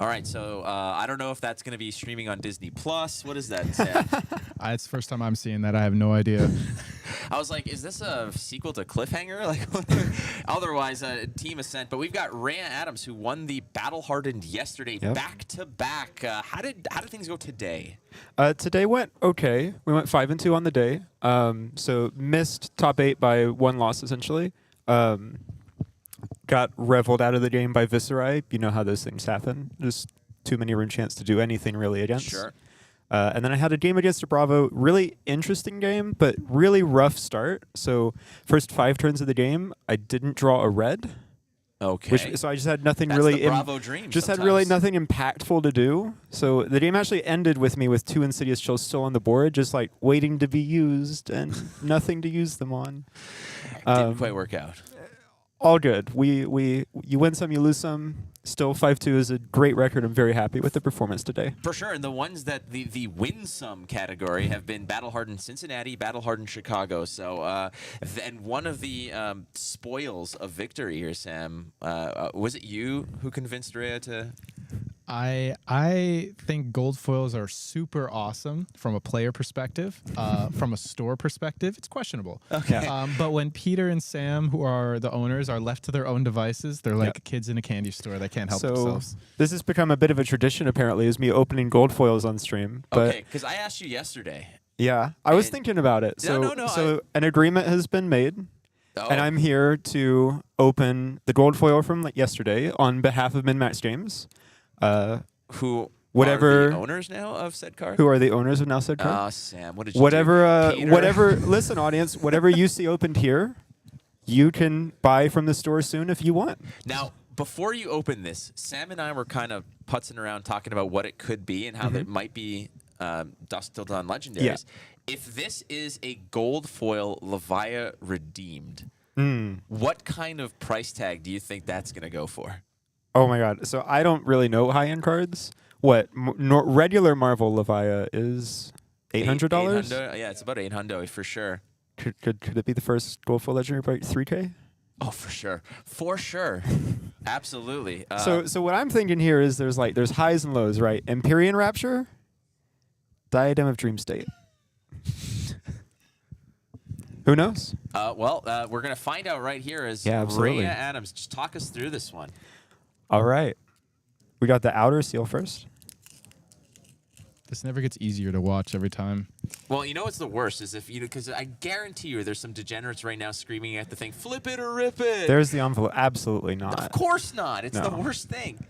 All right, so I don't know if that's going to be streaming on Disney Plus. What is that, Sam? It's the first time I'm seeing that. I have no idea. I was like, is this a sequel to Cliffhanger? Like, otherwise, Team Ascent. But we've got Rhea Adams, who won the Battle Hardened yesterday, back to back. How did things go today? Today went okay. We went 5-2 on the day. So missed top 8 by 1 loss essentially. Got reveled out of the game by Viscerai. You know how those things happen. Just too many rune chance to do anything really against. Sure. And then I had a game against a Bravo. Really interesting game, but really rough start. So first 5 turns of the game, I didn't draw a red. Okay. So I just had nothing That's really. the Bravo dream. Just had really nothing impactful to do. So the game actually ended with me with 2 Insidious Chills still on the board, just like waiting to be used and nothing to use them on. Didn't quite work out. All good. You win some, you lose some. Still 5-2 is a great record. I'm very happy with the performance today. For sure, and the ones that the win some category have been Battle Hardened Cincinnati, Battle Hardened Chicago. So, and one of the spoils of victory here, Sam, was it you who convinced Rhea to? I think gold foils are super awesome from a player perspective. From a store perspective, it's questionable. Okay. But when Peter and Sam, who are the owners, are left to their own devices, they're like kids in a candy store. They can't help themselves. This has become a bit of a tradition, apparently, is me opening gold foils on stream. But Okay, because I asked you yesterday. yeah, I was thinking about it. So, No, an agreement has been made. And I'm here to open the gold foil from yesterday on behalf of MinMaxGames. Who whatever are the owners now of said card? Who are the owners of now said card? Oh, Sam, what did you whatever, do? Peter? whatever. Listen, audience, whatever you see opened here, you can buy from the store soon if you want. Now, before you open this, Sam and I were kind of putzing around talking about what it could be and how it might be Dusk Till Dawn legendaries. Yeah. If this is a gold foil Levia redeemed, What kind of price tag do you think that's going to go for? Oh my god. So I don't really know high-end cards. What regular Marvel Levia is $800? $800? Yeah, it's about $800 for sure. Could it be the first gold foil legendary by 3K? Oh, for sure. For sure. Absolutely. So what I'm thinking here is there's highs and lows, right? Empyrean Rapture, Diadem of Dream State. Who knows? Well, we're going to find out right here as absolutely. Rhea Adams. Just talk us through this one. All right. We got the outer seal first. This never gets easier to watch every time. Well, you know what's the worst is if you, because I guarantee you there's some degenerates right now screaming at the thing, flip it or rip it. There's the envelope. Absolutely not. Of course not. It's the No. worst thing.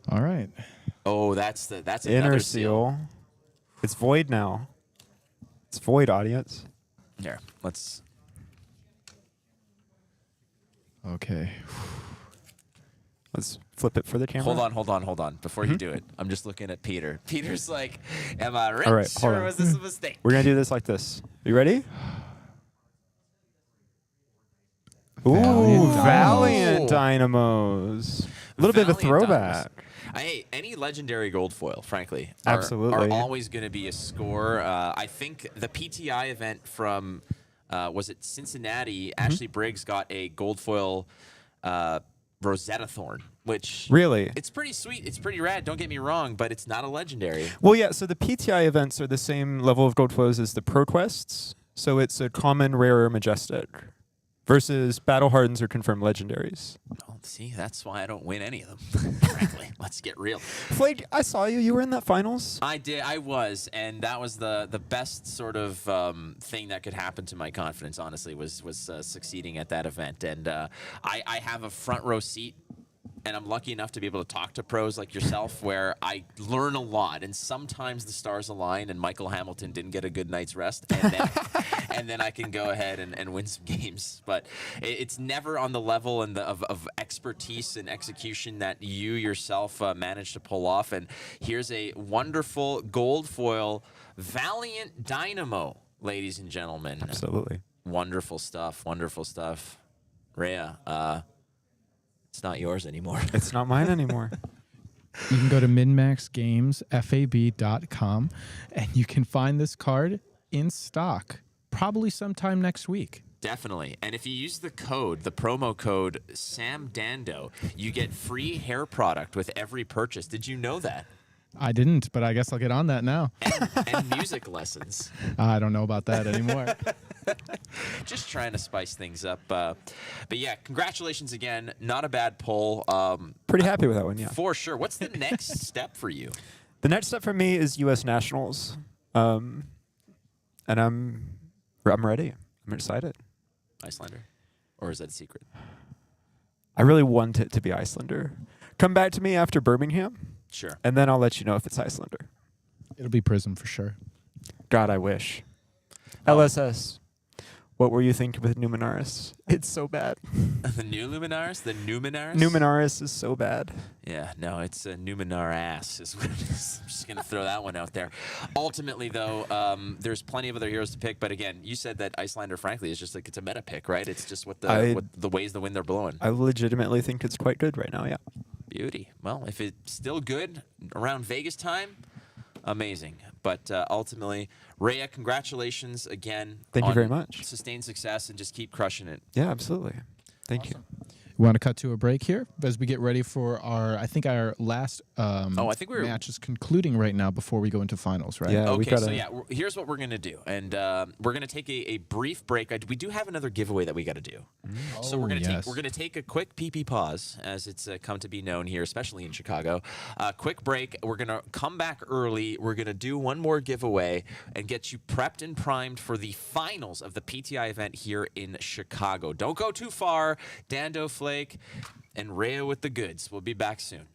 All right. Oh, that's another Inner seal. seal. It's void now. It's void, audience. Here, let's. Okay. Let's flip it for the camera. Hold on. Before you do it, I'm just looking at Peter. Peter's like, am I rich All right, hold or on. was this a mistake? We're going to do this like this. You ready? Ooh, Valiant Valiant Dynamos. A little bit of a Valiant throwback. Hey, any legendary gold foil, frankly, Absolutely. are always going to be a score. I think the PTI event from, was it Cincinnati? Ashley Briggs got a gold foil Rosetta Thorn, which Really? it's pretty sweet. It's pretty rad. Don't get me wrong, but it's not a legendary. Well, yeah, so the PTI events are the same level of gold foils as the Pro Quests. So it's a common, rare, or majestic. Versus Battle Hardens or confirmed legendaries. Well, see, that's why I don't win any of them, frankly. Let's get real. Flake, I saw you. You were in that finals. I did. I was, and that was the best sort of thing that could happen to my confidence. Honestly, was succeeding at that event, and I have a front row seat, and I'm lucky enough to be able to talk to pros like yourself, where I learn a lot. And sometimes the stars align, and Michael Hamilton didn't get a good night's rest, and then and then I can go ahead and win some games. But it's never on the level and of expertise and execution that you yourself managed to pull off. And here's a wonderful gold foil Valiant Dynamo, ladies and gentlemen. Absolutely. Wonderful stuff. Wonderful stuff. Rhea, it's not yours anymore. It's not mine anymore. You can go to MinMaxGamesFAB.com and you can find this card in stock probably sometime next week. Definitely. And if you use the promo code SAMDANDO, you get free hair product with every purchase. Did you know that? I didn't, but I guess I'll get on that now. And music lessons. I don't know about that anymore. Just trying to spice things up. But yeah, congratulations again. Not a bad pull. Pretty happy with that one, yeah. For sure. What's the next step for you? The next step for me is U.S. Nationals. And I'm ready. I'm excited. Icelander? Or is that a secret? I really want it to be Icelander. Come back to me after Birmingham, Sure. and then I'll let you know if it's Icelander. It'll be Prism for sure. God, I wish. Oh. LSS. What were you thinking with Numenaris? It's so bad. The new Luminaris? The Numenaris? Numenaris is so bad. Yeah, no, it's a Numenar ass is what it is. I'm just going to throw that one out there. Ultimately, though, there's plenty of other heroes to pick. But again, you said that Icelander, frankly, is just like it's a meta pick, right? It's just what the ways the wind they're blowing. I legitimately think it's quite good right now, yeah. Beauty. Well, if it's still good around Vegas time, amazing. But ultimately, Rhea, congratulations again. Thank you very much. Sustained success and just keep crushing it. Yeah, absolutely. Thank you. We want to cut to a break here as we get ready for our last I think we're match is concluding right now before we go into finals, right? Yeah, we Okay, gotta. so yeah, here's what we're going to do. And we're going to take a brief break. We do have another giveaway that we got to do. So we're going to take a quick pee pause, as it's come to be known here, especially in Chicago. Quick break. We're going to come back early. We're going to do one more giveaway and get you prepped and primed for the finals of the PTI event here in Chicago. Don't go too far. Dando Flake and Rhea with the goods. We'll be back soon.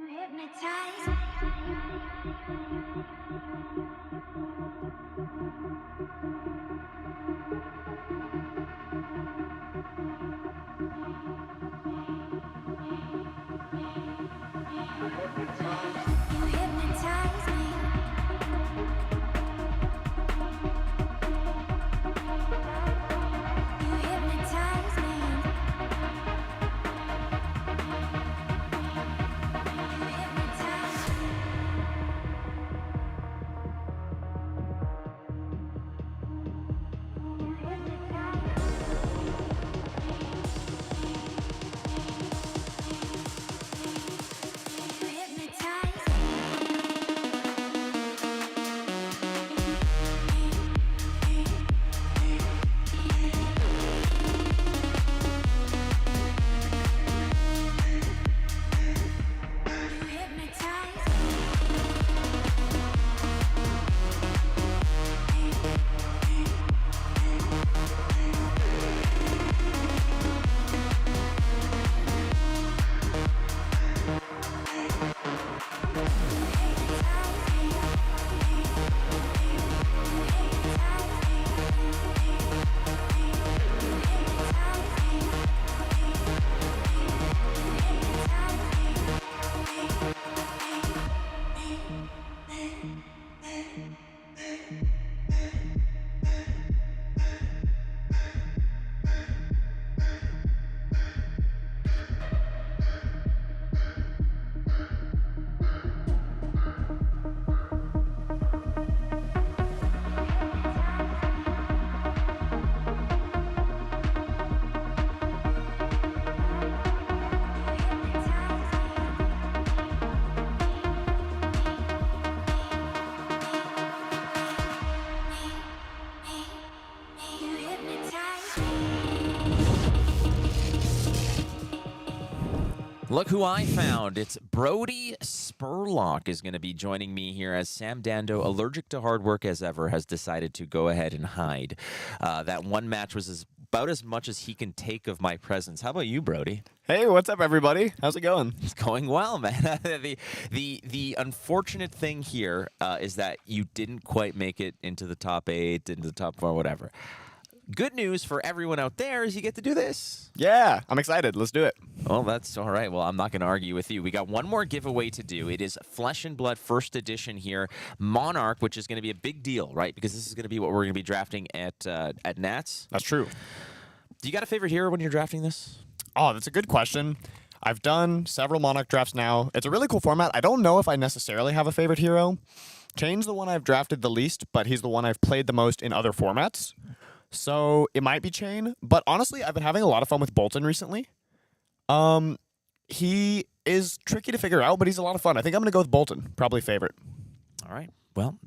hypnotize Look who I found. It's Brody Spurlock is going to be joining me here as Sam Dando, allergic to hard work as ever, has decided to go ahead and hide. That one match was about as much as he can take of my presence. How about you, Brody? Hey, what's up, everybody? How's it going? It's going well, man. the unfortunate thing here is that you didn't quite make it into the top 8, into the top 4, whatever. Good news for everyone out there is you get to do this. Yeah, I'm excited. Let's do it. Well, that's all right. Well, I'm not going to argue with you. We got one more giveaway to do. It is Flesh and Blood First Edition here, Monarch, which is going to be a big deal, right? Because this is going to be what we're going to be drafting at Nats. That's true. Do you got a favorite hero when you're drafting this? Oh, that's a good question. I've done several Monarch drafts now. It's a really cool format. I don't know if I necessarily have a favorite hero. Chain's the one I've drafted the least, but he's the one I've played the most in other formats. So it might be Chain, but honestly, I've been having a lot of fun with Bolton recently. He is tricky to figure out, but he's a lot of fun. I think I'm going to go with Bolton, probably favorite. All right. Well,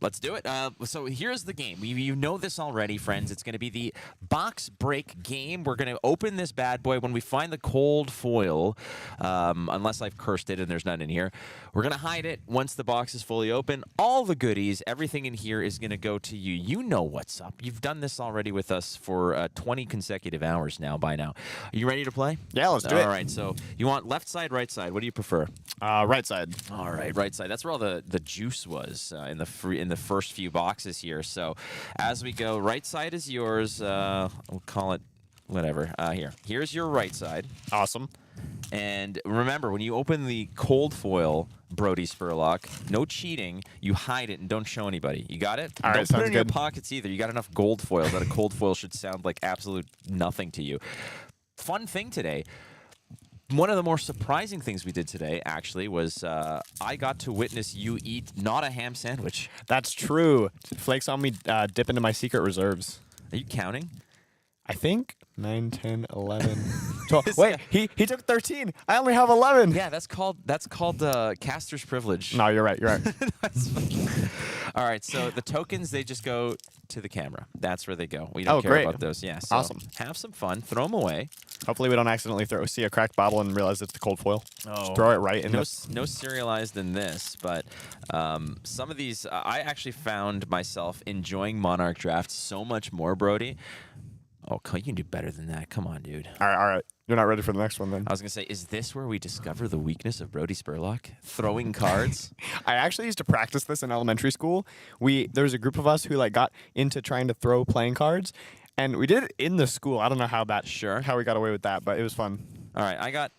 let's do it. So here's the game. You know this already, friends. It's going to be the box break game. We're going to open this bad boy when we find the cold foil, unless I've cursed it and there's none in here. We're going to hide it once the box is fully open. All the goodies, everything in here is going to go to you. You know what's up. You've done this already with us for 20 consecutive hours now by now. Are you ready to play? Yeah, let's do it. All right. So you want left side, right side? What do you prefer? Right side. All right, right side. That's where all the juice was in the first few boxes here. So as we go, right side is yours. We'll call it whatever. Here's your right side. Awesome. And remember, when you open the cold foil, Brody Spurlock, no cheating. You hide it and don't show anybody. You got it? All right, don't put it sounds in your good. pockets either. You got enough gold foil that a cold foil should sound like absolute nothing to you. Fun thing today. One of the more surprising things we did today, actually, was I got to witness you eat not a ham sandwich. That's true. Flakes on me dip into my secret reserves. Are you counting? I think 9, 10, 11, 12. Wait, he took 13. I only have 11. Yeah, that's called caster's privilege. No, you're right. You're right. All right, so the tokens, they just go to the camera. That's where they go. We don't Oh, care great. about those. Yeah, so Awesome. Have some fun. Throw them away. Hopefully we don't accidentally see a cracked bottle and realize it's the cold foil. Oh. Just throw it right in No the... serialized in this, but some of these, I actually found myself enjoying Monarch drafts so much more, Brody. Oh, you can do better than that. Come on, dude. All right. You're not ready for the next one then. I was going to say, is this where we discover the weakness of Brody Spurlock? Throwing cards? I actually used to practice this in elementary school. There was a group of us who got into trying to throw playing cards, and we did it in the school. I don't know how we got away with that, but it was fun. All right, I got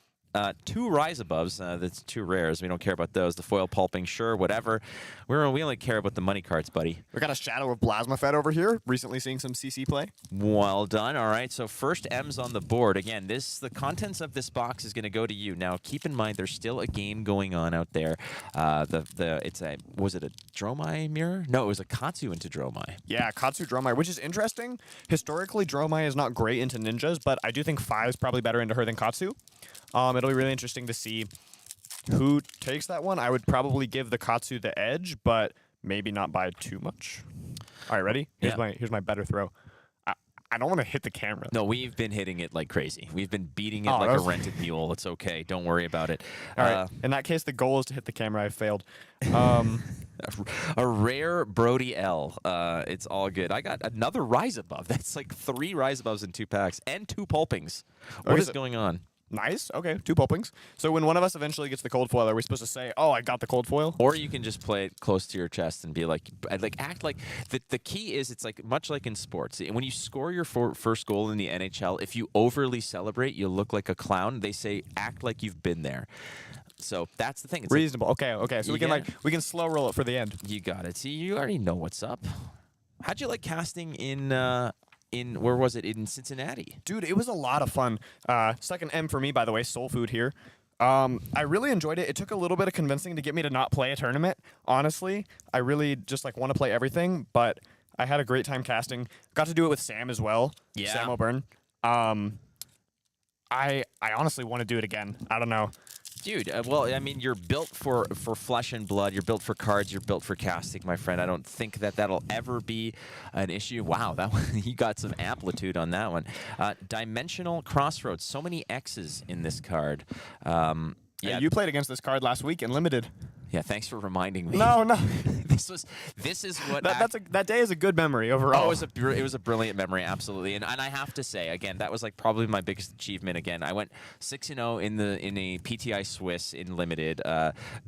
2 rise aboves. That's 2 rares. We don't care about those. The foil pulping, sure, whatever. We only care about the money cards, buddy. We got a Shadow of Plasma Fed over here. Recently seeing some CC play. Well done. All right, so first M's on the board. Again, the contents of this box is going to go to you. Now, keep in mind, there's still a game going on out there. Was it a Dromai mirror? No, it was a Katsu into Dromai. Yeah, Katsu Dromai, which is interesting. Historically, Dromai is not great into ninjas, but I do think 5 is probably better into her than Katsu. It'll be really interesting to see who takes that one. I would probably give the Katsu the edge, but maybe not by too much. All right, ready? Here's my better throw. I don't want to hit the camera. No, we've been hitting it like crazy. We've been beating it like a rented mule. It's okay. Don't worry about it. All right. In that case, the goal is to hit the camera. I failed. A rare Brody L. It's all good. I got another rise above. That's like 3 rise aboves in 2 packs and 2 pulpings. What is going on? Nice. Okay, 2 pulpings. So when one of us eventually gets the cold foil, are we supposed to say, "Oh, I got the cold foil"? Or you can just play it close to your chest and be like act like the key is it's like much like in sports. When you score your first goal in the NHL, if you overly celebrate, you look like a clown. They say act like you've been there. So that's the thing. It's reasonable. Okay. So we can slow roll it for the end. You got it. See, you already know what's up. How'd you like casting in where was it? In Cincinnati? Dude, it was a lot of fun. Second M for me, by the way, soul food here. I really enjoyed it. It took a little bit of convincing to get me to not play a tournament. Honestly, I really just want to play everything, but I had a great time casting. Got to do it with Sam as well. Yeah. Sam O'Byrne. I honestly want to do it again. I don't know. Dude, well, I mean, you're built for flesh and blood. You're built for cards. You're built for casting, my friend. I don't think that'll ever be an issue. Wow, that one, you got some amplitude on that one. Dimensional Crossroads. So many X's in this card. Yeah, you played against this card last week in Limited. Yeah, thanks for reminding me. No. This is what that day is a good memory overall. Oh, it was a brilliant memory, absolutely. And I have to say, again, that was like probably my biggest achievement. Again, I went 6-0 in a PTI Swiss in Limited.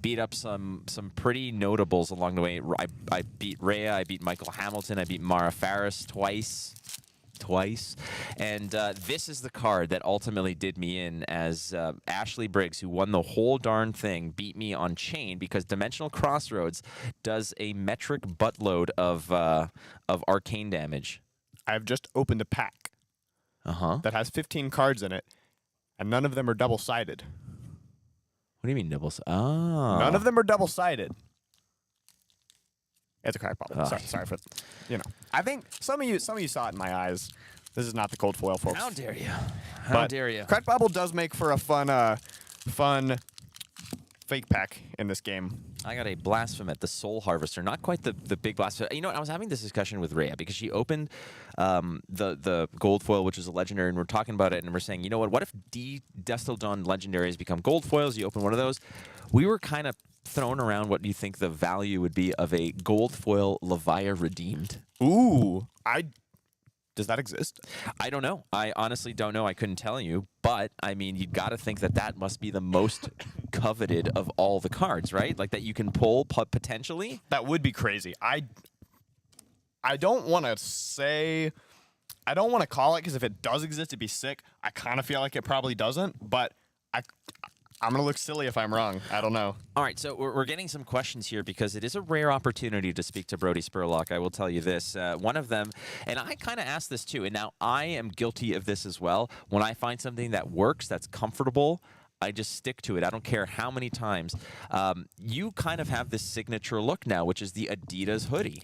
Beat up some pretty notables along the way. I beat Rhea, I beat Michael Hamilton, I beat Mara Faris twice. And this is the card that ultimately did me in, as Ashley Briggs, who won the whole darn thing, beat me on chain because Dimensional Crossroads does a metric buttload of arcane damage. I've just opened a pack that has 15 cards in it, and none of them are double-sided. What do you mean double-sided? Oh. None of them are double-sided. It's a crack bubble. Oh. Sorry for, I think some of you saw it in my eyes. This is not the cold foil, folks. How dare you? But dare you? Crack bubble does make for a fun fake pack in this game. I got a Blasphemet, the Soul Harvester. Not quite the big Blasphemet. You know what? I was having this discussion with Rhea because she opened the gold foil, which was a legendary, and we're talking about it, and we're saying, you know what if Destil Dawn legendaries become gold foils? You open one of those. We were kind of thrown around what do you think the value would be of a gold foil Levia redeemed. Ooh, does that exist? I don't know. I honestly don't know. I couldn't tell you. But, I mean, you got to think that must be the most coveted of all the cards, right? Like that you can pull potentially. That would be crazy. I don't want to say... I don't want to call it because if it does exist, it'd be sick. I kind of feel like it probably doesn't, but I'm going to look silly if I'm wrong. I don't know. All right, so we're getting some questions here because it is a rare opportunity to speak to Brody Spurlock. I will tell you this. One of them, and I kind of asked this too, and now I am guilty of this as well. When I find something that works, that's comfortable, I just stick to it. I don't care how many times. You kind of have this signature look now, which is the Adidas hoodie.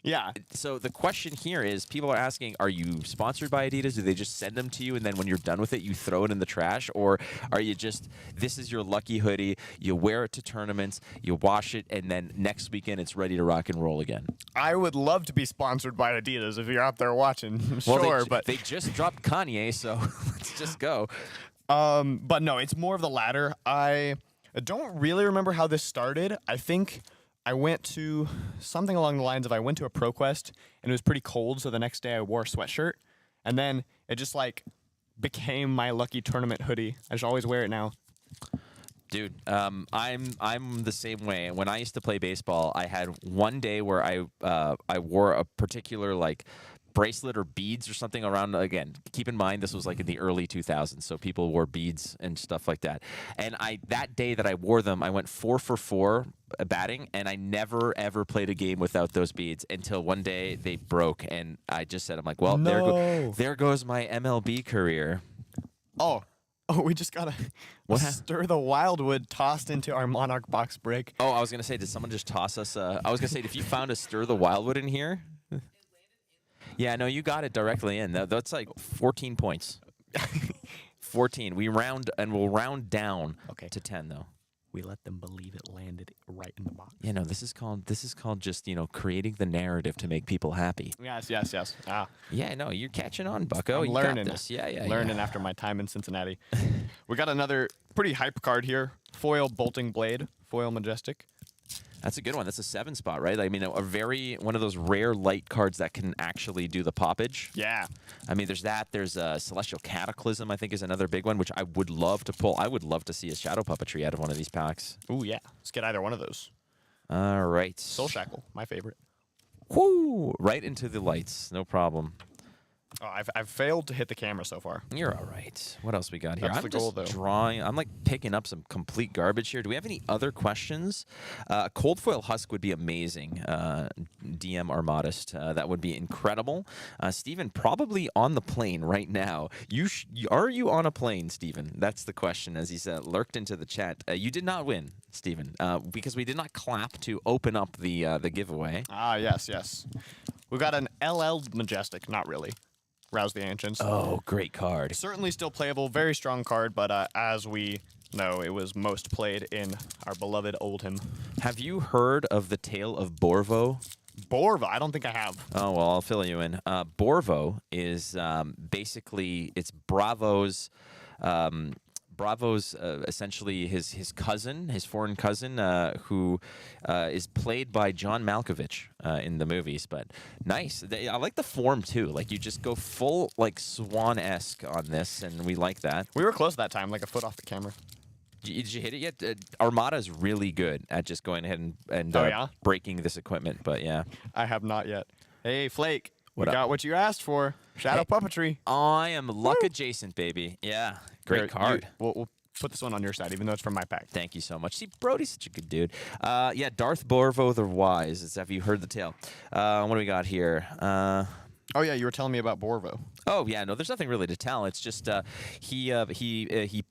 Yeah. So the question here is, people are asking, are you sponsored by Adidas? Do they just send them to you, and then when you're done with it, you throw it in the trash? Or are you just, this is your lucky hoodie, you wear it to tournaments, you wash it, and then next weekend it's ready to rock and roll again? I would love to be sponsored by Adidas if you're out there watching. Well, sure, but they just dropped Kanye, so let's just go. But no, it's more of the latter. I don't really remember how this started. I think I went to something along the lines of I went to a ProQuest and it was pretty cold, so the next day I wore a sweatshirt, and then it just like became my lucky tournament hoodie. I just always wear it now. Dude, I'm the same way. When I used to play baseball, I had one day where I wore a particular like bracelet or beads or something around. Again, keep in mind this was like in the early 2000s, so people wore beads and stuff like that. And that day that I wore them, I went 4 for 4 batting, and I never ever played a game without those beads until one day they broke, and I just said, I'm like, well, there goes my MLB career. Oh, we just got a Stir the Wildwood tossed into our Monarch box break. Oh, I was gonna say, did someone just toss us? I was gonna say, if you found a Stir the Wildwood in here. Yeah, no, you got it directly in. That's like 14 points. 14. We'll round down to 10 though. We let them believe it landed right in the box. You know, this is called just, creating the narrative to make people happy. Yes. Yeah, no, you're catching on, Bucko. I'm you learning. Got this. Yeah. Learning after my time in Cincinnati. We got another pretty hype card here. Foil Bolting Blade. Foil Majestic. That's a good one. That's a 7 spot, right? I mean, one of those rare light cards that can actually do the poppage. Yeah. I mean, there's that. There's Celestial Cataclysm, I think, is another big one, which I would love to pull. I would love to see a Shadow Puppetry out of one of these packs. Ooh, yeah. Let's get either one of those. All right. Soul Shackle, my favorite. Whoo! Right into the lights. No problem. Oh, I've failed to hit the camera so far. You're all right. What else we got here? That's the goal, though. Drawing. I'm like picking up some complete garbage here. Do we have any other questions? Cold foil husk would be amazing. DM Armadist. That would be incredible. Steven, probably on the plane right now. Are you on a plane, Steven? That's the question, as he's lurked into the chat. You did not win, Steven, because we did not clap to open up the giveaway. Ah, yes. We got an LL Majestic. Not really. Rouse the Ancients. Oh, great card. Certainly still playable. Very strong card, but as we No, it was most played in our beloved Oldham. Have you heard of the tale of Borvo? Borva, I don't think I have. Oh, well, I'll fill you in. Borvo is basically, it's Bravo's essentially his cousin, his foreign cousin, who is played by John Malkovich in the movies. But nice. I like the form too. Like you just go full like Swan-esque on this, and we like that. We were close that time, like a foot off the camera. Did you hit it yet? Armada's really good at just going ahead and Oh, yeah? breaking this equipment. But yeah, I have not yet. Hey, Flake, What we up? got what you asked for. Shadow Hey. puppetry. I am luck adjacent, baby. Yeah, great Here, card. We'll put this one on your side, even though it's from my pack. Thank you so much. See, Brody's such a good dude. Yeah, Darth Borvo the Wise. Have you heard the tale? What do we got here? Oh yeah, you were telling me about Borvo. Oh yeah, no, there's nothing really to tell. It's just he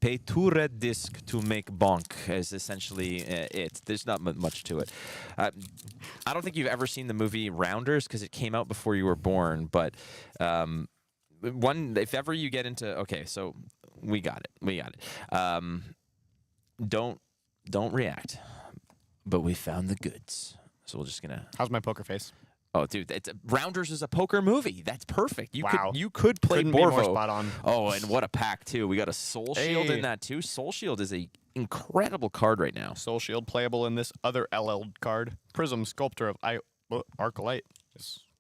paid 2 red disc to make bonk is essentially it. There's not much to it. I don't think you've ever seen the movie Rounders because it came out before you were born. But if ever you get into so we got it. Don't react. But we found the goods. So we're just gonna. How's my poker face? Oh, dude, Rounders is a poker movie. That's perfect. Wow. You could play Couldn't be more Borvo. spot on. Oh, and what a pack too. We got a Soul Shield Hey. in that too. Soul Shield is a incredible card right now. Soul Shield playable in this other LL card. Prism, Sculptor of Arclight.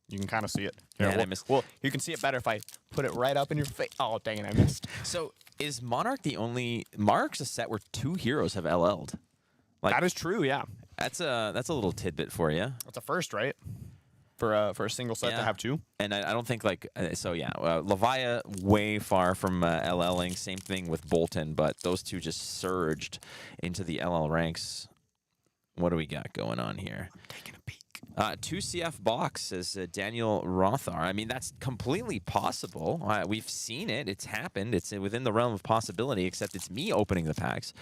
You can kind of see it. Here, Man, I missed. Well, you can see it better if I put it right up in your face. Oh, dang it, I missed. So is Monarch the only? Monarch's a set where 2 heroes have LL'd. Like That is true, yeah. that's a little tidbit for you. That's a first, right? For a single set to Yeah. have 2. And I don't think Levia way far from LLing. Same thing with Bolton, but those two just surged into the LL ranks. What do we got going on here? Taking a peek. 2 CF box, says Daniel Rothar. I mean, that's completely possible. We've seen it. It's happened. It's within the realm of possibility, except it's me opening the packs.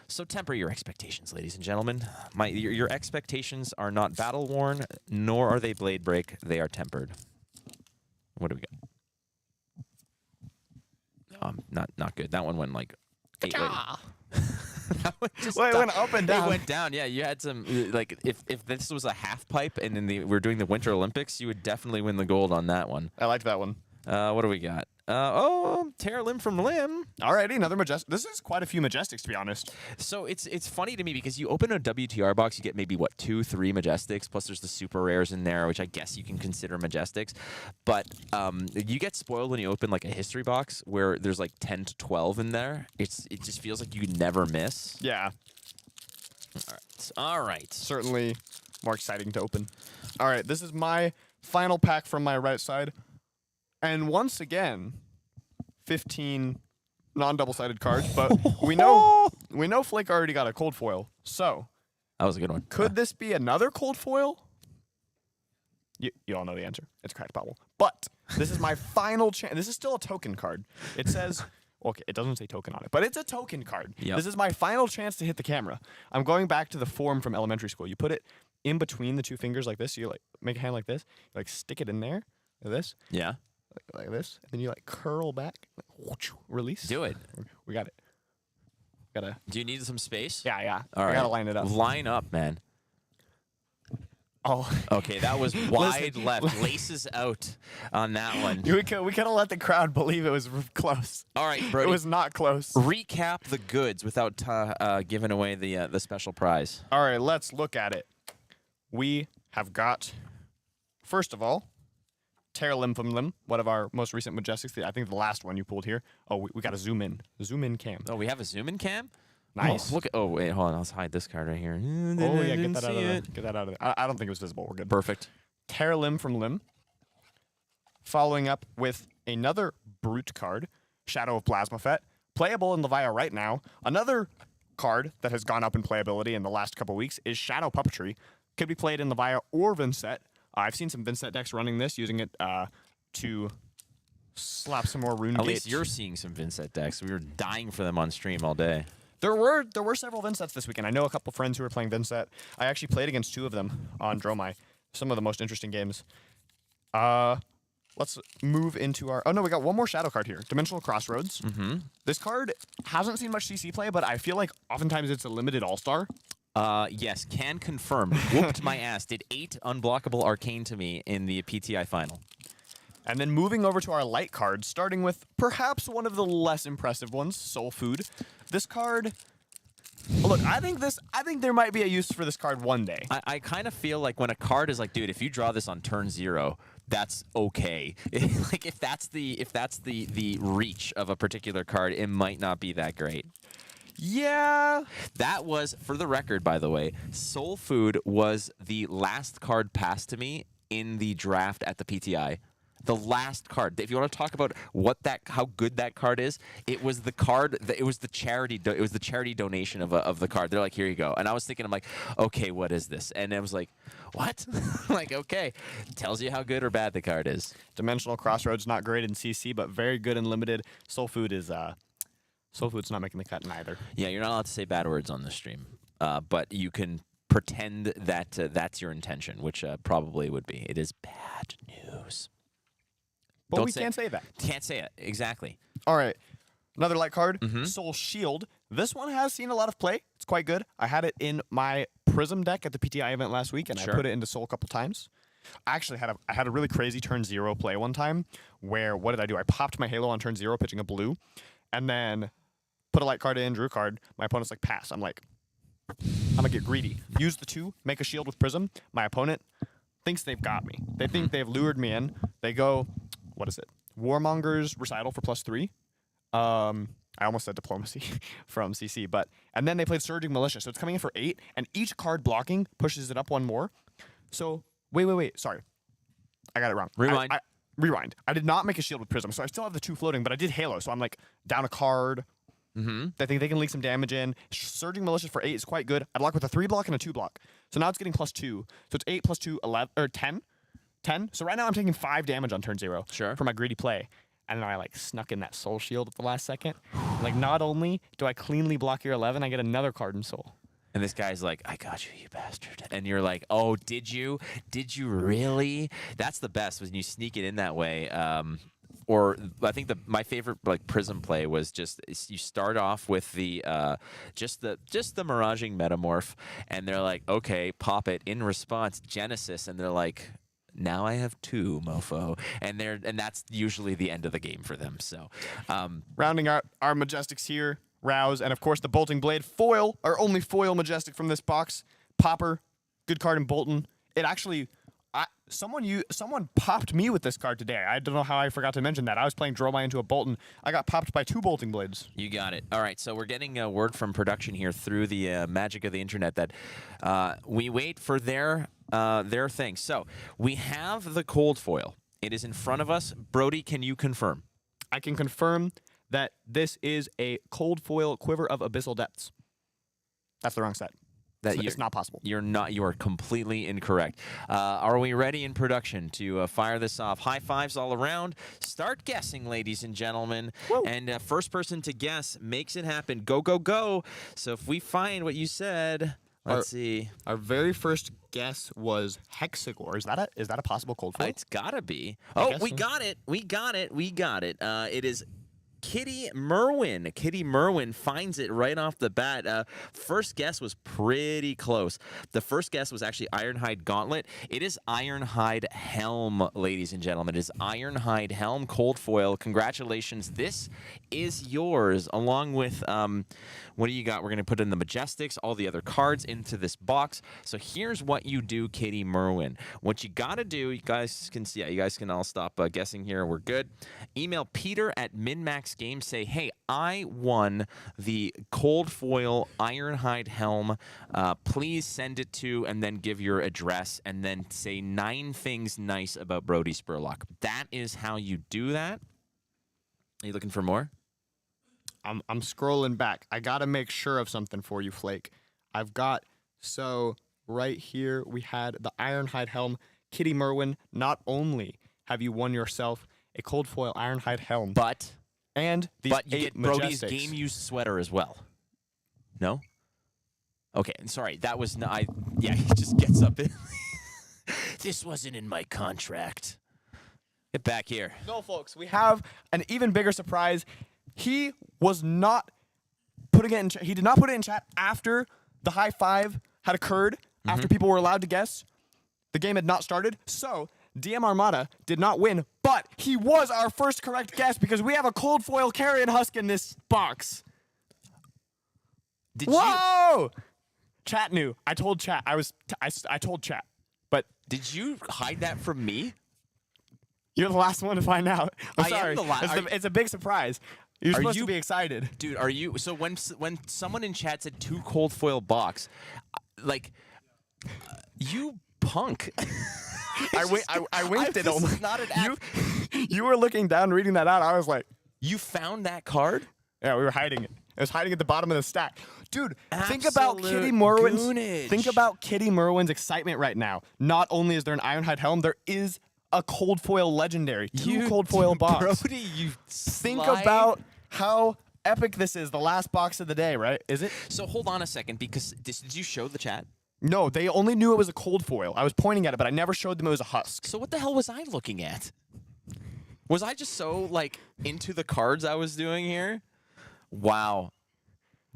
So temper your expectations, ladies and gentlemen. Your expectations are not battle-worn, nor are they blade break. They are tempered. What do we got? Not good. That one went like 8 ways. That one just Well, it died. went up and down. It went down. Yeah, you had some like if this was a half pipe and then we're doing the Winter Olympics, you would definitely win the gold on that one. I liked that one. What do we got? Tear limb from limb. Alrighty, another Majestic. This is quite a few Majestics, to be honest. So it's funny to me because you open a WTR box, you get maybe 2, 3 Majestics, plus there's the super rares in there, which I guess you can consider Majestics. But you get spoiled when you open like a history box where there's like 10 to 12 in there. It just feels like you never miss. Yeah, All right. certainly more exciting to open. All right, this is my final pack from my right side. And once again, 15 non-double-sided cards, but we know Flake already got a cold foil. So, That was a good one. could this be another cold foil? You all know the answer. It's a cracked bubble. But this is my final chance. This is still a token card. It says, okay, it doesn't say token on it, but it's a token card. Yep. This is my final chance to hit the camera. I'm going back to the form from elementary school. You put it in between the 2 fingers like this. You like make a hand like this. You like stick it in there like this. Yeah. Like this, and then you like curl back, release. Do it. We got it. Gotta. Do you need some space? Yeah. All I right. gotta line it up. Line up, man. Oh, Okay, that was wide left. Laces out on that one. we could have let the crowd believe it was close. All right, It Brody. was not close. Recap the goods without giving away the special prize. All right, let's look at it. We have got, first of all, Tear Limb from Limb, one of our most recent Majestics. I think the last one you pulled here. Oh, we got a zoom in cam. Oh, we have a zoom in cam? Nice. Oh, look at. Oh, wait, hold on. Let's hide this card right here. Oh yeah, get that out of there. Get that out of there. I don't think it was visible. We're good. Perfect. Tear Limb from Limb. Following up with another Brute card, Shadow of Plasma Fet. Playable in Levia right now. Another card that has gone up in playability in the last couple weeks is Shadow Puppetry. Could be played in Levia or Vinset. I've seen some Vinset decks running this, using it to slap some more rune At gates. least you're seeing some Vinset decks. We were dying for them on stream all day. There were several Vinsets this weekend. I know a couple friends who were playing Vinset. I actually played against 2 of them on Dromai. Some of the most interesting games. let's move into our... Oh, no, we got one more shadow card here. Dimensional Crossroads. Mm-hmm. This card hasn't seen much CC play, but I feel like oftentimes it's a limited all-star. Yes, can confirm. Whooped my ass. Did 8 unblockable arcane to me in the PTI final. And then moving over to our light cards, starting with perhaps one of the less impressive ones, Soul Food. This card... Look, I think there might be a use for this card one day. I kind of feel like when a card is like, dude, if you draw this on turn 0, that's okay. Like if that's the reach of a particular card, it might not be that great. Yeah. That was, for the record, by the way, Soul Food was the last card passed to me in the draft at the PTI. The last card. If you want to talk about how good that card is, it was the card. It was the charity. It was the charity donation of the card. They're like, here you go. And I was thinking, I'm like, okay, what is this? And I was like, what? Like, okay, tells you how good or bad the card is. Dimensional Crossroads, not great in CC, but very good in limited. Soul Food's not making the cut neither. Yeah, you're not allowed to say bad words on the stream, but you can pretend that that's your intention, which probably would be. It is bad news. But Don't we can't say that. Can't say it. Exactly. All right. Another light card, Mm-hmm. Soul Shield. This one has seen a lot of play. It's quite good. I had it in my Prism deck at the PTI event last week, and Sure. I put it into Soul a couple times. I actually had a really crazy turn 0 play one time where, what did I do? I popped my Halo on turn 0, pitching a blue, and then put a light card in, drew a card. My opponent's like, pass. I'm like, I'm going to get greedy. Use the 2, make a shield with Prism. My opponent thinks they've got me. They think they've lured me in. They go... What is it? Warmonger's Recital for +3. I almost said Diplomacy from CC, and then they played Surging Militia, so it's coming in for 8, and each card blocking pushes it up 1 more. So wait, sorry, I got it wrong. Rewind. Rewind. I did not make a shield with Prism, so I still have the 2 floating, but I did Halo, so I'm like down a card. Mm-hmm. I think they can leak some damage in. Surging Militia for 8 is quite good. I'd lock with a 3 block and a 2 block, so now it's getting +2. So it's 8 + 2, 11 or 10. 10. So right now I'm taking 5 damage on turn 0 Sure. for my greedy play. And then I like snuck in that Soul Shield at the last second. Like, not only do I cleanly block your 11, I get another card in Soul. And this guy's like, I got you, you bastard. And you're like, oh, did you? Did you really? That's the best when you sneak it in that way. Or I think my favorite like Prism play was just you start off with the just the Miraging Metamorph, and they're like, okay, pop it. In response, Genesis, and they're like, now I have 2, mofo, and that's usually the end of the game for them. So, Rounding out our Majestics here, Rouse, and of course the Bolting Blade. Foil, our only foil Majestic from this box. Popper, good card in Bolton. It actually... Someone popped me with this card today. I don't know how I forgot to mention that. I was playing Dromai into a Bolton. I got popped by 2 Bolting Blades. you got it. All right, so we're getting a word from production here through the magic of the internet that we wait for their thing. So we have the cold foil. It is in front of us. Brody, can you confirm? I can confirm that this is a cold foil Quiver of Abyssal Depths. That's the wrong set. It's not possible. You are completely incorrect. Are we ready in production to fire this off? High fives all around. Start guessing, ladies and gentlemen. Whoa. And first person to guess makes it happen. Go, go, go. So if we find what you said, let's see. Our very first guess was Hexagore. Is that a possible cold foil? It's gotta be. I Oh, guess we so. got it. We got it. We got it. It is Kitty Merwin. Kitty Merwin finds it right off the bat. First guess was pretty close. The first guess was actually Ironhide Gauntlet. It is Ironhide Helm, ladies and gentlemen. It is Ironhide Helm Cold Foil. Congratulations. This is yours, along with, what do you got? We're going to put in the Majestics, all the other cards into this box. So here's what you do, Kitty Merwin. What you got to do, you guys can see, you guys can all stop guessing here. We're good. Email Peter at MinMaxGames. Say, hey, I won the Cold Foil Ironhide Helm. Please send it to, and then give your address, and then say 9 things nice about Brody Spurlock. That is how you do that. Are you looking for more? I'm scrolling back. I got to make sure of something for you, Flake. So right here we had the Ironhide Helm. Kitty Merwin, not only have you won yourself a Cold Foil Ironhide Helm, But these you 8 get Brody's Majestics. game-used sweater as well. No? Okay, sorry. That was not... yeah, he just gets up. This wasn't in my contract. Get back here. No, folks, we have an even bigger surprise. He was not putting it in chat. He did not put it in chat after the high five had occurred, after people were allowed to guess. The game had not started, so DM Armada did not win, but he was our first correct guess because we have a cold foil carrion husk in this box. Did Whoa! Chat knew. I told chat. I told chat. But Did you hide that from me? you're the last one to find out. I'm I am sorry. the last. It's a big surprise. You're supposed you- to be excited. Dude, are you? So when someone in chat said 2 cold foil box, like, you punk. I winked at This him. is not an act. You were looking down, reading that out. I was like, You found that card? yeah, we were hiding it. It was hiding at the bottom of the stack. Dude, think about Absolute Kitty Merwin's. goonage. Think about Kitty Merwin's excitement right now. Not only is there an Ironhide helm, there is a cold foil legendary. 2 cold foil box. Brody, you Think slide. about how epic this is. The last box of the day, right? Is it? So hold on a second, because did you show the chat? No, they only knew it was a cold foil. I was pointing at it, but I never showed them it was a husk. So what the hell was I looking at? Was I just so like into the cards I was doing here? Wow.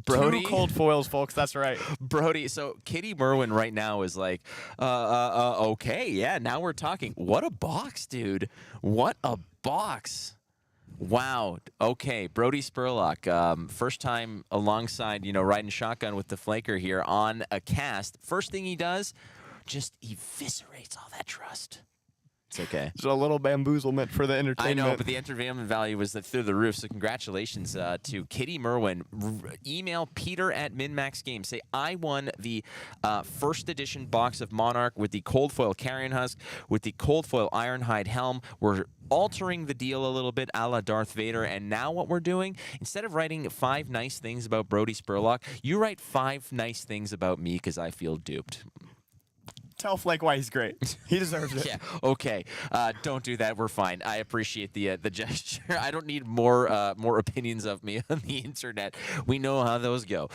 Brody, 2 cold foils, folks. That's right. Brody. So Kitty Merwin right now is like, okay, yeah, now we're talking. What a box, dude. What a box. Wow. Okay, Brody Spurlock, first time alongside, riding shotgun with the flanker here on a cast. First thing he does, just eviscerates all that trust. It's okay. Just a little bamboozlement for the I entertainment. know, but the entertainment value was through the roof. So congratulations to Kitty Merwin. Email Peter at MinMaxGames. Say, I won the first edition box of Monarch with the cold foil carrion husk, with the cold foil Ironhide helm. We're altering the deal a little bit a la Darth Vader. And now what we're doing, instead of writing 5 nice things about Brody Spurlock, you write 5 nice things about me because I feel duped. Tell Flake why he's great. He deserves it. Yeah. Okay. Don't do that. We're fine. I appreciate the gesture. I don't need more opinions of me on the internet. We know how those go.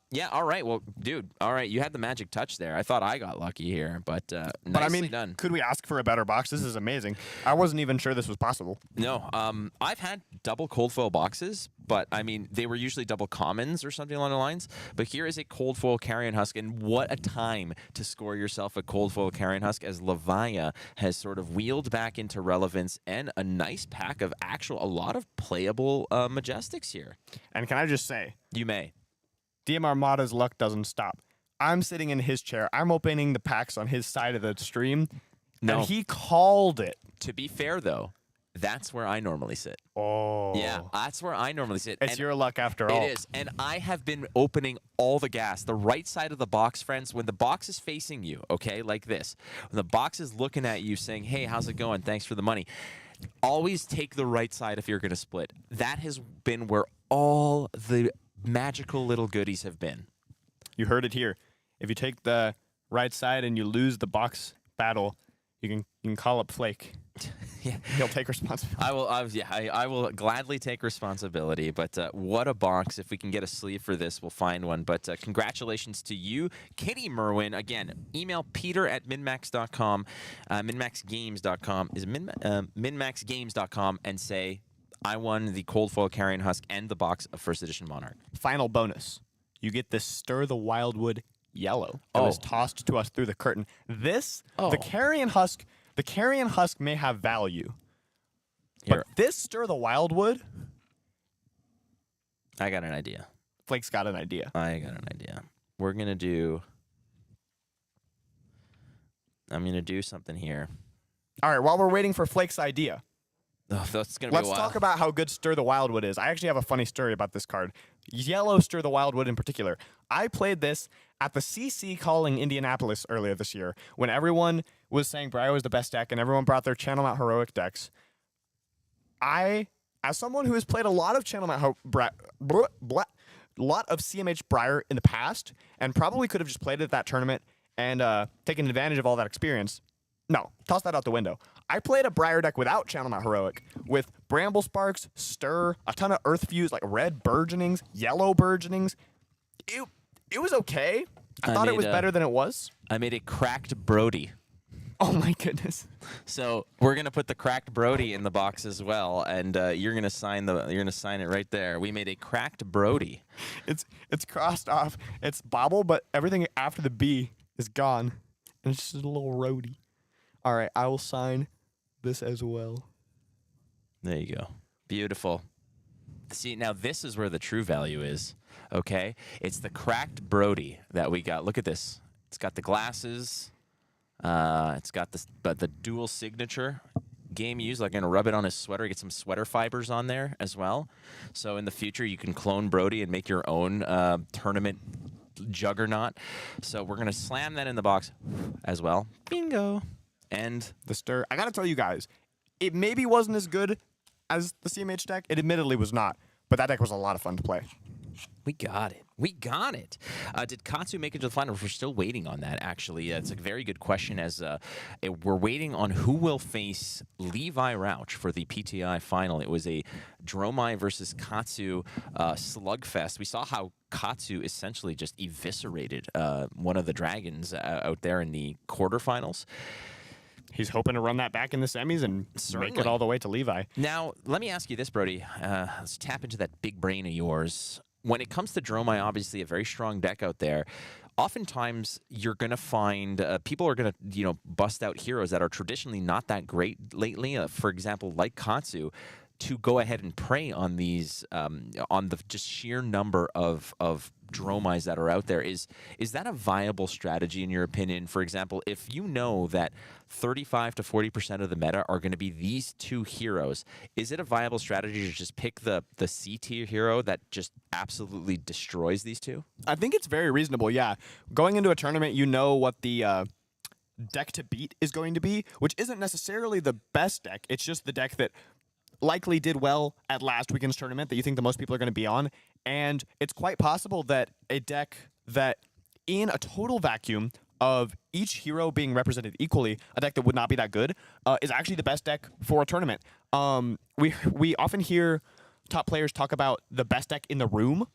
Yeah. All right. Well, dude. All right. You had the magic touch there. I thought I got lucky here, but nicely But I mean, done. could we ask for a better box? This is amazing. I wasn't even sure this was possible. No. I've had double cold foil boxes, but I mean they were usually double commons or something along the lines. But here is a cold foil carrion husk, and what a time to score yourself a cold foil carrion husk as Levia has sort of wheeled back into relevance and a nice pack of a lot of playable Majestics here. And can I just say, You may. DM Armada's luck doesn't stop. I'm sitting in his chair. I'm opening the packs on his side of the stream. No. And he called it. To be fair, though, that's where I normally sit. Oh. Yeah, that's where I normally sit. It's And your luck after all. It is. And I have been opening all the gas. The right side of the box, friends, when the box is facing you, okay, like this. When the box is looking at you saying, hey, how's it going? Thanks for the money. Always take the right side if you're going to split. That has been where all the magical little goodies have been. You heard it here. If you take the right side and you lose the box battle, you can call up Flake. Yeah. He'll take responsibility. I will gladly take responsibility, but what a box. If we can get a sleeve for this, we'll find one. But congratulations to you, Kitty Merwin. Again, email Peter at minmax.com, minmaxgames.com, is minmaxgames.com, and say, I won the cold foil carrion husk and the box of first edition Monarch. Final bonus. You get this Stir the Wildwood yellow that was tossed to us through the curtain. This, the carrion husk may have value. Here, But this Stir the Wildwood, I got an idea. Flake's got an idea. I'm going to do something here. All right, while we're waiting for Flake's idea, Oh, that's going to be a let's while. talk about how good Stir the Wildwood is. I actually have a funny story about this card. Yellow Stir the Wildwood in particular. I played this at the CC calling Indianapolis earlier this year when everyone was saying Briar was the best deck and everyone brought their Channel Mount Heroic decks. I, as someone who has played a lot of Channel Mount lot of CMH Briar in the past and probably could have just played it at that tournament and taken advantage of all that experience. No, toss that out the window. I played a Briar deck without Channel Mount Heroic with Bramble Sparks, Stir, a ton of Earth Fuse, like red Burgeonings, yellow Burgeonings. It was okay. I thought it was better than it was. I made a cracked Brody. Oh my goodness. So we're gonna put the cracked Brody in the box as well, and you're gonna sign it right there. We made a cracked Brody. It's crossed off. It's Bobble, but everything after the B is gone. And it's just a little roadie. All right, I will sign this as well. There you go. Beautiful. See, now this is where the true value is. Okay, it's the cracked Brody that we got. Look at this. It's got the glasses. It's got the dual signature. Game use, like, gonna rub it on his sweater, get some sweater fibers on there as well. So in the future, you can clone Brody and make your own tournament juggernaut. So we're gonna slam that in the box as well. Bingo. And The stir. I gotta tell you guys, it maybe wasn't as good as the CMH deck. It admittedly was not, but that deck was a lot of fun to play. we got it. We got it. Did Katsu make it to the finals? We're still waiting on that, actually. It's a very good question, as we're waiting on who will face Levi Rauch for the PTI final. It was a Dromai versus Katsu slugfest. We saw how Katsu essentially just eviscerated one of the dragons out there in the quarterfinals. He's hoping to run that back in the semis and make it all the way to Levi. Now, let me ask you this, Brody. Let's tap into that big brain of yours. When it comes to Dromai, obviously a very strong deck out there. Oftentimes, you're going to find people are going to, bust out heroes that are traditionally not that great lately. For example, like Katsu, to go ahead and prey on these, on the just sheer number of Dromais that are out there. Is that a viable strategy in your opinion? For example, if you know that 35 to 40% of the meta are going to be these two heroes, is it a viable strategy to just pick the C tier hero that just absolutely destroys these two? I think it's very reasonable, yeah. Going into a tournament, you know what the deck to beat is going to be, which isn't necessarily the best deck. It's just the deck that likely did well at last weekend's tournament that you think the most people are going to be on. And it's quite possible that a deck that, in a total vacuum of each hero being represented equally, a deck that would not be that good, is actually the best deck for a tournament. We often hear top players talk about the best deck in the room,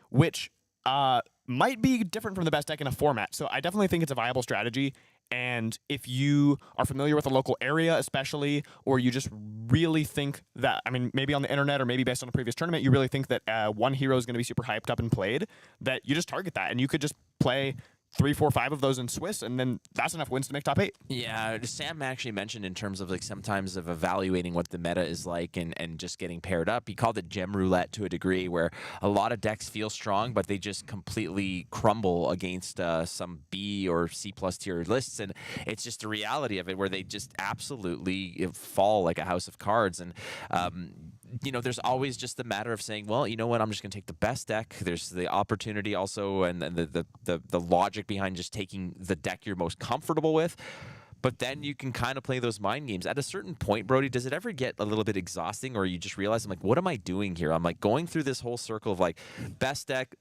which might be different from the best deck in a format. So I definitely think it's a viable strategy. And if you are familiar with a local area especially, or you just really think that, I mean, maybe on the internet or maybe based on a previous tournament, you really think that one hero is going to be super hyped up and played, that you just target that. And you could just play 3, 4, 5 of those in Swiss, and then that's enough wins to make top 8. Yeah, Sam actually mentioned in terms of like sometimes of evaluating what the meta is like and just getting paired up. He called it gem roulette to a degree, where a lot of decks feel strong, but they just completely crumble against some B or C plus tier lists, and it's just the reality of it, where they just absolutely fall like a house of cards. And there's always just the matter of saying, well, you know what, I'm just going to take the best deck. There's the opportunity also, and the logic behind just taking the deck you're most comfortable with. But then you can kind of play those mind games. At a certain point, Brody, does it ever get a little bit exhausting, or you just realize, I'm like, what am I doing here? I'm like going through this whole circle of like best deck,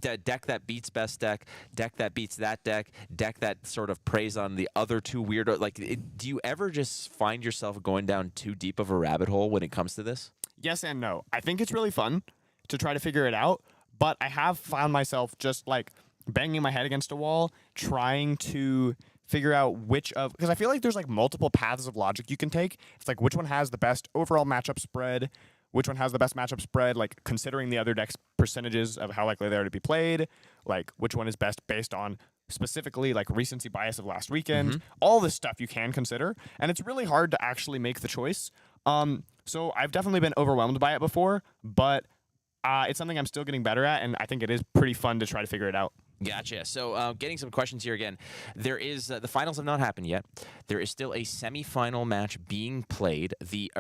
deck that beats best deck that beats that deck that sort of preys on the other two weirdo. Like, do you ever just find yourself going down too deep of a rabbit hole when it comes to this? Yes and no. I think it's really fun to try to figure it out, but I have found myself just like banging my head against a wall, trying to figure out because I feel like there's like multiple paths of logic you can take. It's like which one has the best overall matchup spread, which one has the best matchup spread, like considering the other deck's percentages of how likely they are to be played, like which one is best based on specifically like recency bias of last weekend, all this stuff you can consider. And it's really hard to actually make the choice. So I've definitely been overwhelmed by it before, but it's something I'm still getting better at, and I think it is pretty fun to try to figure it out. Gotcha. So getting some questions here again. There is the finals have not happened yet. There is still a semifinal match being played. The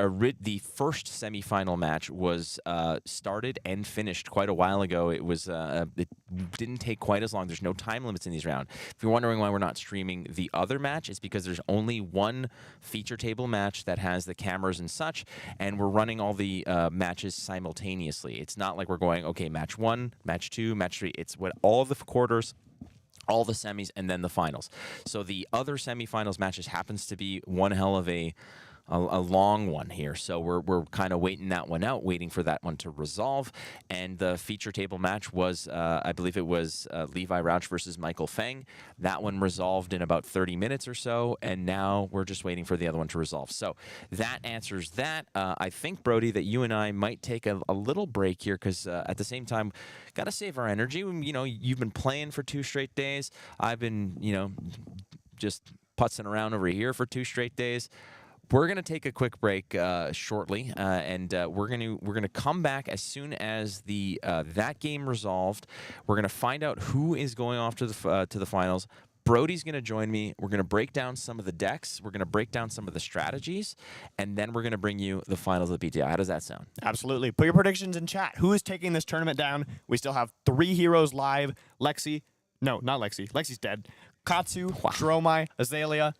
first semifinal match was started and finished quite a while ago. It was it didn't take quite as long. There's no time limits in these rounds. If you're wondering why we're not streaming the other match, it's because there's only one feature table match that has the cameras and such, and we're running all the matches simultaneously. It's not like we're going, okay, match 1, match 2, match 3. It's what all the quarters, all the semis, and then the finals. So the other semifinals matches happens to be one hell of a a long one here. So we're kind of waiting that one out, waiting for that one to resolve. And the feature table match was, I believe it was Levi Rauch versus Michael Feng. That one resolved in about 30 minutes or so, and now we're just waiting for the other one to resolve. So that answers that. I think, Brody, that you and I might take a little break here because at the same time, got to save our energy. You know, you've been playing for 2 straight days. I've been, you know, just putzing around over here for 2 straight days. We're gonna take a quick break shortly, and we're gonna come back as soon as the that game resolved. We're gonna find out who is going off to the finals. Brody's going to join me. We're going to break down some of the decks. We're going to break down some of the strategies, and then we're going to bring you the finals of the PTI. How does that sound? Absolutely. Put your predictions in chat. Who is taking this tournament down? We still have 3 heroes live. Lexi. No, not Lexi. Lexi's dead. Katsu, Dromai, Azalea.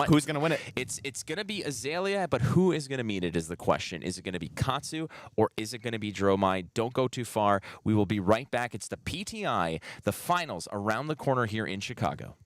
Who's going to win it? It's going to be Azalea, but who is going to meet it is the question. Is it going to be Katsu or is it going to be Dromai? Don't go too far. We will be right back. It's the PTI, the finals around the corner here in Chicago.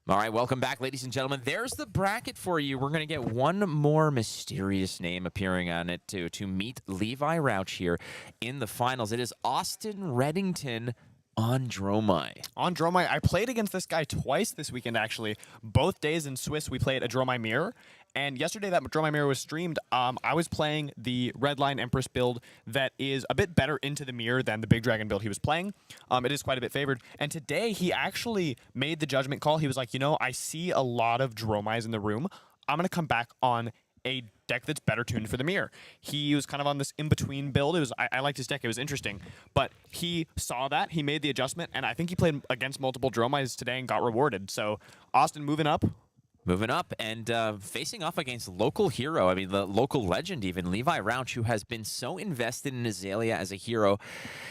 All right, welcome back, ladies and gentlemen. There's the bracket for you. We're going to get one more mysterious name appearing on it to meet Levi Rauch here in the finals. It is Austin Reddington on Dromai. On Dromai, I played against this guy twice this weekend, actually. Both days in Swiss, we played a Dromai mirror. And yesterday, that Dromai mirror was streamed. I was playing the Redline Empress build that is a bit better into the mirror than the Big Dragon build he was playing. It is quite a bit favored. And today, he actually made the judgment call. He was like, you know, I see a lot of Dromais in the room. I'm going to come back on a deck that's better tuned for the mirror. He was kind of on this in-between build. It was I liked his deck. It was interesting. But he saw that. He made the adjustment. And I think he played against multiple Dromais today and got rewarded. So, Austin moving up. Moving up and facing off against local hero. I mean, the local legend even, Levi Rauch, who has been so invested in Azalea as a hero.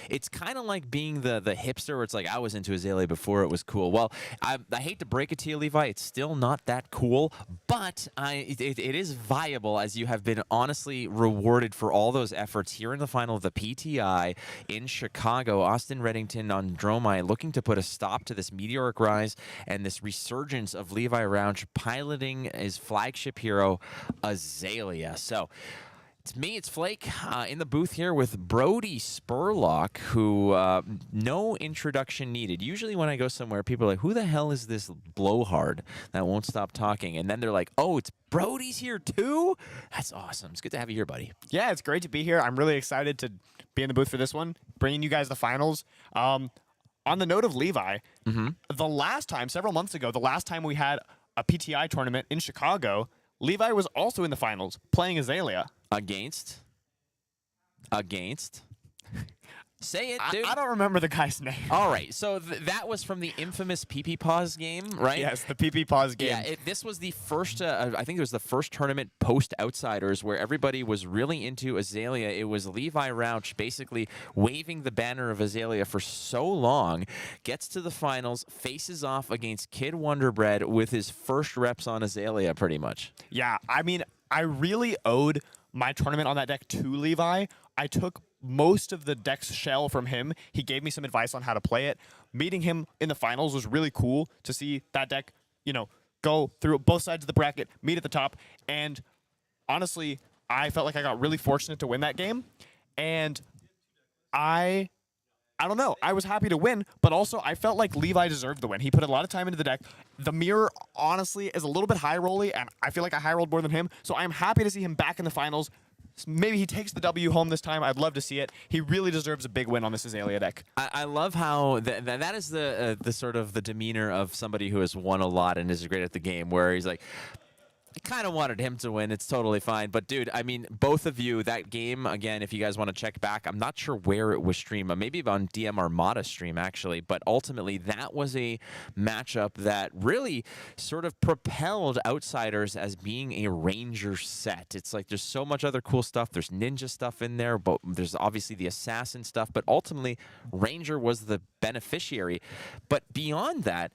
It's kind of like being the hipster where it's like, I was into Azalea before it was cool. Well, I hate to break it to you, Levi. It's still not that cool, but it is viable as you have been honestly rewarded for all those efforts here in the final of the PTI in Chicago. Austin Reddington on Dromai looking to put a stop to this meteoric rise and this resurgence of Levi Rauch piloting his flagship hero, Azalea. So, it's me, it's Flake, in the booth here with Brody Spurlock, who no introduction needed. Usually when I go somewhere, people are like, who the hell is this blowhard that won't stop talking? And then they're like, oh, it's Brody's here too? That's awesome. It's good to have you here, buddy. Yeah, it's great to be here. I'm really excited to be in the booth for this one, bringing you guys the finals. On the note of Levi, the last time, several months ago, the last time we had a PTI tournament in Chicago, Levi was also in the finals, playing Azalea. Against? Say it, dude. I don't remember the guy's name. All right, so that was from the infamous PP Pause game, right? Yes, the PP Pause game. Yeah, this was the first, I think it was the first tournament post-Outsiders where everybody was really into Azalea. It was Levi Rauch basically waving the banner of Azalea for so long, gets to the finals, faces off against Kid Wonderbread with his first reps on Azalea, pretty much. Yeah, I mean, I really owed my tournament on that deck to Levi. I took most of the deck's shell from him. He gave me some advice on how to play it. Meeting him in the finals was really cool to see that deck, you know, go through both sides of the bracket, meet at the top. And honestly, I felt like I got really fortunate to win that game. And I don't know. I was happy to win, but also I felt like Levi deserved the win. He put a lot of time into the deck. The mirror, honestly, is a little bit high-rolly, and I feel like I high-rolled more than him. So I'm happy to see him back in the finals. Maybe he takes the W home this time. I'd love to see it. He really deserves a big win on this Azalea deck. I love how that is the sort of the demeanor of somebody who has won a lot and is great at the game, where he's like, I kind of wanted him to win. It's totally fine. But, dude, I mean, both of you, that game, again, if you guys want to check back, I'm not sure where it was streamed. Maybe on DM Armada stream, actually. But ultimately, that was a matchup that really sort of propelled Outsiders as being a Ranger set. It's like there's so much other cool stuff. There's ninja stuff in there, but there's obviously the assassin stuff. But ultimately, Ranger was the beneficiary. But beyond that,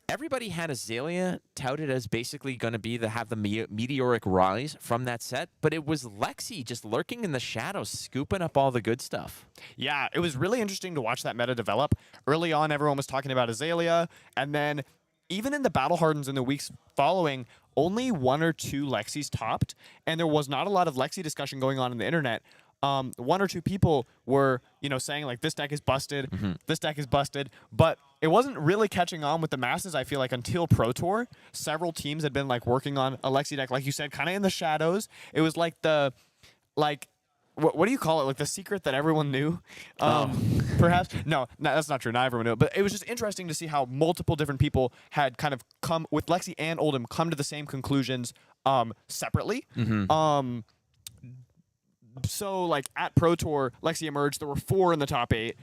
everybody had Azalea touted as basically going to be have the meteoric rise from that set, but it was Lexi just lurking in the shadows, scooping up all the good stuff. Yeah, it was really interesting to watch that meta develop. Early on, everyone was talking about Azalea, and then even in the Battle Hardens in the weeks following, only one or two Lexis topped, and there was not a lot of Lexi discussion going on the internet. One or two people were, saying like this deck is busted, this deck is busted, but it wasn't really catching on with the masses. I feel like until Pro Tour, several teams had been like working on a Lexi deck, like you said, kind of in the shadows. It was like the like, what do you call it? Like the secret that everyone knew? Perhaps? No, that's not true. Not everyone knew it. But it was just interesting to see how multiple different people had kind of come, with Lexi and Oldham, come to the same conclusions separately. So, like, at Pro Tour, Lexi emerged. There were 4 in the top 8,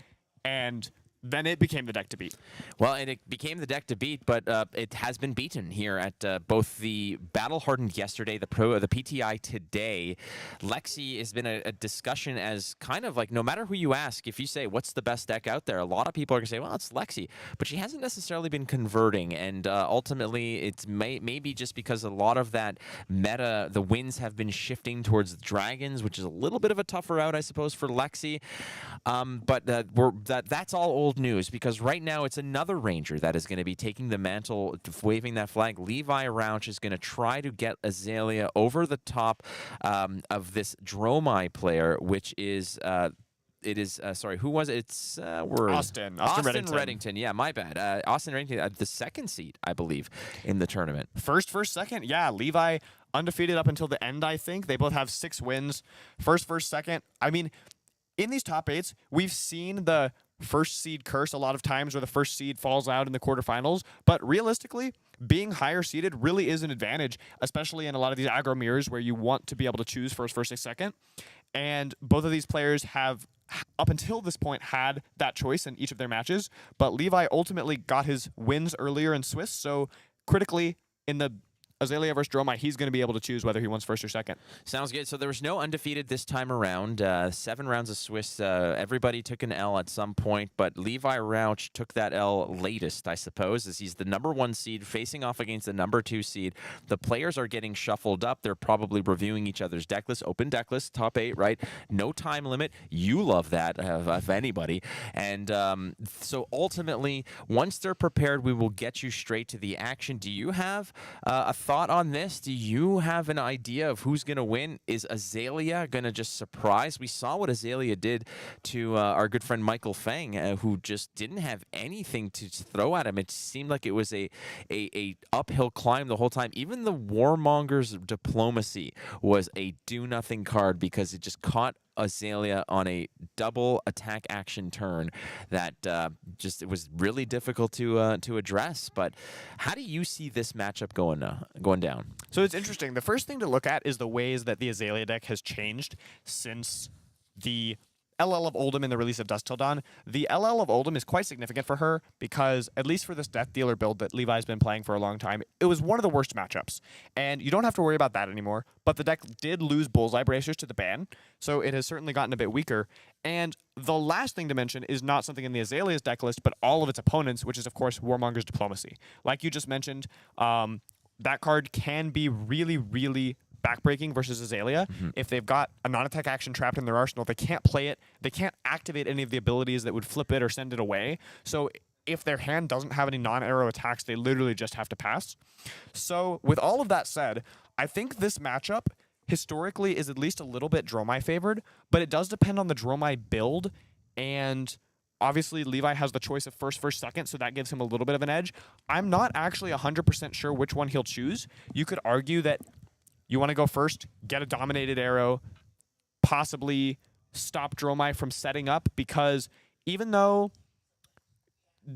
and then it became the deck to beat. Well, and it became the deck to beat, but it has been beaten here at both the Battle Hardened yesterday, the PTI today. Lexi has been a discussion as kind of like, no matter who you ask, if you say, what's the best deck out there, a lot of people are going to say, well, it's Lexi. But she hasn't necessarily been converting, and ultimately it's maybe just because a lot of that meta, the winds have been shifting towards the Dragons, which is a little bit of a tougher route, I suppose, for Lexi. But that's all old news, because right now it's another Ranger that is going to be taking the mantle, waving that flag. Levi Rauch is going to try to get Azalea over the top of this Dromai player, which is sorry, who was it? It's Austin Reddington. Yeah, my bad. Austin Reddington, the 2nd seed, I believe, in the tournament. First, second. Yeah, Levi undefeated up until the end, I think. They both have 6 wins. First, second. I mean, in these top 8s, we've seen the first seed curse a lot of times, where the first seed falls out in the quarterfinals. But realistically, being higher seeded really is an advantage, especially in a lot of these aggro mirrors where you want to be able to choose first, second. And both of these players have, up until this point, had that choice in each of their matches. But Levi ultimately got his wins earlier in Swiss, so critically in the Azalea versus Dromai, he's going to be able to choose whether he wants first or second. Sounds good. So there was no undefeated this time around. 7 rounds of Swiss. Everybody took an L at some point, but Levi Rauch took that L latest, I suppose, as he's the number 1 seed facing off against the number 2 seed. The players are getting shuffled up. They're probably reviewing each other's deck list. Open deck list, top 8, right? No time limit. You love that, if anybody. And so ultimately, once they're prepared, we will get you straight to the action. Do you have a thought on this? Do you have an idea of who's going to win? Is Azalea going to just surprise? We saw what Azalea did to our good friend Michael Fang, who just didn't have anything to throw at him. It seemed like it was a uphill climb the whole time. Even the Warmonger's Diplomacy was a do-nothing card because it just caught Azalea on a double attack action turn that it was really difficult to address. But how do you see this matchup going down? So it's interesting. The first thing to look at is the ways that the Azalea deck has changed since the LL of Oldham in the release of Dusk Till Dawn. The LL of Oldham is quite significant for her because, at least for this Death Dealer build that Levi's been playing for a long time, it was one of the worst matchups. And you don't have to worry about that anymore, but the deck did lose Bullseye Bracers to the ban, so it has certainly gotten a bit weaker. And the last thing to mention is not something in the Azalea's deck list, but all of its opponents, which is, of course, Warmonger's Diplomacy. Like you just mentioned, that card can be really, really backbreaking versus Azalea. If they've got a non-attack action trapped in their arsenal, they can't play it. They can't activate any of the abilities that would flip it or send it away. So if their hand doesn't have any non-arrow attacks, they literally just have to pass. So with all of that said, I think this matchup historically is at least a little bit Dromai favored, but it does depend on the Dromai build, and obviously Levi has the choice of first, second, so that gives him a little bit of an edge. I'm not actually 100% sure which one he'll choose. You could argue that you want to go first, get a dominated arrow, possibly stop Dromai from setting up, because even though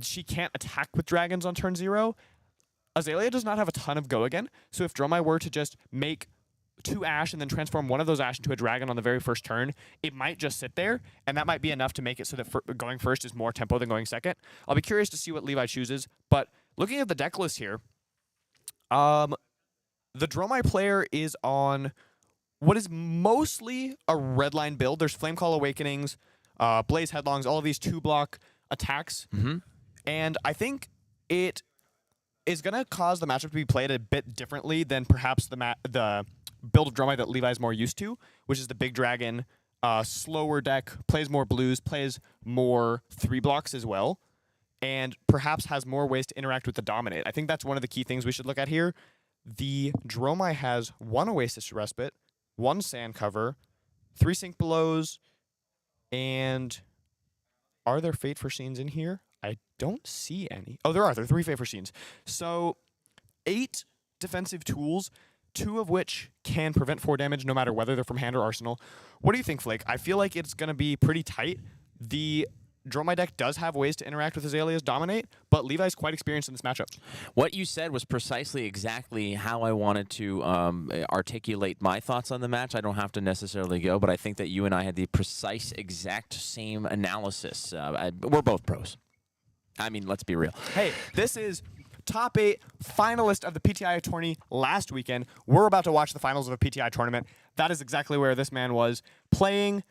she can't attack with dragons on turn 0, Azalea does not have a ton of go again. So if Dromai were to just make 2 Ash and then transform one of those Ash into a dragon on the very first turn, it might just sit there, and that might be enough to make it so that going first is more tempo than going second. I'll be curious to see what Levi chooses, but looking at the deck list here, the Dromai player is on what is mostly a redline build. There's Flamecall Awakenings, Blaze Headlongs, all of these 2-block attacks. And I think it is going to cause the matchup to be played a bit differently than perhaps the build of Dromai that Levi's more used to, which is the big dragon, slower deck, plays more blues, plays more 3-blocks as well, and perhaps has more ways to interact with the dominate. I think that's one of the key things we should look at here. The Dromai has 1 Oasis Respite, 1 Sand Cover, 3 Sink Belows, and are there Fate Foreseens in here? I don't see any. Oh, there are. There are 3 Fate Foreseens. So 8 defensive tools 2 of which can prevent 4 damage no matter whether they're from hand or arsenal. What do you think, Flake? I feel like it's going to be pretty tight. The Dromai deck does have ways to interact with Azalea's Dominate, but Levi's quite experienced in this matchup. What you said was precisely exactly how I wanted to articulate my thoughts on the match. I don't have to necessarily go, but I think that you and I had the precise, exact same analysis. We're both pros. I mean, let's be real. Hey, this is top 8 finalist of the PTI tourney last weekend. We're about to watch the finals of a PTI tournament. That is exactly where this man was playing.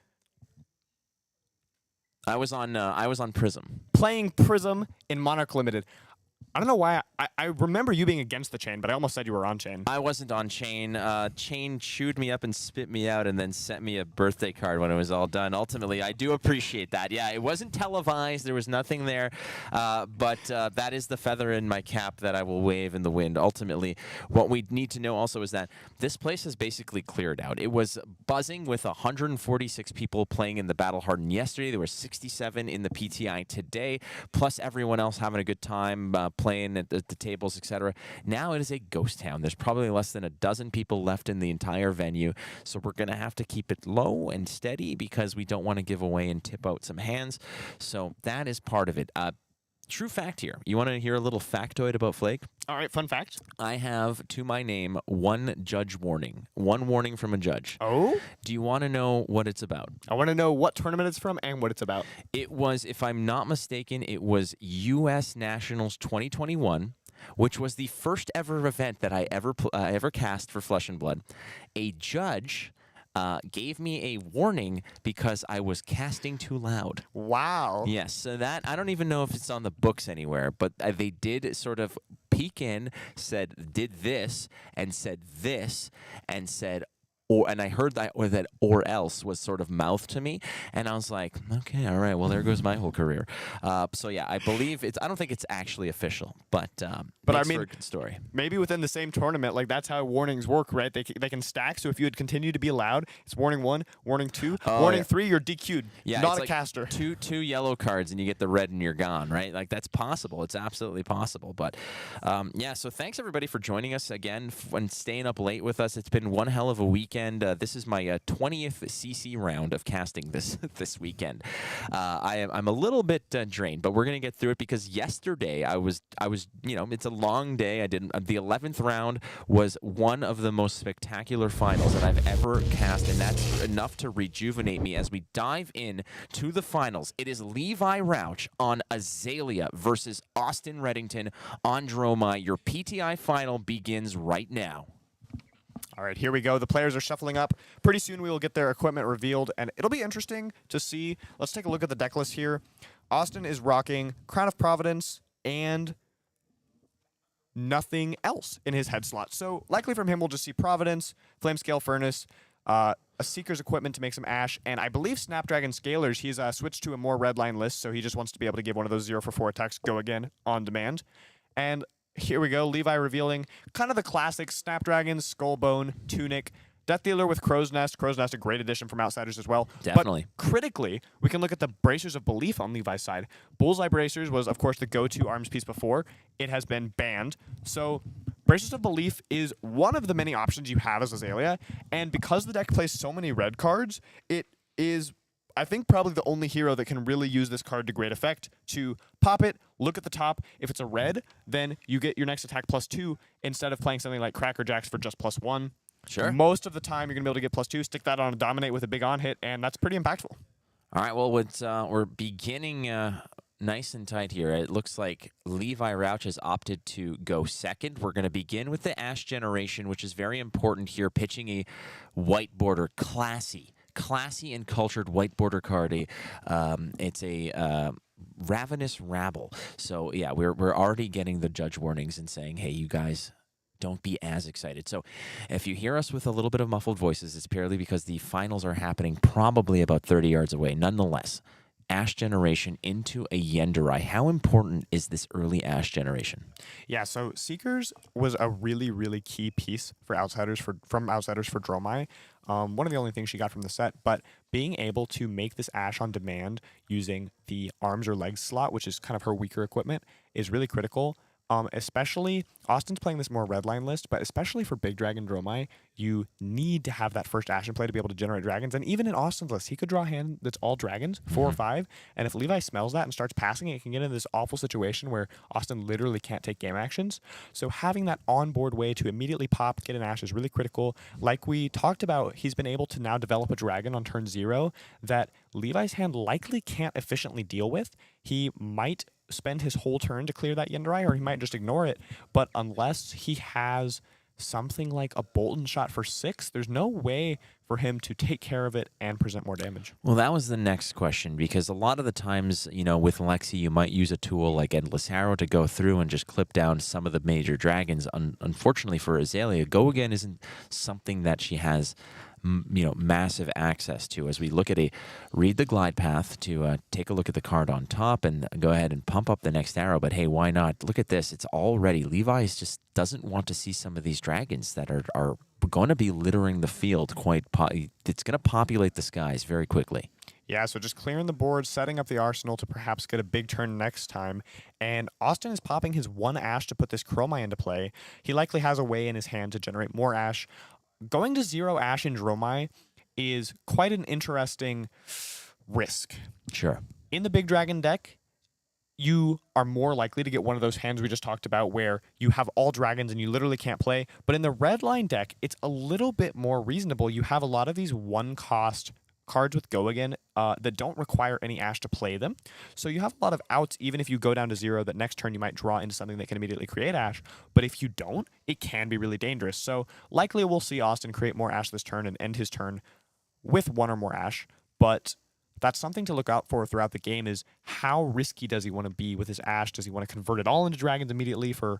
I was on Prism. Playing Prism in Monarch Limited. I don't know why. I remember you being against the chain, but I almost said you were on chain. I wasn't on chain. Chain chewed me up and spit me out and then sent me a birthday card when it was all done. Ultimately, I do appreciate that. Yeah, it wasn't televised. There was nothing there. But that is the feather in my cap that I will wave in the wind. Ultimately, what we need to know also is that this place has basically cleared out. It was buzzing with 146 people playing in the Battle Hardened yesterday. There were 67 in the PTI today, plus everyone else having a good time playing at the tables, etc. Now it is a ghost town. There's probably less than a dozen people left in the entire venue, so we're going to have to keep it low and steady because we don't want to give away and tip out some hands. So that is part of it. True fact here. You want to hear a little factoid about Flake? All right, fun fact. I have to my name 1 judge warning. 1 warning from a judge. Oh? Do you want to know what it's about? I want to know what tournament it's from and what it's about. It was, if I'm not mistaken, it was U.S. Nationals 2021, which was the first ever event that I ever cast for Flesh and Blood. A judge gave me a warning because I was casting too loud. Wow. Yes, so that, I don't even know if it's on the books anywhere, but they did sort of peek in, did this, and said, and I heard that or else was sort of mouthed to me, and I was like, okay, all right, well, there goes my whole career. So yeah, I believe I don't think it's actually official, but I makes mean, for a good story. Maybe within the same tournament, like that's how warnings work, right? They can stack. So if you would continue to be loud, it's warning 1, warning 2, warning 3, you're DQ'd. Yeah, not it's a like caster. Two yellow cards and you get the red and you're gone, right? Like that's possible. It's absolutely possible. But yeah, so thanks everybody for joining us again and staying up late with us. It's been one hell of a weekend. This is my 20th CC round of casting this weekend. I'm a little bit drained, but we're gonna get through it because yesterday I was it's a long day. I did the 11th round was one of the most spectacular finals that I've ever cast, and that's enough to rejuvenate me as we dive in to the finals. It is Levi Rauch on Azalea versus Austin Reddington on Dromai. Your PTI final begins right now. All right, here we go. The players are shuffling up. Pretty soon we will get their equipment revealed, and it'll be interesting to see. Let's take a look at the deck list here. Austin is rocking Crown of Providence and nothing else in his head slot. So likely from him, we'll just see Providence, Flamescale Furnace, a Seeker's Equipment to make some Ash, and I believe Snapdragon Scalers. He's switched to a more redline list, so he just wants to be able to give one of those 0-for-4 attacks go again on demand. And here we go, Levi revealing kind of the classic Snapdragon, Skullbone, Tunic, Death Dealer with Crow's Nest. Crow's Nest, a great addition from Outsiders as well. Definitely. But critically, we can look at the Bracers of Belief on Levi's side. Bullseye Bracers was, of course, the go-to arms piece before. It has been banned. So Bracers of Belief is one of the many options you have as Azalea. And because the deck plays so many red cards, it is, I think, probably the only hero that can really use this card to great effect to pop it, look at the top. If it's a red, then you get your next attack +2 instead of playing something like Cracker Jacks for just +1. Sure. Most of the time, you're going to be able to get +2, stick that on a Dominate with a big on-hit, and that's pretty impactful. All right, well, we're beginning nice and tight here. It looks like Levi Rauch has opted to go second. We're going to begin with the Ash generation, which is very important here, pitching a white border, classy and cultured white border card. It's a Ravenous Rabble. So, yeah, we're already getting the judge warnings and saying, hey, you guys, don't be as excited. So if you hear us with a little bit of muffled voices, it's purely because the finals are happening probably about 30 yards away. Nonetheless, Ash generation into a Yenderai. How important is this early Ash generation? Yeah, so Seekers was a really, really key piece for Outsiders from Outsiders for Dromai. One of the only things she got from the set, but being able to make this Ash on demand using the arms or legs slot, which is kind of her weaker equipment, is really critical. Especially, Austin's playing this more red line list, but especially for Big Dragon Dromai, you need to have that first Ash in play to be able to generate dragons. And even in Austin's list, he could draw a hand that's all dragons, 4 or 5. And if Levi smells that and starts passing it, can get into this awful situation where Austin literally can't take game actions. So having that onboard way to immediately pop, get an Ash is really critical. Like we talked about, he's been able to now develop a dragon on turn 0 that Levi's hand likely can't efficiently deal with. He might spend his whole turn to clear that Yendrai, or he might just ignore it. But unless he has something like a Bolton shot for 6, there's no way for him to take care of it and present more damage. Well, that was the next question, because a lot of the times, you know, with Lexi, you might use a tool like Endless Arrow to go through and just clip down some of the major dragons. Unfortunately for Azalea, Go Again isn't something that she has massive access to. As we look at read the glide path to take a look at the card on top and go ahead and pump up the next arrow. But hey, why not? Look at this. It's already, Levi's just doesn't want to see some of these dragons that are going to be littering the field it's going to populate the skies very quickly. Yeah, so just clearing the board, setting up the arsenal to perhaps get a big turn next time. And Austin is popping his 1 Ash to put this Dromai into play. He likely has a way in his hand to generate more Ash. Going to 0 Ash in Dromai is quite an interesting risk. Sure. In the Big Dragon deck, you are more likely to get one of those hands we just talked about where you have all dragons and you literally can't play. But in the red line deck, it's a little bit more reasonable. You have a lot of these 1-cost cards with Go Again that don't require any Ash to play them. So you have a lot of outs, even if you go down to 0, that next turn you might draw into something that can immediately create Ash. But if you don't, it can be really dangerous. So likely we'll see Austin create more Ash this turn and end his turn with 1 or more Ash. But that's something to look out for throughout the game, is how risky does he want to be with his Ash? Does he want to convert it all into dragons immediately for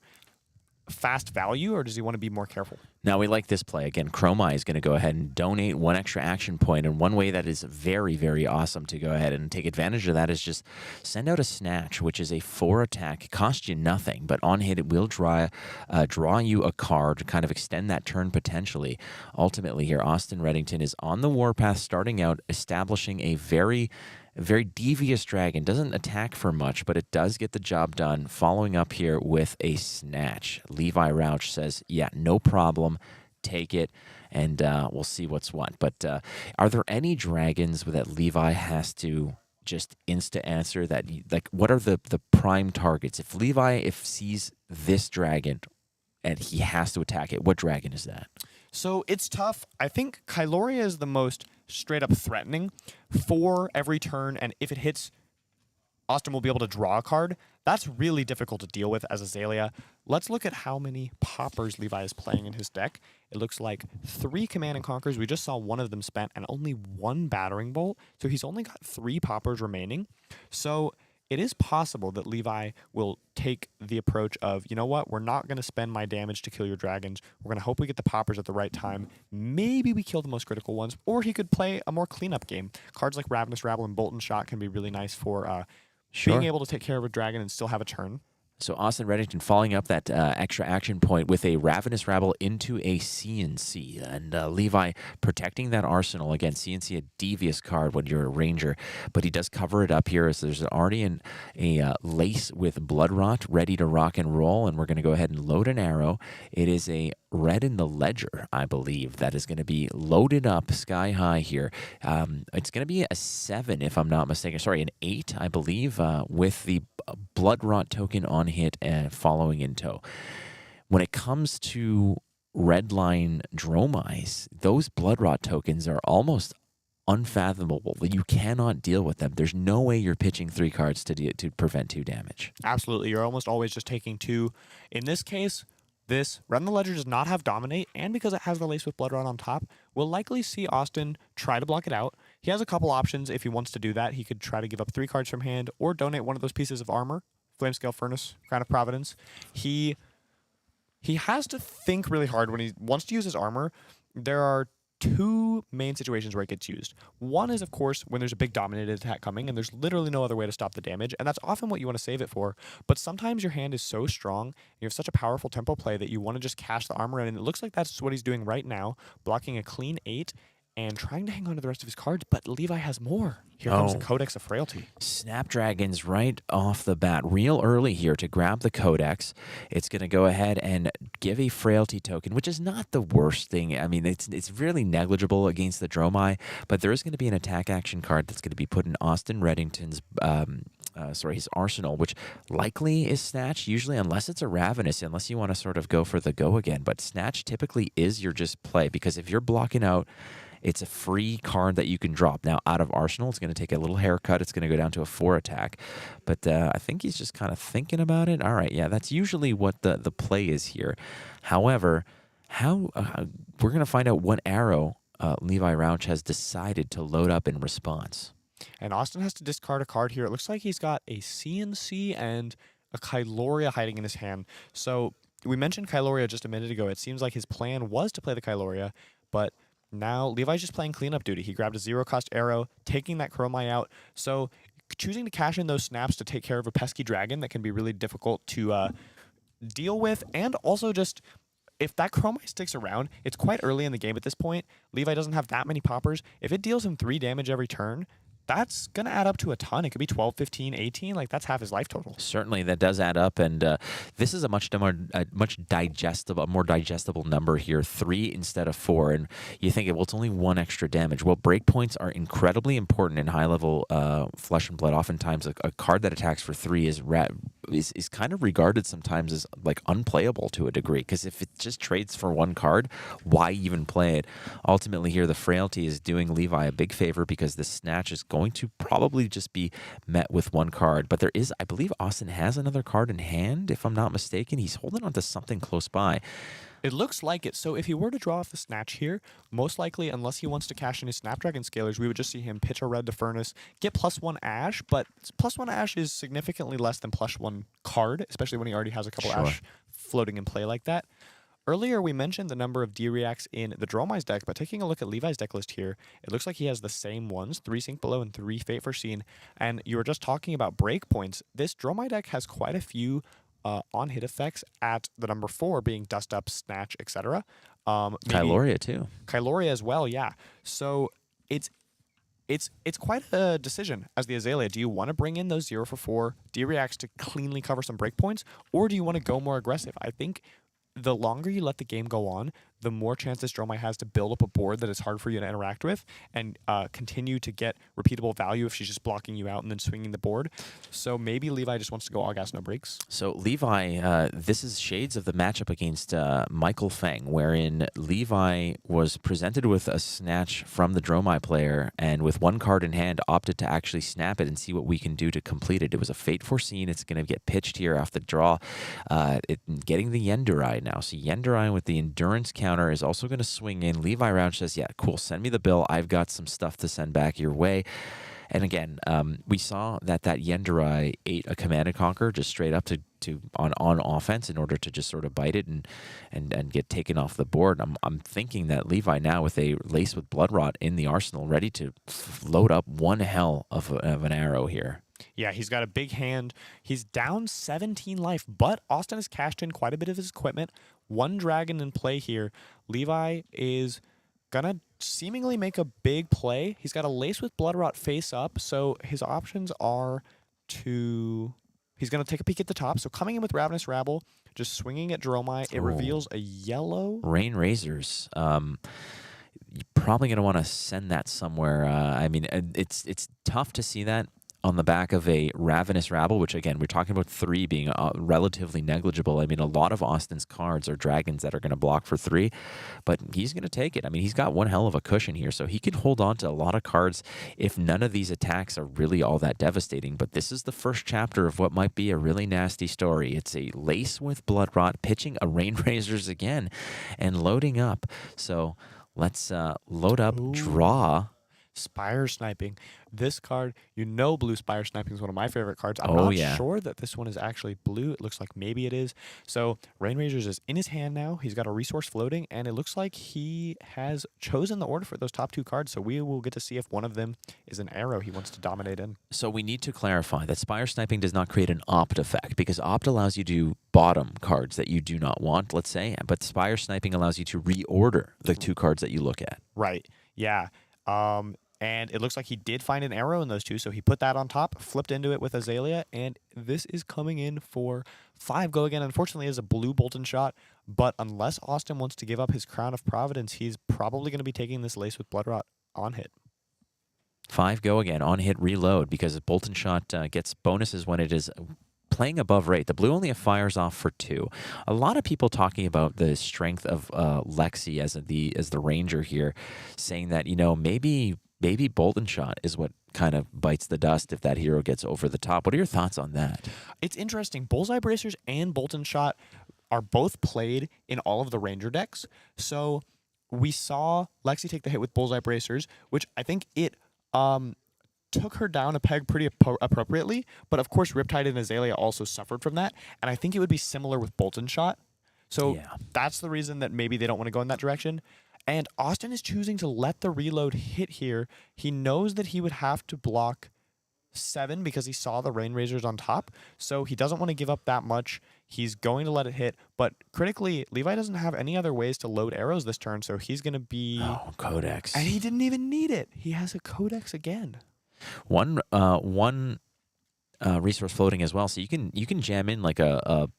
fast value, or does he want to be more careful? Now, we like this play. Again, Dromai is going to go ahead and donate 1 extra action point, and one way that is very, very awesome to go ahead and take advantage of that is just send out a Snatch, which is a 4 attack. It costs you nothing, but on hit it will draw you a card to kind of extend that turn potentially. Ultimately here, Austin Reddington is on the warpath, starting out, establishing a very devious dragon. Doesn't attack for much, but it does get the job done. Following up here with a Snatch. Levi Rauch says, yeah, no problem. Take it, and we'll see what's what. But are there any dragons that Levi has to just insta-answer that, like, what are the prime targets? If Levi sees this dragon and he has to attack it, what dragon is that? So it's tough. I think Kyloria is the most straight up threatening for every turn, and if it hits, Austin will be able to draw a card. That's really difficult to deal with as Azalea. Let's look at how many poppers Levi is playing in his deck. It looks like 3 Command and Conquers. We just saw 1 of them spent, and only 1 Battering Bolt. So he's only got 3 poppers remaining. So it is possible that Levi will take the approach of, you know what, we're not going to spend my damage to kill your dragons. We're going to hope we get the poppers at the right time. Maybe we kill the most critical ones, or he could play a more cleanup game. Cards like Ravenous Rabble and Bolton Shot can be really nice for being able to take care of a dragon and still have a turn. So Austin Reddington following up that extra action point with a Ravenous Rabble into a CNC. And Levi protecting that arsenal. Again, CNC, a devious card when you're a ranger. But he does cover it up here as there's already a Lace with Blood Rot ready to rock and roll. And we're going to go ahead and load an arrow. It is a Red in the Ledger, I believe, that is going to be loaded up sky high here. It's going to be a 7, if I'm not mistaken. Sorry, an 8, I believe, with the Blood Rot token on hit and following in tow. When it comes to red line Dromais, those Blood Rot tokens are almost unfathomable. You cannot deal with them. There's no way you're pitching 3 cards to prevent 2 damage. Absolutely. You're almost always just taking 2. In this case, this Red in the Ledger does not have Dominate, and because it has the Lace with Blood Rot on top, we'll likely see Austin try to block it out. He has a couple options if he wants to do that. He could try to give up 3 cards from hand or donate one of those pieces of armor, Flamescale Furnace, Crown of Providence. He has to think really hard when he wants to use his armor. There are 2 main situations where it gets used. One is, of course, when there's a big dominated attack coming and there's literally no other way to stop the damage, and that's often what you want to save it for. But sometimes your hand is so strong, and you have such a powerful tempo play that you want to just cash the armor in, and it looks like that's what he's doing right now, blocking a clean 8 and trying to hang on to the rest of his cards, but Levi has more. Here comes the Codex of Frailty. Snapdragons right off the bat, real early here to grab the Codex. It's going to go ahead and give a Frailty token, which is not the worst thing. I mean, it's really negligible against the Dromai, but there is going to be an attack action card that's going to be put in Austin Reddington's his arsenal, which likely is Snatch, usually, unless it's a Ravenous, unless you want to sort of go for the go again. But Snatch typically is your just play, because if you're blocking out, it's a free card that you can drop. Now, out of Arsenal, it's going to take a little haircut. It's going to go down to a 4 attack. But I think he's just kind of thinking about it. All right, yeah, that's usually what the play is here. However, we're going to find out what arrow Levi Rauch has decided to load up in response. And Austin has to discard a card here. It looks like he's got a CNC and a Kyloria hiding in his hand. So we mentioned Kyloria just a minute ago. It seems like his plan was to play the Kyloria, but now Levi's just playing cleanup duty. He grabbed a 0-cost arrow, taking that Dromai out. So choosing to cash in those snaps to take care of a pesky dragon that can be really difficult to deal with. And also just, if that Dromai sticks around, it's quite early in the game at this point. Levi doesn't have that many poppers. If it deals him 3 damage every turn, that's going to add up to a ton. It could be 12, 15, 18. Like, that's half his life total. Certainly, that does add up. And this is a much more digestible number here, 3 instead of 4. And you think, well, it's only 1 extra damage. Well, breakpoints are incredibly important in high-level Flesh and Blood. Oftentimes, a card that attacks for 3 is kind of regarded sometimes as like unplayable to a degree, because if it just trades for 1 card, why even play it? Ultimately here, the Frailty is doing Levi a big favor, because the Snatch is going to probably just be met with 1 card. But there is, I believe Austin has another card in hand, if I'm not mistaken. He's holding on to something close by. It looks like it. So if he were to draw off the Snatch here, most likely, unless he wants to cash in his Snapdragon Scalers, we would just see him pitch a red to Furnace, get +1 Ash, but +1 Ash is significantly less than +1 card, especially when he already has a couple Ash floating in play like that. Earlier, we mentioned the number of D-Reacts in the Dromai's deck, but taking a look at Levi's deck list here, it looks like he has the same ones, 3 Sink Below and 3 Fate Foreseen. And you were just talking about breakpoints. This Dromai deck has quite a few on-hit effects at the number 4, being Dust Up, Snatch, etc. Kyloria, too. Kyloria as well, yeah. So it's quite a decision as the Azalea. Do you want to bring in those 0 for 4 D-Reacts to cleanly cover some breakpoints, or do you want to go more aggressive? I think the longer you let the game go on, the more chance this Dromai has to build up a board that is hard for you to interact with and continue to get repeatable value if she's just blocking you out and then swinging the board. So maybe Levi just wants to go all gas, no breaks. So Levi, this is shades of the matchup against Michael Feng, wherein Levi was presented with a Snatch from the Dromai player, and with 1 card in hand, opted to actually snap it and see what we can do to complete it. It was a Fate Foreseen. It's going to get pitched here off the draw. Getting the Yendurai now. So Yendurai with the Endurance counter is also going to swing in. Levi Rauch says, yeah, cool, send me the bill. I've got some stuff to send back your way. And again, we saw that Yendurai ate a Command and Conquer just straight up on offense in order to just sort of bite it and get taken off the board. I'm thinking that Levi now with a Lace with Bloodrot in the arsenal, ready to load up one hell of an arrow here. Yeah, he's got a big hand. He's down 17 life, but Austin has cashed in quite a bit of his equipment. 1 dragon in play here. Levi is gonna seemingly make a big play. He's got a Lace with Bloodrot face up, so his options are to... He's going to take a peek at the top. So coming in with Ravenous Rabble, just swinging at Dromai. It reveals a yellow... Rain Razors. You're probably going to want to send that somewhere. I mean, it's tough to see that on the back of a Ravenous Rabble, which, again, we're talking about 3 being relatively negligible. I mean, a lot of Austin's cards are dragons that are going to block for 3, but he's going to take it. I mean, he's got one hell of a cushion here, so he can hold on to a lot of cards if none of these attacks are really all that devastating. But this is the first chapter of what might be a really nasty story. It's a Lace with Bloodrot, pitching a Rain Razors again, and loading up. So let's load up, draw... Spire Sniping. This card, you know, Blue Spire Sniping is one of my favorite cards. I'm not sure that this one is actually blue. It looks like maybe it is. So Rain Razors is in his hand now. He's got a resource floating, and it looks like he has chosen the order for those top 2 cards. So we will get to see if one of them is an arrow he wants to dominate in. So we need to clarify that Spire Sniping does not create an opt effect, because opt allows you to bottom cards that you do not want, let's say, but Spire Sniping allows you to reorder the 2 cards that you look at. Right. Yeah. And it looks like he did find an arrow in those two, so he put that on top, flipped into it with Azalea, and this is coming in for 5 go again. Unfortunately, it is a blue Bolton shot, but unless Austin wants to give up his Crown of Providence, he's probably going to be taking this Lace with Bloodrot on hit. 5 go again on hit reload because Bolton shot gets bonuses when it is playing above rate. The blue only fires off for 2. A lot of people talking about the strength of Lexi as the ranger here, saying that maybe Bolton shot is what kind of bites the dust if that hero gets over the top. What are your thoughts on that? It's interesting. Bullseye Bracers and Bolton shot are both played in all of the ranger decks. So we saw Lexi take the hit with Bullseye Bracers, which I think it took her down a peg pretty appropriately. But of course, Riptide and Azalea also suffered from that. And I think it would be similar with Bolton shot. So that's the reason that maybe they don't want to go in that direction. And Austin is choosing to let the reload hit here. He knows that he would have to block 7 because he saw the Rain Razors on top. So he doesn't want to give up that much. He's going to let it hit. But critically, Levi doesn't have any other ways to load arrows this turn. So he's going to be... Oh, Codex. And he didn't even need it. He has a Codex again. One resource floating as well, so you can jam in like an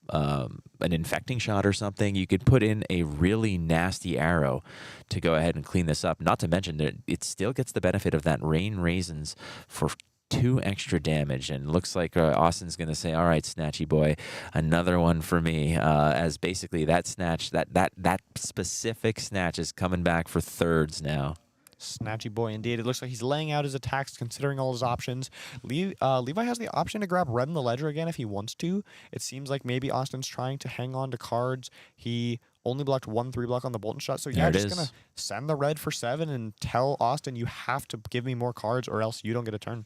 infecting shot or something. You could put in a really nasty arrow to go ahead and clean this up. Not to mention that it still gets the benefit of that Rain Raisins for 2 extra damage, and looks like Austin's going to say, all right, Snatchy boy, another one for me, as basically that snatch, that specific snatch is coming back for 3rds now. Snatchy boy indeed. It looks like he's laying out his attacks, considering all his options. Levi has the option to grab Red in the Ledger again if he wants to. It seems like maybe Austin's trying to hang on to cards. He only blocked 1 3-block on the Bolton shot. So yeah, just going to send the red for 7 and tell Austin, you have to give me more cards or else you don't get a turn.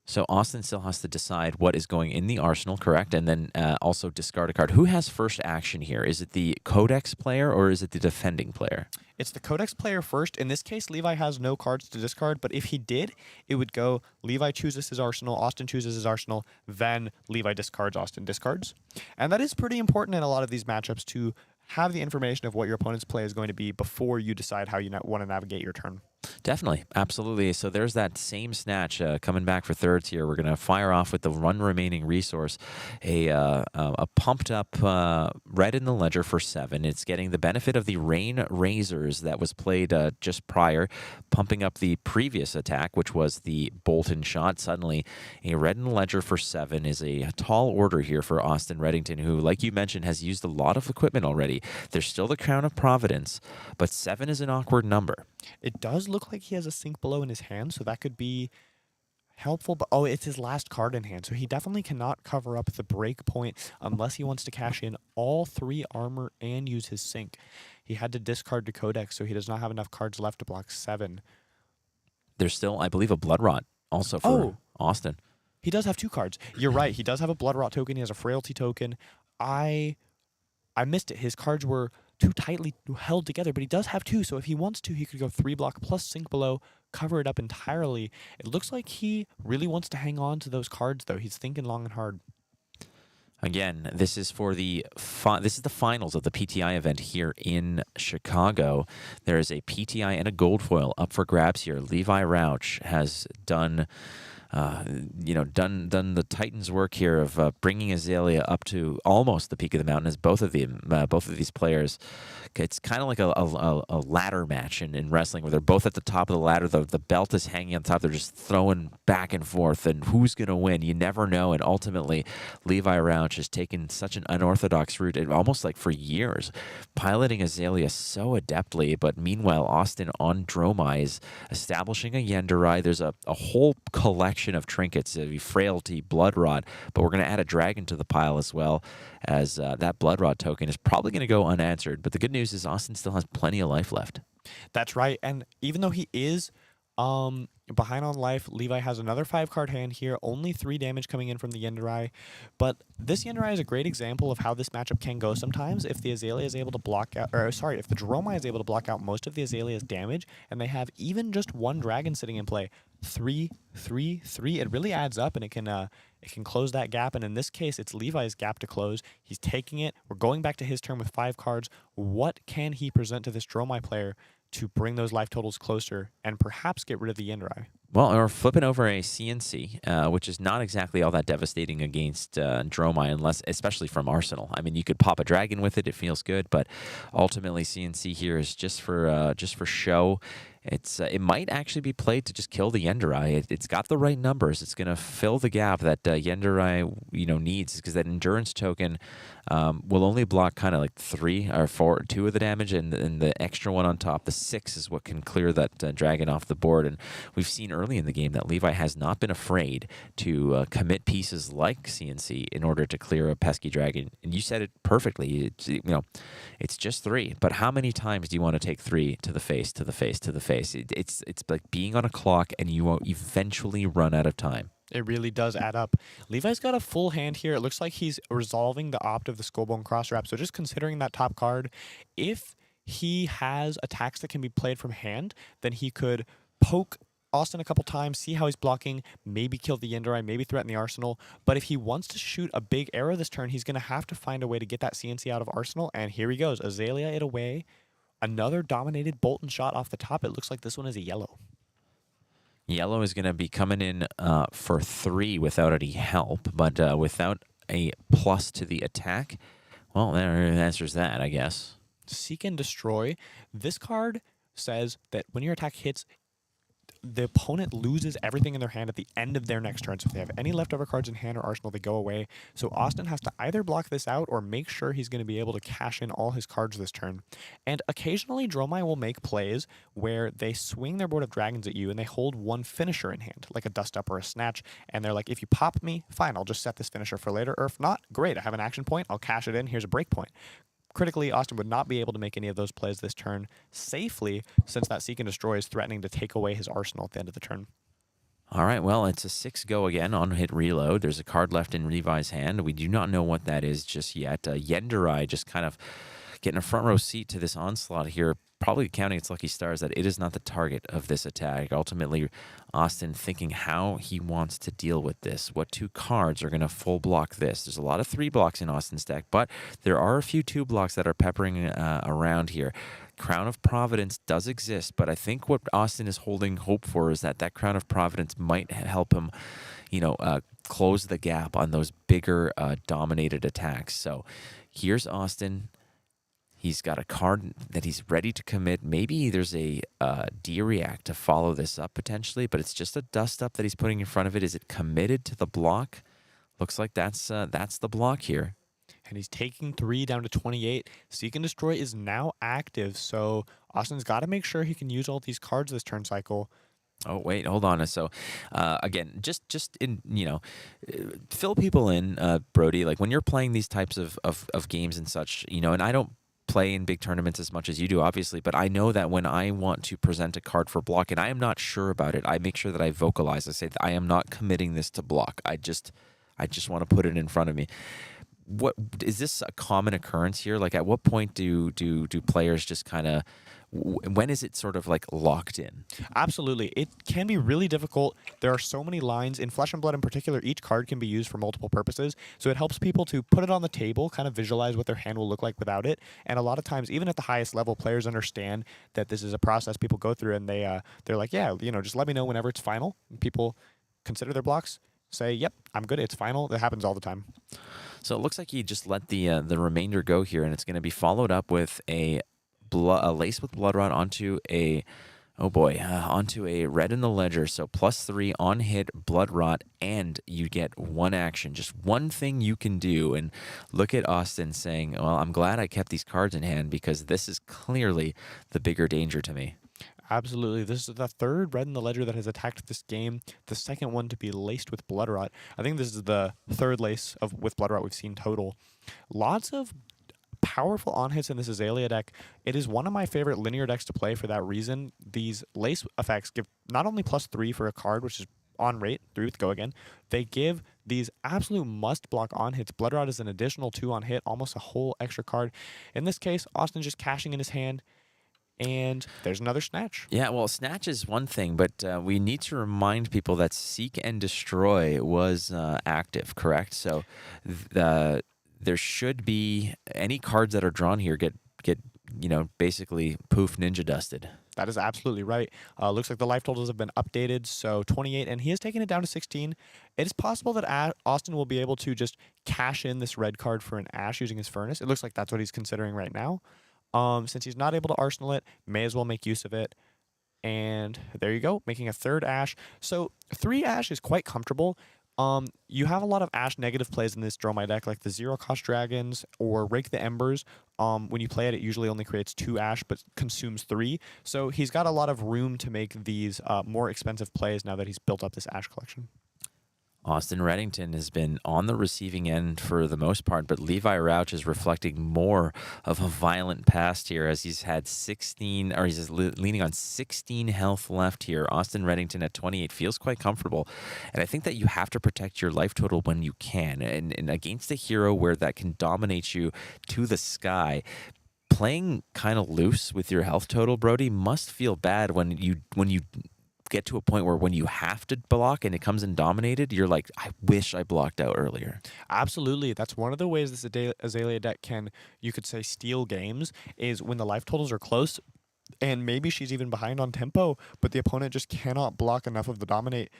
So Austin still has to decide what is going in the arsenal, correct? And then also discard a card. Who has first action here? Is it the Codex player or is it the defending player? It's the Codex player first. In this case, Levi has no cards to discard, but if he did, it would go Levi chooses his arsenal, Austin chooses his arsenal, then Levi discards, Austin discards. And that is pretty important in a lot of these matchups to have the information of what your opponent's play is going to be before you decide how you want to navigate your turn. Definitely. Absolutely. So there's that same snatch coming back for 3rds here. We're going to fire off with the one remaining resource, a pumped up red in the ledger for 7. It's getting the benefit of the Rain Razors that was played just prior, pumping up the previous attack, which was the Bolton shot. Suddenly, a red in the ledger for 7 is a tall order here for Austin Reddington, who, like you mentioned, has used a lot of equipment already. There's still the Crown of Providence, but 7 is an awkward number. It does look like he has a Sink Below in his hand, so that could be helpful. But oh, it's his last card in hand, so he definitely cannot cover up the break point unless he wants to cash in all 3 armor and use his Sink. He had to discard the Codex, so he does not have enough cards left to block 7. There's still, I believe, a Blood Rot also for Austin. He does have 2 cards. You're right. He does have a Blood Rot token. He has a Frailty token. I missed it. His cards were too tightly held together, but he does have 2, so if he wants to, he could go 3-block plus Sink Below, cover it up entirely. It looks like he really wants to hang on to those cards, though. He's thinking long and hard. Again, this is for the the finals of the PTI event here in Chicago. There is a PTI and a gold foil up for grabs here. Levi Rauch has done the Titans' work here of bringing Azalea up to almost the peak of the mountain as both of these players. It's kind of like a ladder match in wrestling where they're both at the top of the ladder. The belt is hanging on top. They're just throwing back and forth, and who's going to win? You never know. And ultimately, Levi Rauch has taken such an unorthodox route, almost like for years, piloting Azalea so adeptly. But meanwhile, Austin on Dromai is establishing a Yenderai. There's a whole collection of trinkets, Frailty, Blood Rot, but we're going to add a dragon to the pile as well, as that Blood Rot token is probably going to go unanswered. But the good news is Austin still has plenty of life left. That's right, and even though he is behind on life, Levi has another 5-card hand here, only 3 damage coming in from the Yenderai, but this Yenderai is a great example of how this matchup can go sometimes. If the Azalea is able to block out, if the Dromai is able to block out most of the Azalea's damage, and they have even just 1 dragon sitting in play, 3, 3, 3, it really adds up, and it can close that gap. And in this case, it's Levi's gap to close. He's taking it. We're going back to his turn with 5 cards. What can he present to this Dromai player to bring those life totals closer and perhaps get rid of the Yenderai. Well, or flipping over a CNC, which is not exactly all that devastating against Dromai, unless, especially from Arsenal. I mean, you could pop a dragon with it; it feels good, but ultimately, CNC here is just for show. It might actually be played to just kill the Yenderai. It's got the right numbers. It's going to fill the gap that Yenderai needs, because that endurance token will only block kind of like 3 or 4, 2 of the damage, and the extra one on top, the 6, is what can clear that dragon off the board. And we've seen early in the game that Levi has not been afraid to commit pieces like CNC in order to clear a pesky dragon. And you said it perfectly. It's just 3, but how many times do you want to take 3 to the face, to the face, to the face? It's like being on a clock, and you will eventually run out of time. It really does add up. Levi's got a full hand here. It looks like he's resolving the opt of the Skullbone Crosswrap. So just considering that top card, if he has attacks that can be played from hand, then he could poke Austin a couple times, see how he's blocking, maybe kill the Yenderai, maybe threaten the Arsenal. But if he wants to shoot a big arrow this turn, he's going to have to find a way to get that CNC out of Arsenal. And here he goes. Azalea it away. Another dominated Bolton shot off the top. It looks like this one is a yellow. Yellow is going to be coming in for 3 without any help, but without a plus to the attack. Well, that answers that, I guess. Seek and Destroy. This card says that when your attack hits, the opponent loses everything in their hand at the end of their next turn. So if they have any leftover cards in hand or arsenal, they go away. So Austin has to either block this out or make sure he's going to be able to cash in all his cards this turn. And occasionally, Dromai will make plays where they swing their board of dragons at you and they hold one finisher in hand, like a Dust Up or a Snatch. And they're like, if you pop me, fine, I'll just set this finisher for later. Or if not, great, I have an action point, I'll cash it in, here's a break point. Critically, Austin would not be able to make any of those plays this turn safely, since that Seek and Destroy is threatening to take away his arsenal at the end of the turn. All right, well, it's a 6 go again on hit reload. There's a card left in Levi's hand. We do not know what that is just yet. Yenderai just kind of getting a front row seat to this onslaught here, probably counting its lucky stars that it is not the target of this attack. Ultimately, Austin thinking how he wants to deal with this. What 2 cards are going to full block this? There's a lot of 3 blocks in Austin's deck, but there are a few 2 blocks that are peppering around here. Crown of Providence does exist, but I think what Austin is holding hope for is that Crown of Providence might help him, close the gap on those bigger dominated attacks. So here's Austin. He's got a card that he's ready to commit. Maybe there's a D-React to follow this up potentially, but it's just a Dust Up that he's putting in front of it. Is it committed to the block? Looks like that's the block here. And he's taking 3 down to 28. Seek and Destroy is now active, so Austin's got to make sure he can use all these cards this turn cycle. Oh, wait, hold on. So, again, just in, fill people in, Brody. Like, when you're playing these types of games and such, and I don't play in big tournaments as much as you do, obviously, but I know that when I want to present a card for block and I am not sure about it, I make sure that I vocalize. I say that I am not committing this to block. I just want to put it in front of me. What is this a common occurrence here? Like, at what point do players just kind of, when is it sort of like locked in? Absolutely. It can be really difficult. There are so many lines. In Flesh and Blood in particular, each card can be used for multiple purposes. So it helps people to put it on the table, kind of visualize what their hand will look like without it. And a lot of times, even at the highest level, players understand that this is a process people go through, and they're like, yeah, just let me know whenever it's final. And people consider their blocks, say, yep, I'm good, it's final. That happens all the time. So it looks like he just let the remainder go here, and it's going to be followed up with a Lace with Blood Rot onto a Red in the Ledger. So +3 on hit, Blood Rot, and you get 1 action. Just one thing you can do. And look at Austin saying, well, I'm glad I kept these cards in hand because this is clearly the bigger danger to me. Absolutely. This is the 3rd Red in the Ledger that has attacked this game. The 2nd one to be laced with Blood Rot. I think this is the 3rd lace with Blood Rot we've seen total. Lots of powerful on-hits in this Azalea deck. It is one of my favorite linear decks to play for that reason. These lace effects give not only +3 for a card, which is on rate, 3 with go again, they give these absolute must-block on-hits. Blood Rot is an additional 2 on hit, almost a whole extra card. In this case, Austin just cashing in his hand. And there's another Snatch. Yeah, well, Snatch is one thing, but we need to remind people that Seek and Destroy was active, correct? So there should be any cards that are drawn here get basically poof ninja dusted. That is absolutely right. Looks like the life totals have been updated, so 28, and he has taken it down to 16. It is possible that Austin will be able to just cash in this red card for an Ash using his Furnace. It looks like that's what he's considering right now. Since he's not able to Arsenal it, may as well make use of it. And there you go, making a third Ash. So 3 Ash is quite comfortable. You have a lot of Ash negative plays in this Dromai deck, like the 0-cost Dragons or Rake the Embers. When you play it, it usually only creates 2 Ash, but consumes 3. So he's got a lot of room to make these more expensive plays now that he's built up this Ash collection. Austin Reddington has been on the receiving end for the most part, but Levi Rauch is reflecting more of a violent past here as he's had 16, or he's leaning on 16 health left here. Austin Reddington at 28 feels quite comfortable, and I think that you have to protect your life total when you can, and against a hero where that can dominate you to the sky. Playing kind of loose with your health total, Brody, must feel bad when you get to a point where when you have to block and it comes in dominated, you're like, I wish I blocked out earlier. Absolutely. That's one of the ways this Azalea deck can, you could say, steal games, is when the life totals are close and maybe she's even behind on tempo, but the opponent just cannot block enough of the dominate.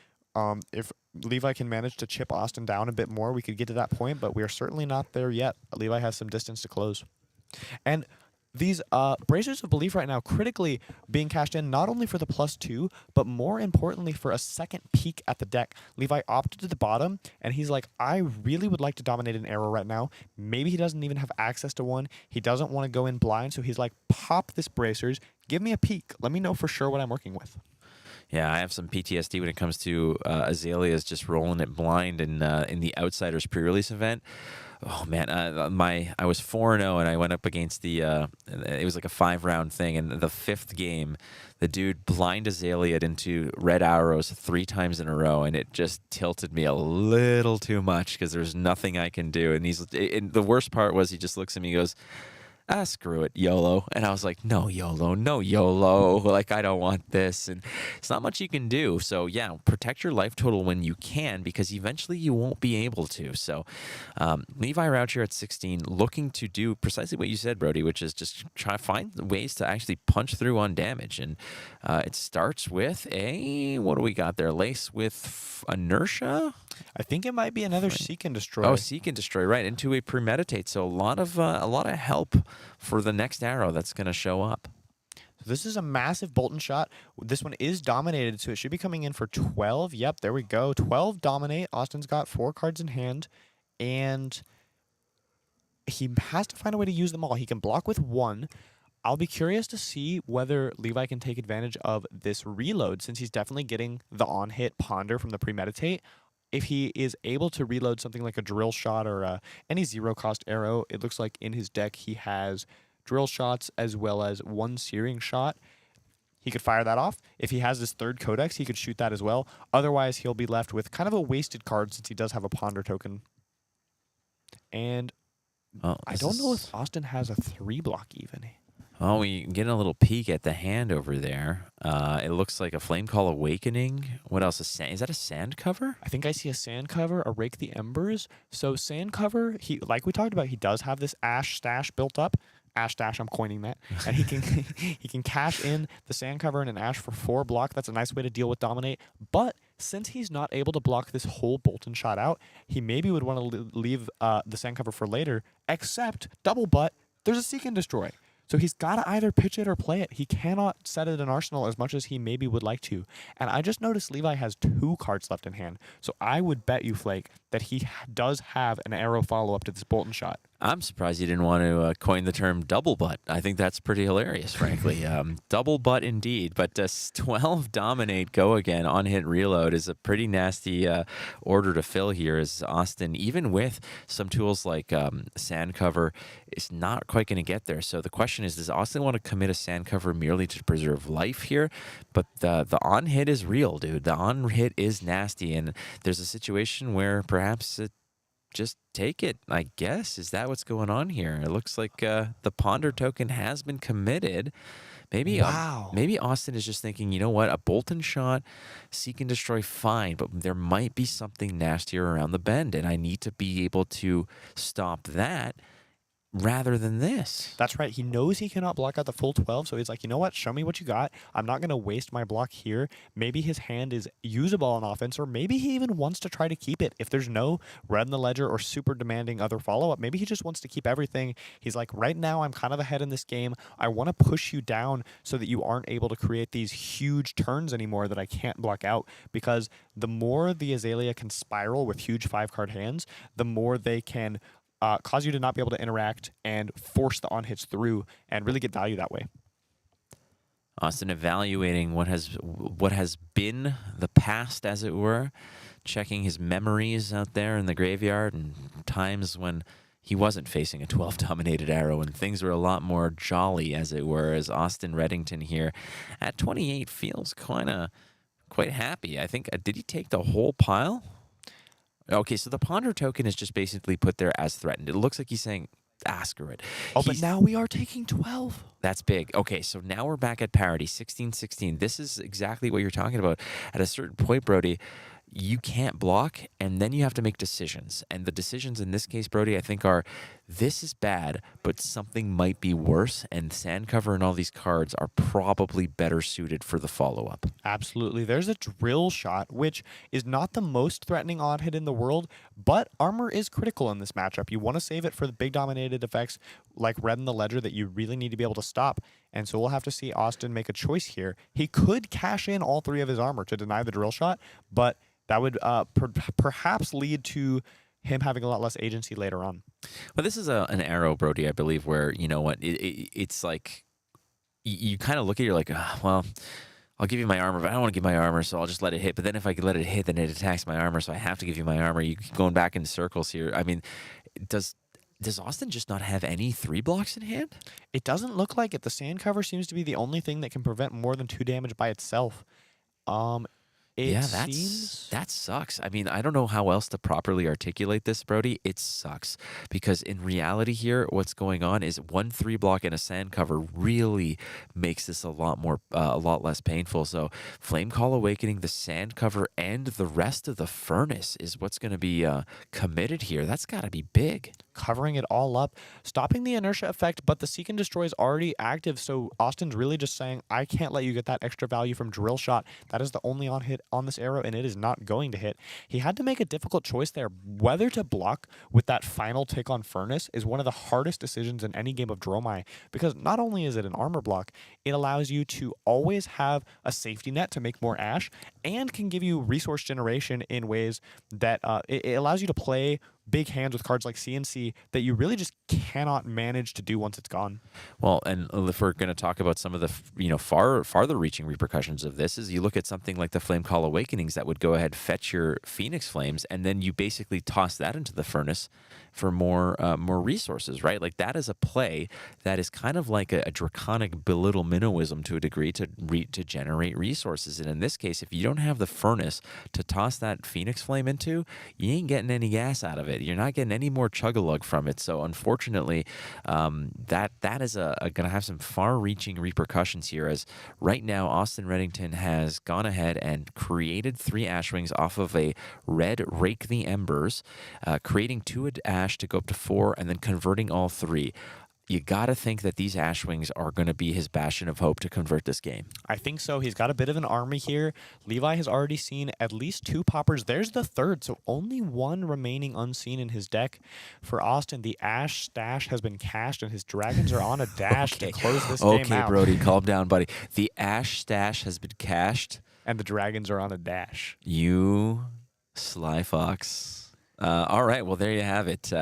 If Levi can manage to chip Austin down a bit more, we could get to that point, but we are certainly not there yet. Levi has some distance to close. And these Bracers of Belief right now critically being cashed in not only for the +2, but more importantly for a second peek at the deck. Levi opted to the bottom, and he's like, I really would like to dominate an arrow right now. Maybe he doesn't even have access to one. He doesn't want to go in blind, so he's like, pop this Bracers, give me a peek. Let me know for sure what I'm working with. Yeah, I have some PTSD when it comes to Azaleas just rolling it blind in the Outsiders pre-release event. Oh man, I was 4-0 and I went up against the it was like a 5-round thing, and the 5th game, the dude blind Azalea'd into red arrows 3 times in a row, and it just tilted me a little too much because there's nothing I can do. And the worst part was he just looks at me and goes, screw it, YOLO. And I was like, no YOLO, no YOLO. Like, I don't want this. And it's not much you can do. So, yeah, protect your life total when you can, because eventually you won't be able to. So, Levi Rauch here at 16, looking to do precisely what you said, Brody, which is just try to find ways to actually punch through on damage. And it starts with what do we got there? Lace with Inertia? I think it might be another Seek and Destroy. Oh, Seek and Destroy, right, into a Premeditate. So a lot of help for the next arrow that's going to show up. This is a massive Bolton shot. This one is dominated, so it should be coming in for 12. Yep, there we go. 12 dominate. Austin's got 4 cards in hand, and he has to find a way to use them all. He can block with 1. I'll be curious to see whether Levi can take advantage of this reload, since he's definitely getting the on-hit Ponder from the Premeditate. If he is able to reload something like a Drill Shot or any 0-cost arrow, it looks like in his deck he has Drill Shots as well as 1 Searing Shot. He could fire that off. If he has this 3rd Codex, he could shoot that as well. Otherwise, he'll be left with kind of a wasted card since he does have a Ponder token. And I don't know if Austin has a 3-block even. Oh, we getting a little peek at the hand over there. It looks like a Flame Call Awakening. What else? Is that a Sand Cover? I think I see a Sand Cover, a Rake the Embers. So Sand Cover, like we talked about, he does have this Ash stash built up. Ash stash, I'm coining that. And he can he can cash in the Sand Cover and an Ash for 4 block. That's a nice way to deal with Dominate. But since he's not able to block this whole Bolton shot out, he maybe would want to leave the Sand Cover for later, except double butt, there's a Seek and Destroy. So he's got to either pitch it or play it. He cannot set it in Arsenal as much as he maybe would like to. And I just noticed Levi has 2 cards left in hand. So I would bet you, Flake, that he does have an arrow follow-up to this Bolton shot. I'm surprised you didn't want to coin the term double butt. I think that's pretty hilarious, frankly. Double butt indeed. But 12 dominate, go again, on hit reload is a pretty nasty order to fill here, as Austin, even with some tools like Sand Cover, is not quite going to get there. So the question is, does Austin want to commit a Sand Cover merely to preserve life here? But the on hit is real, dude. The on hit is nasty, and there's a situation where perhaps just take it, I guess. Is that what's going on here? It looks like the Ponder token has been committed. Maybe maybe Austin is just thinking, you know what, a Bolton shot, Seek and Destroy, fine, but there might be something nastier around the bend, and I need to be able to stop that rather than this. That's right. He knows he cannot block out the full 12, so he's like, you know what? Show me what you got. I'm not going to waste my block here. Maybe his hand is usable on offense, or maybe he even wants to try to keep it. If there's no red in the ledger or super demanding other follow-up, maybe he just wants to keep everything. He's like, right now I'm kind of ahead in this game. I want to push you down so that you aren't able to create these huge turns anymore that I can't block out, because the more the Azalea can spiral with huge 5-card hands, the more they can cause you to not be able to interact and force the on-hits through and really get value that way. Austin evaluating what has been the past, as it were, checking his memories out there in the graveyard and times when he wasn't facing a 12-dominated arrow and things were a lot more jolly, as it were, as Austin Reddington here at 28 feels quite happy. I think, did he take the whole pile? Okay, so the Ponder token is just basically put there as threatened. It looks like he's saying, screw it. Oh, but now we are taking 12. That's big. Okay, so now we're back at parity, 16-16. This is exactly what you're talking about. At a certain point, Brody, you can't block, and then you have to make decisions. And the decisions in this case, Brody, I think are, this is bad, but something might be worse, and Sandcover and all these cards are probably better suited for the follow-up. Absolutely. There's a drill shot, which is not the most threatening odd hit in the world, but armor is critical in this matchup. You want to save it for the big dominated effects like red in the ledger that you really need to be able to stop. And so we'll have to see Austin make a choice here. He could cash in all 3 of his armor to deny the drill shot, but that would perhaps lead to him having a lot less agency later on. Well, this is an arrow, Brody, I believe, where, you know what, it's like, you kind of look at it, you're like, well, I'll give you my armor, but I don't want to give my armor, so I'll just let it hit. But then if I let it hit, then it attacks my armor, so I have to give you my armor. You keep going back in circles here. I mean, does Austin just not have any 3 blocks in hand? It doesn't look like it. The sand cover seems to be the only thing that can prevent more than 2 damage by itself. That sucks. I mean, I don't know how else to properly articulate this, Brody. It sucks because in reality here, what's going on is 1 3 block and a sand cover really makes this a lot less painful. So Flame Call Awakening, the sand cover, and the rest of the furnace is what's going to be committed here. That's got to be big. Covering it all up, stopping the inertia effect, but the Seek and Destroy is already active, so Austin's really just saying, I can't let you get that extra value from Drill Shot. That is the only on-hit on this arrow, and it is not going to hit. He had to make a difficult choice there. Whether to block with that final tick on Furnace is one of the hardest decisions in any game of Dromai, because not only is it an armor block, it allows you to always have a safety net to make more Ash, and can give you resource generation in ways that it allows you to play big hands with cards like CNC that you really just cannot manage to do once it's gone. Well, and if we're going to talk about some of the farther reaching repercussions of this, is you look at something like the Flame Call Awakenings that would go ahead, fetch your Phoenix Flames, and then you basically toss that into the furnace for more resources, right? Like that is a play that is kind of like a draconic belittle minnowism to a degree to generate resources. And in this case, if you don't have the furnace to toss that Phoenix Flame into, you ain't getting any gas out of it. You're not getting any more chug-a-lug from it. So unfortunately, that is going to have some far-reaching repercussions here, as right now Austin Reddington has gone ahead and created 3 Ashwings off of a red Rake the Embers, creating 2 Ash to go up to 4, and then converting all 3. You got to think that these Ashwings are going to be his bastion of hope to convert this game. I think so. He's got a bit of an army here. Levi has already seen at least 2 poppers. There's the 3rd, so only 1 remaining unseen in his deck. For Austin, the Ash stash has been cashed, and his Dragons are on a dash to close this game out. Okay, Brody, calm down, buddy. The Ash stash has been cashed. And the Dragons are on a dash. You sly fox. All right, well, there you have it.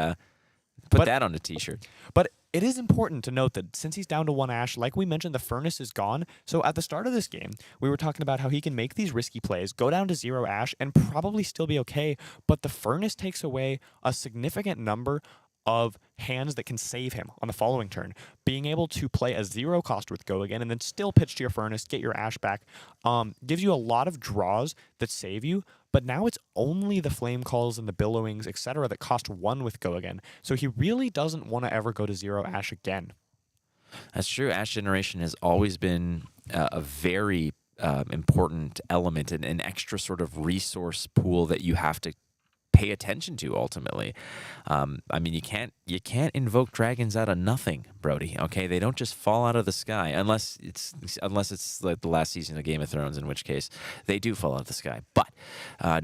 Put that on a t-shirt. But it is important to note that since he's down to 1 Ash, like we mentioned, the Furnace is gone. So at the start of this game, we were talking about how he can make these risky plays, go down to 0 Ash, and probably still be okay. But the Furnace takes away a significant number of hands that can save him on the following turn. Being able to play a 0 cost with Go Again and then still pitch to your Furnace, get your Ash back, gives you a lot of draws that save you. But now it's only the Flame Calls and the Billowings, etc. that cost 1 with Go Again. So he really doesn't want to ever go to 0 Ash again. That's true. Ash generation has always been a very important element and an extra sort of resource pool that you have to pay attention to ultimately. I mean, you can't invoke dragons out of nothing, Brody. Okay, they don't just fall out of the sky unless it's like the last season of Game of Thrones, in which case they do fall out of the sky. But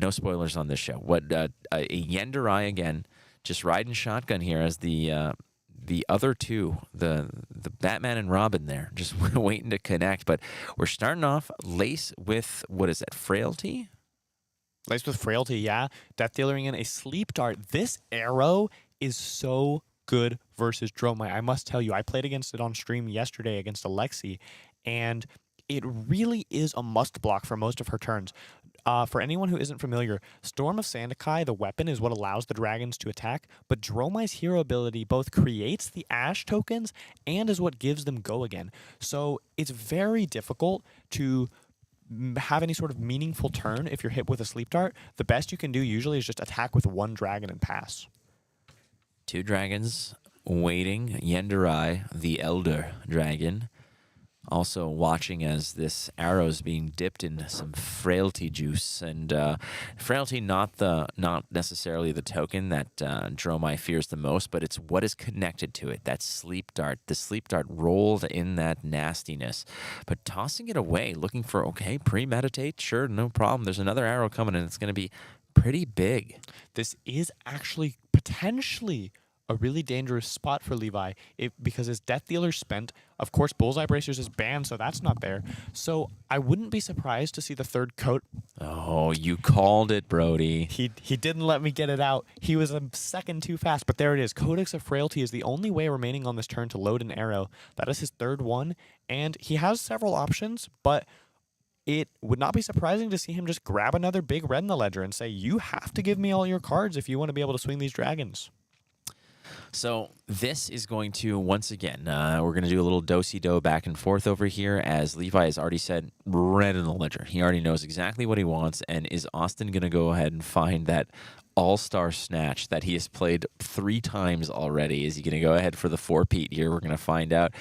no spoilers on this show. What a Yenderai again, just riding shotgun here as the other two, the Batman and Robin there, just waiting to connect. But we're starting off Lace with, what is that, Frailty? Laced with Frailty, yeah. Death Dealing in a Sleep Dart. This arrow is so good versus Dromai. I must tell you, I played against it on stream yesterday against Lexi, and it really is a must block for most of her turns. For anyone who isn't familiar, Storm of Sandakai, the weapon, is what allows the dragons to attack, but Dromai's hero ability both creates the Ash tokens and is what gives them go again. So it's very difficult to have any sort of meaningful turn if you're hit with a Sleep Dart. The best you can do usually is just attack with one dragon and pass. 2 dragons waiting. Yenderai, the Elder Dragon, also watching as this arrow is being dipped in some Frailty juice. And Frailty, not necessarily the token that Dromai fears the most, but it's what is connected to it, that Sleep Dart. The Sleep Dart rolled in that nastiness. But tossing it away, looking for, okay, premeditate, sure, no problem. There's another arrow coming, and it's going to be pretty big. This is actually potentially a really dangerous spot for Levi because his Death Dealer's spent. Of course, Bullseye Bracers is banned, so that's not there. So I wouldn't be surprised to see the third coat. Oh, you called it, Brody. He didn't let me get it out. He was a second too fast, but there it is. Codex of Frailty is the only way remaining on this turn to load an arrow. That is his third one, and he has several options, but it would not be surprising to see him just grab another big red in the ledger and say, you have to give me all your cards if you want to be able to swing these dragons. So this is going to, once again, we're going to do a little do-si-do back and forth over here, as Levi has already said, red in the ledger. He already knows exactly what he wants, and is Austin going to go ahead and find that all-star snatch that he has played 3 times already? Is he going to go ahead for the 4-peat here? We're going to find out.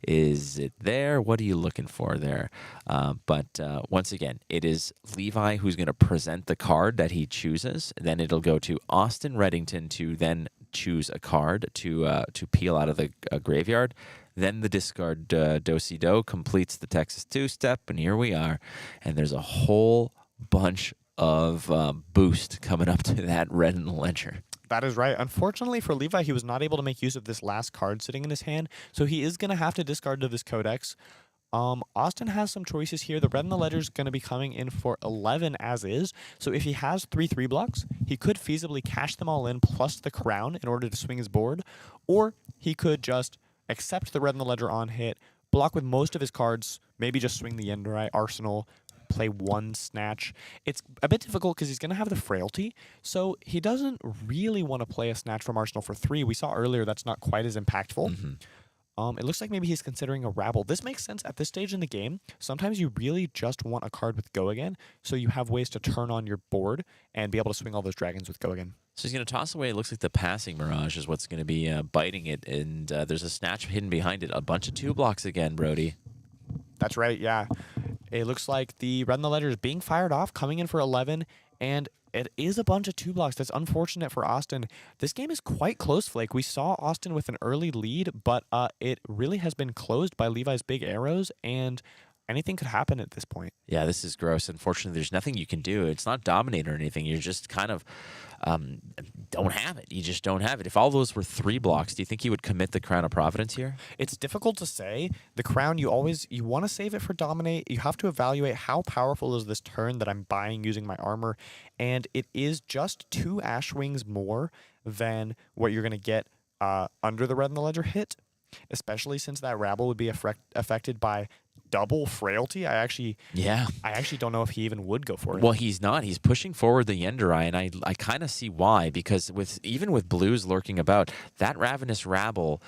Is it there? What are you looking for there? But once again, it is Levi who's going to present the card that he chooses. Then it'll go to Austin Reddington to then choose a card to peel out of the graveyard. Then the discard do-si-do completes the Texas 2-step, and here we are. And there's a whole bunch of boost coming up to that red in the ledger. That is right. Unfortunately for Levi, he was not able to make use of this last card sitting in his hand, so he is going to have to discard to this Codex. Austin has some choices here. The red in the ledger is going to be coming in for 11 as is. So if he has 3/3 blocks, he could feasibly cash them all in plus the crown in order to swing his board. Or he could just accept the red in the ledger on hit, block with most of his cards, maybe just swing the Yenderai arsenal, play 1 snatch. It's a bit difficult because he's going to have the Frailty, so he doesn't really want to play a snatch from arsenal for 3. We saw earlier that's not quite as impactful. Mm-hmm. It looks like maybe he's considering a Rabble. This makes sense at this stage in the game. Sometimes you really just want a card with Go Again, so you have ways to turn on your board and be able to swing all those dragons with Go Again. So he's going to toss away, it looks like the Passing Mirage is what's going to be biting it, and there's a snatch hidden behind it. A bunch of 2 blocks again, Brody. That's right, yeah. It looks like the red in the ledger is being fired off, coming in for 11, and it is a bunch of 2 blocks. That's unfortunate for Austin. This game is quite close, Flake. We saw Austin with an early lead, but it really has been closed by Levi's big arrows, and anything could happen at this point. Yeah, this is gross. Unfortunately, there's nothing you can do. It's not dominate or anything. You're just kind of don't have it. You just don't have it. If all those were 3 blocks, do you think he would commit the Crown of Providence here? It's difficult to say. The crown, you want to save it for dominate. You have to evaluate how powerful is this turn that I'm buying using my armor, and it is just 2 Ash Wings more than what you're going to get under the red in the ledger hit, especially since that Rabble would be affected by double Frailty. I actually don't know if he even would go for it. Well, he's not. He's pushing forward the Yenderai, and I kind of see why, because even with blues lurking about, that Ravenous Rabble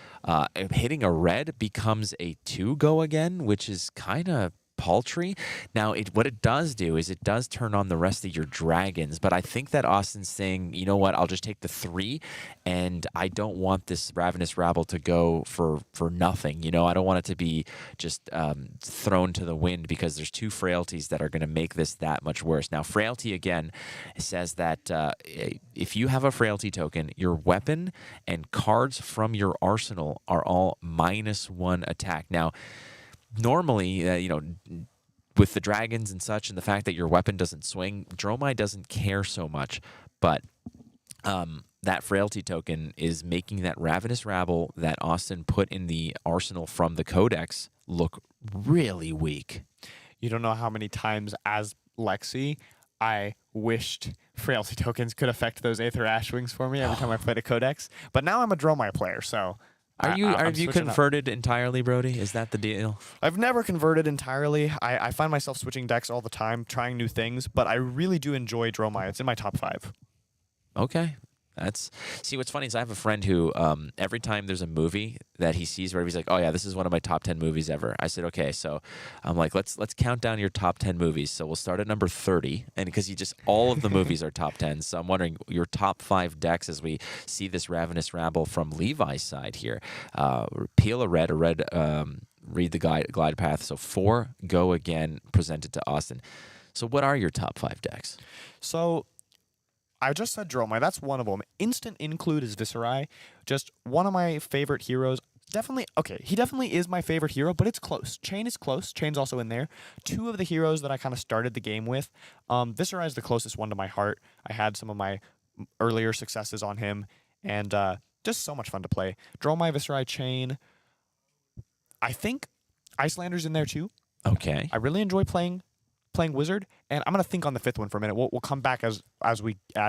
hitting a red becomes a 2 go again, which is kind of paltry. Now, what it does do is it does turn on the rest of your dragons, but I think that Austin's saying, you know what, I'll just take the 3, and I don't want this Ravenous Rabble to go for nothing. You know, I don't want it to be just thrown to the wind because there's 2 frailties that are going to make this that much worse. Now, frailty, again, says that if you have a frailty token, your weapon and cards from your arsenal are all -1 attack. Now, normally, you know, with the dragons and such, and the fact that your weapon doesn't swing, Dromai doesn't care so much. But that frailty token is making that Ravenous Rabble that Austin put in the arsenal from the Codex look really weak. You don't know how many times as Lexi I wished frailty tokens could affect those Aether Ashwings for me every time I played a Codex. But now I'm a Dromai player, so Are you I'm you switching up. converted entirely, Brody? Is that the deal? I've never converted entirely. I find myself switching decks all the time, trying new things, but I really do enjoy Dromai. It's in my top 5. Okay. See, what's funny is I have a friend who every time there's a movie that he sees where he's like, oh yeah, this is one of my top 10 movies ever. I said, okay, so I'm like, let's count down your top 10 movies. So we'll start at number 30, and because all of the movies are top 10, so I'm wondering your top 5 decks as we see this Ravenous Rabble from Levi's side here. Peel a red, read the glide path. So 4, go again, presented to Austin. So what are your top 5 decks? So I just said Dromai. That's one of them. Instant include is Viscerai. Just one of my favorite heroes. Definitely, okay, he definitely is my favorite hero, but it's close. Chain is close. Chain's also in there. 2 of the heroes that I kind of started the game with. Viscerai is the closest one to my heart. I had some of my earlier successes on him, and just so much fun to play. Dromai, Viscerai, Chain. I think Icelander's in there too. Okay. I really enjoy playing Wizard, and I'm gonna think on the 5th one for a minute. We'll come back as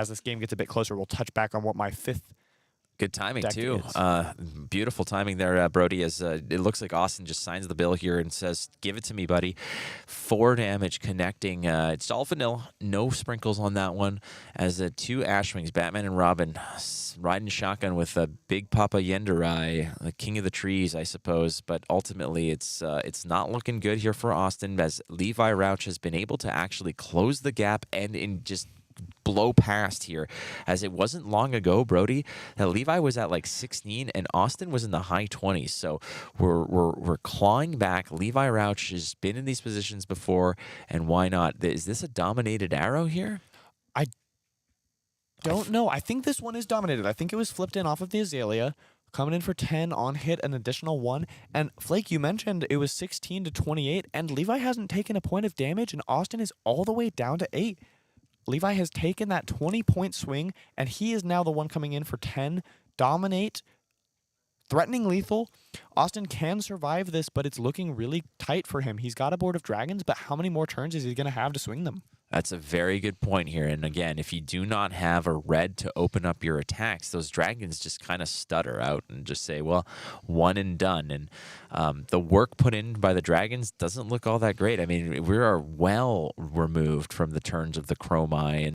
this game gets a bit closer. We'll touch back on what my 5th. Good timing, deck too. is. Beautiful timing there, Brody, as it looks like Austin just signs the bill here and says, give it to me, buddy. 4 damage connecting. It's all vanilla. No sprinkles on that one. As 2 Ashwings, Batman and Robin, riding shotgun with Big Papa Yenderai, the king of the trees, I suppose. But ultimately, it's not looking good here for Austin, as Levi Rauch has been able to actually close the gap and just blow past here, as it wasn't long ago, Brody, that Levi was at like 16 and Austin was in the high 20s. So we're clawing back. Levi Rauch has been in these positions before, and why not? Is this a dominated arrow here? Don't know. I think this one is dominated. I think it was flipped in off of the Azalea, coming in for 10 on hit, an additional 1. And Flake, you mentioned it was 16 to 28, and Levi hasn't taken a point of damage, and Austin is all the way down to 8. Levi has taken that 20-point swing, and he is now the one coming in for 10. Dominate, threatening lethal. Austin can survive this, but it's looking really tight for him. He's got a board of dragons, but how many more turns is he going to have to swing them? That's a very good point here. And again, if you do not have a red to open up your attacks, those dragons just kind of stutter out and just say, well, one and done. And the work put in by the dragons doesn't look all that great. I mean, we are well removed from the turns of the Dromai and